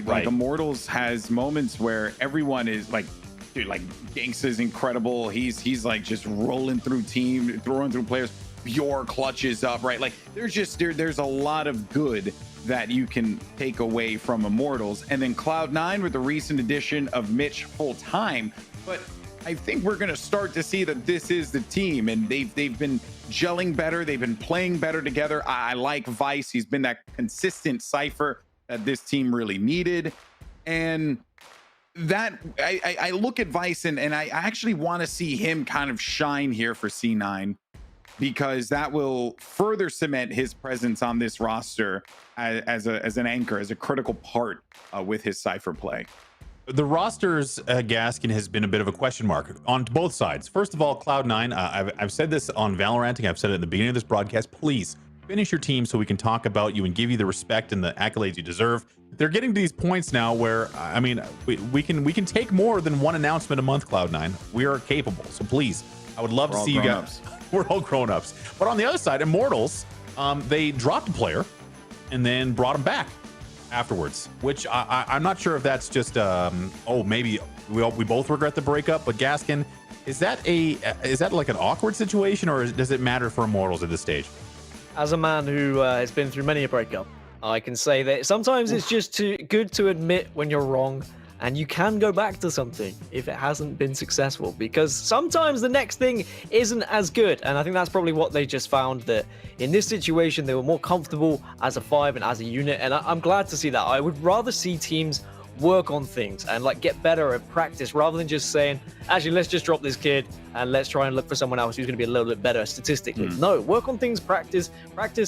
Like Immortals has moments where everyone is like, dude, like Ganks is incredible. He's like just rolling through players. Your clutches up, right? Like there's a lot of good that you can take away from Immortals. And then Cloud9 with the recent addition of Mitch full time, but I think we're going to start to see that this is the team, and they've been gelling better. They've been playing better together. I like Vice. He's been that consistent cipher that this team really needed. And that I look at Vice and I actually want to see him kind of shine here for C9, because that will further cement his presence on this roster as an anchor, as a critical part with his cipher play. The roster's Gaskin has been a bit of a question mark on both sides. First of all, Cloud9, I've said this on Valorant, I've said it at the beginning of this broadcast, please Finish your team so we can talk about you and give you the respect and the accolades you deserve. They're getting to these points now where, I mean, we can take more than one announcement a month, Cloud9. We are capable. So please, I would love to see you guys. We're all grown-ups. But on the other side, Immortals, they dropped a player and then brought him back afterwards, which I'm not sure if that's just, maybe we both regret the breakup. But Gaskin, is that like an awkward situation, or does it matter for Immortals at this stage? As a man who has been through many a breakup, I can say that sometimes it's just too good to admit when you're wrong, and you can go back to something if it hasn't been successful, because sometimes the next thing isn't as good. And I think that's probably what they just found, that in this situation they were more comfortable as a 5 and as a unit, and I'm glad to see that. I would rather see teams work on things and like get better at practice, rather than just saying, actually, let's just drop this kid and let's try and look for someone else who's going to be a little bit better statistically. No, work on things, practice,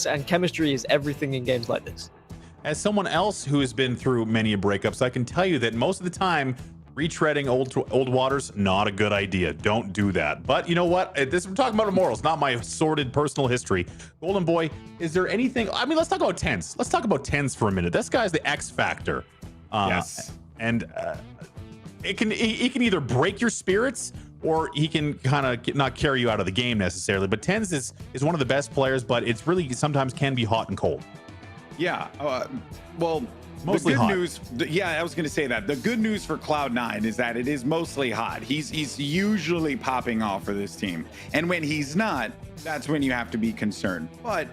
and chemistry is everything in games like this. As someone else who has been through many breakups, I can tell you that most of the time, retreading old waters, not a good idea. Don't do that. But you know what? We're talking about Immortals, not my sordid personal history. Golden Boy, is there anything? I mean, let's talk about TenZ. Let's talk about TenZ for a minute. This guy's the X factor. Yes. And he can either break your spirits, or he can kind of not carry you out of the game necessarily. But TenZ is one of the best players, but it's really sometimes can be hot and cold. Yeah. Well, mostly the good hot. news. Yeah, I was going to say that. The good news for Cloud9 is that it is mostly hot. He's usually popping off for this team. And when he's not, that's when you have to be concerned. But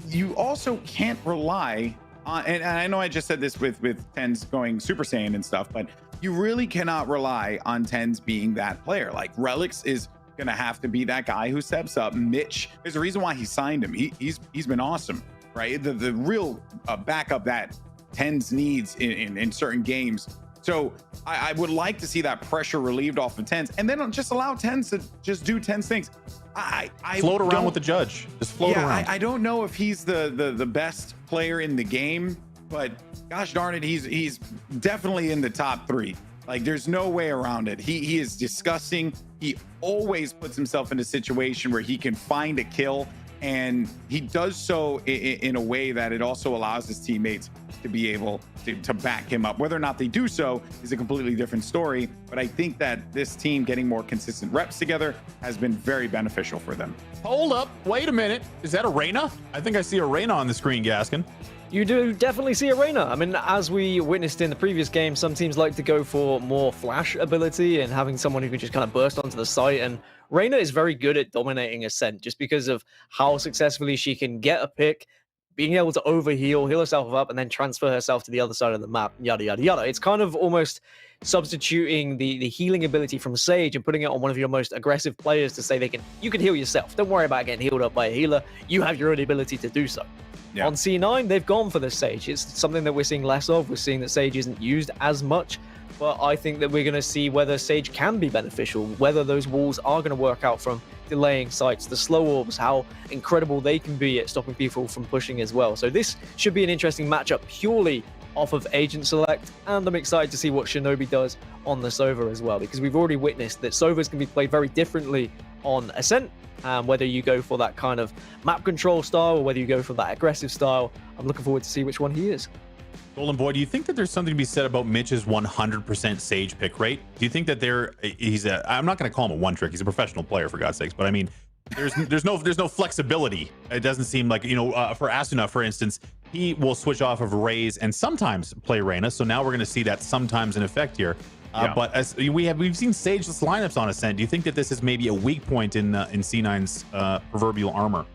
you also can't rely on, and I know I just said this with TenZ going Super Saiyan and stuff, but you really cannot rely on TenZ being that player. Like, Relix is going to have to be that guy who steps up. Mitch, there's a reason why he signed him. He's been awesome, right? The real backup that TenZ needs in certain games. So I would like to see that pressure relieved off of TenZ, and then just allow TenZ to just do TenZ things. I float around with the judge. Just float around. I don't know if he's the best player in the game, but gosh darn it, he's definitely in the top 3. Like, there's no way around it. He is disgusting. He always puts himself in a situation where he can find a kill, and he does so in a way that it also allows his teammates to be able to back him up. Whether or not they do so is a completely different story, but I think that this team getting more consistent reps together has been very beneficial for them. Hold up, wait a minute. Is that a Reyna? I think I see a Reyna on the screen, Gaskin. You do definitely see a Reyna. I mean, as we witnessed in the previous game, some teams like to go for more flash ability and having someone who can just kind of burst onto the site, and Reyna is very good at dominating Ascent just because of how successfully she can get a pick, being able to heal herself up, and then transfer herself to the other side of the map, yada, yada, yada. It's kind of almost substituting the healing ability from Sage and putting it on one of your most aggressive players to say you can heal yourself. Don't worry about getting healed up by a healer. You have your own ability to do so. Yeah. On C9, they've gone for the Sage. It's something that we're seeing less of. We're seeing that Sage isn't used as much, but I think that we're going to see whether Sage can be beneficial, whether those walls are going to work out from delaying sites, the slow orbs, how incredible they can be at stopping people from pushing as well. So this should be an interesting matchup purely off of agent select, and I'm excited to see what Shinobi does on the Sova as well, because we've already witnessed that Sovas can be played very differently on Ascent. Whether you go for that kind of map control style or whether you go for that aggressive style, I'm looking forward to see which one he is. Golden Boy, do you think that there's something to be said about Mitch's 100% Sage pick rate? Do you think that I'm not going to call him a one trick. He's a professional player, for God's sakes. But I mean, there's no flexibility. It doesn't seem like, for Asuna, for instance, he will switch off of Raze and sometimes play Reyna. So now we're going to see that sometimes in effect here. But as we've seen Sageless lineups on Ascent. Do you think that this is maybe a weak point in C9's proverbial armor?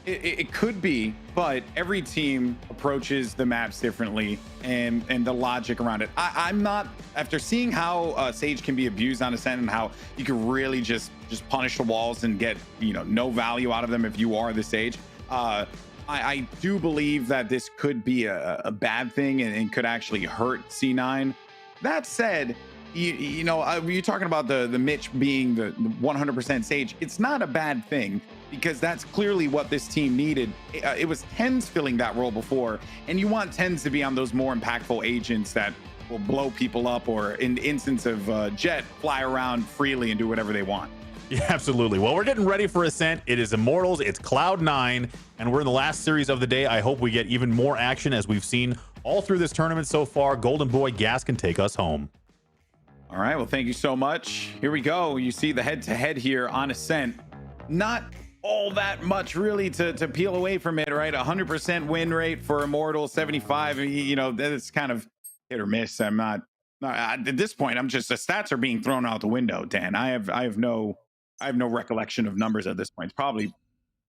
It could be, but every team approaches the maps differently, and the logic around it. I'm not, after seeing how Sage can be abused on Ascent and how you can really just punish the walls and get no value out of them if you are the Sage. I do believe that this could be a bad thing and could actually hurt C9. That said, you're talking about the Mitch being the 100% Sage. It's not a bad thing, because that's clearly what this team needed. It was TenZ filling that role before, and you want TenZ to be on those more impactful agents that will blow people up, or in the instance of Jet, fly around freely and do whatever they want. Yeah, absolutely. Well, we're getting ready for Ascent. It is Immortals. It's Cloud9, and we're in the last series of the day. I hope we get even more action as we've seen all through this tournament so far. Golden Boy Gas can take us home. All right. Well, thank you so much. Here we go. You see the head-to-head here on Ascent. Not all that much really to peel away from it, right? 100% win rate for Immortal, 75. You know, that's kind of hit or miss. I'm not at this point. I'm just, the stats are being thrown out the window, Dan. I have no recollection of numbers at this point. It's probably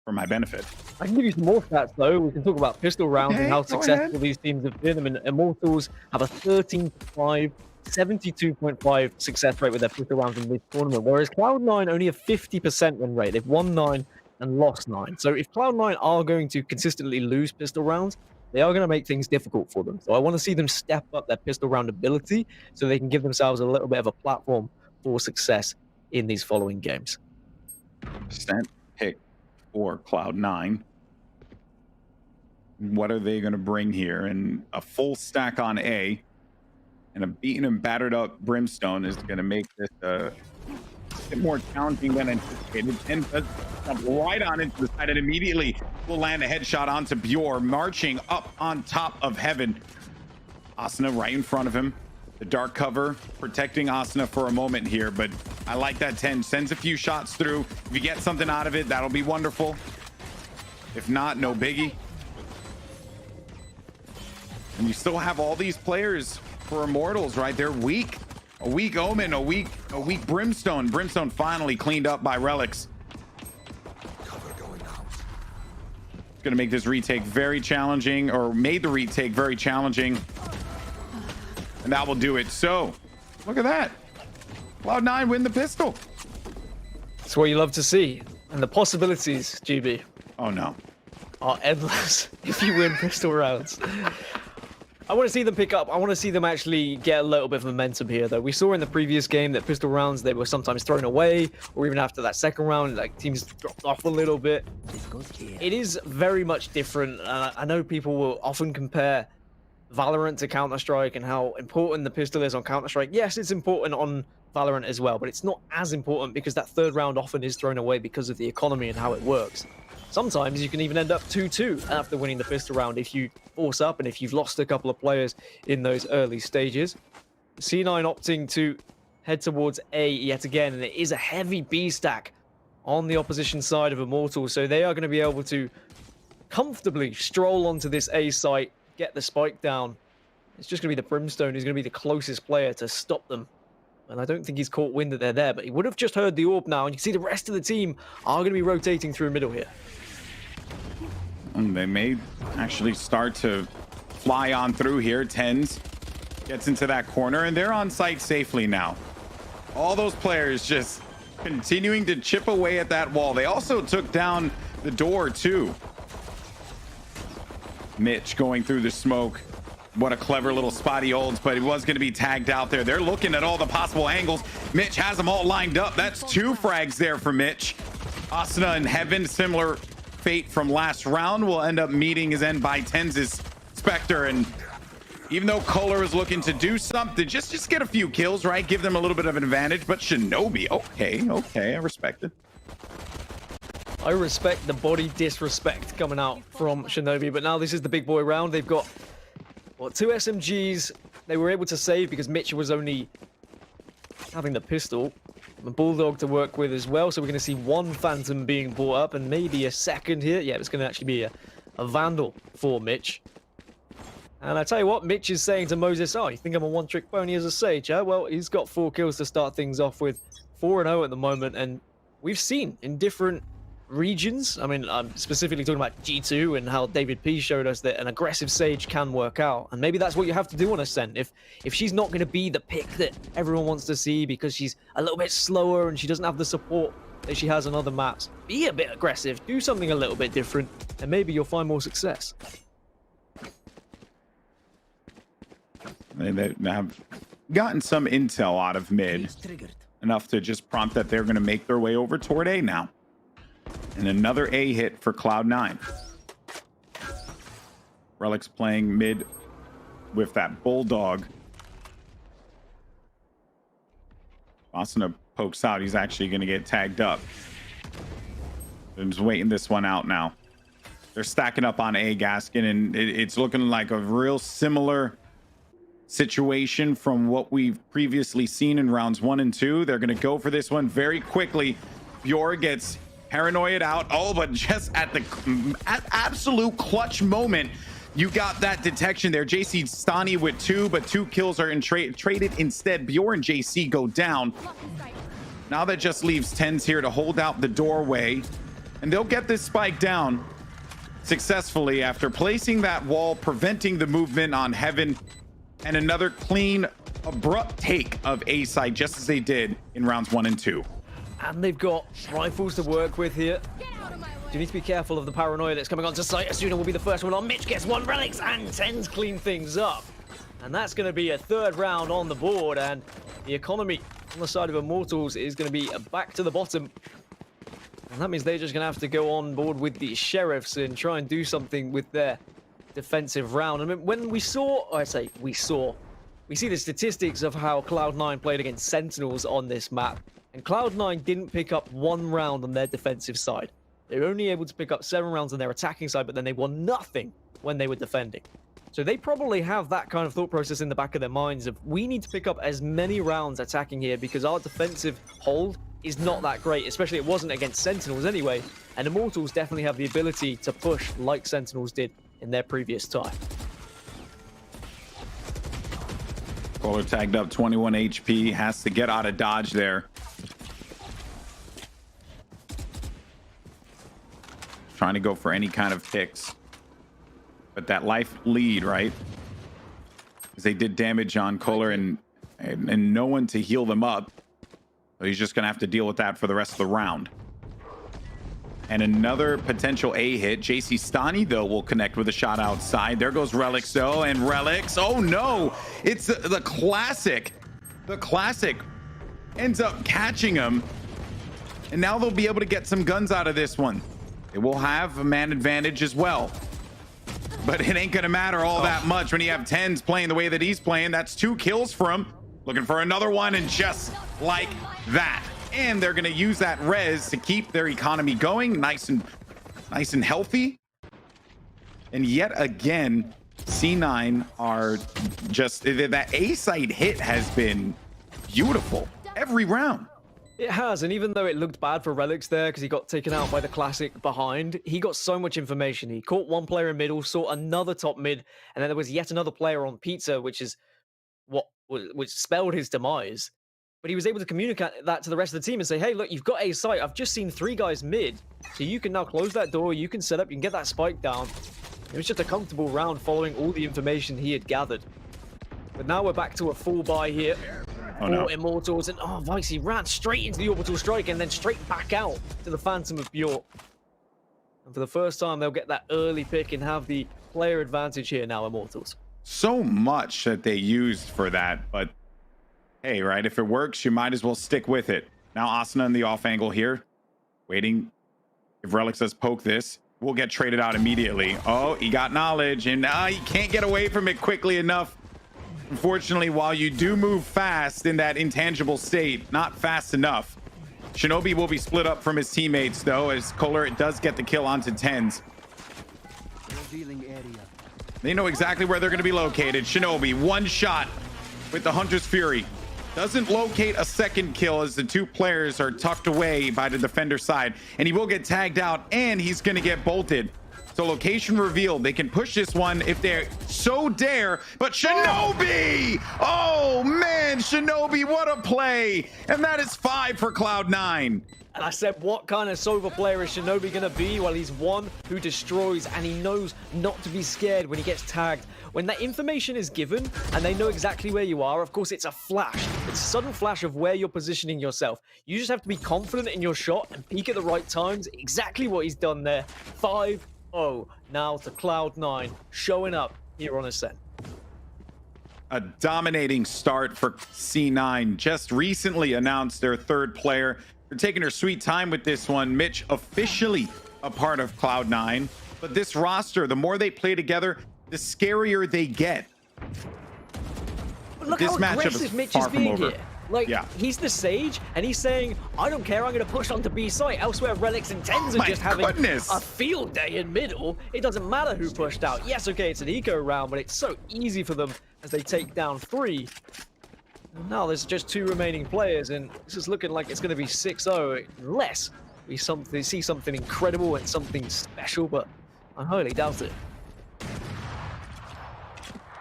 for my benefit. I can give you some more stats though. We can talk about pistol rounds and how successful these teams have been. I mean, Immortals have a 13-5, 72.5 success rate with their pistol rounds in this tournament, whereas Cloud9 only a 50% win rate. They've won 9 and lost 9. So if Cloud9 are going to consistently lose pistol rounds, they are going to make things difficult for them. So I want to see them step up their pistol round ability so they can give themselves a little bit of a platform for success in these following games. Percent pick for Cloud9. What are they going to bring here? And a full stack on A and a beaten and battered up Brimstone is going to make this a bit more challenging than anticipated. And does jump right on into the side and immediately will land a headshot onto Bjor, marching up on top of heaven. Asuna right in front of him. The dark cover protecting Asuna for a moment here, but I like that 10. Sends a few shots through. If you get something out of it, that'll be wonderful. If not, no biggie. And you still have all these players for Immortals, right? They're weak. A weak Omen, a weak Brimstone. Brimstone finally cleaned up by Relics. It's gonna make this retake very challenging, or made the retake very challenging. And that will do it. So, look at that. Cloud9 win the pistol. That's what you love to see. And the possibilities, GB. Oh, no. Are endless if you win pistol rounds. I want to see them pick up. I want to see them actually get a little bit of momentum here, though. We saw in the previous game that pistol rounds, they were sometimes thrown away, or even after that second round, like teams dropped off a little bit. It is very much different. I know people will often compare Valorant to Counter-Strike and how important the pistol is on Counter-Strike. Yes, it's important on Valorant as well, but it's not as important because that third round often is thrown away because of the economy and how it works. Sometimes you can even end up 2-2 after winning the pistol round if you force up and if you've lost a couple of players in those early stages. C9 opting to head towards A yet again, and it is a heavy B stack on the opposition side of Immortal, so they are going to be able to comfortably stroll onto this A site, get the spike down. It's just going to be the Brimstone who's going to be the closest player to stop them. And I don't think he's caught wind that they're there, but he would have just heard the orb now, and you can see the rest of the team are going to be rotating through middle here. And they may actually start to fly on through here. Tens gets into that corner, and they're on site safely now. All those players just continuing to chip away at that wall. They also took down the door, too. Mitch going through the smoke. What a clever little spot he holds, but he was going to be tagged out there. They're looking at all the possible angles. Mitch has them all lined up. That's 2 frags there for Mitch. Asuna and Heaven, similar fate from last round, will end up meeting his end by Tens' Spectre. And even though Kohler is looking to do something, just get a few kills, right? Give them a little bit of an advantage. But Shinobi, okay, I respect it. I respect the body disrespect coming out from Shinobi, but now this is the big boy round. They've got, what, 2 SMGs they were able to save because Mitch was only having the pistol. The Bulldog to work with as well, so we're going to see 1 Phantom being brought up and maybe a second here. Yeah, it's going to actually be a Vandal for Mitch. And I tell you what, Mitch is saying to Moses, oh, you think I'm a one-trick pony as a Sage, huh? Well, he's got 4 kills to start things off with, 4-0 at the moment, and we've seen in different regions, I mean, I'm specifically talking about G2 and how David P showed us that an aggressive Sage can work out, and maybe that's what you have to do on Ascent. If she's not going to be the pick that everyone wants to see because she's a little bit slower and she doesn't have the support that she has on other maps, be a bit aggressive, do something a little bit different, and maybe you'll find more success. They have gotten some intel out of mid, enough to just prompt that they're going to make their way over toward A now. And another A hit for Cloud9. Relics playing mid with that Bulldog. Asuna pokes out, he's actually going to get tagged up. I'm just waiting this one out now. They're stacking up on A, Gaskin, and it's looking like a real similar situation from what we've previously seen in rounds 1 and 2. They're going to go for this one very quickly. Bjor gets paranoid out. Oh, but just at absolute clutch moment, you got that detection there. JC Stani with 2, but 2 kills are traded instead. Bjor and JC go down. Now that just leaves TenZ here to hold out the doorway, and they'll get this spike down successfully after placing that wall, preventing the movement on Heaven, and another clean, abrupt take of A side, just as they did in rounds 1 and 2. And they've got rifles to work with here. You need to be careful of the paranoia that's coming onto site. Asuna will be the first one on. Mitch gets 1 relics, and TenZ clean things up. And that's going to be a 3rd round on the board, and the economy on the side of Immortals is going to be back to the bottom. And that means they're just going to have to go on board with the Sheriffs and try and do something with their defensive round. I mean, when we saw, we see the statistics of how Cloud9 played against Sentinels on this map. And Cloud9 didn't pick up 1 round on their defensive side. They were only able to pick up 7 rounds on their attacking side, but then they won nothing when they were defending. So they probably have that kind of thought process in the back of their minds of, we need to pick up as many rounds attacking here because our defensive hold is not that great, especially it wasn't against Sentinels anyway. And Immortals definitely have the ability to push like Sentinels did in their previous time. Kohler tagged up 21 HP, has to get out of dodge there. Trying to go for any kind of picks. But that life lead, right? Because they did damage on Kohler and no one to heal them up. So he's just going to have to deal with that for the rest of the round. And another potential A hit. JC Stani, though, will connect with a shot outside. There goes Relix, though, and Relix. Oh, no. It's the classic. The classic ends up catching him. And now they'll be able to get some guns out of this one. It will have a man advantage as well. But it ain't going to matter all that much when you have TenZ playing the way that he's playing. That's 2 kills for him. Looking for another one, and just like that. And they're going to use that res to keep their economy going nice and healthy. And yet again, C9 are just, that A side hit has been beautiful every round. It has, and even though it looked bad for Relix there because he got taken out by the classic behind, he got so much information. He caught 1 player in middle, saw another top mid, and then there was yet another player on Pizza, which spelled his demise. But he was able to communicate that to the rest of the team and say, hey, look, you've got A site. I've just seen 3 guys mid, so you can now close that door, you can set up, you can get that spike down. It was just a comfortable round following all the information he had gathered. But now we're back to a full buy here. For Immortals, and Vicey ran straight into the orbital strike and then straight back out to the Phantom of Bjork. And for the first time, they'll get that early pick and have the player advantage here now, Immortals. So much that they used for that, but hey, right, if it works, you might as well stick with it. Now Asuna in the off angle here, waiting. If Relix says poke this, we'll get traded out immediately. Oh, he got knowledge, and he can't get away from it quickly enough. Unfortunately, while you do move fast in that intangible state, not fast enough. Shinobi will be split up from his teammates, though, as Kohler does get the kill onto TenZ. They know exactly where they're going to be located. Shinobi, 1 shot with the Hunter's Fury. Doesn't locate a second kill as the 2 players are tucked away by the defender side. And he will get tagged out, and he's going to get bolted. So location revealed. They can push this one if they so dare. But Shinobi! Oh, man, Shinobi, what a play. And that is 5 for Cloud9. And I said, what kind of Sova player is Shinobi going to be? Well, he's one who destroys, and he knows not to be scared when he gets tagged. When that information is given, and they know exactly where you are, of course, it's a flash. It's a sudden flash of where you're positioning yourself. You just have to be confident in your shot and peek at the right times. Exactly what he's done there. 5-0 now to Cloud9, showing up here on Ascent. A dominating start for C9. Just recently announced their 3rd player. They're taking their sweet time with this one. Mitch officially a part of Cloud9. But this roster, the more they play together, the scarier they get. But look this how matchup aggressive is Mitch far is from being over. here. Like, Yeah. he's the Sage, and he's saying, I don't care, I'm going to push onto B site. Elsewhere, Relics and Tens are just having a field day in middle. It doesn't matter who pushed out. Yes, okay, it's an eco round, but it's so easy for them as they take down 3. And now there's just 2 remaining players, and this is looking like it's going to be 6-0, unless we see something incredible and something special, but I highly doubt it.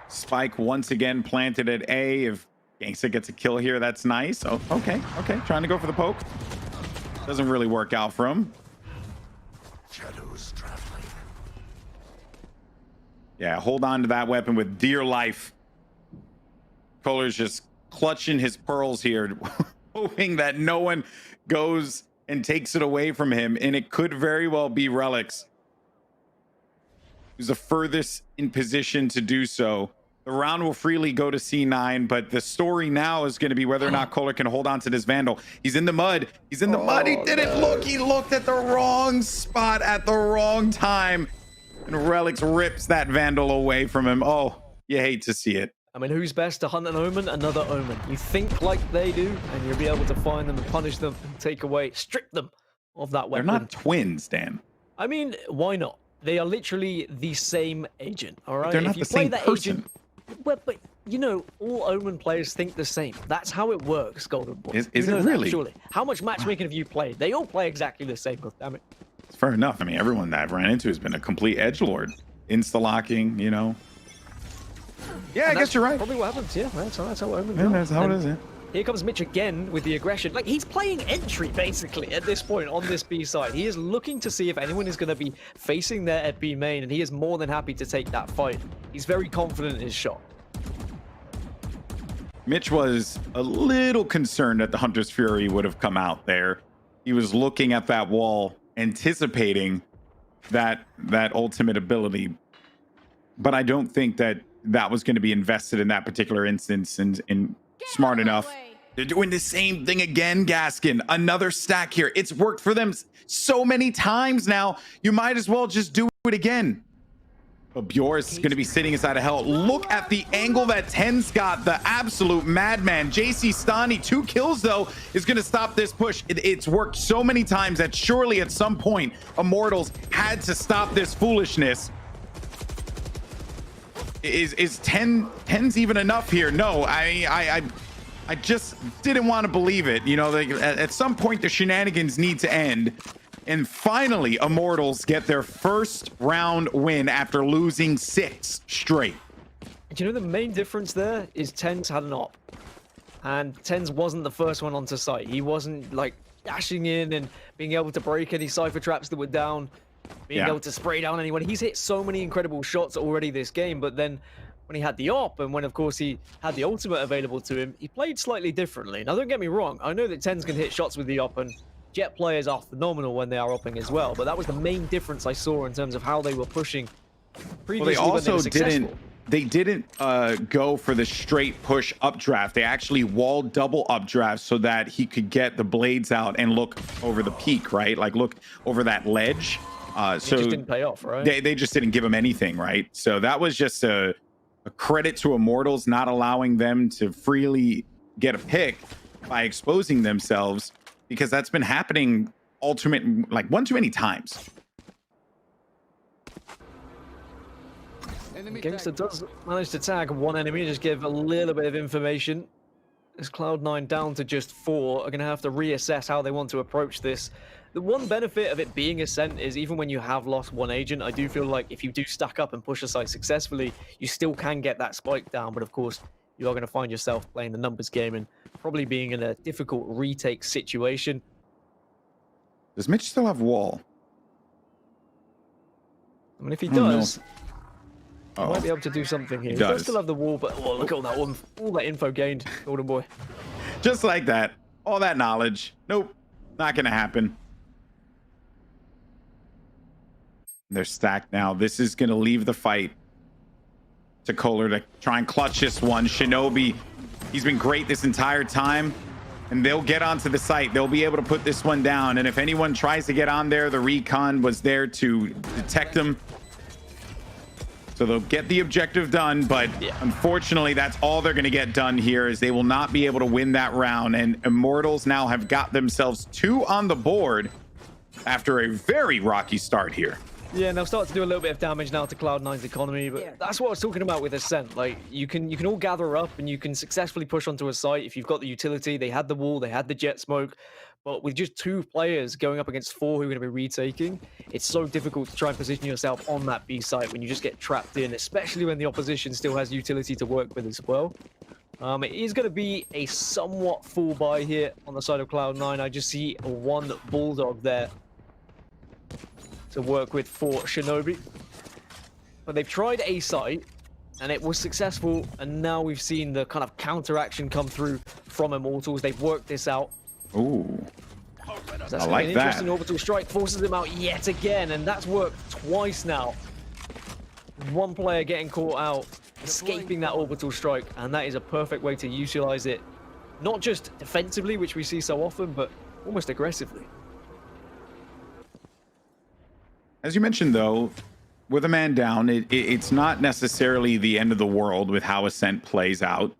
Spike once again planted at A. If Gangsta gets a kill here, that's nice. Oh, okay. Trying to go for the poke. Doesn't really work out for him. Shadows traveling. Yeah, hold on to that weapon with dear life. Kohler's just clutching his pearls here, hoping that no one goes and takes it away from him. And it could very well be Relics, who's the furthest in position to do so. The round will freely go to C9, but the story now is going to be whether or not Kohler can hold on to this Vandal. He's in the mud. He's in the mud. He didn't look. He looked at the wrong spot at the wrong time. And Relics rips that Vandal away from him. Oh, you hate to see it. I mean, who's best to hunt an Omen? Another Omen. You think like they do, and you'll be able to find them and punish them and take away, strip them of that weapon. They're not twins, Dan. I mean, why not? They are literally the same agent, all right? But they're not if you the play same that person. agent, well, but you know, all Omen players think the same. That's how it works, Golden Boy. Is You it know that, really? surely. How much matchmaking have you played? They all play exactly the same. Damn it. It's fair enough. I mean, everyone that I've ran into has been a complete edgelord. Insta-locking, you know. Yeah, I guess you're right. Probably what happens. Yeah, that's how Omen. Yeah, that's how it is. Yeah. Here comes Mitch again with the aggression. Like, he's playing entry, basically, at this point on this B side. He is looking to see if anyone is going to be facing there at B main, and he is more than happy to take that fight. He's very confident in his shot. Mitch was a little concerned that the Hunter's Fury would have come out there. He was looking at that wall, anticipating that ultimate ability. But I don't think that was going to be invested in that particular instance and smart enough. They're doing the same thing again, Gaskin. Another stack here. It's worked for them so many times now. You might as well just do it again. But Bjor is going to be sitting inside of hell. Look at the angle that Ten's got. The absolute madman. JC Stani, 2 kills, though, is going to stop this push. It's worked so many times that surely at some point, Immortals had to stop this foolishness. Is 10's even enough here? No, I just didn't want to believe it. You know, at some point, the shenanigans need to end. And finally, Immortals get their first round win after losing 6 straight. Do you know the main difference there is Tens had an op. And Tens wasn't the first one onto site. He wasn't like dashing in and being able to break any Cypher traps that were down, being able to spray down anyone. He's hit so many incredible shots already this game, but then when he had the op and when, of course, he had the ultimate available to him, he played slightly differently. Now, don't get me wrong. I know that Tens can hit shots with the op, and Jet players are phenomenal when they are opping as well, but that was the main difference I saw in terms of how they were pushing previously. Well, they also didn't go for the straight push updraft. They actually walled double updraft so that he could get the blades out and look over the peak, right? Like look over that ledge. So it just didn't pay off, right? They just didn't give him anything, right? So that was just a credit to Immortals not allowing them to freely get a pick by exposing themselves, because that's been happening like one too many times. Gangster does manage to tag one enemy and just give a little bit of information. As Cloud9 down to just 4 are going to have to reassess how they want to approach this. The one benefit of it being Ascent is even when you have lost one agent, I do feel like if you do stack up and push aside successfully, you still can get that spike down. But of course, you are going to find yourself playing the numbers game and probably being in a difficult retake situation. Does Mitch still have wall? I mean, if he does, he might be able to do something here. He does still have the wall, but oh, look at all that info gained, Golden Boy. Just like that. All that knowledge. Nope. Not going to happen. They're stacked now. This is going to leave the fight to Kohler to try and clutch this one. Shinobi, he's been great this entire time. And they'll get onto the site. They'll be able to put this one down. And if anyone tries to get on there, the recon was there to detect them. So So they'll get the objective done, but unfortunately, that's all they're going to get done here is they will not be able to win that round. And Immortals now have got themselves 2 on the board after a very rocky start here. Yeah, and they'll start to do a little bit of damage now to Cloud9's economy, but that's what I was talking about with Ascent. Like, you can all gather up and you can successfully push onto a site if you've got the utility. They had the wall, they had the jet smoke, but with just 2 players going up against 4 who are going to be retaking, it's so difficult to try and position yourself on that B site when you just get trapped in, especially when the opposition still has utility to work with as well. It is going to be a somewhat full buy here on the side of Cloud9. I just see one Bulldog there to work with for Shinobi. But they've tried A site, and it was successful, and now we've seen the kind of counteraction come through from Immortals. They've worked this out. Ooh. That's I like an that. interesting orbital strike, forces them out yet again, and that's worked twice now. One player getting caught out, escaping that orbital strike, and that is a perfect way to utilize it. Not just defensively, which we see so often, but almost aggressively. As you mentioned, though, with a man down, it's not necessarily the end of the world with how Ascent plays out.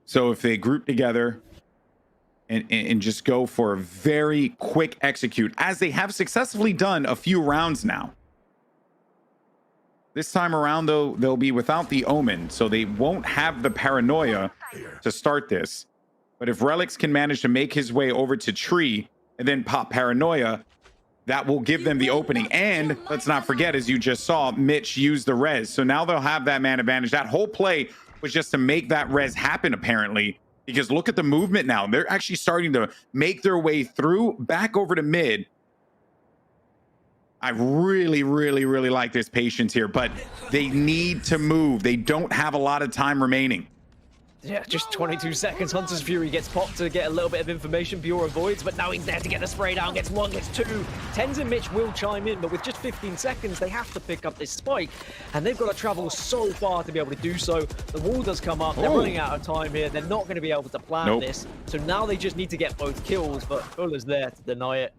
So if they group together and just go for a very quick execute, as they have successfully done a few rounds now. This time around, though, they'll be without the Omen, so they won't have the paranoia to start this. But if Relics can manage to make his way over to Tree and then pop Paranoia, that will give them the opening. And let's not forget, as you just saw, Mitch used the res. So now they'll have that man advantage. That whole play was just to make that res happen, apparently. Because look at the movement now. They're actually starting to make their way through back over to mid. I really, really, really like this patience here, but they need to move. They don't have a lot of time remaining. Yeah, just 22 seconds. Hunter's Fury gets popped to get a little bit of information. Pure avoids, but now he's there to get the spray down. Gets 1, gets 2. Tens and Mitch will chime in, but with just 15 seconds, they have to pick up this spike. And they've got to travel so far to be able to do so. The wall does come up. They're running out of time here. They're not going to be able to plan this. So now they just need to get both kills, but Fuller's there to deny it.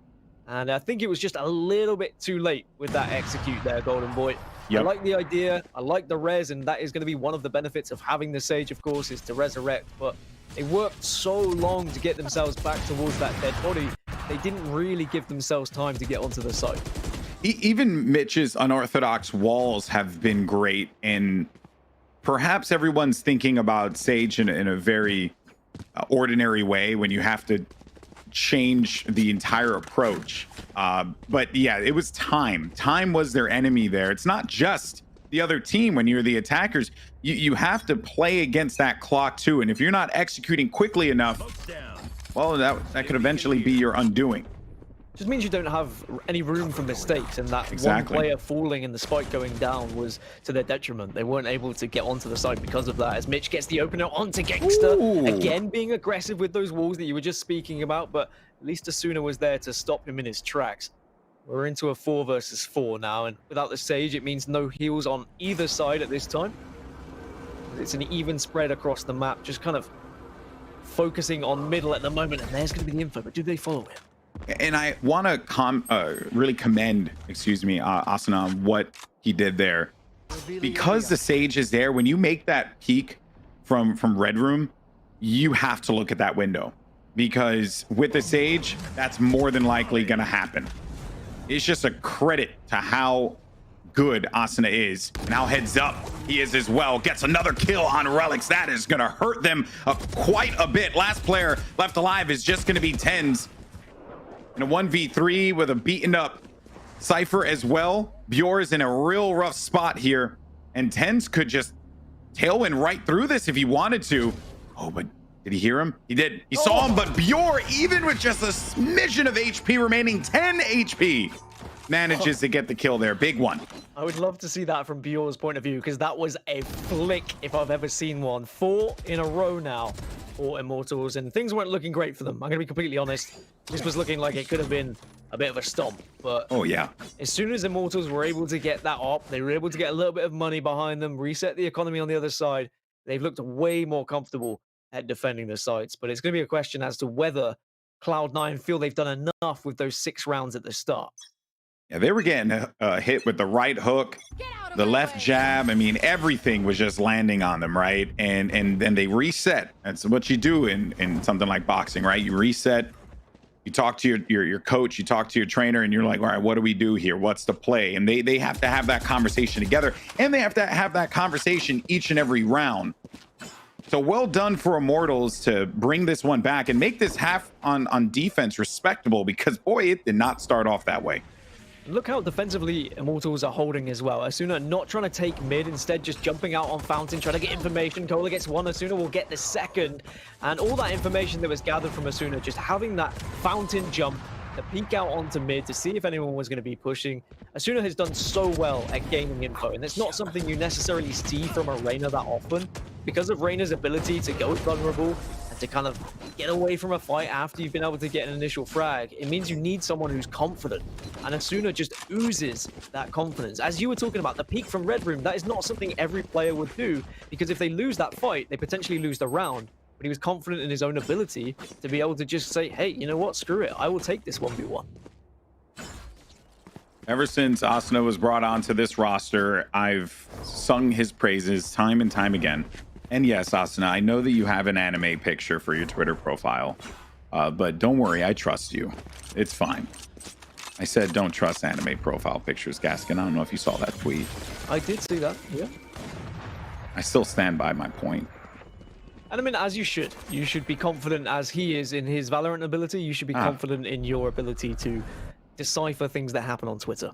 And I think it was just a little bit too late with that execute there, Golden Boy. I like the idea, I like the res, and that is going to be one of the benefits of having the Sage, of course, is to resurrect. But they worked so long to get themselves back towards that dead body, they didn't really give themselves time to get onto the site. Even Mitch's unorthodox walls have been great, and perhaps everyone's thinking about Sage in a very ordinary way when you have to change the entire approach. But yeah, it was time. Time was their enemy there. It's not just the other team when you're the attackers. You have to play against that clock too. And if you're not executing quickly enough, well, that could eventually be your undoing. Just means you don't have any room for mistakes, and that one player falling and the spike going down was to their detriment. They weren't able to get onto the site because of that, as Mitch gets the opener onto Gangster. Again, being aggressive with those walls that you were just speaking about, but at least Asuna was there to stop him in his tracks. We're into a 4 versus 4 now, and without the Sage, it means no heals on either side at this time. It's an even spread across the map, just kind of focusing on middle at the moment, and there's going to be the info, but do they follow him? And I want to really commend, Asuna on what he did there. Because the Sage is there, when you make that peek from Red Room, you have to look at that window. Because with the Sage, that's more than likely going to happen. It's just a credit to how good Asuna is. Now heads up, he is as well. Gets another kill on Relics. That is going to hurt them quite a bit. Last player left alive is just going to be Tens. In a 1v3 with a beaten up Cypher as well. Bjor is in a real rough spot here, and Tens could just tailwind right through this if he wanted to. Oh, but did he hear him? He did. He saw him, but Bjor, even with just a smidgen of HP remaining, 10 HP, manages to get the kill there. Big one. I would love to see that from Bjor's point of view, because that was a flick if I've ever seen one. 4 in a row now for Immortals, and things weren't looking great for them. I'm going to be completely honest. This was looking like it could have been a bit of a stomp, but as soon as Immortals were able to get that op, they were able to get a little bit of money behind them, reset the economy on the other side. They've looked way more comfortable at defending the sites, but it's going to be a question as to whether Cloud9 feel they've done enough with those 6 rounds at the start. Yeah, they were getting hit with the right hook, the left jab. I mean, everything was just landing on them, right? And then they reset. That's what you do in something like boxing, right? You reset. You talk to your coach, you talk to your trainer, and you're like, all right, what do we do here? What's the play? And they have to have that conversation together, and they have to have that conversation each and every round. So well done for Immortals to bring this one back and make this half on defense respectable, because boy, it did not start off that way. Look how defensively Immortals are holding as well. Asuna not trying to take mid, instead just jumping out on Fountain, trying to get information. Cola gets one, Asuna will get the second. And all that information that was gathered from Asuna, just having that Fountain jump to peek out onto mid to see if anyone was going to be pushing. Asuna has done so well at gaining info, and it's not something you necessarily see from a Reyna that often. Because of Reyna's ability to go vulnerable and to kind of get away from a fight after you've been able to get an initial frag, it means you need someone who's confident. And Asuna just oozes that confidence. As you were talking about, the peak from Red Room, that is not something every player would do, because if they lose that fight, they potentially lose the round. But he was confident in his own ability to be able to just say, hey, you know what, screw it, I will take this 1v1. Ever since Asuna was brought onto this roster, I've sung his praises time and time again. And yes, Asuna, I know that you have an anime picture for your Twitter profile, but don't worry, I trust you. It's fine. I said don't trust anime profile pictures, Gaskin. I don't know if you saw that tweet. I did see that, yeah. I still stand by my point. And I mean, as you should. You should be confident as he is in his Valorant ability. You should be confident in your ability to decipher things that happen on Twitter.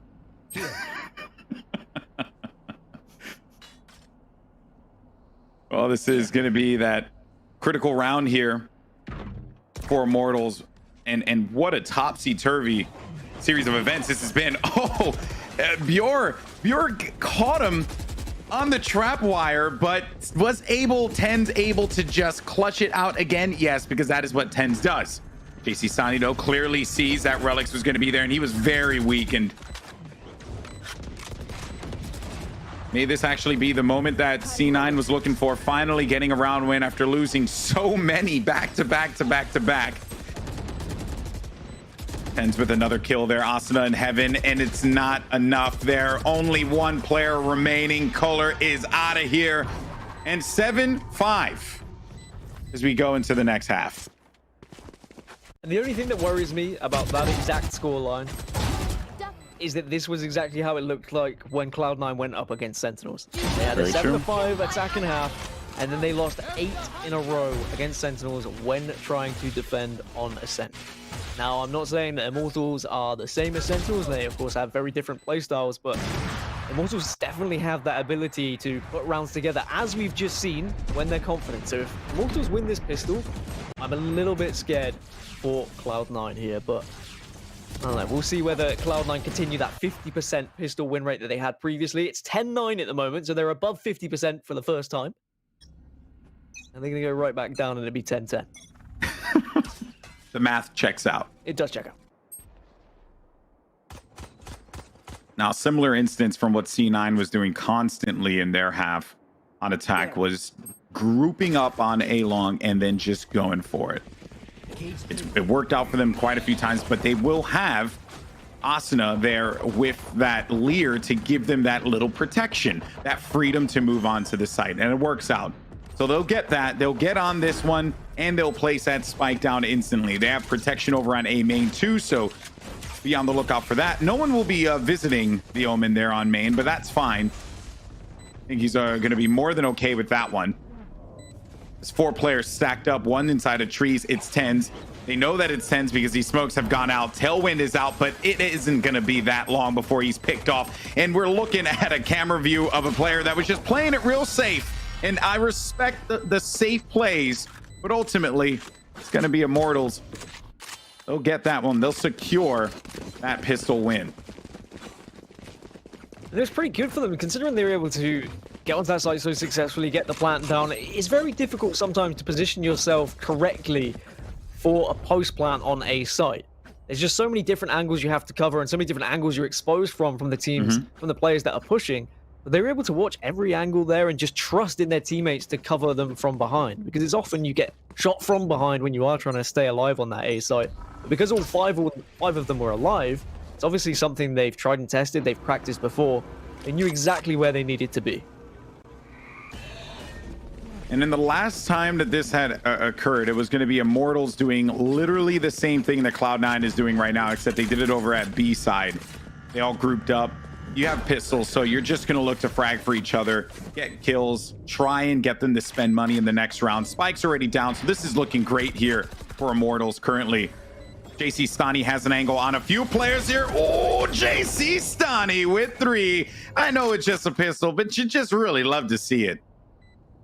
Well, this is going to be that critical round here for Immortals. And what a topsy-turvy series of events this has been. Oh, Bjork caught him on the trap wire, but was TENZ able to just clutch it out again? Yes, because that is what TENZ does. JC Sani, though, clearly sees that Relics was going to be there, and he was very weakened. May this actually be the moment that C9 was looking for, finally getting a round win after losing so many back-to-back. TENZ with another kill there, Asuna in heaven, and it's not enough there. Only one player remaining. Kohler is out of here. And 7-5 as we go into the next half. And the only thing that worries me about that exact scoreline is that this was exactly how it looked like when Cloud9 went up against Sentinels. They had a 7-5 attack in half, and then they lost 8 in a row against Sentinels when trying to defend on Ascent. Now, I'm not saying that Immortals are the same as Sentinels. They, of course, have very different playstyles, but Immortals definitely have that ability to put rounds together, as we've just seen, when they're confident. So if Immortals win this pistol, I'm a little bit scared for Cloud9 here, but I don't know. We'll see whether Cloud9 continue that 50% pistol win rate that they had previously. It's 10-9 at the moment, so they're above 50% for the first time. And they're going to go right back down, and it'll be 10-10. The math checks out. It does check out. Now, similar instance from what C9 was doing constantly in their half on attack was grouping up on A-long and then just going for it. It worked out for them quite a few times, but they will have Asuna there with that Lear to give them that little protection, that freedom to move on to the site, and it works out. So they'll get that. They'll get on this one, and they'll place that spike down instantly. They have protection over on A main too, so be on the lookout for that. No one will be visiting the Omen there on main, but that's fine. I think he's going to be more than okay with that one. There's 4 players stacked up, one inside of trees. It's TENZ. They know that it's TENZ because these smokes have gone out. Tailwind is out, but it isn't going to be that long before he's picked off. And we're looking at a camera view of a player that was just playing it real safe. And I respect the safe plays, but ultimately, it's going to be Immortals. They'll get that one. They'll secure that pistol win. And it was pretty good for them, considering they were able to get onto that site so successfully, get the plant down. It's very difficult sometimes to position yourself correctly for a post plant on a site. There's just so many different angles you have to cover and so many different angles you're exposed from the teams, from the players that are pushing. But they were able to watch every angle there and just trust in their teammates to cover them from behind, because it's often you get shot from behind when you are trying to stay alive on that A site. But because all five of them were alive, It's obviously something they've tried and tested, they've practiced before. They knew exactly where they needed to be. And then the last time that this had occurred, it was going to be Immortals doing literally the same thing that Cloud9 is doing right now, except they did it over at B side. They all grouped up. You have pistols, so you're just going to look to frag for each other, get kills, try and get them to spend money in the next round. Spike's already down, so this is looking great here for Immortals currently. JC Stani has an angle on a few players here. Oh, JC Stani with 3. I know it's just a pistol, but you just really love to see it.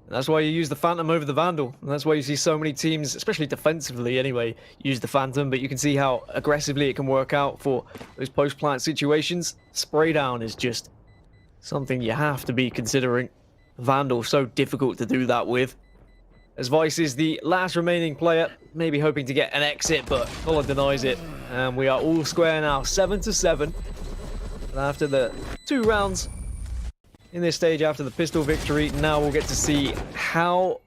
That's why you use the Phantom over the Vandal. And that's why you see so many teams, especially defensively anyway, use the Phantom. But you can see how aggressively it can work out for those post-plant situations. Spray down is just something you have to be considering. Vandal, so difficult to do that with. As Vice is the last remaining player, maybe hoping to get an exit, but Colin denies it. And we are all square now, 7-7. And after the 2 rounds in this stage after the pistol victory, now we'll get to see how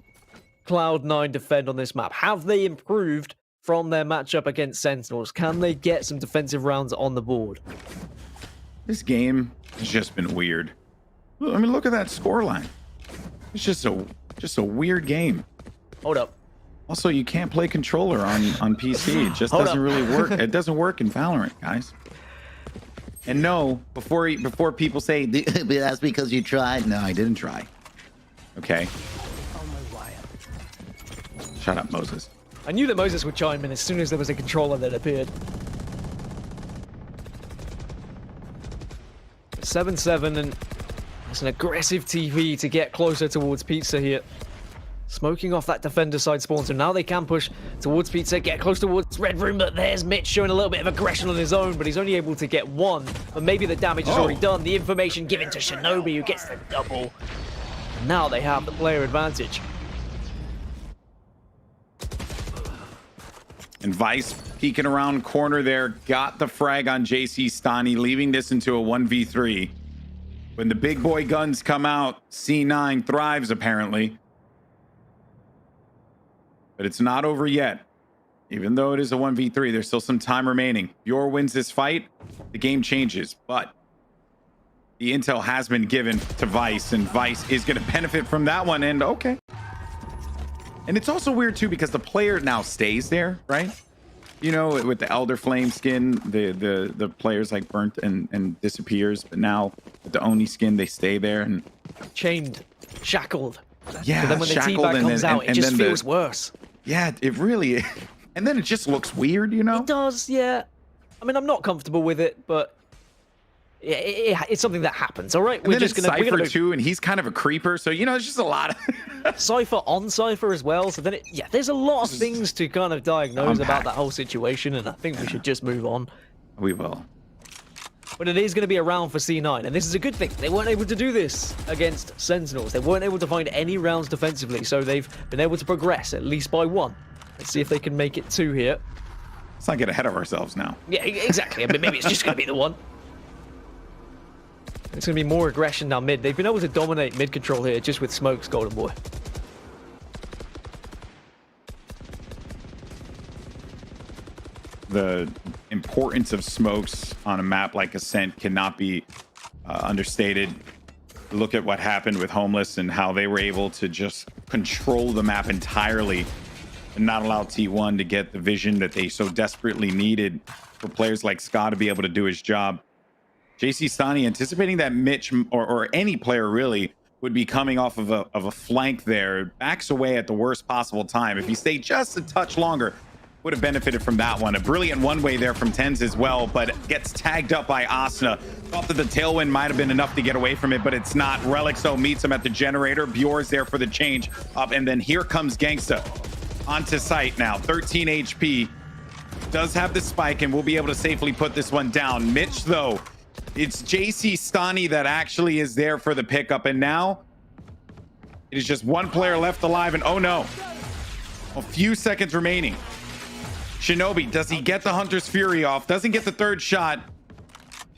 Cloud9 defend on this map. Have they improved from their matchup against Sentinels? Can they get some defensive rounds on the board? This game has just been weird. I mean, look at that scoreline. It's just a weird game. Hold up. Also, you can't play controller on PC. It just doesn't really work. It doesn't work in Valorant, guys. And no, before people say that's because you tried. No, I didn't try. Okay. Shut up, Moses. I knew that Moses would chime in as soon as there was a controller that appeared. 7-7, and it's an aggressive TV to get closer towards Pizza here. Smoking off that defender side spawn, so now they can push towards Pizza, get close towards Red Room, but there's Mitch showing a little bit of aggression on his own, but he's only able to get 1. But maybe the damage is already done. The information given to Shinobi, who gets the double. And now they have the player advantage. And Vice peeking around corner there, got the frag on JC Stani, leaving this into a 1v3. When the big boy guns come out, C9 thrives apparently. But it's not over yet. Even though it is a 1v3, there's still some time remaining. Yor wins this fight, the game changes. But the intel has been given to Vice, and Vice is going to benefit from that one. And okay. And it's also weird too, because the player now stays there, right? You know, with the Elder Flame skin, the player's like burnt and disappears. But now with the Oni skin, they stay there and chained, shackled. Yeah, but then when the teabag comes out, it just feels worse. Yeah, it really. And then it just looks weird, you know? It does, yeah. I mean, I'm not comfortable with it, but it's something that happens, all right? We're just gonna Cypher too, and he's kind of a creeper, so you know, it's just a lot of Cypher on Cypher as well. So then, there's a lot of things to kind of diagnose about that whole situation, and I think we should just move on. We will. But it is going to be a round for C9, and this is a good thing. They weren't able to do this against Sentinels. They weren't able to find any rounds defensively, so they've been able to progress at least by 1. Let's see if they can make it 2 here. Let's not get ahead of ourselves now. Yeah, exactly. I mean, maybe it's just going to be the 1. It's going to be more aggression now mid. They've been able to dominate mid control here just with smokes, Golden Boy. The importance of smokes on a map like Ascent cannot be understated. Look at what happened with Homeless and how they were able to just control the map entirely and not allow T1 to get the vision that they so desperately needed for players like Ska to be able to do his job. JC Stani anticipating that Mitch or any player really would be coming off of a flank there, backs away at the worst possible time. If he stayed just a touch longer, would have benefited from that one. A brilliant one-way there from Tens as well, but gets tagged up by Asna. Thought that the tailwind might have been enough to get away from it, but it's not. Relixo meets him at the generator. Bjor's there for the change up, and then here comes Gangsta onto site now. 13 HP. Does have the spike, and we'll be able to safely put this one down. Mitch, though, it's JC Stani that actually is there for the pickup, and now it is just one player left alive, and oh no. A few seconds remaining. Shinobi, does he get the Hunter's Fury off? Doesn't get the 3rd shot.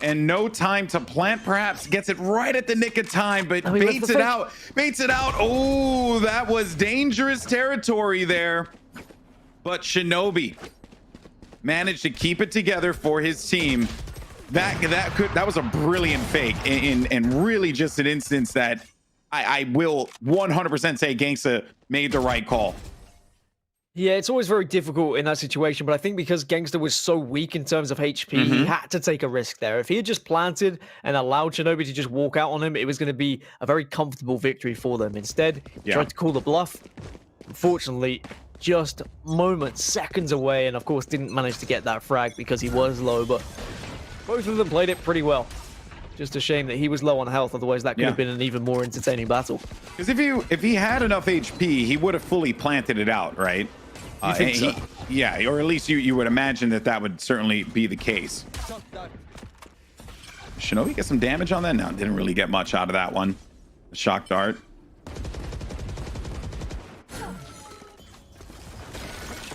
And no time to plant, perhaps. Gets it right at the nick of time, but baits it out. Baits it out. Oh, that was dangerous territory there. But Shinobi managed to keep it together for his team. that was a brilliant fake, and really just an instance that I will 100% say Gangsta made the right call. Yeah, it's always very difficult in that situation, but I think because Gangsta was so weak in terms of HP, he had to take a risk there. If he had just planted and allowed Shinobi to just walk out on him, it was going to be a very comfortable victory for them. Instead, he tried to call the bluff. Unfortunately, just moments, seconds away, and of course didn't manage to get that frag because he was low, but both of them played it pretty well. Just a shame that he was low on health, otherwise that could have been an even more entertaining battle. Because if he had enough HP, he would have fully planted it out, right? You think so? Yeah, or at least you would imagine that would certainly be the case. Shinobi get some damage on that? No, didn't really get much out of that one. The shock dart.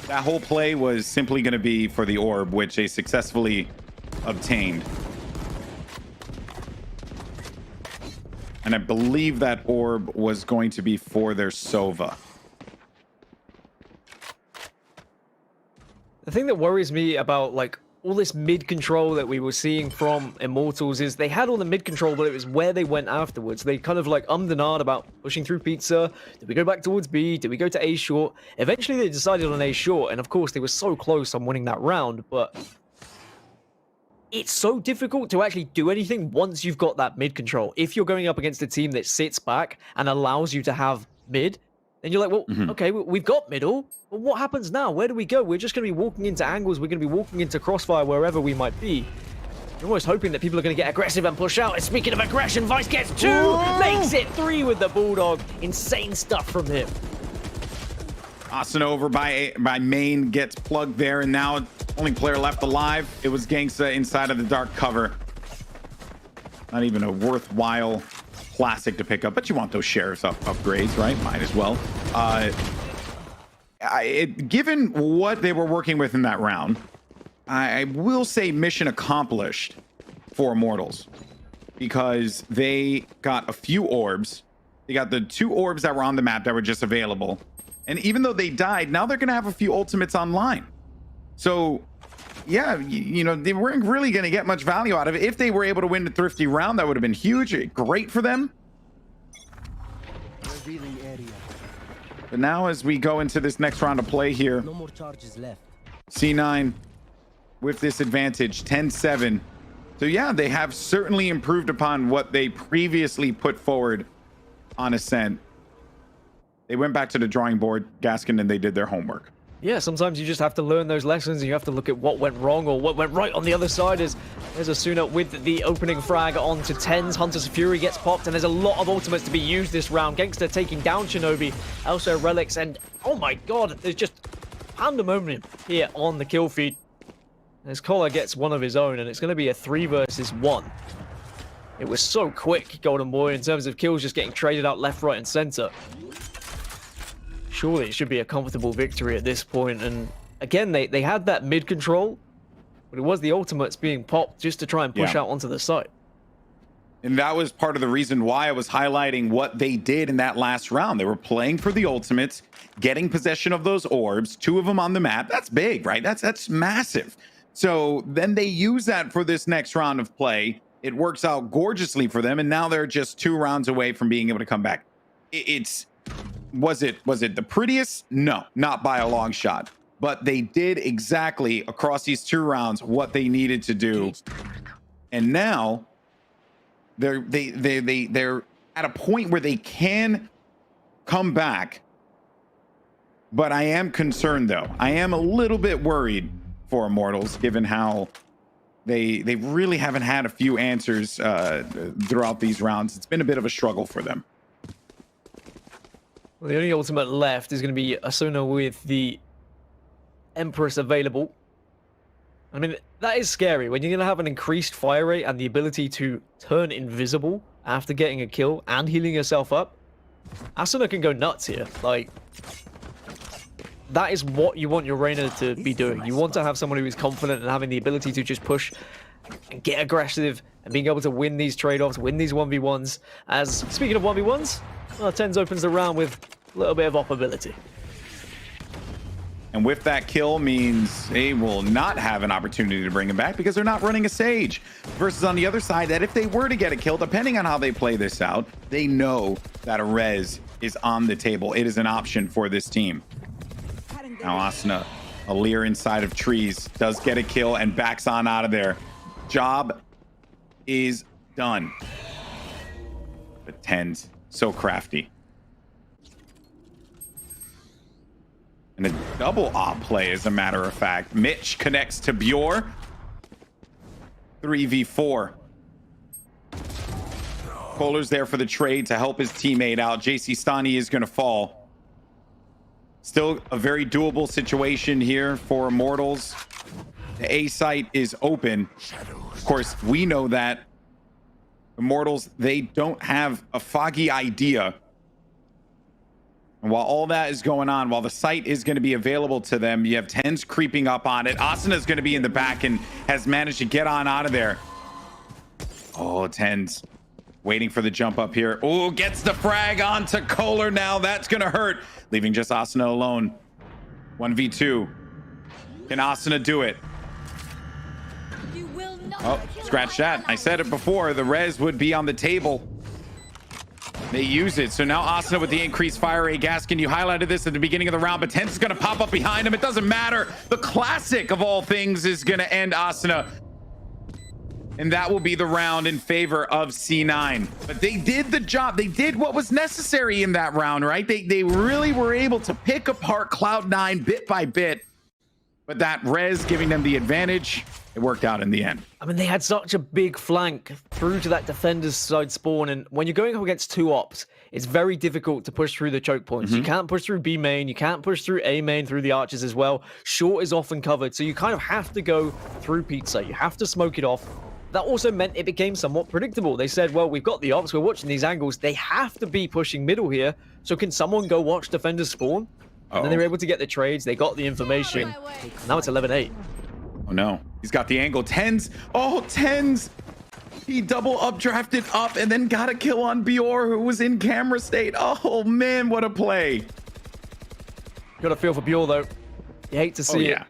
That whole play was simply going to be for the orb, which they successfully obtained. And I believe that orb was going to be for their Sova. The thing that worries me about like all this mid control that we were seeing from Immortals is they had all the mid control, but it was where they went afterwards. They kind of like and ahed about pushing through pizza. Did we go back towards B? Did we go to A short? Eventually they decided on A short, and of course they were so close on winning that round, but it's so difficult to actually do anything once you've got that mid control. If you're going up against a team that sits back and allows you to have mid, then you're like, well, okay, we've got middle. But what happens now? Where do we go? We're just going to be walking into angles. We're going to be walking into crossfire wherever we might be. You're almost hoping that people are going to get aggressive and push out. And speaking of aggression, Vice gets 2, makes it 3 with the Bulldog. Insane stuff from him. Asuna over by main, gets plugged there, and now only player left alive. It was Gangsta inside of the dark cover. Not even a worthwhile classic to pick up, but you want those sheriffs upgrades, right? Might as well. Given what they were working with in that round, I will say mission accomplished for Immortals, because they got a few orbs. They got the 2 orbs that were on the map that were just available. And even though they died, now they're going to have a few ultimates online. So, yeah, you know, they weren't really going to get much value out of it. If they were able to win the Thrifty round, that would have been huge. Great for them. But now as we go into this next round of play here, No more charges left. C9 with this advantage, 10-7. So yeah, they have certainly improved upon what they previously put forward on Ascent. They went back to the drawing board, Gaskin, and they did their homework. Yeah, sometimes you just have to learn those lessons, and you have to look at what went wrong or what went right on the other side. There's Asuna with the opening frag onto 10s. Hunter's Fury gets popped, and there's a lot of ultimates to be used this round. Gangsta taking down Shinobi, also Relics, and oh my god, there's just pandemonium here on the kill feed. As Kola gets one of his own, and it's going to be a 3 versus 1. It was so quick, Golden Boy, in terms of kills just getting traded out left, right, and center. Surely it should be a comfortable victory at this point. And again, they had that mid control, but it was the ultimates being popped just to try and push out onto the site. And that was part of the reason why I was highlighting what they did in that last round. They were playing for the ultimates, getting possession of those orbs, 2 of them on the map. That's big, right? That's massive. So then they use that for this next round of play. It works out gorgeously for them, and now they're just 2 rounds away from being able to come back. Was it the prettiest? No, not by a long shot. But they did exactly across these 2 rounds what they needed to do. And now they're at a point where they can come back. But I am concerned, though. I am a little bit worried for Immortals, given how they really haven't had a few answers throughout these rounds. It's been a bit of a struggle for them. Well, the only ultimate left is going to be Asuna with the Empress available. I mean, that is scary. When you're going to have an increased fire rate and the ability to turn invisible after getting a kill and healing yourself up, Asuna can go nuts here. Like, that is what you want your Reyna to be doing. You want to have someone who is confident and having the ability to just push and get aggressive and being able to win these trade-offs, win these 1v1s. As, speaking of 1v1s, well, Tens opens the round with a little bit of op ability. And with that kill means they will not have an opportunity to bring him back because they're not running a Sage. Versus on the other side, that if they were to get a kill, depending on how they play this out, they know that a res is on the table. It is an option for this team. Now Asuna, a Lear inside of trees, does get a kill and backs on out of there. Job is done. But TenZ, so crafty. And a double op play, as a matter of fact. Mitch connects to Bjor. 3v4. Kohler's there for the trade to help his teammate out. JC Stani is going to fall. Still a very doable situation here for Immortals. The A site is open. Of course, we know that Immortals, they don't have a foggy idea. And while all that is going on, while the site is going to be available to them, you have TenZ creeping up on it. Asuna is going to be in the back and has managed to get on out of there. Oh, TenZ waiting for the jump up here. Oh, gets the frag onto Kohler now. That's going to hurt. Leaving just Asuna alone. 1v2. Can Asuna do it? Oh, scratch that. I said it before. The res would be on the table. They use it. So now Asuna with the increased fire rate. Gaskin, you highlighted this at the beginning of the round, but TenZ is going to pop up behind him. It doesn't matter. The classic of all things is going to end Asuna. And that will be the round in favor of C9. But they did the job. They did what was necessary in that round, right? They really were able to pick apart Cloud9 bit by bit. But that res giving them the advantage, it worked out in the end. I mean, they had such a big flank through to that defender's side spawn, and when you're going up against two ops, it's very difficult to push through the choke points. You can't push through B main, you can't push through A main through the archers as well. Short is often covered, so you kind of have to go through pizza. You have to smoke it off. That also meant it became somewhat predictable. They said, well, we've got the ops, we're watching these angles. They have to be pushing middle here, so can someone go watch defenders spawn? And then they were able to get the trades, they got the information. Now it's 11-8. Oh no, he's got the angle. TenZ, oh, TenZ. He double updrafted up and then got a kill on Bjor, who was in camera state. Oh man, what a play. Got a feel for Bjor though. You hate to see it.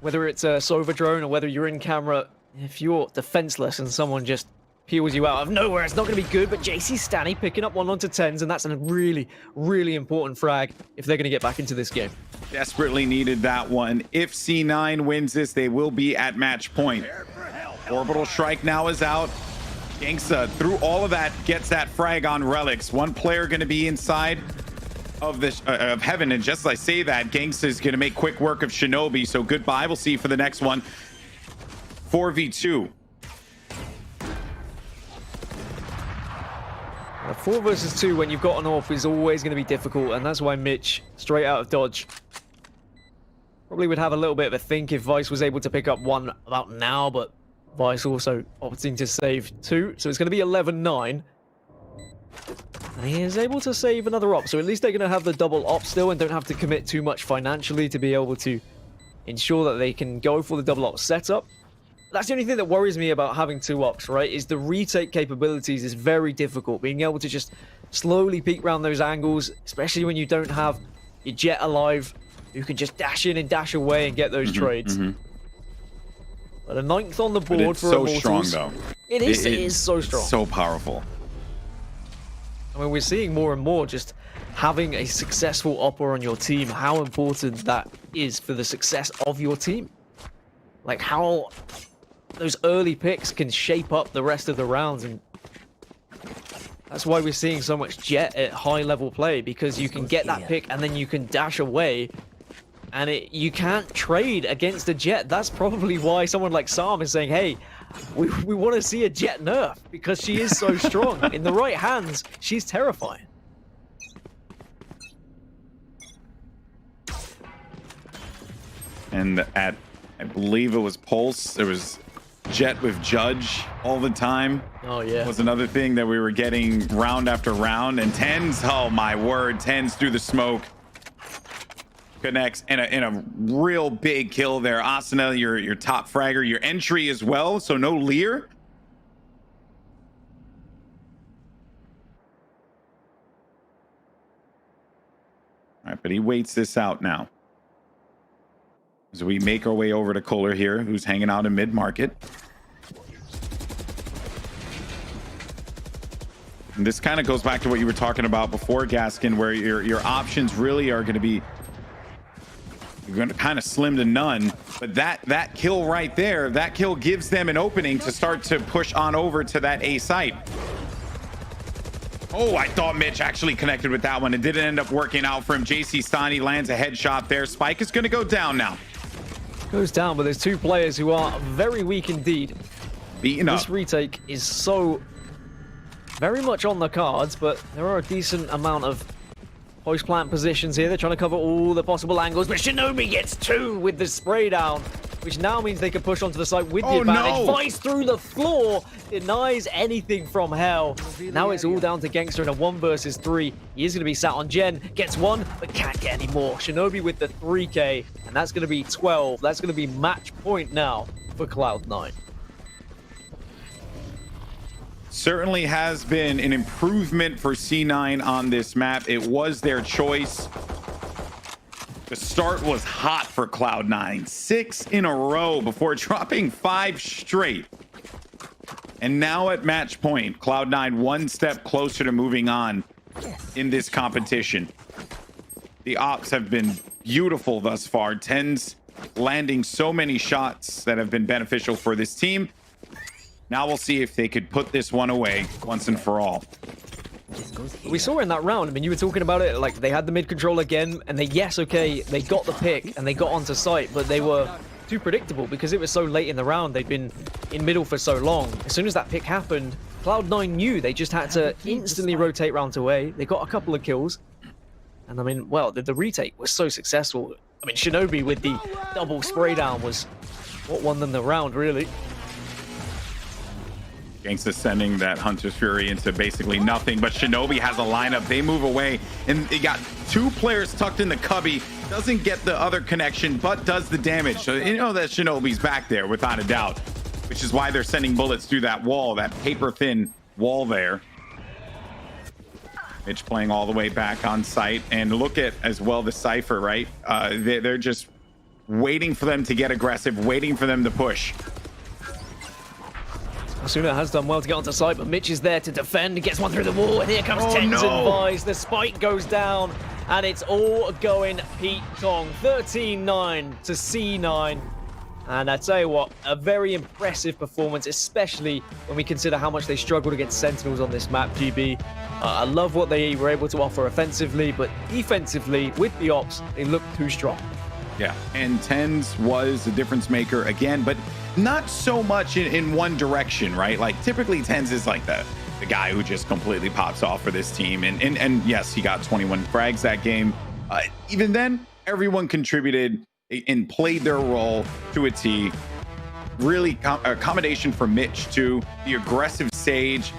Whether it's a Sova drone or whether you're in camera, if you're defenseless and someone just peels you out of nowhere, it's not going to be good. But JC Stani picking up one onto TenZ, and that's a really, really important frag if they're going to get back into this game. Desperately needed that one. If C9 wins this, they will be at match point. Orbital Strike now is out. Gangsta, through all of that, gets that frag on Relics. One player going to be inside of the of Heaven, and just as I say that, Gangsta is going to make quick work of Shinobi. So goodbye. We'll see you for the next one. 4v2. 4 versus 2 when you've got an AWP is always going to be difficult, and that's why Mitch, straight out of dodge, probably would have a little bit of a think if Vice was able to pick up one about now, but Vice also opting to save 2, so it's going to be 11-9. And he is able to save another op, so at least they're going to have the double op still and don't have to commit too much financially to be able to ensure that they can go for the double op setup. That's the only thing that worries me about having 2 ops, right? Is the retake capabilities is very difficult. Being able to just slowly peek around those angles, especially when you don't have your Jet alive, who can just dash in and dash away and get those trades. But a 9th on the board for so Immortals. strong, though. It is so strong. So powerful. I mean, we're seeing more and more just having a successful opera on your team, how important that is for the success of your team. Like how those early picks can shape up the rest of the rounds, and that's why we're seeing so much Jet at high level play, because you can get that pick and then you can dash away, and you can't trade against a Jet. That's probably why someone like Sam is saying, hey, we want to see a Jet nerf, because she is so strong. In the right hands, she's terrifying. And at, I believe it was Pulse, there was Jet with Judge all the time. Oh yeah, was another thing that we were getting round after round. And TenZ, oh my word, TenZ through the smoke connects in a real big kill there. Asuna, your top fragger, your entry as well, so no Lear. All right, but he waits this out now. as we make our way over to Kohler here, who's hanging out in mid-market. And this kind of goes back to what you were talking about before, Gaskin, where your options really are going to be kind of slim to none. But that kill right there, that kill gives them an opening to start to push on over to that A site. Oh, I thought Mitch actually connected with that one. It didn't end up working out for him. JC Stani lands a headshot there. Spike is going to go down now. Goes down, but there's two players who are very weak indeed. Beaten up. This retake is so very much on the cards, but there are a decent amount of post plant positions here. They're trying to cover all the possible angles, but Shinobi gets two with the spray down, which now means they can push onto the site with the advantage. Flies through the floor, denies anything from hell. Now it's all down to Gangster in a 1 versus 3. He is going to be sat on Gen, gets one, but can't get any more. Shinobi with the 3K, and that's going to be 12. That's going to be match point now for Cloud9. Certainly has been an improvement for C9 on this map. It was their choice. The start was hot for Cloud9. 6 in a row before dropping 5 straight. And now at match point, Cloud9 one step closer to moving on in this competition. The ops have been beautiful thus far. Tens landing so many shots that have been beneficial for this team. Now we'll see if they could put this one away once and for all. We saw in that round, I mean, you were talking about it, like they had the mid control again, and they got the pick and they got onto site, but they were too predictable because it was so late in the round. They'd been in middle for so long. As soon as that pick happened, Cloud9 knew they just had to instantly rotate rounds away. They got a couple of kills. And I mean, well, the retake was so successful. I mean, Shinobi with the double spray down was what won them the round, really. Gangsta sending that Hunter's Fury into basically nothing, but Shinobi has a lineup. They move away, and they got 2 players tucked in the cubby. Doesn't get the other connection, but does the damage. So you know that Shinobi's back there without a doubt, which is why they're sending bullets through that wall, that paper-thin wall there. Mitch playing all the way back on site, and look at as well the Cypher, right? They're just waiting for them to get aggressive, waiting for them to push. Asuna has done well to get onto site, but Mitch is there to defend. Gets one through the wall, and here comes Tens and Vice. The spike goes down, and it's all going Pete Tong. 13-9 to C9. And I tell you what, a very impressive performance, especially when we consider how much they struggled against Sentinels on this map, GB. I love what they were able to offer offensively, but defensively, with the ops, they look too strong. Yeah, and Tens was a difference maker again, but not so much in one direction, right? Like typically Tens is like the guy who just completely pops off for this team. And yes, he got 21 frags that game. Even then, everyone contributed and played their role to a T. Really accommodation for Mitch too. The aggressive Sage,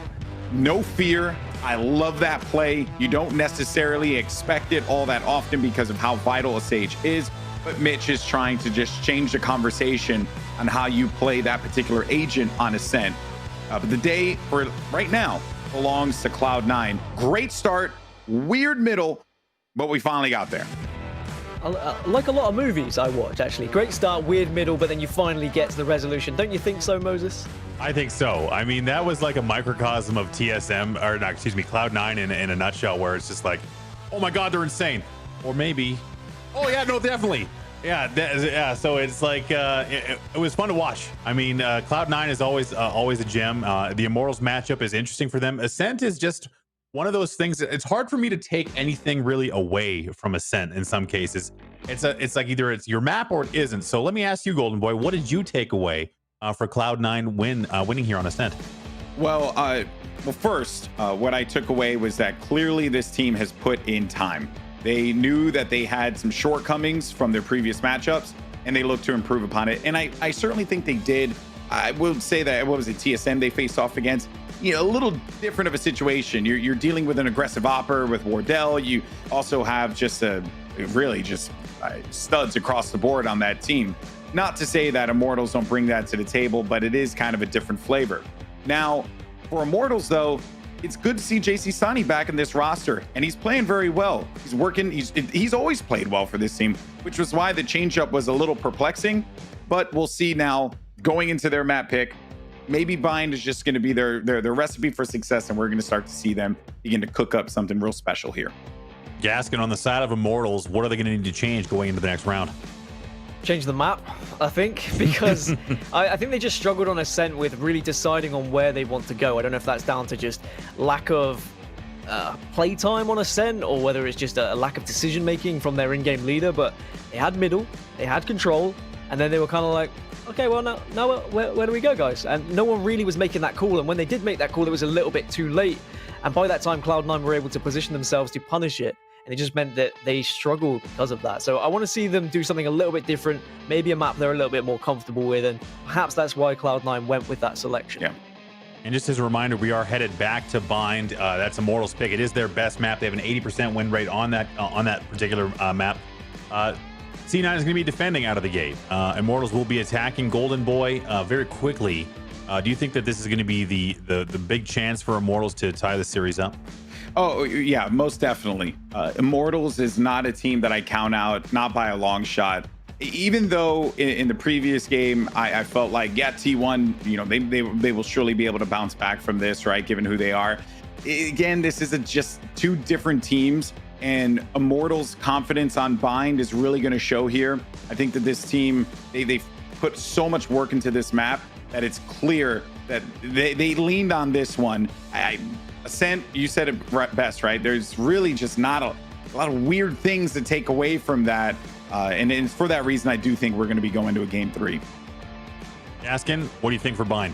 no fear. I love that play. You don't necessarily expect it all that often because of how vital a Sage is. But Mitch is trying to just change the conversation on how you play that particular agent on Ascent. But the day for right now belongs to Cloud9. Great start, weird middle, but we finally got there. Like a lot of movies I watch, actually. Great start, weird middle, but then you finally get to the resolution. Don't you think so, Moses? I think so. I mean, that was like a microcosm of TSM, or not, excuse me, Cloud9 in a nutshell, where it's just like, oh my God, they're insane. Or maybe, oh yeah, no, definitely. Yeah, so it's like it was fun to watch. I mean, Cloud9 is always a gem. The Immortals matchup is interesting for them. Ascent is just one of those things that it's hard for me to take anything really away from Ascent in some cases. It's like either it's your map or it isn't. So let me ask you, Golden Boy, what did you take away for Cloud9 winning here on Ascent? Well, first, what I took away was that clearly this team has put in time. They knew that they had some shortcomings from their previous matchups, and they looked to improve upon it. And I certainly think they did. I would say that, what was it, TSM they faced off against? You know, a little different of a situation. You're dealing with an aggressive opper with Wardell. You also have just studs across the board on that team. Not to say that Immortals don't bring that to the table, but it is kind of a different flavor. Now, for Immortals, though, it's good to see JC Sani back in this roster, and he's playing very well. He's working. He's always played well for this team, which was why the changeup was a little perplexing. But we'll see now going into their map pick. Maybe Bind is just going to be their recipe for success, and we're going to start to see them begin to cook up something real special here. Gaskin, on the side of Immortals, what are they going to need to change going into the next round? Change the map, I think, because I think they just struggled on Ascent with really deciding on where they want to go. I don't know if that's down to just lack of playtime on Ascent, or whether it's just a lack of decision making from their in-game leader, but they had middle, they had control, and then they were kind of like, okay, well, now where do we go, guys? And no one really was making that call, and when they did make that call, it was a little bit too late, and by that time, Cloud9 were able to position themselves to punish it. And it just meant that they struggled because of that. So I want to see them do something a little bit different, maybe a map they're a little bit more comfortable with, and perhaps that's why Cloud9 went with that selection. Yeah. And just as a reminder, we are headed back to Bind. That's Immortals pick. It is their best map. They have an 80% win rate on that particular map. C9 is going to be defending out of the gate. Immortals will be attacking Golden Boy very quickly. Do you think that this is going to be the big chance for Immortals to tie the series up? Oh, yeah, most definitely. Immortals is not a team that I count out, not by a long shot. Even though in the previous game, I felt like, yeah, T1, you know, they will surely be able to bounce back from this, right, given who they are. Again, this is just two different teams, and Immortals' confidence on Bind is really going to show here. I think that this team, they've put so much work into this map that it's clear that they leaned on this one. Ascent, you said it best, right? There's really just not a lot of weird things to take away from that. And for that reason, I do think we're going to be going to a game 3. Gaskin, what do you think for Bind?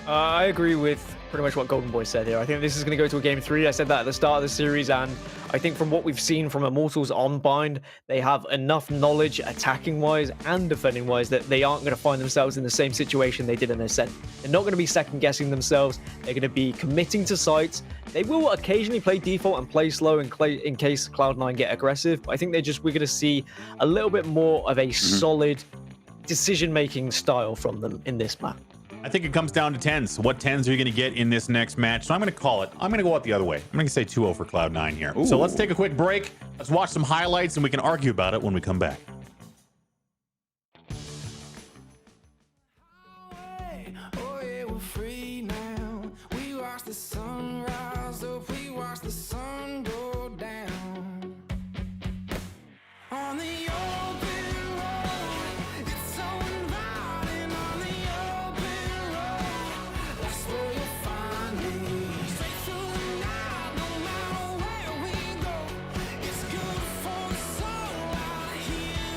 I agree with pretty much what Golden Boy said here. I think this is going to go to a game 3. I said that at the start of the series, and I think from what we've seen from Immortals on Bind, they have enough knowledge attacking-wise and defending-wise that they aren't going to find themselves in the same situation they did in Ascent. They're not going to be second-guessing themselves. They're going to be committing to sites. They will occasionally play default and play slow in case Cloud9 get aggressive. But I think we're going to see a little bit more of a solid decision-making style from them in this map. I think it comes down to 10s. What 10s are you going to get in this next match? So I'm going to call it. I'm going to go out the other way. I'm going to say 2-0 for Cloud9 here. Ooh. So let's take a quick break. Let's watch some highlights, and we can argue about it when we come back. Oh yeah, we're free now. We watch the sun rise up, we watch the sun go down. On the open road, it's so inviting. On the open road, that's where you'll find me. Straight through the night, no matter where we go. It's good for the soul out here.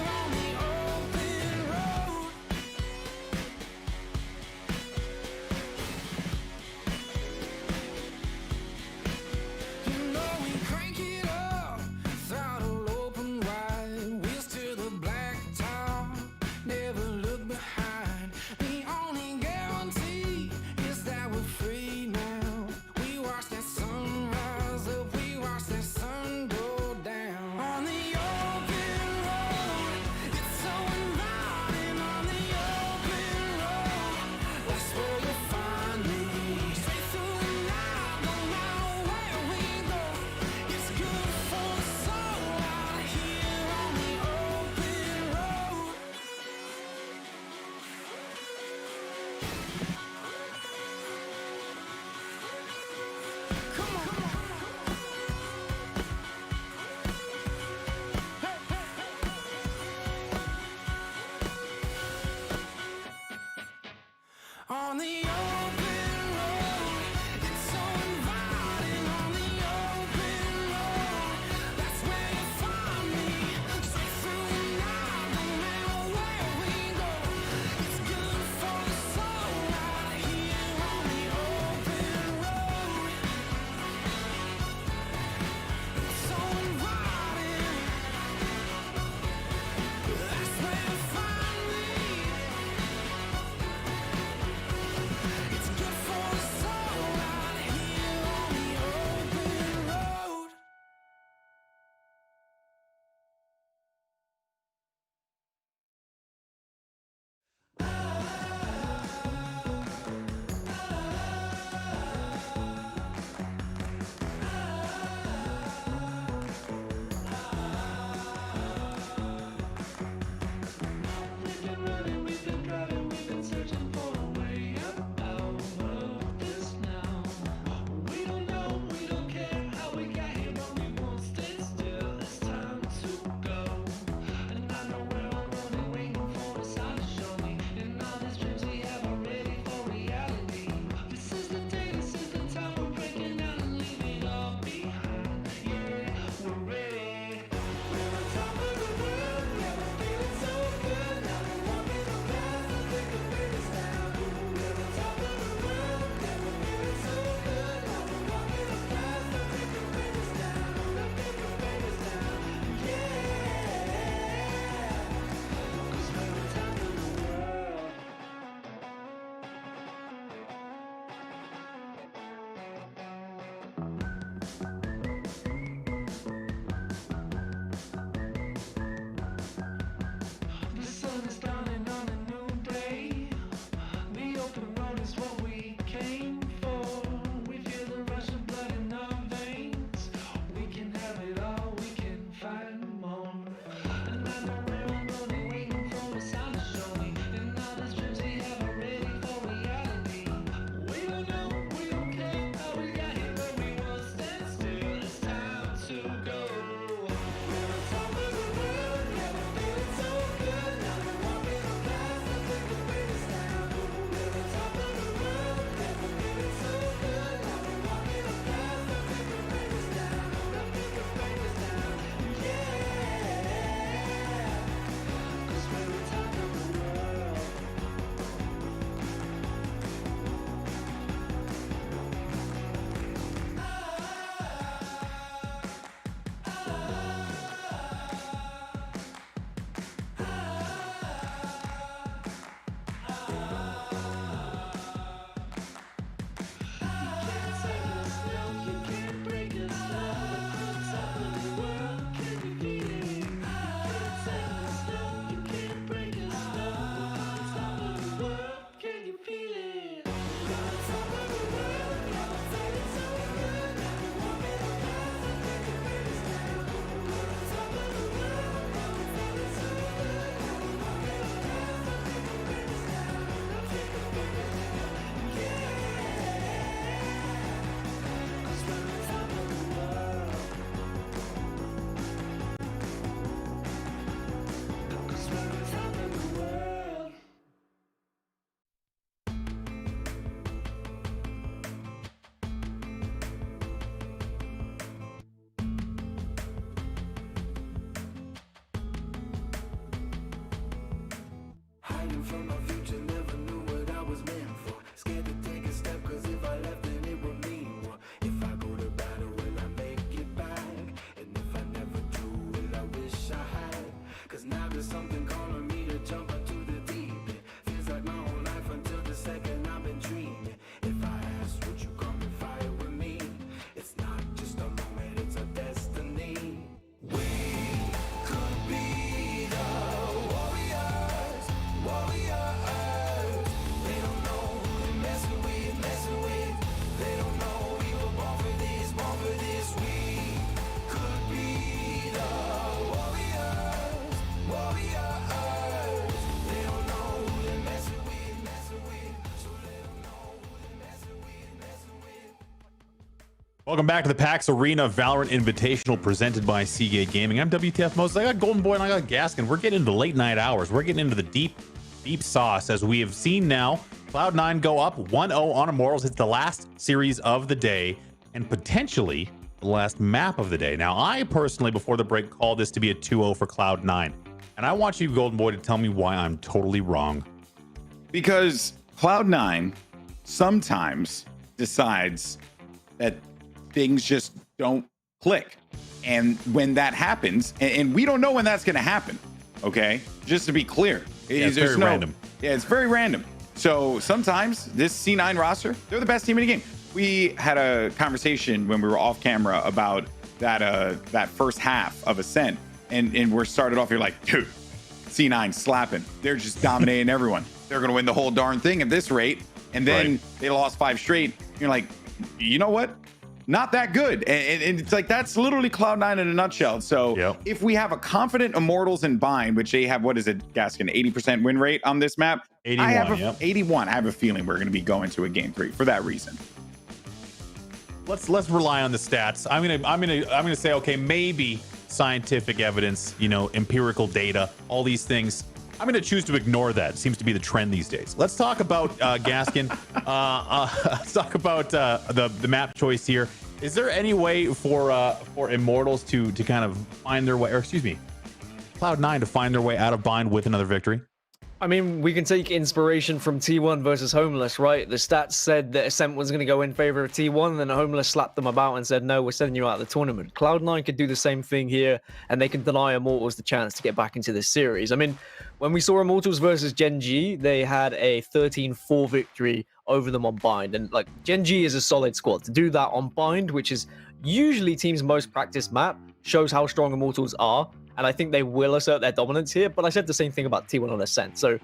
hiding from my future, never knew what I was meant for. Scared to take a step, cause if I left, then it would mean more. If I go to battle, will I make it back? And if I never do, will I wish I had? Cause now there's something calling me to jump into the deep end. Feels like my whole life until the second I've been dreaming. If I ask, would you come and fight with me? It's not just a moment, it's a destiny. We could be the warriors, warriors. They don't know who they're messing with, messing with. They don't know we were born for this, born for this. We could be the warriors, warriors. They don't know who they're messing with, messing with. So let them know who they're messing with, messing with. Welcome back to the PAX Arena Valorant Invitational presented by Seagate Gaming. I'm WTF Moses. I got Golden Boy and I got Gaskin. We're getting into late night hours. We're getting into the deep sauce as we have seen now. Cloud9 go up 1-0 on Immortals. It's the last series of the day and potentially the last map of the day. Now, I personally, before the break, called this to be a 2-0 for Cloud9. And I want you, Golden Boy, to tell me why I'm totally wrong. Because Cloud9 sometimes decides that things just don't click. And when that happens, and we don't know when that's going to happen, okay? Just to be clear. It's very random. Yeah, it's very random. So sometimes this C9 roster, they're the best team in the game. We had a conversation when we were off camera about that first half of Ascent. And we're started off here like, dude, C9 slapping. They're just dominating everyone. They're going to win the whole darn thing at this rate. And then they lost 5 straight. You're like, you know what? Not that good. And it's like, that's literally Cloud9 in a nutshell. So if we have a confident Immortals and Bind, which they have, what is it, Gaskin, 80% win rate on this map? 81, 81. I have a feeling we're going to be going to a game 3 for that reason. Let's rely on the stats. I'm gonna say, okay, maybe scientific evidence, you know, empirical data, all these things. I'm going to choose to ignore that. It seems to be the trend these days. Let's talk about Gaskin. Let's talk about the map choice here. Is there any way for Immortals to kind of find their way, or excuse me, Cloud9 to find their way out of Bind with another victory? I mean, we can take inspiration from T1 versus Homeless, right? The stats said that Ascent was going to go in favor of T1, and then Homeless slapped them about and said, no, we're sending you out of the tournament. Cloud9 could do the same thing here, and they can deny Immortals the chance to get back into this series. I mean, when we saw Immortals versus Gen G, they had a 13-4 victory over them on Bind. And like, Gen G is a solid squad. To do that on Bind, which is usually team's most practiced map, shows how strong Immortals are. And I think they will assert their dominance here. But I said the same thing about T1 on Ascent. So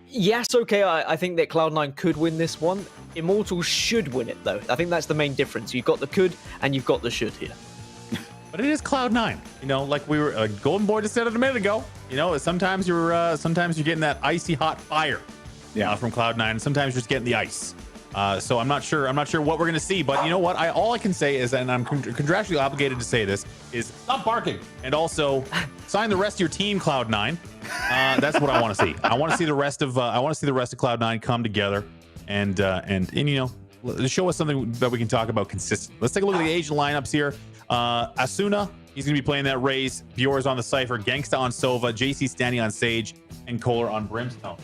yes, okay, I think that Cloud9 could win this one. Immortals should win it, though. I think that's the main difference. You've got the could and you've got the should here. But it is Cloud9. You know, like we were, Golden Boy just said it a minute ago. You know, sometimes you're getting that icy hot fire, from Cloud9, and sometimes you're just getting the ice. So I'm not sure what we're gonna see. But you know what? All I can say is, and I'm contractually obligated to say this, is stop barking, and also sign the rest of your team, Cloud9. That's what I want to see. I want to see the rest of Cloud9 come together, and you know, show us something that we can talk about consistently. Let's take a look at the Asian lineups here. Asuna, he's going to be playing that Raze. Bjor's on the Cypher, Gangsta on Sova, JC Stanley on Sage, and Kohler on Brimstone.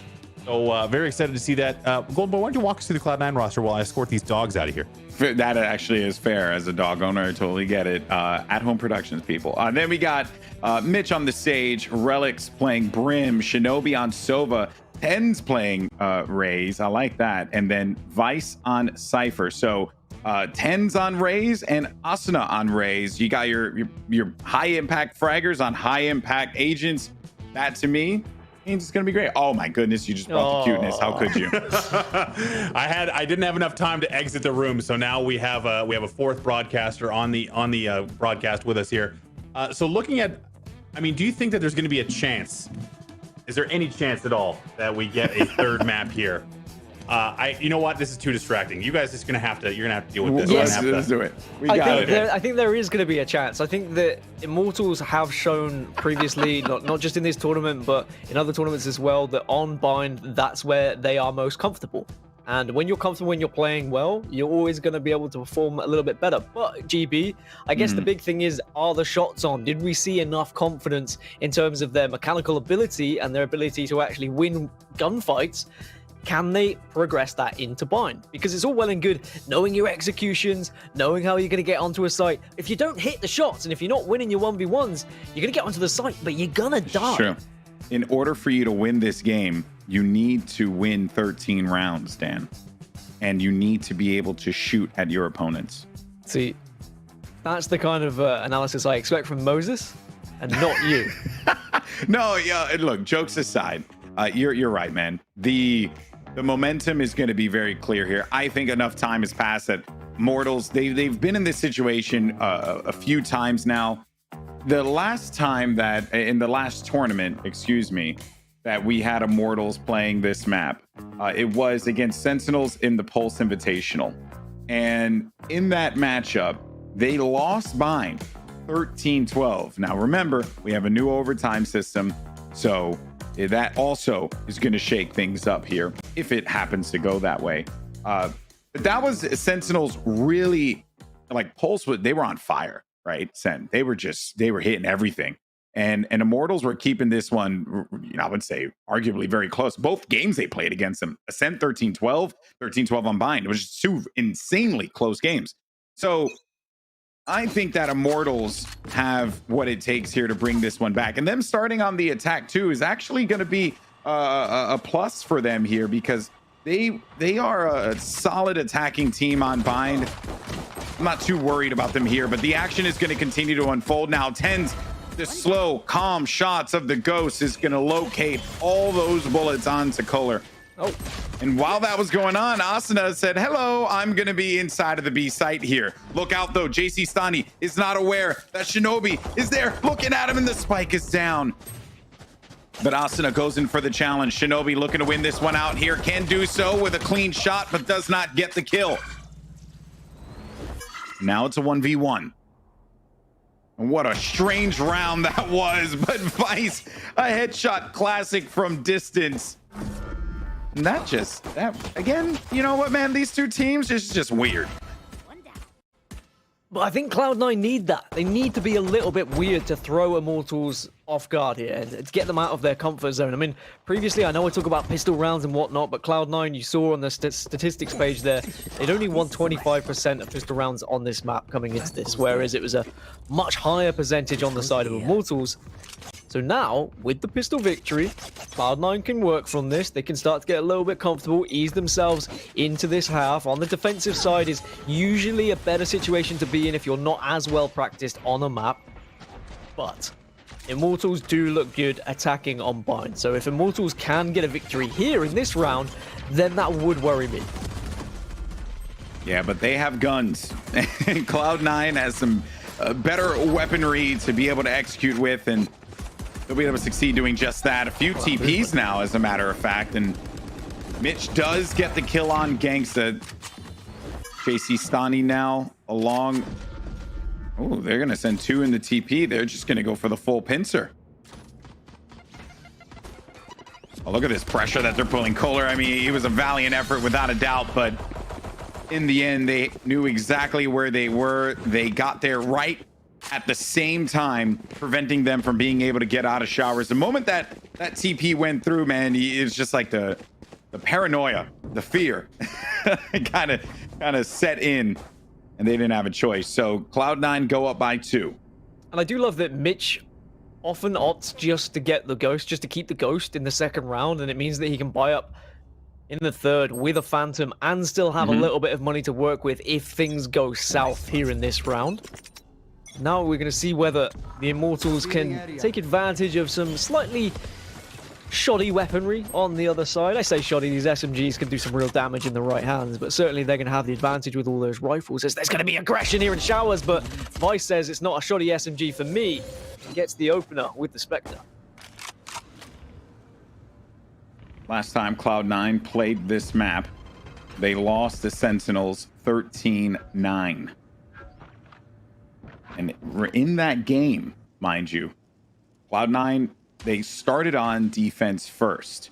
So very excited to see that. Golden Boy, why don't you walk us through the Cloud9 roster while I escort these dogs out of here? That actually is fair. As a dog owner, I totally get it. At Home Productions, people. Then we got Mitch on the Sage, Relics playing Brim, Shinobi on Sova, Tens playing Raze. I like that. And then Vice on Cypher. So Tens on Raze and Asuna on Raze. You got your high impact fraggers on high impact agents. That to me means it's gonna be great. Oh my goodness, you just brought the cuteness. How could you? I didn't have enough time to exit the room, so now we have a fourth broadcaster on the broadcast with us here. So looking at, I mean, do you think that there's gonna be a chance? Is there any chance at all that we get a third map here? You know what? This is too distracting. You guys you're gonna have to deal with this. Yes, let's do it. I think there is going to be a chance. I think that Immortals have shown previously, not just in this tournament, but in other tournaments as well, that on Bind, that's where they are most comfortable. And when you're comfortable, when you're playing well, you're always going to be able to perform a little bit better. But GB, I guess the big thing is, are the shots on? Did we see enough confidence in terms of their mechanical ability and their ability to actually win gunfights? Can they progress that into Bind? Because it's all well and good knowing your executions, knowing how you're going to get onto a site. If you don't hit the shots and if you're not winning your 1v1s, you're going to get onto the site, but you're going to die. True. In order for you to win this game, you need to win 13 rounds, Dan. And you need to be able to shoot at your opponents. See, that's the kind of analysis I expect from Moses, and not you. No, yeah. Look, jokes aside, you're right, man. The momentum is going to be very clear here. I think enough time has passed that Mortals, they've been in this situation a few times now. The last time that in the last tournament, that we had Immortals playing this map, it was against Sentinels in the Pulse Invitational. And in that matchup, they lost Bind 13-12. Now, remember, we have a new overtime system. So that also is going to shake things up here if it happens to go that way. But that was Sentinels really, like, Pulse, they were on fire, right? They were hitting everything. And Immortals were keeping this one, I would say, arguably very close. Both games they played against them, Ascent 13-12, 13-12 on Bind. It was just two insanely close games. So I think that Immortals have what it takes here to bring this one back. And them starting on the attack too is actually going to be a plus for them here, because they are a solid attacking team on Bind. I'm not too worried about them here, but the action is going to continue to unfold now. Tens, the slow, calm shots of the Ghost is going to locate all those bullets onto Kohler. Oh, and while that was going on, Asuna said, hello, I'm going to be inside of the B site here. Look out, though. JC Stani is not aware that Shinobi is there looking at him, and the spike is down. But Asuna goes in for the challenge. Shinobi looking to win this one out here. Can do so with a clean shot, but does not get the kill. Now it's a 1v1. And what a strange round that was, but Vice, a headshot classic from distance. And that again, you know what, man? These two teams is just weird. But I think Cloud9 need that. They need to be a little bit weird to throw Immortals off guard here and to get them out of their comfort zone. I mean, previously, I know I talk about pistol rounds and whatnot, but Cloud9, you saw on the statistics page there, they'd only won 25% of pistol rounds on this map coming into this, whereas it was a much higher percentage on the side of Immortals. So now, with the pistol victory, Cloud9 can work from this. They can start to get a little bit comfortable, ease themselves into this half. On the defensive side is usually a better situation to be in if you're not as well practiced on a map. But Immortals do look good attacking on Bind. So if Immortals can get a victory here in this round, then that would worry me. Yeah, but they have guns. Cloud9 has some better weaponry to be able to execute with, and they'll be able to succeed doing just that. A few TPs now, as a matter of fact, and Mitch does get the kill on Gangsta. JC Stani now along. Oh, they're going to send two in the TP. They're just going to go for the full pincer. Oh, look at this pressure that they're pulling. Kohler, I mean, it was a valiant effort without a doubt, but in the end, they knew exactly where they were. They got there right at the same time, preventing them from being able to get out of showers. The moment that TP went through, man, it was just like the paranoia, the fear kind of set in, and they didn't have a choice. So Cloud9 go up by 2. And I do love that Mitch often opts just to get the Ghost, just to keep the Ghost in the second round, and it means that he can buy up in the third with a Phantom and still have a little bit of money to work with if things go south here in this round. Now we're going to see whether the Immortals can take advantage of some slightly shoddy weaponry on the other side. I say shoddy, these SMGs can do some real damage in the right hands, but certainly they're going to have the advantage with all those rifles. There's going to be aggression here in showers, but Vice says it's not a shoddy SMG for me. He gets the opener with the Spectre. Last time Cloud9 played this map, they lost the Sentinels 13-9. And in that game, mind you, Cloud9, they started on defense first.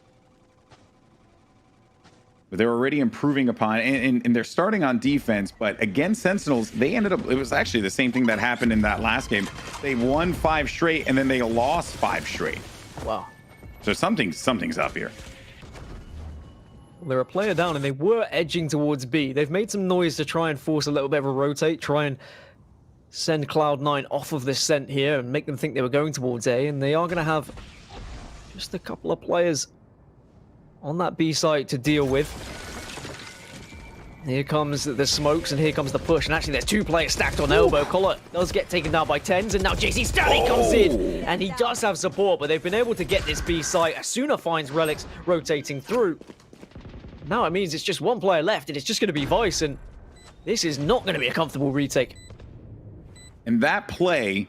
they're already improving upon, and they're starting on defense. But against Sentinels, they ended up, it was actually the same thing that happened in that last game. They won 5 straight, and then they lost 5 straight. Wow. So something's up here. Well, they're a player down, and they were edging towards B. They've made some noise to try and force a little bit of a rotate, try and send Cloud9 off of this scent here and make them think they were going towards A, and they are going to have just a couple of players on that B site to deal with. Here comes the smokes, and here comes the push, and actually there's 2 players stacked on elbow. Collar does get taken down by 10s, and now JC Stanley comes in, and he does have support, but they've been able to get this B site. Asuna finds Relics rotating through. Now it means it's just 1 player left, and it's just going to be Vice, and this is not going to be a comfortable retake. And that play,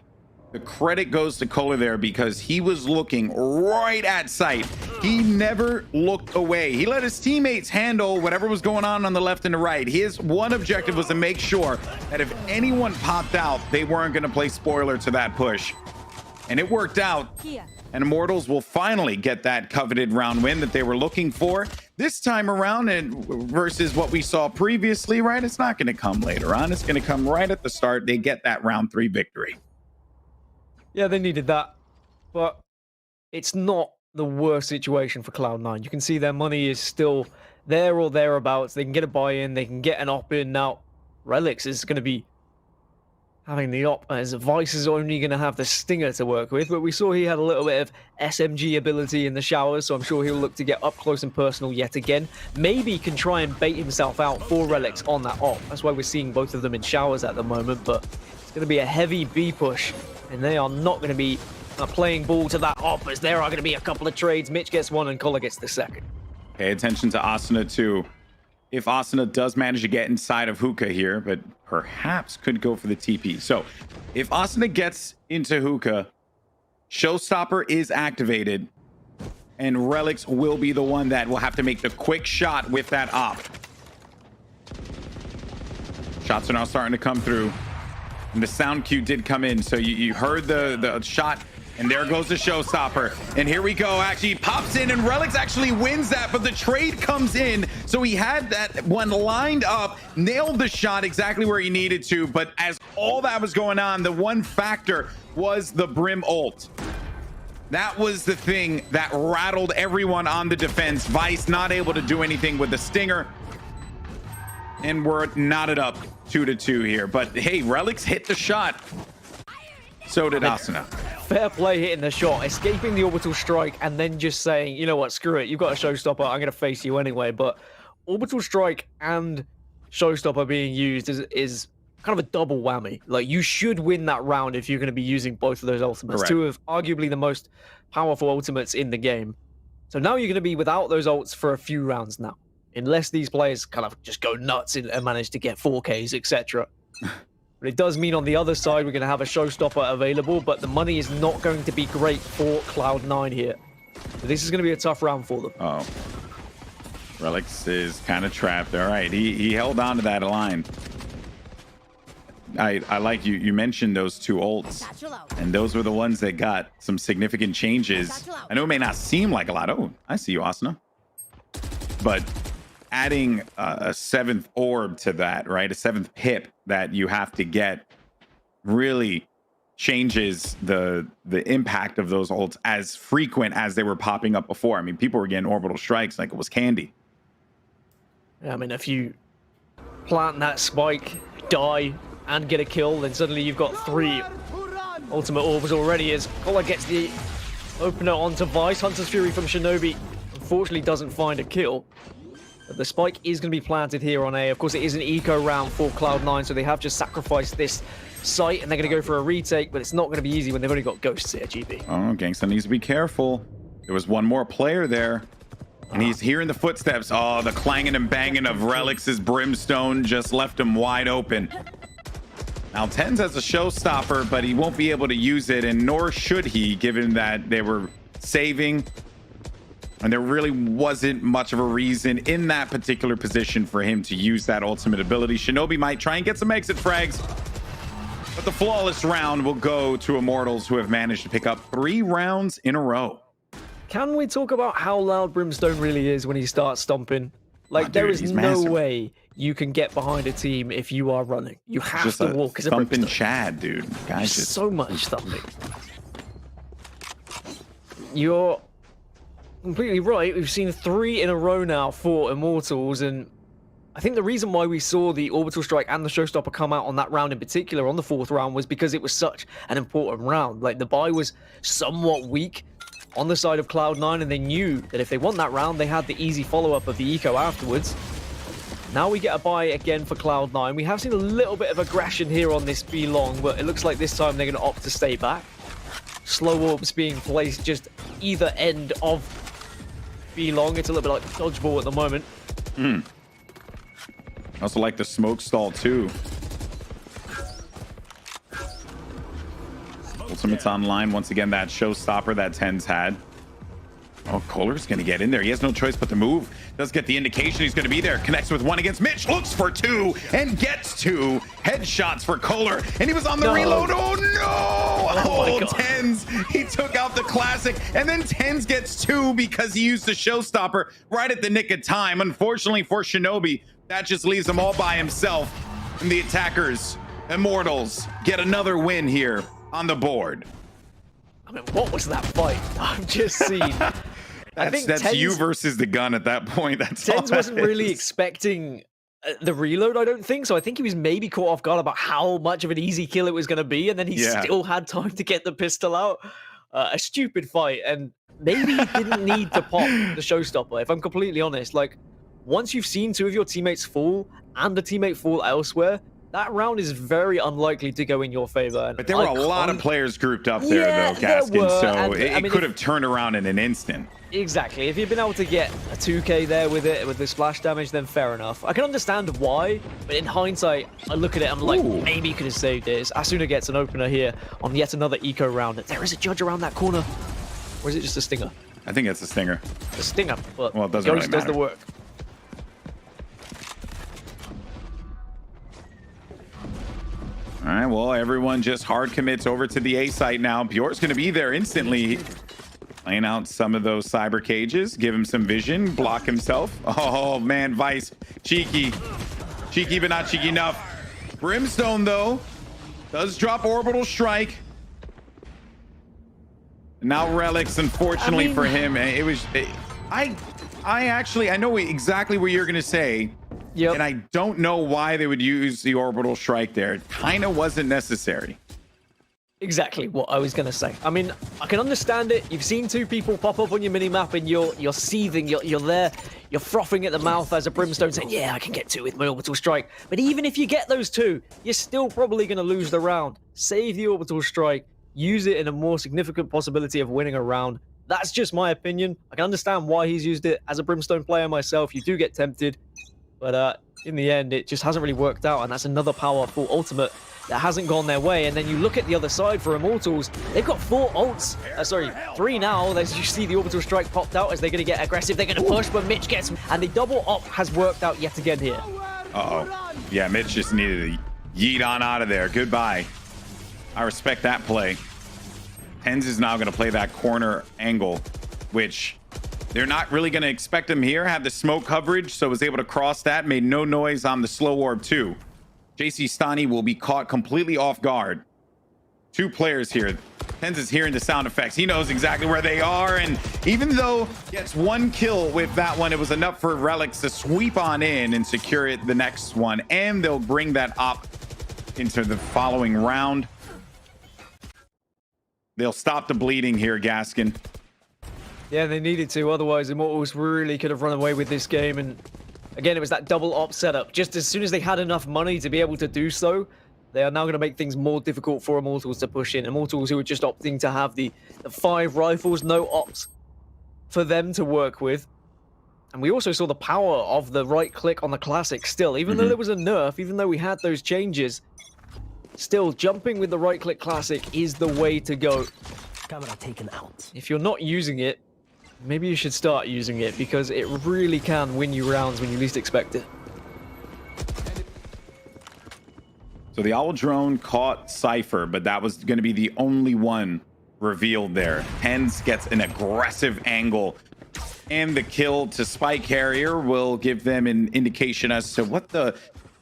the credit goes to Kohler there because he was looking right at sight. He never looked away. He let his teammates handle whatever was going on the left and the right. His one objective was to make sure that if anyone popped out, they weren't going to play spoiler to that push. And it worked out. And Immortals will finally get that coveted round win that they were looking for. This time around, and versus what we saw previously, right? It's not going to come later on. It's going to come right at the start. They get that round 3 victory. Yeah, they needed that, but it's not the worst situation for Cloud9. You can see their money is still there or thereabouts. They can get a buy-in, they can get an op-in. Now, Relics is going to be having the op, as Vice is only going to have the Stinger to work with, but we saw he had a little bit of SMG ability in the showers, so I'm sure he'll look to get up close and personal yet again. Maybe can try and bait himself out for Relics on that op. That's why we're seeing both of them in showers at the moment, but it's going to be a heavy B push, and they are not going to be playing ball to that op, as there are going to be a couple of trades. Mitch gets 1 and Collar gets the 2nd. Pay attention to Asuna too. If Asuna does manage to get inside of Hookah here, but perhaps could go for the TP. So if Asuna gets into Hookah, Showstopper is activated, and Relics will be the one that will have to make the quick shot with that op. Shots are now starting to come through, and the sound cue did come in, so you heard the shot. And there goes the Showstopper. And here we go. Actually, he pops in, and Relics actually wins that, but the trade comes in. So he had that one lined up, nailed the shot exactly where he needed to. But as all that was going on, the one factor was the Brim ult. That was the thing that rattled everyone on the defense. Vice not able to do anything with the Stinger. And we're knotted up 2-2 here. But hey, Relics hit the shot. So did Asuna. Fair play hitting the shot, escaping the orbital strike, and then just saying, you know what, screw it, you've got a Showstopper, I'm going to face you anyway. But orbital strike and Showstopper being used is kind of a double whammy. Like, you should win that round if you're going to be using both of those ultimates. Correct. 2 of arguably the most powerful ultimates in the game. So now you're going to be without those ults for a few rounds now, unless these players kind of just go nuts and manage to get 4Ks, etc. But it does mean on the other side, we're going to have a Showstopper available, but the money is not going to be great for Cloud9 here. So this is going to be a tough round for them. Oh. Relics is kind of trapped. All right, he held on to that line. I like you mentioned those 2 ults, and those were the ones that got some significant changes. I know it may not seem like a lot. Oh, I see you, Asuna. But adding a 7th orb to that, right? A 7th pip that you have to get really changes the impact of those ults as frequent as they were popping up before. I mean, people were getting orbital strikes like it was candy. I mean, if you plant that spike, die, and get a kill, then suddenly you've got 3 ultimate orbs already, as Collar gets the opener onto Vice. Hunter's Fury from Shinobi unfortunately doesn't find a kill. But the spike is going to be planted here on A. Of course, it is an eco round for Cloud9, so they have just sacrificed this site, and they're going to go for a retake, but it's not going to be easy when they've only got ghosts here, GB. Oh, Gangsta needs to be careful. There was one more player there, and he's hearing the footsteps. Oh, the clanging and banging of Relics' Brimstone just left him wide open. Now, Tens has a Showstopper, but he won't be able to use it, and nor should he, given that they were saving. And there really wasn't much of a reason in that particular position for him to use that ultimate ability. Shinobi might try and get some exit frags, but the flawless round will go to Immortals, who have managed to pick up 3 rounds in a row. Can we talk about how loud Brimstone really is when he starts stomping? Like, there is he's no massive. way you can get behind a team if you are running. You have Just to a walk as a thumping brimstone. Chad, dude. Guys, just So much thumping. You're completely right. We've seen 3 in a row now for Immortals, and I think the reason why we saw the Orbital Strike and the Showstopper come out on that round in particular, on the 4th round, was because it was such an important round. Like, the buy was somewhat weak on the side of Cloud9, and they knew that if they won that round, they had the easy follow-up of the eco afterwards. Now we get a buy again for Cloud9. We have seen a little bit of aggression here on this B long, but it looks like this time they're going to opt to stay back. Slow orbs being placed just either end of B long. It's a little bit like dodgeball at the moment. I also like the smoke stall too. Ultimate's online once again. That showstopper that Tens had. Oh, Kohler's gonna get in there. He has no choice but to move. Does get the indication he's gonna be there. Connects with 1 against Mitch. Looks for 2 and gets 2 headshots for Kohler. And he was on the reload. Oh no! Oh, Tens. He took out the classic. And then Tens gets 2 because he used the showstopper right at the nick of time. Unfortunately for Shinobi, that just leaves him all by himself. And the attackers, Immortals, get another win here on the board. I mean, what was that fight? I've just seen. That's Tens, you versus the gun at that point. That's all Tens that wasn't really is. expecting the reload, I don't think. So I think he was maybe caught off guard about how much of an easy kill it was going to be. And then he still had time to get the pistol out. A stupid fight. And maybe he didn't need to pop the showstopper, if I'm completely honest. Like, once you've seen 2 of your teammates fall and a teammate fall elsewhere, that round is very unlikely to go in your favor. But there were a lot of players grouped up there, though, Gaskin. So and, it could have turned around in an instant. Exactly. If you've been able to get a 2k there with it, with the splash damage, then fair enough. I can understand why, but in hindsight, I look at it, I'm like, maybe you could have saved it. Asuna gets an opener here on yet another eco round. There is a judge around that corner. Or is it just a stinger? I think it's a stinger. A stinger, but well, it doesn't Ghost really does the matter. work. All right, well, everyone just hard commits over to the A site now. Bjork's going to be there instantly. Laying out some of those cyber cages. Give him some vision. Block himself. Oh, man, Vice. Cheeky. Cheeky, but not cheeky enough. Brimstone, though, does drop Orbital Strike. Now Relics, unfortunately for him. It was... I know exactly what you're going to say. Yep. And I don't know why they would use the Orbital Strike there. It kind of wasn't necessary. Exactly what I was going to say. I mean, I can understand it. You've seen 2 people pop up on your minimap and you're seething. You're there. You're frothing at the mouth as a Brimstone saying, yeah, I can get 2 with my Orbital Strike. But even if you get those 2, you're still probably going to lose the round. Save the Orbital Strike. Use it in a more significant possibility of winning a round. That's just my opinion. I can understand why he's used it. As a Brimstone player myself, you do get tempted. But in the end, it just hasn't really worked out. And that's another powerful ultimate that hasn't gone their way. And then you look at the other side for Immortals. They've got 4 ults. Sorry, 3 now. As you see the Orbital Strike popped out as they're going to get aggressive. They're going to push, but Mitch gets... And the double op has worked out yet again here. Uh-oh. Yeah, Mitch just needed to yeet on out of there. Goodbye. I respect that play. Tens is now going to play that corner angle, which... They're not really going to expect him here. Had the smoke coverage, so was able to cross that. Made no noise on the slow orb, too. JC Stani will be caught completely off guard. 2 players here. Tens is hearing the sound effects. He knows exactly where they are. And even though gets 1 kill with that one, it was enough for Relics to sweep on in and secure it the next one. And they'll bring that op into the following round. They'll stop the bleeding here, Gaskin. Yeah, they needed to. Otherwise, Immortals really could have run away with this game. And again, it was that double op setup. Just as soon as they had enough money to be able to do so, they are now going to make things more difficult for Immortals to push in. Immortals who are just opting to have the 5 rifles, no ops for them to work with. And we also saw the power of the right click on the Classic still. Even though there was a nerf, even though we had those changes, still jumping with the right click Classic is the way to go. Camera taken out. If you're not using it, maybe you should start using it, because it really can win you rounds when you least expect it. So the Owl Drone caught Cypher, but that was going to be the only one revealed there. Tens gets an aggressive angle and the kill to Spike Carrier will give them an indication as to what the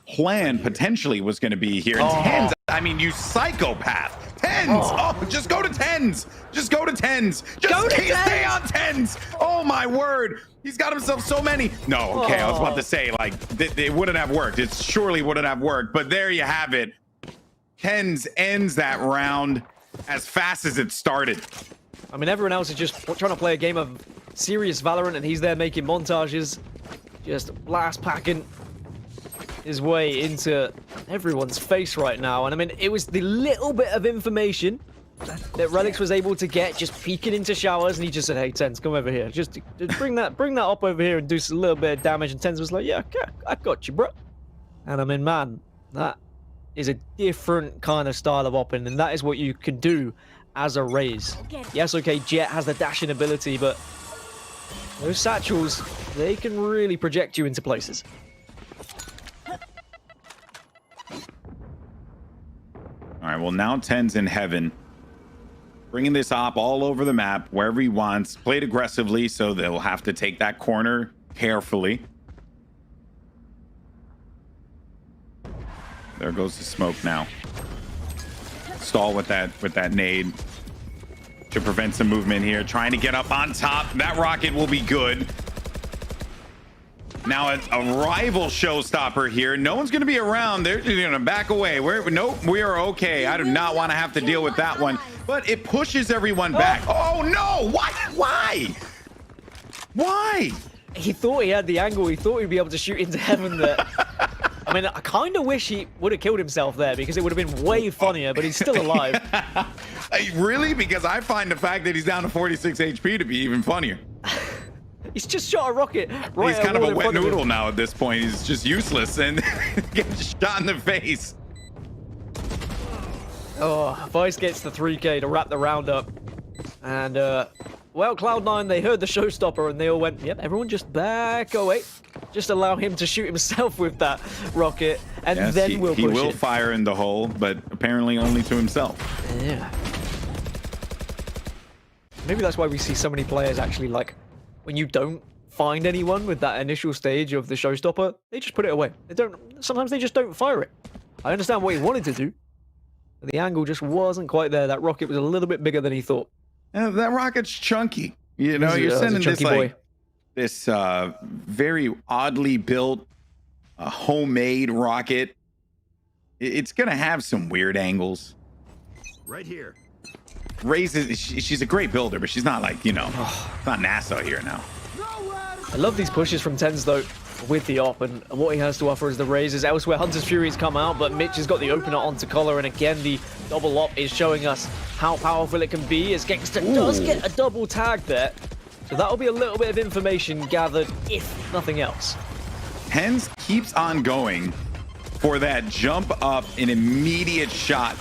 plan potentially was going to be here. And Tens, I mean, you psychopath. Tens! Oh, just go to Tens! Just go to Tens! Just stay on Tens! Oh my word! He's got himself so many. No, okay, I was about to say, like, it wouldn't have worked. It surely wouldn't have worked, but there you have it. Tens ends that round as fast as it started. I mean, everyone else is just trying to play a game of serious Valorant, and he's there making montages, just blast packing his way into everyone's face right now. And I mean, it was the little bit of information that Relics was able to get, just peeking into showers, and he just said, "Hey, Tens, come over here. Just bring that up over here and do a little bit of damage." And Tens was like, "Yeah, okay, I got you, bro." And I mean, man, that is a different kind of style of opping, and that is what you can do as a Raze. Yes, okay, Jet has the dashing ability, but those satchels, they can really project you into places. All right, well, now Ten's in heaven. Bringing this op all over the map, wherever he wants. Played aggressively, so they'll have to take that corner carefully. There goes the smoke now. Stall with that nade to prevent some movement here. Trying to get up on top. That rocket will be good. Now a rival showstopper here. No one's going to be around. They're just going to back away. Nope, we are okay. I do not want to have to deal with that one. But it pushes everyone back. Oh no! What? Why? Why? He thought he had the angle. He thought he'd be able to shoot into heaven there. I mean, I kind of wish he would have killed himself there, because it would have been way funnier, but he's still alive. Really? Because I find the fact that he's down to 46 HP to be even funnier. He's just shot a rocket right. He's kind of a wet noodle now at this point. He's just useless and gets shot in the face. Oh, Vice gets the 3K to wrap the round up. And, well, Cloud9, they heard the showstopper and they all went, yep, everyone just back away. Just allow him to shoot himself with that rocket, and yes, then we'll push He will it. fire in the hole, but apparently only to himself. Yeah. Maybe that's why we see so many players actually, like, when you don't find anyone with that initial stage of the showstopper, they just put it away. Sometimes they just don't fire it. I understand what he wanted to do, but the angle just wasn't quite there. That rocket was a little bit bigger than he thought. Yeah, that rocket's chunky. You know, you're sending this like this very oddly built, homemade rocket. It's gonna have some weird angles. Right here. Raises. She's a great builder, but she's not like, you know, not NASA here now. I love these pushes from Tens though, with the op, and what he has to offer is the raises. Elsewhere, Hunter's Fury's come out, but Mitch has got the opener onto Collar, and again, the double op is showing us how powerful it can be, as Gangster does get a double tag there. So that'll be a little bit of information gathered, if nothing else. Tens keeps on going for that jump up and immediate shot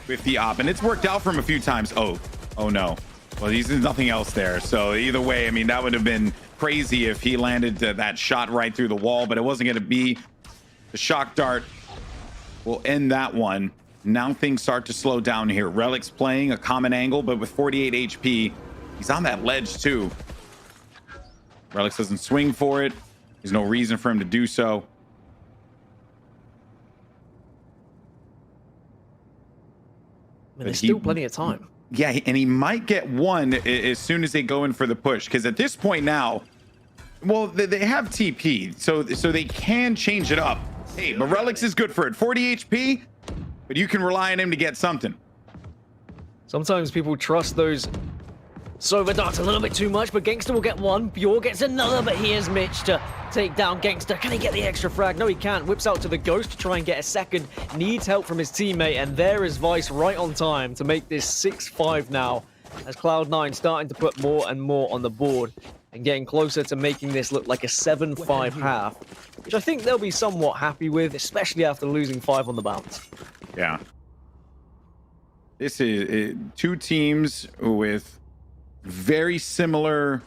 with the op, and it's worked out for him a few times. Oh no. Well, there's nothing else there. So either way, I mean, that would have been crazy if he landed that shot right through the wall, but it wasn't going to be. The shock dart will end that one. Now things start to slow down here. Relic's playing a common angle, but with 48 HP, he's on that ledge too. Relic doesn't swing for it. There's no reason for him to do so. I mean, there's still plenty of time. Yeah, and he might get one as soon as they go in for the push, because at this point now, well, they have TP, so they can change it up. Hey, but Relics is good for it. 40 HP, but you can rely on him to get something. Sometimes people trust those Sova darts a little bit too much, but Gangster will get one. Bjor gets another, but here's Mitch to take down Gangster. Can he get the extra frag? No, he can't. Whips out to the Ghost to try and get a second. Needs help from his teammate, and there is Vice right on time to make this 6-5 now, as Cloud9 starting to put more and more on the board and getting closer to making this look like a 7-5 half, which I think they'll be somewhat happy with, especially after losing 5 on the bounce. Yeah. This is two teams with very similar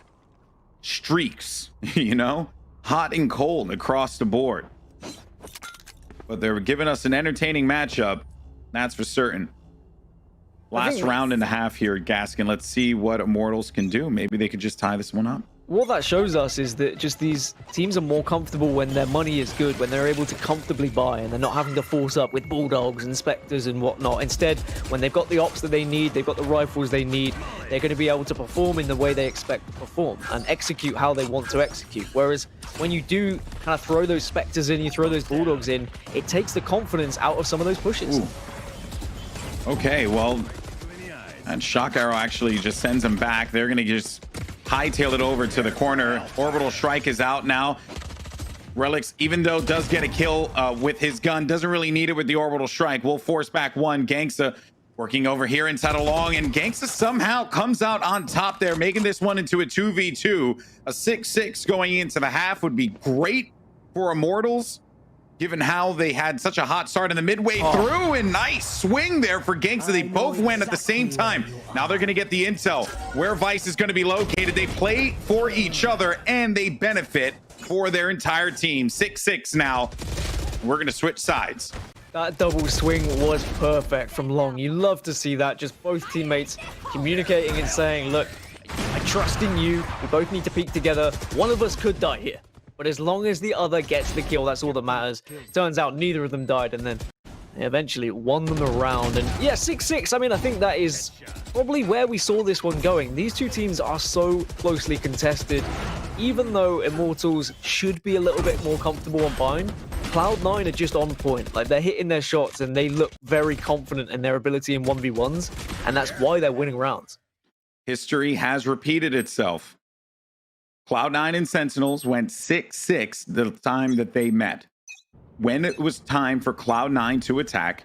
streaks, you know, hot and cold across the board. But they're giving us an entertaining matchup, that's for certain. Last round and a half here at Gaskin. Let's see what Immortals can do. Maybe they could just tie this one up. what that shows us is that just these teams are more comfortable when their money is good, when they're able to comfortably buy and they're not having to force up with bulldogs and specters and whatnot. Instead, when they've got the ops that they need, they've got the rifles they need, they're going to be able to perform in the way they expect to perform and execute how they want to execute. Whereas when you do kind of throw those specters in, you throw those bulldogs in, it takes the confidence out of some of those pushes. Ooh. Okay, well, and Shock Arrow actually just sends him back. They're going to just hightail it over to the corner. Orbital Strike is out now. Relics, even though does get a kill with his gun, doesn't really need it with the Orbital Strike. Will force back one. Gangsta working over here inside a long, and Gangsta somehow comes out on top there, making this one into a 2v2. A 6-6 going into the half would be great for Immortals, given how they had such a hot start in the midway through, and nice swing there for Gangsta. They both went at the same time. Now they're going to get the intel where Vice is going to be located. They play for each other and they benefit for their entire team. 6-6 now. We're going to switch sides. That double swing was perfect from Long. You love to see that. Just both teammates communicating and saying, look, I trust in you. We both need to peek together. One of us could die here, but as long as the other gets the kill, that's all that matters. Turns out neither of them died, and then they eventually won them around. And yeah, 6-6. I mean, I think that is probably where we saw this one going. These two teams are so closely contested. Even though Immortals should be a little bit more comfortable on Bind, Cloud9 are just on point. Like, they're hitting their shots and they look very confident in their ability in 1v1s, and that's why they're winning rounds. History has repeated itself. Cloud9 and Sentinels went 6-6 the time that they met. When it was time for Cloud9 to attack,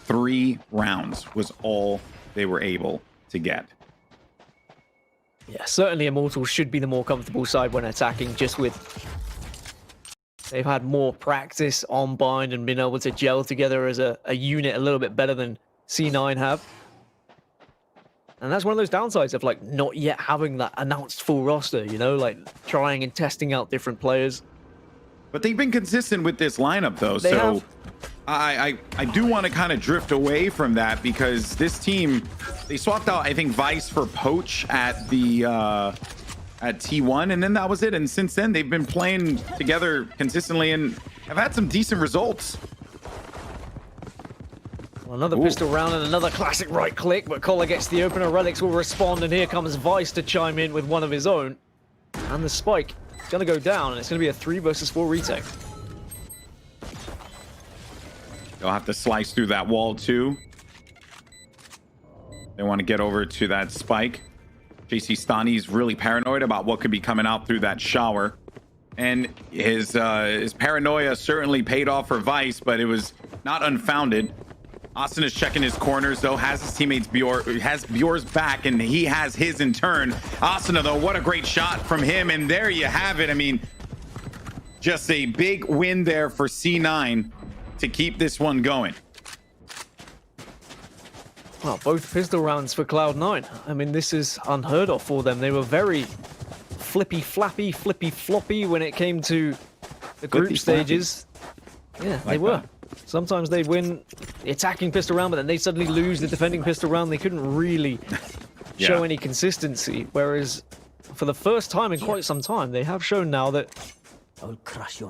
3 rounds was all they were able to get. Yeah, certainly Immortals should be the more comfortable side when attacking, just with... They've had more practice on Bind and been able to gel together as a unit a little bit better than C9 have. And that's one of those downsides of, like, not yet having that announced full roster, you know, like trying and testing out different players. But they've been consistent with this lineup, though. They so have. I do want to kind of drift away from that, because this team, they swapped out, I think, Vice for Poach at the at T1, and then that was it. And since then, they've been playing together consistently and have had some decent results. Well, another pistol round and another classic right click, but Collar gets the opener. Relics will respond, and here comes Vice to chime in with one of his own. And the spike is going to go down, and it's going to be a 3 versus 4 retake. They'll have to slice through that wall too. They want to get over to that spike. JC Stani's really paranoid about what could be coming out through that shower. And his paranoia certainly paid off for Vice, but it was not unfounded. Austin is checking his corners, though, has his teammates Bjor's back, and he has his in turn. Austin, though, what a great shot from him, and there you have it. I mean, just a big win there for C9 to keep this one going. Well, both pistol rounds for Cloud9. I mean, this is unheard of for them. They were very flippy-flappy, flippy-floppy when it came to the group stages. Yeah, they were. Sometimes they win the attacking pistol round, but then they suddenly lose the defending pistol round. They couldn't really show any consistency. Whereas for the first time in quite some time, they have shown now that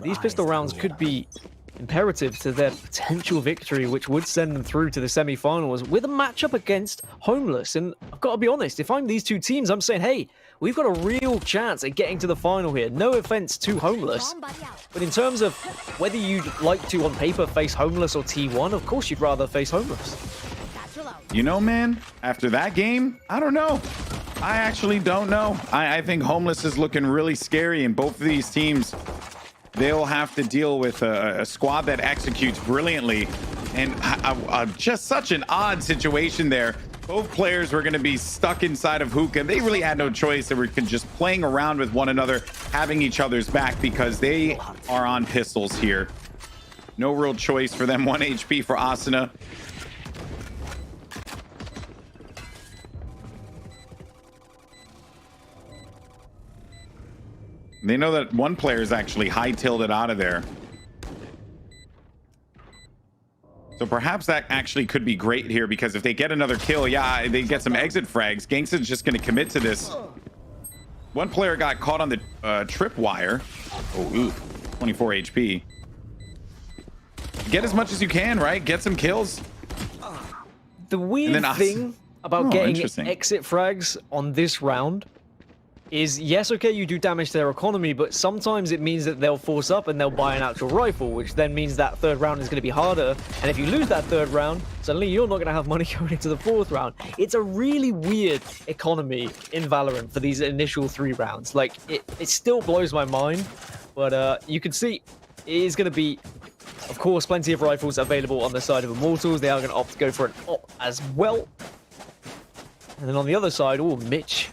these pistol rounds could be imperative to their potential victory, which would send them through to the semi-finals with a matchup against Homeless. And I've got to be honest, if I'm these two teams, I'm saying, hey, we've got a real chance at getting to the final here. No offense to Homeless, but in terms of whether you'd like to, on paper, face Homeless or T1, of course you'd rather face Homeless. You know, man, after that game, I don't know. I actually don't know. I think Homeless is looking really scary, and both of these teams, they'll have to deal with a squad that executes brilliantly. And just such an odd situation there. Both players were going to be stuck inside of Hookah. They really had no choice. They were just playing around with one another, having each other's back, because they are on pistols here. No real choice for them. 1 HP for Asuna. They know that one player is actually high-tailed it out of there. So perhaps that actually could be great here, because if they get another kill, yeah, they get some exit frags. Gangsta's just going to commit to this. One player got caught on the tripwire. Oh, ooh, 24 HP. Get as much as you can, right? Get some kills. The weird thing about getting exit frags on this round is, yes, okay, you do damage to their economy, but sometimes it means that they'll force up and they'll buy an actual rifle, which then means that third round is going to be harder. And if you lose that third round, suddenly you're not going to have money going into the fourth round. It's a really weird economy in Valorant for these initial 3 rounds. Like, it still blows my mind, but you can see it is going to be, of course, plenty of rifles available on the side of Immortals. They are going to opt to go for an op as well. And then on the other side, oh, Mitch.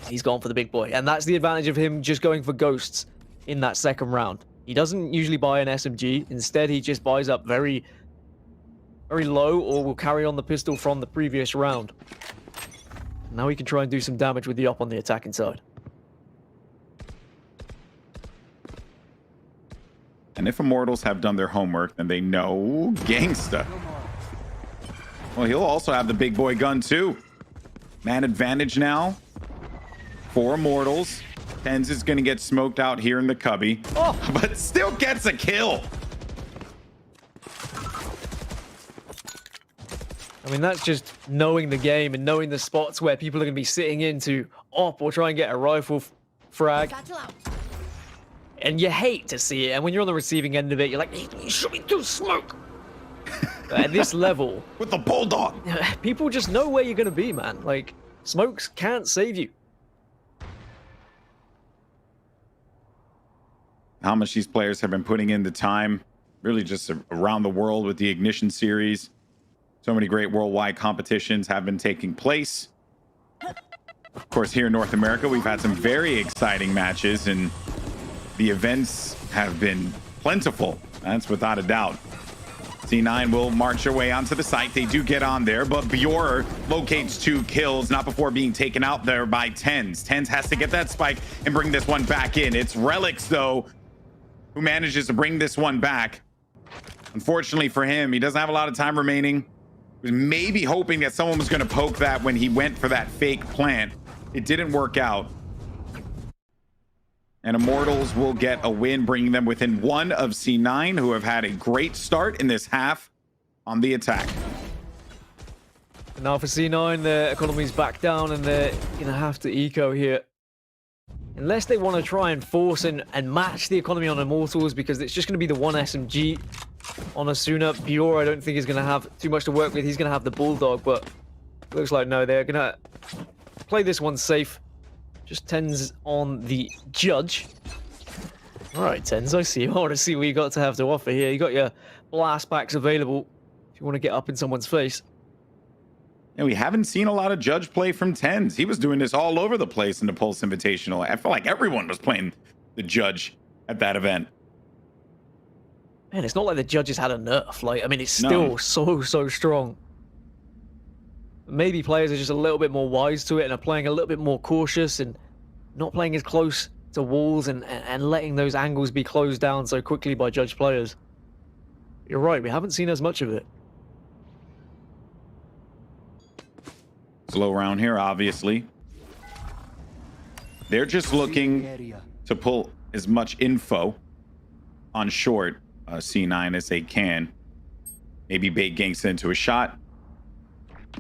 He's gone for the big boy. And that's the advantage of him just going for ghosts in that second round. He doesn't usually buy an SMG. Instead, he just buys up very, very low or will carry on the pistol from the previous round. Now he can try and do some damage with the op on the attacking side. And if Immortals have done their homework, then they know Gangsta. Well, he'll also have the big boy gun too. Man advantage now for Immortals. TenZ is going to get smoked out here in the cubby, but still gets a kill. I mean, that's just knowing the game and knowing the spots where people are going to be sitting into op or try and get a rifle frag. And you hate to see it. And when you're on the receiving end of it, you're like, you should be too smoke. But at this level, with the bulldog, people just know where you're going to be, man. Like, smokes can't save you. How much these players have been putting in the time, really just around the world with the Ignition series. So many great worldwide competitions have been taking place. Of course, here in North America, we've had some very exciting matches, and the events have been plentiful. That's without a doubt. C9 will march their way onto the site. They do get on there, but Bjor locates 2 kills, not before being taken out there by TenZ. TenZ has to get that spike and bring this one back in. It's Relics, though, who manages to bring this one back. Unfortunately for him, he doesn't have a lot of time remaining. He was maybe hoping that someone was going to poke that when he went for that fake plant. It didn't work out. And Immortals will get a win, bringing them within 1 of C9, who have had a great start in this half on the attack. Now for C9, their economy's back down and they're going to have to eco here. Unless they want to try and force and match the economy on Immortals, because it's just going to be the 1 SMG on Asuna. Bjor, I don't think is going to have too much to work with. He's going to have the Bulldog, but looks like no, they're going to play this one safe. Just TenZ on the judge. All right, TenZ, I see. I want to see what you got to have to offer here. You got your blast packs available if you want to get up in someone's face. And we haven't seen a lot of judge play from TenZ. He was doing this all over the place in the Pulse Invitational. I feel like everyone was playing the judge at that event. Man, it's not like the judges had a nerf. Like, I mean, it's still so strong. Maybe players are just a little bit more wise to it and are playing a little bit more cautious and not playing as close to walls and letting those angles be closed down so quickly by judge players. You're right, we haven't seen as much of it. Slow round here, obviously. They're just looking to pull as much info on short C9 as they can. Maybe bait Gangsta into a shot.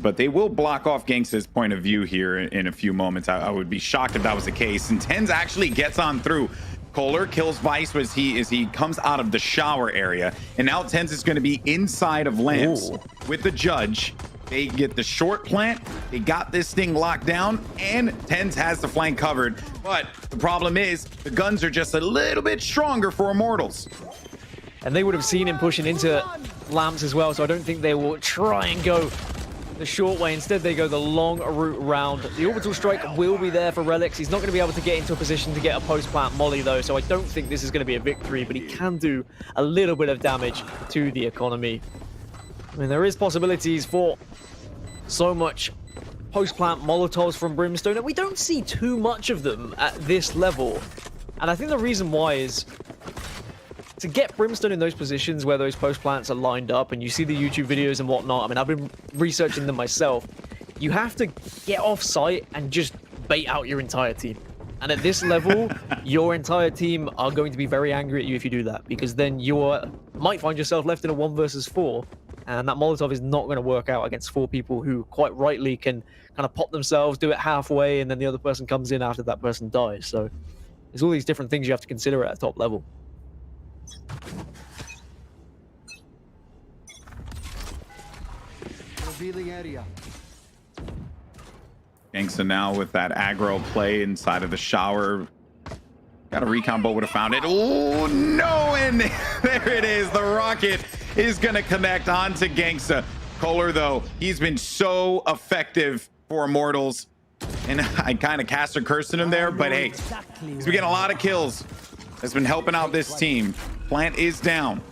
But they will block off Gangsta's point of view here in a few moments. I would be shocked if that was the case. And TenZ actually gets on through. Kohler kills Vice as he comes out of the shower area. And now TenZ is going to be inside of Lance with the judge. They get the short plant. They got this thing locked down, and TenZ has the flank covered. But the problem is the guns are just a little bit stronger for Immortals. And they would have seen him pushing into Lamps as well, so I don't think they will try and go the short way. Instead, they go the long route round. The orbital strike will be there for Relics. He's not going to be able to get into a position to get a post-plant molly, though, so I don't think this is going to be a victory, but he can do a little bit of damage to the economy. I mean, there is possibilities for so much post-plant Molotovs from Brimstone, and we don't see too much of them at this level. And I think the reason why is to get Brimstone in those positions where those post-plants are lined up and you see the YouTube videos and whatnot. I mean, I've been researching them myself. You have to get off site and just bait out your entire team. And at this level, your entire team are going to be very angry at you if you do that, because then you might find yourself left in a 1 versus 4, and that Molotov is not going to work out against 4 people who quite rightly can kind of pop themselves, do it halfway, and then the other person comes in after that person dies. So there's all these different things you have to consider at a top level. Revealing area. Gangsta now with that aggro play inside of the shower. Got a recon, but would have found it. Oh, no, and there it is. The rocket is going to connect onto Gangsta. Kohler, though, he's been so effective for Immortals. And I kind of cast a curse in him there, but hey, he's been getting a lot of kills. Has been helping out this team. Plant is down.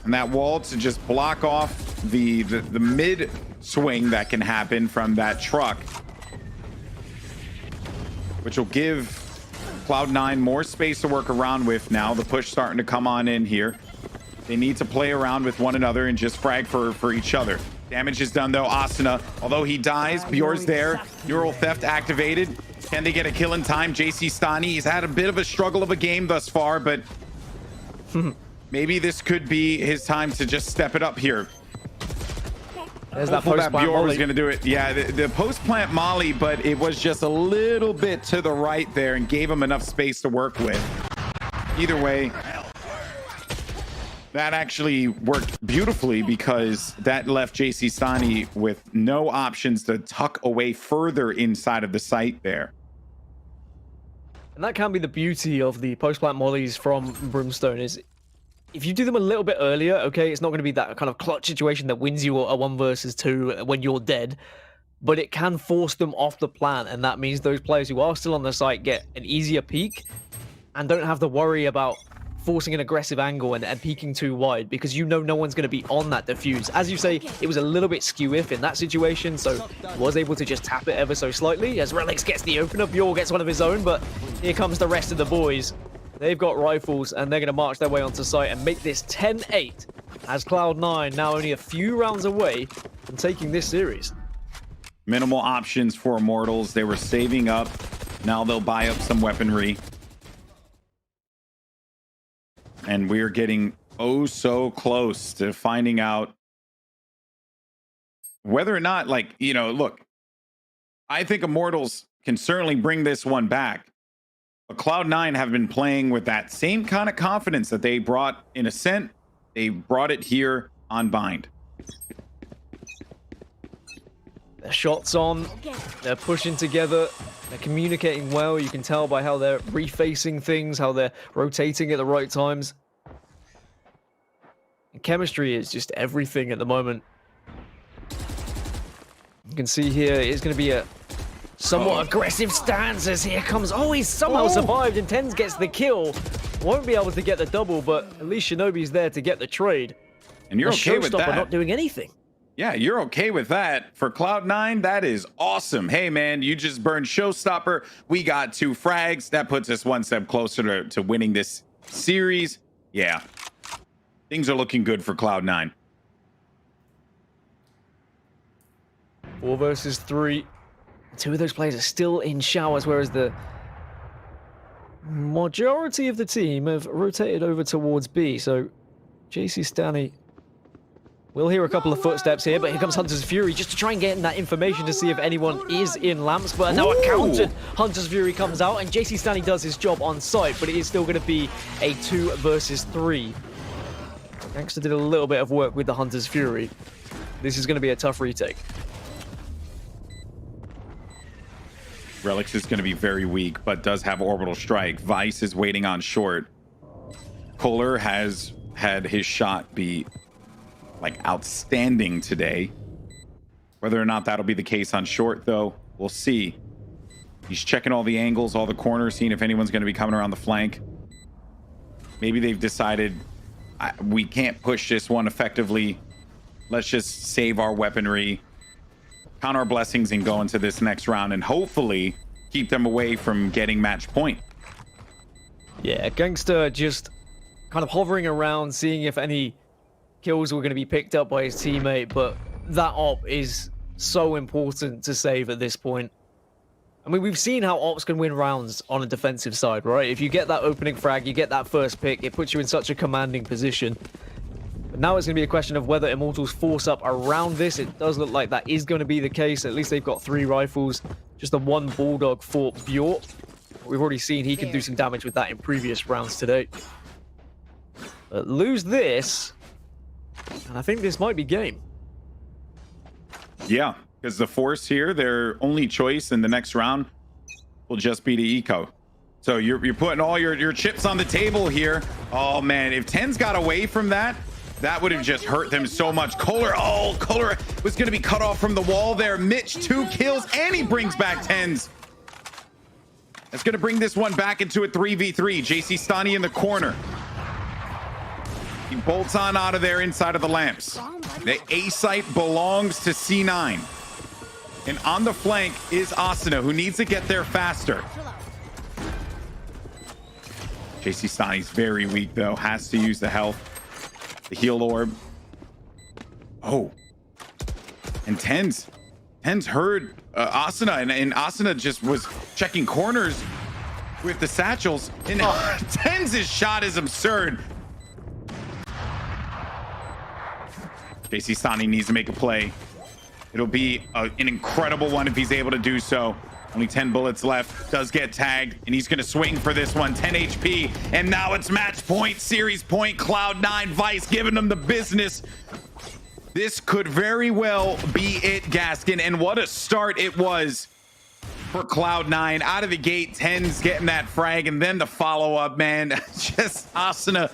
And that wall to just block off the mid swing that can happen from that truck, which will give Cloud9 more space to work around with now. The push starting to come on in here. They need to play around with one another and just frag for each other. Damage is done though. Asuna, although he dies, Bjor's there. Neural Theft activated. Can they get a kill in time? JC Stani, he's had a bit of a struggle of a game thus far, but maybe this could be his time to just step it up here. There's that post-plant Bjor was molly. going to do it. Yeah, the post-plant molly, but it was just a little bit to the right there and gave him enough space to work with. Either way, that actually worked beautifully because that left JC Stani with no options to tuck away further inside of the site there. And that can be the beauty of the post-plant mollies from Brimstone, is if you do them a little bit earlier, okay, it's not going to be that kind of clutch situation that wins you a 1 versus 2 when you're dead, but it can force them off the plant, and that means those players who are still on the site get an easier peek and don't have to worry about forcing an aggressive angle and peeking too wide, because you know no one's going to be on that defuse. As you say, it was a little bit skew-if in that situation, so was able to just tap it ever so slightly as Relix gets the opener. Bjor gets one of his own, but here comes the rest of the boys. They've got rifles, and they're going to march their way onto site and make this 10-8, as Cloud9 now only a few rounds away from taking this series. Minimal options for Immortals. They were saving up. Now they'll buy up some weaponry. And we are getting oh so close to finding out whether or not, like, you know, look, I think Immortals can certainly bring this one back. But Cloud9 have been playing with that same kind of confidence that they brought in Ascent. They brought it here on Bind. Their shots on, they're pushing together, they're communicating well. You can tell by how they're refacing things, how they're rotating at the right times. And chemistry is just everything at the moment. You can see here it's going to be a somewhat aggressive stance as here comes. Oh, he's somehow survived, and Tens gets the kill. Won't be able to get the double, but at least Shinobi's there to get the trade. And you're okay with that. Not doing anything. Yeah, you're okay with that. For Cloud9, that is awesome. Hey, man, you just burned Showstopper. We got 2 frags. That puts us one step closer to winning this series. Yeah, things are looking good for Cloud9. 4 versus 3. 2 of those players are still in showers, whereas the majority of the team have rotated over towards B. So JC Stanley will hear a couple of footsteps here, but here comes Hunter's Fury just to try and get in that information to see if anyone is in lamps. But now a countered Hunter's Fury comes out, and JC Stanley does his job on site, but it is still going to be a 2 versus 3. Gangster did a little bit of work with the Hunter's Fury. This is going to be a tough retake. Relix is going to be very weak, but does have Orbital Strike. Vice is waiting on short. Kohler has had his shot be like outstanding today. Whether or not that'll be the case on short, though, we'll see. He's checking all the angles, all the corners, seeing if anyone's going to be coming around the flank. Maybe they've decided we can't push this one effectively. Let's just save our weaponry, count our blessings, and go into this next round and hopefully keep them away from getting match point. Yeah, Gangster just kind of hovering around, seeing if any kills were going to be picked up by his teammate, but that op is so important to save at this point. I mean, we've seen how Ops can win rounds on a defensive side, right? If you get that opening frag, you get that first pick, it puts you in such a commanding position. But now it's going to be a question of whether Immortals force up around this. It does look like that is going to be the case. At least they've got 3 rifles, just the 1 Bulldog for Bjort. We've already seen he can do some damage with that in previous rounds today. But lose this, and I think this might be game. Yeah, because the Force here, their only choice in the next round will just be to eco. So you're putting all your chips on the table here. Oh man, if Ten's got away from that, that would have just hurt them so much. Kohler was going to be cut off from the wall there. Mitch, 2 kills, and he brings back Tens. That's going to bring this one back into a 3v3. JC Stani in the corner. He bolts on out of there inside of the lamps. The A site belongs to C9. And on the flank is Asuna, who needs to get there faster. JC Stani's very weak, though. Has to use the health. The heal orb. Oh. And Tens heard Asuna, and Asuna just was checking corners with the satchels. And Tens' shot is absurd. JC Stani needs to make a play. It'll be an incredible one if he's able to do so. Only 10 bullets left. Does get tagged, and he's going to swing for this one. 10 HP, and now it's match point, series point. Cloud9 Vice giving them the business. This could very well be it, Gaskin, and what a start it was for Cloud9. Out of the gate, Tens getting that frag, and then the follow-up, man. Just Asuna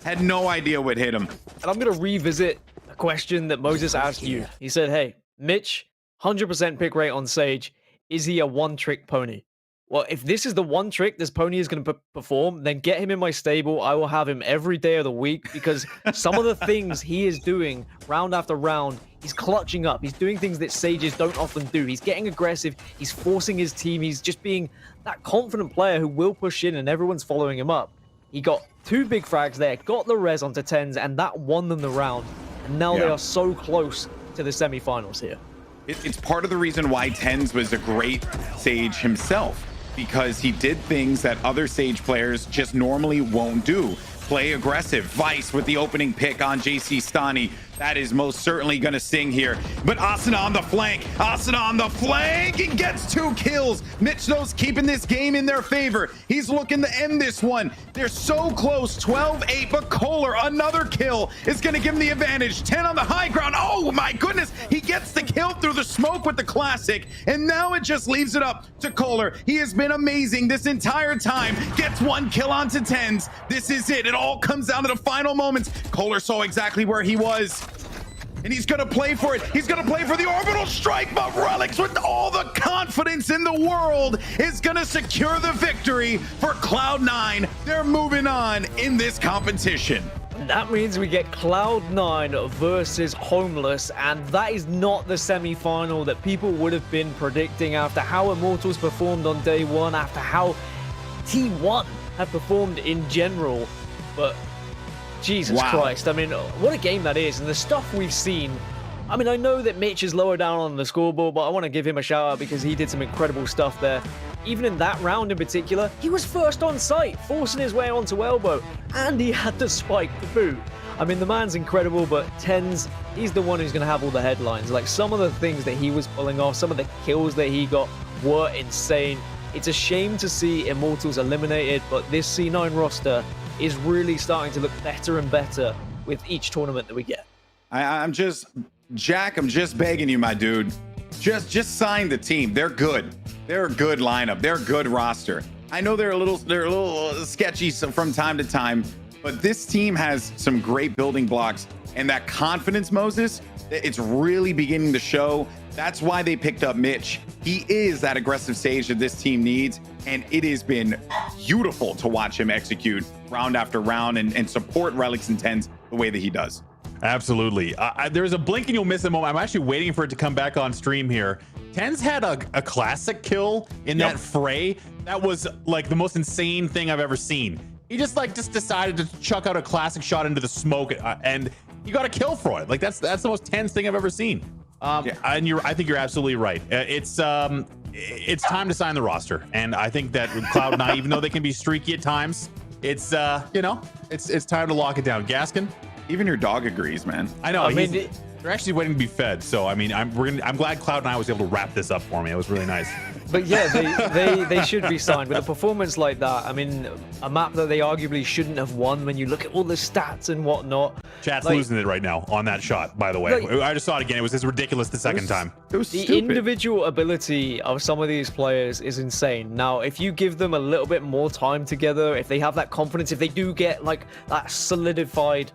had no idea what hit him. And I'm going to revisit a question that Moses asked you. He said, hey, Mitch, 100% pick rate on Sage. Is he a one-trick pony? Well, if this is the one trick this pony is going to perform, then get him in my stable. I will have him every day of the week, because some of the things he is doing round after round, he's clutching up. He's doing things that Sages don't often do. He's getting aggressive. He's forcing his team. He's just being that confident player who will push in, and everyone's following him up. He got 2 big frags there, got the res onto Tens, and that won them the round. And now they are so close to the semifinals here. It's part of the reason why Tens was a great Sage himself, because he did things that other Sage players just normally won't do. Play aggressive. Vice with the opening pick on JC Stani. That is most certainly going to sting here. But Asuna on the flank. Asuna on the flank and gets 2 kills. Mitch knows keeping this game in their favor. He's looking to end this one. They're so close. 12-8, but Kohler, another kill, is going to give him the advantage. 10 on the high ground. Oh my goodness. He gets the kill through the smoke with the classic. And now it just leaves it up to Kohler. He has been amazing this entire time. Gets 1 kill onto Tens. This is it. It all comes down to the final moments. Kohler saw exactly where he was, and he's gonna play for it. He's gonna play for the orbital strike, but Relics, with all the confidence in the world, is gonna secure the victory for Cloud9. They're moving on in this competition. That means we get Cloud9 versus Homeless, and that is not the semi-final that people would have been predicting after how Immortals performed on day 1, after how T1 have performed in general. But Jesus Christ, I mean, what a game that is, and the stuff we've seen. I mean, I know that Mitch is lower down on the scoreboard, but I want to give him a shout out because he did some incredible stuff there. Even in that round in particular, he was first on site, forcing his way onto elbow, and he had the spike to boot. I mean, the man's incredible, but Tens, he's the one who's going to have all the headlines. Like, some of the things that he was pulling off, some of the kills that he got were insane. It's a shame to see Immortals eliminated, but this C9 roster is really starting to look better and better with each tournament that we get. I'm just begging you, my dude. Just sign the team. They're good. They're a good lineup. They're a good roster. I know they're a little sketchy from time to time, but this team has some great building blocks, and that confidence, Moses, it's really beginning to show. That's why they picked up Mitch. He is that aggressive Sage that this team needs, and it has been beautiful to watch him execute round after round and support Relics and Tens the way that he does. Absolutely. There's a blink and you'll miss a moment. I'm actually waiting for it to come back on stream here. Tens had a classic kill in that fray. That was like the most insane thing I've ever seen. He just decided to chuck out a classic shot into the smoke, and he got a kill for it. Like that's the most Tens thing I've ever seen. And I think you're absolutely right. It's it's time to sign the roster. And I think that Cloud9, even though they can be streaky at times, it's it's time to lock it down. Gaskin, even your dog agrees, man. I know. They're actually waiting to be fed. So I mean, I'm glad Cloud9 was able to wrap this up for me. It was really nice. But yeah, they should be signed with a performance like that. I mean, a map that they arguably shouldn't have won when you look at all the stats and whatnot. Chat's losing it right now on that shot, by the way. I just saw it again. It was just ridiculous the second time. It was the stupid. individual ability of some of these players is insane. Now, if you give them a little bit more time together, if they have that confidence, if they do get like that solidified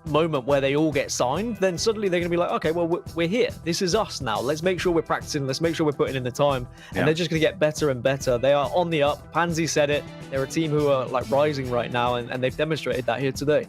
moment where they all get signed, then suddenly they're gonna be like, okay, well, we're here. This is us now. Let's make sure we're practicing. Let's make sure we're putting in the time. And they're just gonna get better and better. They are on the up. Pansy said it. They're a team who are like rising right now, and they've demonstrated that here today.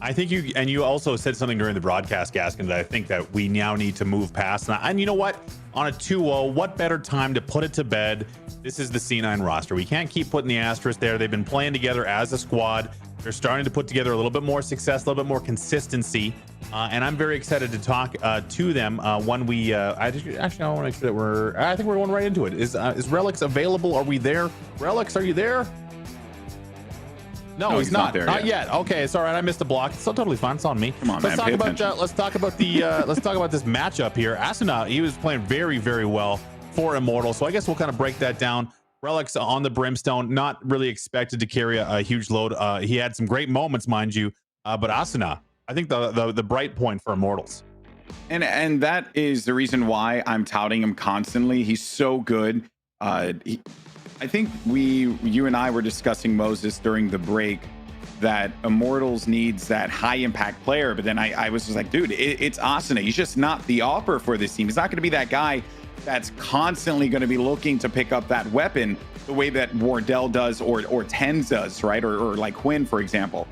I think you also said something during the broadcast, Gaskin, that I think that we now need to move past. And you know what? On a 2-0, what better time to put it to bed? This is the C9 roster. We can't keep putting the asterisk there. They've been playing together as a squad. They're starting to put together a little bit more success, a little bit more consistency. And I'm very excited to talk to them when we I want to make sure that I think we're going right into it. Is Relix available? Are we there? Relix, are you there? No, he's not. Not yet. Okay, it's all right. I missed a block. It's totally fine. It's on me. Come on, let's man. Let's talk about the let's talk about this matchup here. Asuna, he was playing very, very well for Immortal. So I guess we'll kind of break that down. Relix on the Brimstone, not really expected to carry a huge load. He had some great moments, mind you, but Asuna, I think the bright point for Immortals. And that is the reason why I'm touting him constantly. He's so good. I think you and I were discussing, Moses, during the break that Immortals needs that high impact player. But then I was just like, dude, it's Asuna. He's just not the offer for this team. He's not going to be that guy that's constantly going to be looking to pick up that weapon the way that Wardell does or Tens does, right? Or like Quinn, for example.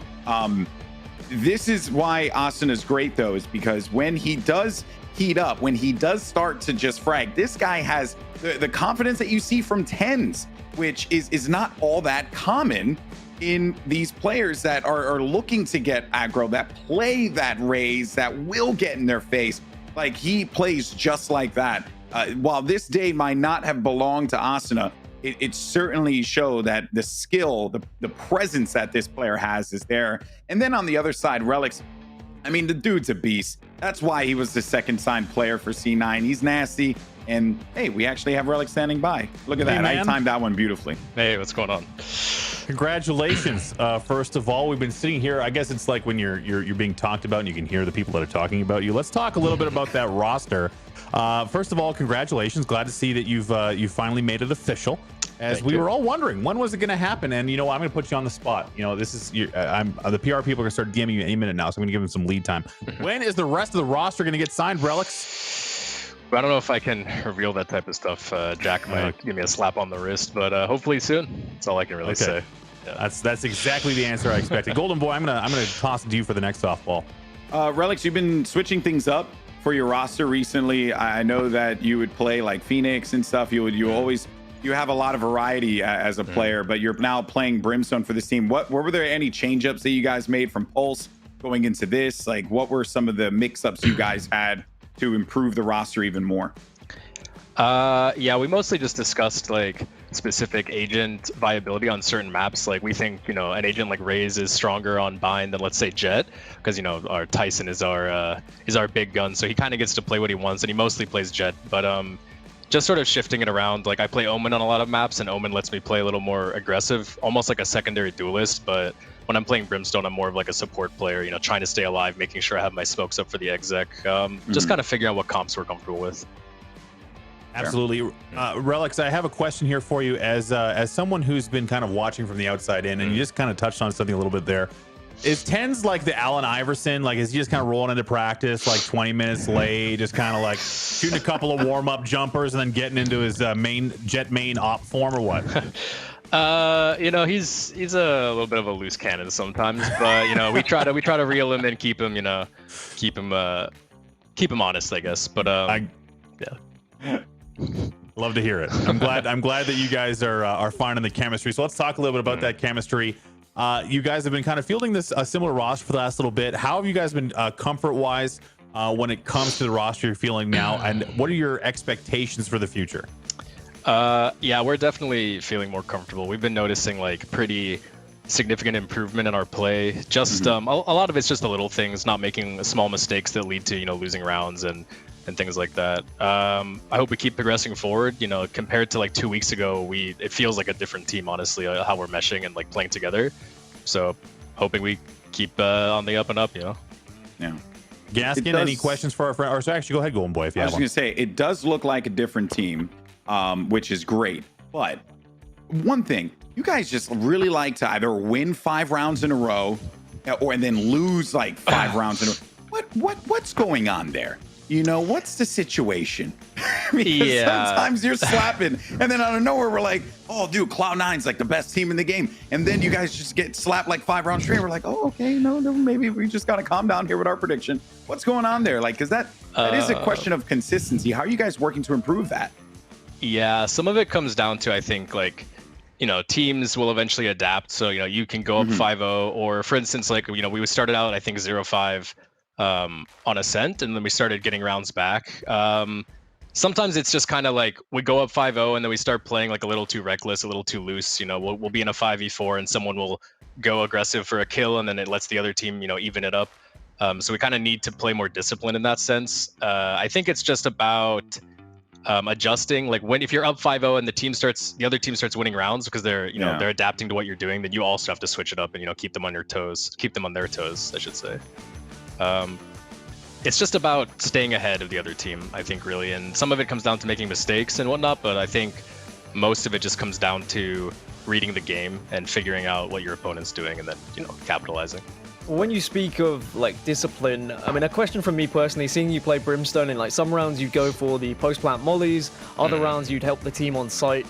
This is why Asuna is great, though, is because when he does heat up, when he does start to just frag, this guy has the confidence that you see from Tens, which is not all that common in these players that are looking to get aggro, that play that raise, that will get in their face. Like, he plays just like that. While this day might not have belonged to Asuna, it certainly showed that the skill, the presence that this player has is there. And then on the other side, Relix, I mean, the dude's a beast. That's why he was the second signed player for C9. He's nasty. And hey, we actually have Relix standing by. Look at that. I timed that one beautifully. Hey, what's going on? Congratulations. First of all, we've been sitting here. I guess it's like when you're being talked about and you can hear the people that are talking about you. Let's talk a little bit about that roster. First of all, congratulations. Glad to see that you've finally made it official. As we were all wondering, when was it going to happen? And you know, I'm going to put you on the spot. You know, this is the PR people are going to start DMing you any minute now, so I'm going to give them some lead time. When is the rest of the roster going to get signed, Relix? I don't know if I can reveal that type of stuff. Jack might give me a slap on the wrist, but hopefully soon. That's all I can really say. Yeah. That's exactly the answer I expected. Golden Boy, I'm gonna toss it to you for the next softball. Relix, you've been switching things up for your roster recently. I know that you would play like Phoenix and stuff. You have a lot of variety as a player, but you're now playing Brimstone for this team. Were there any change-ups that you guys made from Pulse going into this? Like, what were some of the mix-ups you guys had to improve the roster even more? Yeah, we mostly just discussed like specific agent viability on certain maps. Like, we think, you know, an agent like Raze is stronger on Bind than, let's say, Jet, because, you know, our Tyson is our big gun, so he kind of gets to play what he wants, and he mostly plays Jet. But just sort of shifting it around. Like, I play Omen on a lot of maps, and Omen lets me play a little more aggressive, almost like a secondary duelist. But when I'm playing Brimstone, I'm more of like a support player, you know, trying to stay alive, making sure I have my smokes up for the exec. Just kind of figuring out what comps we're comfortable with. Absolutely. Relix, I have a question here for you as someone who's been kind of watching from the outside in, and you just kind of touched on something a little bit there. Is Tens like the Allen Iverson? Like, is he just kind of rolling into practice like 20 minutes late, just kind of like shooting a couple of warm-up jumpers and then getting into his Jet main op form, or what? You know, he's a little bit of a loose cannon sometimes, but you know, we try to reel him and keep him honest, I guess. But yeah. Love to hear it. I'm glad that you guys are finding the chemistry. So let's talk a little bit about that chemistry. You guys have been kind of fielding this similar roster for the last little bit. How have you guys been comfort-wise when it comes to the roster you're feeling now, and what are your expectations for the future? Yeah, we're definitely feeling more comfortable. We've been noticing like pretty significant improvement in our play. Just a lot of it's just the little things, not making small mistakes that lead to losing rounds and things like that. I hope we keep progressing forward. Compared to like 2 weeks ago, it feels like a different team, honestly, how we're meshing and like playing together. So hoping we keep on the up and up. Yeah. Gaskin, any questions for our friend? Or so actually, go ahead, Golden Boy, if you I have was one. going to say, it does look like a different team, which is great. But one thing, you guys just really like to either win 5 rounds in a row and then lose like 5 rounds in a row. What's going on there? What's the situation? Because sometimes you're slapping, and then out of nowhere, we're like, oh, dude, Cloud9's like the best team in the game. And then you guys just get slapped like 5 rounds straight. We're like, oh, okay, no, maybe we just got to calm down here with our prediction. What's going on there? Like, because that is a question of consistency. How are you guys working to improve that? Yeah, some of it comes down to, I think, like, teams will eventually adapt. So, you can go up 5-0, or for instance, like, we started out, I think, 0-5 on Ascent, and then we started getting rounds back. Sometimes it's just kind of like we go up 5-0 and then we start playing like a little too reckless, a little too loose. We'll be in a 5v4 and someone will go aggressive for a kill, and then it lets the other team, even it up. So we kind of need to play more disciplined in that sense. I think it's just about adjusting. Like if you're up 5-0 and the other team starts winning rounds because they're they're adapting to what you're doing, then you also have to switch it up and keep them on their toes, I should say. It's just about staying ahead of the other team, I think, really. And some of it comes down to making mistakes and whatnot, but I think most of it just comes down to reading the game and figuring out what your opponent's doing and then, capitalizing. When you speak of like discipline, I mean, a question from me personally, seeing you play Brimstone, in like some rounds you'd go for the post-plant mollies, other rounds you'd help the team on site.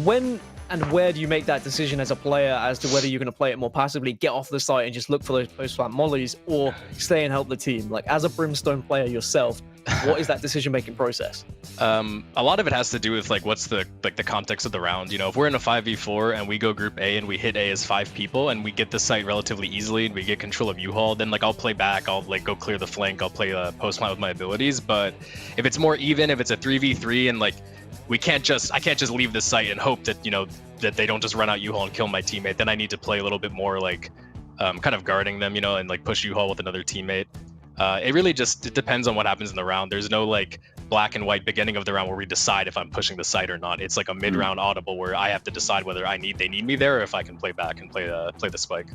When and where do you make that decision as a player as to whether you're going to play it more passively, get off the site and just look for those post-plant mollies, or stay and help the team? Like, as a Brimstone player yourself, what is that decision-making process? A lot of it has to do with like what's the context of the round. If we're in a 5v4 and we go group A and we hit A as 5 people and we get the site relatively easily and we get control of U-Haul, then like I'll play back, I'll like go clear the flank, I'll play post plant with my abilities. But if it's more even, if it's a 3v3 and like I can't just leave the site and hope that that they don't just run out U-Haul and kill my teammate, then I need to play a little bit more like kind of guarding them, and like push U-Haul with another teammate. It really it depends on what happens in the round. There's no like black and white beginning of the round where we decide if I'm pushing the site or not. It's like a mid-round audible where I have to decide whether they need me there or if I can play back and play the spike.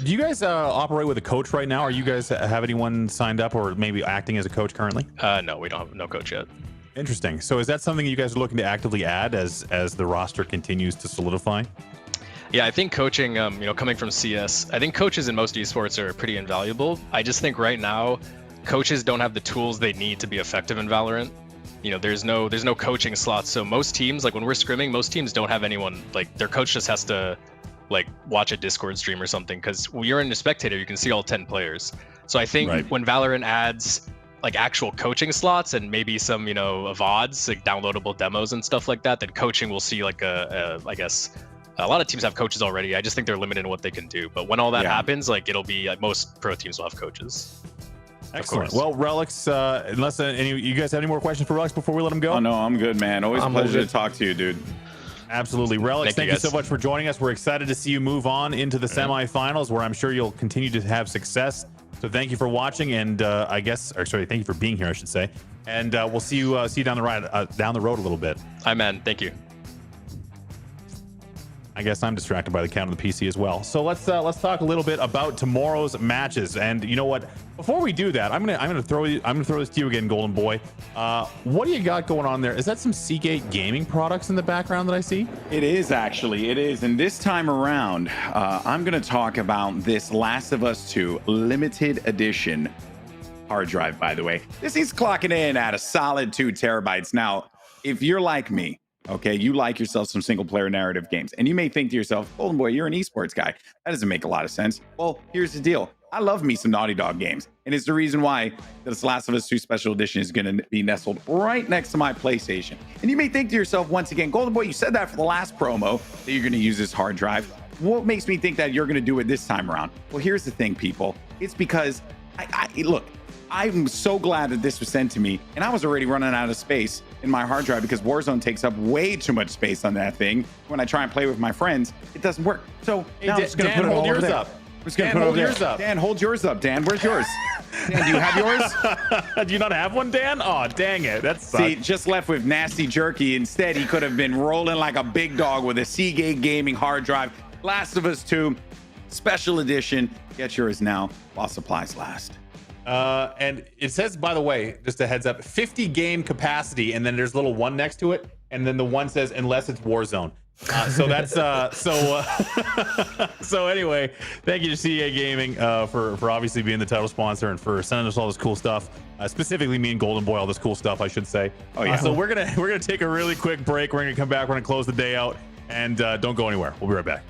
Do you guys operate with a coach right now? Or you guys have anyone signed up or maybe acting as a coach currently? No, we don't have no coach yet. Interesting. So is that something you guys are looking to actively add as the roster continues to solidify? Yeah, I think coaching, coming from CS, I think coaches in most esports are pretty invaluable. I just think right now, coaches don't have the tools they need to be effective in Valorant. There's no coaching slots. So most teams, like when we're scrimming, most teams don't have anyone, like their coach just has to like watch a Discord stream or something, because when you're in a spectator, you can see all 10 players. So I think when Valorant adds like actual coaching slots and maybe some, VODs, like downloadable demos and stuff like that, then coaching will see like I guess a lot of teams have coaches already. I just think they're limited in what they can do. But when all that happens, like it'll be like most pro teams will have coaches. Excellent. Well, Relics, unless you guys have any more questions for Relics before we let him go? Oh, no, I'm good, man. Always a pleasure to talk to you, dude. Absolutely. Relics, thank you so much for joining us. We're excited to see you move on into the semifinals, where I'm sure you'll continue to have success. So thank you for watching, and thank you for being here, I should say. And we'll see you down the road a little bit. Hi, man. Thank you. I guess I'm distracted by the count on the PC as well. So let's talk a little bit about tomorrow's matches. And you know what? Before we do that, I'm gonna throw this to you again, Golden Boy. What do you got going on there? Is that some Seagate gaming products in the background that I see? It is, actually. It is. And this time around, I'm gonna talk about this Last of Us 2 limited edition hard drive, by the way. This is clocking in at a solid 2 terabytes. Now, if you're like me, okay, you like yourself some single player narrative games, and you may think to yourself, Golden Boy, you're an esports guy. That doesn't make a lot of sense. Well, here's the deal. I love me some Naughty Dog games, and it's the reason why this Last of Us 2 Special Edition is going to be nestled right next to my PlayStation. And you may think to yourself once again, Golden Boy, you said that for the last promo that you're going to use this hard drive. What makes me think that you're going to do it this time around? Well, here's the thing, people. It's because look, I'm so glad that this was sent to me, and I was already running out of space in my hard drive because Warzone takes up way too much space on that thing. When I try and play with my friends, it doesn't work. So Hey, now I'm just gonna Dan, put it hold all over yours there. up. I'm just gonna Dan, put it hold over there. yours up. Dan, hold yours up. Dan, where's yours? Dan, do you have yours? Do you not have one, Dan? Oh, dang it. That's See, just left with nasty jerky. Instead, he could have been rolling like a big dog with a Seagate gaming hard drive. Last of Us 2 special edition. Get yours now while supplies last. And it says, by the way, just a heads up, 50 game capacity, and then there's a little one next to it, and then the one says unless it's Warzone. So that's so anyway, thank you to CA Gaming for obviously being the title sponsor and for sending us all this cool stuff. Specifically me and Golden Boy, all this cool stuff, I should say. Oh yeah. So we're gonna take a really quick break. We're gonna come back. We're gonna close the day out, and don't go anywhere. We'll be right back.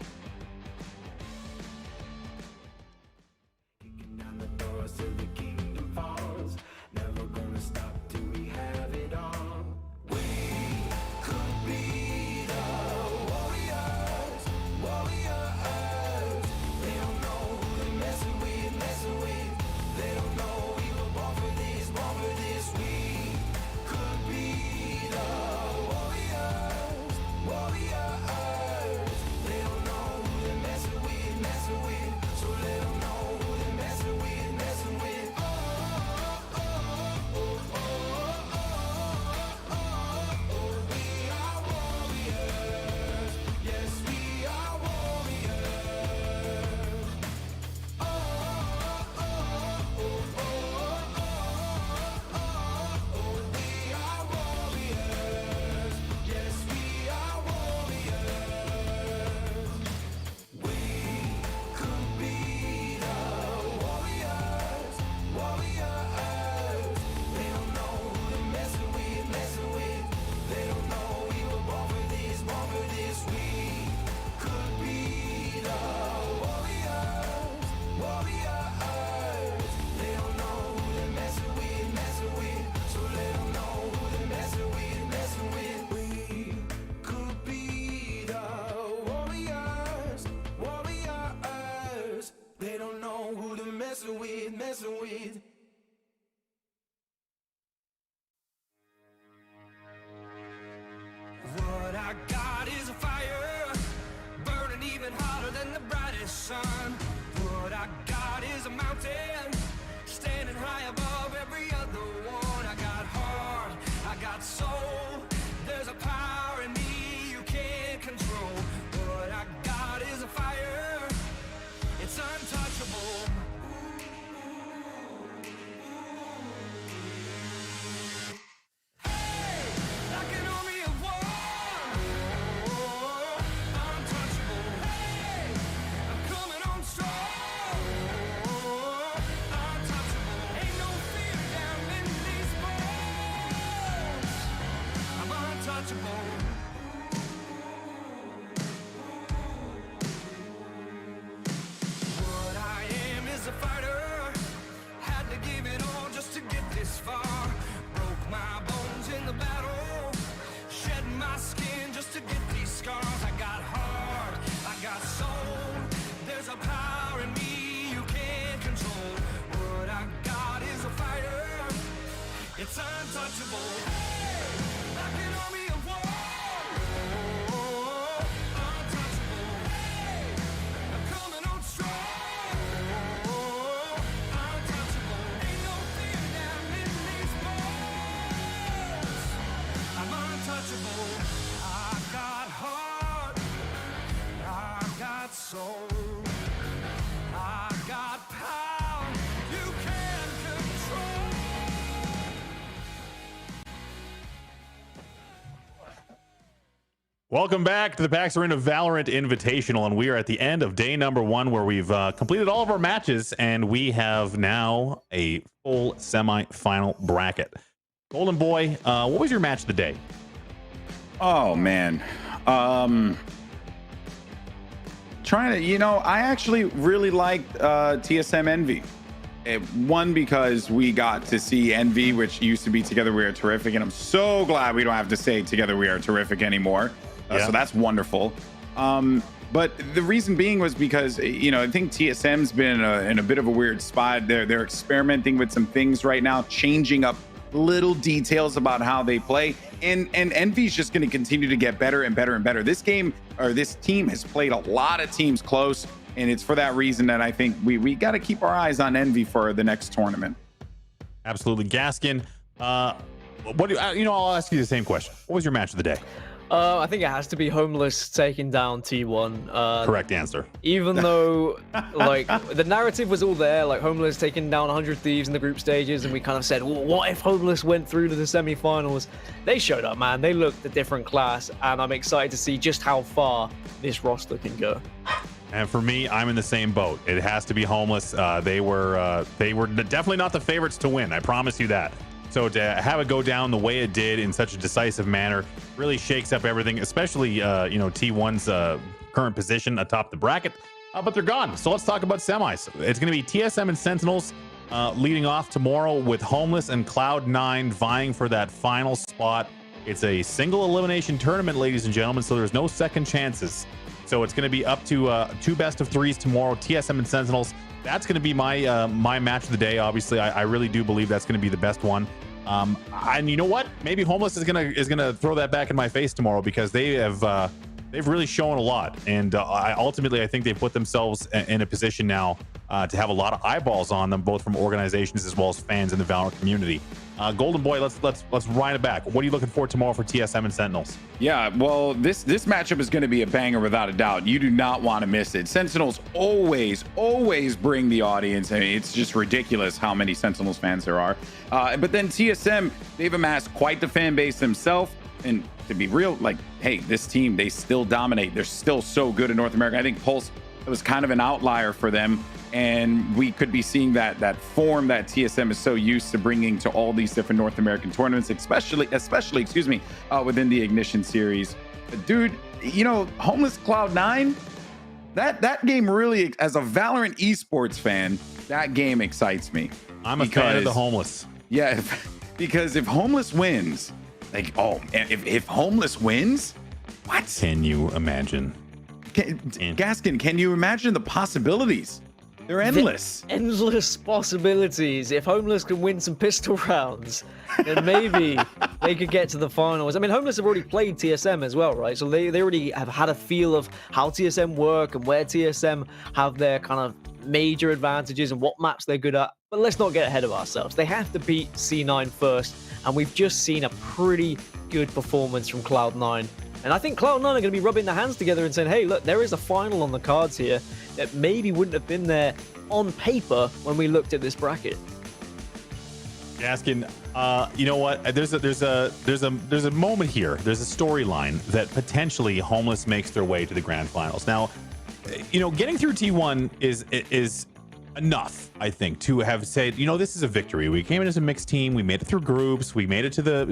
Messing with. What I got is a fire, burning even hotter than the brightest sun. What I got is a mountain, standing high above every other one. I got heart, I got soul, there's a power in me you can't control. What I got is a fire, it's untouchable. What I am is a fighter, had to give it all just to get this far. Broke my bones in the battle, shed my skin just to get these scars. I got heart, I got soul, there's a power in me you can't control. What I got is a fighter, it's untouchable. Like an army of one. I got heart, I got soul, I got power you can't control. Welcome back to the PAX Arena VALORANT Invitational, and we are at the end of day number 1 where we've completed all of our matches, and we have now a full semi-final bracket. Golden Boy, what was your match of the day? Oh man, trying to, I actually really liked TSM Envy. One, because we got to see Envy, which used to be Together We Are Terrific, and I'm so glad we don't have to say Together We Are Terrific anymore. So that's wonderful. But the reason being was because, I think TSM's been in a bit of a weird spot. They're experimenting with some things right now, changing up little details about how they play. And Envy's just going to continue to get better and better and better. This game, or this team, has played a lot of teams close, and it's for that reason that I think we got to keep our eyes on Envy for the next tournament. Absolutely. Gaskin, what do I'll ask you the same question. What was your match of the day? I think it has to be Homeless taking down T1. Correct answer. Even though, like, the narrative was all there, like Homeless taking down 100 Thieves in the group stages, and we kind of said, well, what if Homeless went through to the semifinals? They showed up, man. They looked a different class, and I'm excited to see just how far this roster can go. And for me, I'm in the same boat. It has to be Homeless. They were definitely not the favorites to win. I promise you that. So to have it go down the way it did in such a decisive manner really shakes up everything, especially T1's current position atop the bracket. But they're gone. So let's talk about semis. It's going to be TSM and Sentinels leading off tomorrow, with Homeless and Cloud9 vying for that final spot. It's a single elimination tournament, ladies and gentlemen, so there's no second chances. So it's going to be up to 2 best of 3s tomorrow, TSM and Sentinels. That's going to be my my match of the day. Obviously, I really do believe that's going to be the best one. And you know what? Maybe Homeless is gonna throw that back in my face tomorrow, because they've really shown a lot, and ultimately I think they've put themselves in a position now to have a lot of eyeballs on them, both from organizations as well as fans in the Valorant community. Golden Boy, let's ride it back. What are you looking for tomorrow for TSM and Sentinels? Yeah, well, this matchup is going to be a banger without a doubt. You do not want to miss it. Sentinels always bring the audience. I mean, it's just ridiculous how many Sentinels fans there are. But then TSM, they've amassed quite the fan base themselves. And to be real, like, hey, this team, they still dominate. They're still so good in North America. I think Pulse was kind of an outlier for them. And we could be seeing that form that TSM is so used to bringing to all these different North American tournaments, especially within the Ignition series. But dude, Homeless Cloud9, that game really, as a Valorant esports fan, that game excites me. I'm a fan of the Homeless. Yeah, because if Homeless wins, like, if Homeless wins, what? Can you imagine? Gaskin, can you imagine the possibilities? They're endless. Endless possibilities. If Homeless can win some pistol rounds, then maybe they could get to the finals. I mean, Homeless have already played TSM as well, right? So they already have had a feel of how TSM work and where TSM have their kind of major advantages and what maps they're good at. But let's not get ahead of ourselves. They have to beat C9 first, and we've just seen a pretty good performance from Cloud9. And I think Cloud9 are going to be rubbing their hands together and saying, hey, look, there is a final on the cards here that maybe wouldn't have been there on paper when we looked at this bracket. Gaskin, you know what? There's a moment here. There's a storyline that potentially Homeless makes their way to the grand finals. Now, getting through T1 is enough, I think, to have said, this is a victory. We came in as a mixed team. We made it through groups. We made it to the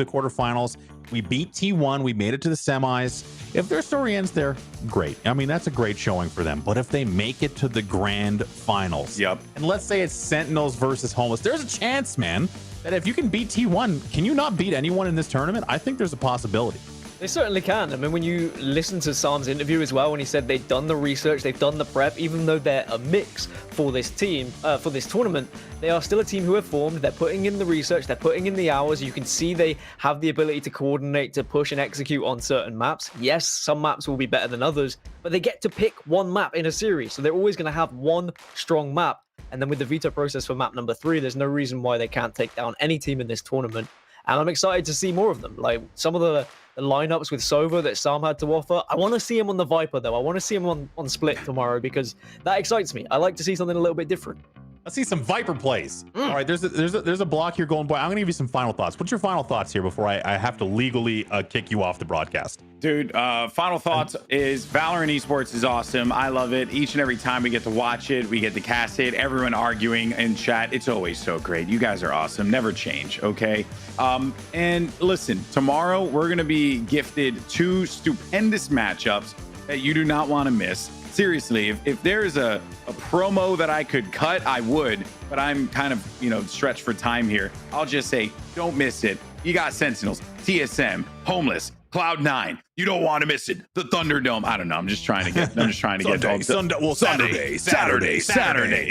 quarterfinals. We beat T1. We made it to the semis. If their story ends there, great. I mean, that's a great showing for them. But if they make it to the grand finals, yep, and let's say it's Sentinels versus Homeless, there's a chance, man, that if you can beat T1, can you not beat anyone in this tournament? I think there's a possibility. They certainly can. I mean, when you listen to Sam's interview as well, when he said they've done the research, they've done the prep, even though they're a mix for this team, for this tournament, they are still a team who have formed. They're putting in the research, they're putting in the hours. You can see they have the ability to coordinate, to push and execute on certain maps. Yes, some maps will be better than others, but they get to pick one map in a series. So they're always going to have one strong map. And then with the veto process for map number 3, there's no reason why they can't take down any team in this tournament. And I'm excited to see more of them. Like some of the lineups with Sova that Sam had to offer. I want to see him on the Viper, though. I want to see him on Split tomorrow, because that excites me. I like to see something a little bit different. Let's see some Viper plays. All right, there's a block here, Golden Boy. I'm gonna give you some final thoughts. What's your final thoughts here before I have to legally kick you off the broadcast? Dude, final thoughts is Valorant Esports is awesome. I love it. Each and every time we get to watch it, we get to cast it, everyone arguing in chat. It's always so great. You guys are awesome. Never change, okay? And listen, tomorrow we're gonna be gifted 2 stupendous matchups that you do not want to miss. Seriously, if there's a promo that I could cut, I would, but I'm kind of, stretched for time here. I'll just say, don't miss it. You got Sentinels, TSM, Homeless, Cloud9, you don't want to miss it. The Thunderdome. I don't know. I'm just trying to get Saturday.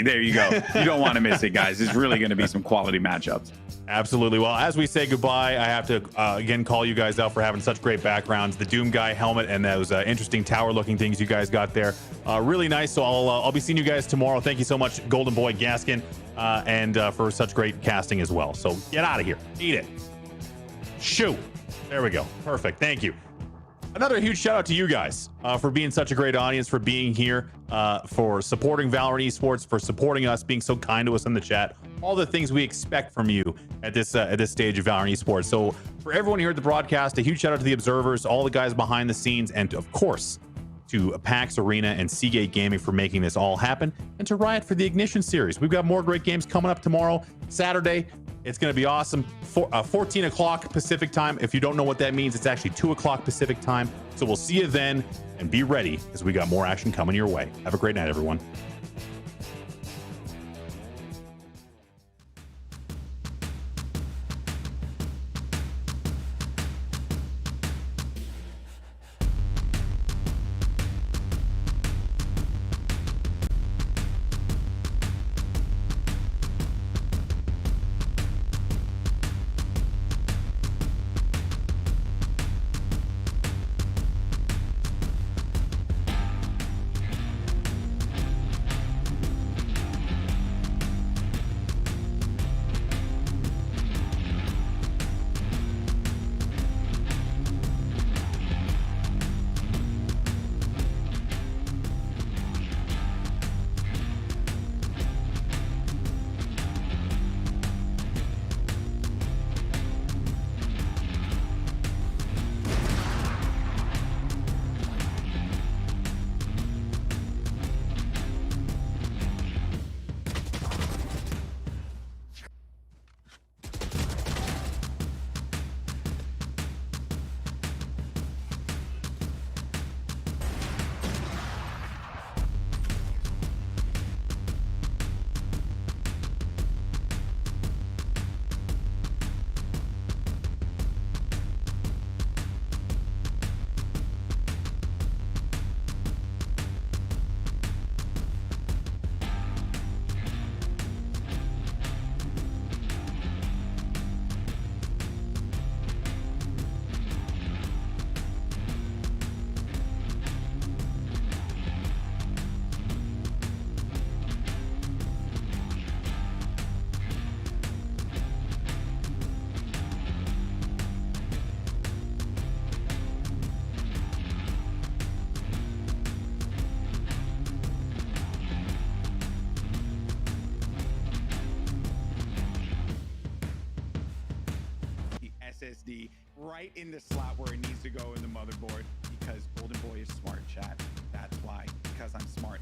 There you go. You don't want to miss it, guys. It's really going to be some quality matchups. Absolutely. Well, as we say goodbye, I have to again call you guys out for having such great backgrounds. The Doom Guy helmet and those interesting tower-looking things you guys got there. Really nice. So I'll be seeing you guys tomorrow. Thank you so much, Golden Boy Gaskin, and for such great casting as well. So get out of here. Eat it. Shoot. There we go. Perfect. Thank you. Another huge shout out to you guys for being such a great audience, for being here, for supporting Valorant Esports, for supporting us, being so kind to us in the chat. All the things we expect from you at this stage of Valorant Esports. So for everyone here at the broadcast, a huge shout out to the observers, all the guys behind the scenes, and of course to PAX Arena and Seagate Gaming for making this all happen, and to Riot for the Ignition series. We've got more great games coming up tomorrow, Saturday. It's going to be awesome. 14 o'clock Pacific time. If you don't know what that means, it's actually 2 o'clock Pacific time. So we'll see you then, and be ready because we got more action coming your way. Have a great night, everyone. SSD right in the slot where it needs to go in the motherboard, because Golden Boy is smart, chat. That's why, because I'm smart.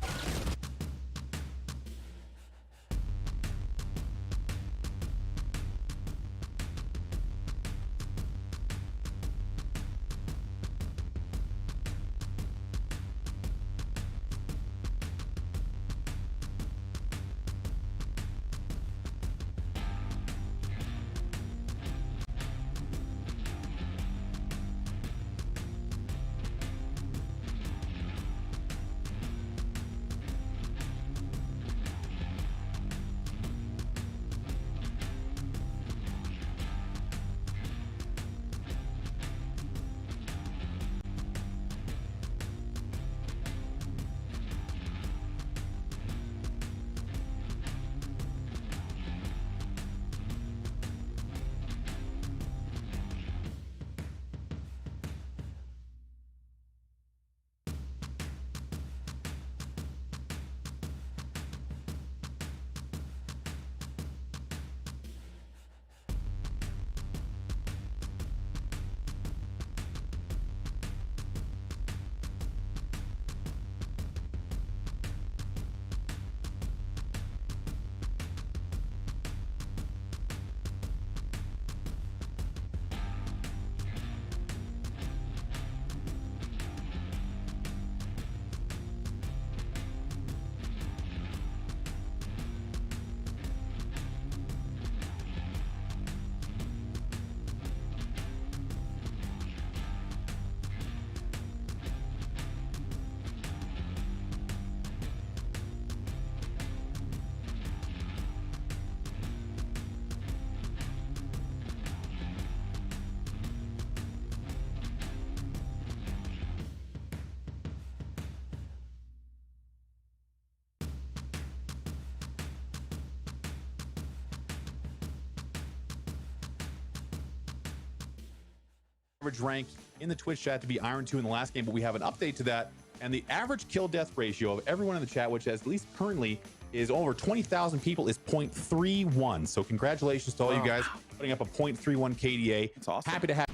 average rank in the Twitch chat to be Iron 2 in the last game, but we have an update to that. And the average kill death ratio of everyone in the chat, which at least currently is over 20,000 people, is 0.31. So congratulations to all you guys putting up a 0.31 KDA. That's awesome. Happy to have.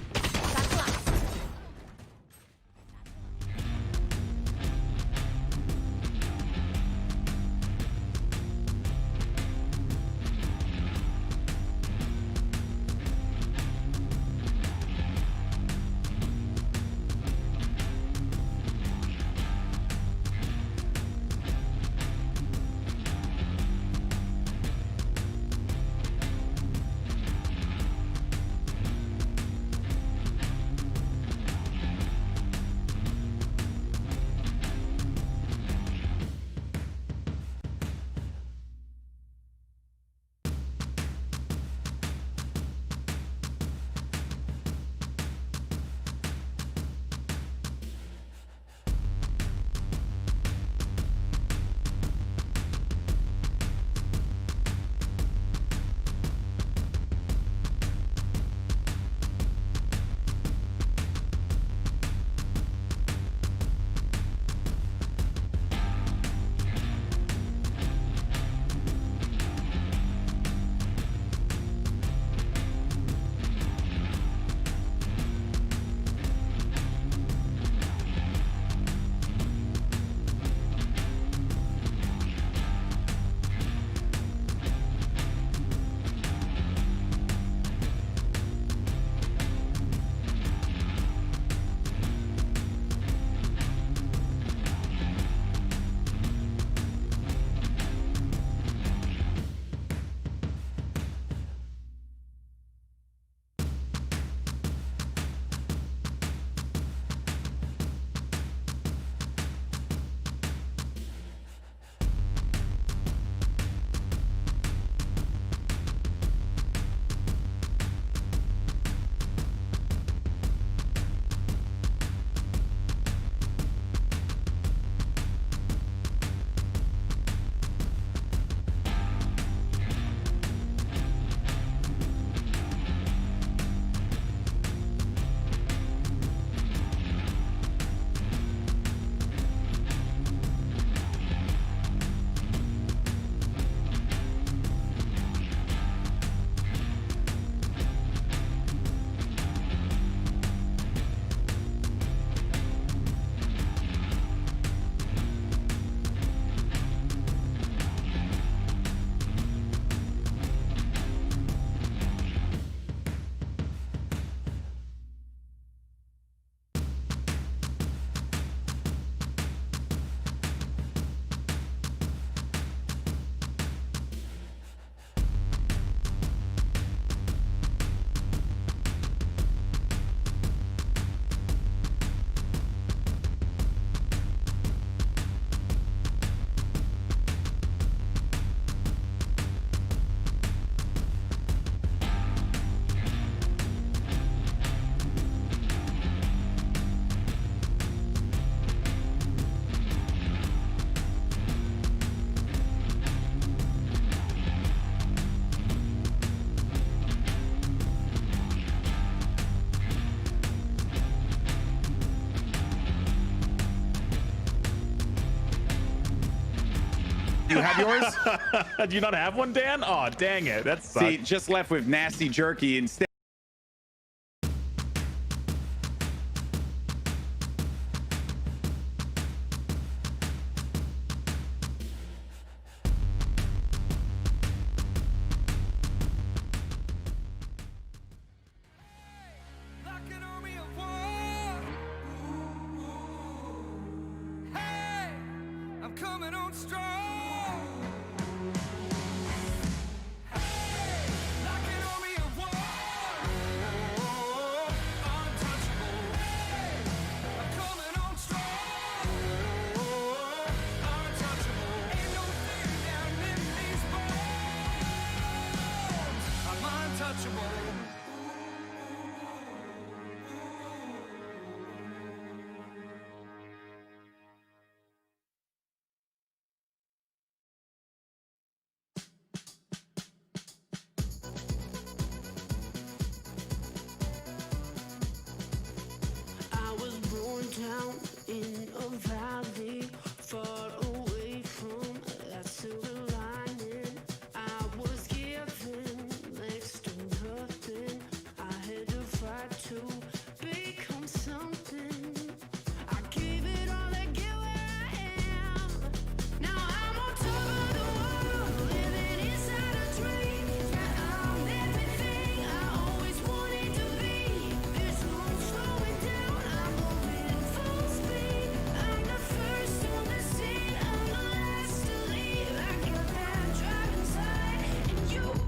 Do you have yours? Do you not have one, Dan? Oh, dang it. That's See, just left with nasty jerky instead. Like an army of one. Hey, I'm coming on strong.